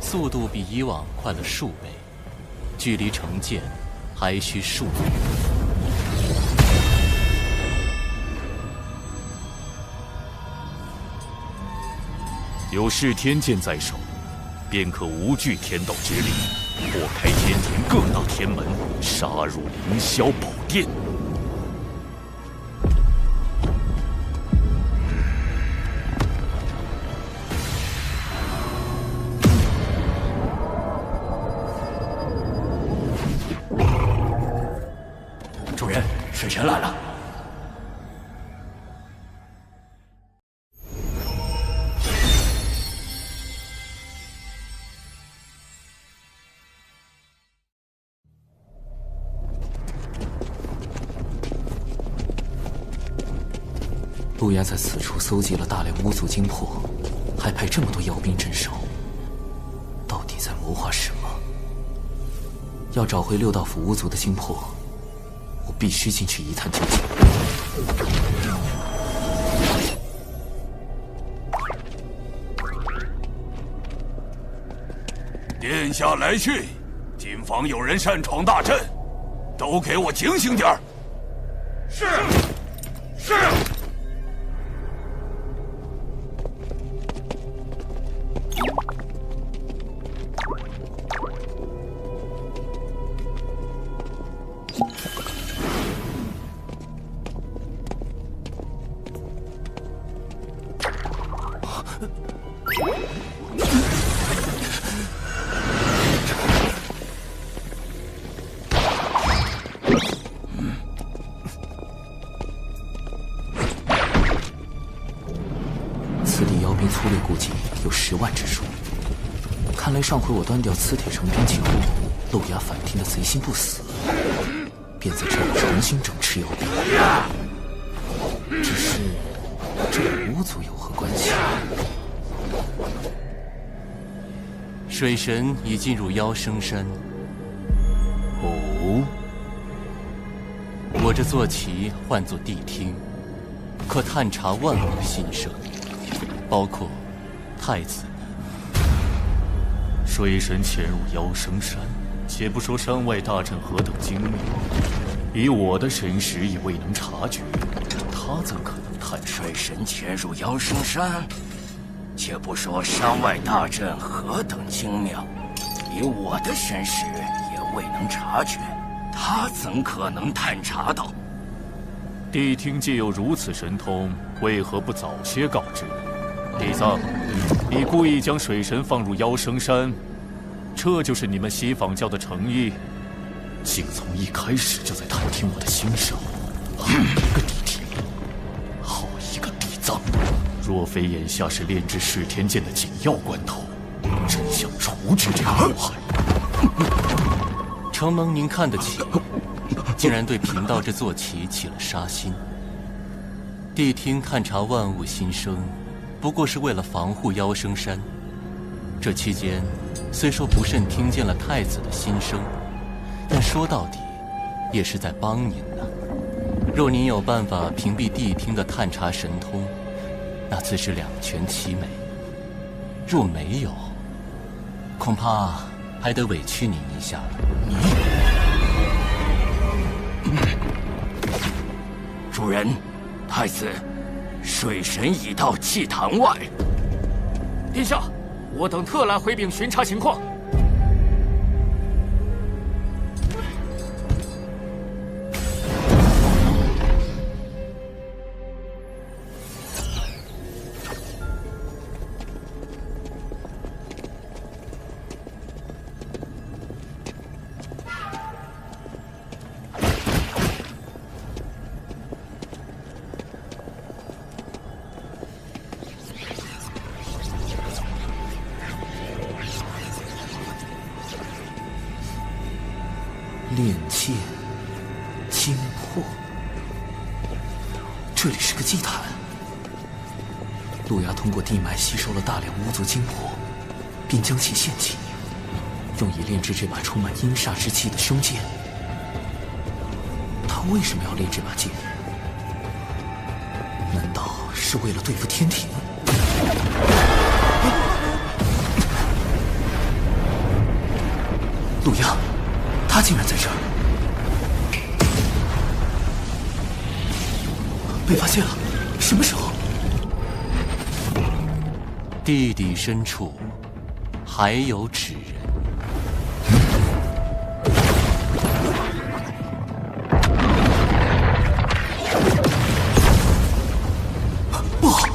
速度比以往快了数倍，距离成剑还需数倍。有噬天剑在手，便可无惧天道之力，破开天庭各大天门，杀入凌霄宝殿。主人，使臣来了。陆压在此处搜集了大量巫族精魄，还派这么多妖兵镇守，到底在谋划什么？要找回六道府巫族的精魄，我必须进去一探究竟。殿下来讯，谨防有人擅闯大阵，都给我警醒点儿。是。是。此地妖兵粗略估计有10万之数。看来上回我端掉磁铁成兵器后，漏牙反听的贼心不死，便在这里重新整饬妖兵。只是这与巫族有何关系？水神已进入妖生山。哦，我这坐骑唤作谛听，可探查万物心声，包括太子。水神潜入妖生山，且不说山外大阵何等精密，以我的神识也未能察觉，他怎可能探查？水神潜入妖生山，且不说山外大阵何等精妙，以我的神识也未能察觉，他怎可能探查到？谛听既有如此神通，为何不早些告知？李子，你故意将水神放入妖生山，这就是你们西方教的诚意？竟从一开始就在探听我的心声，好一个谛听，好一个地藏！若非眼下是炼制噬天剑的紧要关头，真想除之这个祸害。承蒙您看得起，竟然对贫道这坐骑起了杀心。谛听探查万物心声，不过是为了防护妖生山。这期间，虽说不慎听见了太子的心声，但说到底，也是在帮您呢。若您有办法屏蔽谛听的探查神通，那自是两全其美；若没有，恐怕还得委屈您一下了。主人，太子，水神已到祭坛外。殿下，我等特来回禀巡查情况。炼剑精魄，这里是个祭坛。路牙通过地脉吸收了大量巫族精魄，并将其献祭，用以炼制这把充满阴煞之气的凶剑。他为什么要炼这把剑？难道是为了对付天庭？路牙，他竟然在这儿！被发现了！什么时候？地底深处还有纸人。不好！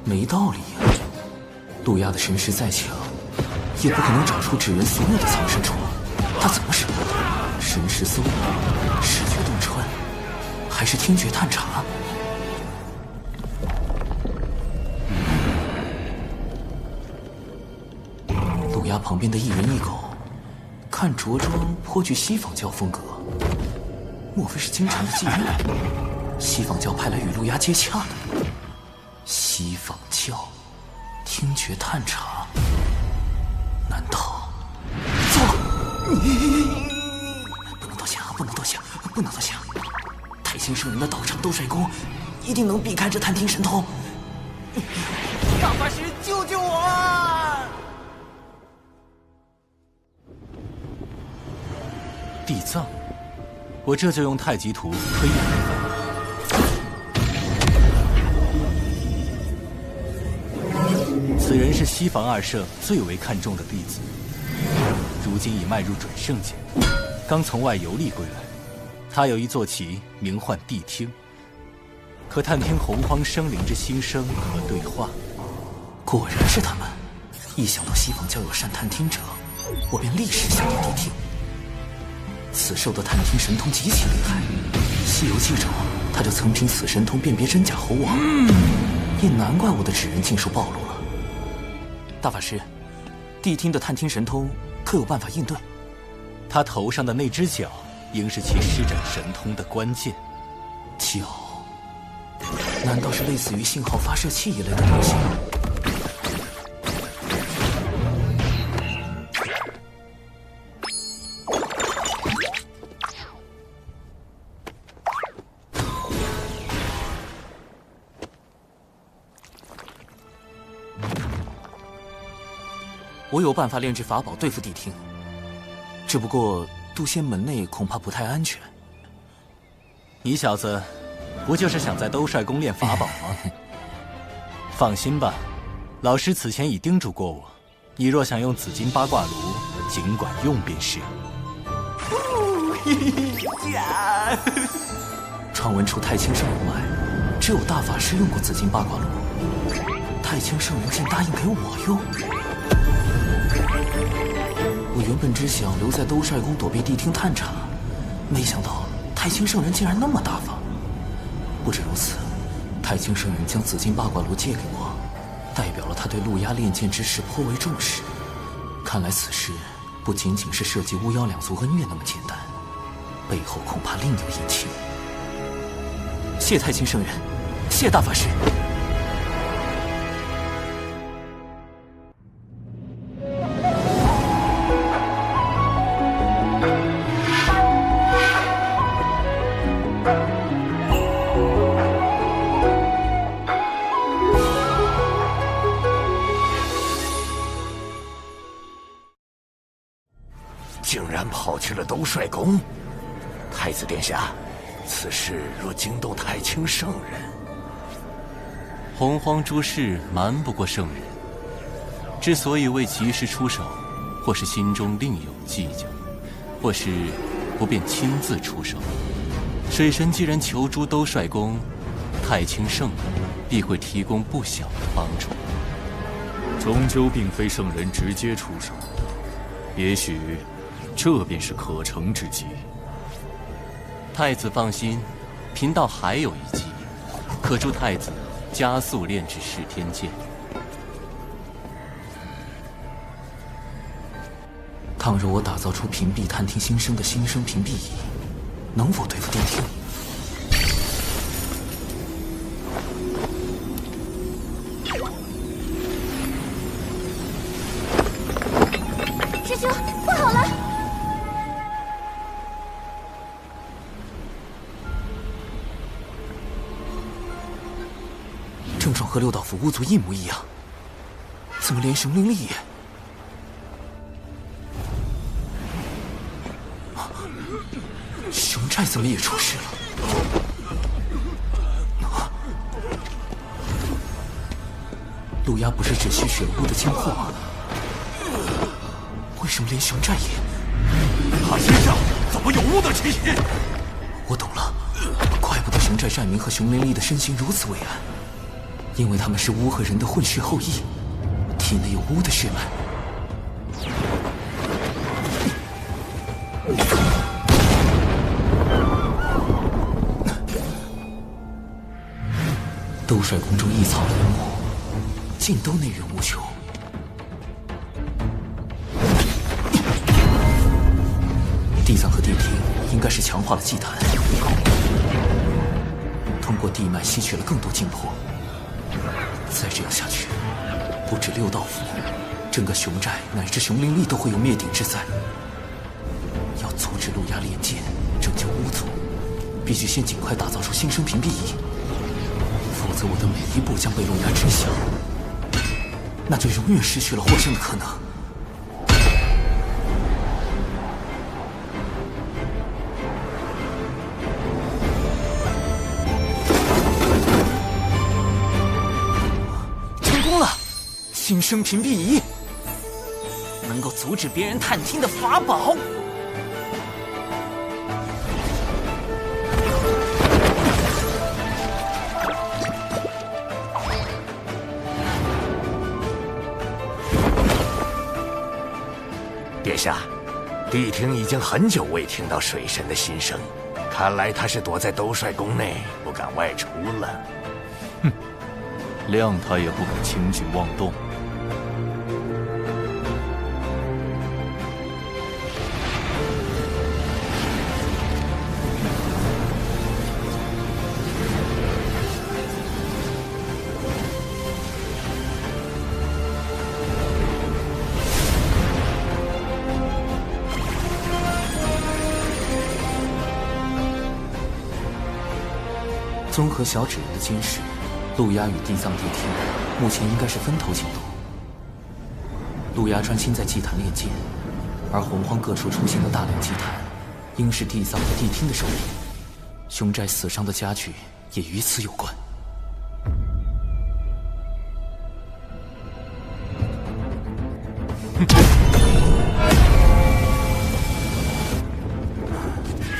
没道理呀！路亚的神识再强，也不可能找出纸人所有的藏身处。他怎么使？神识搜捕、视觉洞穿，还是听觉探查？路亚旁边的一人一狗，看着装颇具西方教风格。莫非是金蝉的妓院？西坊教派来与陆压接洽的？西坊教听觉探查，难道？糟了！不能多想，不能多想，不能多想！太清圣人的道场斗帅宫，一定能避开这探听神通。大法师，救救我啊！地藏，我这就用太极图推演一番。此人是西坊二圣最为看重的弟子，如今已迈入准圣界，刚从外游历归来。他有一坐骑，名唤谛听，可探听洪荒生灵之心声和对话。果然是他们！一想到西坊教有善探听者，我便立时想到谛听。此兽的探听神通极其厉害，《西游记》中他就曾凭此神通辨别真假猴王，也难怪我的指认尽数暴露了。大法师，谛听的探听神通可有办法应对？他头上的那只角，应是其施展神通的关键。角？难道是类似于信号发射器一类的东西？我有办法炼制法宝对付谛听，只不过渡仙门内恐怕不太安全。你小子，不就是想在兜帅宫练法宝吗？放心吧，老师此前已叮嘱过我，你若想用紫金八卦炉，尽管用便是。传闻除太清圣人外，只有大法师用过紫金八卦炉。太清圣人竟答应给我用。我原本只想留在兜帅宫躲避谛听探查，没想到太清圣人竟然那么大方。不止如此，太清圣人将紫金八卦炉借给我，代表了他对陆压炼剑之事颇为重视。看来此事不仅仅是涉及巫妖两族恩怨那么简单，背后恐怕另有隐情。谢太清圣人，谢大法师。竟然跑去了兜帅宫，太子殿下，此事若惊动太清圣人，洪荒诸事瞒不过圣人。之所以未及时出手，或是心中另有计较，或是不便亲自出手。水神既然求助兜帅宫，太清圣人必会提供不小的帮助。终究并非圣人直接出手，也许这便是可乘之机。太子放心，贫道还有一计，可助太子加速炼制噬天剑。倘若我打造出屏蔽探听心声的心声屏蔽仪，能否对付谛听？师兄，不好了！症状和六道府巫族一模一样，怎么连熊灵力也……熊寨怎么也出事了？陆压不是只需血巫的奸货吗？为什么连熊寨也……他身上怎么有巫的气息？我懂了，怪不得熊寨寨民和熊灵力的身形如此伟岸，因为他们是巫和人的混血后裔，体内有巫的血脉。兜帅宫中一草一木，尽都内源无穷。地藏和地庭应该是强化了祭坛，通过地脉吸取了更多精魄。再这样下去，不止六道府，整个熊寨乃至熊灵力都会有灭顶之灾。要阻止陆压炼剑，拯救巫族，必须先尽快打造出新生屏蔽仪，否则我的每一步将被陆压知晓，那就永远失去了获胜的可能。成功了！新生屏蔽仪，能够阻止别人探听的法宝。殿下，谛听已经很久未听到水神的心声，看来他是躲在兜率宫内，不敢外出了。哼，谅他也不敢轻举妄动。综合小指人的监视，陆压与地藏地听目前应该是分头行动。陆压专心在祭坛炼剑，而洪荒各处出现的大量祭坛，应是地藏和地听的手里。熊寨死伤的家具也与此有关。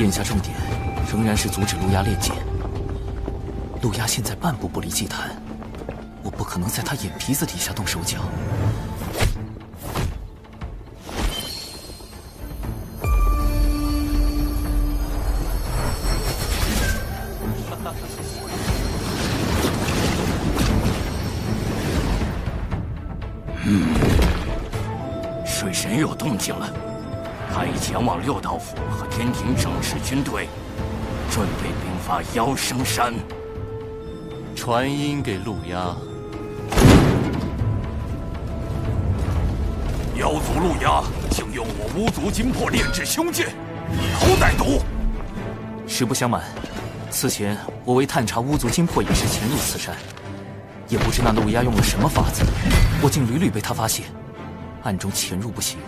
眼下重点仍然是阻止陆压炼剑。陆压现在半步不离祭坛，我不可能在他眼皮子底下动手脚。水神有动静了，他已前往六道府和天庭整治军队，准备兵发妖生山。传音给陆压，妖族陆压竟用我巫族金魄炼制凶剑，以后歹毒。实不相瞒，此前我为探查巫族金魄一事潜入此山，也不知那陆压用了什么法子，我竟屡屡被他发现，暗中潜入不行，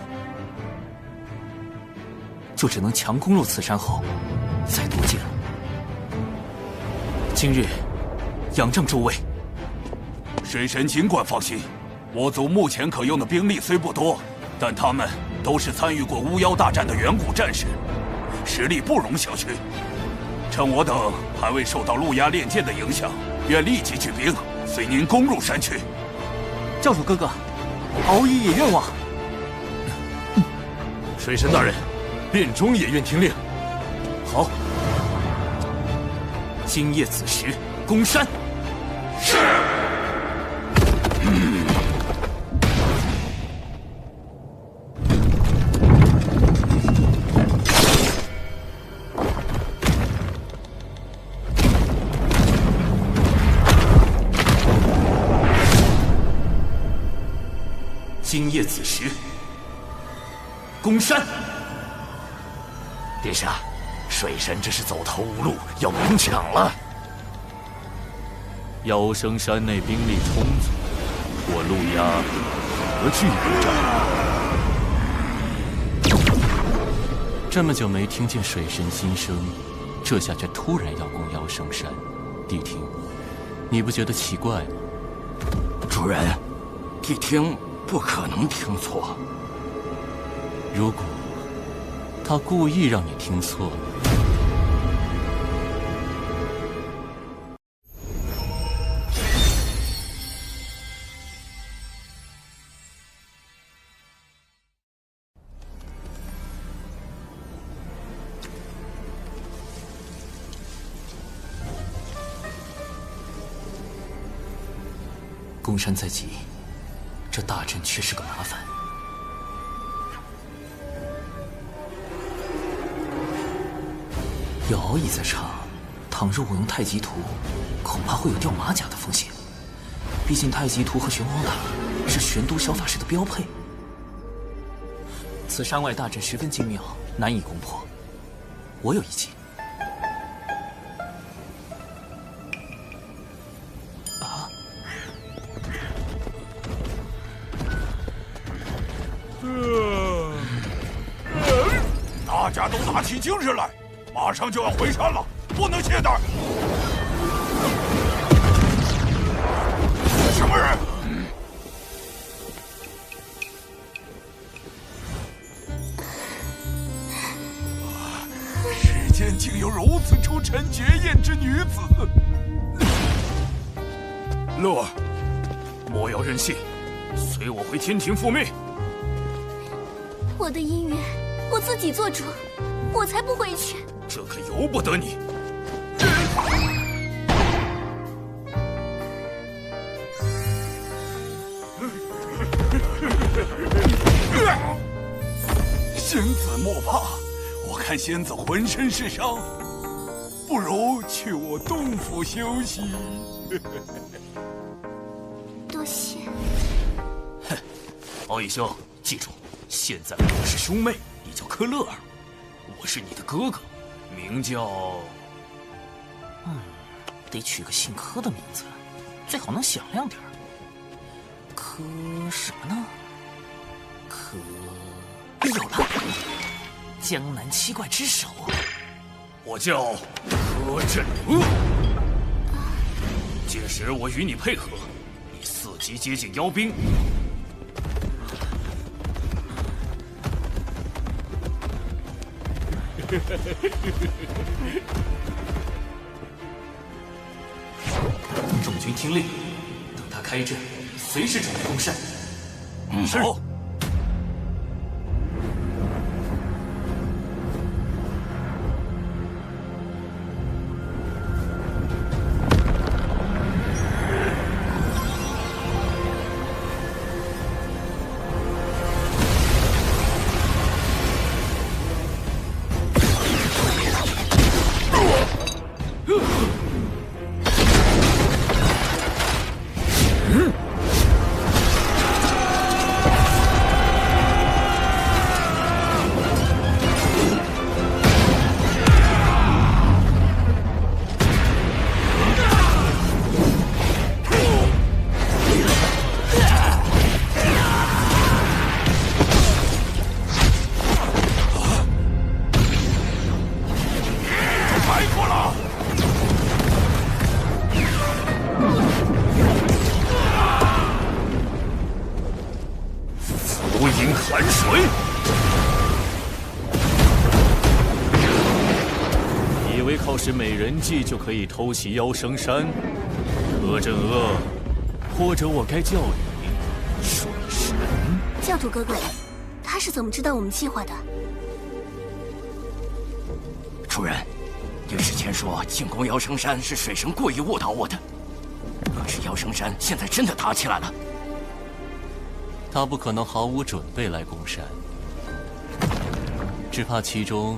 就只能强攻入此山后再夺剑了。今日仰仗诸位。水神尽管放心，我族目前可用的兵力虽不多，但他们都是参与过巫妖大战的远古战士，实力不容小觑。趁我等还未受到陆压炼剑的影响，愿立即举兵，随您攻入山去。教主哥哥，敖乙也愿往。水神大人，殿中也愿听令。好，今夜子时攻山。是。今夜子时攻山。殿下，水神这是走投无路，要明抢了。妖生山内兵力充足，我陆压何惧不战？这么久没听见水神心声，这下却突然要攻妖生山，谛听，你不觉得奇怪吗？主人，谛听不可能听错。如果他故意让你听错了，攻山在即，这大阵却是个麻烦。有敖乙在场，倘若我用太极图，恐怕会有掉马甲的风险。毕竟太极图和玄黄塔是玄都小法师的标配。此山外大阵十分精妙，难以攻破。我有一计。大家都打起精神来，马上就要回山了，不能懈怠。什么人？世间竟有如此出尘绝艳之女子！乐儿，莫要任性，随我回天庭复命。我的姻缘，我自己做主，我才不回去。这可由不得你。仙子莫怕，我看仙子浑身是伤，不如去我洞府休息。多谢。哼，敖乙兄，记住，现在我们是兄妹，你叫柯乐儿，我是你的哥哥，名叫……得取个姓柯的名字，最好能响亮点儿。柯什么呢？柯……有了，江南七怪之首。我叫柯震恶。届时我与你配合，以4级接近妖兵。众军听令，等他开阵，随时准备攻山。是。是美人计就可以偷袭妖生山，柯震恶，或者我该叫你水神。教主哥哥，他是怎么知道我们计划的？主人，御史前说进攻妖生山是水神故意误导我的，可是妖生山现在真的打起来了。他不可能毫无准备来攻山，只怕其中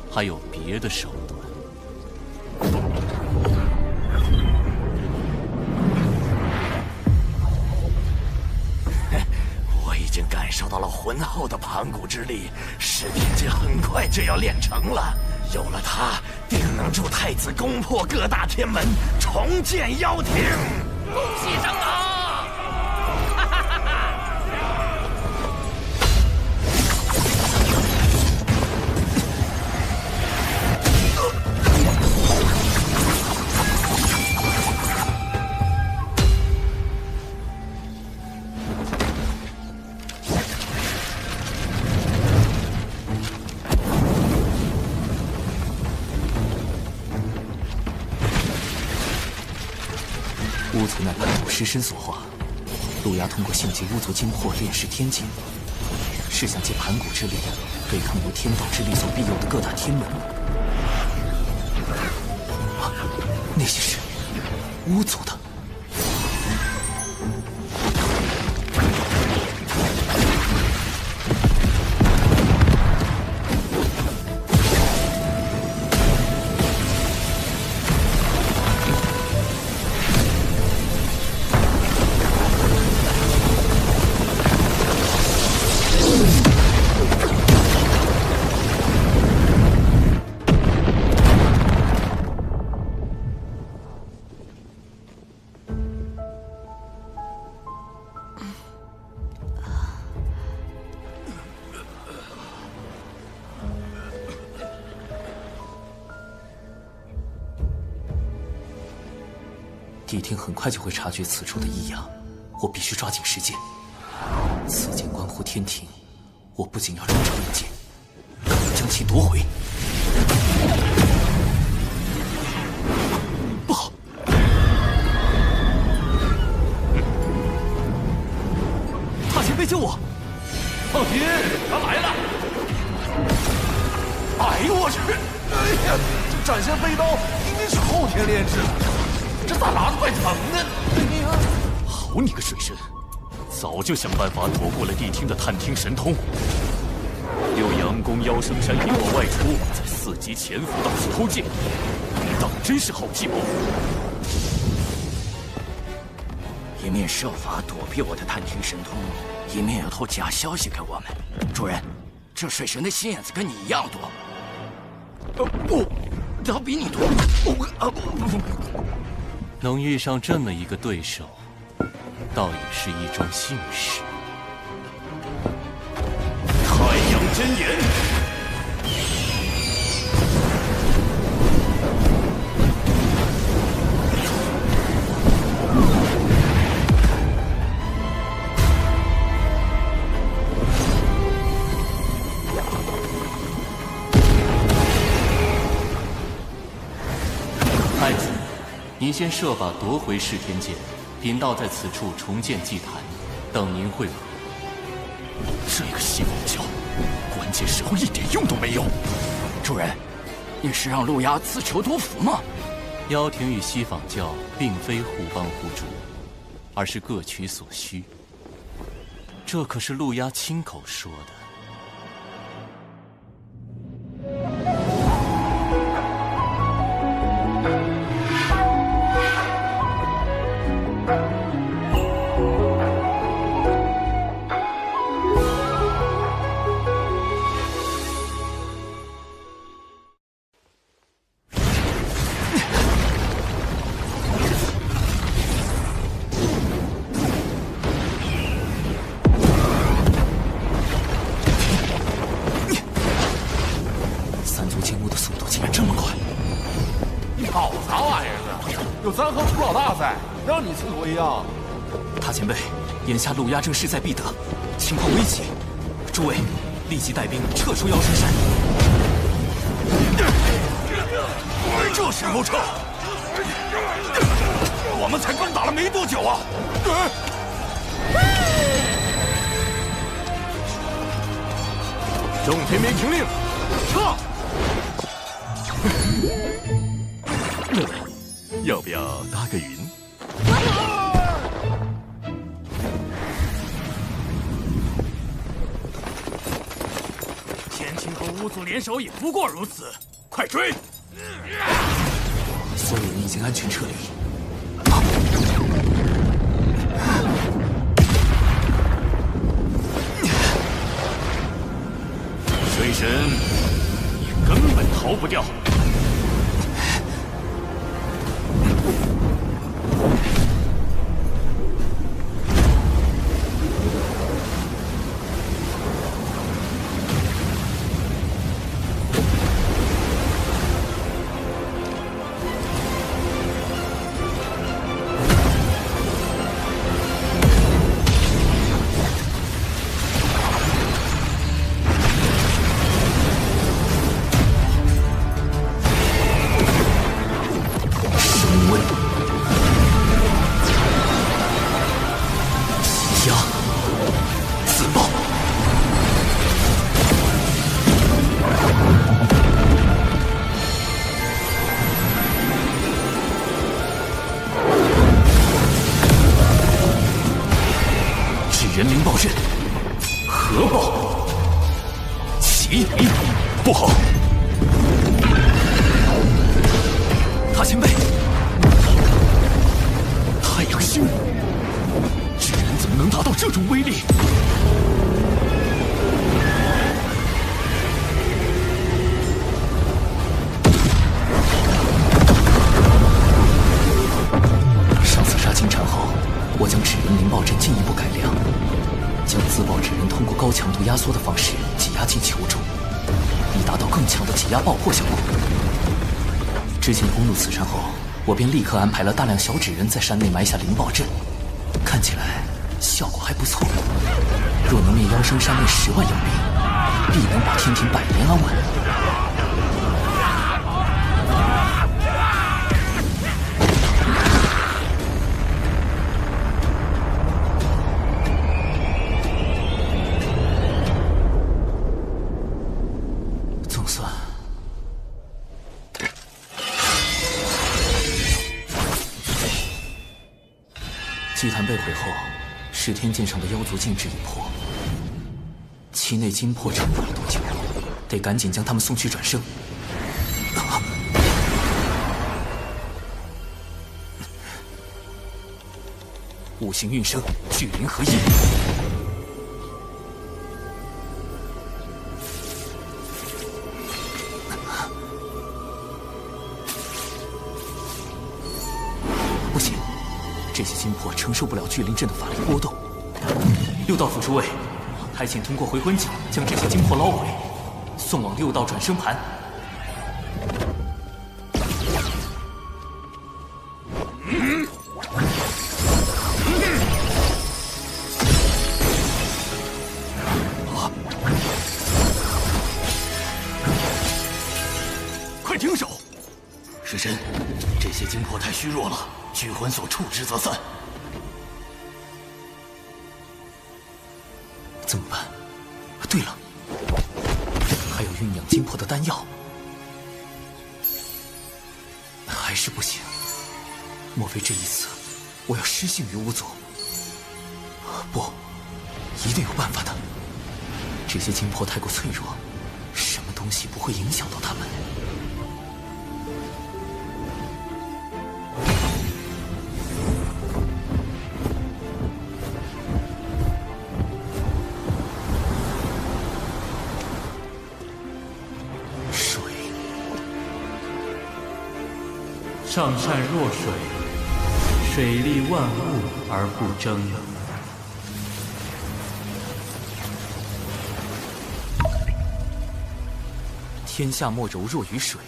还有别的手段。我已经感受到了浑厚的盘古之力，噬天诀很快就要练成了。有了它，定能助太子攻破各大天门，重建妖庭。恭喜长老！巫族乃盘古尸身所化，路牙通过性劫巫族精魄炼噬天境，是想借盘古之力对抗由天道之力所庇佑的各大天门。那些是巫族的。谛听很快就会察觉此处的异样，我必须抓紧时间。此剑关乎天庭，我不仅要重掌一剑，更要将其夺回。不好！大前辈救我！放心，他来了！哎呦我去！哎呀，这斩仙飞刀明明是后天炼制的，这咋拿得怪疼呢？哎呀！好你个水神，早就想办法躲过了谛听的探听神通。六阳宫妖圣山引我外出，在4级潜伏到处偷剑，当真是好计谋。一面设法躲避我的探听神通，一面又透假消息给我们。主人，这水神的心眼子跟你一样多。不，他比你多。能遇上这么一个对手，倒也是一桩幸事。太阳真言，太子，您先设法夺回噬天剑，贫道在此处重建祭坛，等您会合。这个西方教，关键时候一点用都没有。主人，你是让陆压自求多福吗？妖庭与西方教并非互帮互助，而是各取所需。这可是陆压亲口说的。眼下陆压正势在必得，情况危急，诸位立即带兵撤出妖神山。这时候撤？我们才刚打了没多久啊！众天兵听令，撤！要不要搭个云？巫族联手也不过如此，快追！所有人已经安全撤离。水神，你根本逃不掉。人灵报刃，核爆，奇灵，不好！大前辈，太阳星，这人怎么能达到这种威力？上次杀金蝉后，我将纸人灵爆阵进一步改良。将自爆之人通过高强度压缩的方式挤压进球中，以达到更强的挤压爆破效果。之前攻入此山后，我便立刻安排了大量小纸人在山内埋下灵爆阵，看起来效果还不错。若能灭妖生山内10万妖兵，必能保天庭百年安稳。总算。祭坛被毁后，噬天剑上的妖族禁制已破，其内金魄撑不了多久，得赶紧将他们送去转生。五行运生，聚灵合一。不行，这些金魄承受不了聚灵阵的法力波动。六道府诸位，还请通过回魂桨将这些金魄捞回，送往六道转生盘。快停手！尸神，这些金魄太虚弱了，聚魂所触之则散。怎么办？对了，还有酝酿金魄的丹药，还是不行。莫非这一次我要失信于巫族？不，一定有办法的。这些金魄太过脆弱，什么东西不会影响到他们？上善若水，水利万物而不争。天下莫柔弱于水，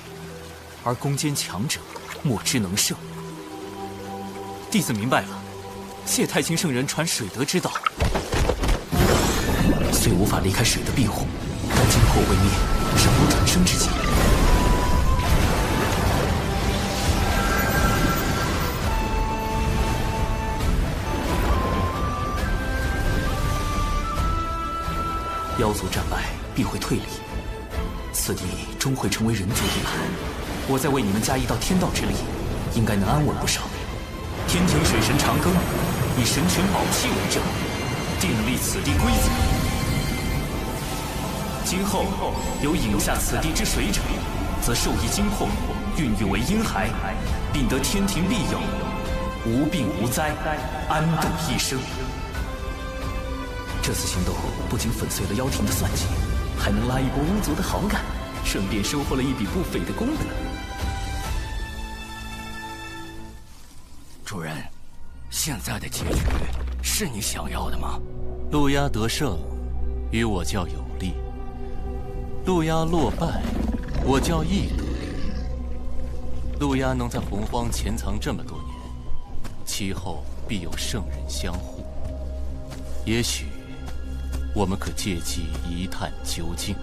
而攻坚强者莫之能胜。弟子明白了，谢太清圣人传水德之道，虽无法离开水的庇护，但金魄未灭，仍有转生之机。妖族战败必会退离，此地终会成为人族地盘。我再为你们加一道天道之力，应该能安稳不少。天庭水神长庚以神权宝器为证，订立此地规则。今后有饮下此地之水者，则受益金魄，孕育为婴孩，并得天庭庇佑，无病无灾，安度一生。这次行动不仅粉碎了妖庭的算计，还能拉一波巫族的好感，顺便收获了一笔不菲的功德。主人，现在的结局是你想要的吗？陆压得胜，与我较有利；陆压落败，我较亦得利。陆压能在洪荒潜藏这么多年，其后必有圣人相护。也许我们可借机一探究竟。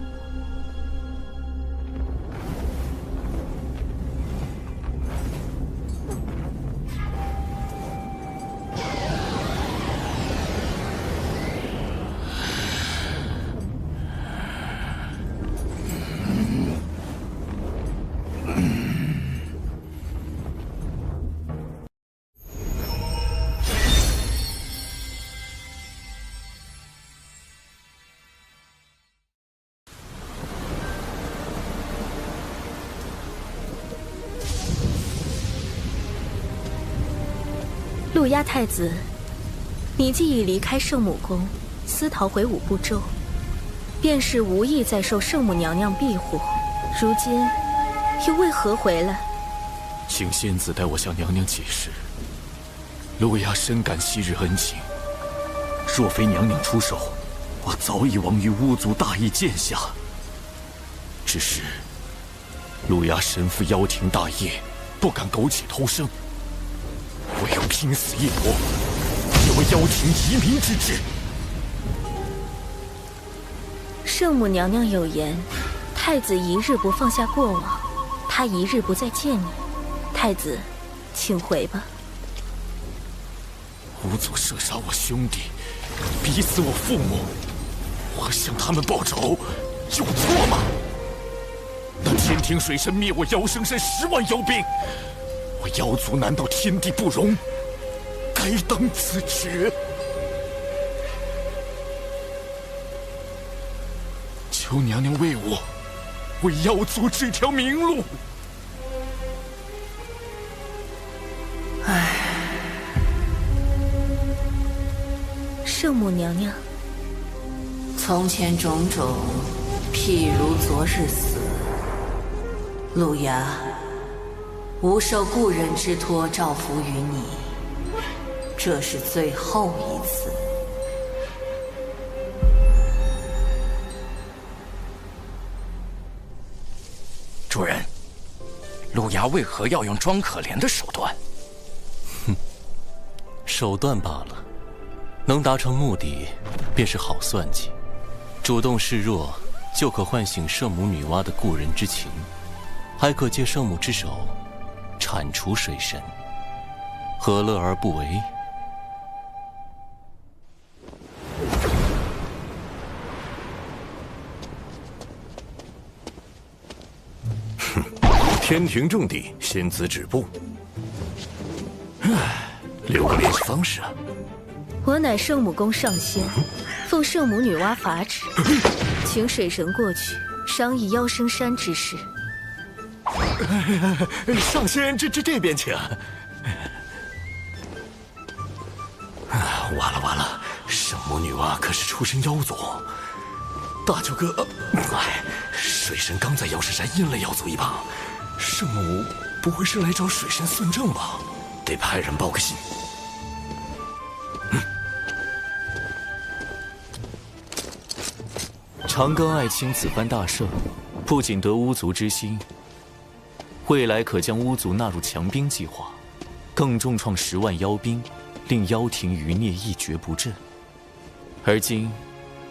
陆压太子，你既已离开圣母宫，私逃回五部洲，便是无意再受圣母娘娘庇护，如今又为何回来？请仙子代我向娘娘解释。陆压深感昔日恩情，若非娘娘出手，我早已亡于巫族大义剑下。只是陆压身负妖庭大业，不敢苟且偷生。我要拼死一搏，也为妖庭移民之志。圣母娘娘有言，太子一日不放下过往，他一日不再见你。太子，请回吧。吾祖射杀我兄弟，逼死我父母，我向他们报仇，有错吗？那天庭水神灭我妖生山10万妖兵，我妖族难道天地不容？该当此决。求娘娘为我，为妖族指条明路。唉，圣母娘娘，从前种种，譬如昨日死。路牙，吾受故人之托，照拂于你，这是最后一次。主人，路牙为何要用装可怜的手段？手段罢了，能达成目的，便是好算计。主动示弱，就可唤醒圣母女娲的故人之情，还可借圣母之手铲除水神，何乐而不为？天庭重地，仙子止步。留个联系方式啊。我乃圣母宫上仙，奉圣母女娲法旨，请水神过去商议妖生山之事。上仙，这边请。完了，圣母女娲可是出身妖族。大舅哥，水神刚在妖生山阴了妖族一棒，圣母不会是来找水神算账吧？得派人报个信。长庚爱卿此番大胜，不仅得巫族之心，未来可将巫族纳入强兵计划，更重创10万妖兵，令妖庭余孽一蹶不振。而今，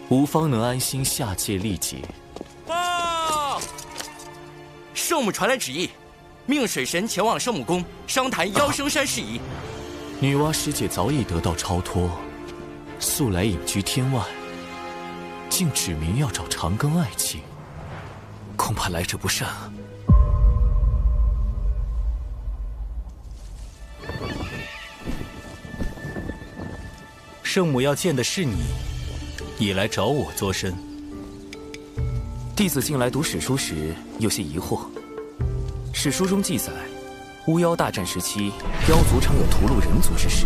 吾方能安心下界历劫。报！圣母传来旨意，命水神前往圣母宫商谈妖生山事宜。女娲师姐早已得到超脱，素来隐居天外，竟指明要找长庚爱卿，恐怕来者不善啊。圣母要见的是你，也来找我作甚？弟子近来读史书时有些疑惑。史书中记载，巫妖大战时期，妖族常有屠戮人族之事。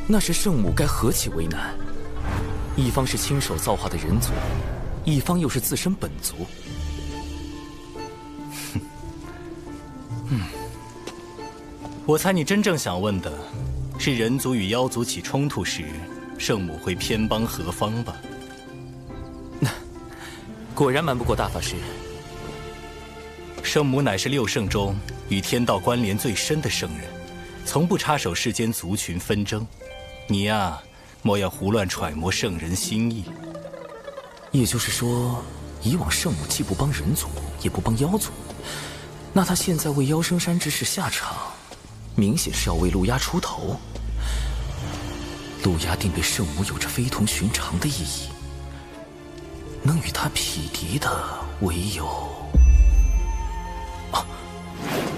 那时圣母该何其为难？一方是亲手造化的人族，一方又是自身本族。我猜你真正想问的是人族与妖族起冲突时，圣母会偏帮何方吧？果然瞒不过大法师。圣母乃是6圣中与天道关联最深的圣人，从不插手世间族群纷争。你呀，莫要胡乱揣摩圣人心意。也就是说，以往圣母既不帮人族，也不帮妖族，那她现在为妖生山之事下场，明显是要为路亚出头。路亚定对圣母有着非同寻常的意义，能与他匹敌的唯有……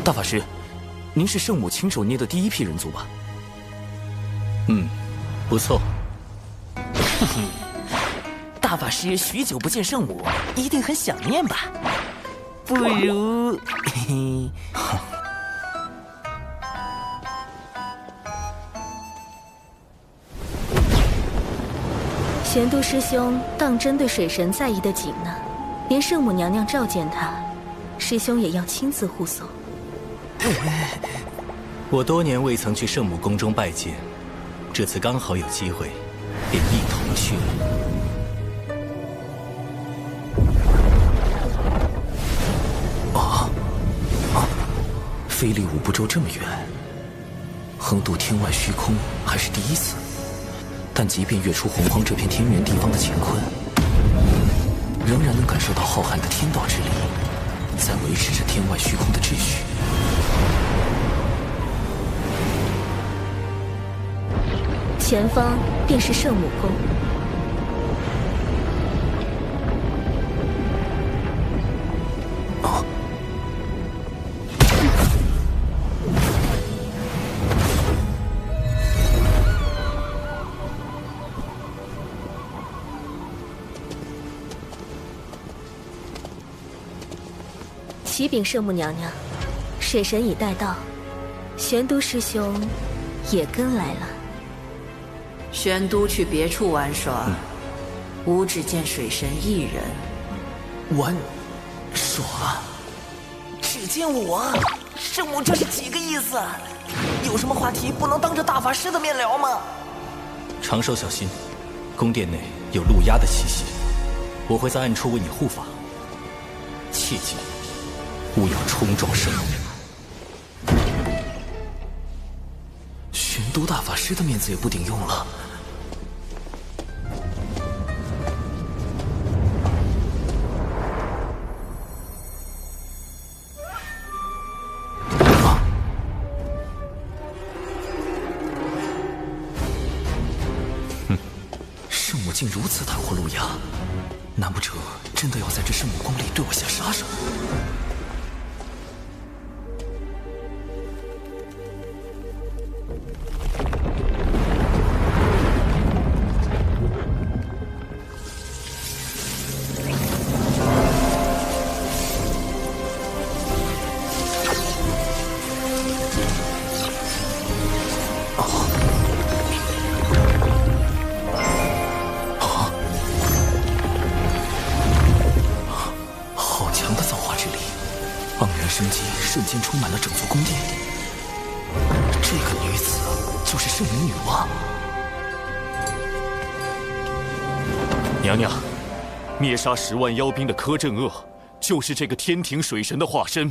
大法师，您是圣母亲手捏的第一批人族吧？不错。大法师许久不见圣母，一定很想念吧？不如……贤都师兄当真对水神在意的紧呢，连圣母娘娘召见他，师兄也要亲自护送。我多年未曾去圣母宫中拜见，这次刚好有机会，便一同去了。飞离五步洲这么远，横渡天外虚空还是第一次。但即便跃出洪荒这片天元地方的乾坤，仍然能感受到浩瀚的天道之力，在维持着天外虚空的秩序。前方便是圣母宫。启禀圣母娘娘，水神已带到，玄都师兄也跟来了。玄都去别处玩耍，吾只见水神一人。玩耍？只见我？圣母这是几个意思？有什么话题不能当着大法师的面聊吗？长寿小心，宫殿内有陆压的气息，我会在暗处为你护法。切记，勿要冲撞圣母。玄都大法师的面子也不顶用了。圣母竟如此袒护陆压，难不成真的要在这圣母宫里对我下杀手？生机瞬间充满了整座宫殿。这个女子就是圣母女娲。娘娘，灭杀10万妖兵的柯镇恶，就是这个天庭水神的化身。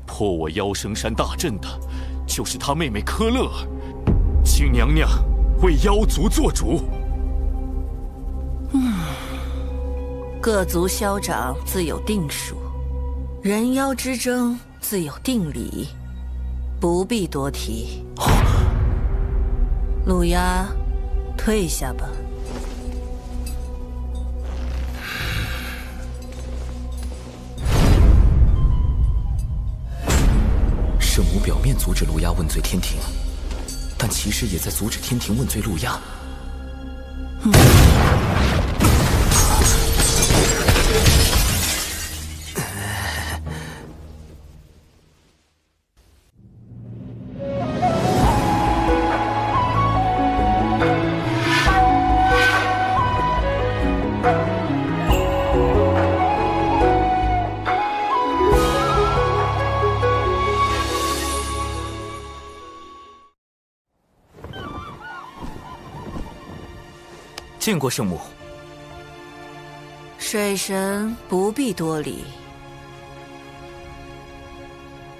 破我妖生山大阵的，就是他妹妹柯乐儿。请娘娘为妖族做主。各族消长自有定数。人妖之争自有定理，不必多提。陆压，退下吧。圣母表面阻止陆压问罪天庭，但其实也在阻止天庭问罪陆压。见过圣母。水神不必多礼。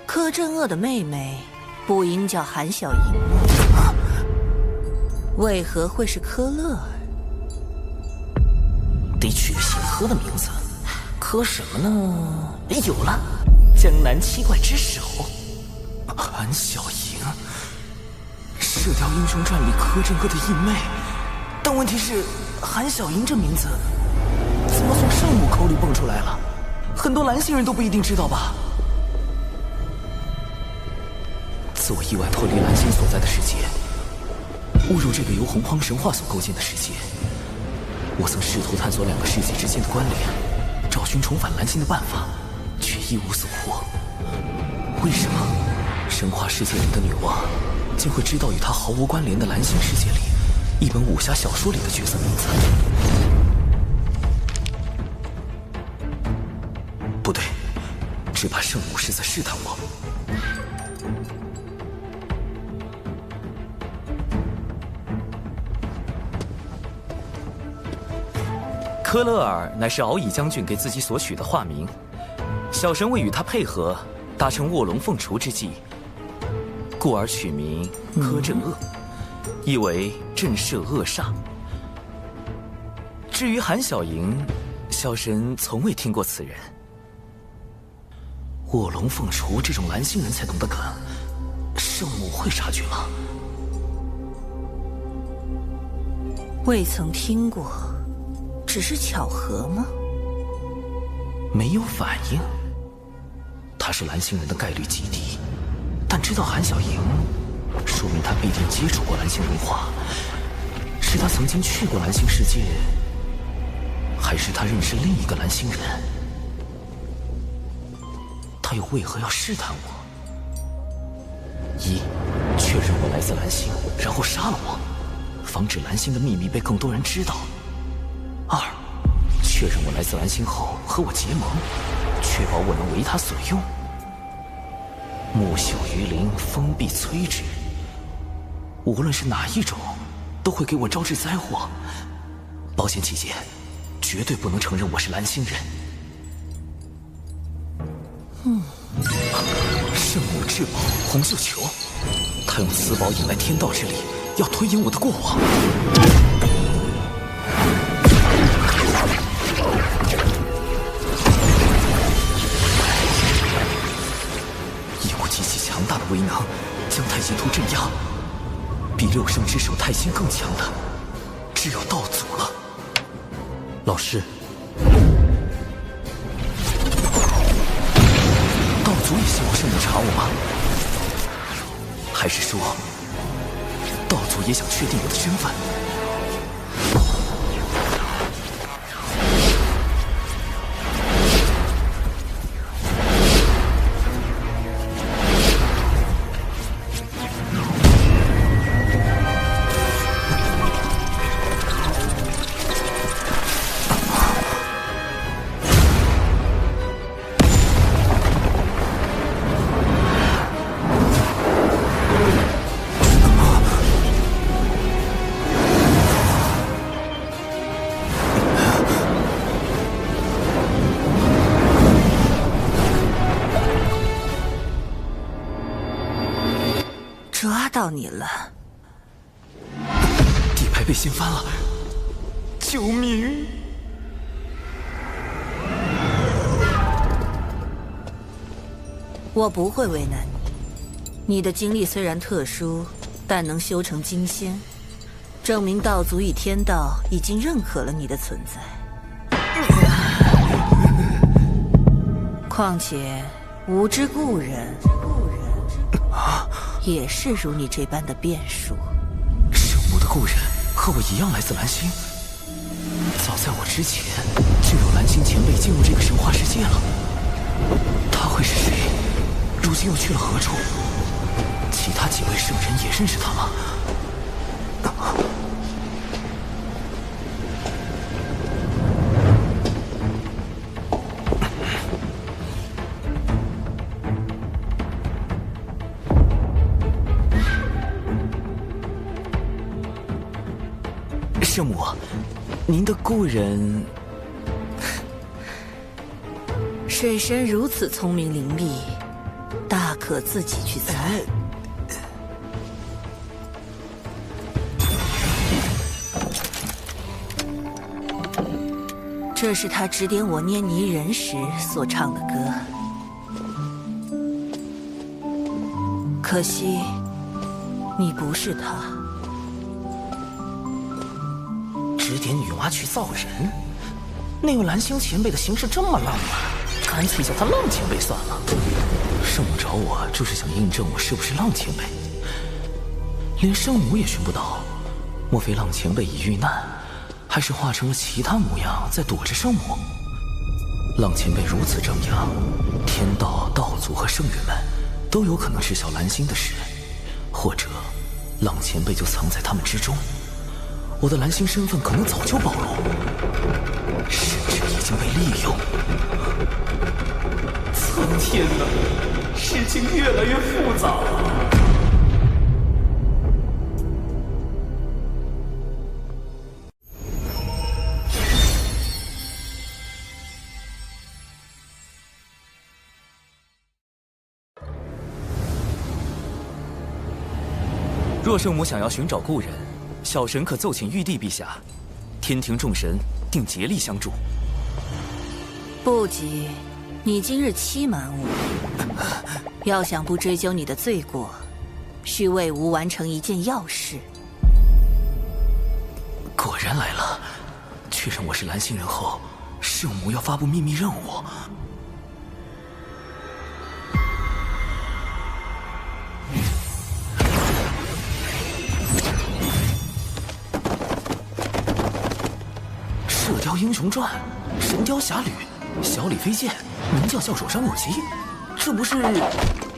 柯镇恶的妹妹不应叫韩小莹吗？为何会是柯乐儿？得取个姓柯的名字。柯什么呢？有了，江南七怪之首。韩小莹，《射雕英雄传》里柯镇恶的义妹。但问题是，韩小莹这名字怎么从圣母口里蹦出来了？很多蓝星人都不一定知道吧？自我意外脱离蓝星所在的世界，误入这个由洪荒神话所构建的世界，我曾试图探索2个世界之间的关联，找寻重返蓝星的办法，却一无所获。为什么神话世界里的女娲竟会知道与她毫无关联的蓝星世界里一本武侠小说里的角色名字？不对，只怕圣母是在试探我。柯乐尔乃是敖乙将军给自己所取的化名，小神为与他配合，达成卧龙凤雏之计，故而取名柯镇恶，意为震慑恶煞。至于韩小莹，小神从未听过此人。卧龙凤雏这种蓝星人才懂的梗，圣母会察觉吗？未曾听过，只是巧合吗？没有反应。他是蓝星人的概率极低，但知道韩小莹，说明他必定接触过蓝星文化。是他曾经去过蓝星世界，还是他认识另一个蓝星人？他又为何要试探我？一，确认我来自蓝星，然后杀了我，防止蓝星的秘密被更多人知道。二，确认我来自蓝星后和我结盟，确保我能为他所用。木秀于林，风必摧之。无论是哪一种，都会给我招致灾祸。保险起见，绝对不能承认我是蓝星人。圣母至宝红绣球，他用此宝引来天道之力，要推演我的过往。一股极其强大的威能将太星图镇压，比六圣之首太星更强的只有道祖了。老师，道祖也希望圣母查我吗？还是说道祖也想确定我的身份？抓到你了！底牌被掀翻了，救命！我不会为难你。你的经历虽然特殊，但能修成金仙，证明道祖与天道已经认可了你的存在。况且无知故人也是如你这般的变数。圣母的故人和我一样来自蓝星，早在我之前就有蓝星前辈进入这个神话世界了。他会是谁？如今又去了何处？其他几位圣人也认识他吗？圣母，您的故人……水神如此聪明伶俐，大可自己去猜。这是他指点我捏泥人时所唱的歌。可惜，你不是他。指点女娲去造人，那位蓝星前辈的行事这么浪漫，干脆叫他浪前辈算了。圣母找我就是想印证我是不是浪前辈，连圣母也寻不到，莫非浪前辈已遇难，还是化成了其他模样在躲着圣母？浪前辈如此张扬，天道、道祖和圣人们都有可能知晓蓝星的事，或者浪前辈就藏在他们之中。我的蓝星身份可能早就暴露，甚至已经被利用。苍天呐，事情越来越复杂了。若圣母想要寻找故人，小神可奏请玉帝陛下，天庭众神定竭力相助。不急，你今日欺瞒我，要想不追究你的罪过，需为吾完成一件要事。果然来了，确认我是蓝星人后，圣母要发布秘密任务。《射雕英雄传》《神雕侠侣》《小李飞剑》《明教教手山口集》，这不是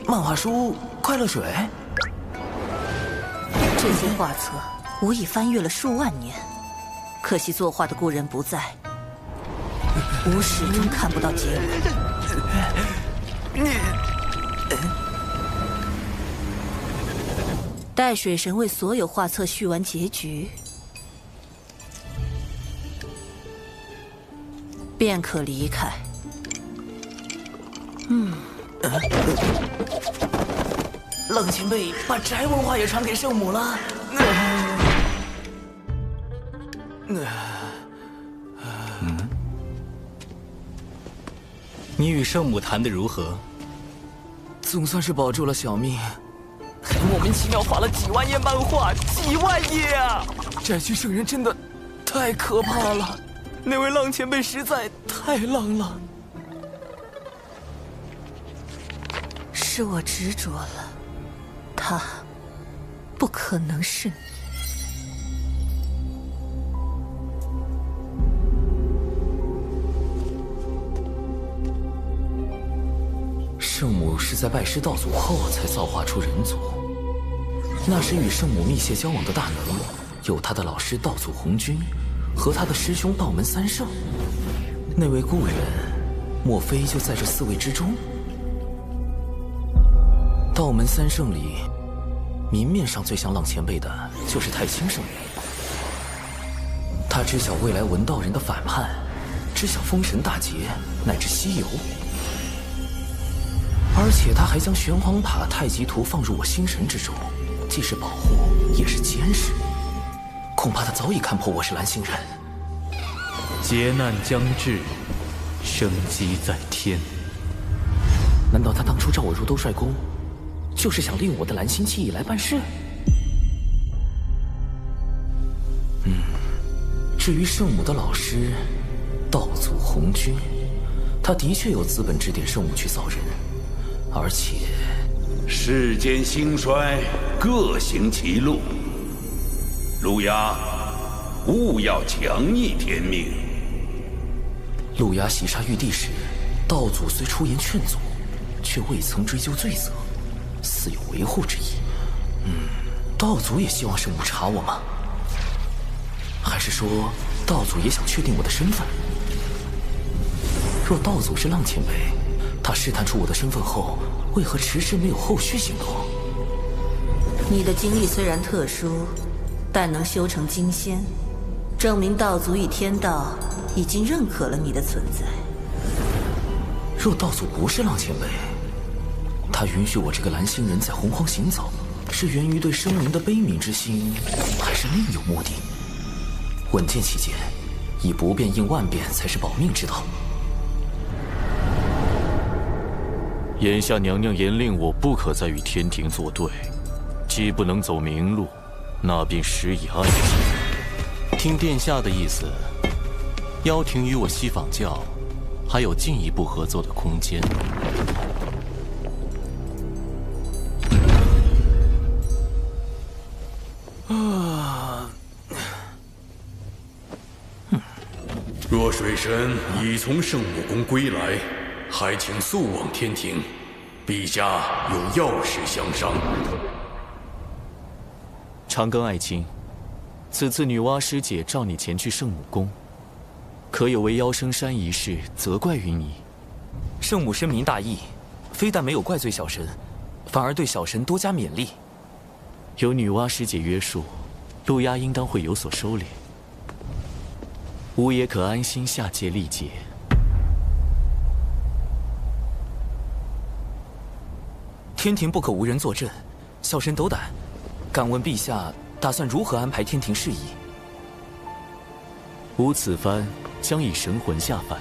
漫画书《快乐水》？这些画册吾已翻阅了数万年，可惜作画的故人不在，吾始终看不到结尾。待水神为所有画册续完结局，便可离开。冷前辈把宅文化也传给圣母了。你与圣母谈得如何？总算是保住了小命，还莫名其妙画了几万页漫画，几万页啊！宅区圣人真的太可怕了，那位浪前辈实在太浪了。是我执着了，他不可能是你。圣母是在拜师道祖后才造化出人族，那时与圣母密切交往的大能有他的老师道祖红军和他的师兄道门三圣，那位故人莫非就在这4位之中？道门三圣里，明面上最像浪前辈的就是太清圣人，他知晓未来文道人的反叛，知晓封神大劫乃至西游，而且他还将玄黄塔太极图放入我心神之中，既是保护也是监视，恐怕他早已看破我是蓝星人。劫难将至，生机在天。难道他当初召我入兜率宫，就是想利用我的蓝星记忆来办事？至于圣母的老师道祖红军，他的确有资本指点圣母去造人，而且世间兴衰，各行其路。路亚，勿要强逆天命。路亚袭杀玉帝时，道祖虽出言劝阻，却未曾追究罪责，似有维护之意。道祖也希望圣母查我吗？还是说道祖也想确定我的身份？若道祖是浪前辈，他试探出我的身份后，为何迟迟没有后续行动？你的经历虽然特殊，但能修成金仙，证明道祖与天道已经认可了你的存在。若道祖不是浪前辈，他允许我这个蓝星人在洪荒行走，是源于对生灵的悲悯之心，还是另有目的？稳健起见，以不变应万变才是保命之道。眼下娘娘严令我不可再与天庭作对，既不能走明路，那便施以暗器。听殿下的意思，妖庭与我西坊教还有进一步合作的空间。若水神已从圣母宫归来，还请速往天庭，陛下有要事相商。长庚爱卿，此次女娲师姐召你前去圣母宫，可有为妖生山一事责怪于你？圣母深明大义，非但没有怪罪小神，反而对小神多加勉励。有女娲师姐约束，路亚应当会有所收敛，吾也可安心下界历劫。天庭不可无人坐镇，小神斗胆，敢问陛下打算如何安排天庭事宜？吾此番将以神魂下凡，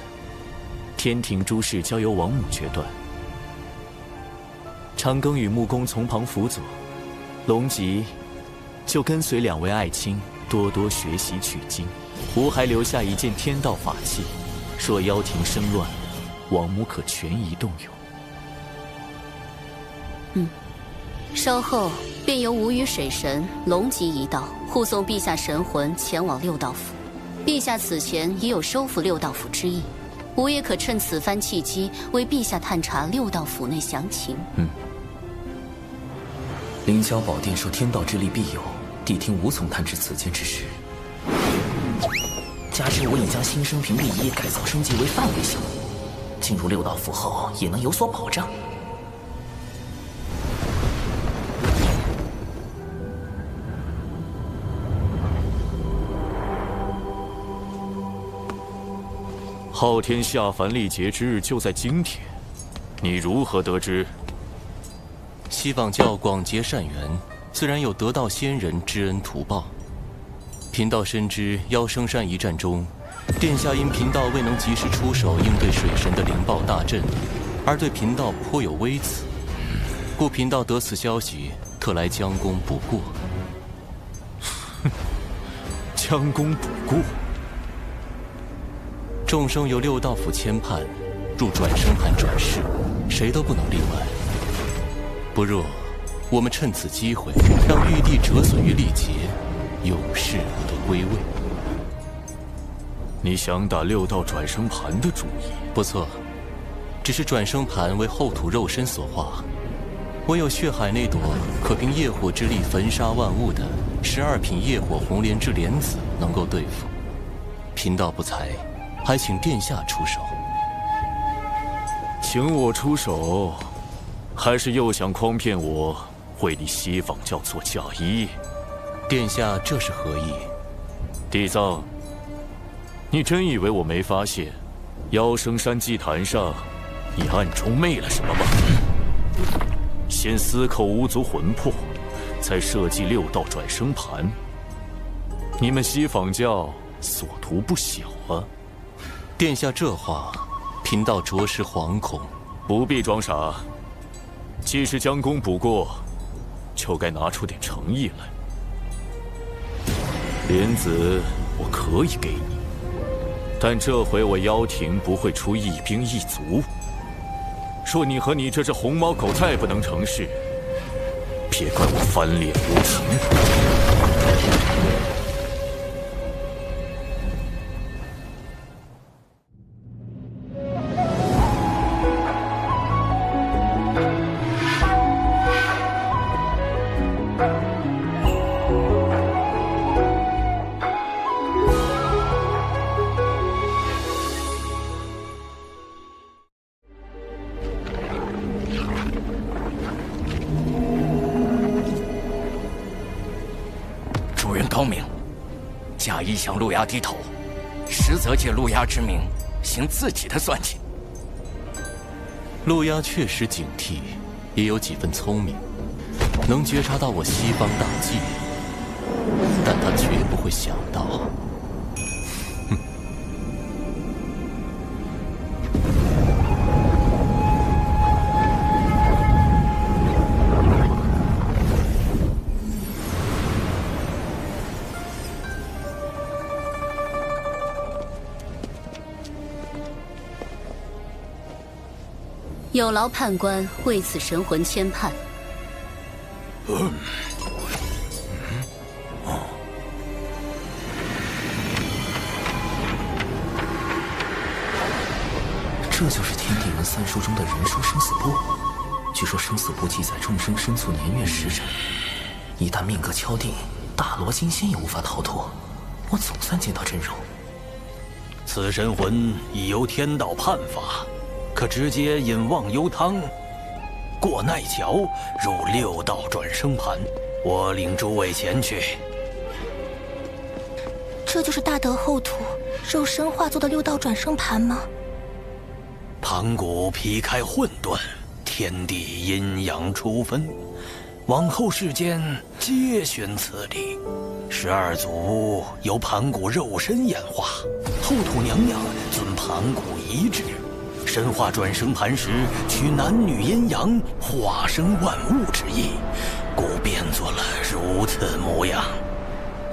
天庭诸事交由王母决断。长庚与木工从旁辅佐，龙吉就跟随2位爱卿多多学习取经。吾还留下一件天道法器，若妖庭生乱，王母可权宜动用。稍后便由吾与水神、龙吉一道护送陛下神魂前往六道府。陛下此前已有收复六道府之意，吾也可趁此番契机为陛下探查六道府内详情。凌霄宝殿受天道之力庇佑，谛听无从探知此间之事。加之我已将新生平第一改造升级为范围项目，进入六道府后也能有所保障。昊天下凡历劫之日就在今天，你如何得知？西方教广结善缘，自然有得道仙人知恩图报。贫道深知妖生山一战中，殿下因贫道未能及时出手应对水神的灵爆大阵，而对贫道颇有微词，故贫道得此消息，特来将功补过。将功补过。众生由六道府牵绊，入转生盘转世，谁都不能例外。不若我们趁此机会，让玉帝折损于历劫，永世不得归位。你想打六道转生盘的主意？不错，只是转生盘为后土肉身所化，唯有血海那朵可凭业火之力焚杀万物的12品业火红莲之莲子能够对付。贫道不才，还请殿下出手。请我出手，还是又想诓骗我，为你西方教做嫁衣？殿下这是何意？地藏，你真以为我没发现，妖生山祭坛上，你暗中昧了什么吗？先私扣巫族魂魄，再设计六道转生盘。你们西方教所图不小啊！殿下这话，贫道着实惶恐。不必装傻，既是将功补过，就该拿出点诚意来。莲子我可以给你，但这回我妖庭不会出一兵一卒。若你和你这只红毛狗再不能成事，别怪我翻脸无情。高明，假意向陆牙低头，实则借陆牙之名行自己的算计。陆牙确实警惕，也有几分聪明，能觉察到我西方大计，但他绝不会想到，有劳判官为此神魂牵绊。这就是天地人三书中的人书生死簿。据说生死簿记载众生生卒年月时辰，一旦命格敲定，大罗金仙也无法逃脱。我总算见到真容。此神魂已由天道判法，可直接引忘忧汤，过奈桥，入六道转生盘。我领诸位前去。这就是大德后土肉身化作的六道转生盘吗？盘古劈开混沌，天地阴阳初分，往后世间皆寻此理。12祖由盘古肉身演化，后土娘娘遵盘古遗志，神化转生盘时取男女阴阳，化生万物之意，故变作了如此模样。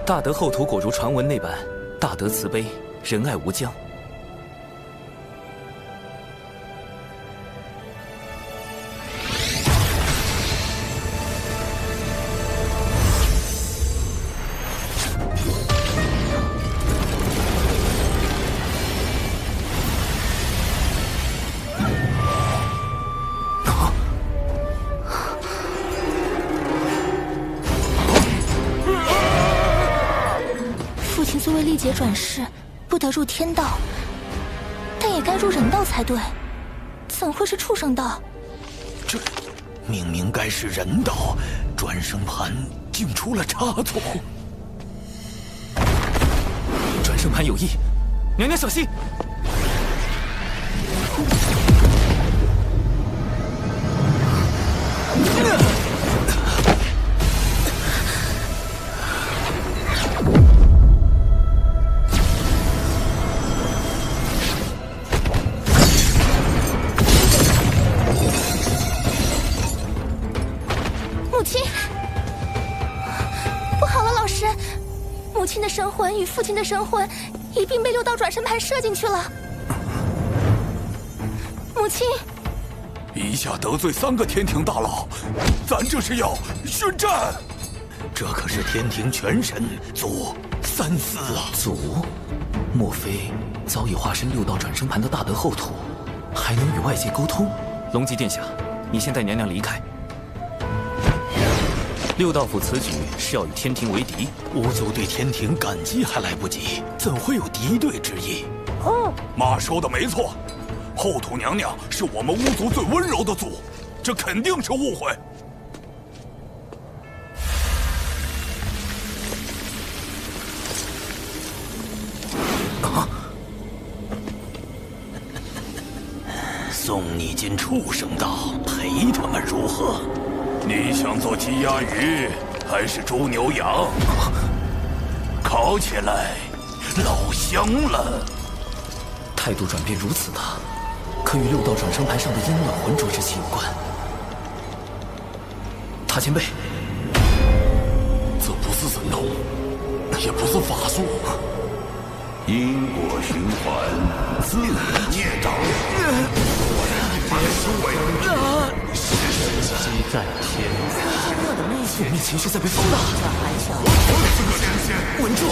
大德后土果如传闻那般，大德慈悲，仁爱无疆。作为历劫转世，不得入天道，但也该入人道才对，怎会是畜生道？这明明该是人道，转生盘竟出了差错。转生盘有异，娘娘小心！母亲的神魂与父亲的神魂一并被6道转生盘射进去了。母亲，一下得罪3个天庭大佬，咱这是要宣战。这可是天庭全神祖三思啊！祖，莫非早已化身6道转生盘的大德后土，还能与外界沟通？龙吉殿下，你先带娘娘离开。6道府此举是要与天庭为敌，巫族对天庭感激还来不及，怎会有敌对之意？妈说的没错，后土娘娘是我们巫族最温柔的族，这肯定是误会。送你进畜生道，陪他们如何？你想做鸡鸭鱼，还是猪牛羊？烤起来老香了。态度转变如此大，可与6道转生盘上的阴暖浑浊之气有关。塔前辈，这不是神通，也不是法术，因果循环，自然界长。激战天，负面情绪在被放大。稳住！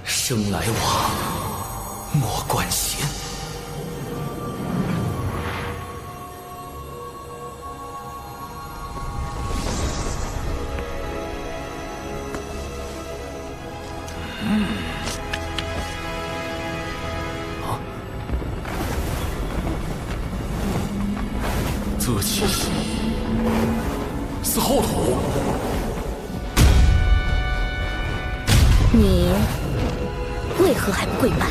生来往，莫关心。这气息是后土。你为何还不跪拜？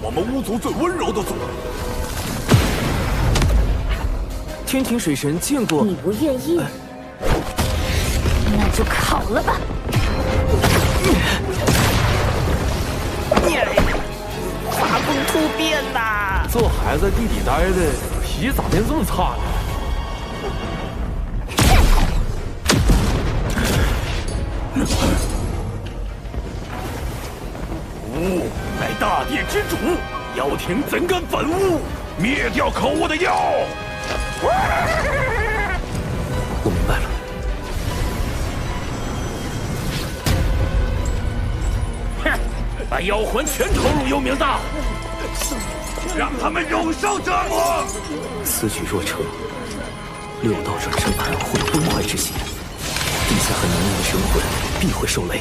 我们巫族最温柔的族。天庭水神见过。你不愿意，那就烤了吧。画风突变呐！这孩子地底待的皮咋变这么差呢？吾乃大地之主，妖庭怎敢反吾？灭掉可恶的妖！我明白了。把妖魂全投入幽冥道，让他们永受折磨。此举若成，6道转生盘会有崩坏之嫌，地下和娘娘的神魂必会受累。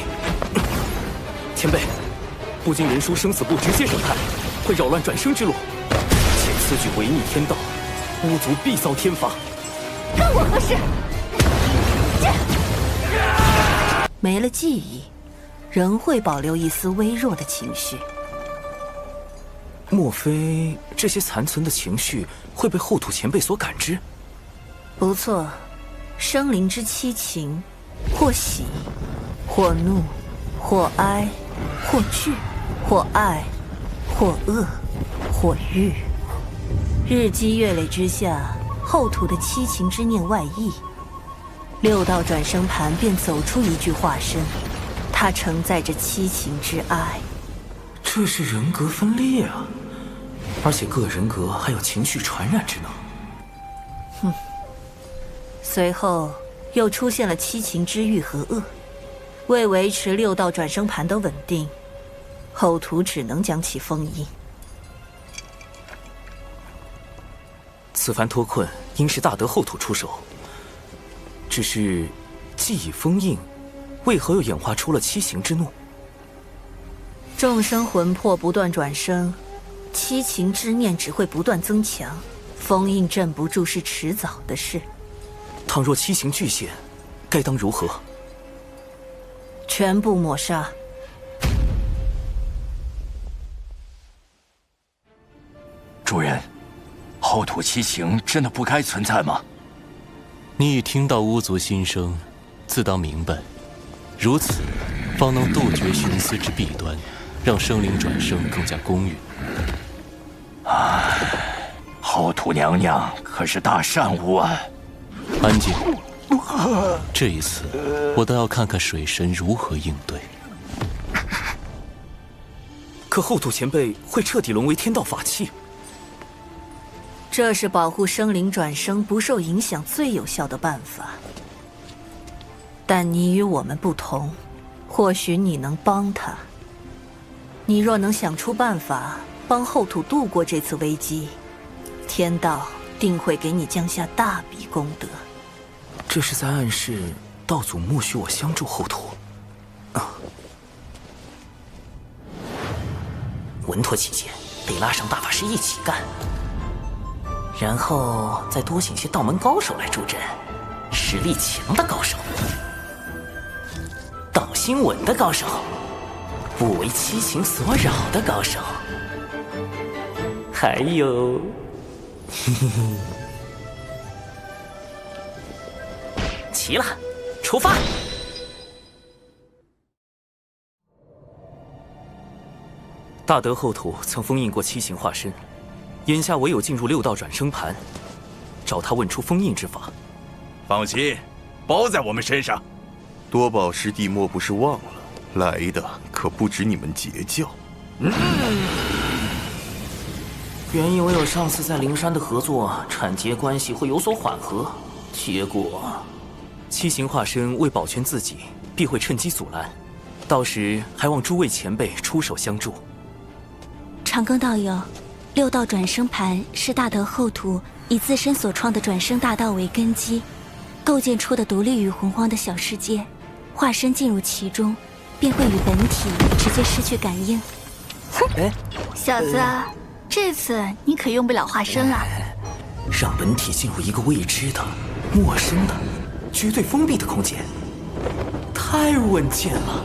前辈，不经人书生死簿直接审判，会扰乱转生之路。且此举违逆天道，巫族必遭天罚。跟我何事？没了记忆，仍会保留一丝微弱的情绪。莫非这些残存的情绪会被后土前辈所感知？不错，生灵之七情，或喜，或怒，或哀，或惧，或爱，或恶，或欲。日积月累之下，后土的七情之念外溢，六道转生盘便走出一具化身，它承载着七情之爱。这是人格分裂啊！而且各人格还有情绪传染之能。哼。随后又出现了七情之欲和恶，为维持六道转生盘的稳定，后土只能将其封印。此番脱困，应是大德后土出手。只是，既已封印，为何又演化出了七情之怒？众生魂魄不断转生，七情之念只会不断增强，封印镇不住是迟早的事。倘若七情俱现，该当如何？全部抹杀。主人，后土七情真的不该存在吗？你已听到巫族心声，自当明白，如此方能杜绝徇私之弊端，让生灵转生更加公允。后土娘娘可是大善无啊！安静。这一次，我倒要看看水神如何应对。可后土前辈会彻底沦为天道法器。这是保护生灵转生不受影响最有效的办法。但你与我们不同，或许你能帮他。你若能想出办法帮后土度过这次危机，天道定会给你降下大笔功德。这是在暗示道祖默许我相助后土。稳妥起见，得拉上大法师一起干，然后再多请些道门高手来助阵，实力强的高手，道心稳的高手，不为七情所扰的高手，还有，齐了，出发！大德后土曾封印过七情化身，眼下唯有进入六道转生盘，找他问出封印之法。放心，包在我们身上。多宝师弟莫不是忘了，来的可不止你们截教。原以为有上次在灵山的合作，产劫关系会有所缓和，结果七情化身为保全自己，必会趁机阻拦，到时还望诸位前辈出手相助。长庚道友，六道转生盘是大德后土以自身所创的转生大道为根基，构建出的独立于洪荒的小世界，化身进入其中，便会与本体直接失去感应。哎，小子，这次你可用不了化身了。让本体进入一个未知的、陌生的、绝对封闭的空间，太稳健了。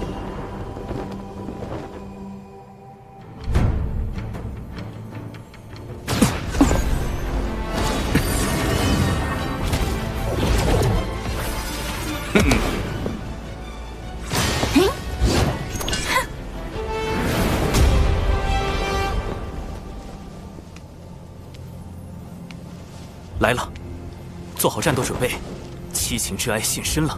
来了，做好战斗准备，七情之哀现身了。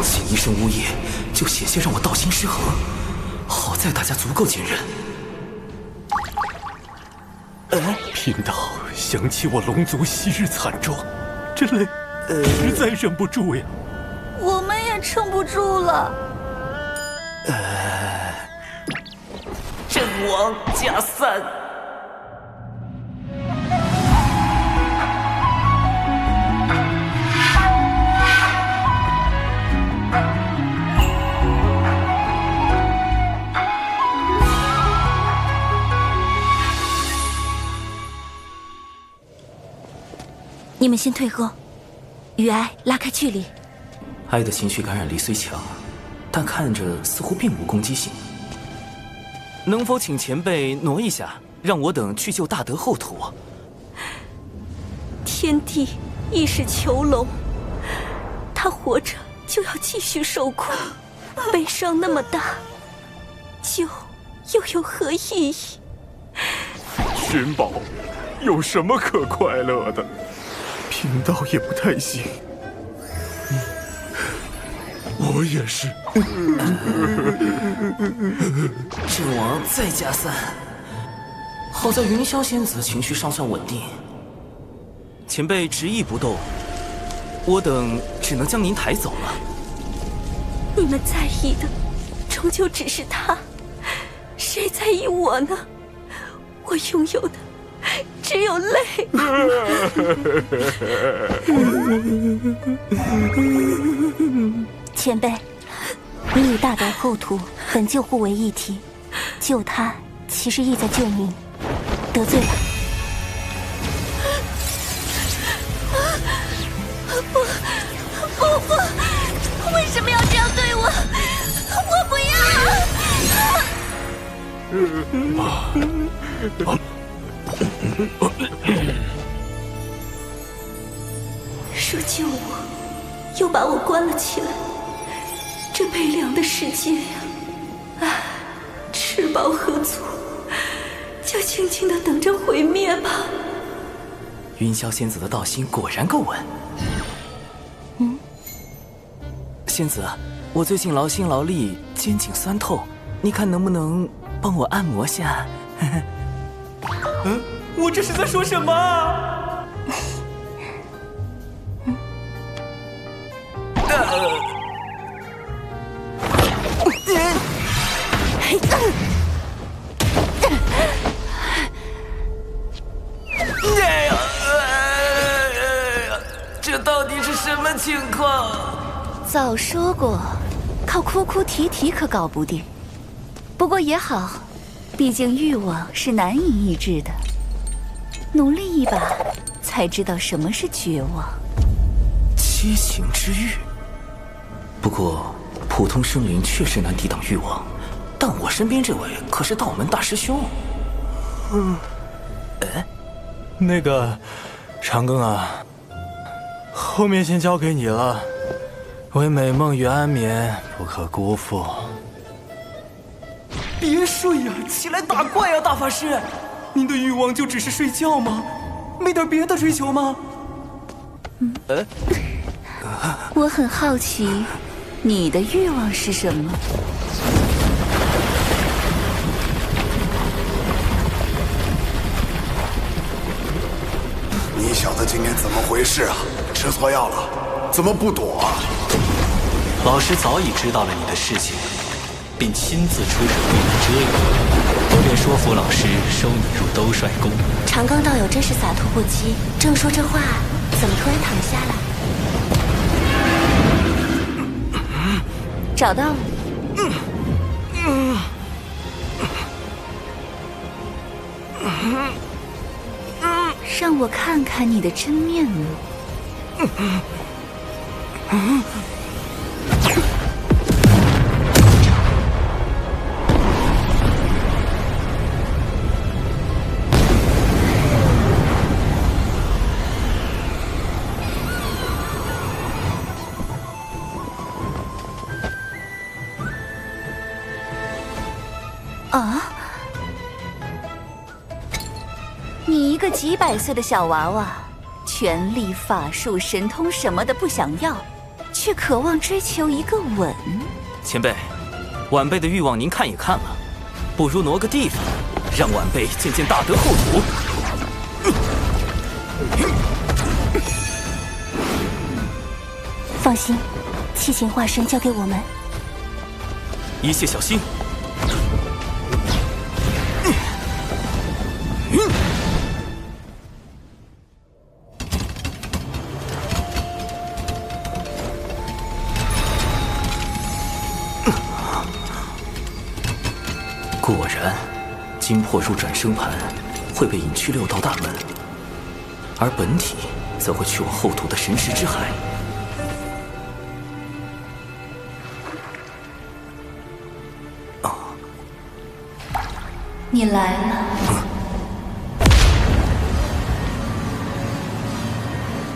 仅一声呜咽，就险些让我道心失衡。好在大家足够坚韧。听到想起我龙族昔日惨状，这泪实在忍不住呀。我们也撑不住了。阵亡加散。你们先退后，与哀拉开距离。哀的情绪感染力虽强，但看着似乎并无攻击性。能否请前辈挪一下，让我等去救大德后土？天帝亦是囚笼，他活着就要继续受苦，悲伤那么大，救又有何意义？寻宝有什么可快乐的？贫道也不太行。我也是。阵亡再加3，好在云霄仙子情绪尚算稳定。前辈执意不动，我等只能将您抬走了。你们在意的，终究只是他，谁在意我呢？我拥有的只有泪。前辈，你与大德后土本就互为一体，救他其实意在救您，得罪了。不，为什么要这样对我？我不要！说救我，又把我关了起来，这悲凉的世界呀！唉，吃饱喝足，就静静地等着毁灭吧。云霄仙子的道心果然够稳。仙子，我最近劳心劳力，肩颈酸痛，你看能不能帮我按摩下？我这是在说什么？这到底是什么情况？早说过，靠哭哭啼啼可搞不定。不过也好，毕竟欲望是难以抑制的，努力一把，才知道什么是绝望。七情之欲。不过，普通生灵确实难抵挡欲望，但我身边这位可是道门大师兄。那个，长庚啊，后面先交给你了。为美梦与安眠，不可辜负。别睡呀，起来打怪呀，大法师！您的欲望就只是睡觉吗？没点别的追求吗？我很好奇，你的欲望是什么？你小子今天怎么回事啊？吃错药了？怎么不躲啊？老师早已知道了你的事情，并亲自出手为你遮掩。我便说服老师收你入兜率宫。长庚道友真是洒脱不羁，正说这话，怎么突然躺下了？找到了。让我看看你的真面目。啊！你一个几百岁的小娃娃，权力、法术、神通什么的不想要，却渴望追求一个吻。前辈，晚辈的欲望您看也看了，不如挪个地方，让晚辈见见大德后土。放心，七情化身交给我们，一切小心。果然，精魄入转生盘会被引去六道大门，而本体则会去往后土的神石之海。你来了。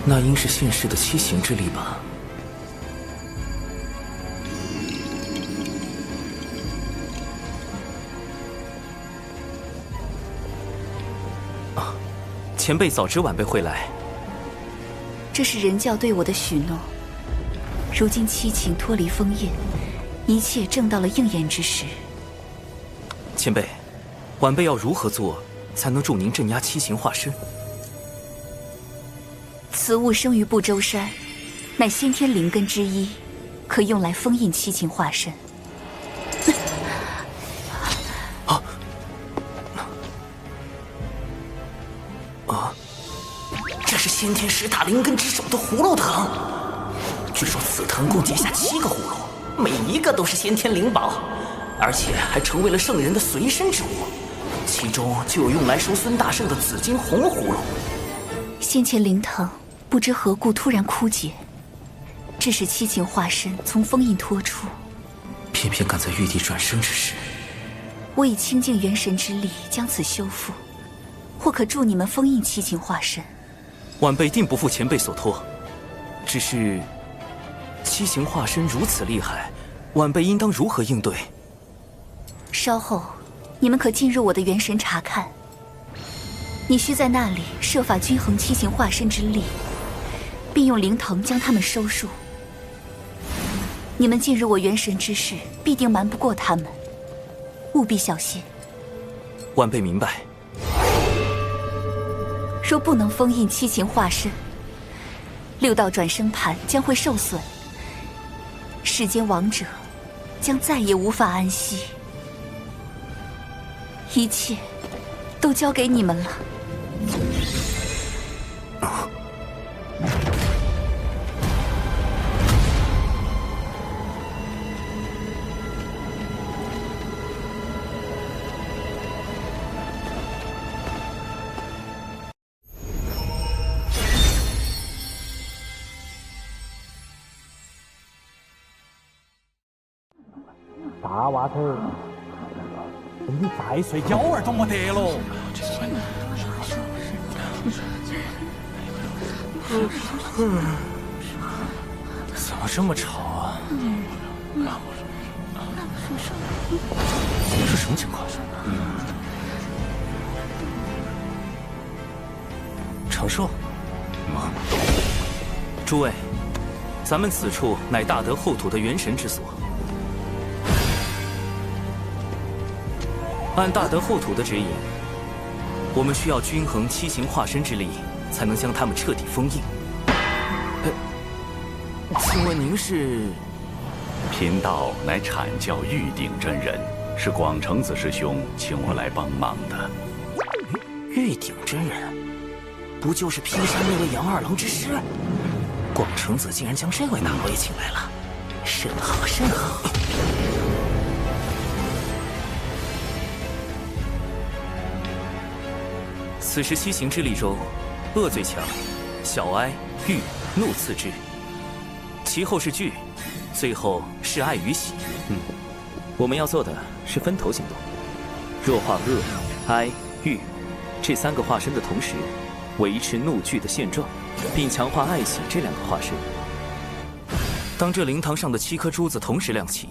那应是现世的七行之力吧？前辈早知晚辈会来。这是人教对我的许诺。如今七情脱离封印，一切正到了应验之时。前辈，晚辈要如何做，才能助您镇压七情化身？此物生于不周山，乃先天灵根之一，可用来封印七情化身。这是先天10大灵根之首的葫芦藤。据说此藤共结下7个葫芦，每一个都是先天灵宝，而且还成为了圣人的随身之物。其中就有用来收孙大圣的紫金红葫芦。先前灵藤不知何故突然枯竭，致使七情化身从封印脱出。偏偏赶在玉帝转生之时，我以清净元神之力将此修复，或可助你们封印七情化身。晚辈定不负前辈所托，只是七情化身如此厉害，晚辈应当如何应对？稍后你们可进入我的元神查看。你需在那里设法均衡七情化身之力，并用灵藤将他们收束。你们进入我元神之事，必定瞒不过他们，务必小心。晚辈明白。若不能封印七情化身，6道转生盘将会受损，世间亡者将再也无法安息。一切都交给你们了。大娃头，你再睡觉儿都没得喽。怎么这么吵啊？是什么情况？长寿？诸位，咱们此处乃大德后土的元神之所。按大德后土的指引，我们需要均衡七情化身之力，才能将他们彻底封印。请问您是？贫道乃阐教玉鼎真人，是广成子师兄请我来帮忙的。玉鼎真人，不就是劈山那位杨二郎之师？广成子竟然将这位大老爷请来了，甚好甚好。此时七行之力中，恶最强，小哀、郁、怒次之，其后是惧，最后是爱与喜。我们要做的是分头行动。弱化恶、哀、郁这3个化身的同时，维持怒惧的现状，并强化爱喜这2个化身。当这灵堂上的7颗珠子同时亮起，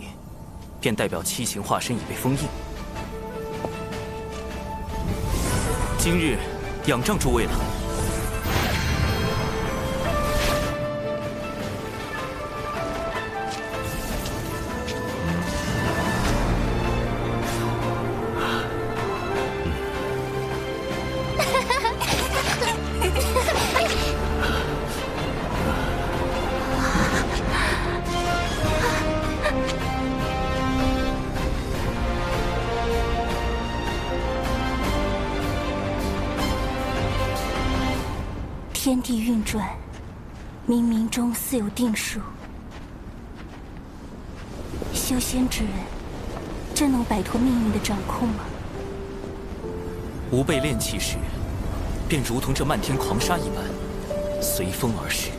便代表七情化身已被封印。今日仰仗诸位了。天地运转，冥冥中似有定数。修仙之人，真能摆脱命运的掌控吗？吾辈炼气时，便如同这漫天狂沙一般，随风而逝。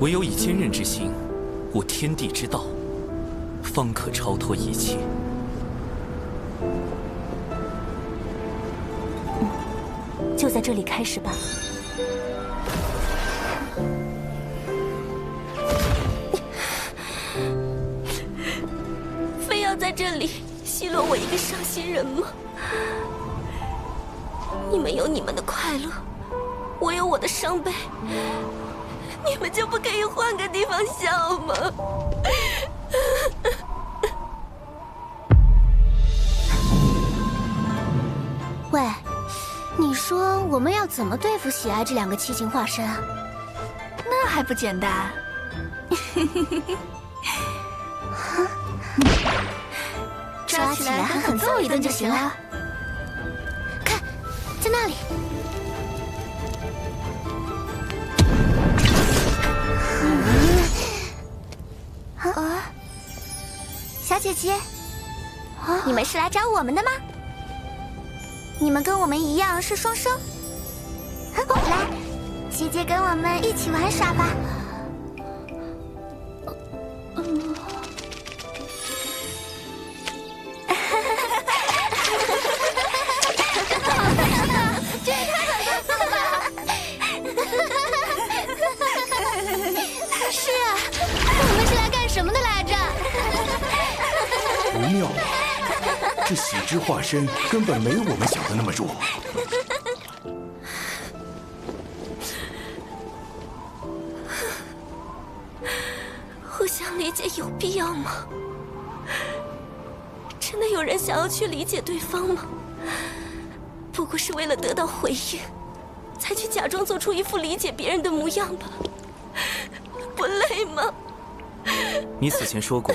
唯有以坚韧之心，悟天地之道，方可超脱一切。就在这里开始吧。非要在这里奚落我一个伤心人吗？你们有你们的快乐，我有我的伤悲，你们就不可以换个地方笑吗？喂，你说我们要怎么对付喜爱这两个七情化身啊？那还不简单？抓起来狠狠揍一顿就行了。看，在那里。小姐姐，你们是来找我们的吗？你们跟我们一样是双生。来，姐姐跟我们一起玩耍吧。这也太好笑了吧！是啊，我们是来干什么的来着？不妙啊！这喜之化身根本没我们想的那么弱。互相理解有必要吗？真的有人想要去理解对方吗？不过是为了得到回应，才去假装做出一副理解别人的模样吧？不累吗？你此前说过，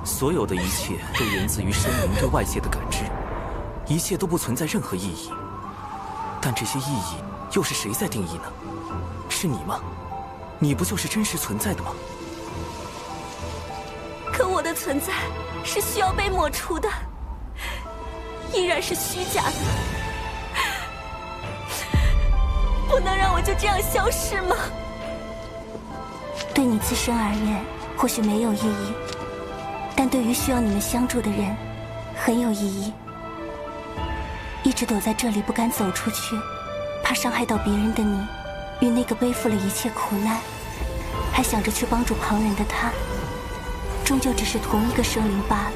所有的一切都源自于生灵对外界的感知，一切都不存在任何意义。但这些意义又是谁在定义呢？是你吗？你不就是真实存在的吗？可我的存在是需要被抹除的，依然是虚假的，不能让我就这样消失吗？对你自身而言，或许没有意义，但对于需要你们相助的人，很有意义。一直躲在这里不敢走出去，怕伤害到别人的你，与那个背负了一切苦难，还想着去帮助旁人的他，终究只是同一个生灵罢了，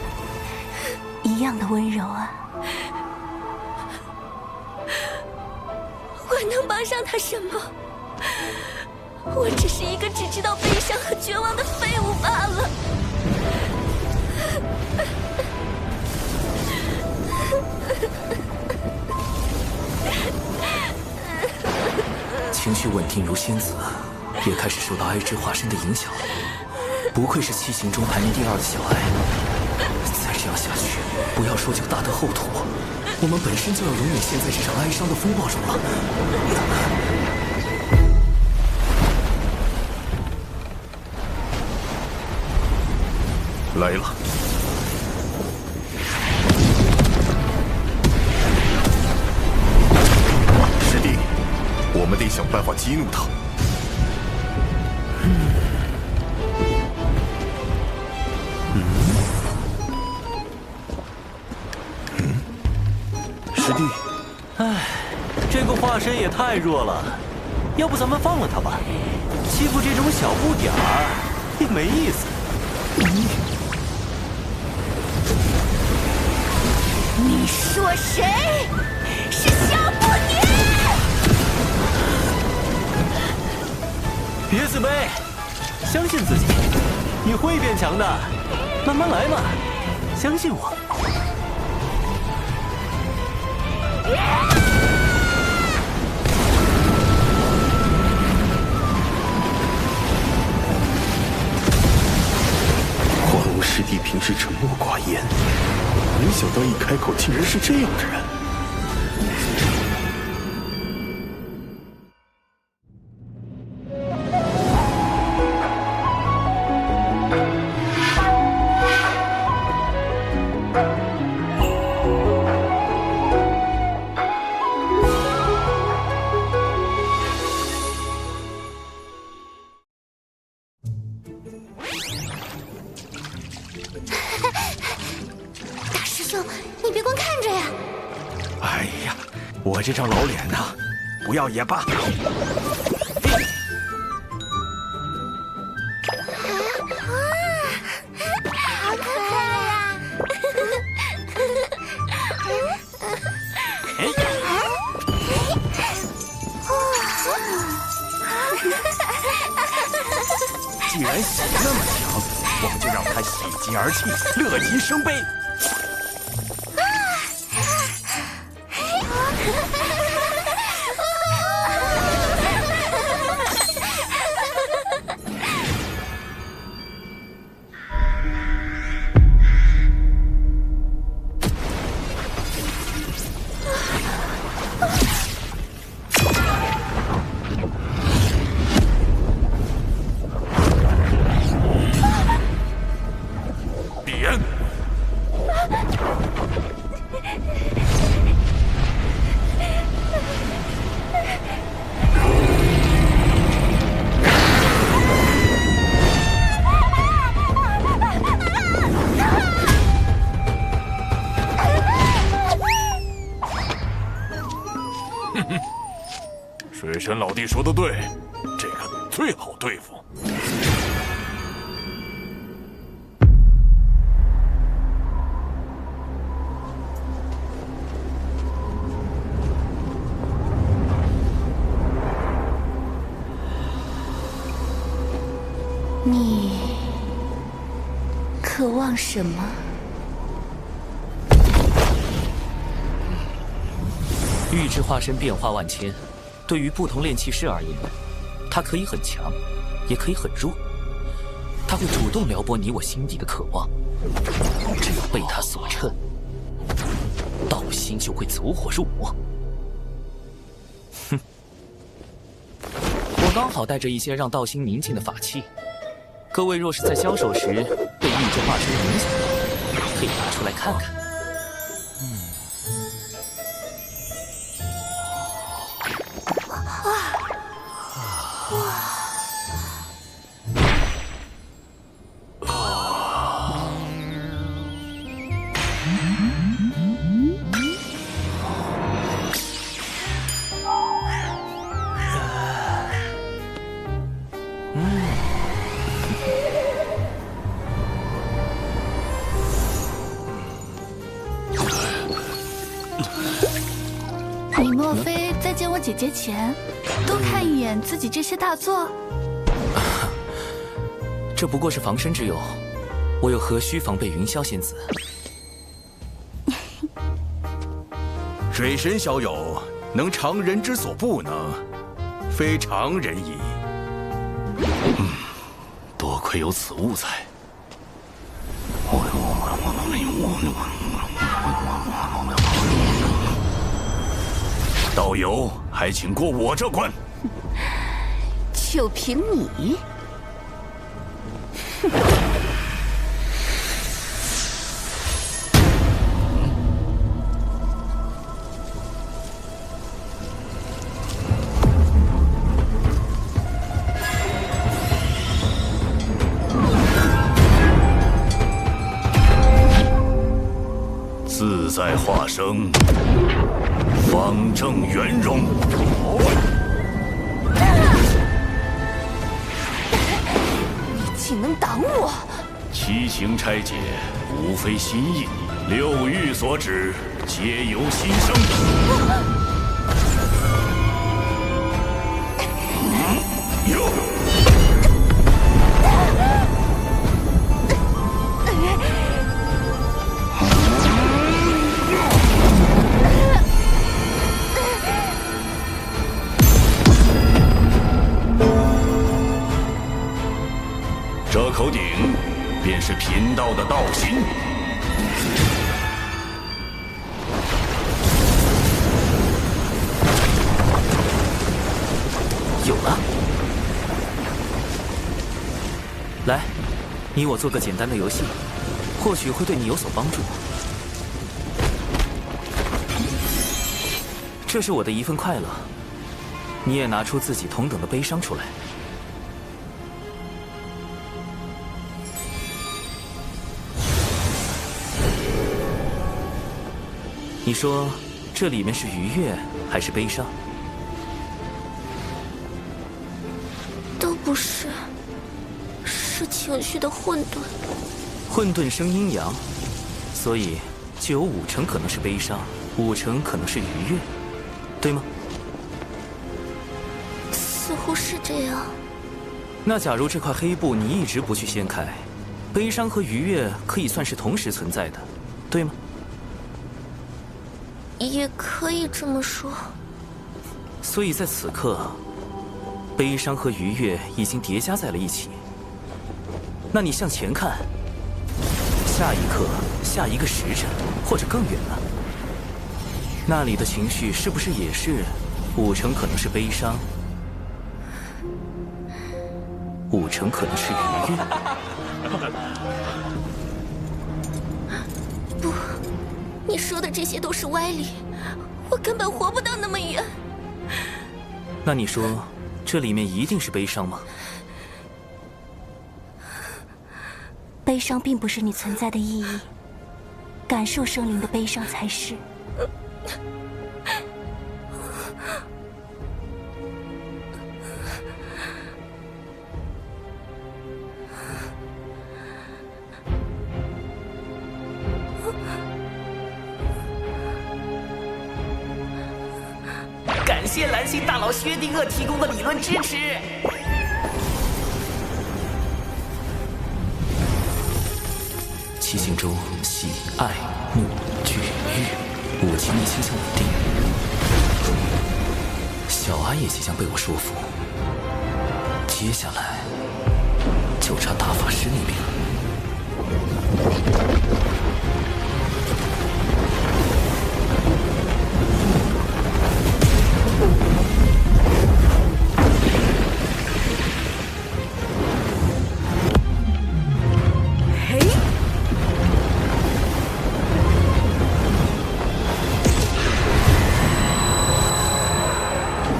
一样的温柔啊！我能帮上他什么？我只是一个只知道悲伤和绝望的废物罢了。情绪稳定如仙子，也开始受到哀之化身的影响了。不愧是七情中排名第2的小哀。再这样下去，不要说就大得后土，我们本身就要永远陷在这场哀伤的风暴中了。来了。师弟，我们得想办法激怒他。师弟，唉，这个化身也太弱了，要不咱们放了他吧？欺负这种小不点儿也没意思。你说谁？是小不点！别自卑，相信自己，你会变强的，慢慢来嘛，相信我。华龙师弟平时沉默寡言，没想到一开口竟然是这样的人。大师兄，你别光看着呀！哎呀，我这张老脸呐，不要也罢。好可爱呀！既然喜那么强，我们就让他喜极而泣，乐极生悲。水神老弟说的对，这个最好对付。你渴望什么？玉之化身变化万千，对于不同炼器师而言，它可以很强，也可以很弱。它会主动撩拨你我心底的渴望，只要被它所趁，道心就会走火入魔。哼，我刚好带着一些让道心宁静的法器，各位若是在交手时被玉之化身影响到，可以拿出来看看。你莫非在见我姐姐前，多看一眼自己这些大作？这不过是防身之用，我又何须防备云霄仙子？水神小友能常人之所不能，非常人矣。多亏有此物在。道友，还请过我这关。就凭你？自在化生，方正圆融。你竟能挡我！七情拆解，无非心意；六欲所指，皆由心生。这口鼎便是贫道的道心。有了，来，你我做个简单的游戏，或许会对你有所帮助。这是我的一份快乐，你也拿出自己同等的悲伤出来。你说这里面是愉悦还是悲伤？都不是，是情绪的混沌。混沌生阴阳，所以就有50%可能是悲伤，50%可能是愉悦，对吗？似乎是这样。那假如这块黑布你一直不去掀开，悲伤和愉悦可以算是同时存在的，对吗？也可以这么说。所以在此刻，悲伤和愉悦已经叠加在了一起。那你向前看，下一刻、下一个时辰，或者更远呢？那里的情绪是不是也是50%可能是悲伤，50%可能是愉悦？不，你说的这些都是歪理，我根本活不到那么远。那你说，这里面一定是悲伤吗？悲伤并不是你存在的意义，感受生灵的悲伤才是。感谢蓝星大佬薛定谔提供的理论支持。七情中喜、爱、怒、惧、欲，5情内倾向稳定。小安也即将被我说服，接下来就差大法师那边了。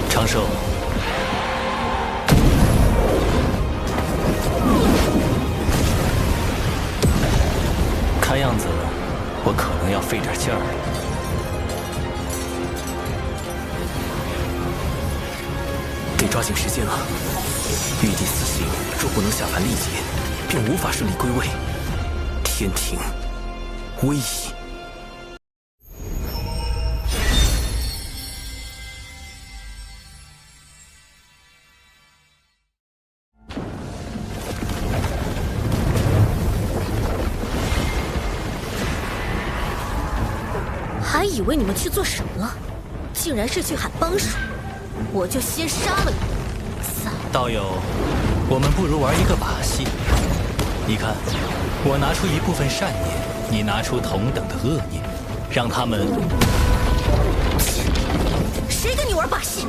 长寿，看样子我可能要费点劲儿了。得抓紧时间了。玉帝死刑若不能下凡历劫，便无法顺利归位。天庭危矣。还以为你们去做什么了，竟然是去喊帮手，我就先杀了你。道友，我们不如玩一个把戏。你看，我拿出一部分善念，你拿出同等的恶念，让他们……谁跟你玩把戏？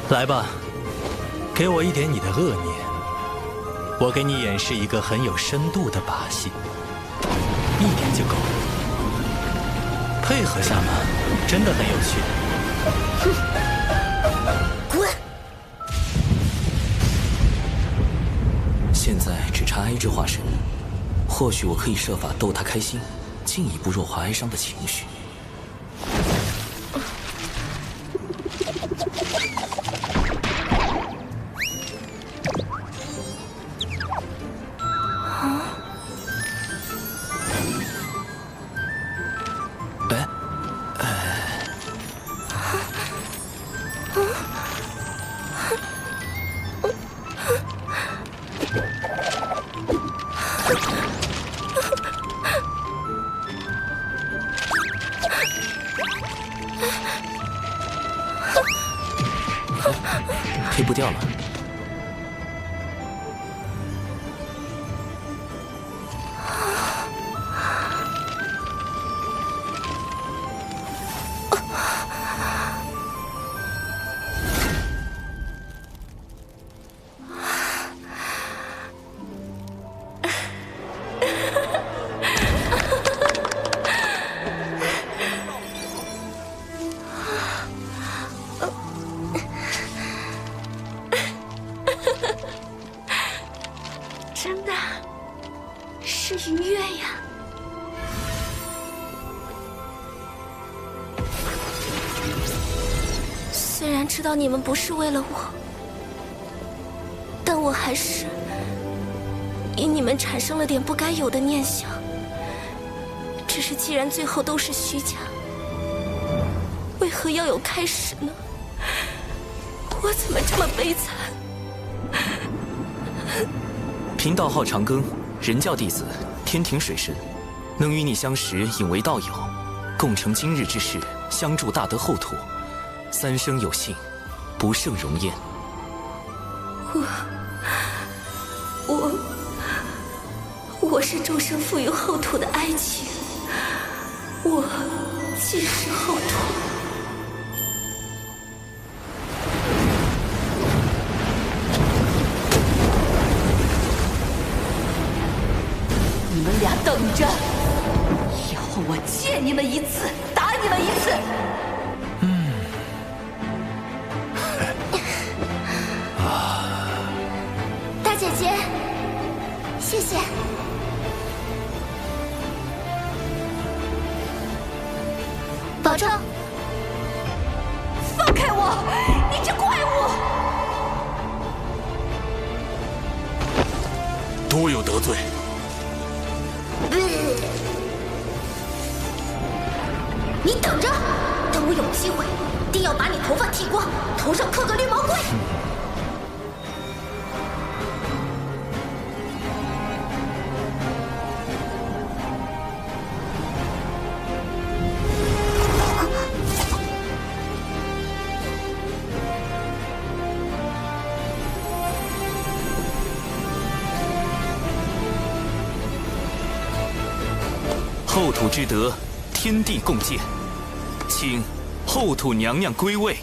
来吧，给我一点你的恶念，我给你演示一个很有深度的把戏，一点就够了。配合下嘛，真的很有趣。滚！哀之化身，或许我可以设法逗他开心，进一步弱化哀伤的情绪。推不掉了。真的是愉悦呀！虽然知道你们不是为了我，但我还是因你们产生了点不该有的念想。只是既然最后都是虚假，为何要有开始呢？我怎么这么悲惨？贫道号长庚，人教弟子，天庭水神，能与你相识，引为道友，共成今日之事，相助大德后土，三生有幸，不胜荣焉。我是众生赋予后土的爱情，我既是后土。你们俩等着，以后我见你们一次，打你们一次。大姐姐，谢谢。保重。放开我！你这怪物！多有得罪。你等着，等我有机会，定要把你头发剃光，头上刻个绿毛龟。后土之德，天地共鉴，请后土娘娘归位。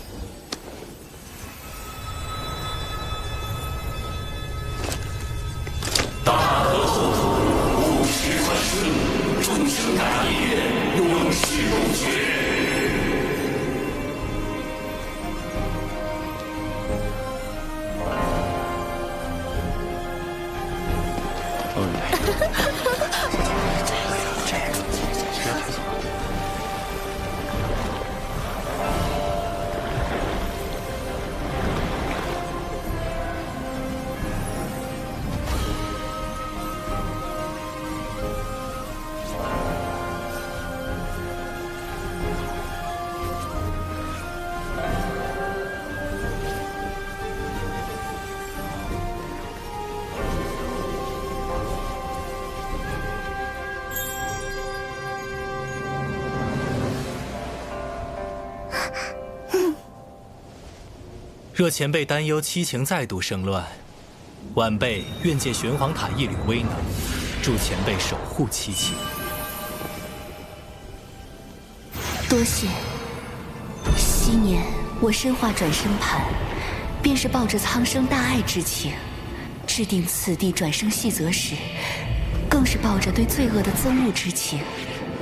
大德后土，务实传顺，众生感业，永世不绝。若前辈担忧七情再度生乱，晚辈愿借玄黄塔一缕威能，助前辈守护七情。多谢。昔年我身化转生盘，便是抱着苍生大爱之情，制定此地转生细则时，更是抱着对罪恶的憎恶之情，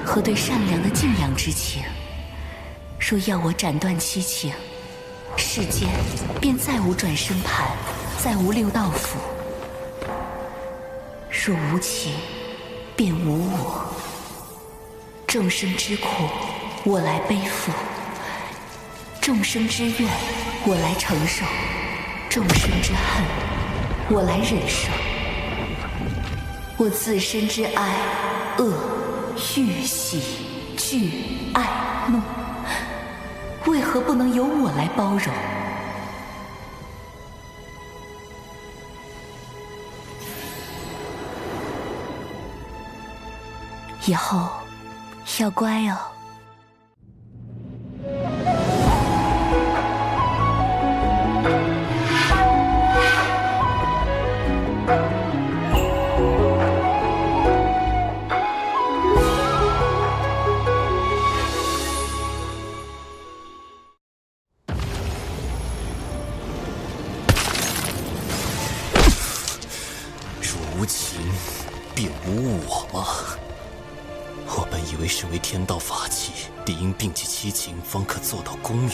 和对善良的敬仰之情。若要我斩断七情，世间便再无转生盘，再无六道府。若无情，便无我。众生之苦，我来背负；众生之怨，我来承受；众生之恨，我来忍受。我自身之哀、恶、欲、喜、惧、爱、怒，为何不能由我来包容？以后要乖哦。若无情，便无我吗？我本以为身为天道法器，理应摒弃七情，方可做到公允。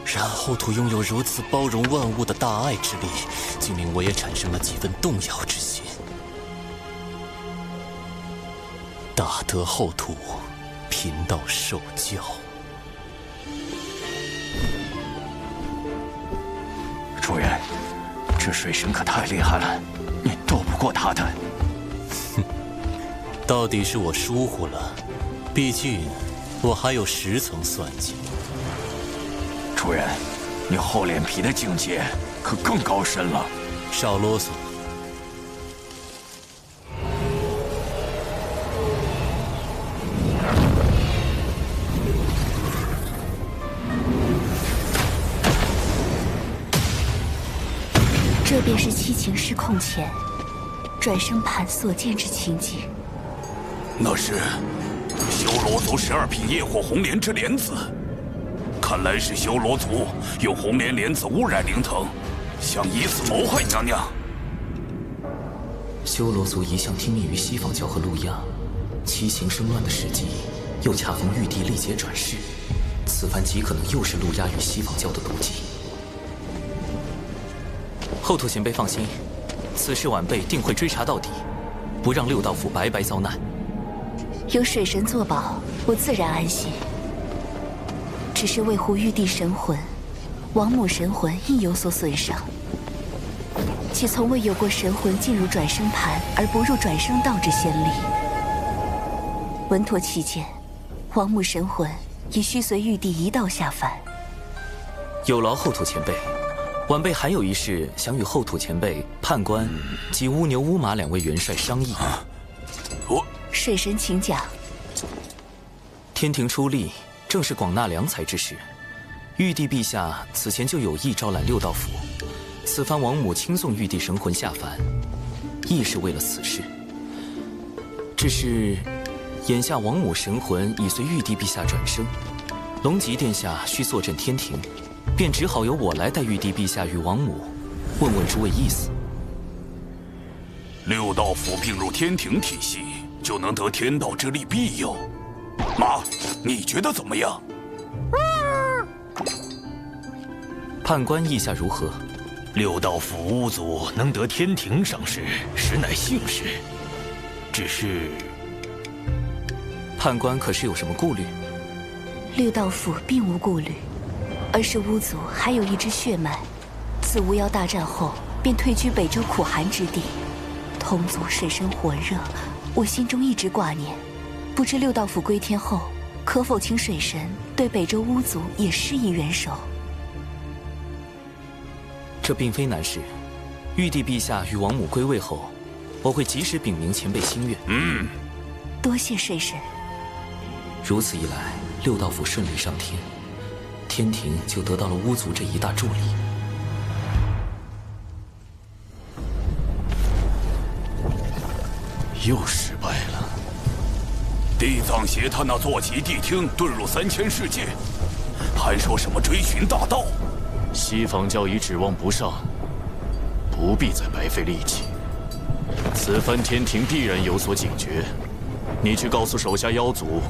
然后土拥有如此包容万物的大爱之力，竟令我也产生了几分动摇之心。大德厚土，贫道受教。主人，这水神可太厉害了，你斗不过他的。到底是我疏忽了，毕竟我还有10层算计。主人，你厚脸皮的境界可更高深了。少啰嗦。这便是七情失控前转生盘所见之情景。那是修罗族12品业火红莲之莲子，看来是修罗族用红莲莲子污染灵藤，想以此谋害娘娘。修罗族一向听命于西方教和路亚，七情生乱的时机，又恰逢玉帝历劫转世，此番极可能又是路亚与西方教的毒计。后土前辈放心，此事晚辈定会追查到底，不让六道府白白遭难。有水神作保，我自然安心。只是为护玉帝神魂，王母神魂亦有所损伤。且从未有过神魂进入转生盘而不入转生道之先例。稳妥起见，王母神魂也需随玉帝一道下凡。有劳后土前辈，晚辈还有一事想与后土前辈、判官及乌牛、乌马2位元帅商议。水神请讲。天庭出力，正是广纳良才之时。玉帝陛下此前就有意招揽六道府，此番王母亲送玉帝神魂下凡，亦是为了此事。只是，眼下王母神魂已随玉帝陛下转生，龙吉殿下需坐镇天庭，便只好由我来带玉帝陛下与王母，问问诸位意思。六道府并入天庭体系，就能得天道之力庇佑。妈，你觉得怎么样？判官意下如何？六道府巫族能得天庭赏识，实乃幸事。只是，判官可是有什么顾虑？六道府并无顾虑，而是巫族还有一支血脉，自巫妖大战后便退居北周苦寒之地，同族水深火热，我心中一直挂念。不知六道府归天后，可否请水神对北周巫族也施以援手？这并非难事。玉帝陛下与王母归位后，我会及时禀明前辈心愿。多谢水神。如此一来，六道府顺利上天，天庭就得到了巫族这一大助力。又失败了。地藏邪他那坐骑谛听遁入3000世界，还说什么追寻大道。西方教已指望不上，不必再白费力气。此番天庭必然有所警觉，你去告诉手下妖族，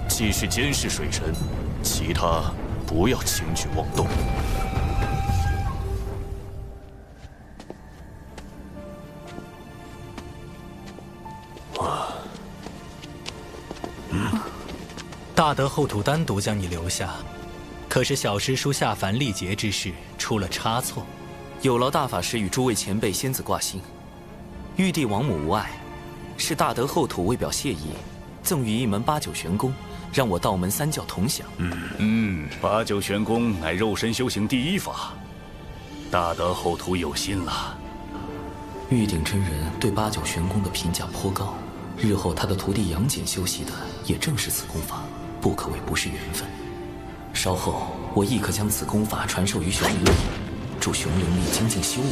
继续监视水神，其他不要轻举妄动。大德后土单独将你留下，可是小师叔下凡历劫之事出了差错。有劳大法师与诸位前辈仙子挂心，玉帝王母无碍，是大德后土为表谢意，赠予一门八九玄功，让我道门三教同享。八九玄功乃肉身修行第一法，大德后土有心了。玉鼎真人对八九玄功的评价颇高，日后他的徒弟杨戬修习的也正是此功法，不可谓不是缘分。稍后我亦可将此功法传授于熊灵力，助熊灵力精进修为。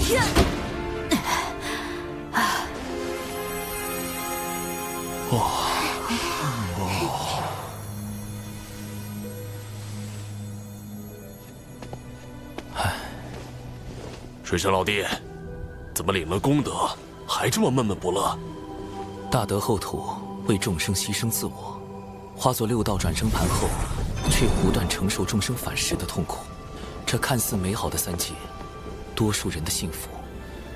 水神老弟，怎么领了功德还这么闷闷不乐？大德后土为众生牺牲自我，化作六道转生盘后，却不断承受众生反噬的痛苦。这看似美好的三界，多数人的幸福，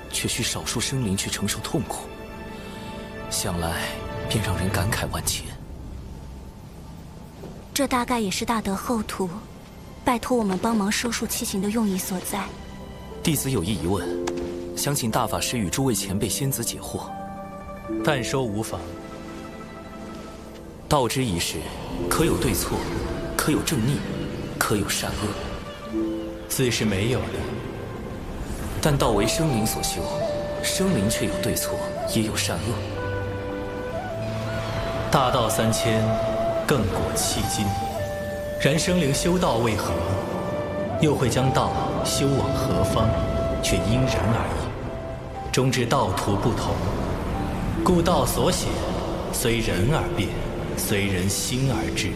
却需少数生灵去承受痛苦。想来便让人感慨万千。这大概也是大德后土拜托我们帮忙收束七情的用意所在。弟子有一疑问，想请大法师与诸位前辈仙子解惑。但说无妨。道之一事，可有对错，可有正逆，可有善恶。自是没有的。但道为生灵所修，生灵却有对错，也有善恶。大道3000，亘古迄今。然生灵修道为何？又会将道修往何方，却因人而异。终至道途不同，故道所显，随人而变，随人心而至。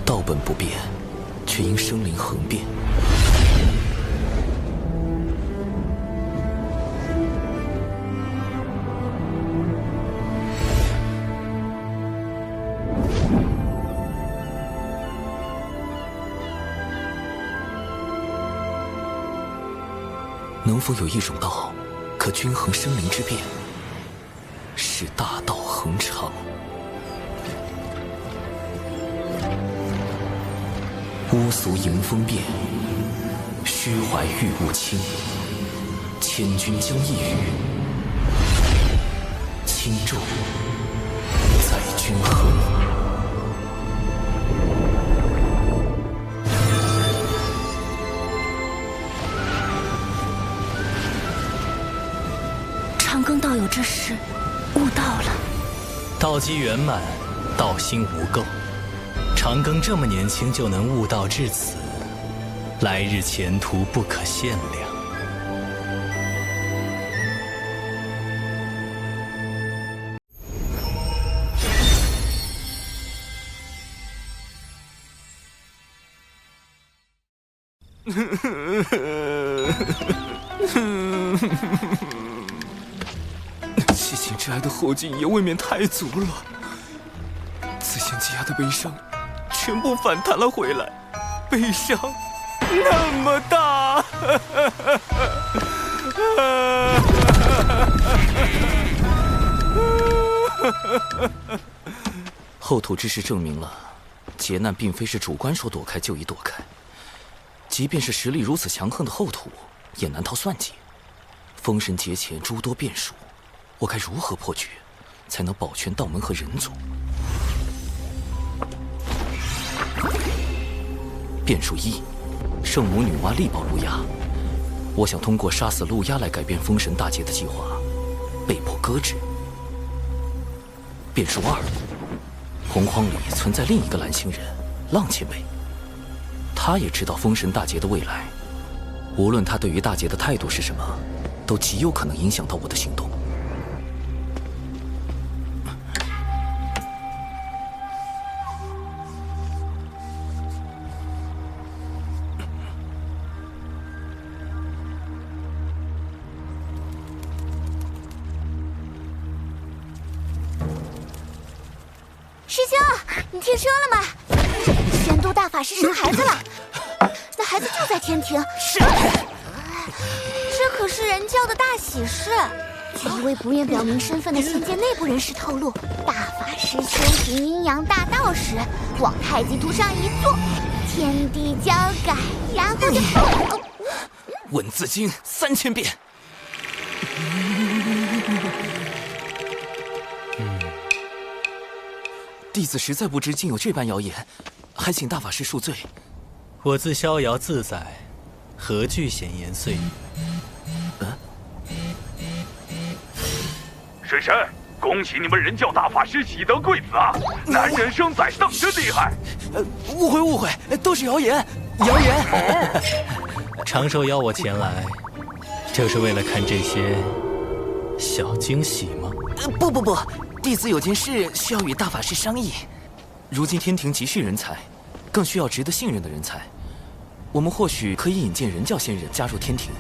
道本不变，却因生灵恒变。能否有一种道，可均衡生灵之变，使大道恒长？乌俗迎风变，虚怀玉物轻。千钧将一羽，轻重在均衡。长庚道友这是悟道了。道基圆满，道心无垢。长庚这么年轻就能悟道至此，来日前途不可限量。七情之爱的后劲也未免太足了，此前积压的悲伤全部反弹了回来，悲伤那么大。后土之事证明了，劫难并非是主观说躲开就已躲开，即便是实力如此强横的后土，也难逃算计。封神劫前诸多变数，我该如何破局，才能保全道门和人族？变数1，圣母女娲力保路亚。我想通过杀死路亚来改变封神大劫的计划，被迫搁置。变数2，洪荒里存在另一个蓝星人浪前辈，他也知道封神大劫的未来，无论他对于大劫的态度是什么，都极有可能影响到我的行动。师兄，你听说了吗？仙都大法师生孩子了，那孩子就在天庭。是，这可是人教的大喜事，一位不愿表明身份的仙界内部人士透露，大法师修行阴阳大道时，往太极图上一坐，天地交改，然后就文字经3000遍。弟子实在不知竟有这般谣言，还请大法师恕罪。我自逍遥自在，何惧闲言碎语？水神，恭喜你们人教大法师喜得贵子啊！男人生崽当真厉害。误会，都是谣言。长寿邀我前来，就是为了看这些小惊喜吗？不，弟子有件事需要与大法师商议。如今天庭急需人才，更需要值得信任的人才。我们或许可以引荐人教仙人加入天庭。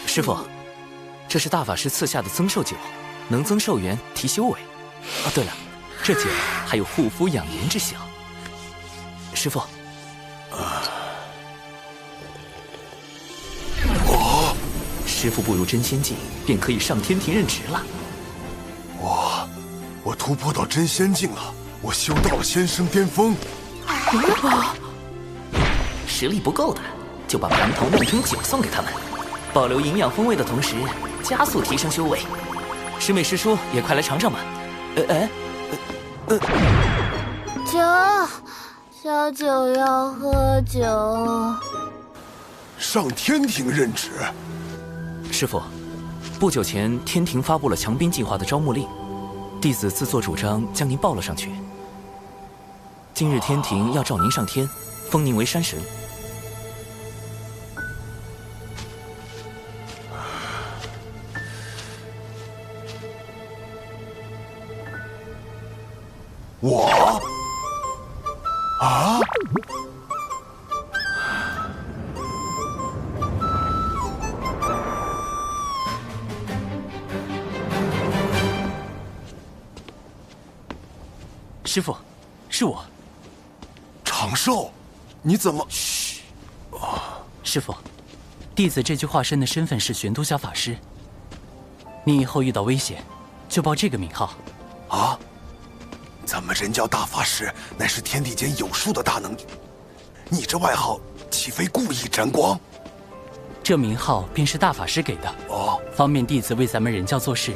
师父，这是大法师赐下的增寿酒，能增寿元，提修为。对了，这酒还有护肤养颜之效。师父，师父步入真仙境，便可以上天庭任职了。我突破到真仙境了，我修到了仙生巅峰。实力不够的，就把蟠桃弄成酒送给他们，保留营养风味的同时，加速提升修为。师妹师叔也快来尝尝吧。酒，小九要喝酒。上天庭任职。师父，不久前天庭发布了强兵计划的招募令，弟子自作主张将您报了上去。今日天庭要召您上天，封您为山神。我？啊？师父，是我。长寿，你怎么？师父，弟子这具化身的身份是玄都小法师。你以后遇到危险，就报这个名号。啊？咱们人教大法师乃是天地间有数的大能，你这外号岂非故意沾光？这名号便是大法师给的，方便弟子为咱们人教做事。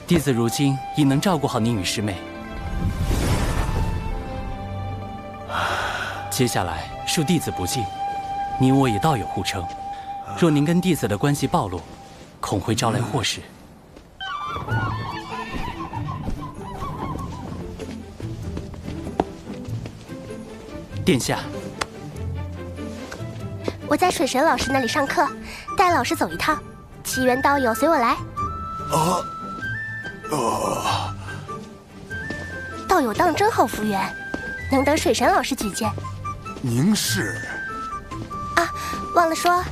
弟子如今已能照顾好您与师妹。接下来恕弟子不敬，你我也道友互称，若您跟弟子的关系暴露，恐会招来祸事。殿下，我在水神老师那里上课，带老师走一趟。奇缘道友随我来。道友当真好福缘，能得水神老师举荐。您是？忘了说，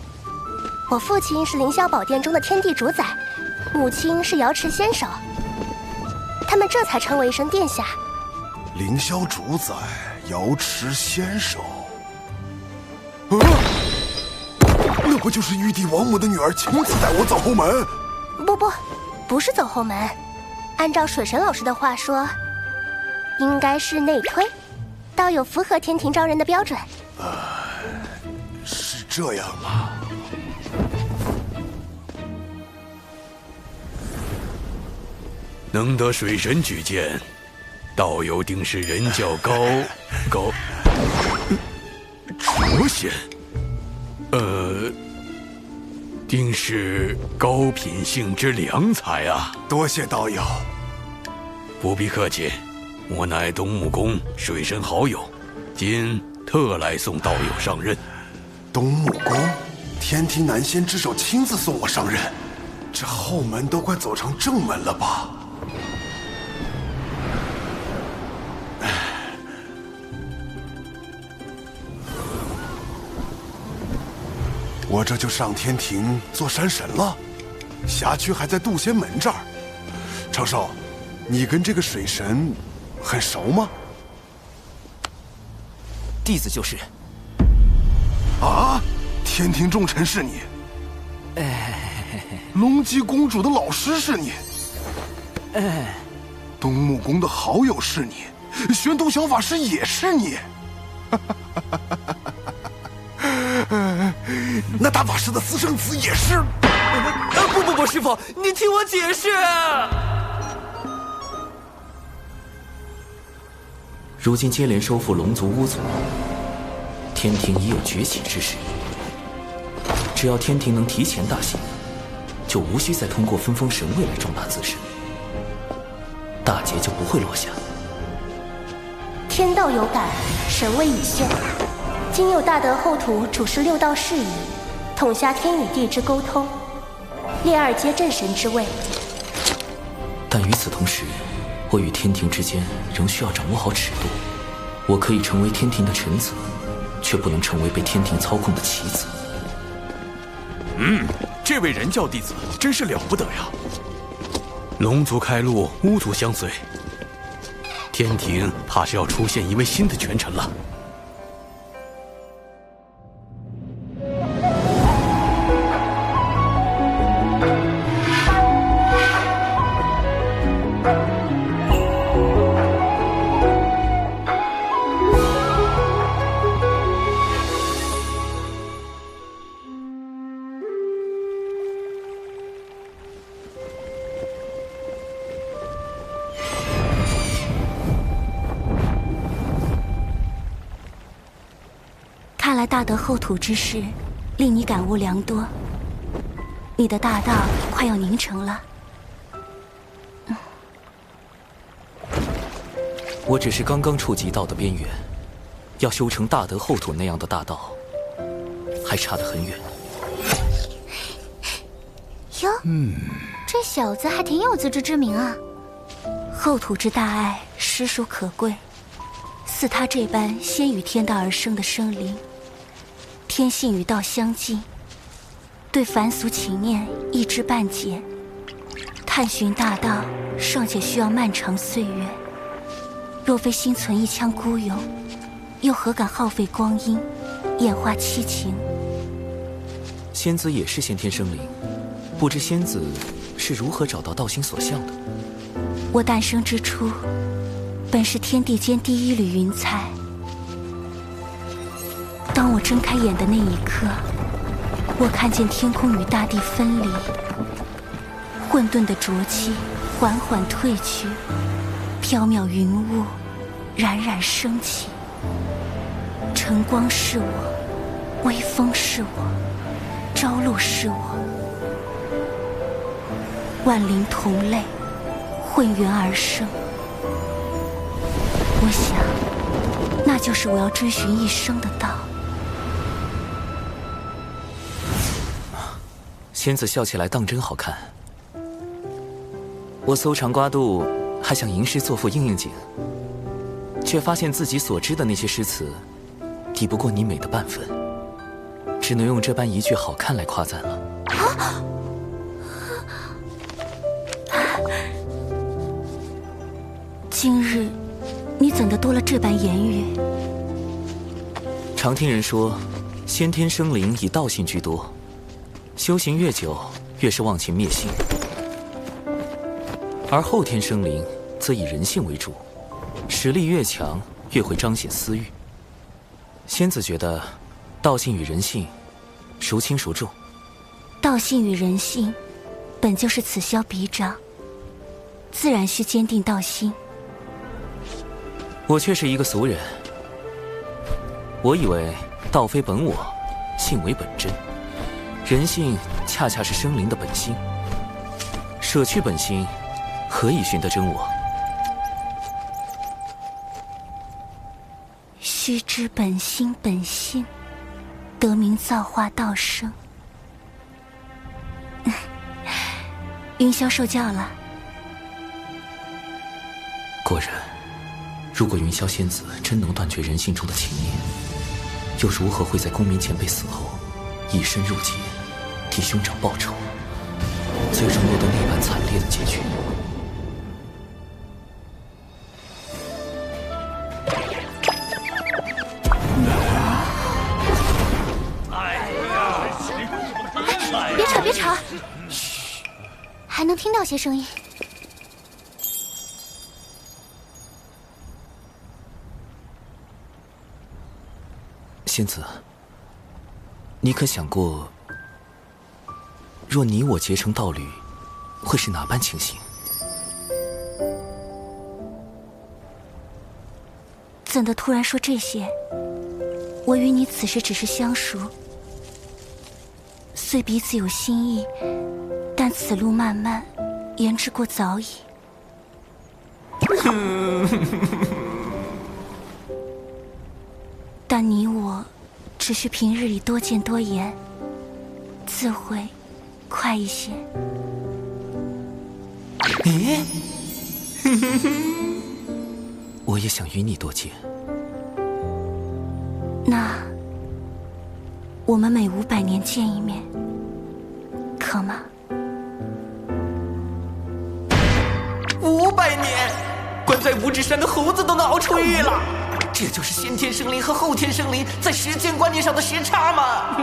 我父亲是凌霄宝殿中的天地主宰，母亲是瑶池仙手，他们这才称为一声殿下。凌霄主宰，瑶池仙手。那不就是玉帝王母的女儿亲自带我走后门？不是走后门。按照水神老师的话说，应该是内推，道友符合天庭招人的标准。是这样吗？能得水神举荐，道友定是人教高卓仙，定是高品性之良才啊！多谢道友。不必客气，我乃东木公水神好友，今特来送道友上任。东木公，天庭南仙之首亲自送我上任，这后门都快走成正门了吧？我这就上天庭做山神了，辖区还在渡仙门这儿。长寿，你跟这个水神很熟吗？弟子就是。啊！天庭重臣是你。龙姬公主的老师是你。东木宫的好友是你。玄都小法师也是你。那大法师的私生子也是。不，师傅，你听我解释。如今接连收复龙族、巫族，天庭已有崛起之势。只要天庭能提前大兴，就无需再通过分封神位来壮大自身，大劫就不会落下。天道有感，神位已现，今有大德后土主持六道事宜，统辖天与地之沟通，列二阶镇神之位。但与此同时，我与天庭之间仍需要掌握好尺度。我可以成为天庭的臣子，却不能成为被天庭操控的棋子。这位人教弟子真是了不得呀！龙族开路，巫族相随，天庭怕是要出现一位新的权臣了。看来大德后土之事，令你感悟良多。你的大道快要凝成了。我只是刚刚触及道的边缘，要修成大德后土那样的大道，还差得很远。哟，这小子还挺有自知之明啊。后土之大爱，实属可贵。似他这般先与天道而生的生灵，天性与道相近，对凡俗情念一知半解，探寻大道尚且需要漫长岁月。若非心存一腔孤勇，又何敢耗费光阴，演化七情？仙子也是先天生灵，不知仙子是如何找到道心所向的？我诞生之初，本是天地间第一缕云彩。当我睁开眼的那一刻，我看见天空与大地分离，混沌的浊气缓缓退去，缥缈云雾冉冉升起。晨光是我，微风是我，朝露是我，万灵同类，混元而生。我想，那就是我要追寻一生的道。仙子笑起来当真好看。我搜肠刮肚，还想吟诗作赋应应景，却发现自己所知的那些诗词，抵不过你美的半分，只能用这般一句好看来夸赞了。今日你怎的多了这般言语？常听人说，先天生灵以道性居多，修行越久，越是忘情灭性；而后天生灵则以人性为主，实力越强，越会彰显私欲。仙子觉得，道性与人性，孰轻孰重？道性与人性，本就是此消彼长，自然需坚定道心。我却是一个俗人，我以为道非本我，性为本真，人性恰恰是生灵的本心。舍去本心，何以寻得真我？须知本心本性，得名造化道生。云霄受教了。果然，如果云霄仙子真能断绝人性中的情念，又如何会在公明前辈死后，以身入劫，替兄长报仇，最终落得那般惨烈的结局？可别吵，嘘，还能听到些声音。仙子，你可想过，若你我结成道侣，会是哪般情形？怎的突然说这些？我与你此时只是相熟，虽彼此有心意，但此路漫漫，言之过早矣。但你我只需平日里多见多言，自会快一些。咦？我也想与你多见。那我们每500年见一面，可吗？500年，关在五指山的猴子都能熬出狱了。这就是先天生灵和后天生灵在时间观念上的时差吗？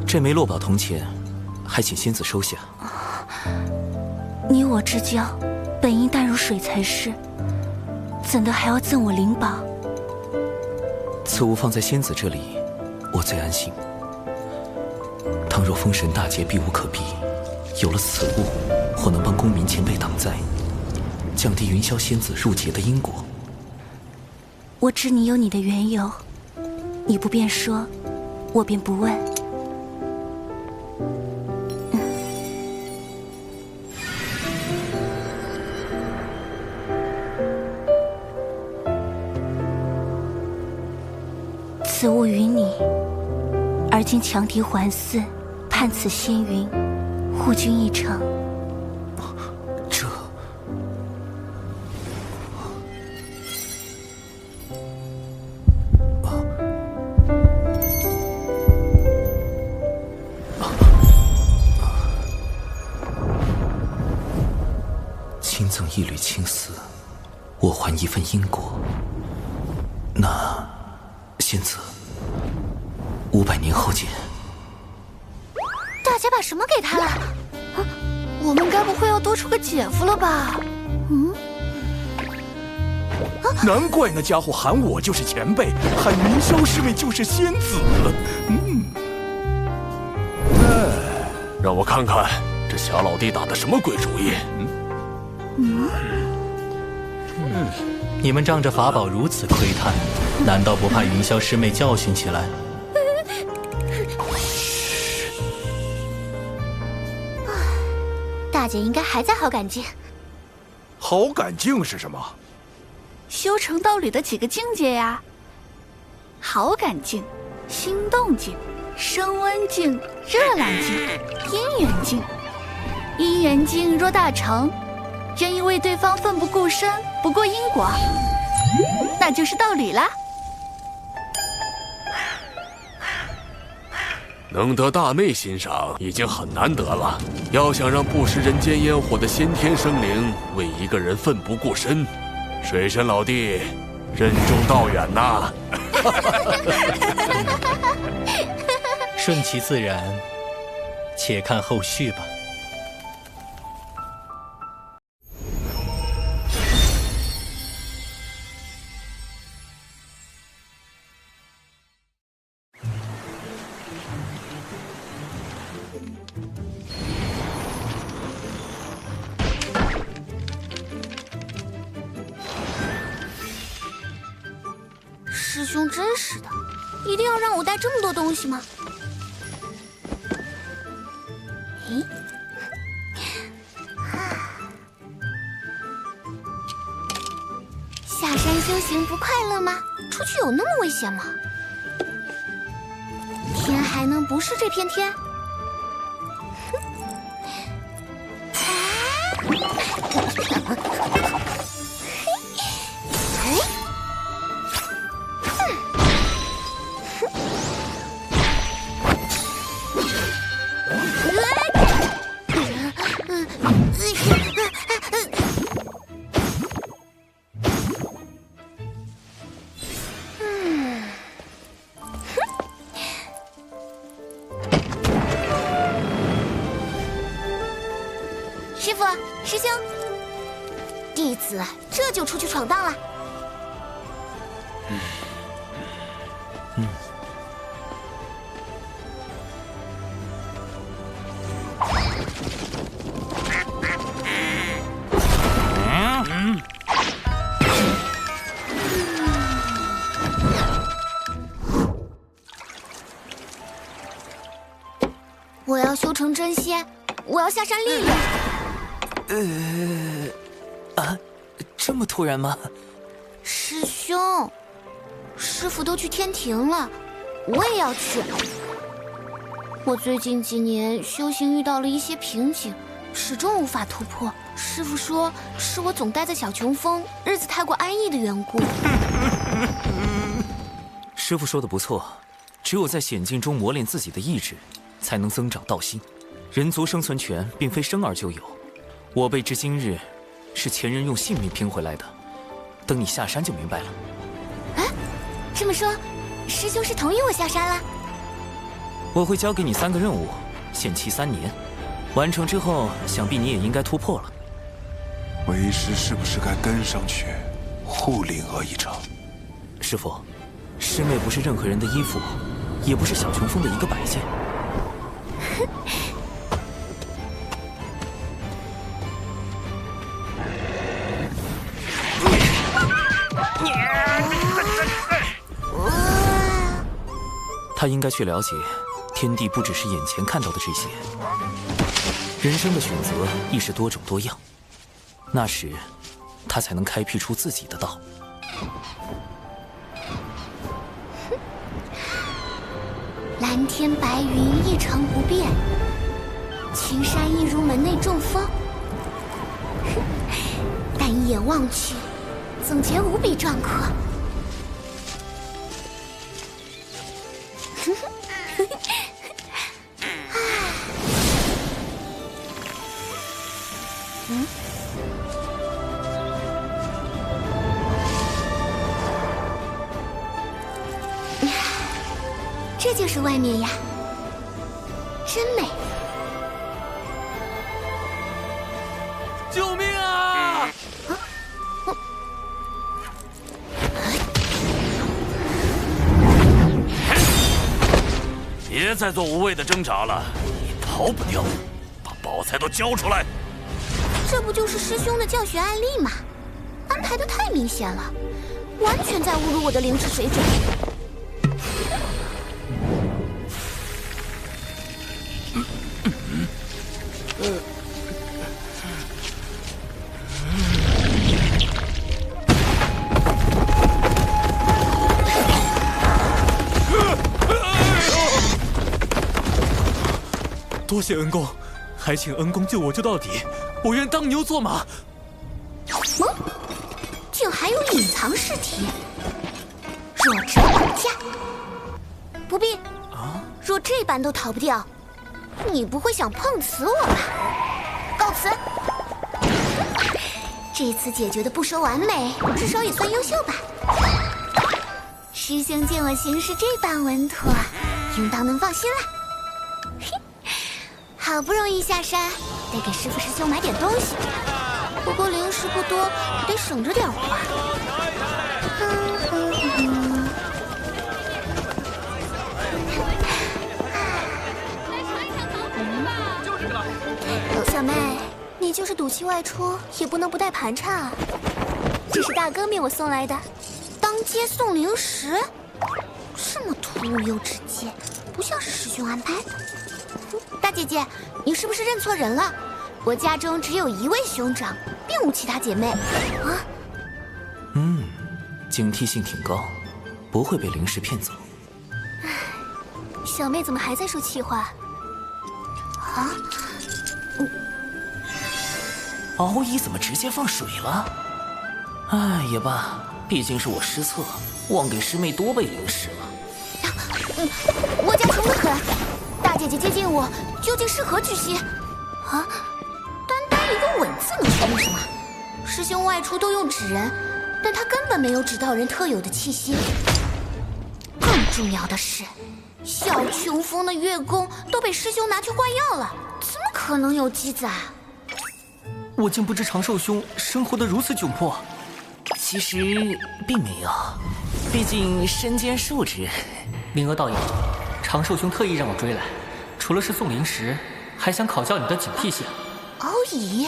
这枚落宝铜钱，还请仙子收下。你我之交，本应淡如水才是，怎的还要赠我灵宝？此物放在仙子这里，我最安心。倘若封神大劫避无可避，有了此物，或能帮公民前辈挡灾，降低云霄仙子入劫的因果。我知你有你的缘由，你不便说，我便不问。此物于你，而今强敌环伺，盼此仙云，护君一程。这亲赠一缕青丝，我还一份因果。那仙子，500年后见。大姐把什么给他了？啊，我们该不会要多出个姐夫了吧？嗯。难怪那家伙喊我就是前辈，喊云霄师妹就是仙子。让我看看这小老弟打的什么鬼主意。你们仗着法宝如此窥探，难道不怕云霄师妹教训起来？大姐应该还在好感境。好感境是什么？修成道侣的几个境界呀？好感境、心动境、升温境、热浪境、姻缘境。姻缘境若大成，愿意为对方奋不顾身，不顾因果，那就是道侣啦。能得大妹欣赏已经很难得了，要想让不食人间烟火的先天生灵为一个人奋不顾身，水神老弟任重道远呐。顺其自然，且看后续吧。师兄真是的，一定要让我带这么多东西吗？咦，下山修行不快乐吗？出去有那么危险吗？天还能不是这片天？师兄，弟子这就出去闯荡了。我要修成真仙，我要下山历练。这么突然吗？师兄，师傅都去天庭了，我也要去。我最近几年修行遇到了一些瓶颈，始终无法突破。师傅说是我总待在小琼峰，日子太过安逸的缘故。师傅说的不错，只有在险境中磨练自己的意志，才能增长道心。人族生存权并非生而就有，我辈至今日，是前人用性命拼回来的。等你下山就明白了。这么说，师兄是同意我下山了？我会交给你3个任务，限期3年，完成之后，想必你也应该突破了。为师是不是该跟上去，护灵儿一场？师父，师妹不是任何人的依附，也不是小琼峰的一个摆件。他应该去了解，天地不只是眼前看到的这些，人生的选择亦是多种多样。那时，他才能开辟出自己的道。蓝天白云一成不变，青山一如门内中风。但一眼望去，总觉无比壮阔。这就是外面呀，真美！救命啊！别再做无谓的挣扎了，你逃不掉，把宝材都交出来！这不就是师兄的教学案例吗？安排的太明显了，完全在侮辱我的灵智水准。多谢恩公，还请恩公救我救到底，我愿当牛做马。竟还有隐藏试题，弱者管家。不必若这般都逃不掉，你不会想碰瓷我吧？告辞。这次解决的不说完美，至少也算优秀吧。师兄见我行事这般稳妥，应当能放心了。好不容易下山，得给师父师兄买点东西。不过零食不多，得省着点花。小妹，你就是赌气外出，也不能不带盘缠啊。这是大哥命我送来的，当街送零食，这么突兀又直接，不像是师兄安排的。大姐姐，你是不是认错人了？我家中只有1位兄长，并无其他姐妹。啊？警惕性挺高，不会被灵石骗走。小妹怎么还在说气话？啊？敖乙怎么直接放水了？也罢，毕竟是我失策，忘给师妹多备灵石了。我家穷得很。大姐姐接近我，究竟是何居心？啊，单一个稳字能说明什么？师兄外出都用纸人，但他根本没有纸道人特有的气息。更重要的是，小琼峰的月宫都被师兄拿去换药了，怎么可能有机子啊？我竟不知长寿兄生活得如此窘迫。其实并没有，毕竟身兼数职。灵娥道友，长寿兄特意让我追来，除了是送灵石，还想考教你的警惕性。敖乙，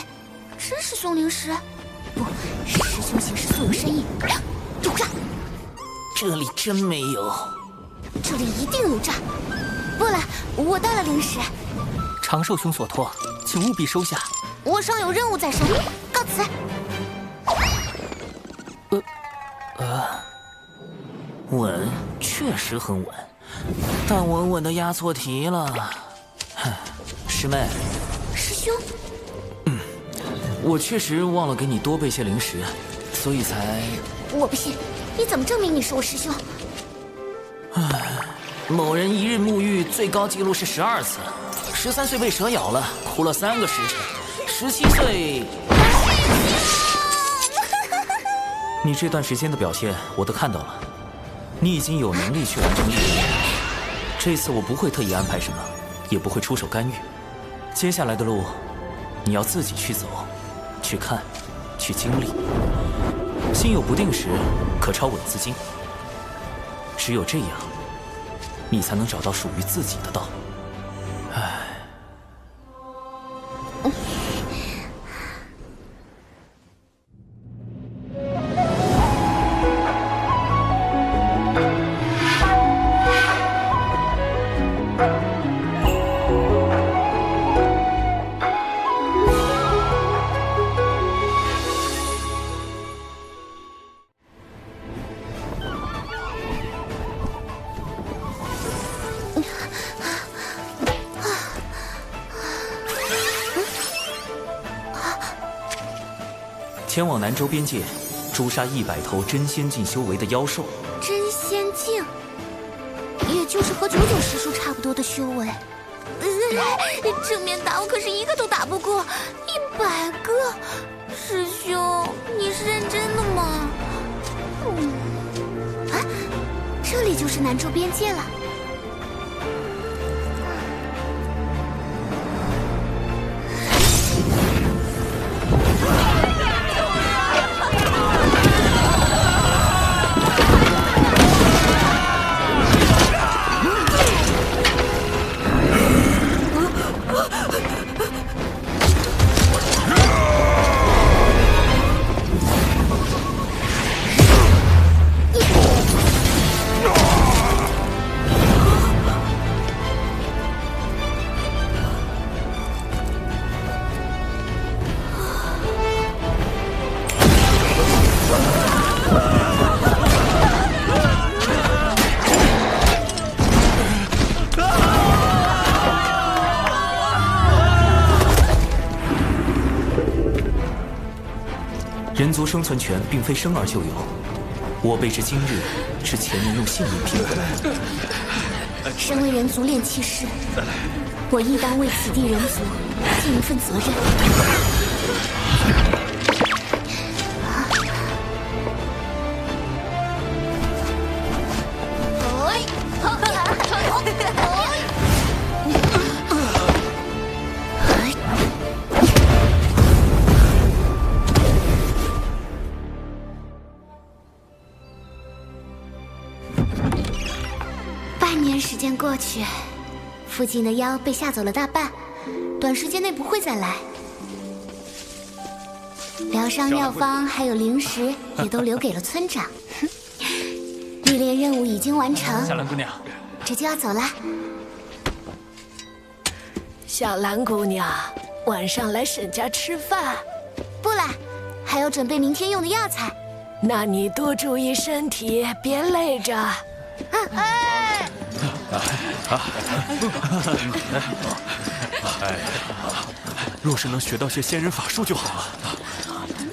真是送灵石？不，师兄行事素有深意。有诈！这里真没有。这里一定有诈。不了，我带了灵石。长寿兄所托，请务必收下。我尚有任务在身，告辞。稳，确实很稳，但稳稳的押错题了。师妹，师兄，我确实忘了给你多备些灵石，所以才……我不信，你怎么证明你是我师兄？某人一日沐浴最高纪录是12次，13岁被蛇咬了，哭了3个时辰，17岁。你这段时间的表现我都看到了，你已经有能力去完成任务。这次我不会特意安排什么，也不会出手干预。接下来的路，你要自己去走，去看，去经历。心有不定时，可抄稳字经。只有这样，你才能找到属于自己的道。唉。前往南州边界，诛杀100头真仙境修为的妖兽。真仙境，也就是和99师叔差不多的修为。正面打我可是一个都打不过，100个。师兄，你是认真的吗？啊，这里就是南州边界了。人族生存权并非生而就有，我辈至今日是前人用性命拼回来的。身为人族炼器师，我亦当为此地人族尽一份责任。半年时间过去，附近的妖被吓走了大半，短时间内不会再来。疗伤药方还有灵石也都留给了村长。历练任务已经完成，夏兰姑娘，这就要走了。小兰姑娘，晚上来沈家吃饭？不了，还要准备明天用的药材。那你多注意身体，别累着。哎！若是能学到些仙人法术就好了，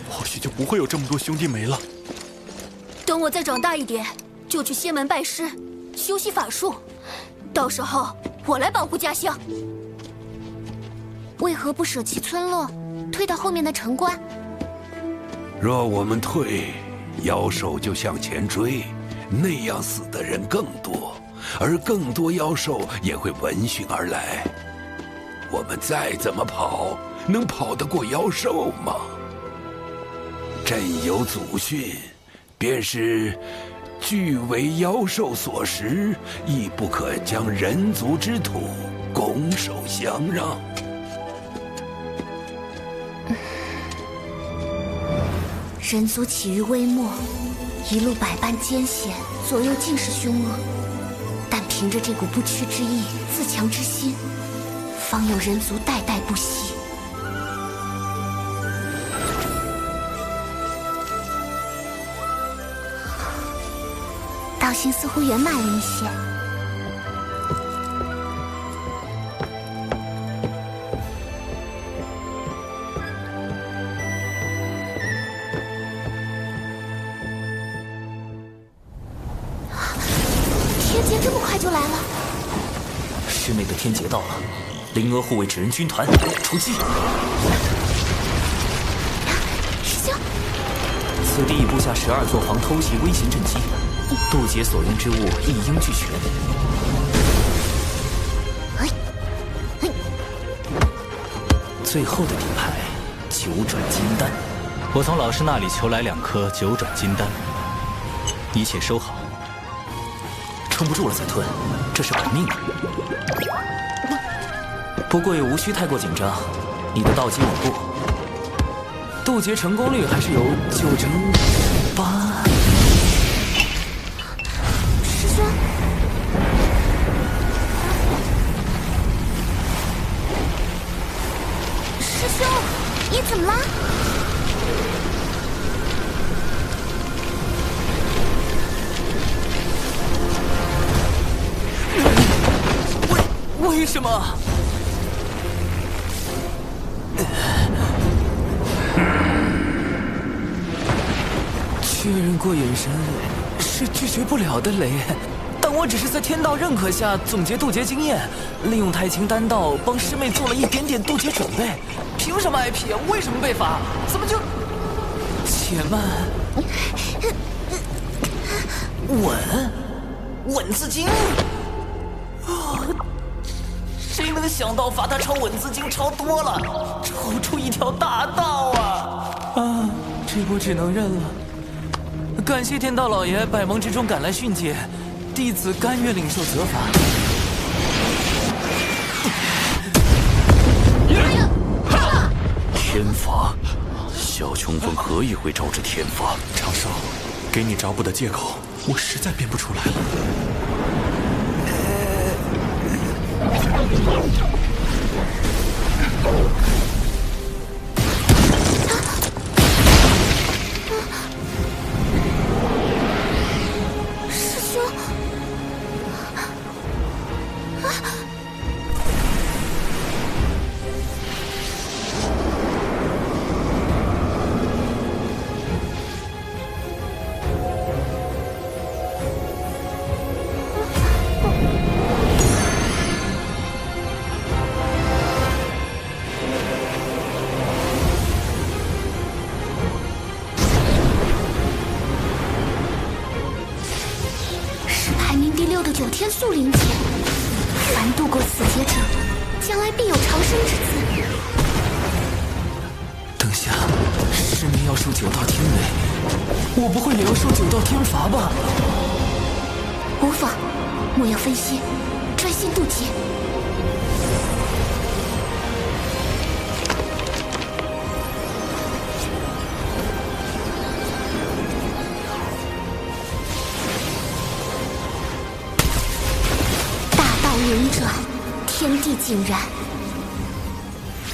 或许就不会有这么多兄弟没了。等我再长大一点，就去仙门拜师，修习法术。到时候我来保护家乡。为何不舍弃村落，退到后面的城关？若我们退，妖兽就向前追，那样死的人更多，而更多妖兽也会闻讯而来。我们再怎么跑，能跑得过妖兽吗？朕有祖训，便是俱为妖兽所食，亦不可将人族之土拱手相让。人族起于微末，一路百般艰险，左右尽是凶恶，但凭着这股不屈之意、自强之心，方有人族代代不息。道心似乎圆满了一些。天劫这么快就来了！师妹的天劫到了，灵娥护卫纸人军团出击！师兄，此地已布下12座防偷袭微型阵基，渡劫所用之物一应俱全。最后的底牌9转金丹，我从老师那里求来2颗9转金丹，一切收好。撑不住了再吞，这是本命啊！不过也无需太过紧张，你的道基稳固，渡劫成功率还是有9成8。师兄，师兄，你怎么了？为什么？确认过眼神是拒绝不了的雷，但我只是在天道认可下总结渡劫经验，利用太清丹道帮师妹做了一点点渡劫准备。凭什么挨批啊？为什么被罚？怎么就……且慢，稳字经。谁能想到罚他抄稳字经抄多了，抄出一条大道啊！这波只能认了。感谢天道老爷百忙之中赶来训诫，弟子甘愿领受责罚。天罚，小琼峰何以会招致天罚？长寿，给你找补的借口，我实在编不出来了。师兄，9天速灵劫，凡度过此劫者，将来必有长生之资。等下，师妹要受9道天雷，我不会也要受9道天罚吧？无妨，莫要分心，专心渡劫。轮转，天地尽然。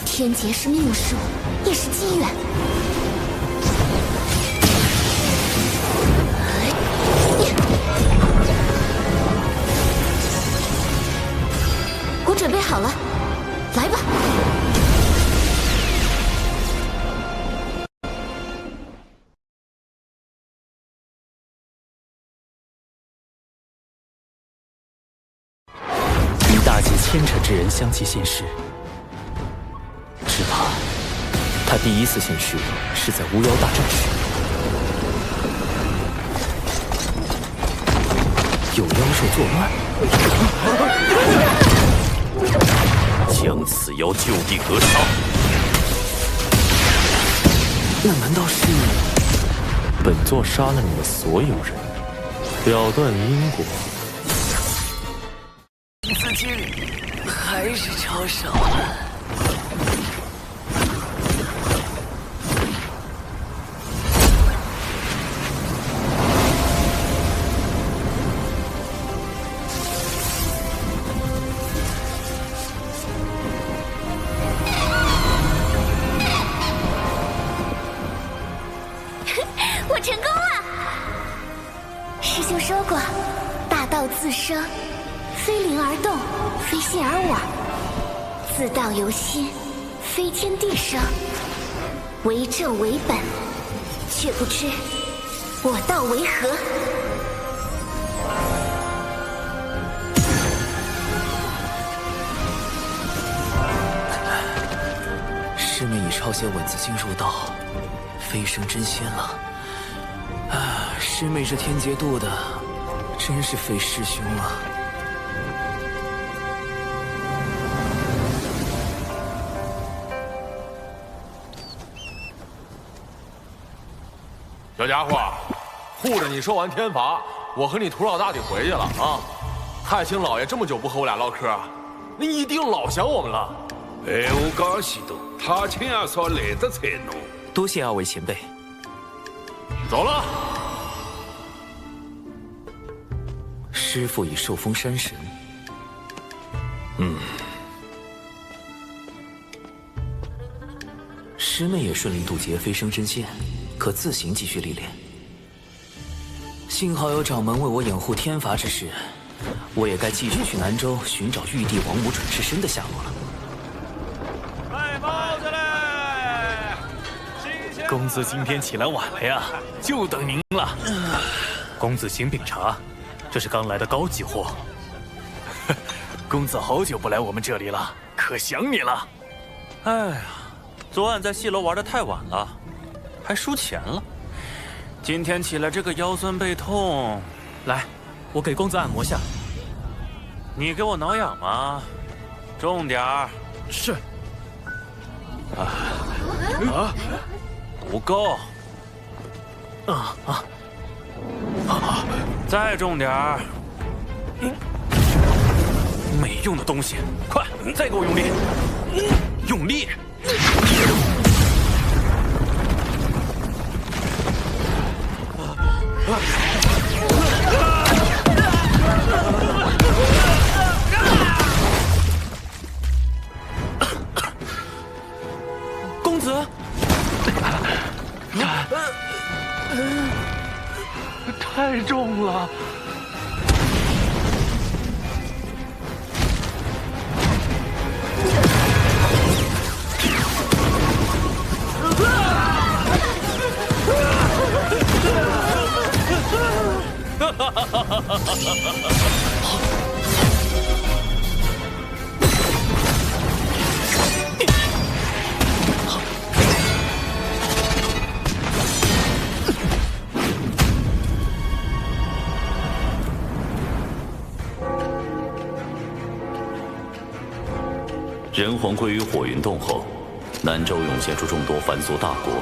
天劫是命数，也是机缘。我准备好了，来吧。牵扯之人相继现世，只怕他第一次现世是在巫妖大战时，有妖兽作乱。将此妖就地格杀。那难道是本座杀了你们所有人，了断因果？资金还是超少了。我成功了！师兄说过，大道自生，非灵而动，非信而往；自道由心，非天地生。为正为本，却不知我道为何？师妹以抄写文字经入道，飞升真仙了。啊，师妹这天劫渡的，真是费师兄了。小家伙，护着你说完天罚，我和你徒老大得回去了啊！太清老爷这么久不和我俩唠嗑，你一定老想我们了。哎，我讲许多，太清阿嫂来得才浓。多谢二位前辈。走了。师父已受封山神。师妹也顺利渡劫飞升真仙，可自行继续历练。幸好有掌门为我掩护天罚之事，我也该继续去南州寻找玉帝王母转世身的下落了。卖包子嘞！公子今天起来晚了呀，就等您了。公子请品茶，这是刚来的高级货。公子好久不来我们这里了，可想你了。哎呀，昨晚在戏楼玩得太晚了，还输钱了。今天起来这个腰酸背痛，来，我给公子按摩下。你给我挠痒吗？重点儿。是。不够。再重点儿。没用的东西，快，再给我用力，用力！公子，太重了。人皇归于火云洞后，南州涌现出众多凡俗大国，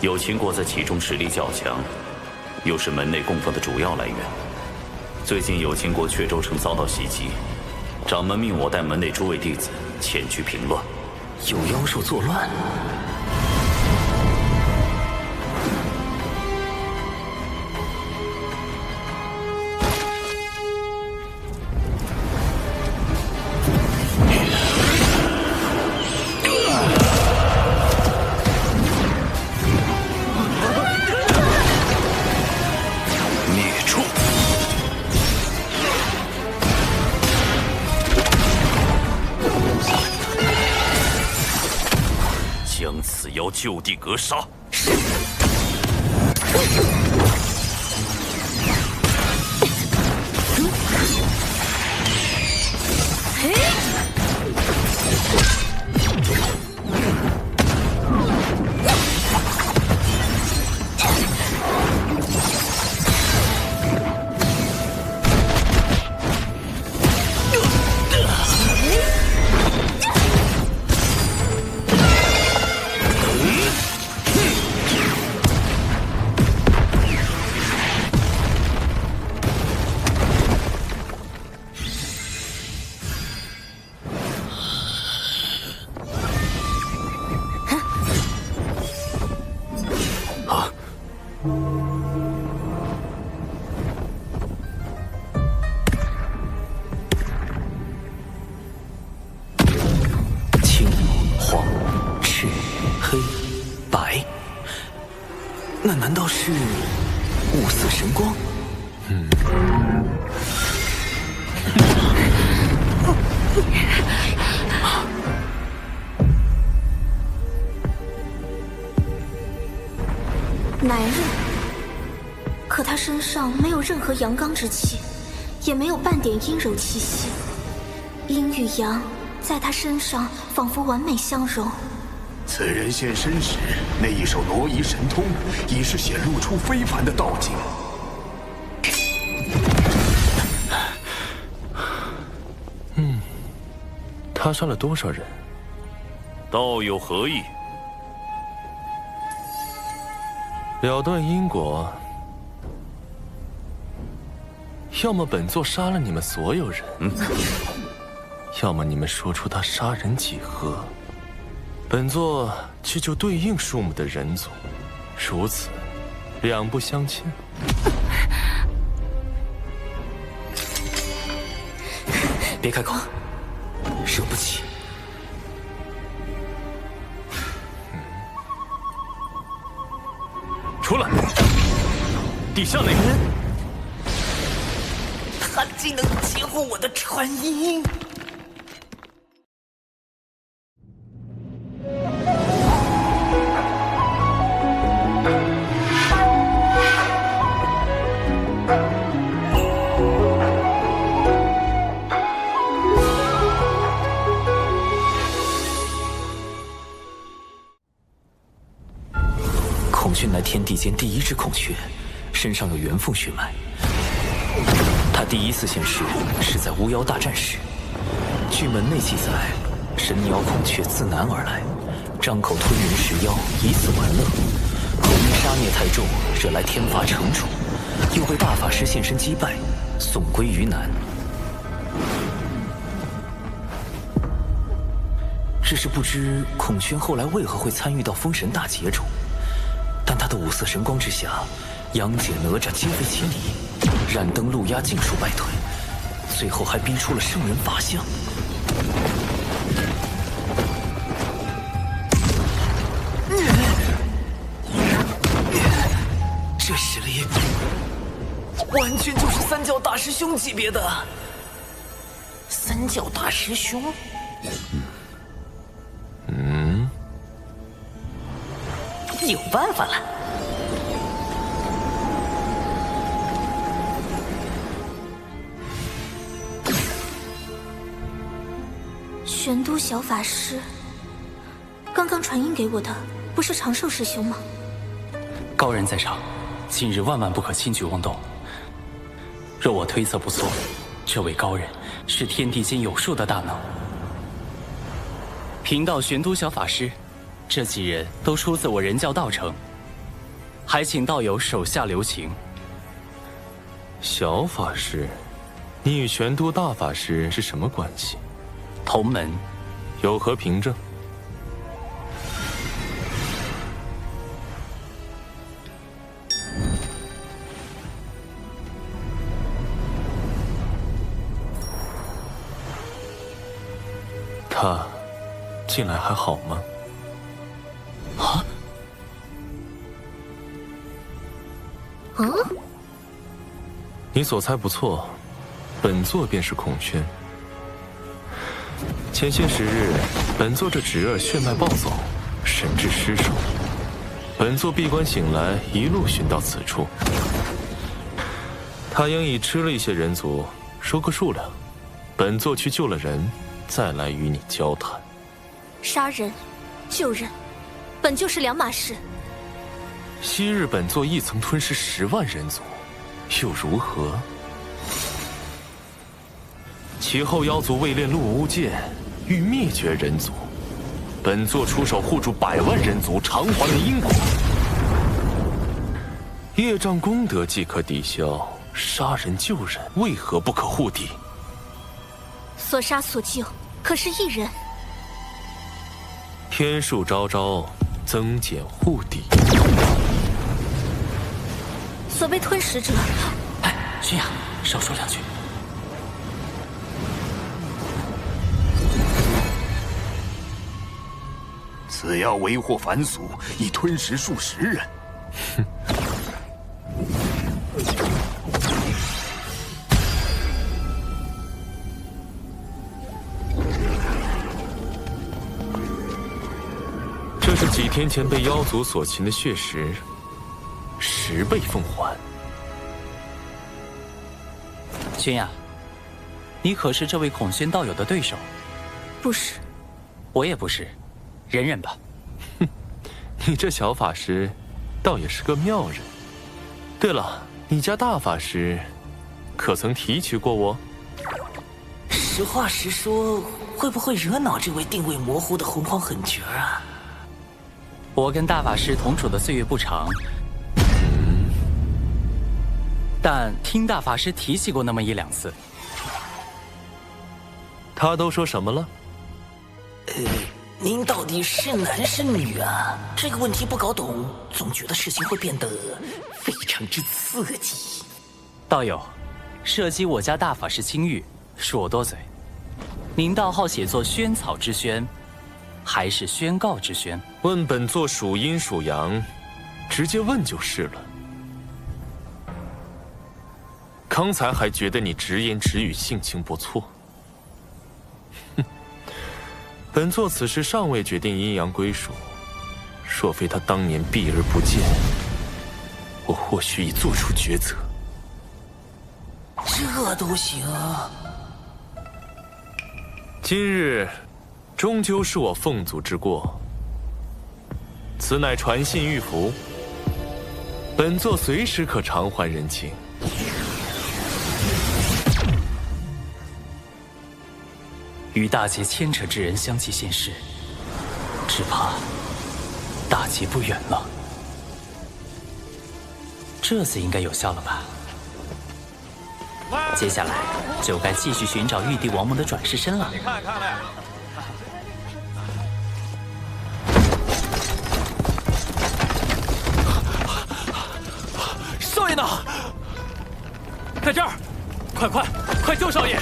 有秦国在其中实力较强，又是门内供奉的主要来源。最近有秦国阙州城遭到袭击，掌门命我带门内诸位弟子前去平乱。有妖兽作乱？就地格杀！那难道是五色神光？男人，可他身上没有任何阳刚之气，也没有半点阴柔气息。阴与阳在他身上仿佛完美相融。此人现身时，那一手挪移神通已是显露出非凡的道境。他杀了多少人？道有何意？了断因果，要么本座杀了你们所有人，要么你们说出他杀人几何，本座去救对应数目的人族，如此两不相欠。别开口，惹不起。出来！底下哪个人？他竟能截获我的传音！孔雀乃天地间第一只孔雀，身上有元凤血脉。他第一次现世是在巫妖大战时，据门内记载，神鸟孔雀自南而来，张口吞人食妖，以此玩乐。后因杀孽太重，惹来天罚惩处，又被大法师现身击败，送归于南。只是不知孔雀后来为何会参与到封神大劫中。但他的五色神光之下，杨戬、哪吒皆非其敌，燃灯路压尽数败退，最后还逼出了圣人法相。这实力完全就是三教大师兄级别的。三教大师兄？有办法了。玄都小法师，刚刚传音给我的不是长寿师兄吗？高人在场，今日万万不可轻举妄动。若我推测不错，这位高人是天地间有数的大能。贫道玄都小法师，这几人都出自我人教道成，还请道友手下留情。小法师，你与玄都大法师是什么关系？同门。有何凭证？他近来还好吗？啊？你所猜不错，本座便是孔雀。前些时日，本座这侄儿血脉暴走，神智失守。本座闭关醒来，一路寻到此处。他应已吃了一些人族，说个数量，本座去救了人，再来与你交谈。杀人、救人，本就是两码事。昔日本座亦曾吞噬10万人族，又如何？其后妖族为练陆无剑，欲灭绝人族，本座出手护住100万人族，偿还了因果。业障功德即可抵消，杀人救人为何不可护抵？所杀所救，可是一人。天数昭昭，增减护抵。所被吞食者，哎，轩雅，少说两句。此妖为祸凡俗，已吞食数10人。是几天前被妖族所擒的血石，10倍奉还。君呀，你可是这位孔宣道友的对手？不是，我也不是，忍忍吧。哼，你这小法师，倒也是个妙人。对了，你家大法师，可曾提起过我？实话实说，会不会惹恼这位定位模糊的洪荒狠角啊？我跟大法师同处的岁月不长，但听大法师提起过那么1、2次。他都说什么了？您到底是男是女啊？这个问题不搞懂，总觉得事情会变得非常之刺激。道友，涉及我家大法师清誉，恕我多嘴。您道号写作宣草之宣，还是宣告之宣？问本座属阴属阳，直接问就是了。刚才还觉得你直言直语，性情不错。哼，本座此时尚未决定阴阳归属，若非他当年避而不见，我或许已做出抉择。这都行？今日终究是我凤祖之过，此乃传信玉符，本座随时可偿还人情。与大劫牵扯之人相继现世，只怕大劫不远了。这次应该有效了吧？接下来就该继续寻找玉帝王母的转世身了。你看看嘞，少爷呢？在这儿！快救少爷！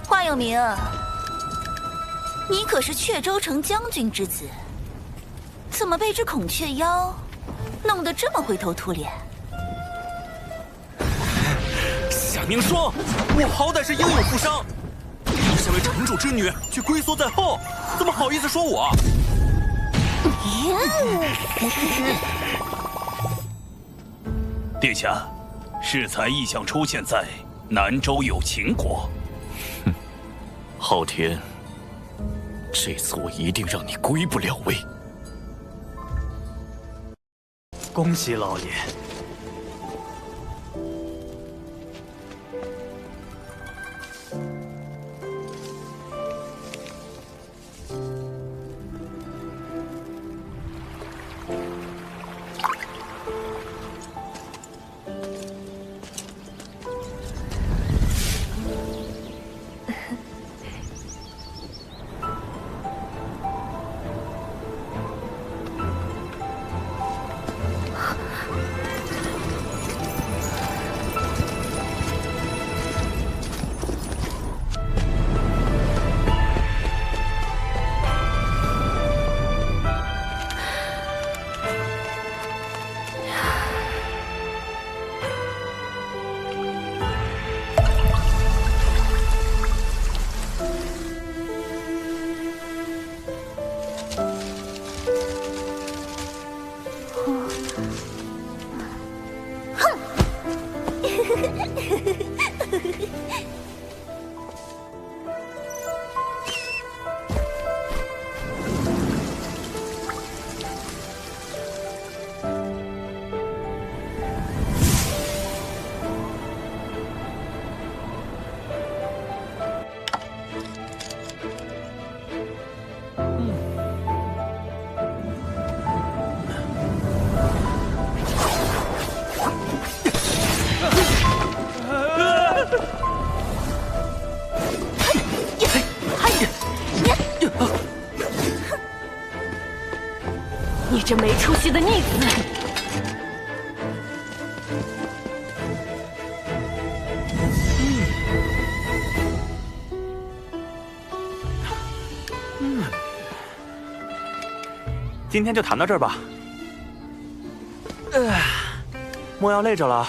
话有明，你可是阙州城将军之子，怎么被这孔雀妖弄得这么灰头土脸？夏明霜，我好歹是英勇负伤，你身为城主之女却龟缩在后，怎么好意思说我？殿下，适才异象出现在南州有秦国。昊天，这次我一定让你归不了位。恭喜老爷。你这没出息的逆子！今天就谈到这儿吧。莫要累着了。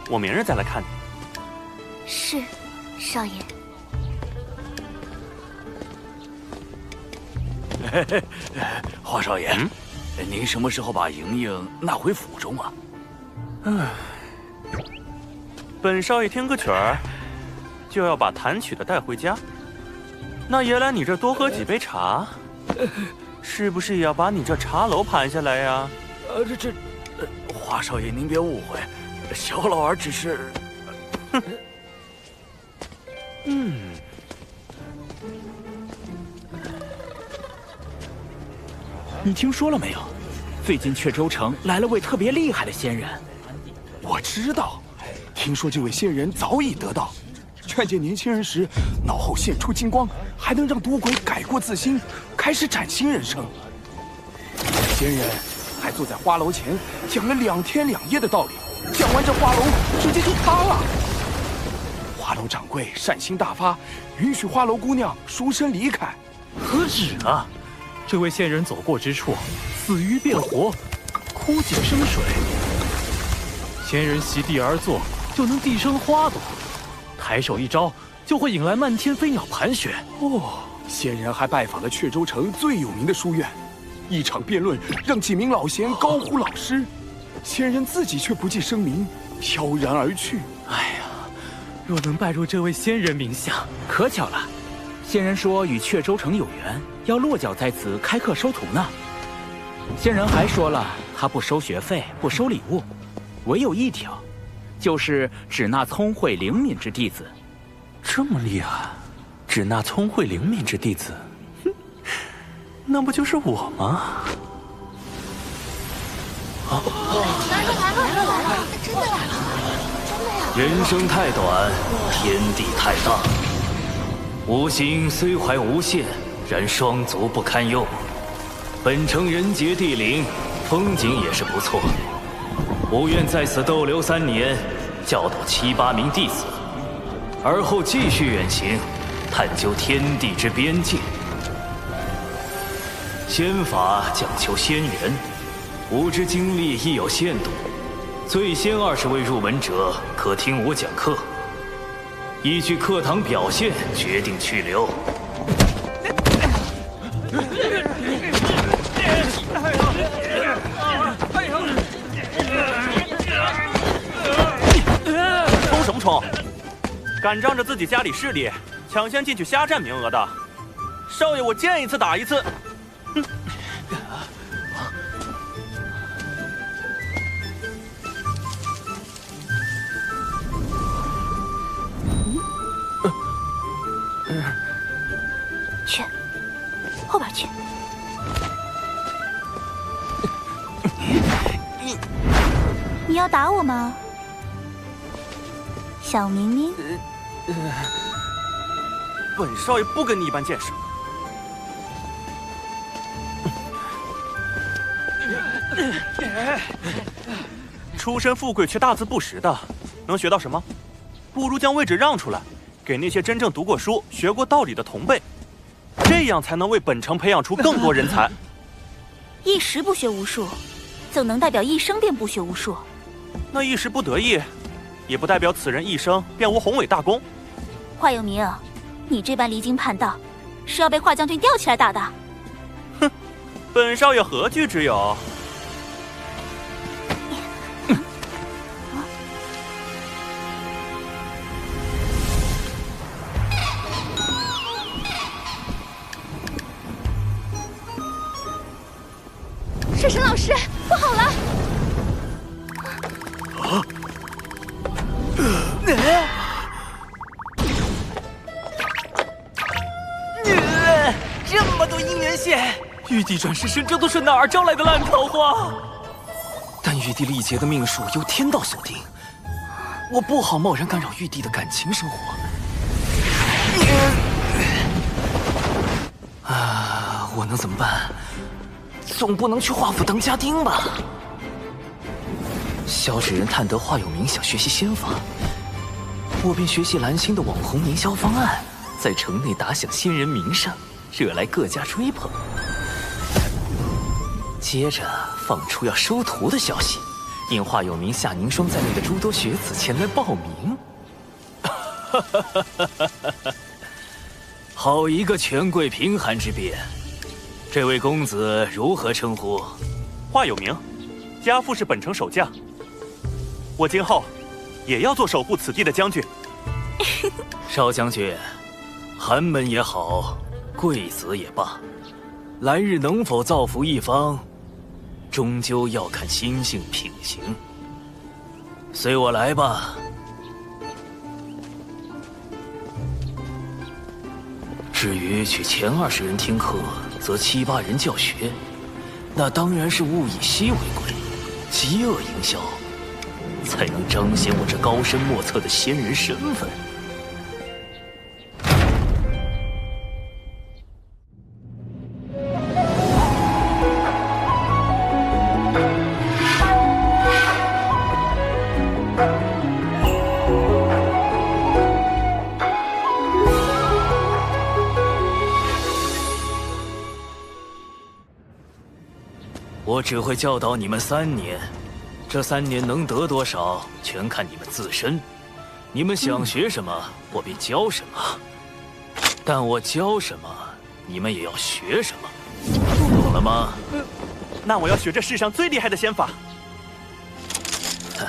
我明日再来看你。是，少爷。华少爷，您什么时候把莹莹纳回府中啊？本少爷听个曲儿，就要把弹曲的带回家。那爷来你这多喝几杯茶，是不是也要把你这茶楼盘下来呀？华少爷您别误会，小老儿只是……你听说了没有？最近阙州城来了位特别厉害的仙人。我知道，听说这位仙人早已得道，劝诫年轻人时脑后现出金光，还能让赌鬼改过自新，开始崭新人生。仙人还坐在花楼前讲了2天2夜的道理，讲完这花楼直接就塌了。花楼掌柜善心大发，允许花楼姑娘赎身离开。何止啊！这位仙人走过之处，死鱼变活，枯井生水。仙人席地而坐，就能地生花朵；抬手一招，就会引来漫天飞鸟盘旋。仙人还拜访了阙州城最有名的书院，一场辩论让几名老贤高呼老师，仙人自己却不计声名，飘然而去。若能拜入这位仙人名下，可巧了。仙人说与阙州城有缘，要落脚在此开课收徒呢。仙人还说了，他不收学费，不收礼物，唯有一条，就是只纳聪慧灵敏之弟子。这么厉害，只纳聪慧灵敏之弟子，那不就是我吗？来了，真的来了！人生太短，天地太大。吾心虽怀无限，然双足不堪用。本城人杰地灵，风景也是不错。吾愿在此逗留3年，教导7、8名弟子，而后继续远行，探究天地之边界。仙法讲求仙缘，吾之精力亦有限度，最先20位入门者可听我讲课。依据课堂表现决定去留。冲什么冲？敢仗着自己家里势力抢先进去瞎占名额的，少爷我见一次打一次。去，后边去。你要打我吗，小明明？本少爷不跟你一般见识。出身富贵却大字不识的，能学到什么？不如将位置让出来，给那些真正读过书、学过道理的同辈，这样才能为本城培养出更多人才。一时不学无术，怎能代表一生便不学无术？那一时不得意，也不代表此人一生便无宏伟大功。华有明，你这般离经叛道，是要被华将军吊起来打的。哼，本少爷何惧之有？婶婶老师，不好了！这么多姻缘线，玉帝转世身，这都是哪儿招来的烂桃花？但玉帝历劫的命数由天道所定，我不好贸然干扰玉帝的感情生活。我能怎么办？总不能去华府当家丁吧？萧指人探得华有明想学习仙法，我便学习蓝星的网红营销方案，在城内打响仙人名声，惹来各家追捧。接着放出要收徒的消息，引华有名夏凝霜在内的诸多学子前来报名。好一个权贵贫寒之辩！这位公子如何称呼？华有名，家父是本城守将。我今后也要做守护此地的将军。少将军，寒门也好，贵子也罢，来日能否造福一方，终究要看心性品行。随我来吧。至于去前20人听课，则7、8人教学，那当然是物以稀为贵，饥饿营销，才能彰显我这高深莫测的仙人身份。我只会教导你们3年，这3年能得多少，全看你们自身。你们想学什么，我便教什么。但我教什么，你们也要学什么，懂了吗？那我要学这世上最厉害的仙法。哼，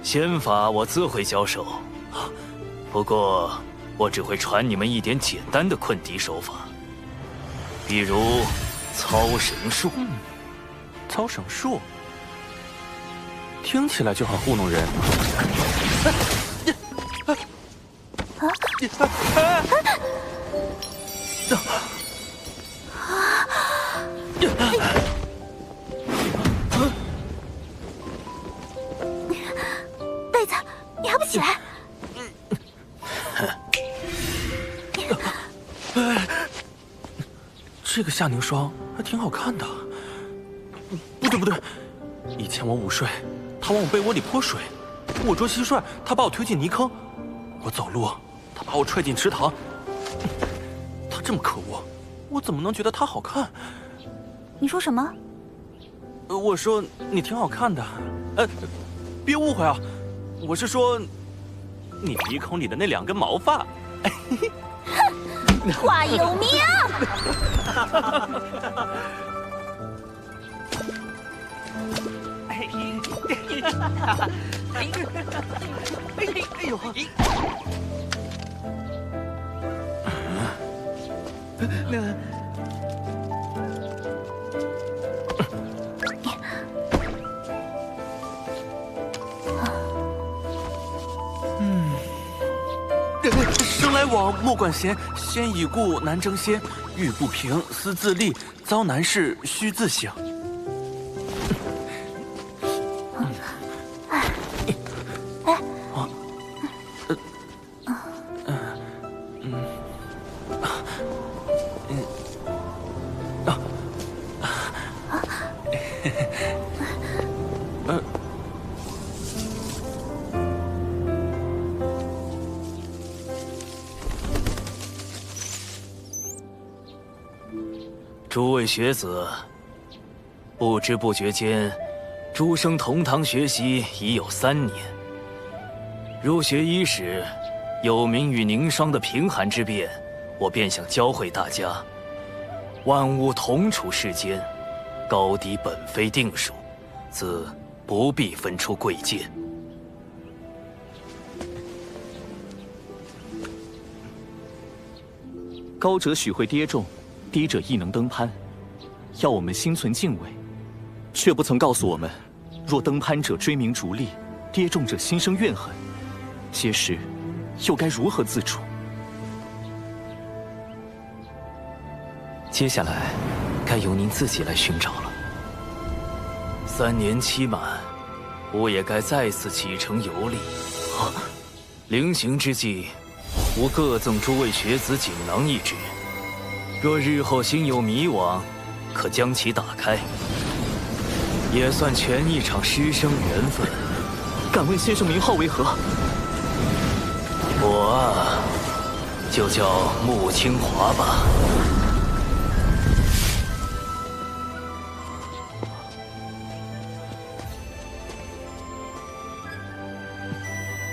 仙法我自会教授，不过我只会传你们一点简单的困敌手法，比如操绳术。操绳术听起来就很糊弄人。贝子，你还不起来？这个夏凝霜还挺好看的。不对，以前我午睡，他往我被窝里泼水；我捉蟋蟀，他把我推进泥坑；我走路，他把我踹进池塘。他这么可恶，我怎么能觉得他好看？你说什么？我说你挺好看的。别误会啊，我是说，你鼻孔里的那2根毛发。华有名。哎呦！生来往，莫管闲，先已故，难争先。欲不平，思自立；遭难事，须自省。诸位学子，不知不觉间，诸生同堂学习已有3年。入学伊始，有名与凝霜的贫寒之辩，我便想教会大家：万物同处世间，高低本非定数，自不必分出贵贱。高者许会跌重，低者亦能登攀，要我们心存敬畏，却不曾告诉我们，若登攀者追名逐利，跌重者心生怨恨，届时又该如何自处？接下来，该由您自己来寻找了。3年期满，吾也该再次启程游历。临行之际，吾各赠诸位学子锦囊1只。若日后心有迷惘，可将其打开，也算全一场师生缘分。敢问先生名号为何？我啊，就叫穆清华吧。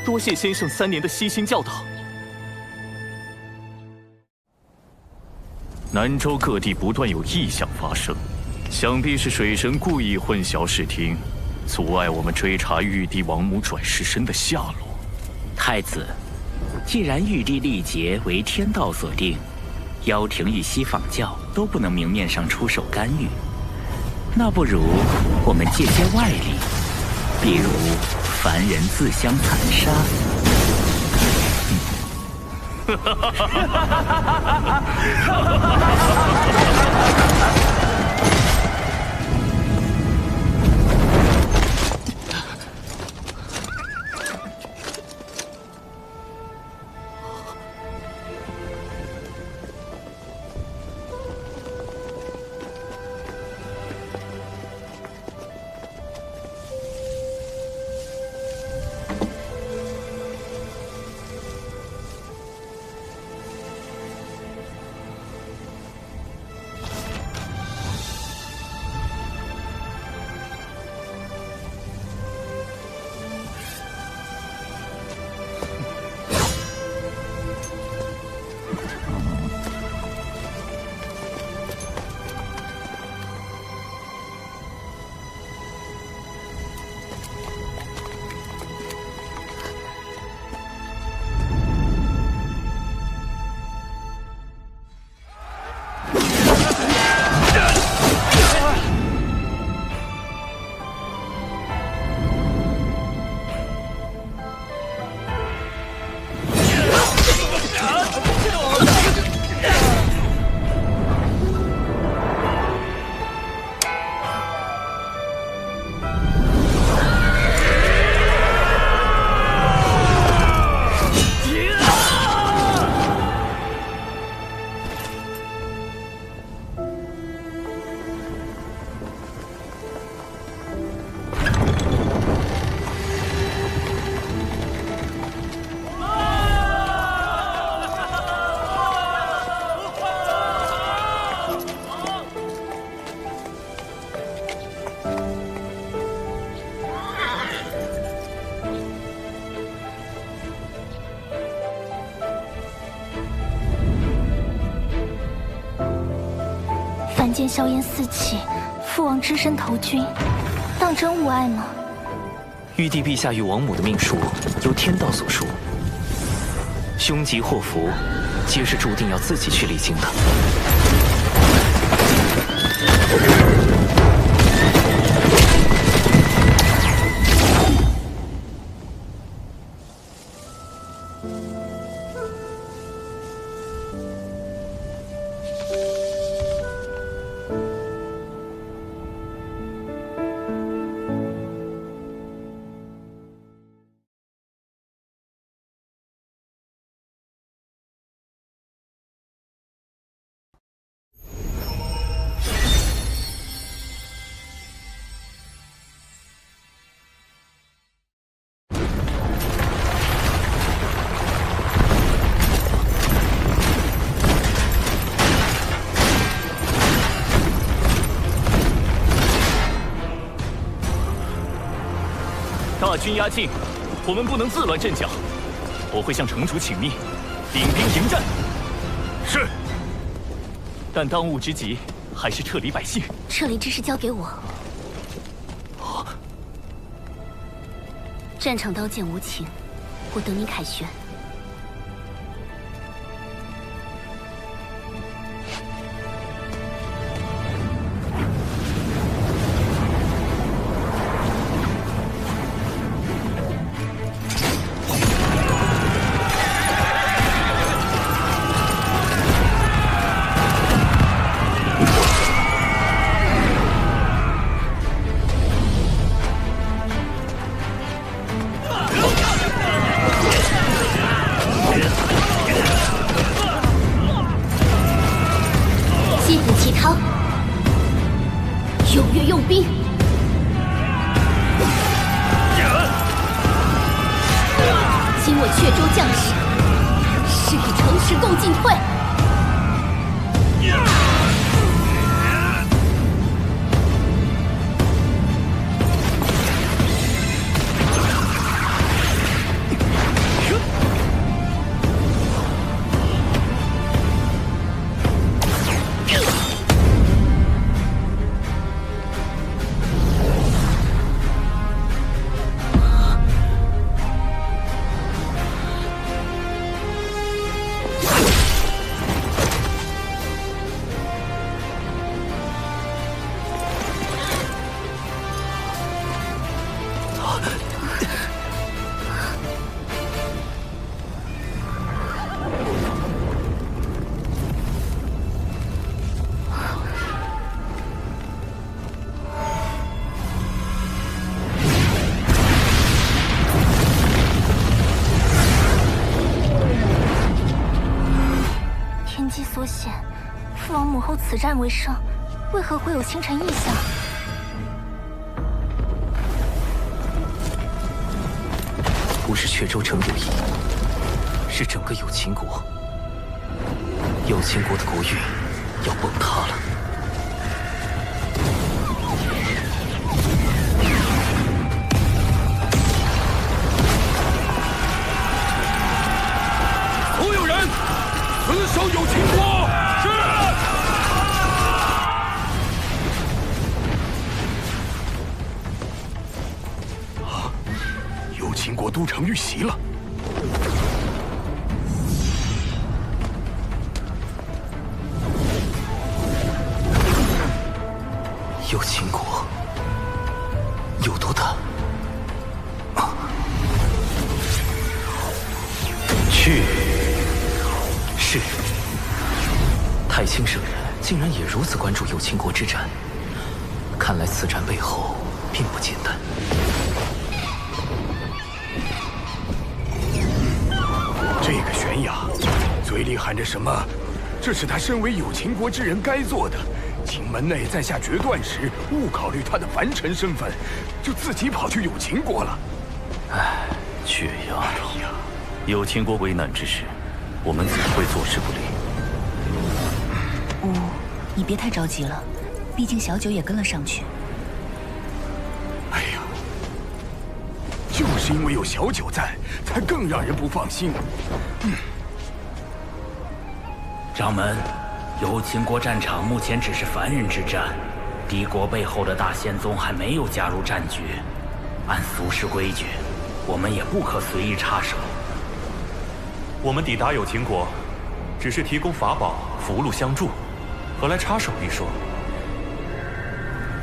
多谢先生3年的悉心教导。南州各地不断有异象发生，想必是水神故意混淆视听，阻碍我们追查玉帝王母转世身的下落。太子，既然玉帝历劫为天道所定，妖庭与西仿教都不能明面上出手干预，那不如我们借些外力，比如凡人自相残杀。凡间硝烟四起，父王只身投军，当真无碍吗？玉帝陛下与王母的命数由天道所述，凶吉祸福，皆是注定要自己去历经的。大军压境，我们不能自乱阵脚。我会向城主请命，领兵迎战。是。但当务之急还是撤离百姓。撤离之事交给我。战场刀剑无情，我等你凯旋。此战为胜，为何会有倾城异象？不是阙州城有意，是整个有秦国。有秦国的国运要崩塌了。所有人，死守有秦国！是。啊！有秦国都城遇袭了。有秦国有多大？去。是。太清圣人竟然也如此关注有秦国之战，看来此战背后并不简单。这个玄雅，嘴里喊着什么？这是他身为有秦国之人该做的。秦门内在下决断时，误考虑他的凡尘身份，就自己跑去有秦国了。唉，雀丫头，有秦国危难之时，我们怎会坐视不理？你别太着急了，毕竟小九也跟了上去。哎呀，就是因为有小九在，才更让人不放心。掌门。有秦国战场目前只是凡人之战，敌国背后的大仙宗还没有加入战局。按俗世规矩，我们也不可随意插手。我们抵达有秦国，只是提供法宝、符箓相助，何来插手一说？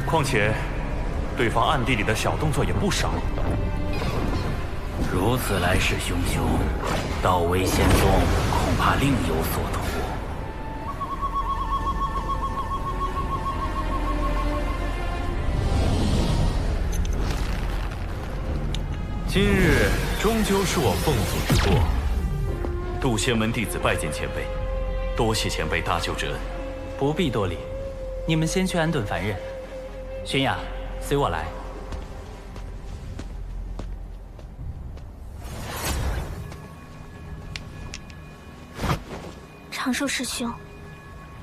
况且，对方暗地里的小动作也不少。如此来势汹汹，道威仙宗恐怕另有所图。今日终究是我奉祖之过，渡仙门弟子拜见前辈，多谢前辈搭救之恩。不必多礼，你们先去安顿凡人。玄雅，随我来。长寿师兄，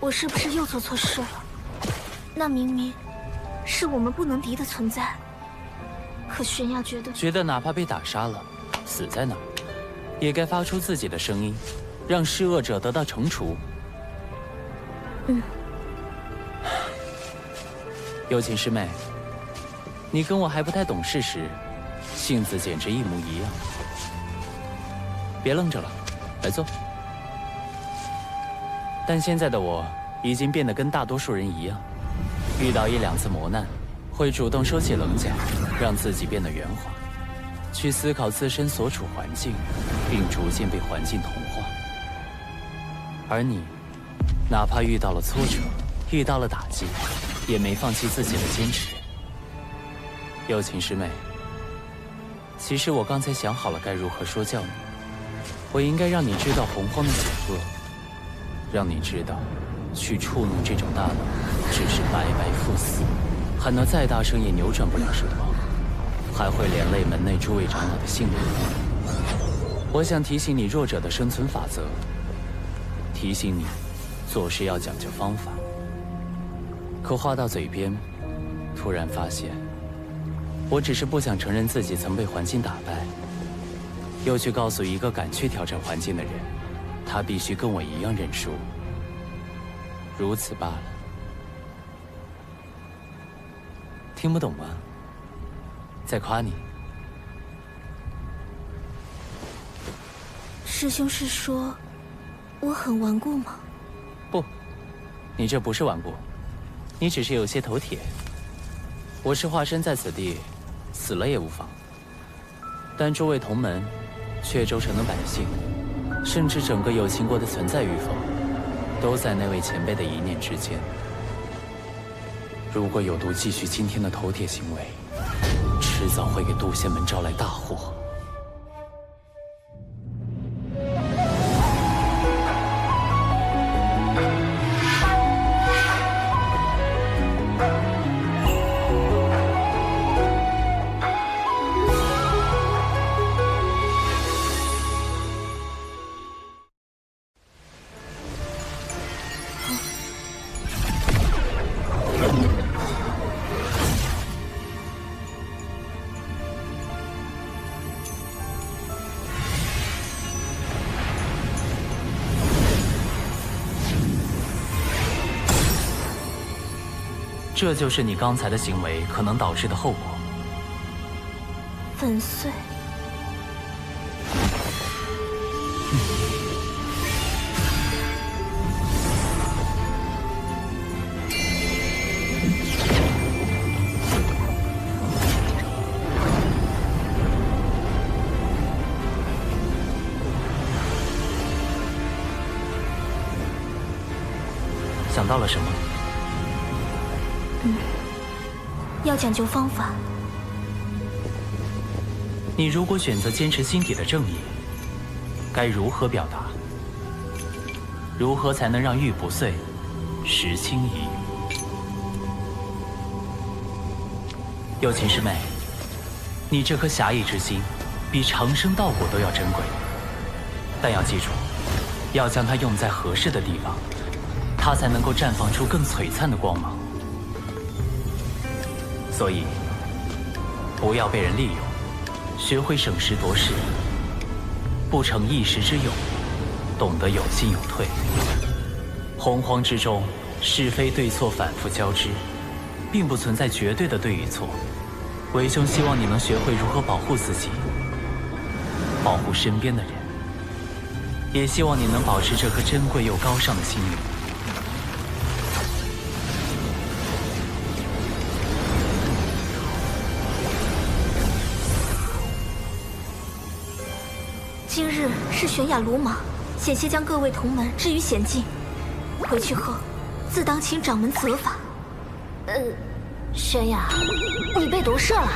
我是不是又做错事了？那明明是我们不能敌的存在。可玄雅觉得哪怕被打杀了，死在那儿，也该发出自己的声音，让施恶者得到惩处。有情师妹，你跟我还不太懂事时，性子简直一模一样。别愣着了，来坐。但现在的我已经变得跟大多数人一样，遇到1、2次磨难，会主动收起棱角，让自己变得圆滑，去思考自身所处环境，并逐渐被环境同化。而你，哪怕遇到了挫折，遇到了打击，也没放弃自己的坚持。有情师妹，其实我刚才想好了该如何说教你。我应该让你知道洪荒的险恶，让你知道，去触怒这种大脑，只是白白赴死。喊得再大声也扭转不了什么，还会连累门内诸位长老的性命。我想提醒你弱者的生存法则，提醒你做事要讲究方法。可话到嘴边，突然发现，我只是不想承认自己曾被环境打败，又去告诉一个敢去挑战环境的人，他必须跟我一样认输，如此罢了。听不懂吗？在夸你。师兄是说我很顽固吗？不，你这不是顽固，你只是有些头铁。我是化身在此地，死了也无妨。但诸位同门、阙州城的百姓，甚至整个有秦国的存在与否，都在那位前辈的一念之间。如果有毒继续今天的头铁行为，迟早会给渡仙门招来大祸。这就是你刚才的行为可能导致的后果。粉碎。想到了什么？要讲究方法。你如果选择坚持心底的正义，该如何表达？如何才能让玉不碎，石轻移？有情师妹，你这颗侠义之心，比长生道果都要珍贵。但要记住，要将它用在合适的地方，它才能够绽放出更璀璨的光芒。所以，不要被人利用，学会审时度势，不成一时之勇，懂得有进有退。洪荒之中，是非对错反复交织，并不存在绝对的对与错。为兄希望你能学会如何保护自己，保护身边的人，也希望你能保持这颗珍贵又高尚的心灵。今日是玄雅鲁莽，险些将各位同门置于险境。回去后，自当请掌门责罚。玄雅，你被夺舍了。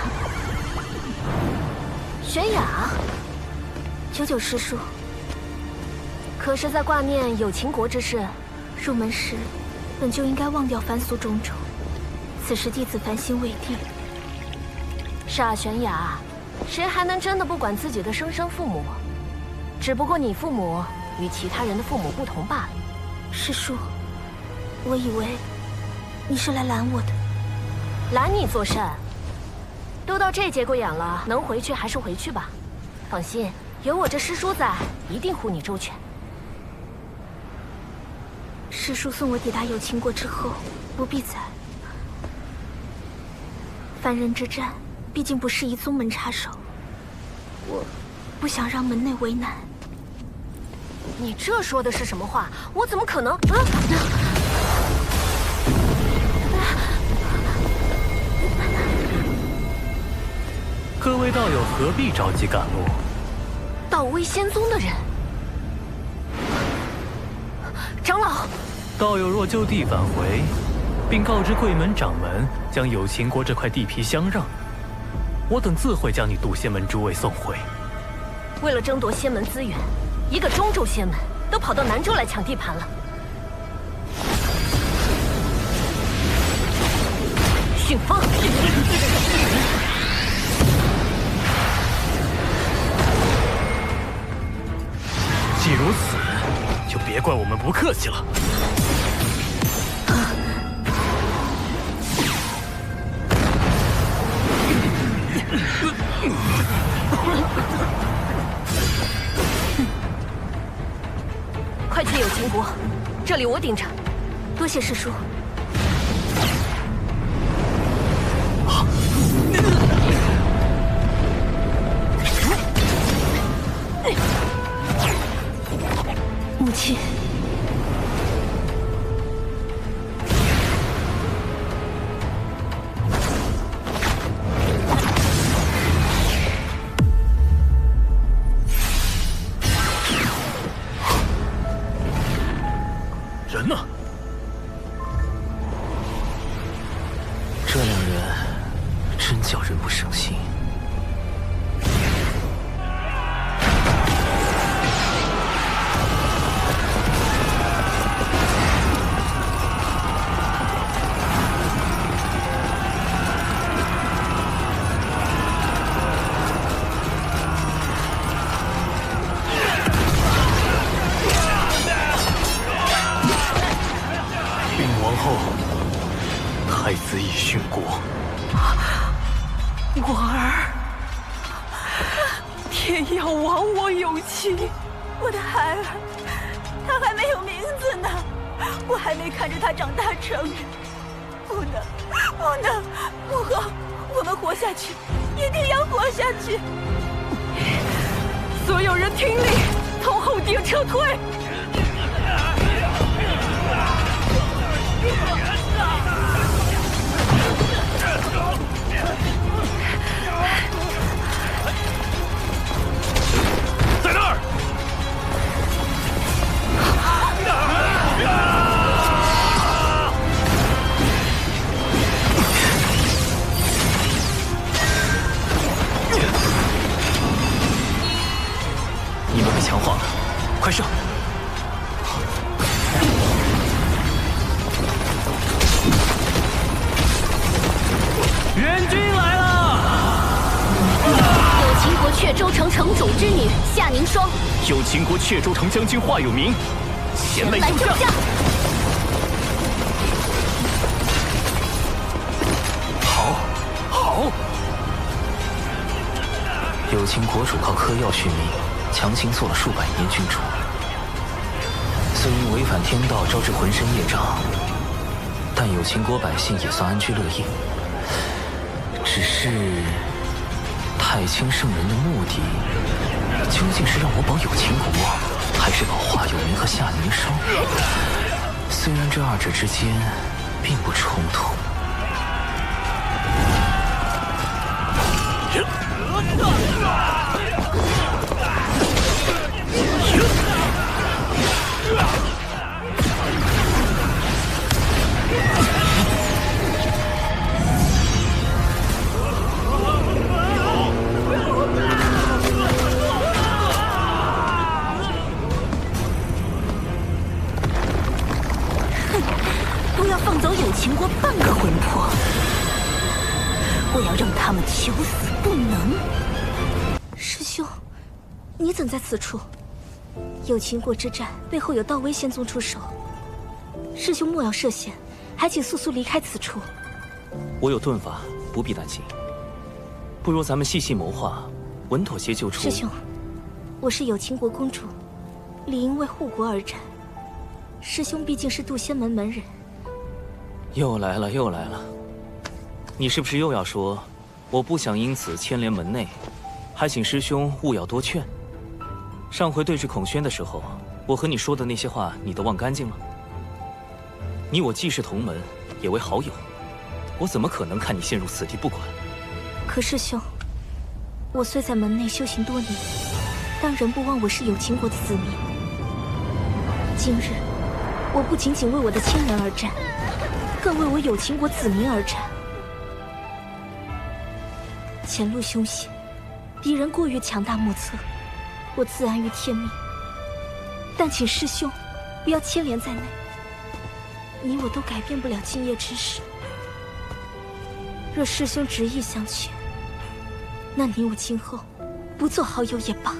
玄雅，久久师叔，可是在挂念有秦国之事。入门时，本就应该忘掉凡俗种种。此时弟子凡心未定。是啊，玄雅，谁还能真的不管自己的生身父母？只不过你父母与其他人的父母不同罢了。师叔，我以为你是来拦我的。拦你作甚？都到这节骨眼了，能回去还是回去吧。放心，有我这师叔在，一定护你周全。师叔送我抵达有秦国之后，不必再。凡人之战，毕竟不适宜宗门插手，我不想让门内为难。你这说的是什么话？我怎么可能？各位道友何必着急赶路？道威仙宗的人，长老，道友若就地返回，并告知贵门掌门将有秦国这块地皮相让，我等自会将你渡仙门诸位送回。为了争夺仙门资源，一个中州仙门都跑到南州来抢地盘了。训风！既如此，就别怪我们不客气了。快去有秦国，这里我顶着。多谢师叔。母亲，人呢？这两人真叫人不省心。太子已殉国，我儿，天要亡我有情。我的孩儿，他还没有名字呢，我还没看着他长大成人，不能能，不能！母后，我们活下去，一定要活下去！所有人听令，从后殿撤退！在那儿！你们被强化了，快上！援军来了！有秦国阙州城城主之女夏凝霜，有秦国阙州城将军华有明，前来救驾。好，有秦国主靠嗑药续命，强行做了数百年君主，虽因违反天道招致浑身业障，但有秦国百姓也算安居乐业。只是太清圣人的目的，究竟是让我保有秦国，还是保华有明和夏凝霜？虽然这二者之间并不冲突。不要放走有秦国半个魂魄！我要让他们求死不能！师兄，你怎在此处？有秦国之战背后有道威仙宗出手，师兄莫要涉险，还请速速离开此处。我有遁法，不必担心。不如咱们细细谋划，稳妥些救出。师兄，我是有秦国公主，理应为护国而战。师兄毕竟是渡仙门门人。又来了，又来了！你是不是又要说，我不想因此牵连门内，还请师兄勿要多劝？上回对峙孔宣的时候，我和你说的那些话，你都忘干净了？你我既是同门，也为好友，我怎么可能看你陷入此地不管？可师兄，我虽在门内修行多年，但仍不忘我是有秦国的子民。今日，我不仅仅为我的亲人而战，更为我有秦国子民而战。前路凶险，敌人过于强大莫测，我自安于天命。但请师兄不要牵连在内，你我都改变不了今夜之事。若师兄执意相劝，那你我今后不做好友也罢。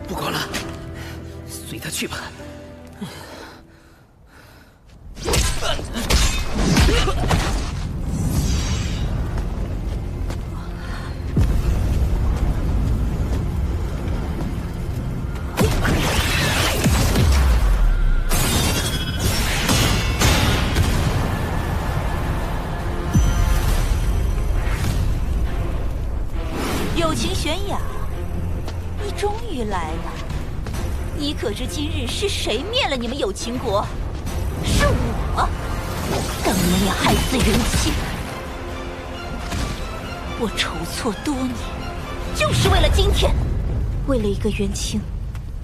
不管了，随他去吧。友情玄雅，你终于来了。你可知今日是谁灭了你们有秦国？是我！当年也害死人妻，我筹措多年，就是为了今天。为了一个元清，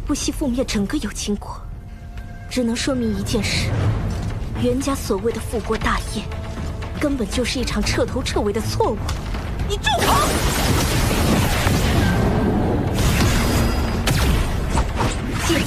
不惜覆灭整个有秦国，只能说明一件事：袁家所谓的复国大业，根本就是一场彻头彻尾的错误。你住口！剑！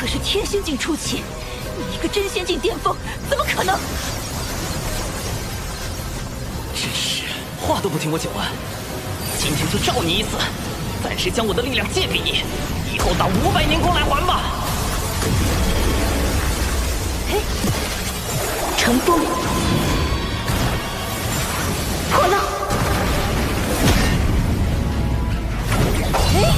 可是天仙境初期，你一个真仙境巅峰，怎么可能？真是话都不听我讲完，今天就照你一次，暂时将我的力量借给你，以后打500年功来还吧。嘿，乘风破浪，嘿。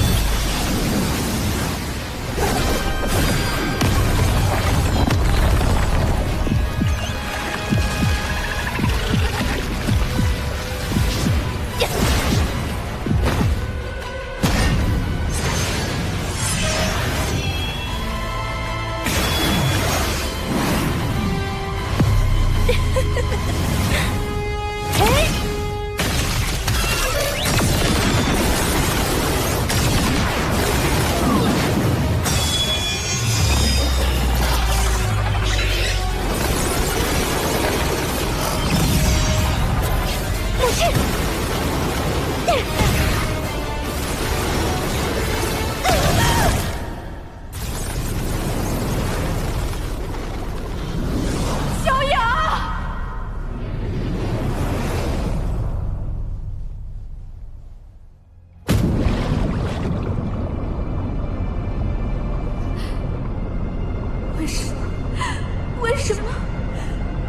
为什么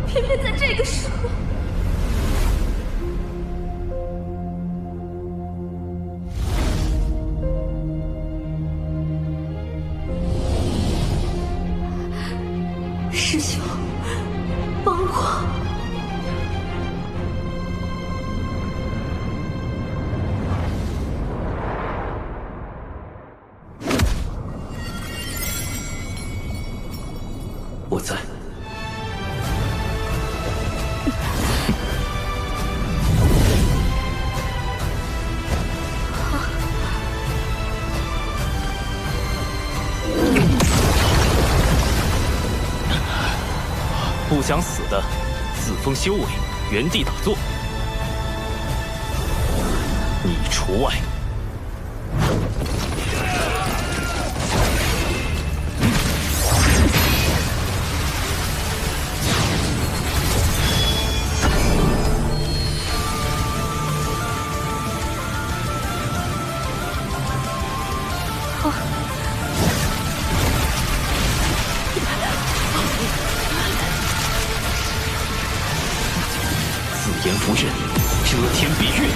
偏偏在这个时候？师兄，帮我！我在。不想死的，自封修为，原地打坐，你除外。言不认，遮天蔽月。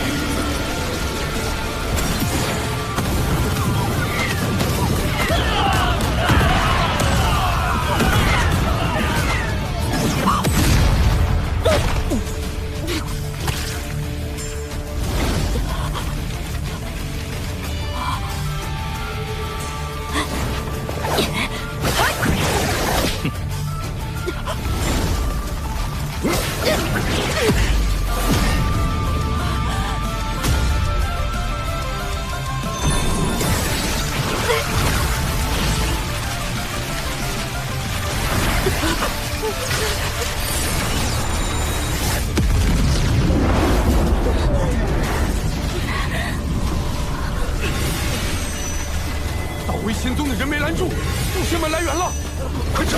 道威仙宗的人没拦住，祖先们来援了，快撤！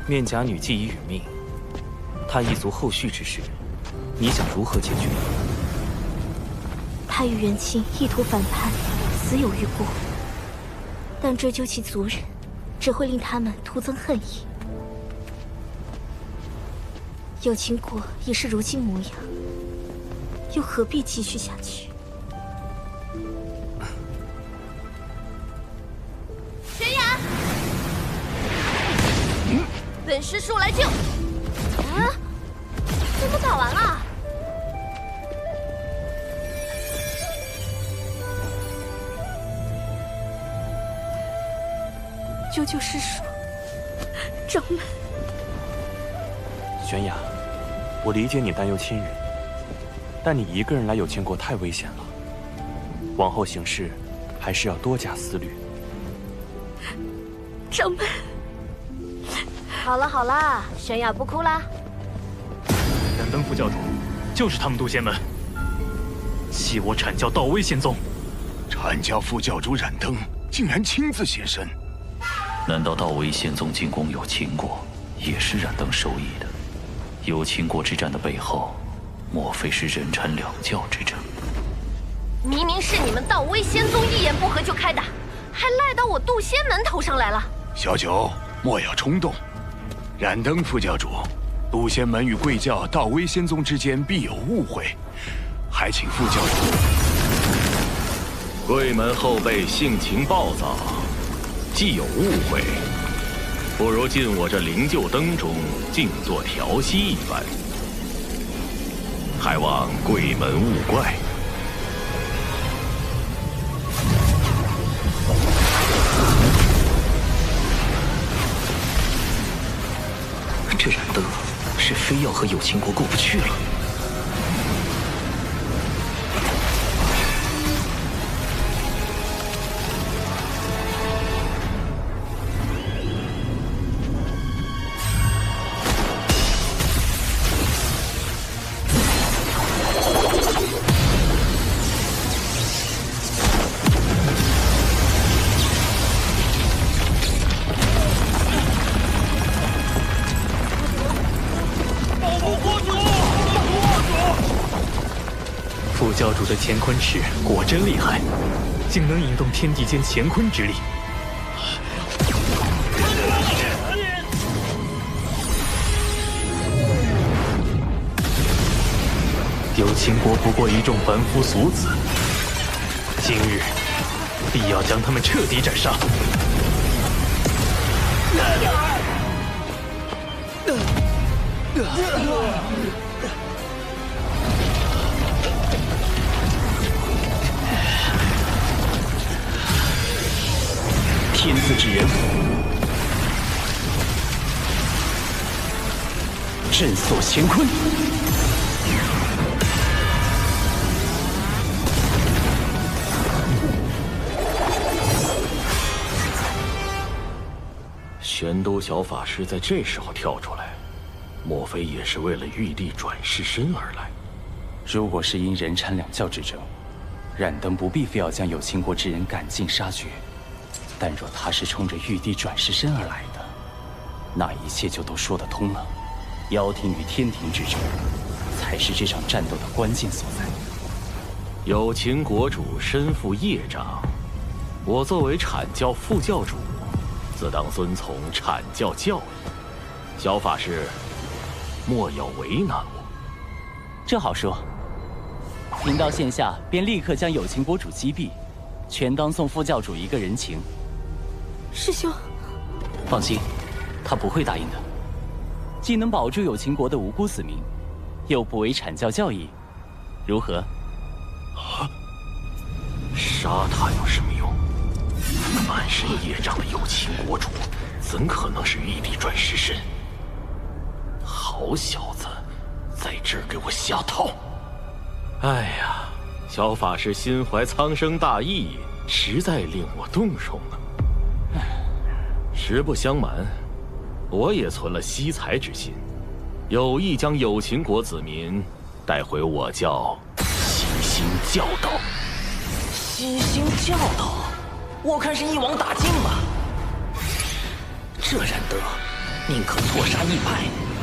面甲女既已殒命，她一族后续之事，你想如何解决？她与元清意图反叛，死有余辜。但追究其族人，只会令他们徒增恨意。有情国已是如今模样，又何必继续下去？玄雅，本师叔来救。啊？怎么打完了？救救师叔。掌门，玄雅，我理解你担忧亲人，但你一个人来有情国太危险了，往后行事还是要多加思虑。掌门，好了好了，玄雅不哭啦。燃灯副教主，就是他们渡仙门，弃我阐教道威仙宗。阐教副教主燃灯竟然亲自现身，难道道威仙宗进攻有秦国，也是燃灯授意的？有秦国之战的背后，莫非是人禅两教之争？明明是你们道威仙宗一言不合就开打，还赖到我渡仙门头上来了。小九，莫要冲动。燃灯副教主，渡仙门与贵教道威仙宗之间必有误会，还请副教主。贵门后辈性情暴躁，既有误会，不如进我这灵鹫灯中静坐调息一番，还望贵门勿怪。这燃灯是非要和有情国过不去了。副教主的乾坤尺果真厉害，竟能引动天地间乾坤之力。有秦国不过一众凡夫俗子，今日必要将他们彻底斩杀。天资之人，震烁乾坤。玄都小法师在这时候跳出来，莫非也是为了玉帝转世身而来？如果是因人禅两教之争，燃灯不必非要将有秦国之人赶尽杀绝。但若他是冲着玉帝转世身而来的，那一切就都说得通了。妖庭与天庭之争，才是这场战斗的关键所在。有秦国主身负业障，我作为阐教副教主，自当遵从阐教教义。小法师，莫要为难我。这好说，您到线下便立刻将有秦国主击毙，全当送副教主一个人情。师兄，放心，他不会答应的。既能保住有秦国的无辜子民，又不违阐教教义，如何？啊！杀他有什么用？满身业障的有秦国主，怎可能是玉帝转世身？好小子，在这儿给我下套！哎呀，小法师心怀苍生大义，实在令我动容啊！实不相瞒，我也存了惜才之心，有意将有秦国子民带回我教西兴教导。西兴教导，我看是一网打尽吧。这燃灯，宁可错杀100，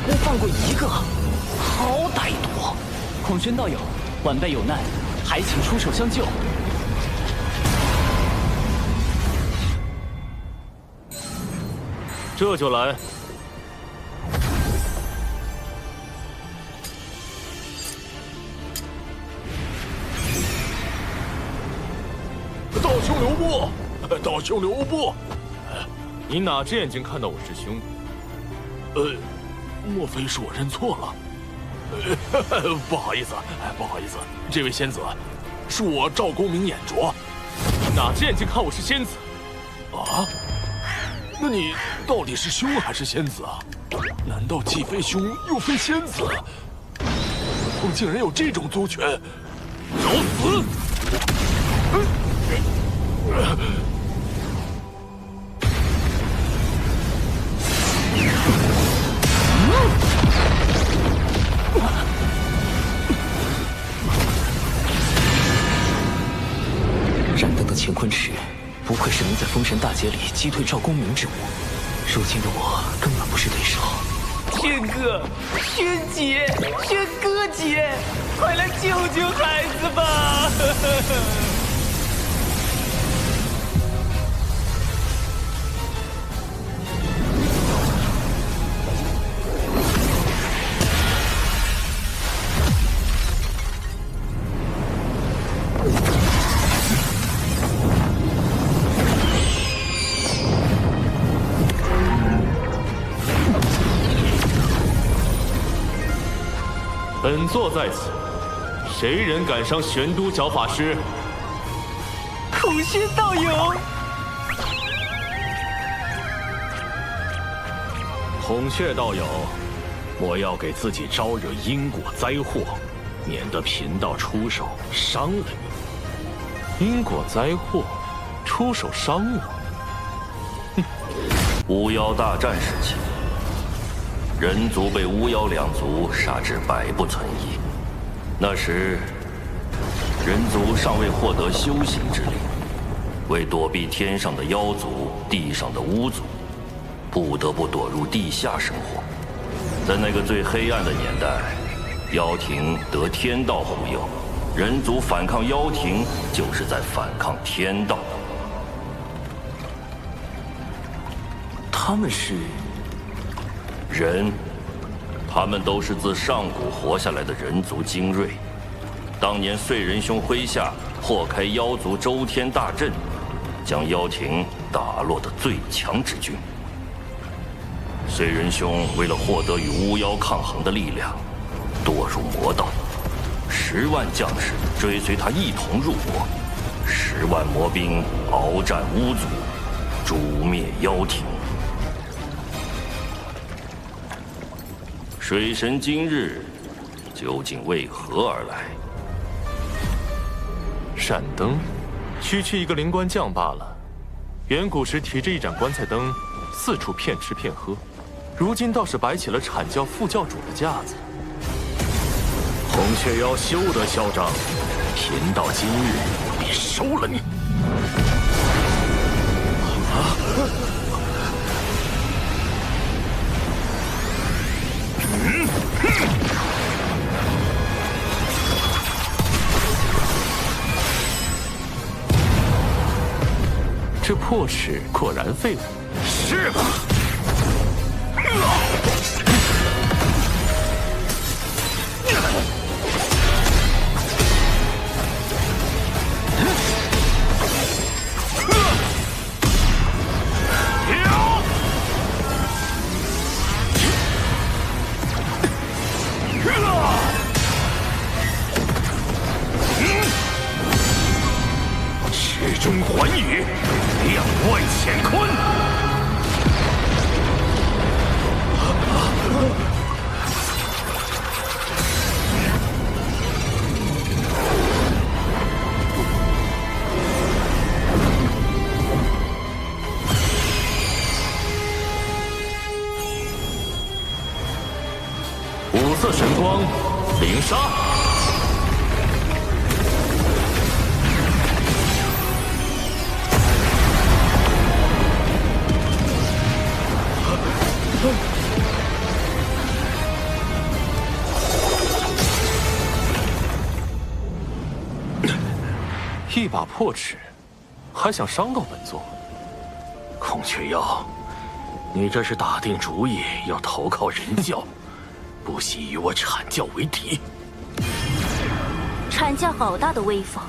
不放过一个，好歹毒！孔宣道友，晚辈有难，还请出手相救。这就来。道兄留步！道兄留步！你哪只眼睛看到我师兄？莫非是我认错了？不好意思，不好意思，这位仙子，是我赵公明眼拙。你哪只眼睛看我是仙子？啊！那你到底是凶还是仙子啊？难道既非凶又非仙子？不通竟然有这种族权！找死！燃灯的乾坤池，不愧是能在封神大劫里击退赵公明之物。如今的我根本不是对手。轩哥，轩姐，轩哥姐，快来救救孩子吧！本座在此，谁人敢伤玄都角法师？孔宣道友，孔雀道友，我要给自己招惹因果灾祸，免得贫道出手伤了你。因果灾祸，出手伤我？哼！巫妖大战时期，人族被巫妖两族杀至百不存一。那时，人族尚未获得修行之力，为躲避天上的妖族、地上的巫族，不得不躲入地下生活。在那个最黑暗的年代，妖庭得天道护佑，人族反抗妖庭，就是在反抗天道。他们是人，他们都是自上古活下来的人族精锐。当年燧人兄麾下破开妖族周天大阵，将妖庭打落的最强之军。燧人兄为了获得与巫妖抗衡的力量，堕入魔道，10万将士追随他一同入魔，10万魔兵鏖战巫族，诛灭妖庭。水神今日究竟为何而来？闪灯，区区一个灵官将罢了。远古时提着一盏棺材灯，四处骗吃骗喝，如今倒是摆起了阐教副教主的架子。孔雀妖休得嚣张，贫道今日必收了你！这破齿果然废物。是吧？池中环宇，两万乾坤。五色神光，灵杀。一把破齿，还想伤到本座？孔雀妖，你这是打定主意要投靠人教，不惜与我阐教为敌。阐教好大的威风！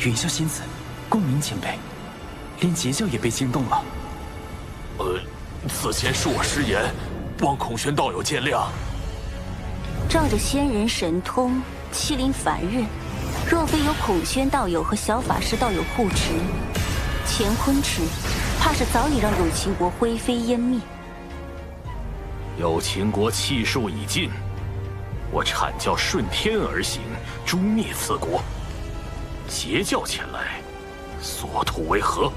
云霄仙子，共鸣前辈，连截教也被惊动了。此前是我失言，望孔玄道友见谅。仗着仙人神通，欺凌凡人，若非有孔宣道友和小法师道友护持，乾坤池怕是早已让有情国灰飞烟灭。有情国气数已尽，我阐教顺天而行，诛灭此国。邪教前来，所图为何？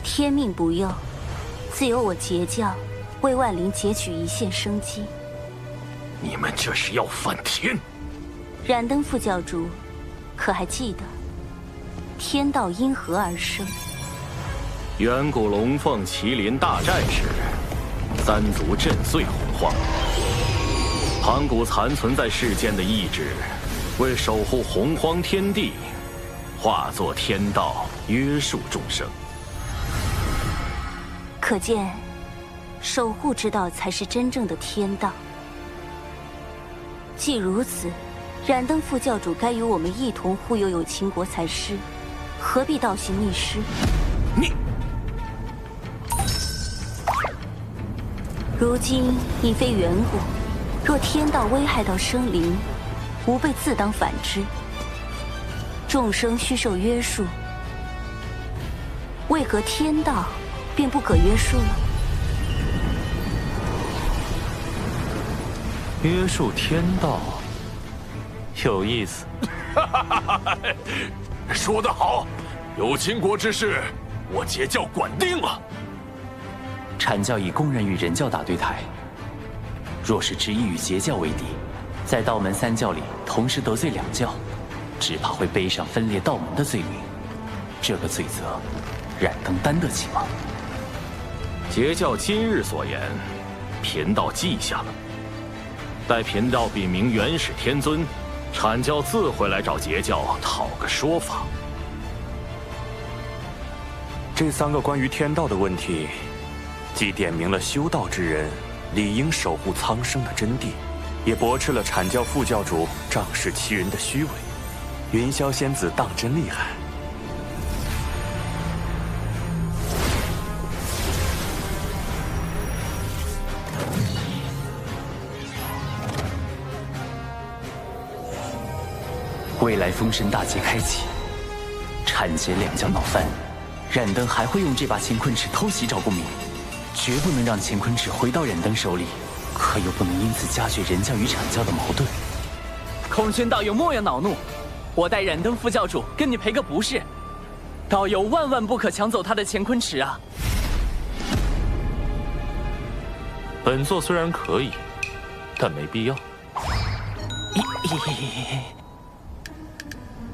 天命不佑，自有我截教为万灵截取一线生机。你们这是要反天！燃灯副教主，可还记得天道因何而生？远古龙凤麒麟大战时，三族震碎洪荒，盘古残存在世间的意志，为守护洪荒天地，化作天道，约束众生。可见，守护之道才是真正的天道。既如此，燃灯副教主该与我们一同护佑有情国才是，何必倒行逆施？你，如今已非远古，若天道危害到生灵，吾辈自当反之。众生须受约束，为何天道便不可约束了？约束天道，有意思。说得好，有情国之事，我截教管定了。阐教已公然与人教打对台，若是执意与截教为敌，在道门三教里同时得罪两教，只怕会背上分裂道门的罪名。这个罪责，燃灯担得起吗？截教今日所言，贫道记下了。待贫道禀明元始天尊，阐教自会来找截教讨个说法。这3个关于天道的问题，既点明了修道之人理应守护苍生的真谛，也驳斥了阐教副教主仗势欺人的虚伪。云霄仙子当真厉害。未来封神大劫开启，阐截两教闹翻，燃灯还会用这把乾坤尺偷袭赵公明，绝不能让乾坤尺回到燃灯手里，可又不能因此加剧人教与阐教的矛盾。空轩道友莫要恼怒，我代燃灯副教主跟你赔个不是。道友万万不可抢走他的乾坤尺啊！本座虽然可以，但没必要。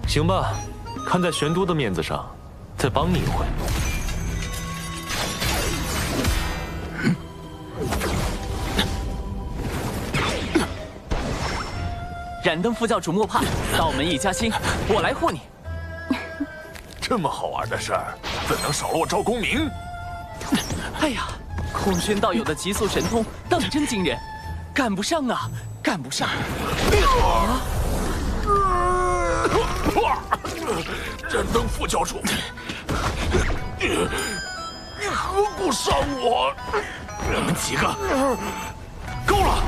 行吧，看在玄都的面子上，再帮你一回。燃灯副教主莫怕，道门一家亲，我来护你。这么好玩的事儿，怎能少了我赵公明？哎呀，空轩道友的极速神通当真惊人，赶不上啊，赶不上！燃灯副教主，你何故伤我？你们几个，够了！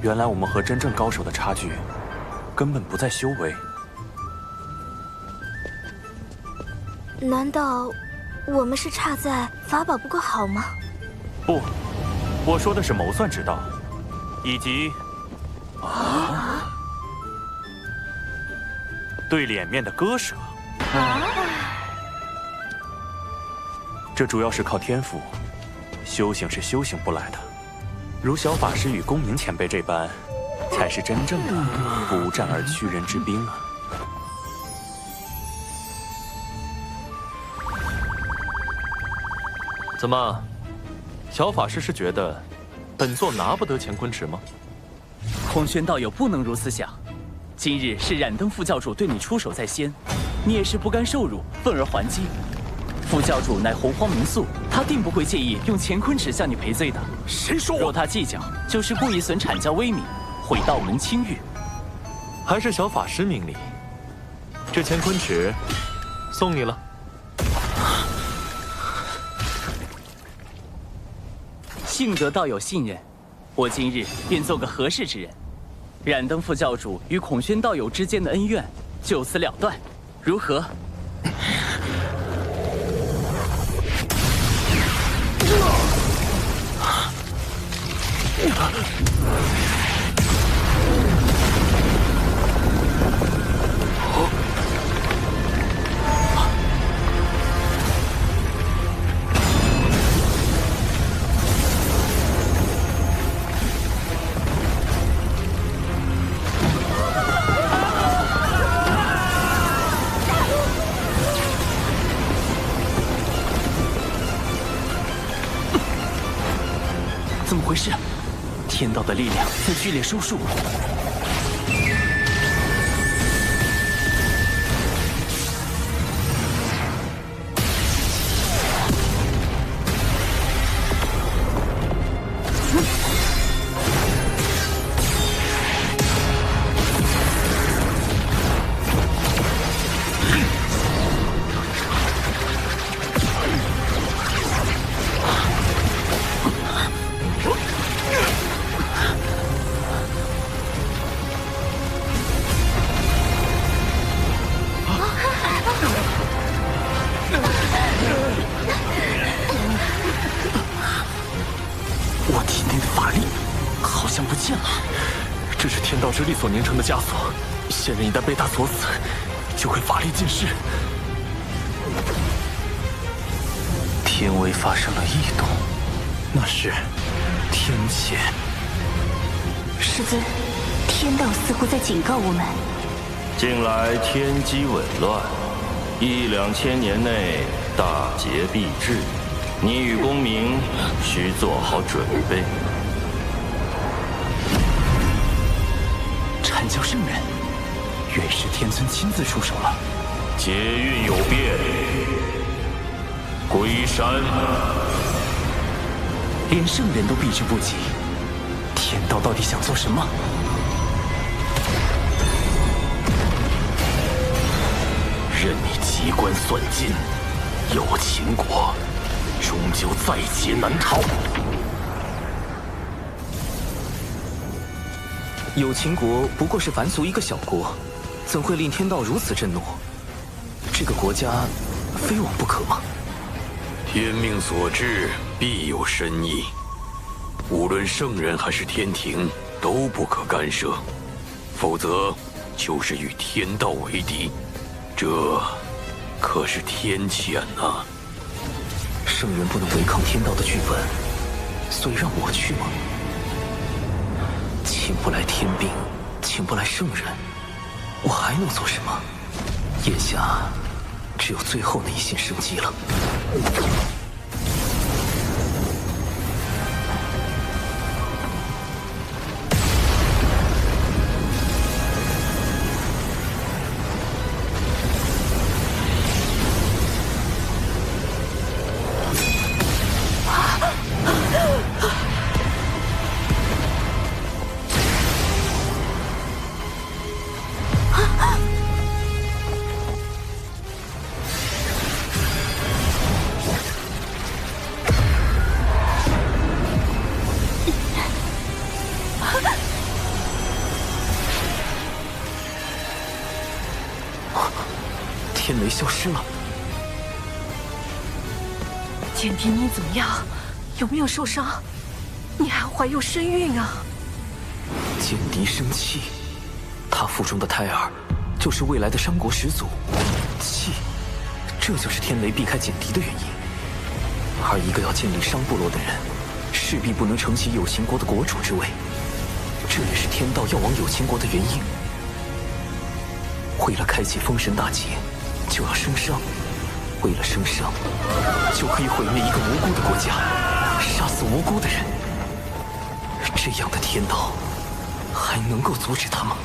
原来我们和真正高手的差距，根本不在修为。难道我们是差在法宝不够好吗？不，我说的是谋算之道，以及对脸面的割舍。这主要是靠天赋，修行是修行不来的。如小法师与公明前辈这般，才是真正的不战而屈人之兵啊！怎么，小法师是觉得本座拿不得乾坤尺吗？空轩道友不能如此想，今日是冉登副教主对你出手在先，你也是不甘受辱，愤而还击。副教主乃洪荒民宿，他定不会介意用乾坤尺向你赔罪的。谁说？若他计较，就是故意损阐教威名，毁道门清誉。还是小法师明理，这乾坤尺送你了。幸得道友信任，我今日便做个和事之人。冉登副教主与孔宣道友之间的恩怨就此了断，如何？怎么回事？天道的力量在剧烈收束。我体内的法力好像不见了，这是天道之力所凝成的枷锁，仙人一旦被它锁死，就会法力尽失。天威发生了异动，那是天谴。师尊，天道似乎在警告我们。近来天机紊乱，1、2千年内大劫必至，你与公明需做好准备。阐教圣人，原是天尊亲自出手了。劫运有变，归山。连圣人都避之不及，天道到底想做什么？任你机关算尽，有秦国终究在劫难逃。有秦国不过是凡俗一个小国，怎会令天道如此震怒？这个国家非往不可吗？天命所至，必有深意。无论圣人还是天庭，都不可干涉，否则就是与天道为敌，这可是天谴呐！圣人不能违抗天道的剧本，所以让我去吗？请不来天兵，请不来圣人，我还能做什么？眼下只有最后那一线生机了。天雷消失了。简迪，你怎么样？有没有受伤？你还怀有身孕啊！简迪生气，他腹中的胎儿就是未来的商国始祖。气，这就是天雷避开简迪的原因。而一个要建立商部落的人，势必不能承袭有秦国的国主之位，这也是天道要往有秦国的原因。为了开启封神大劫，就要生伤；为了生伤，就可以毁灭一个无辜的国家，杀死无辜的人。这样的天道，还能够阻止他吗？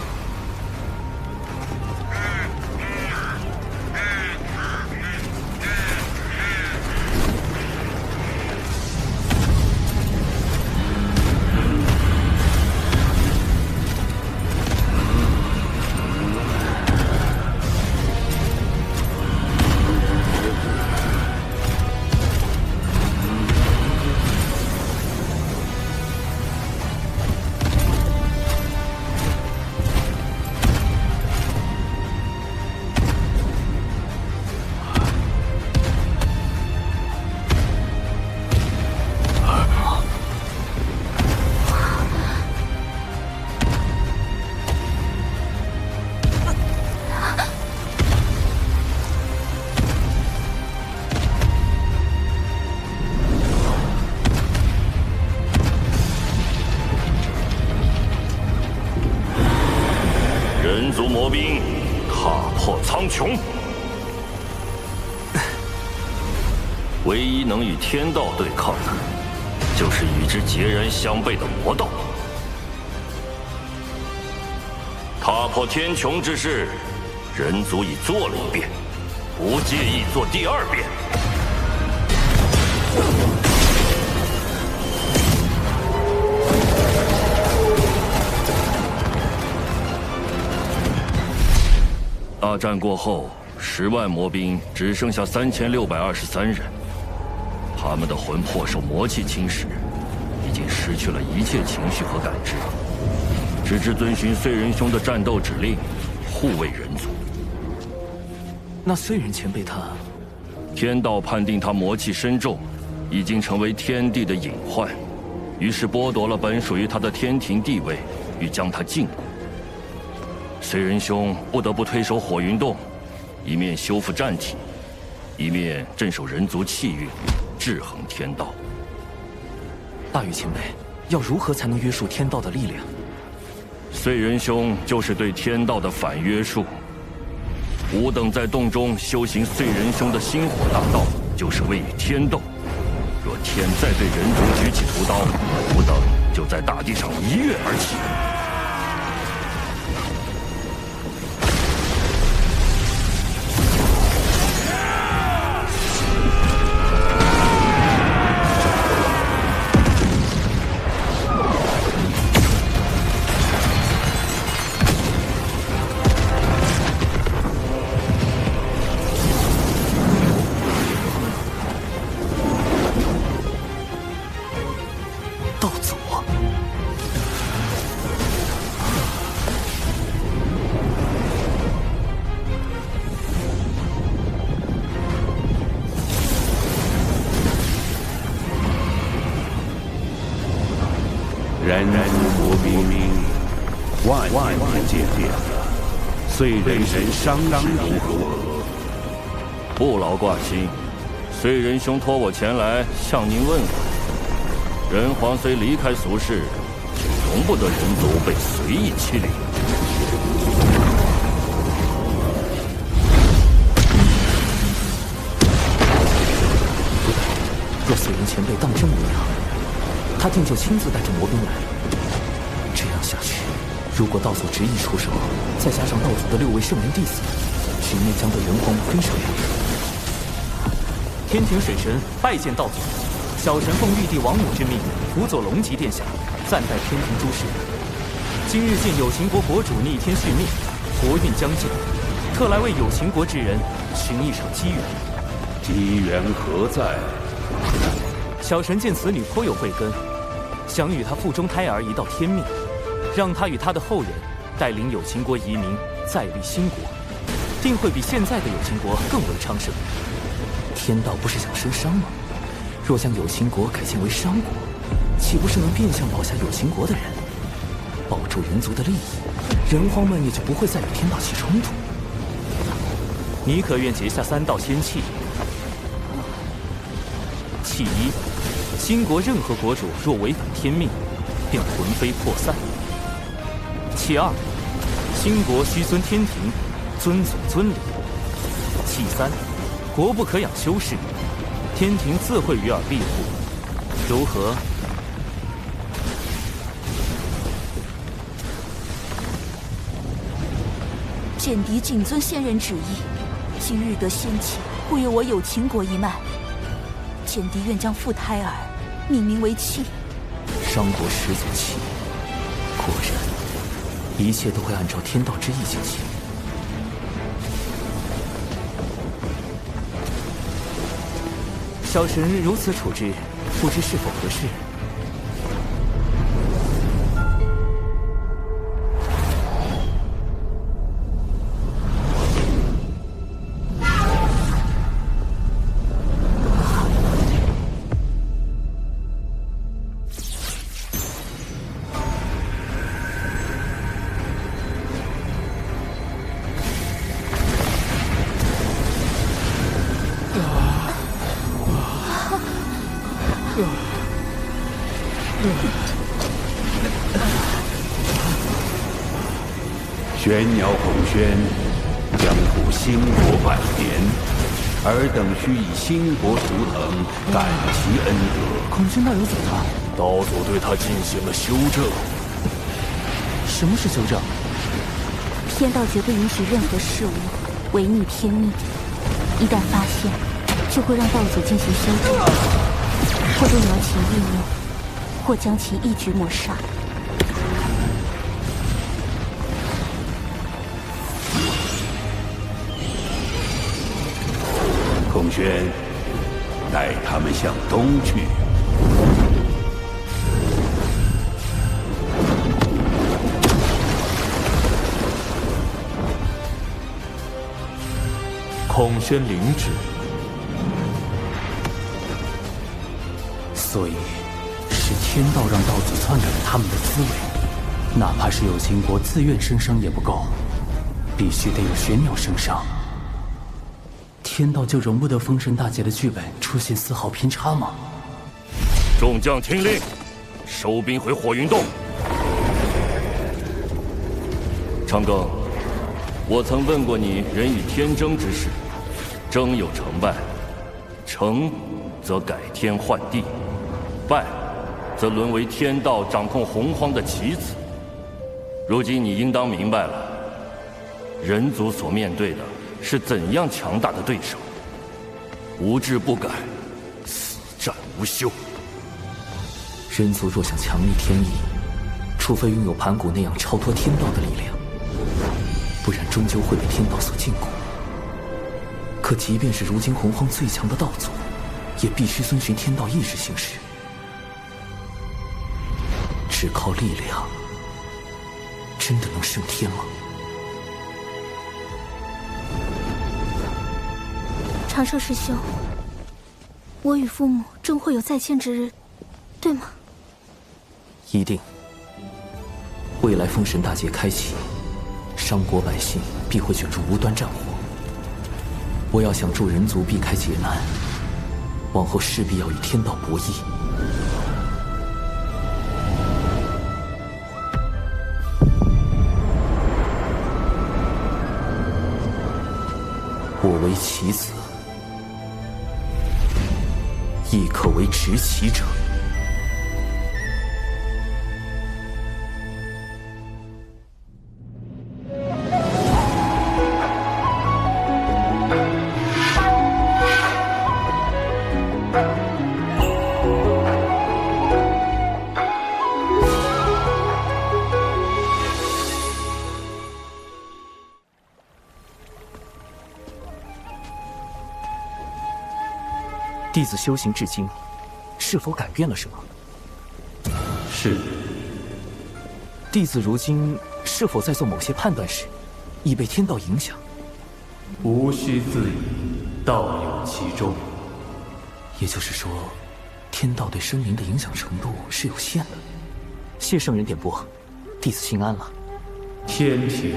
魔兵踏破苍穹。唯一能与天道对抗的，就是与之截然相悖的魔道。踏破天穹之事，人族已做了一遍，不介意做第二遍。大战过后，10万魔兵只剩下3623人，他们的魂魄受魔气侵蚀，已经失去了一切情绪和感知，只知遵循燧人兄的战斗指令，护卫人族。那燧人前辈他，天道判定他魔气深重，已经成为天地的隐患，于是剥夺了本属于他的天庭地位，与将他禁锢。燧人兄不得不退守火云洞，一面修复战体，一面镇守人族气运，制衡天道。大禹前辈，要如何才能约束天道的力量？燧人兄就是对天道的反约束。吾等在洞中修行燧人兄的星火大道，就是为与天斗。若天再对人族举起屠刀，吾等就在大地上一跃而起。人族魔兵万年见变了，燧人伤势如何？不劳挂心，燧人兄托我前来向您问问。人皇虽离开俗世，却容不得人族被随意欺凌。若燧人前辈当真无恙，他定就亲自带着魔兵来。这样下去，如果道祖执意出手，再加上道祖的6位圣人弟子，局面将被人皇分手两手。天庭水神拜见道祖，小神奉玉帝王母之命，辅佐龙吉殿下，暂代天庭诸事。今日见有情国国主逆天续命，国运将尽，特来为有情国之人寻一场机缘。机缘何在？小神见此女颇有慧根，想与她腹中胎儿一道天命，让她与她的后人带领有情国移民，再立新国，定会比现在的有情国更为昌盛。天道不是想生商吗？若将有情国改建为商国，岂不是能变相保下有情国的人，保住人族的利益？人荒们也就不会再与天道起冲突。你可愿结下3道仙契？契一，新国任何国主若违反天命，便魂飞魄散。契二，新国须遵天庭，遵祖遵礼。契三，国不可养修士，天庭自会与尔庇护。如何？简狄谨遵先人旨意，今日得仙契，护佑我有情国一脉。简狄愿将傅胎儿命名为契。商国始祖契，果然，一切都会按照天道之意进行。小神如此处置，不知是否合适？玄鸟孔宣将赴兴国百年，尔等须以兴国图腾感其恩德。孔宣道友怎么了？道祖对他进行了修正。什么是修正？天道绝不允许任何事物违逆天命，一旦发现，就会让道祖进行修正，或动摇其意念，或将其一举抹杀。孔宣，带他们向东去。孔宣领旨。所以，是天道让道祖篡改了他们的思维，哪怕是有秦国自愿升商也不够，必须得有玄鸟升商。天道就容不得封神大劫的剧本出现丝毫偏差吗？众将听令，收兵回火云洞。长庚，我曾问过你人与天争之事，争有成败，成则改天换地，败则沦为天道掌控洪荒的棋子。如今你应当明白了，人族所面对的是怎样强大的对手，无志不改，死战无休。人族若想强逆天意，除非拥有盘古那样超脱天道的力量，不然终究会被天道所禁锢。可即便是如今洪荒最强的道祖，也必须遵循天道意志行事。只靠力量，真的能胜天吗？长寿师兄，我与父母终会有再见之日，对吗？一定。未来封神大劫开启，商国百姓必会卷入无端战火。我要想助人族避开劫难，往后势必要与天道博弈。我为棋子，亦可为执棋者。弟子修行至今，是否改变了什么？是。弟子如今是否在做某些判断时，已被天道影响？无需自疑，道有其中。也就是说，天道对生灵的影响程度是有限的。谢圣人点拨，弟子心安了。天庭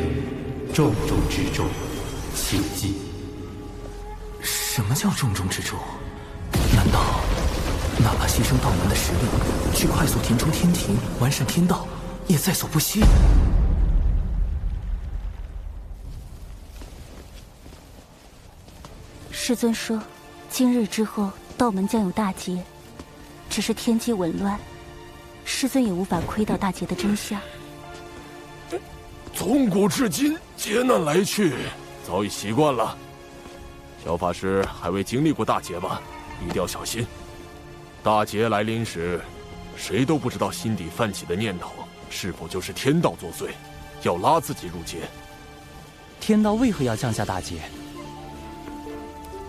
重中之重，请记。什么叫重中之重？难道哪怕牺牲道门的实力，去快速填充天庭、完善天道，也在所不惜？师尊说，今日之后道门将有大劫，只是天机紊乱，师尊也无法窥到大劫的真相。从古至今，劫难来去，早已习惯了。小法师还未经历过大劫吧？一定要小心。大劫来临时，谁都不知道心底泛起的念头是否就是天道作祟，要拉自己入劫。天道为何要降下大劫？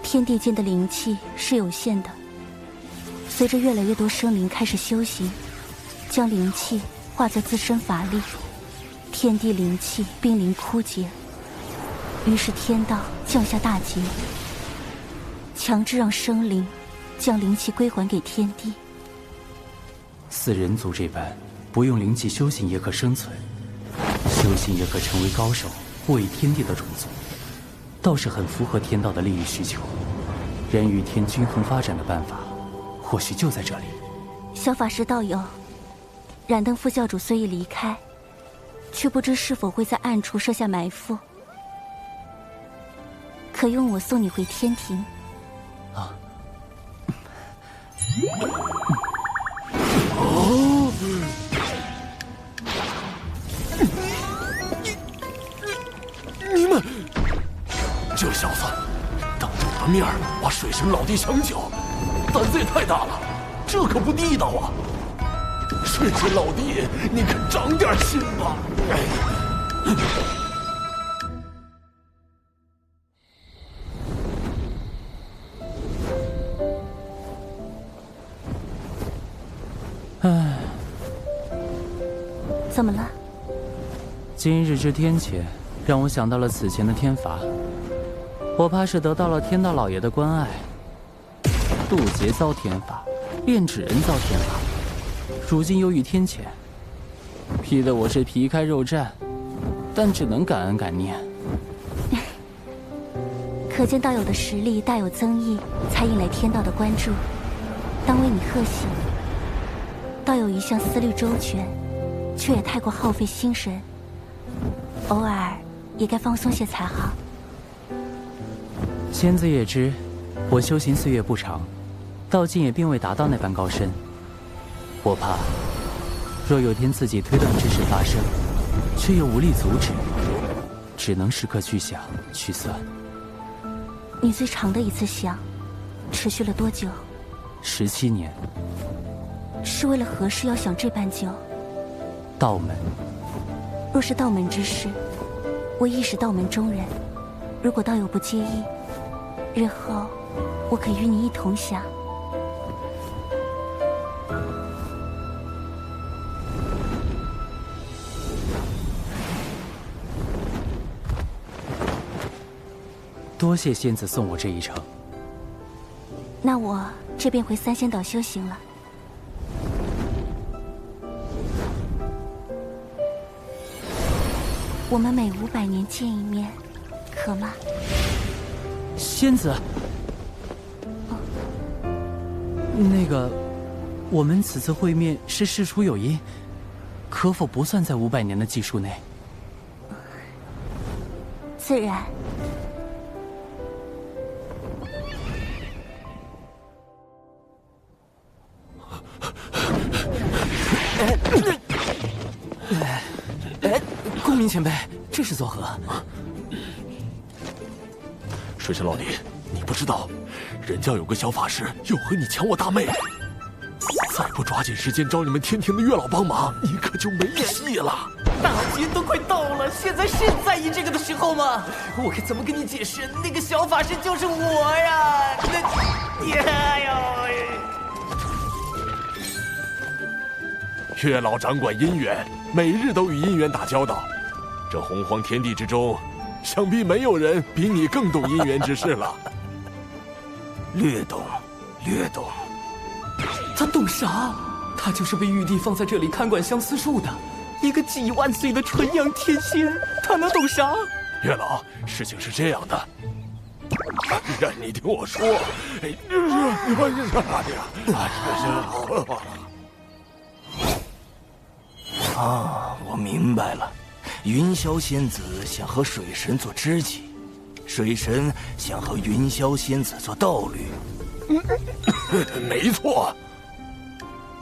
天地间的灵气是有限的，随着越来越多生灵开始修行，将灵气化作自身法力，天地灵气濒临枯竭，于是天道降下大劫，强制让生灵将灵气归还给天地。似人族这般，不用灵气修行也可生存，修行也可成为高手，护卫天地的种族，倒是很符合天道的利益需求。人与天均衡发展的办法，或许就在这里。小法师道友，燃灯副教主虽已离开，却不知是否会在暗处设下埋伏。可用我送你回天庭。啊！哦！你们这小子当着我的面把水神老弟抢走，胆子也太大了，这可不地道啊！水神老弟，你可长点心吧！唉，怎么了？今日之天谴，让我想到了此前的天罚。我怕是得到了天道老爷的关爱。渡劫遭天罚，炼纸人遭天罚，如今又遇天谴，批得我是皮开肉绽，但只能感恩感念。可见道友的实力大有增益，才引来天道的关注，当为你贺喜。道友一向思虑周全，却也太过耗费心神，偶尔也该放松些才好。仙子也知，我修行岁月不长，到今也并未达到那般高深。我怕，若有天自己推断之事发生，却又无力阻止，只能时刻去想去算。你最长的一次想，持续了多久？17年。是为了何事要想这般久？道门。若是道门之事，我亦是道门中人。如果道友不介意，日后我可与你一同想。多谢仙子送我这一程。那我这便回三仙岛修行了。我们每500年见一面，可吗？仙子，那个，我们此次会面是事出有因，可否不算在500年的计数内？自然。公明前辈，这是作何？水神老弟，你不知道，人家有个小法师要和你抢我大妹，再不抓紧时间找你们天庭的月老帮忙，你可就没戏了。大劫都快到了，现在是在意这个的时候吗？我该怎么跟你解释？那个小法师就是我呀！哎呦，月老掌管姻缘，每日都与姻缘打交道。这洪荒天地之中，想必没有人比你更懂姻缘之事了。略懂，略懂。他懂啥？他就是被玉帝放在这里看管相思树的，一个几万岁的纯阳天仙，他能懂啥？月老，事情是这样的，让你听我说。啊，我明白了。云霄仙子想和水神做知己，水神想和云霄仙子做道侣。没错。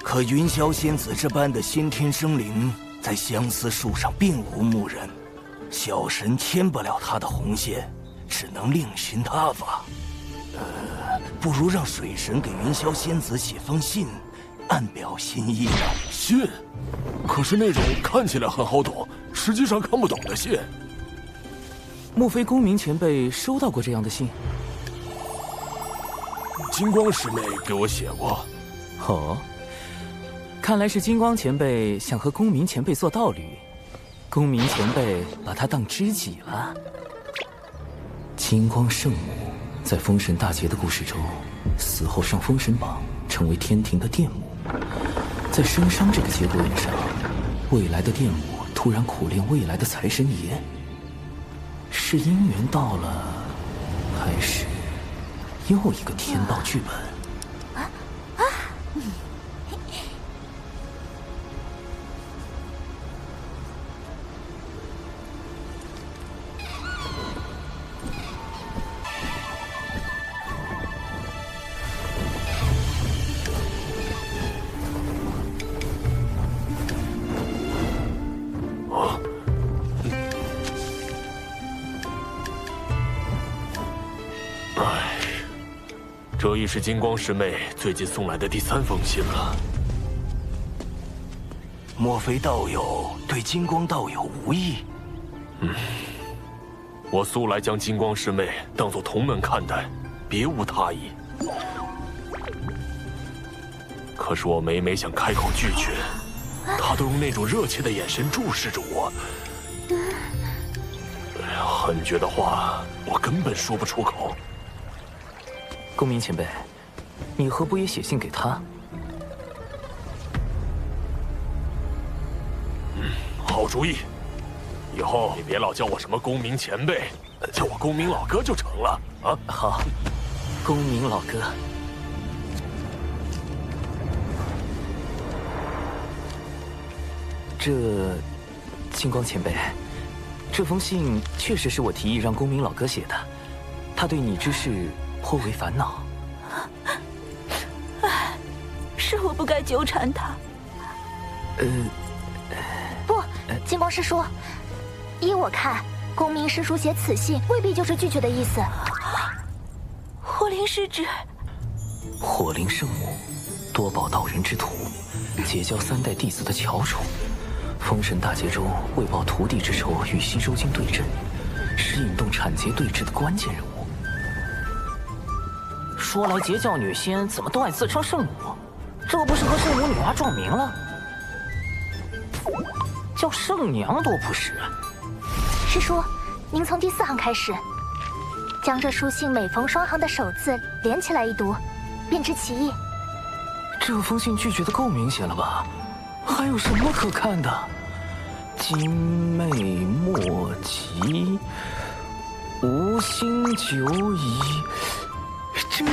可云霄仙子这般的先天生灵，在相思树上并无牧人，小神牵不了她的红线，只能另寻他法。不如让水神给云霄仙子写封信，暗表心意吧。信？可是那种看起来很好懂，实际上看不懂的信。莫非公明前辈收到过这样的信？金光师妹给我写过。哦，看来是金光前辈想和公明前辈做道侣，公明前辈把他当知己了。金光圣母在封神大劫的故事中，死后上封神榜，成为天庭的殿母。在生伤这个节骨眼上，未来的殿母突然苦练未来的财神爷，是姻缘到了，还是又一个天道剧本？这已是金光师妹最近送来的第3封信了。莫非道友对金光道友无意？我素来将金光师妹当作同门看待，别无他意。可是我每想开口拒绝，她都用那种热切的眼神注视着我。狠绝的话，我根本说不出口。公明前辈，你何不也写信给他？好主意，以后你别老叫我什么公明前辈，叫我公明老哥就成了啊！好，公明老哥。金光前辈，这封信确实是我提议让公明老哥写的，他对你之事颇为烦恼。是我不该纠缠他。不，金光师叔，依我看，公明师叔写此信未必就是拒绝的意思。火灵是指火灵圣母，多宝道人之徒，结交3代弟子的翘楚。封神大劫中为报徒弟之仇，与西周经对阵，是引动产劫对峙的关键人物。说来截教女仙怎么都爱自称圣母？这不是和圣母女娲撞名了？叫圣娘多不实啊！师叔，您从第4行开始，将这书信每逢双行的首字连起来一读，便知其意。这封信拒绝的够明显了吧？还有什么可看的？今昧莫及，无心久矣。这也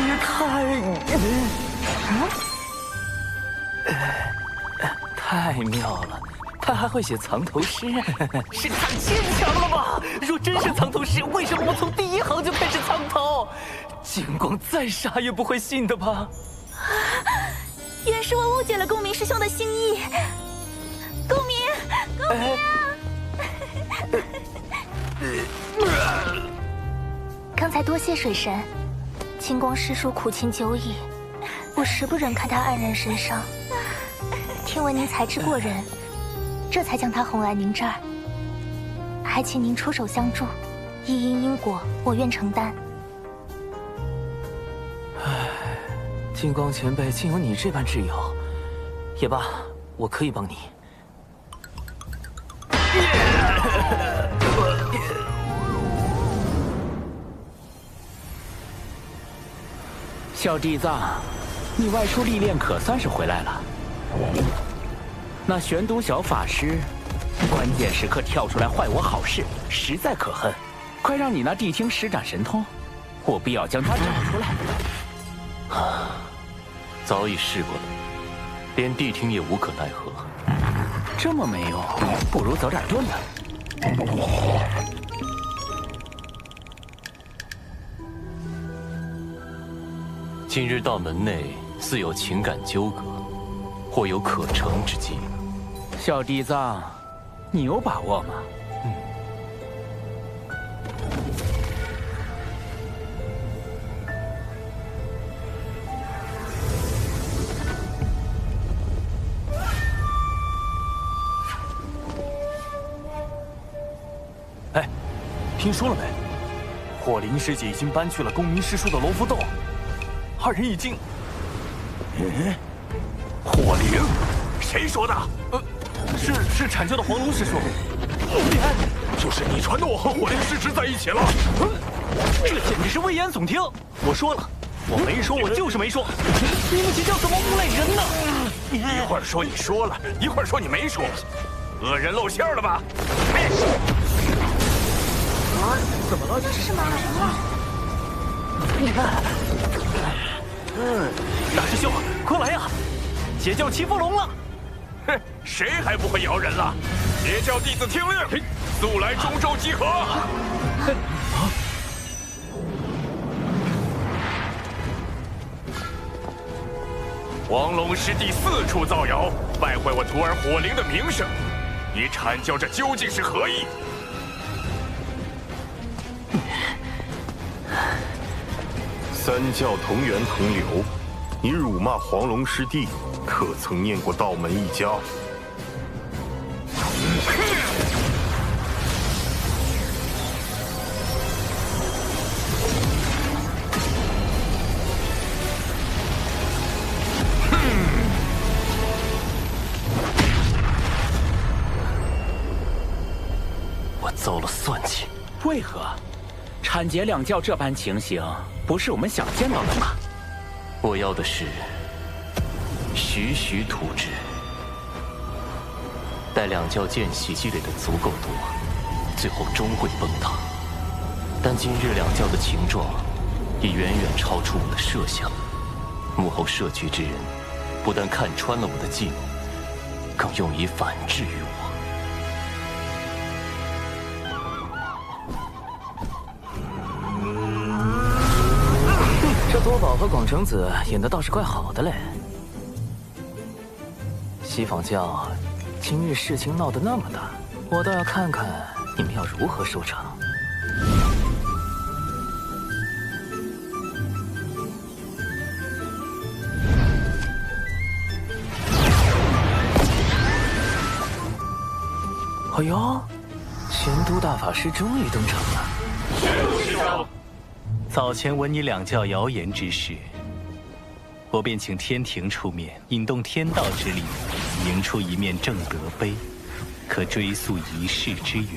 太妙了！他还会写藏头诗，是太牵强了吧？若真是藏头诗，为什么我从第1行就开始藏头？金光再傻也不会信的吧？原是我误解了公明师兄的心意。公明，刚才多谢水神，金光师叔苦情久矣，我实不忍看他黯然神伤。听闻您才智过人，这才将他哄来您这儿，还请您出手相助，一因果，我愿承担。金光前辈竟有你这般挚友，也罢，我可以帮你。小弟子，你外出历练可算是回来了。那玄都小法师，关键时刻跳出来坏我好事，实在可恨。快让你那谛听施展神通，我必要将他找出来。早已试过了，连谛听也无可奈何。这么没用，不如走点钝的。今日到门内，似有情感纠葛，或有可成之机。小弟子，你有把握吗？哎，听说了没？火灵师姐已经搬去了公明师叔的龙福洞，二人已经……火灵？谁说的？是阐教的黄龙师叔。就是你传的我和火灵师侄在一起了。这简直是危言耸听！我说了，我没说，我就是没说。你们这叫怎么诬赖人呢？一会儿说你说了，一会儿说你没说，恶人露馅了吧？怎么了？这是吗？大师兄，快来呀！邪教欺负龙了！哼，谁还不会摇人了？邪教弟子听令，速来中州集合！黄龙师弟4处造谣，败坏我徒儿火灵的名声，你阐教这究竟是何意？三教同源同流，你辱骂黄龙师弟，可曾念过道门一家？我遭了算计。为何？产劫两教这般情形，不是我们想见到的吗？我要的是徐徐图之。待两教间隙积累的足够多，最后终会崩塌。但今日两教的情状，已远远超出我的设想。幕后设局之人，不但看穿了我的计谋，更用以反制于我。这多宝和广成子演的倒是怪好的嘞。西坊教今日事情闹得那么大，我倒要看看你们要如何收场。哎呦，前都大法师终于登场了。师长，早前闻你两教谣言之事，我便请天庭出面引动天道之力，凝出一面正德碑，可追溯一世之源。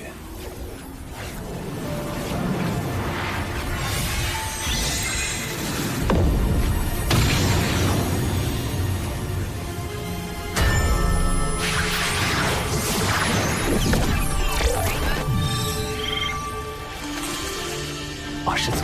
二师尊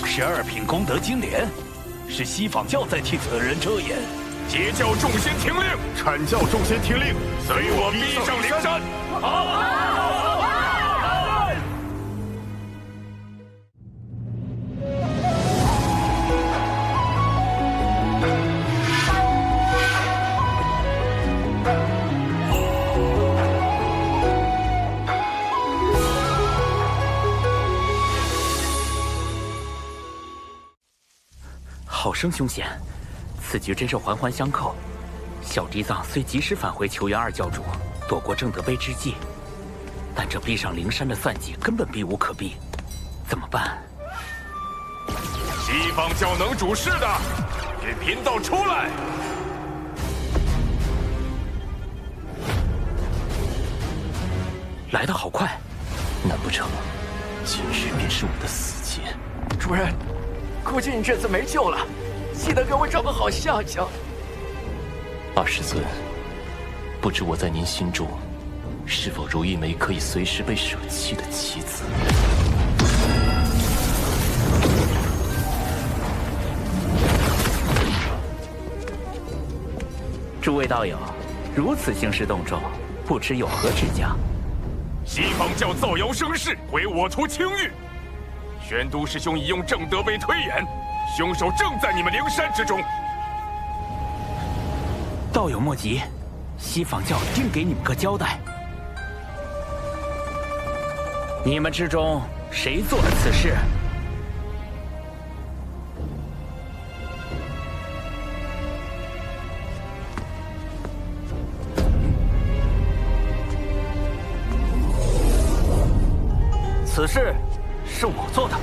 ，12品功德金莲，是西坊教在替此人遮掩。截教众仙听令，阐教众仙听令，随我逼上灵山。好生凶险，此局真是环环相扣。小嫡藏虽及时返回求援二教主，躲过正德碑之计，但这逼上灵山的算计根本避无可避，怎么办？西方教能主事的，给贫道出来！来得好快，难不成今日便是我的死劫？主人，估计你这次没救了，记得给我找个好下家。二师尊，不知我在您心中，是否如一枚可以随时被舍弃的棋子？诸位道友，如此兴师动众，不知有何指教？西方教造谣生事，毁我图清誉。玄都师兄已用正德碑推演，凶手正在你们灵山之中。道友莫急，西坊教定给你们个交代。你们之中谁做了此事？此事是我做的。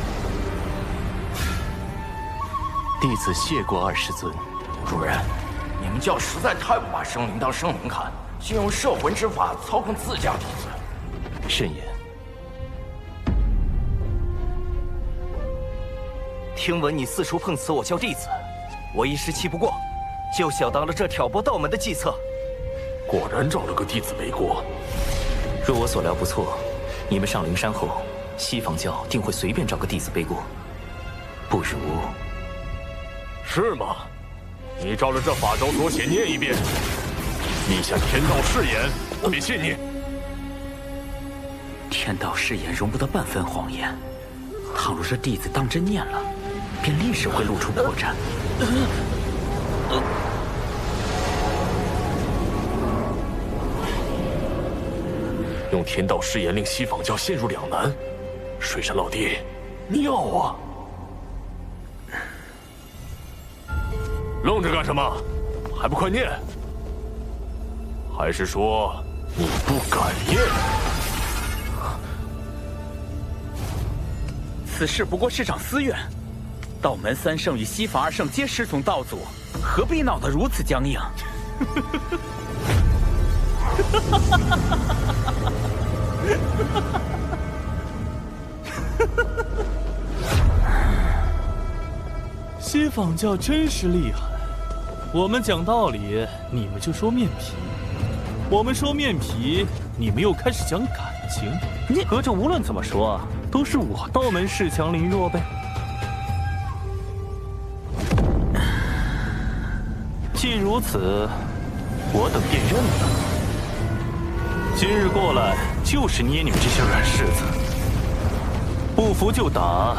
弟子谢过二师尊。主人，你们教实在太不把生灵当生灵看，竟用摄魂之法操控自家弟子。慎言。听闻你四处碰瓷我教弟子，我一时气不过，就想到了这挑拨道门的计策。果然找了个弟子背锅。若我所料不错，你们上灵山后，西坊教定会随便找个弟子背锅。不如……是吗？你照着这法轴所写念一遍，立下天道誓言，我便信你。天道誓言容不得半分谎言，倘若这弟子当真念了，便立时会露出破绽。用天道誓言令西坊教陷入两难，水神老弟，妙啊！愣着干什么？还不快念！还是说你不敢念？此事不过是场私怨，道门3圣与西坊2圣皆师从道祖，何必闹得如此僵硬？西坊教真是厉害，我们讲道理，你们就说面皮；我们说面皮，你们又开始讲感情。合着无论怎么说，都是我道门恃强凌弱呗。既如此，我等便认了。今日过来就是捏你们这些软柿子，不服就打，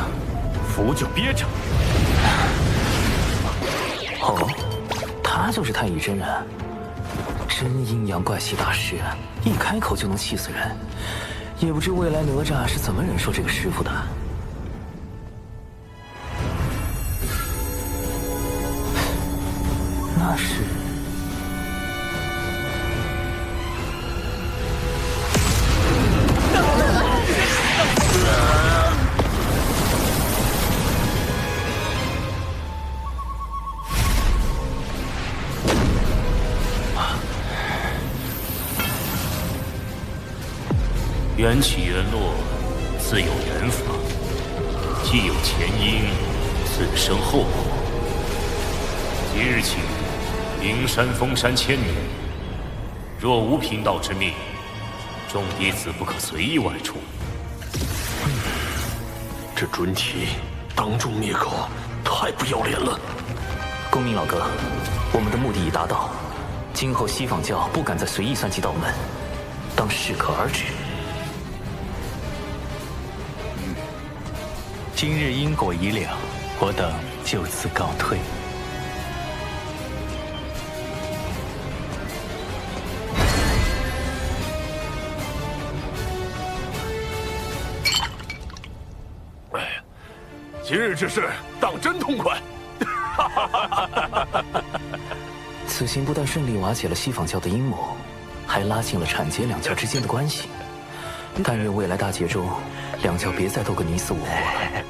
服就憋着。哦，他就是太乙真人，真阴阳怪气大师，一开口就能气死人。也不知未来哪吒是怎么忍受这个师傅的。那是。缘起缘落，自有缘法；既有前因，自生后果。即日起，灵山封山1000年，若无贫道之命，众弟子不可随意外出。这准体当众灭口，太不要脸了！公明老哥，我们的目的已达到，今后西坊教不敢再随意算计道门，当适可而止。今日因果已了，我等就此告退。今日之事当真痛快！此行不但顺利瓦解了西坊教的阴谋，还拉近了阐截两教之间的关系。但愿未来大劫中，两教别再斗个你死我活了。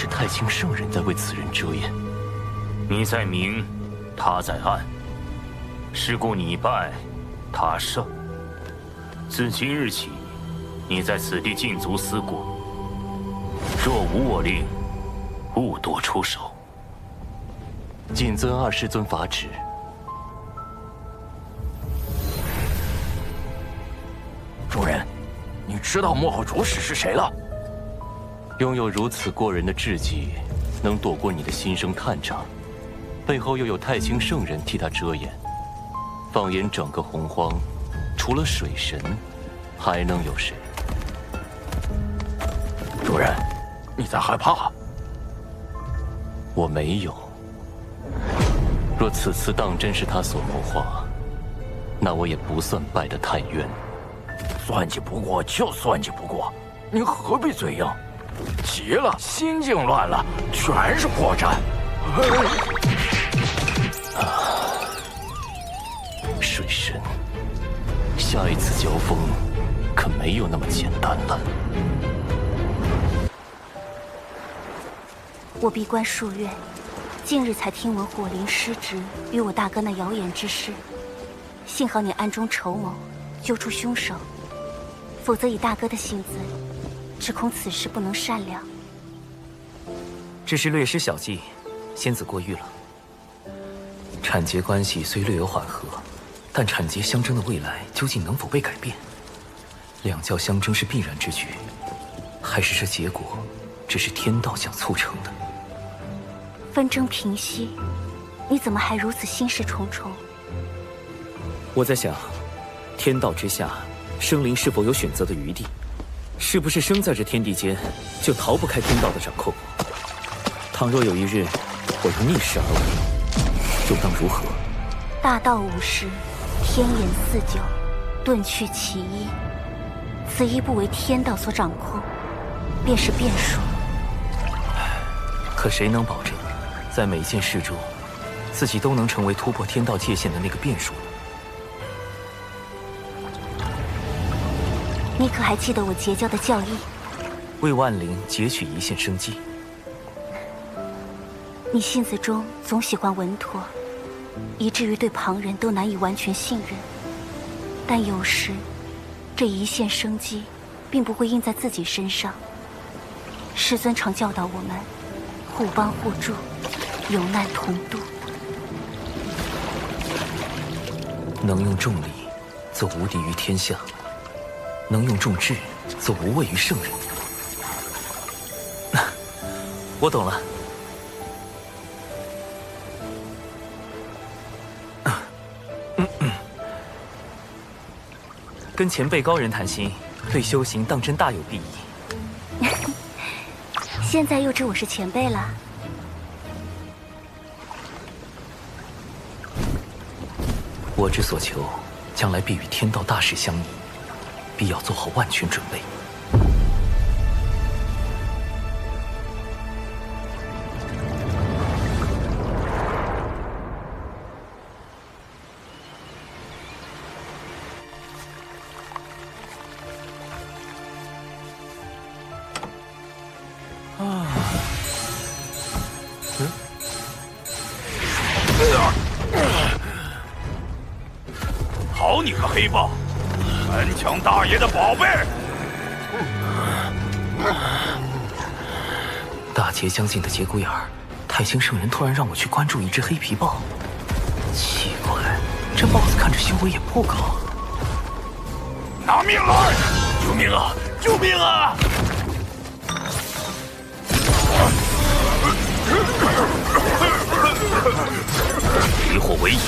太清圣人在为此人遮掩，你在明，他在暗。是故你败，他胜。自今日起，你在此地禁足思过，若无我令，勿多出手。谨遵二师尊法旨。主人，你知道幕后主使是谁了？拥有如此过人的智计，能躲过你的心生探查，背后又有太清圣人替他遮掩。放眼整个洪荒，除了水神，还能有谁？主人，你在害怕？我没有。若此次当真是他所谋划，那我也不算败得太冤。算计不过就算计不过，你何必嘴硬？急了，心境乱了，全是破绽。水神，下一次交锋可没有那么简单了。我闭关数月，近日才听闻火灵失职与我大哥那谣言之事，幸好你暗中筹谋，揪出凶手，否则以大哥的性子，只恐此事不能善了。只是略施小计，仙子过誉了。产劫关系虽略有缓和，但产劫相争的未来究竟能否被改变？两教相争是必然之举，还是这结果只是天道想促成的？纷争平息，你怎么还如此心事重重？我在想，天道之下，生灵是否有选择的余地？是不是生在这天地间，就逃不开天道的掌控？倘若有一日，我又逆势而为，又当如何？大道无时，天言四九，遁去其一。此一不为天道所掌控，便是变数。可谁能保证，在每件事中，自己都能成为突破天道界限的那个变数呢？你可还记得我结交的教义？为万灵截取一线生机。你性子中总喜欢稳妥，以至于对旁人都难以完全信任。但有时，这一线生机，并不会印在自己身上。师尊常教导我们，互帮互助，有难同度。能用重力，则无敌于天下；能用重智，则无畏于圣人。我懂了。跟前辈高人谈心，对修行当真大有裨益。现在又知我是前辈了。我之所求，将来必与天道大事相依，必要做好万全准备。好你个黑豹，三强大爷的宝贝！大劫将近的节骨眼儿，太清圣人突然让我去关注一只黑皮豹。奇怪，这豹子看着修为也不高。拿命来！救命啊！救命啊！离火为引，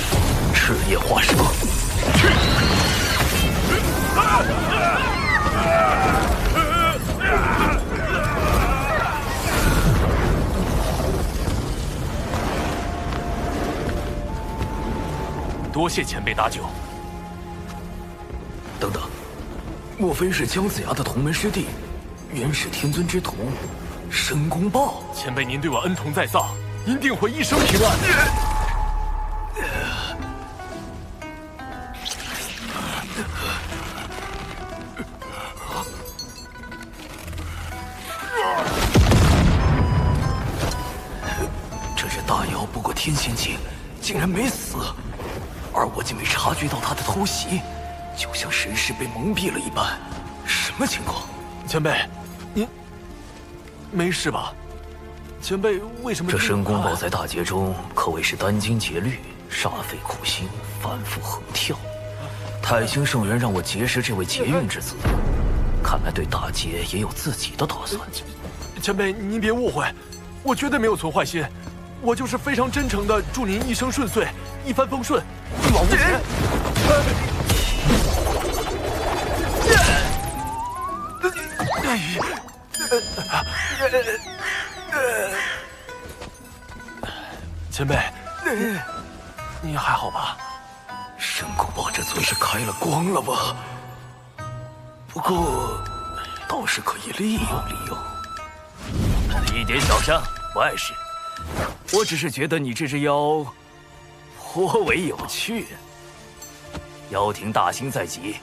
赤焰化蛇。多谢前辈搭救。等等，莫非是姜子牙的同门师弟，元始天尊之徒，申公豹？前辈您对我恩同在造，您定会一生平安。这只大妖不过天仙境，竟然没死，而我竟没察觉到他的偷袭，就像神识被蒙蔽了一般。什么情况？前辈，您没事吧？前辈为什么？这申公豹在大劫中可谓是殚精竭虑，煞费苦心，反复横跳。太清圣人让我结识这位劫运之子，看来对大劫也有自己的打算。前辈，您别误会，我绝对没有存坏心，我就是非常真诚的祝您一生顺遂，一帆风顺，一往无前。前辈，你还好吧？申公豹这嘴是开了光了吧？不过，倒是可以利用利用。一点小伤，不碍事。我只是觉得你这只妖颇为有趣。妖庭大兴在即，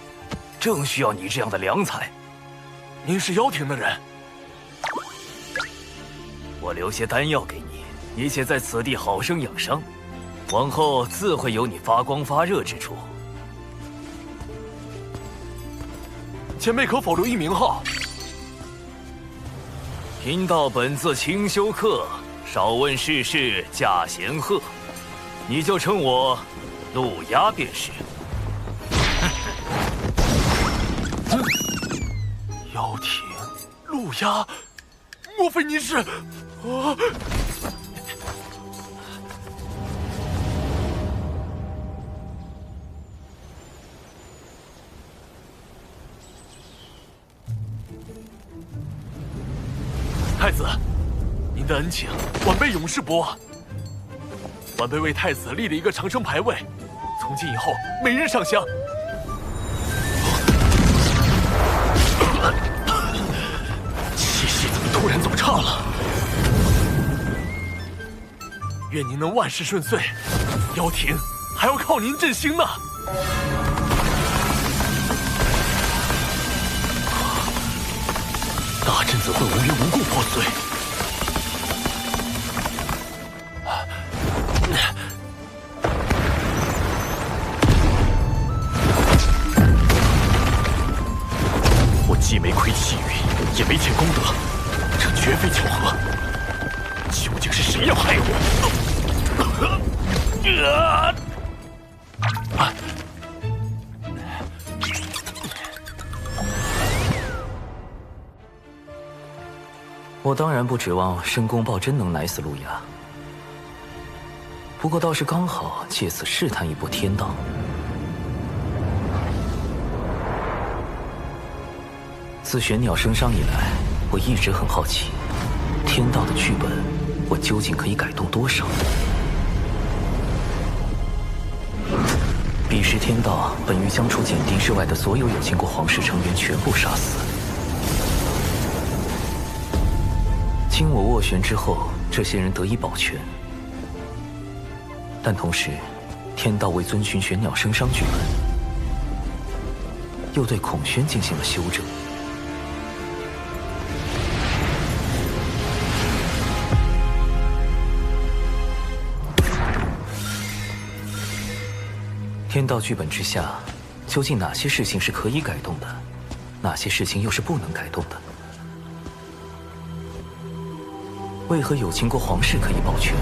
正需要你这样的良才。您是妖庭的人？我留些丹药给你，你且在此地好生养伤，往后自会有你发光发热之处。前辈可否留一名号？贫道本自清修客，少问世事驾贤鹤。你就称我陆压便是。妖庭，陆压，莫非您是？太子，您的恩情，晚辈永世不忘。晚辈为太子立了一个长生牌位，从今以后每日上香。气息怎么突然这么差了？愿您能万事顺遂，妖庭还要靠您振兴呢。大阵怎会无缘无故破碎？我既没亏气运，也没欠功德，这绝非巧合。究竟是谁要害我？我当然不指望申公豹真能奶死陆压，不过倒是刚好借此试探一波天道。自玄鸟升商以来，我一直很好奇，天道的剧本，我究竟可以改动多少？彼时天道本欲将除检定之外的所有有经过皇室成员全部杀死。经我斡旋之后，这些人得以保全，但同时，天道为遵循玄鸟升商剧本，又对孔宣进行了修正。天道剧本之下，究竟哪些事情是可以改动的，哪些事情又是不能改动的？为何有经过皇室可以保全，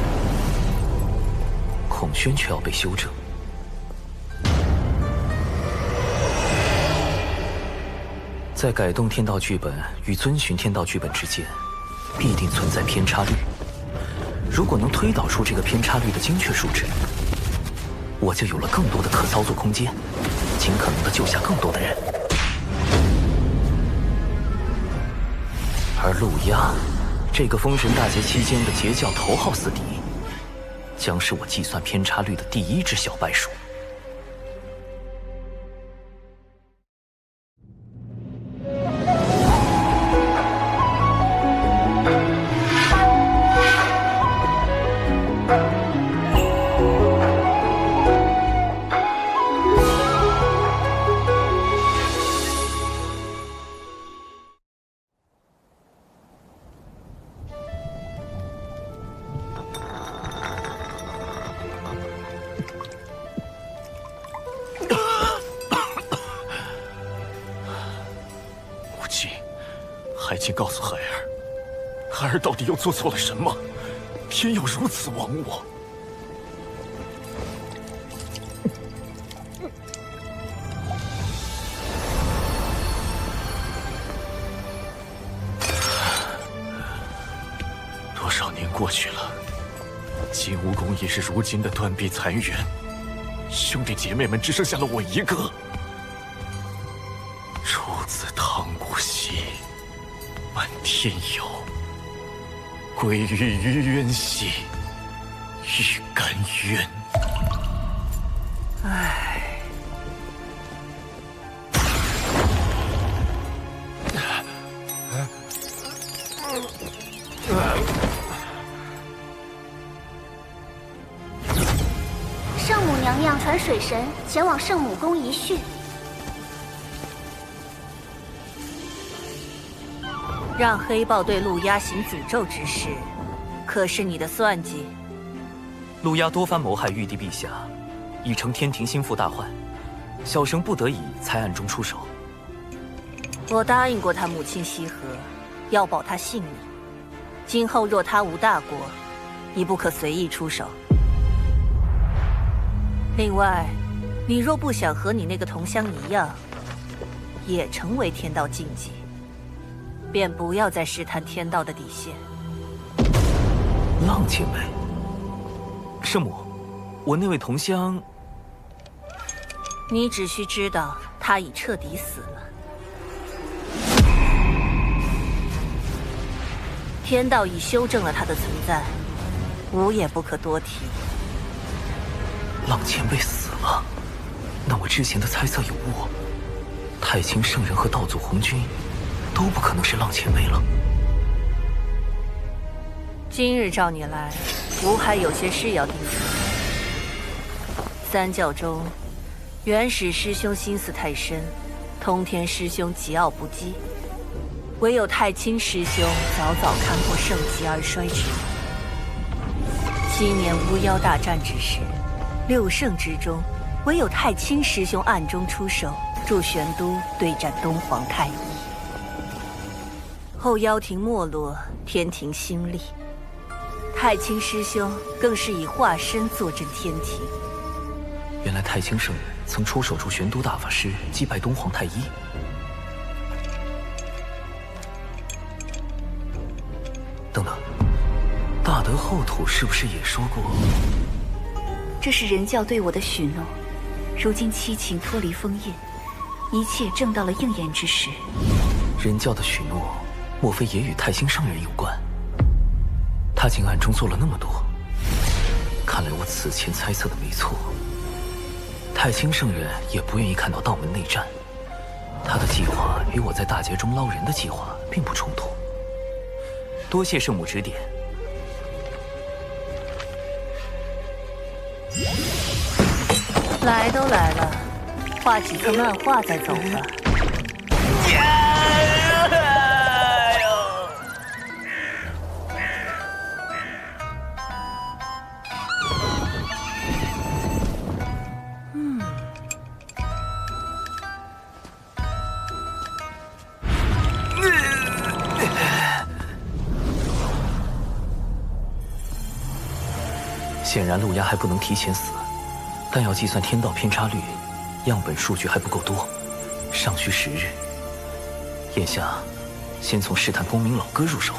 孔宣却要被修正？在改动天道剧本与遵循天道剧本之间，必定存在偏差率。如果能推导出这个偏差率的精确数值，我就有了更多的可操作空间，尽可能的救下更多的人。而陆压，这个封神大劫期间的截教头号死敌，将是我计算偏差率的第一只小白鼠。还请告诉孩儿，孩儿到底又做错了什么，偏要如此亡我？多少年过去了，金蜈蚣也是如今的断臂残垣，兄弟姐妹们只剩下了我一个。出自汤谷兮，漫天游，归于于渊兮，欲甘渊。唉。圣母娘娘传水神前往圣母宫一叙。让黑豹对陆压行诅咒之事，可是你的算计？陆压多番谋害玉帝陛下，已成天庭心腹大患，小生不得已才暗中出手。我答应过他母亲羲和，要保他性命。今后若他无大过，你不可随意出手。另外，你若不想和你那个同乡一样，也成为天道禁忌，便不要再试探天道的底线。浪前辈，圣母，我那位同乡，你只需知道他已彻底死了。天道已修正了他的存在，无也不可多提。浪前辈死了，那我之前的猜测有误。太清圣人和道祖红军都不可能是浪前辈了。今日召你来，吾还有些事要叮嘱。三教中，元始师兄心思太深，通天师兄桀骜不羁，唯有太清师兄早早看破盛极而衰之。7年巫妖大战之时，6圣之中，唯有太清师兄暗中出手，助玄都对战东皇太一。后妖庭没落，天庭兴立，太清师兄更是以化身坐镇天庭。原来太清圣人曾出手助玄都大法师击败东皇太一。等等，大德后土是不是也说过？这是人教对我的许诺，如今七情脱离封印，一切正到了应验之时。人教的许诺，莫非也与太清圣人有关？他竟暗中做了那么多，看来我此前猜测的没错。太清圣人也不愿意看到道门内战，他的计划与我在大劫中捞人的计划并不冲突。多谢圣母指点。来都来了，画几个漫画再走吧。显然陆压还不能提前死，但要计算天道偏差率，样本数据还不够多，尚需10日。眼下，先从试探公明老哥入手。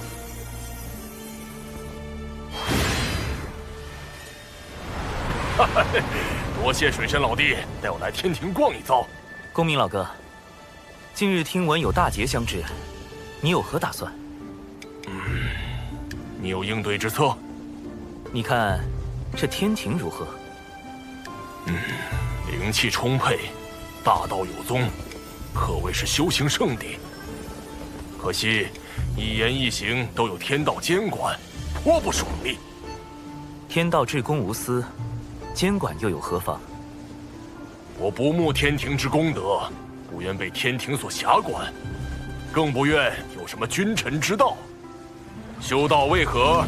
多谢水神老弟带我来天庭逛一遭。公明老哥，近日听闻有大劫将至，你有何打算？你有应对之策？你看这天庭如何？灵气充沛，大道有宗，可谓是修行圣地。可惜一言一行都有天道监管，颇不爽利。天道至公无私，监管又有何妨？我不慕天庭之功德，不愿被天庭所辖管，更不愿有什么君臣之道。修道为何？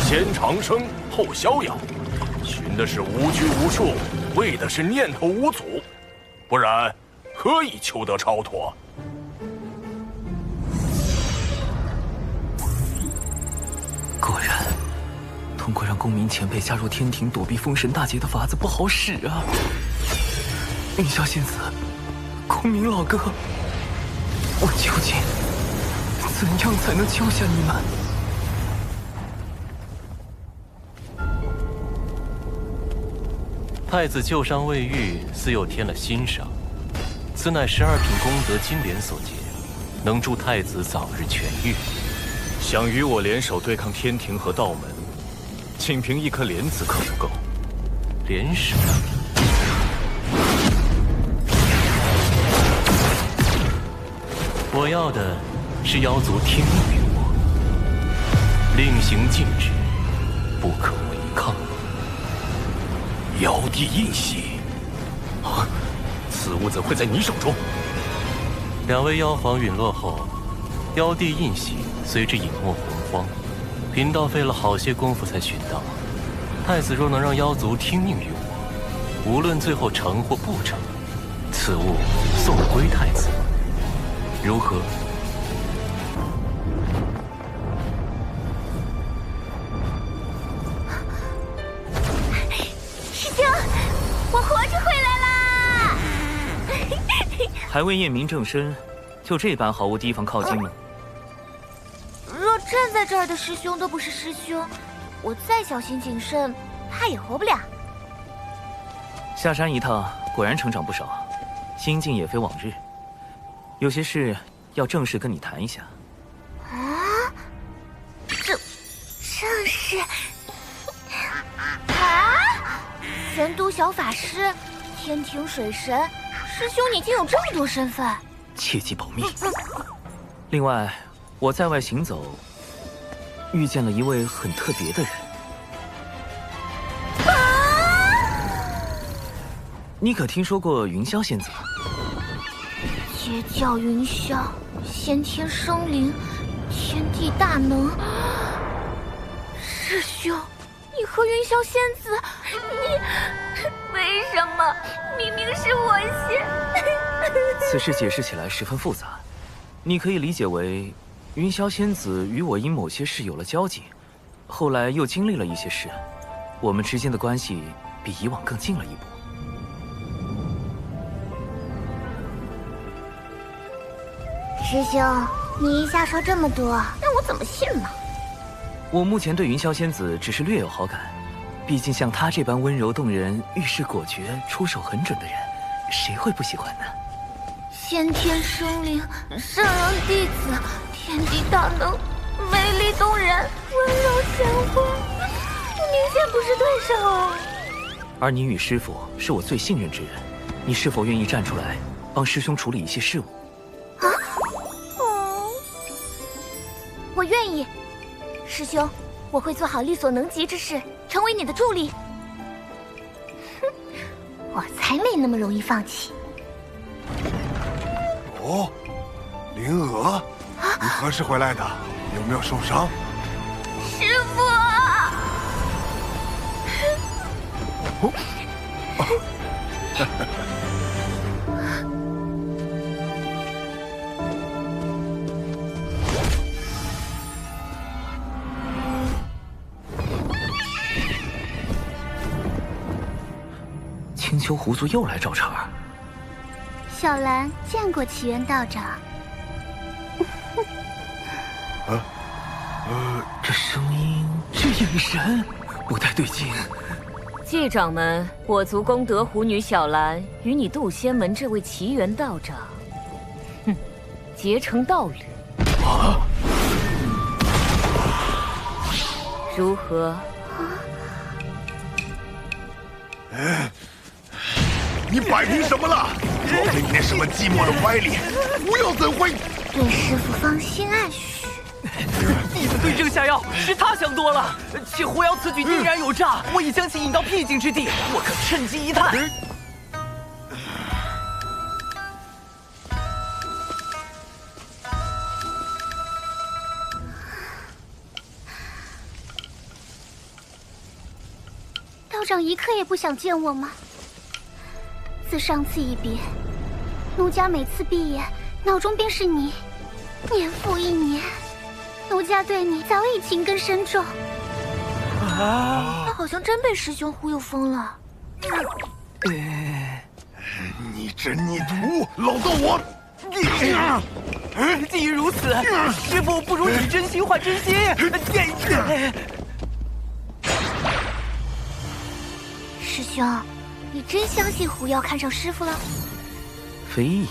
先长生，后逍遥，寻的是无拘无束，为的是念头无阻，不然何以求得超脱？果然，通过让公明前辈加入天庭躲避封神大劫的法子不好使啊！凌霄仙子，公明老哥，我究竟怎样才能救下你们？太子旧伤未愈，似又添了新伤，此乃12品功德金莲所结，能助太子早日痊愈。想与我联手对抗天庭和道门，仅凭一颗莲子可不够。联手？我要的是妖族听命于我，令行禁止，不可违抗。妖帝印玺，此物怎会在你手中？2位妖皇陨落后，妖帝印玺随之隐没魂荒，贫道费了好些功夫才寻到。太子若能让妖族听命于我，无论最后成或不成，此物送归太子，如何？师兄，我活着回来啦！还未验明正身，就这般毫无提防靠近吗？若站在这儿的师兄都不是师兄，我再小心谨慎，怕也活不了。下山一趟，果然成长不少，心境也非往日。有些事要正式跟你谈一下。啊？正式？啊？玄都小法师，天庭水神，师兄你竟有这么多身份，切记保密。另外，我在外行走，遇见了一位很特别的人。你可听说过云霄仙子？截教云霄，先天生灵，天地大能。师兄，你和云霄仙子，你为什么？明明是我先。此事解释起来十分复杂，你可以理解为，云霄仙子与我因某些事有了交集，后来又经历了一些事，我们之间的关系比以往更近了一步。师兄，你一下说这么多，让我怎么信呢？我目前对云霄仙子只是略有好感，毕竟像她这般温柔动人、遇事果决、出手很准的人，谁会不喜欢呢？先天生灵，圣人弟子，天地大能，美丽动人，温柔贤惠，明显不是对手啊！而你与师父是我最信任之人，你是否愿意站出来帮师兄处理一些事务？我愿意，师兄，我会做好力所能及之事，成为你的助力。哼，我才没那么容易放弃。哦，灵娥，你何时回来的？有没有受伤？师父！青丘狐族又来找茬儿。小兰见过奇缘道长。这声音，这眼神，不太对劲。继掌门，我族功德狐女小兰与你渡仙门这位奇缘道长，哼，结成道侣。如何？你摆平什么了？若非你那什么寂寞的歪脸，不要怎会？对师父芳心暗许。弟子对症下药，是他想多了。且狐妖此举定然有诈，我已将其引到僻静之地，我可趁机一探。道长一刻也不想见我吗？自上次一别，奴家每次闭眼，脑中便是你。年复一年，奴家对你早已情根深重。他好像真被师兄忽悠疯了。你真逆徒，老道我！既然如此，师父不如以真心换真心。师兄，你真相信狐妖看上师父了？非也，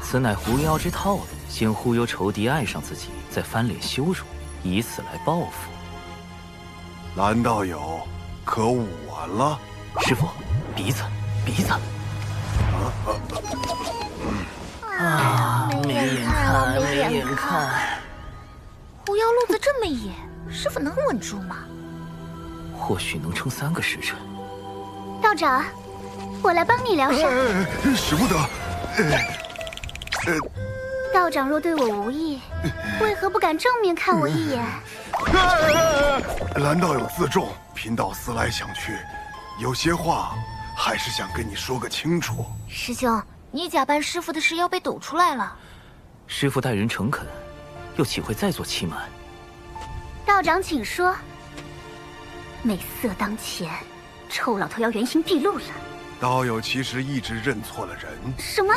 此乃狐妖之套路，先忽悠仇敌爱上自己，再翻脸羞辱，以此来报复。蓝道友，可忤完了？师父，鼻子，鼻子。没眼看了，没眼看。狐妖路子这么野，师父能稳住吗？或许能撑3个时辰。道长，我来帮你疗伤。使不得。道长若对我无意，为何不敢正面看我一眼？蓝道友自重，贫道思来想去，有些话还是想跟你说个清楚。师兄，你假扮师父的事要被抖出来了。师父待人诚恳，又岂会再做欺瞒？道长请说。美色当前，臭老头要原形毕露了。道友其实一直认错了人。什么？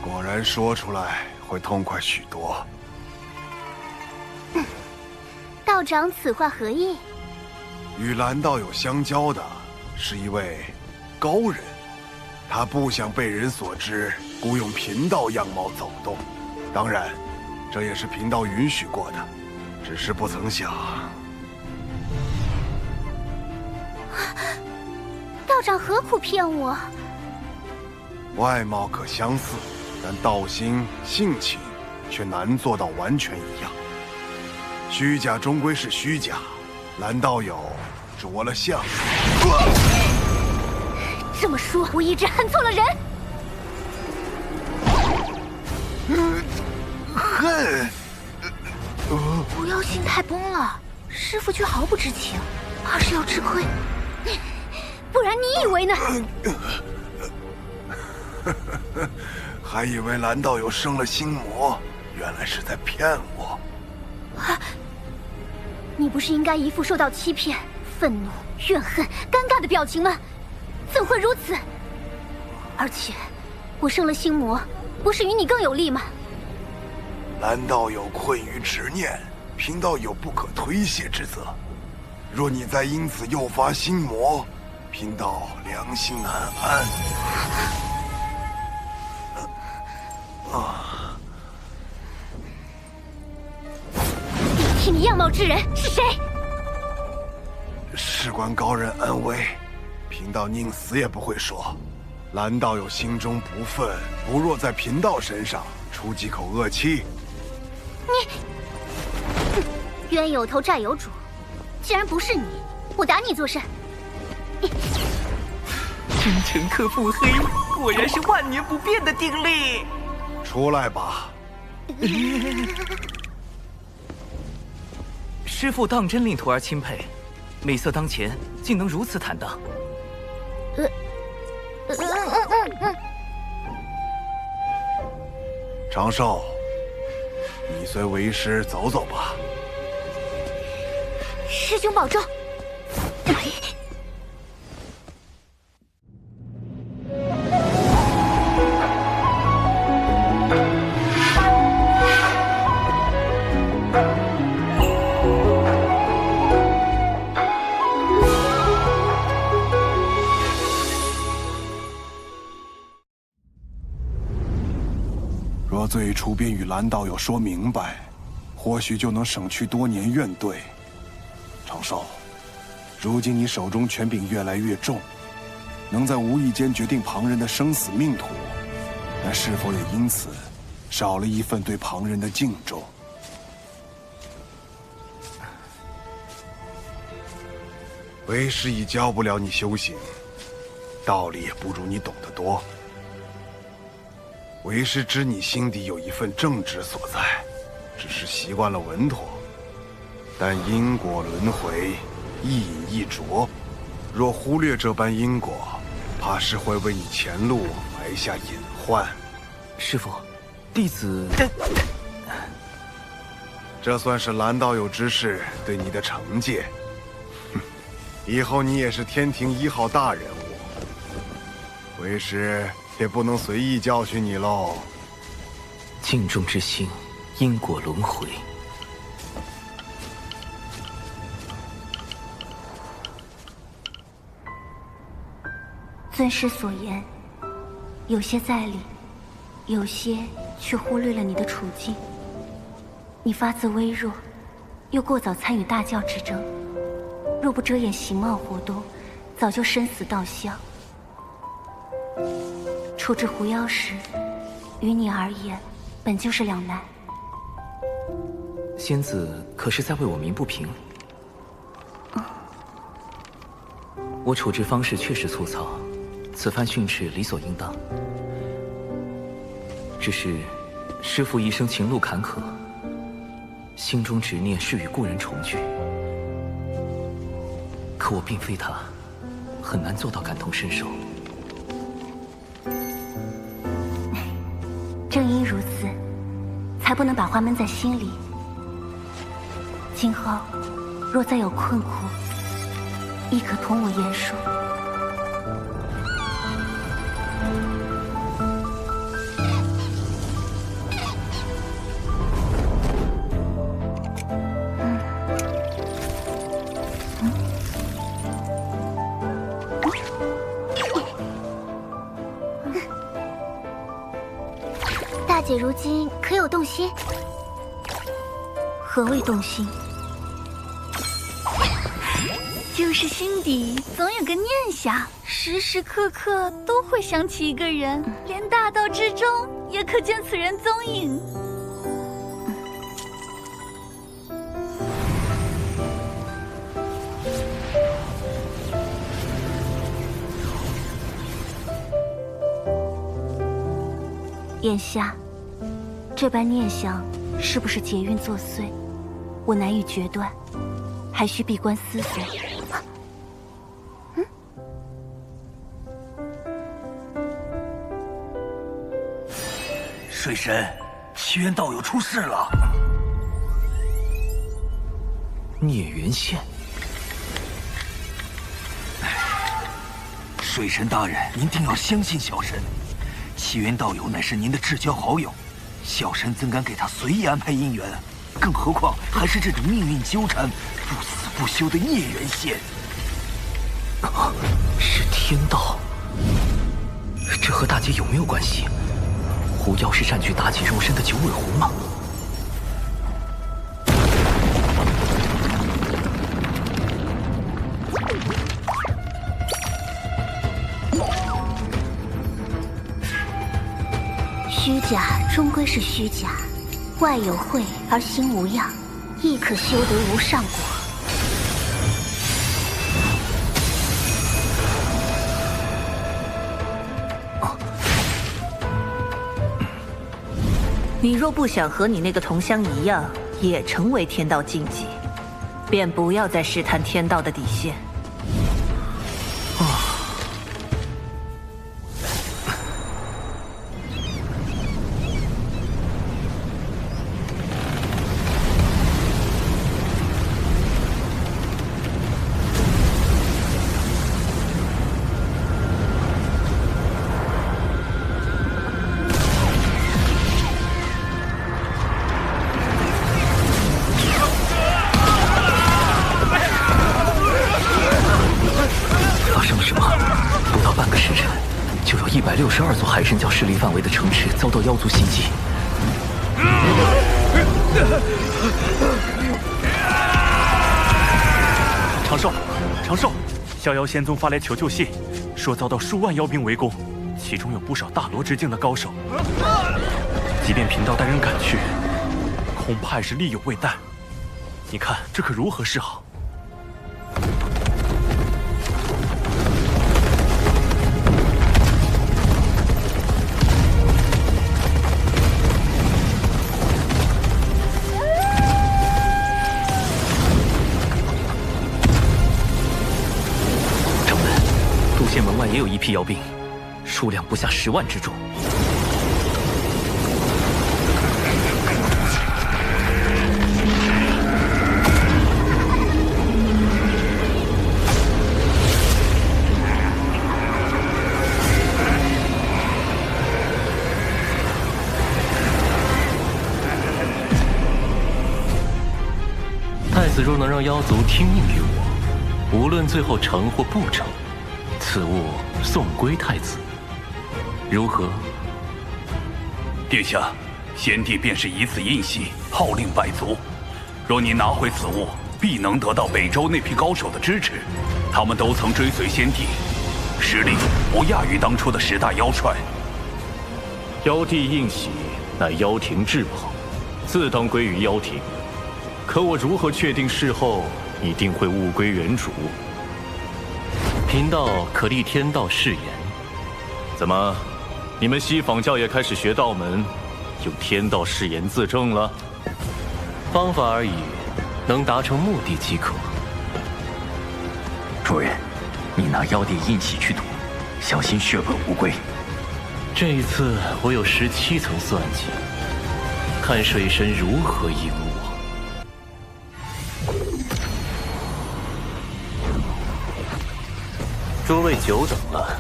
果然说出来会痛快许多。道长此话何意？与蓝道友相交的是一位高人，他不想被人所知，故用贫道样貌走动。当然，这也是贫道允许过的，只是不曾想。道长何苦骗我？外貌可相似，但道心、性情却难做到完全一样。虚假终归是虚假，蓝道友着了相。这么说，我一直恨错了人。恨？不要心态崩了，师父却毫不知情，怕是要吃亏。不然你以为呢？还以为蓝道友生了心魔，原来是在骗我。你不是应该一副受到欺骗、愤怒、怨恨、尴尬的表情吗？怎会如此？而且，我生了心魔，不是与你更有利吗？蓝道友困于执念，贫道有不可推卸之责。若你再因此诱发心魔，贫道良心难安。替你样貌之人是谁？事关高人安危，贫道宁死也不会说。蓝道友心中不忿，不若在贫道身上出几口恶气。你，冤有头债有主，既然不是你，我打你做甚？君臣克腹黑，果然是万年不变的定律。出来吧。师父当真令徒儿钦佩，美色当前，竟能如此坦荡。长寿，你随为师走走吧。师兄保重。若最初便与蓝道友说明白，或许就能省去多年怨怼。长寿，如今你手中权柄越来越重，能在无意间决定旁人的生死命途，但是否也因此少了一份对旁人的敬重？为师已教不了你修行，道理也不如你懂得多。为师知你心底有一份正直所在，只是习惯了稳妥。但因果轮回，一饮一啄，若忽略这般因果，怕是会为你前路埋下隐患。师父，弟子……这算是蓝道友之事对你的惩戒。以后你也是天庭1号大人物，为师也不能随意教训你喽。敬重之心，因果轮回。尊师所言，有些在理，有些却忽略了你的处境。你发自微弱，又过早参与大教之争，若不遮掩形貌活动，早就身死道消。处置狐妖时，于你而言，本就是两难。仙子可是在为我鸣不平？我处置方式确实粗糙，此番训斥理所应当。只是师父一生情路坎坷，心中执念是与故人重聚，可我并非他，很难做到感同身受。正因如此，才不能把话闷在心里。今后若再有困苦，亦可同我言说。姐如今可有动心？何谓动心？就是心底总有个念想，时时刻刻都会想起一个人，连大道之中也可见此人踪影。眼下，这般念想是不是劫运作祟，我难以决断，还需闭关思索。水神，奇缘道友出事了。孽缘线。水神大人，您定要相信小神。奇缘道友乃是您的至交好友，小神怎敢给他随意安排姻缘？更何况还是这种命运纠缠、不死不休的孽缘线。是天道，这和大姐有没有关系？狐妖是占据妲己肉身的九尾狐吗？虚假终归是虚假，外有慧而心无恙，亦可修得无上果。你若不想和你那个同乡一样，也成为天道禁忌，便不要再试探天道的底线。162座海神教势力范围的城池遭到妖族袭击。长寿，逍遥仙宗发来求救信，说遭到数万妖兵围攻，其中有不少大罗之境的高手。即便贫道带人赶去，恐怕也是力有未逮。你看这可如何是好？门外也有一批妖兵，数量不下10万之众。太子若能让妖族听命于我，无论最后成或不成，此物送归太子，如何？殿下，先帝便是以此印玺，号令百族。若你拿回此物，必能得到北周那批高手的支持。他们都曾追随先帝，实力不亚于当初的10大妖帅。妖帝印玺乃妖庭至宝，自当归于妖庭。可我如何确定事后一定会物归原主？贫道可立天道誓言。怎么，你们西坊教也开始学道门，用天道誓言自证了？方法而已，能达成目的即可。主人，你拿妖帝印玺去赌，小心血本无归。这一次我有17层算计，看水神如何赢我。诸位久等了。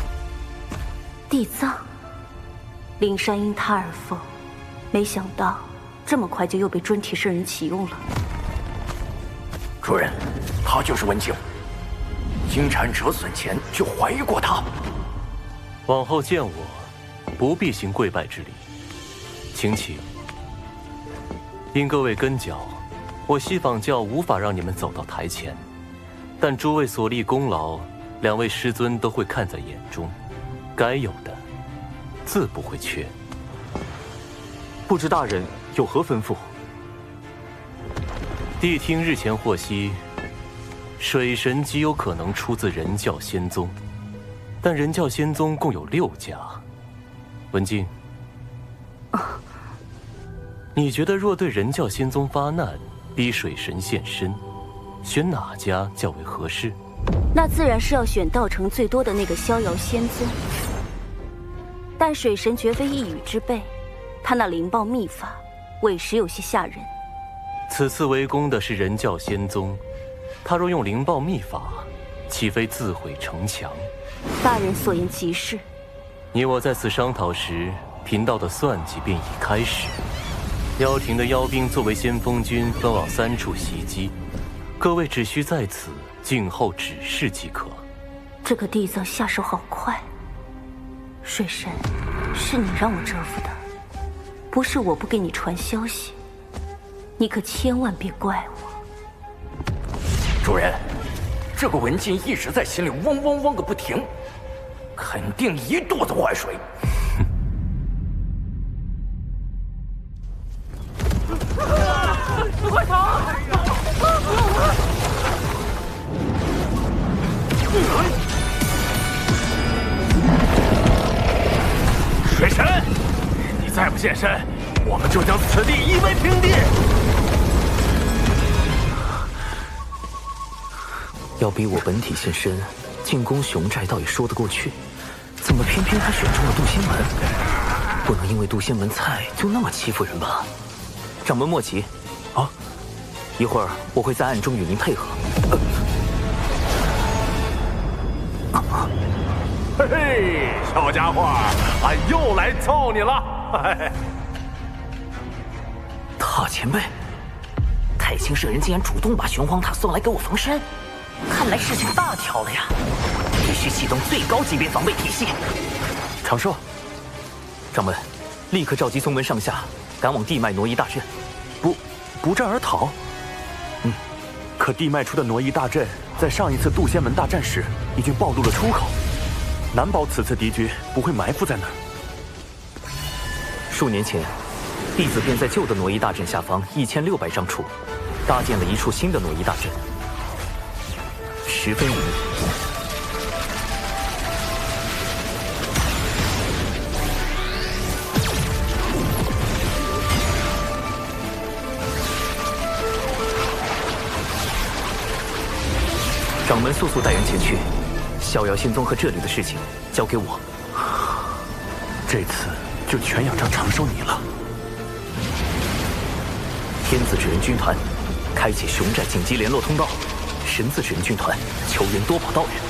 地藏，灵山因他而封，没想到这么快就又被尊体圣人启用了。主人，他就是文静。金蝉折损前就怀疑过他。往后见我，不必行跪拜之礼，请起。因各位跟脚，我西坊教无法让你们走到台前，但诸位所立功劳，两位师尊都会看在眼中，该有的自不会缺。不知大人有何吩咐？谛听日前获悉，水神极有可能出自人教仙宗，但人教仙宗共有6家。文静，你觉得若对人教仙宗发难，逼水神现身，选哪家较为合适？那自然是要选道成最多的那个逍遥仙宗。但水神绝非一语之辈，他那灵爆秘法，委实有些吓人。此次围攻的是人教仙宗，他若用灵爆秘法，岂非自毁城墙？大人所言极是。你我在此商讨时，贫道的算计便已开始。妖庭的妖兵作为先锋军，分往3处袭击，各位只需在此静候指示即可。这个地藏下手好快。水神，是你让我折服的，不是我不给你传消息。你可千万别怪我。主人，这个文静一直在心里嗡嗡嗡个不停，肯定一肚子坏水。快逃！水神，你再不现身，我们就将此地夷为平地！要逼我本体现身进攻熊寨，倒也说得过去，怎么偏偏还选中了渡仙门？不能因为渡仙门菜就那么欺负人吧？掌门莫急，啊，一会儿我会在暗中与您配合。嘿嘿，小家伙，俺又来凑你了。大前辈，太清社人竟然主动把玄黄塔送来给我防身，看来事情大条了呀！必须启动最高级别防备体系。长寿，掌门，立刻召集宗门上下，赶往地脉挪移大阵。不战而逃？可地脉出的挪移大阵，在上一次渡仙门大战时已经暴露了出口，难保此次敌军不会埋伏在那儿。数年前，弟子便在旧的挪移大阵下方1600丈处，搭建了一处新的挪移大阵，十分隐秘。掌门速速带人前去，逍遥仙宗和这里的事情交给我。这次就全仰仗长寿你了。天子纸人军团开启熊寨紧急联络通道，神字纸人军团求援多宝道人。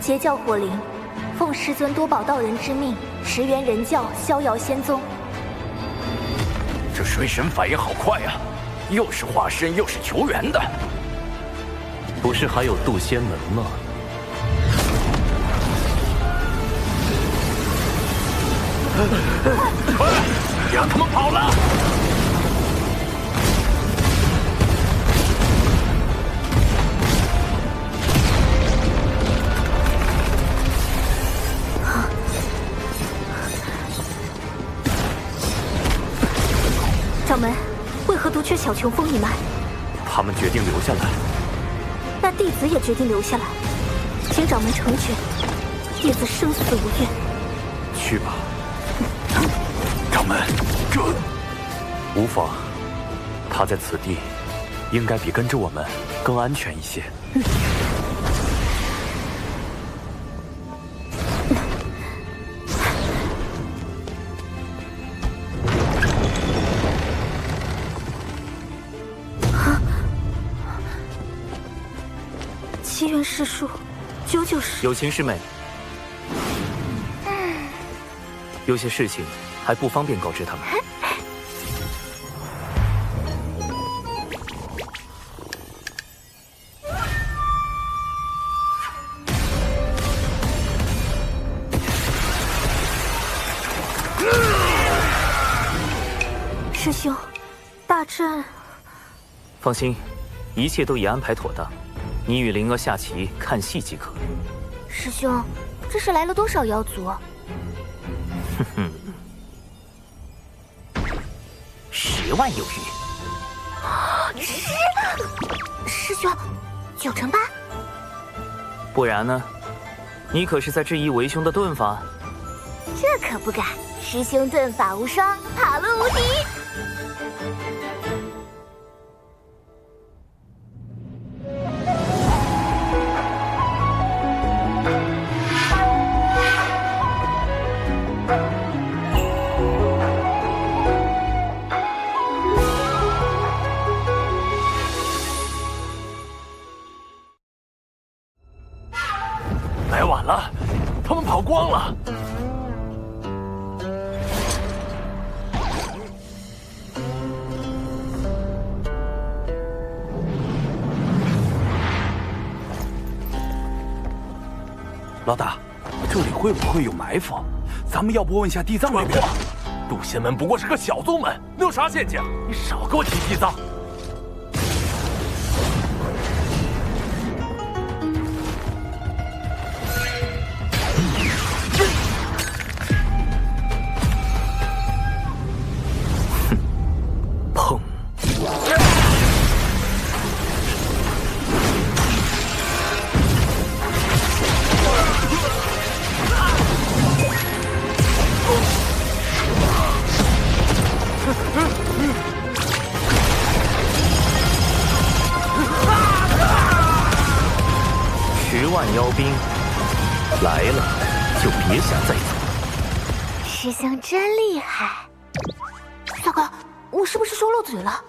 截教火灵，奉师尊多宝道人之命，驰援人教逍遥仙宗。这水神反应好快呀，又是化身又是求援的。不是还有渡仙门吗？快，让他们跑了！是小琼风一脉。他们决定留下来，那弟子也决定留下来。请掌门成全，弟子生死无怨。去吧。掌门，这无妨。他在此地，应该比跟着我们更安全一些。7元世术，99世。有情师妹，有些事情还不方便告知他们。师兄，大阵……放心，一切都已安排妥当。你与灵儿下棋看戏即可。师兄，这是来了多少妖族？哼哼，10万有余。师兄，9成8。不然呢？你可是在质疑为兄的遁法？这可不敢，师兄遁法无双，跑路无敌。来晚了，他们跑光了。老大，这里会不会有埋伏？咱们要不问下地藏那边？渡仙门不过是个小宗门，能有啥陷阱？你少给我提地藏！砰！10万妖兵来了，就别想再走。师兄真厉害。大哥，我是不是说漏嘴了？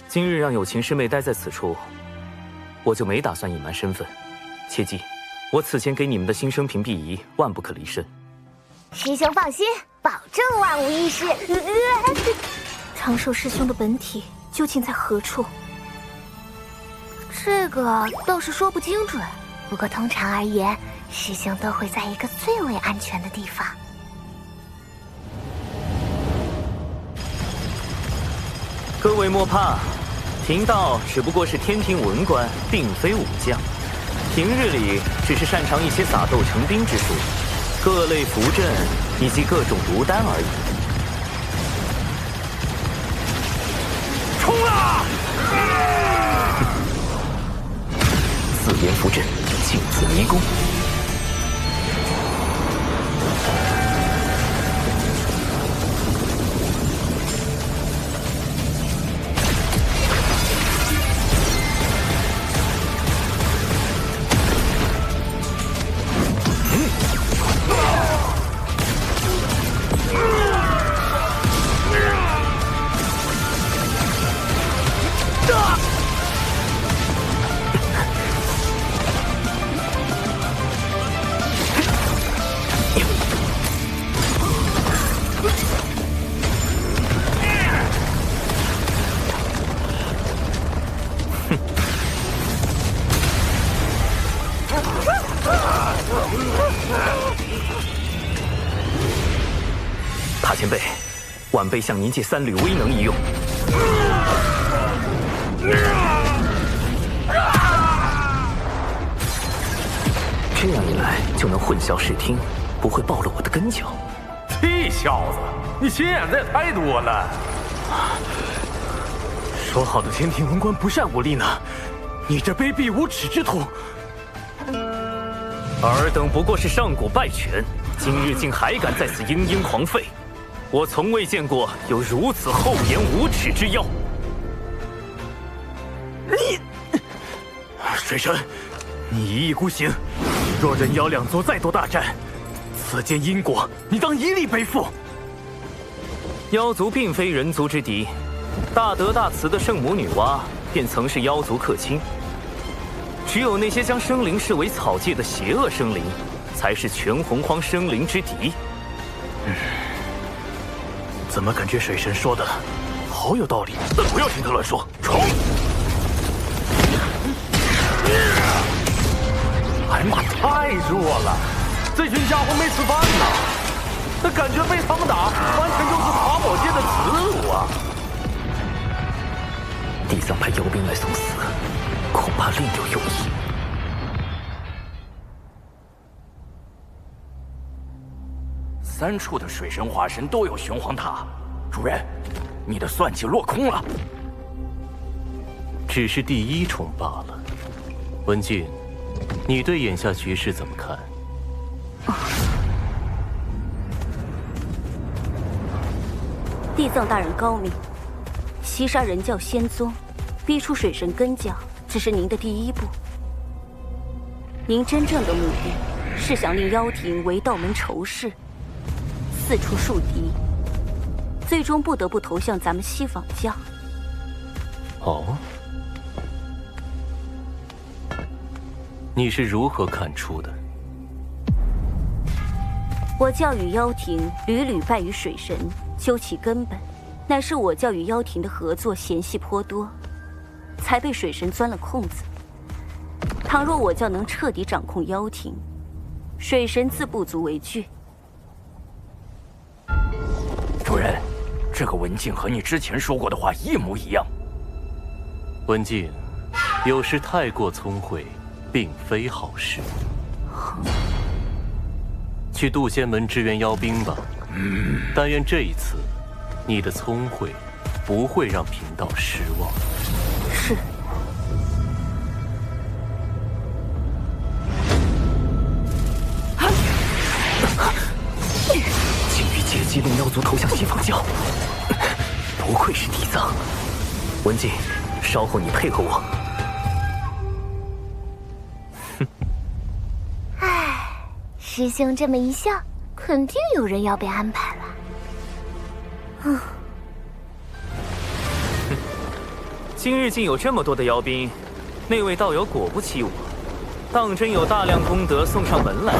今日让有情师妹待在此处，我就没打算隐瞒身份。切记，我此前给你们的新生屏蔽仪万不可离身。师兄放心，保证万无一失。长寿师兄的本体究竟在何处？这个倒是说不精准，不过通常而言，师兄都会在一个最为安全的地方。各位莫怕，贫道只不过是天庭文官，并非武将。平日里只是擅长一些撒豆成兵之术，各类符阵以及各种毒丹而已。冲啊4元符阵，镜子迷宫。塔前辈，晚辈向您借3缕威能一用。这样一来就能混淆视听，不会暴露我的根脚。屁小子，你心眼子也太多了。说好的天庭文官不善武力呢？你这卑鄙无耻之徒！尔等不过是上古败犬，今日竟还敢在此嘤嘤狂吠！我从未见过有如此厚颜无耻之妖。你，水神，你一意孤行，若人妖两座再多大战，此间因果你当一力背负。妖族并非人族之敌，大德大慈的圣母女娲便曾是妖族客卿。只有那些将生灵视为草芥的邪恶生灵，才是全洪荒生灵之敌。怎么感觉水神说的好有道理？不要听他乱说，冲！哎妈，太弱了！这群家伙没吃饭呐，这感觉被他们打，完全就是爬宝界的耻辱啊！地藏派妖兵来送死，恐怕另有用意。3处的水神化身都有玄黄塔，主人，你的算计落空了。只是第1重罢了。文静，你对眼下局势怎么看？地藏大人高明，袭杀人教仙宗，逼出水神根教，只是您的第1步。您真正的目的是想令妖庭为道门仇视，四处树敌，最终不得不投向咱们西坊教。哦，你是如何看出的？我教与妖庭屡屡败于水神，究其根本，乃是我教与妖庭的合作嫌隙颇多，才被水神钻了空子。倘若我教能彻底掌控妖庭，水神自不足为惧。主人，这个文静和你之前说过的话一模一样。文静，有时太过聪慧，并非好事。去渡仙门支援妖兵吧。但愿这一次，你的聪慧不会让贫道失望。是。竟欲借机令妖族投向西方教，不愧是地藏。文静，稍后你配合我。师兄这么一笑，肯定有人要被安排了。今日竟有这么多的妖兵，那位道友果不欺我，当真有大量功德送上门来。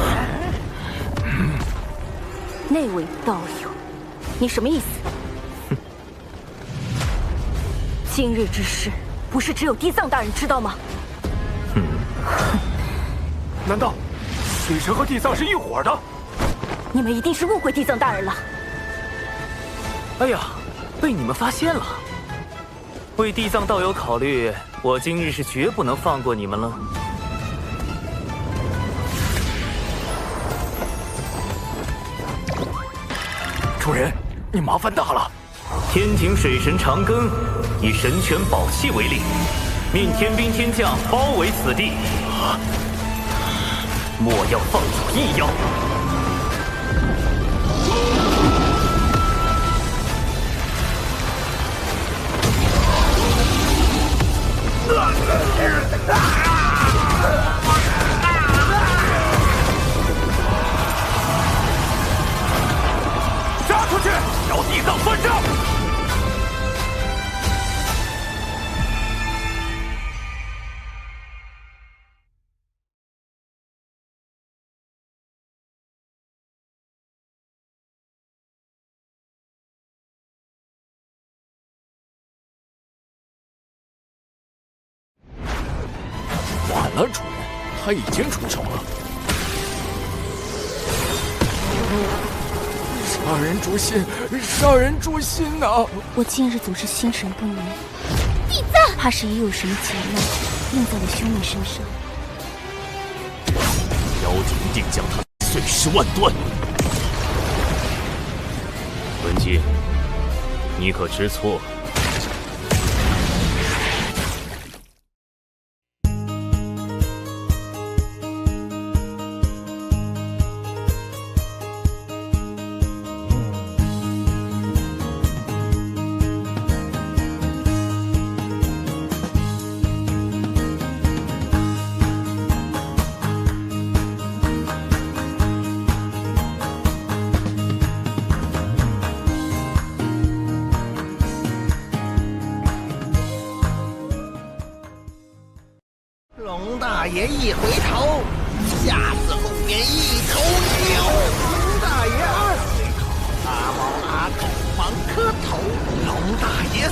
那位道友，你什么意思？今日之事，不是只有地藏大人知道吗？难道水神和地藏是一伙的？你们一定是误会地藏大人了。哎呀，被你们发现了！为地藏道友考虑，我今日是绝不能放过你们了。主人，你麻烦大了。天庭水神长庚以神权宝器为令，命天兵天将包围此地，莫要放走一妖。杀出去，要地藏算账！晚了，主人，他已经出手了。杀人诛心，杀人诛心呐！我近日总是心神不宁，地藏，怕是也有什么劫难印在了兄妹身上。妖庭定将他碎尸万段。文静，你可知错？爷一回头，吓死后面一头牛。龙大爷2回头，阿毛阿狗忙磕头。龙大爷3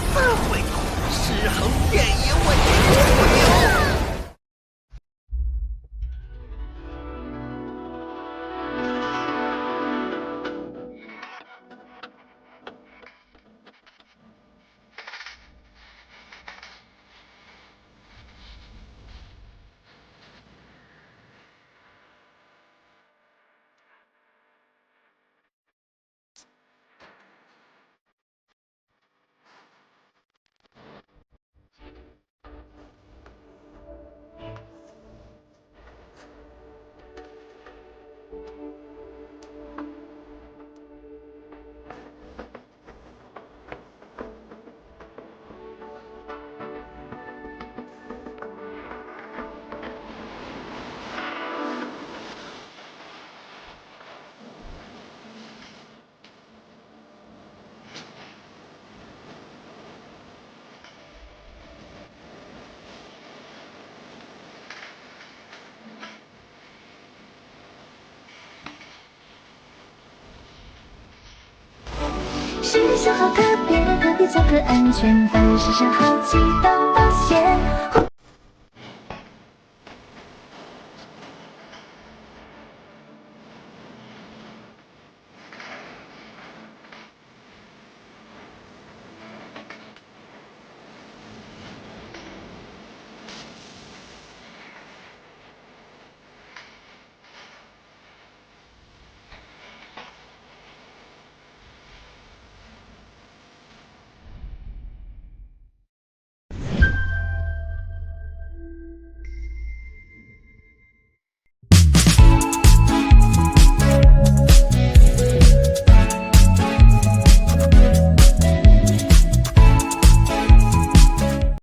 回头，尸横遍野问牛。世上好特别，特别巧合安全，凡人世上好激动。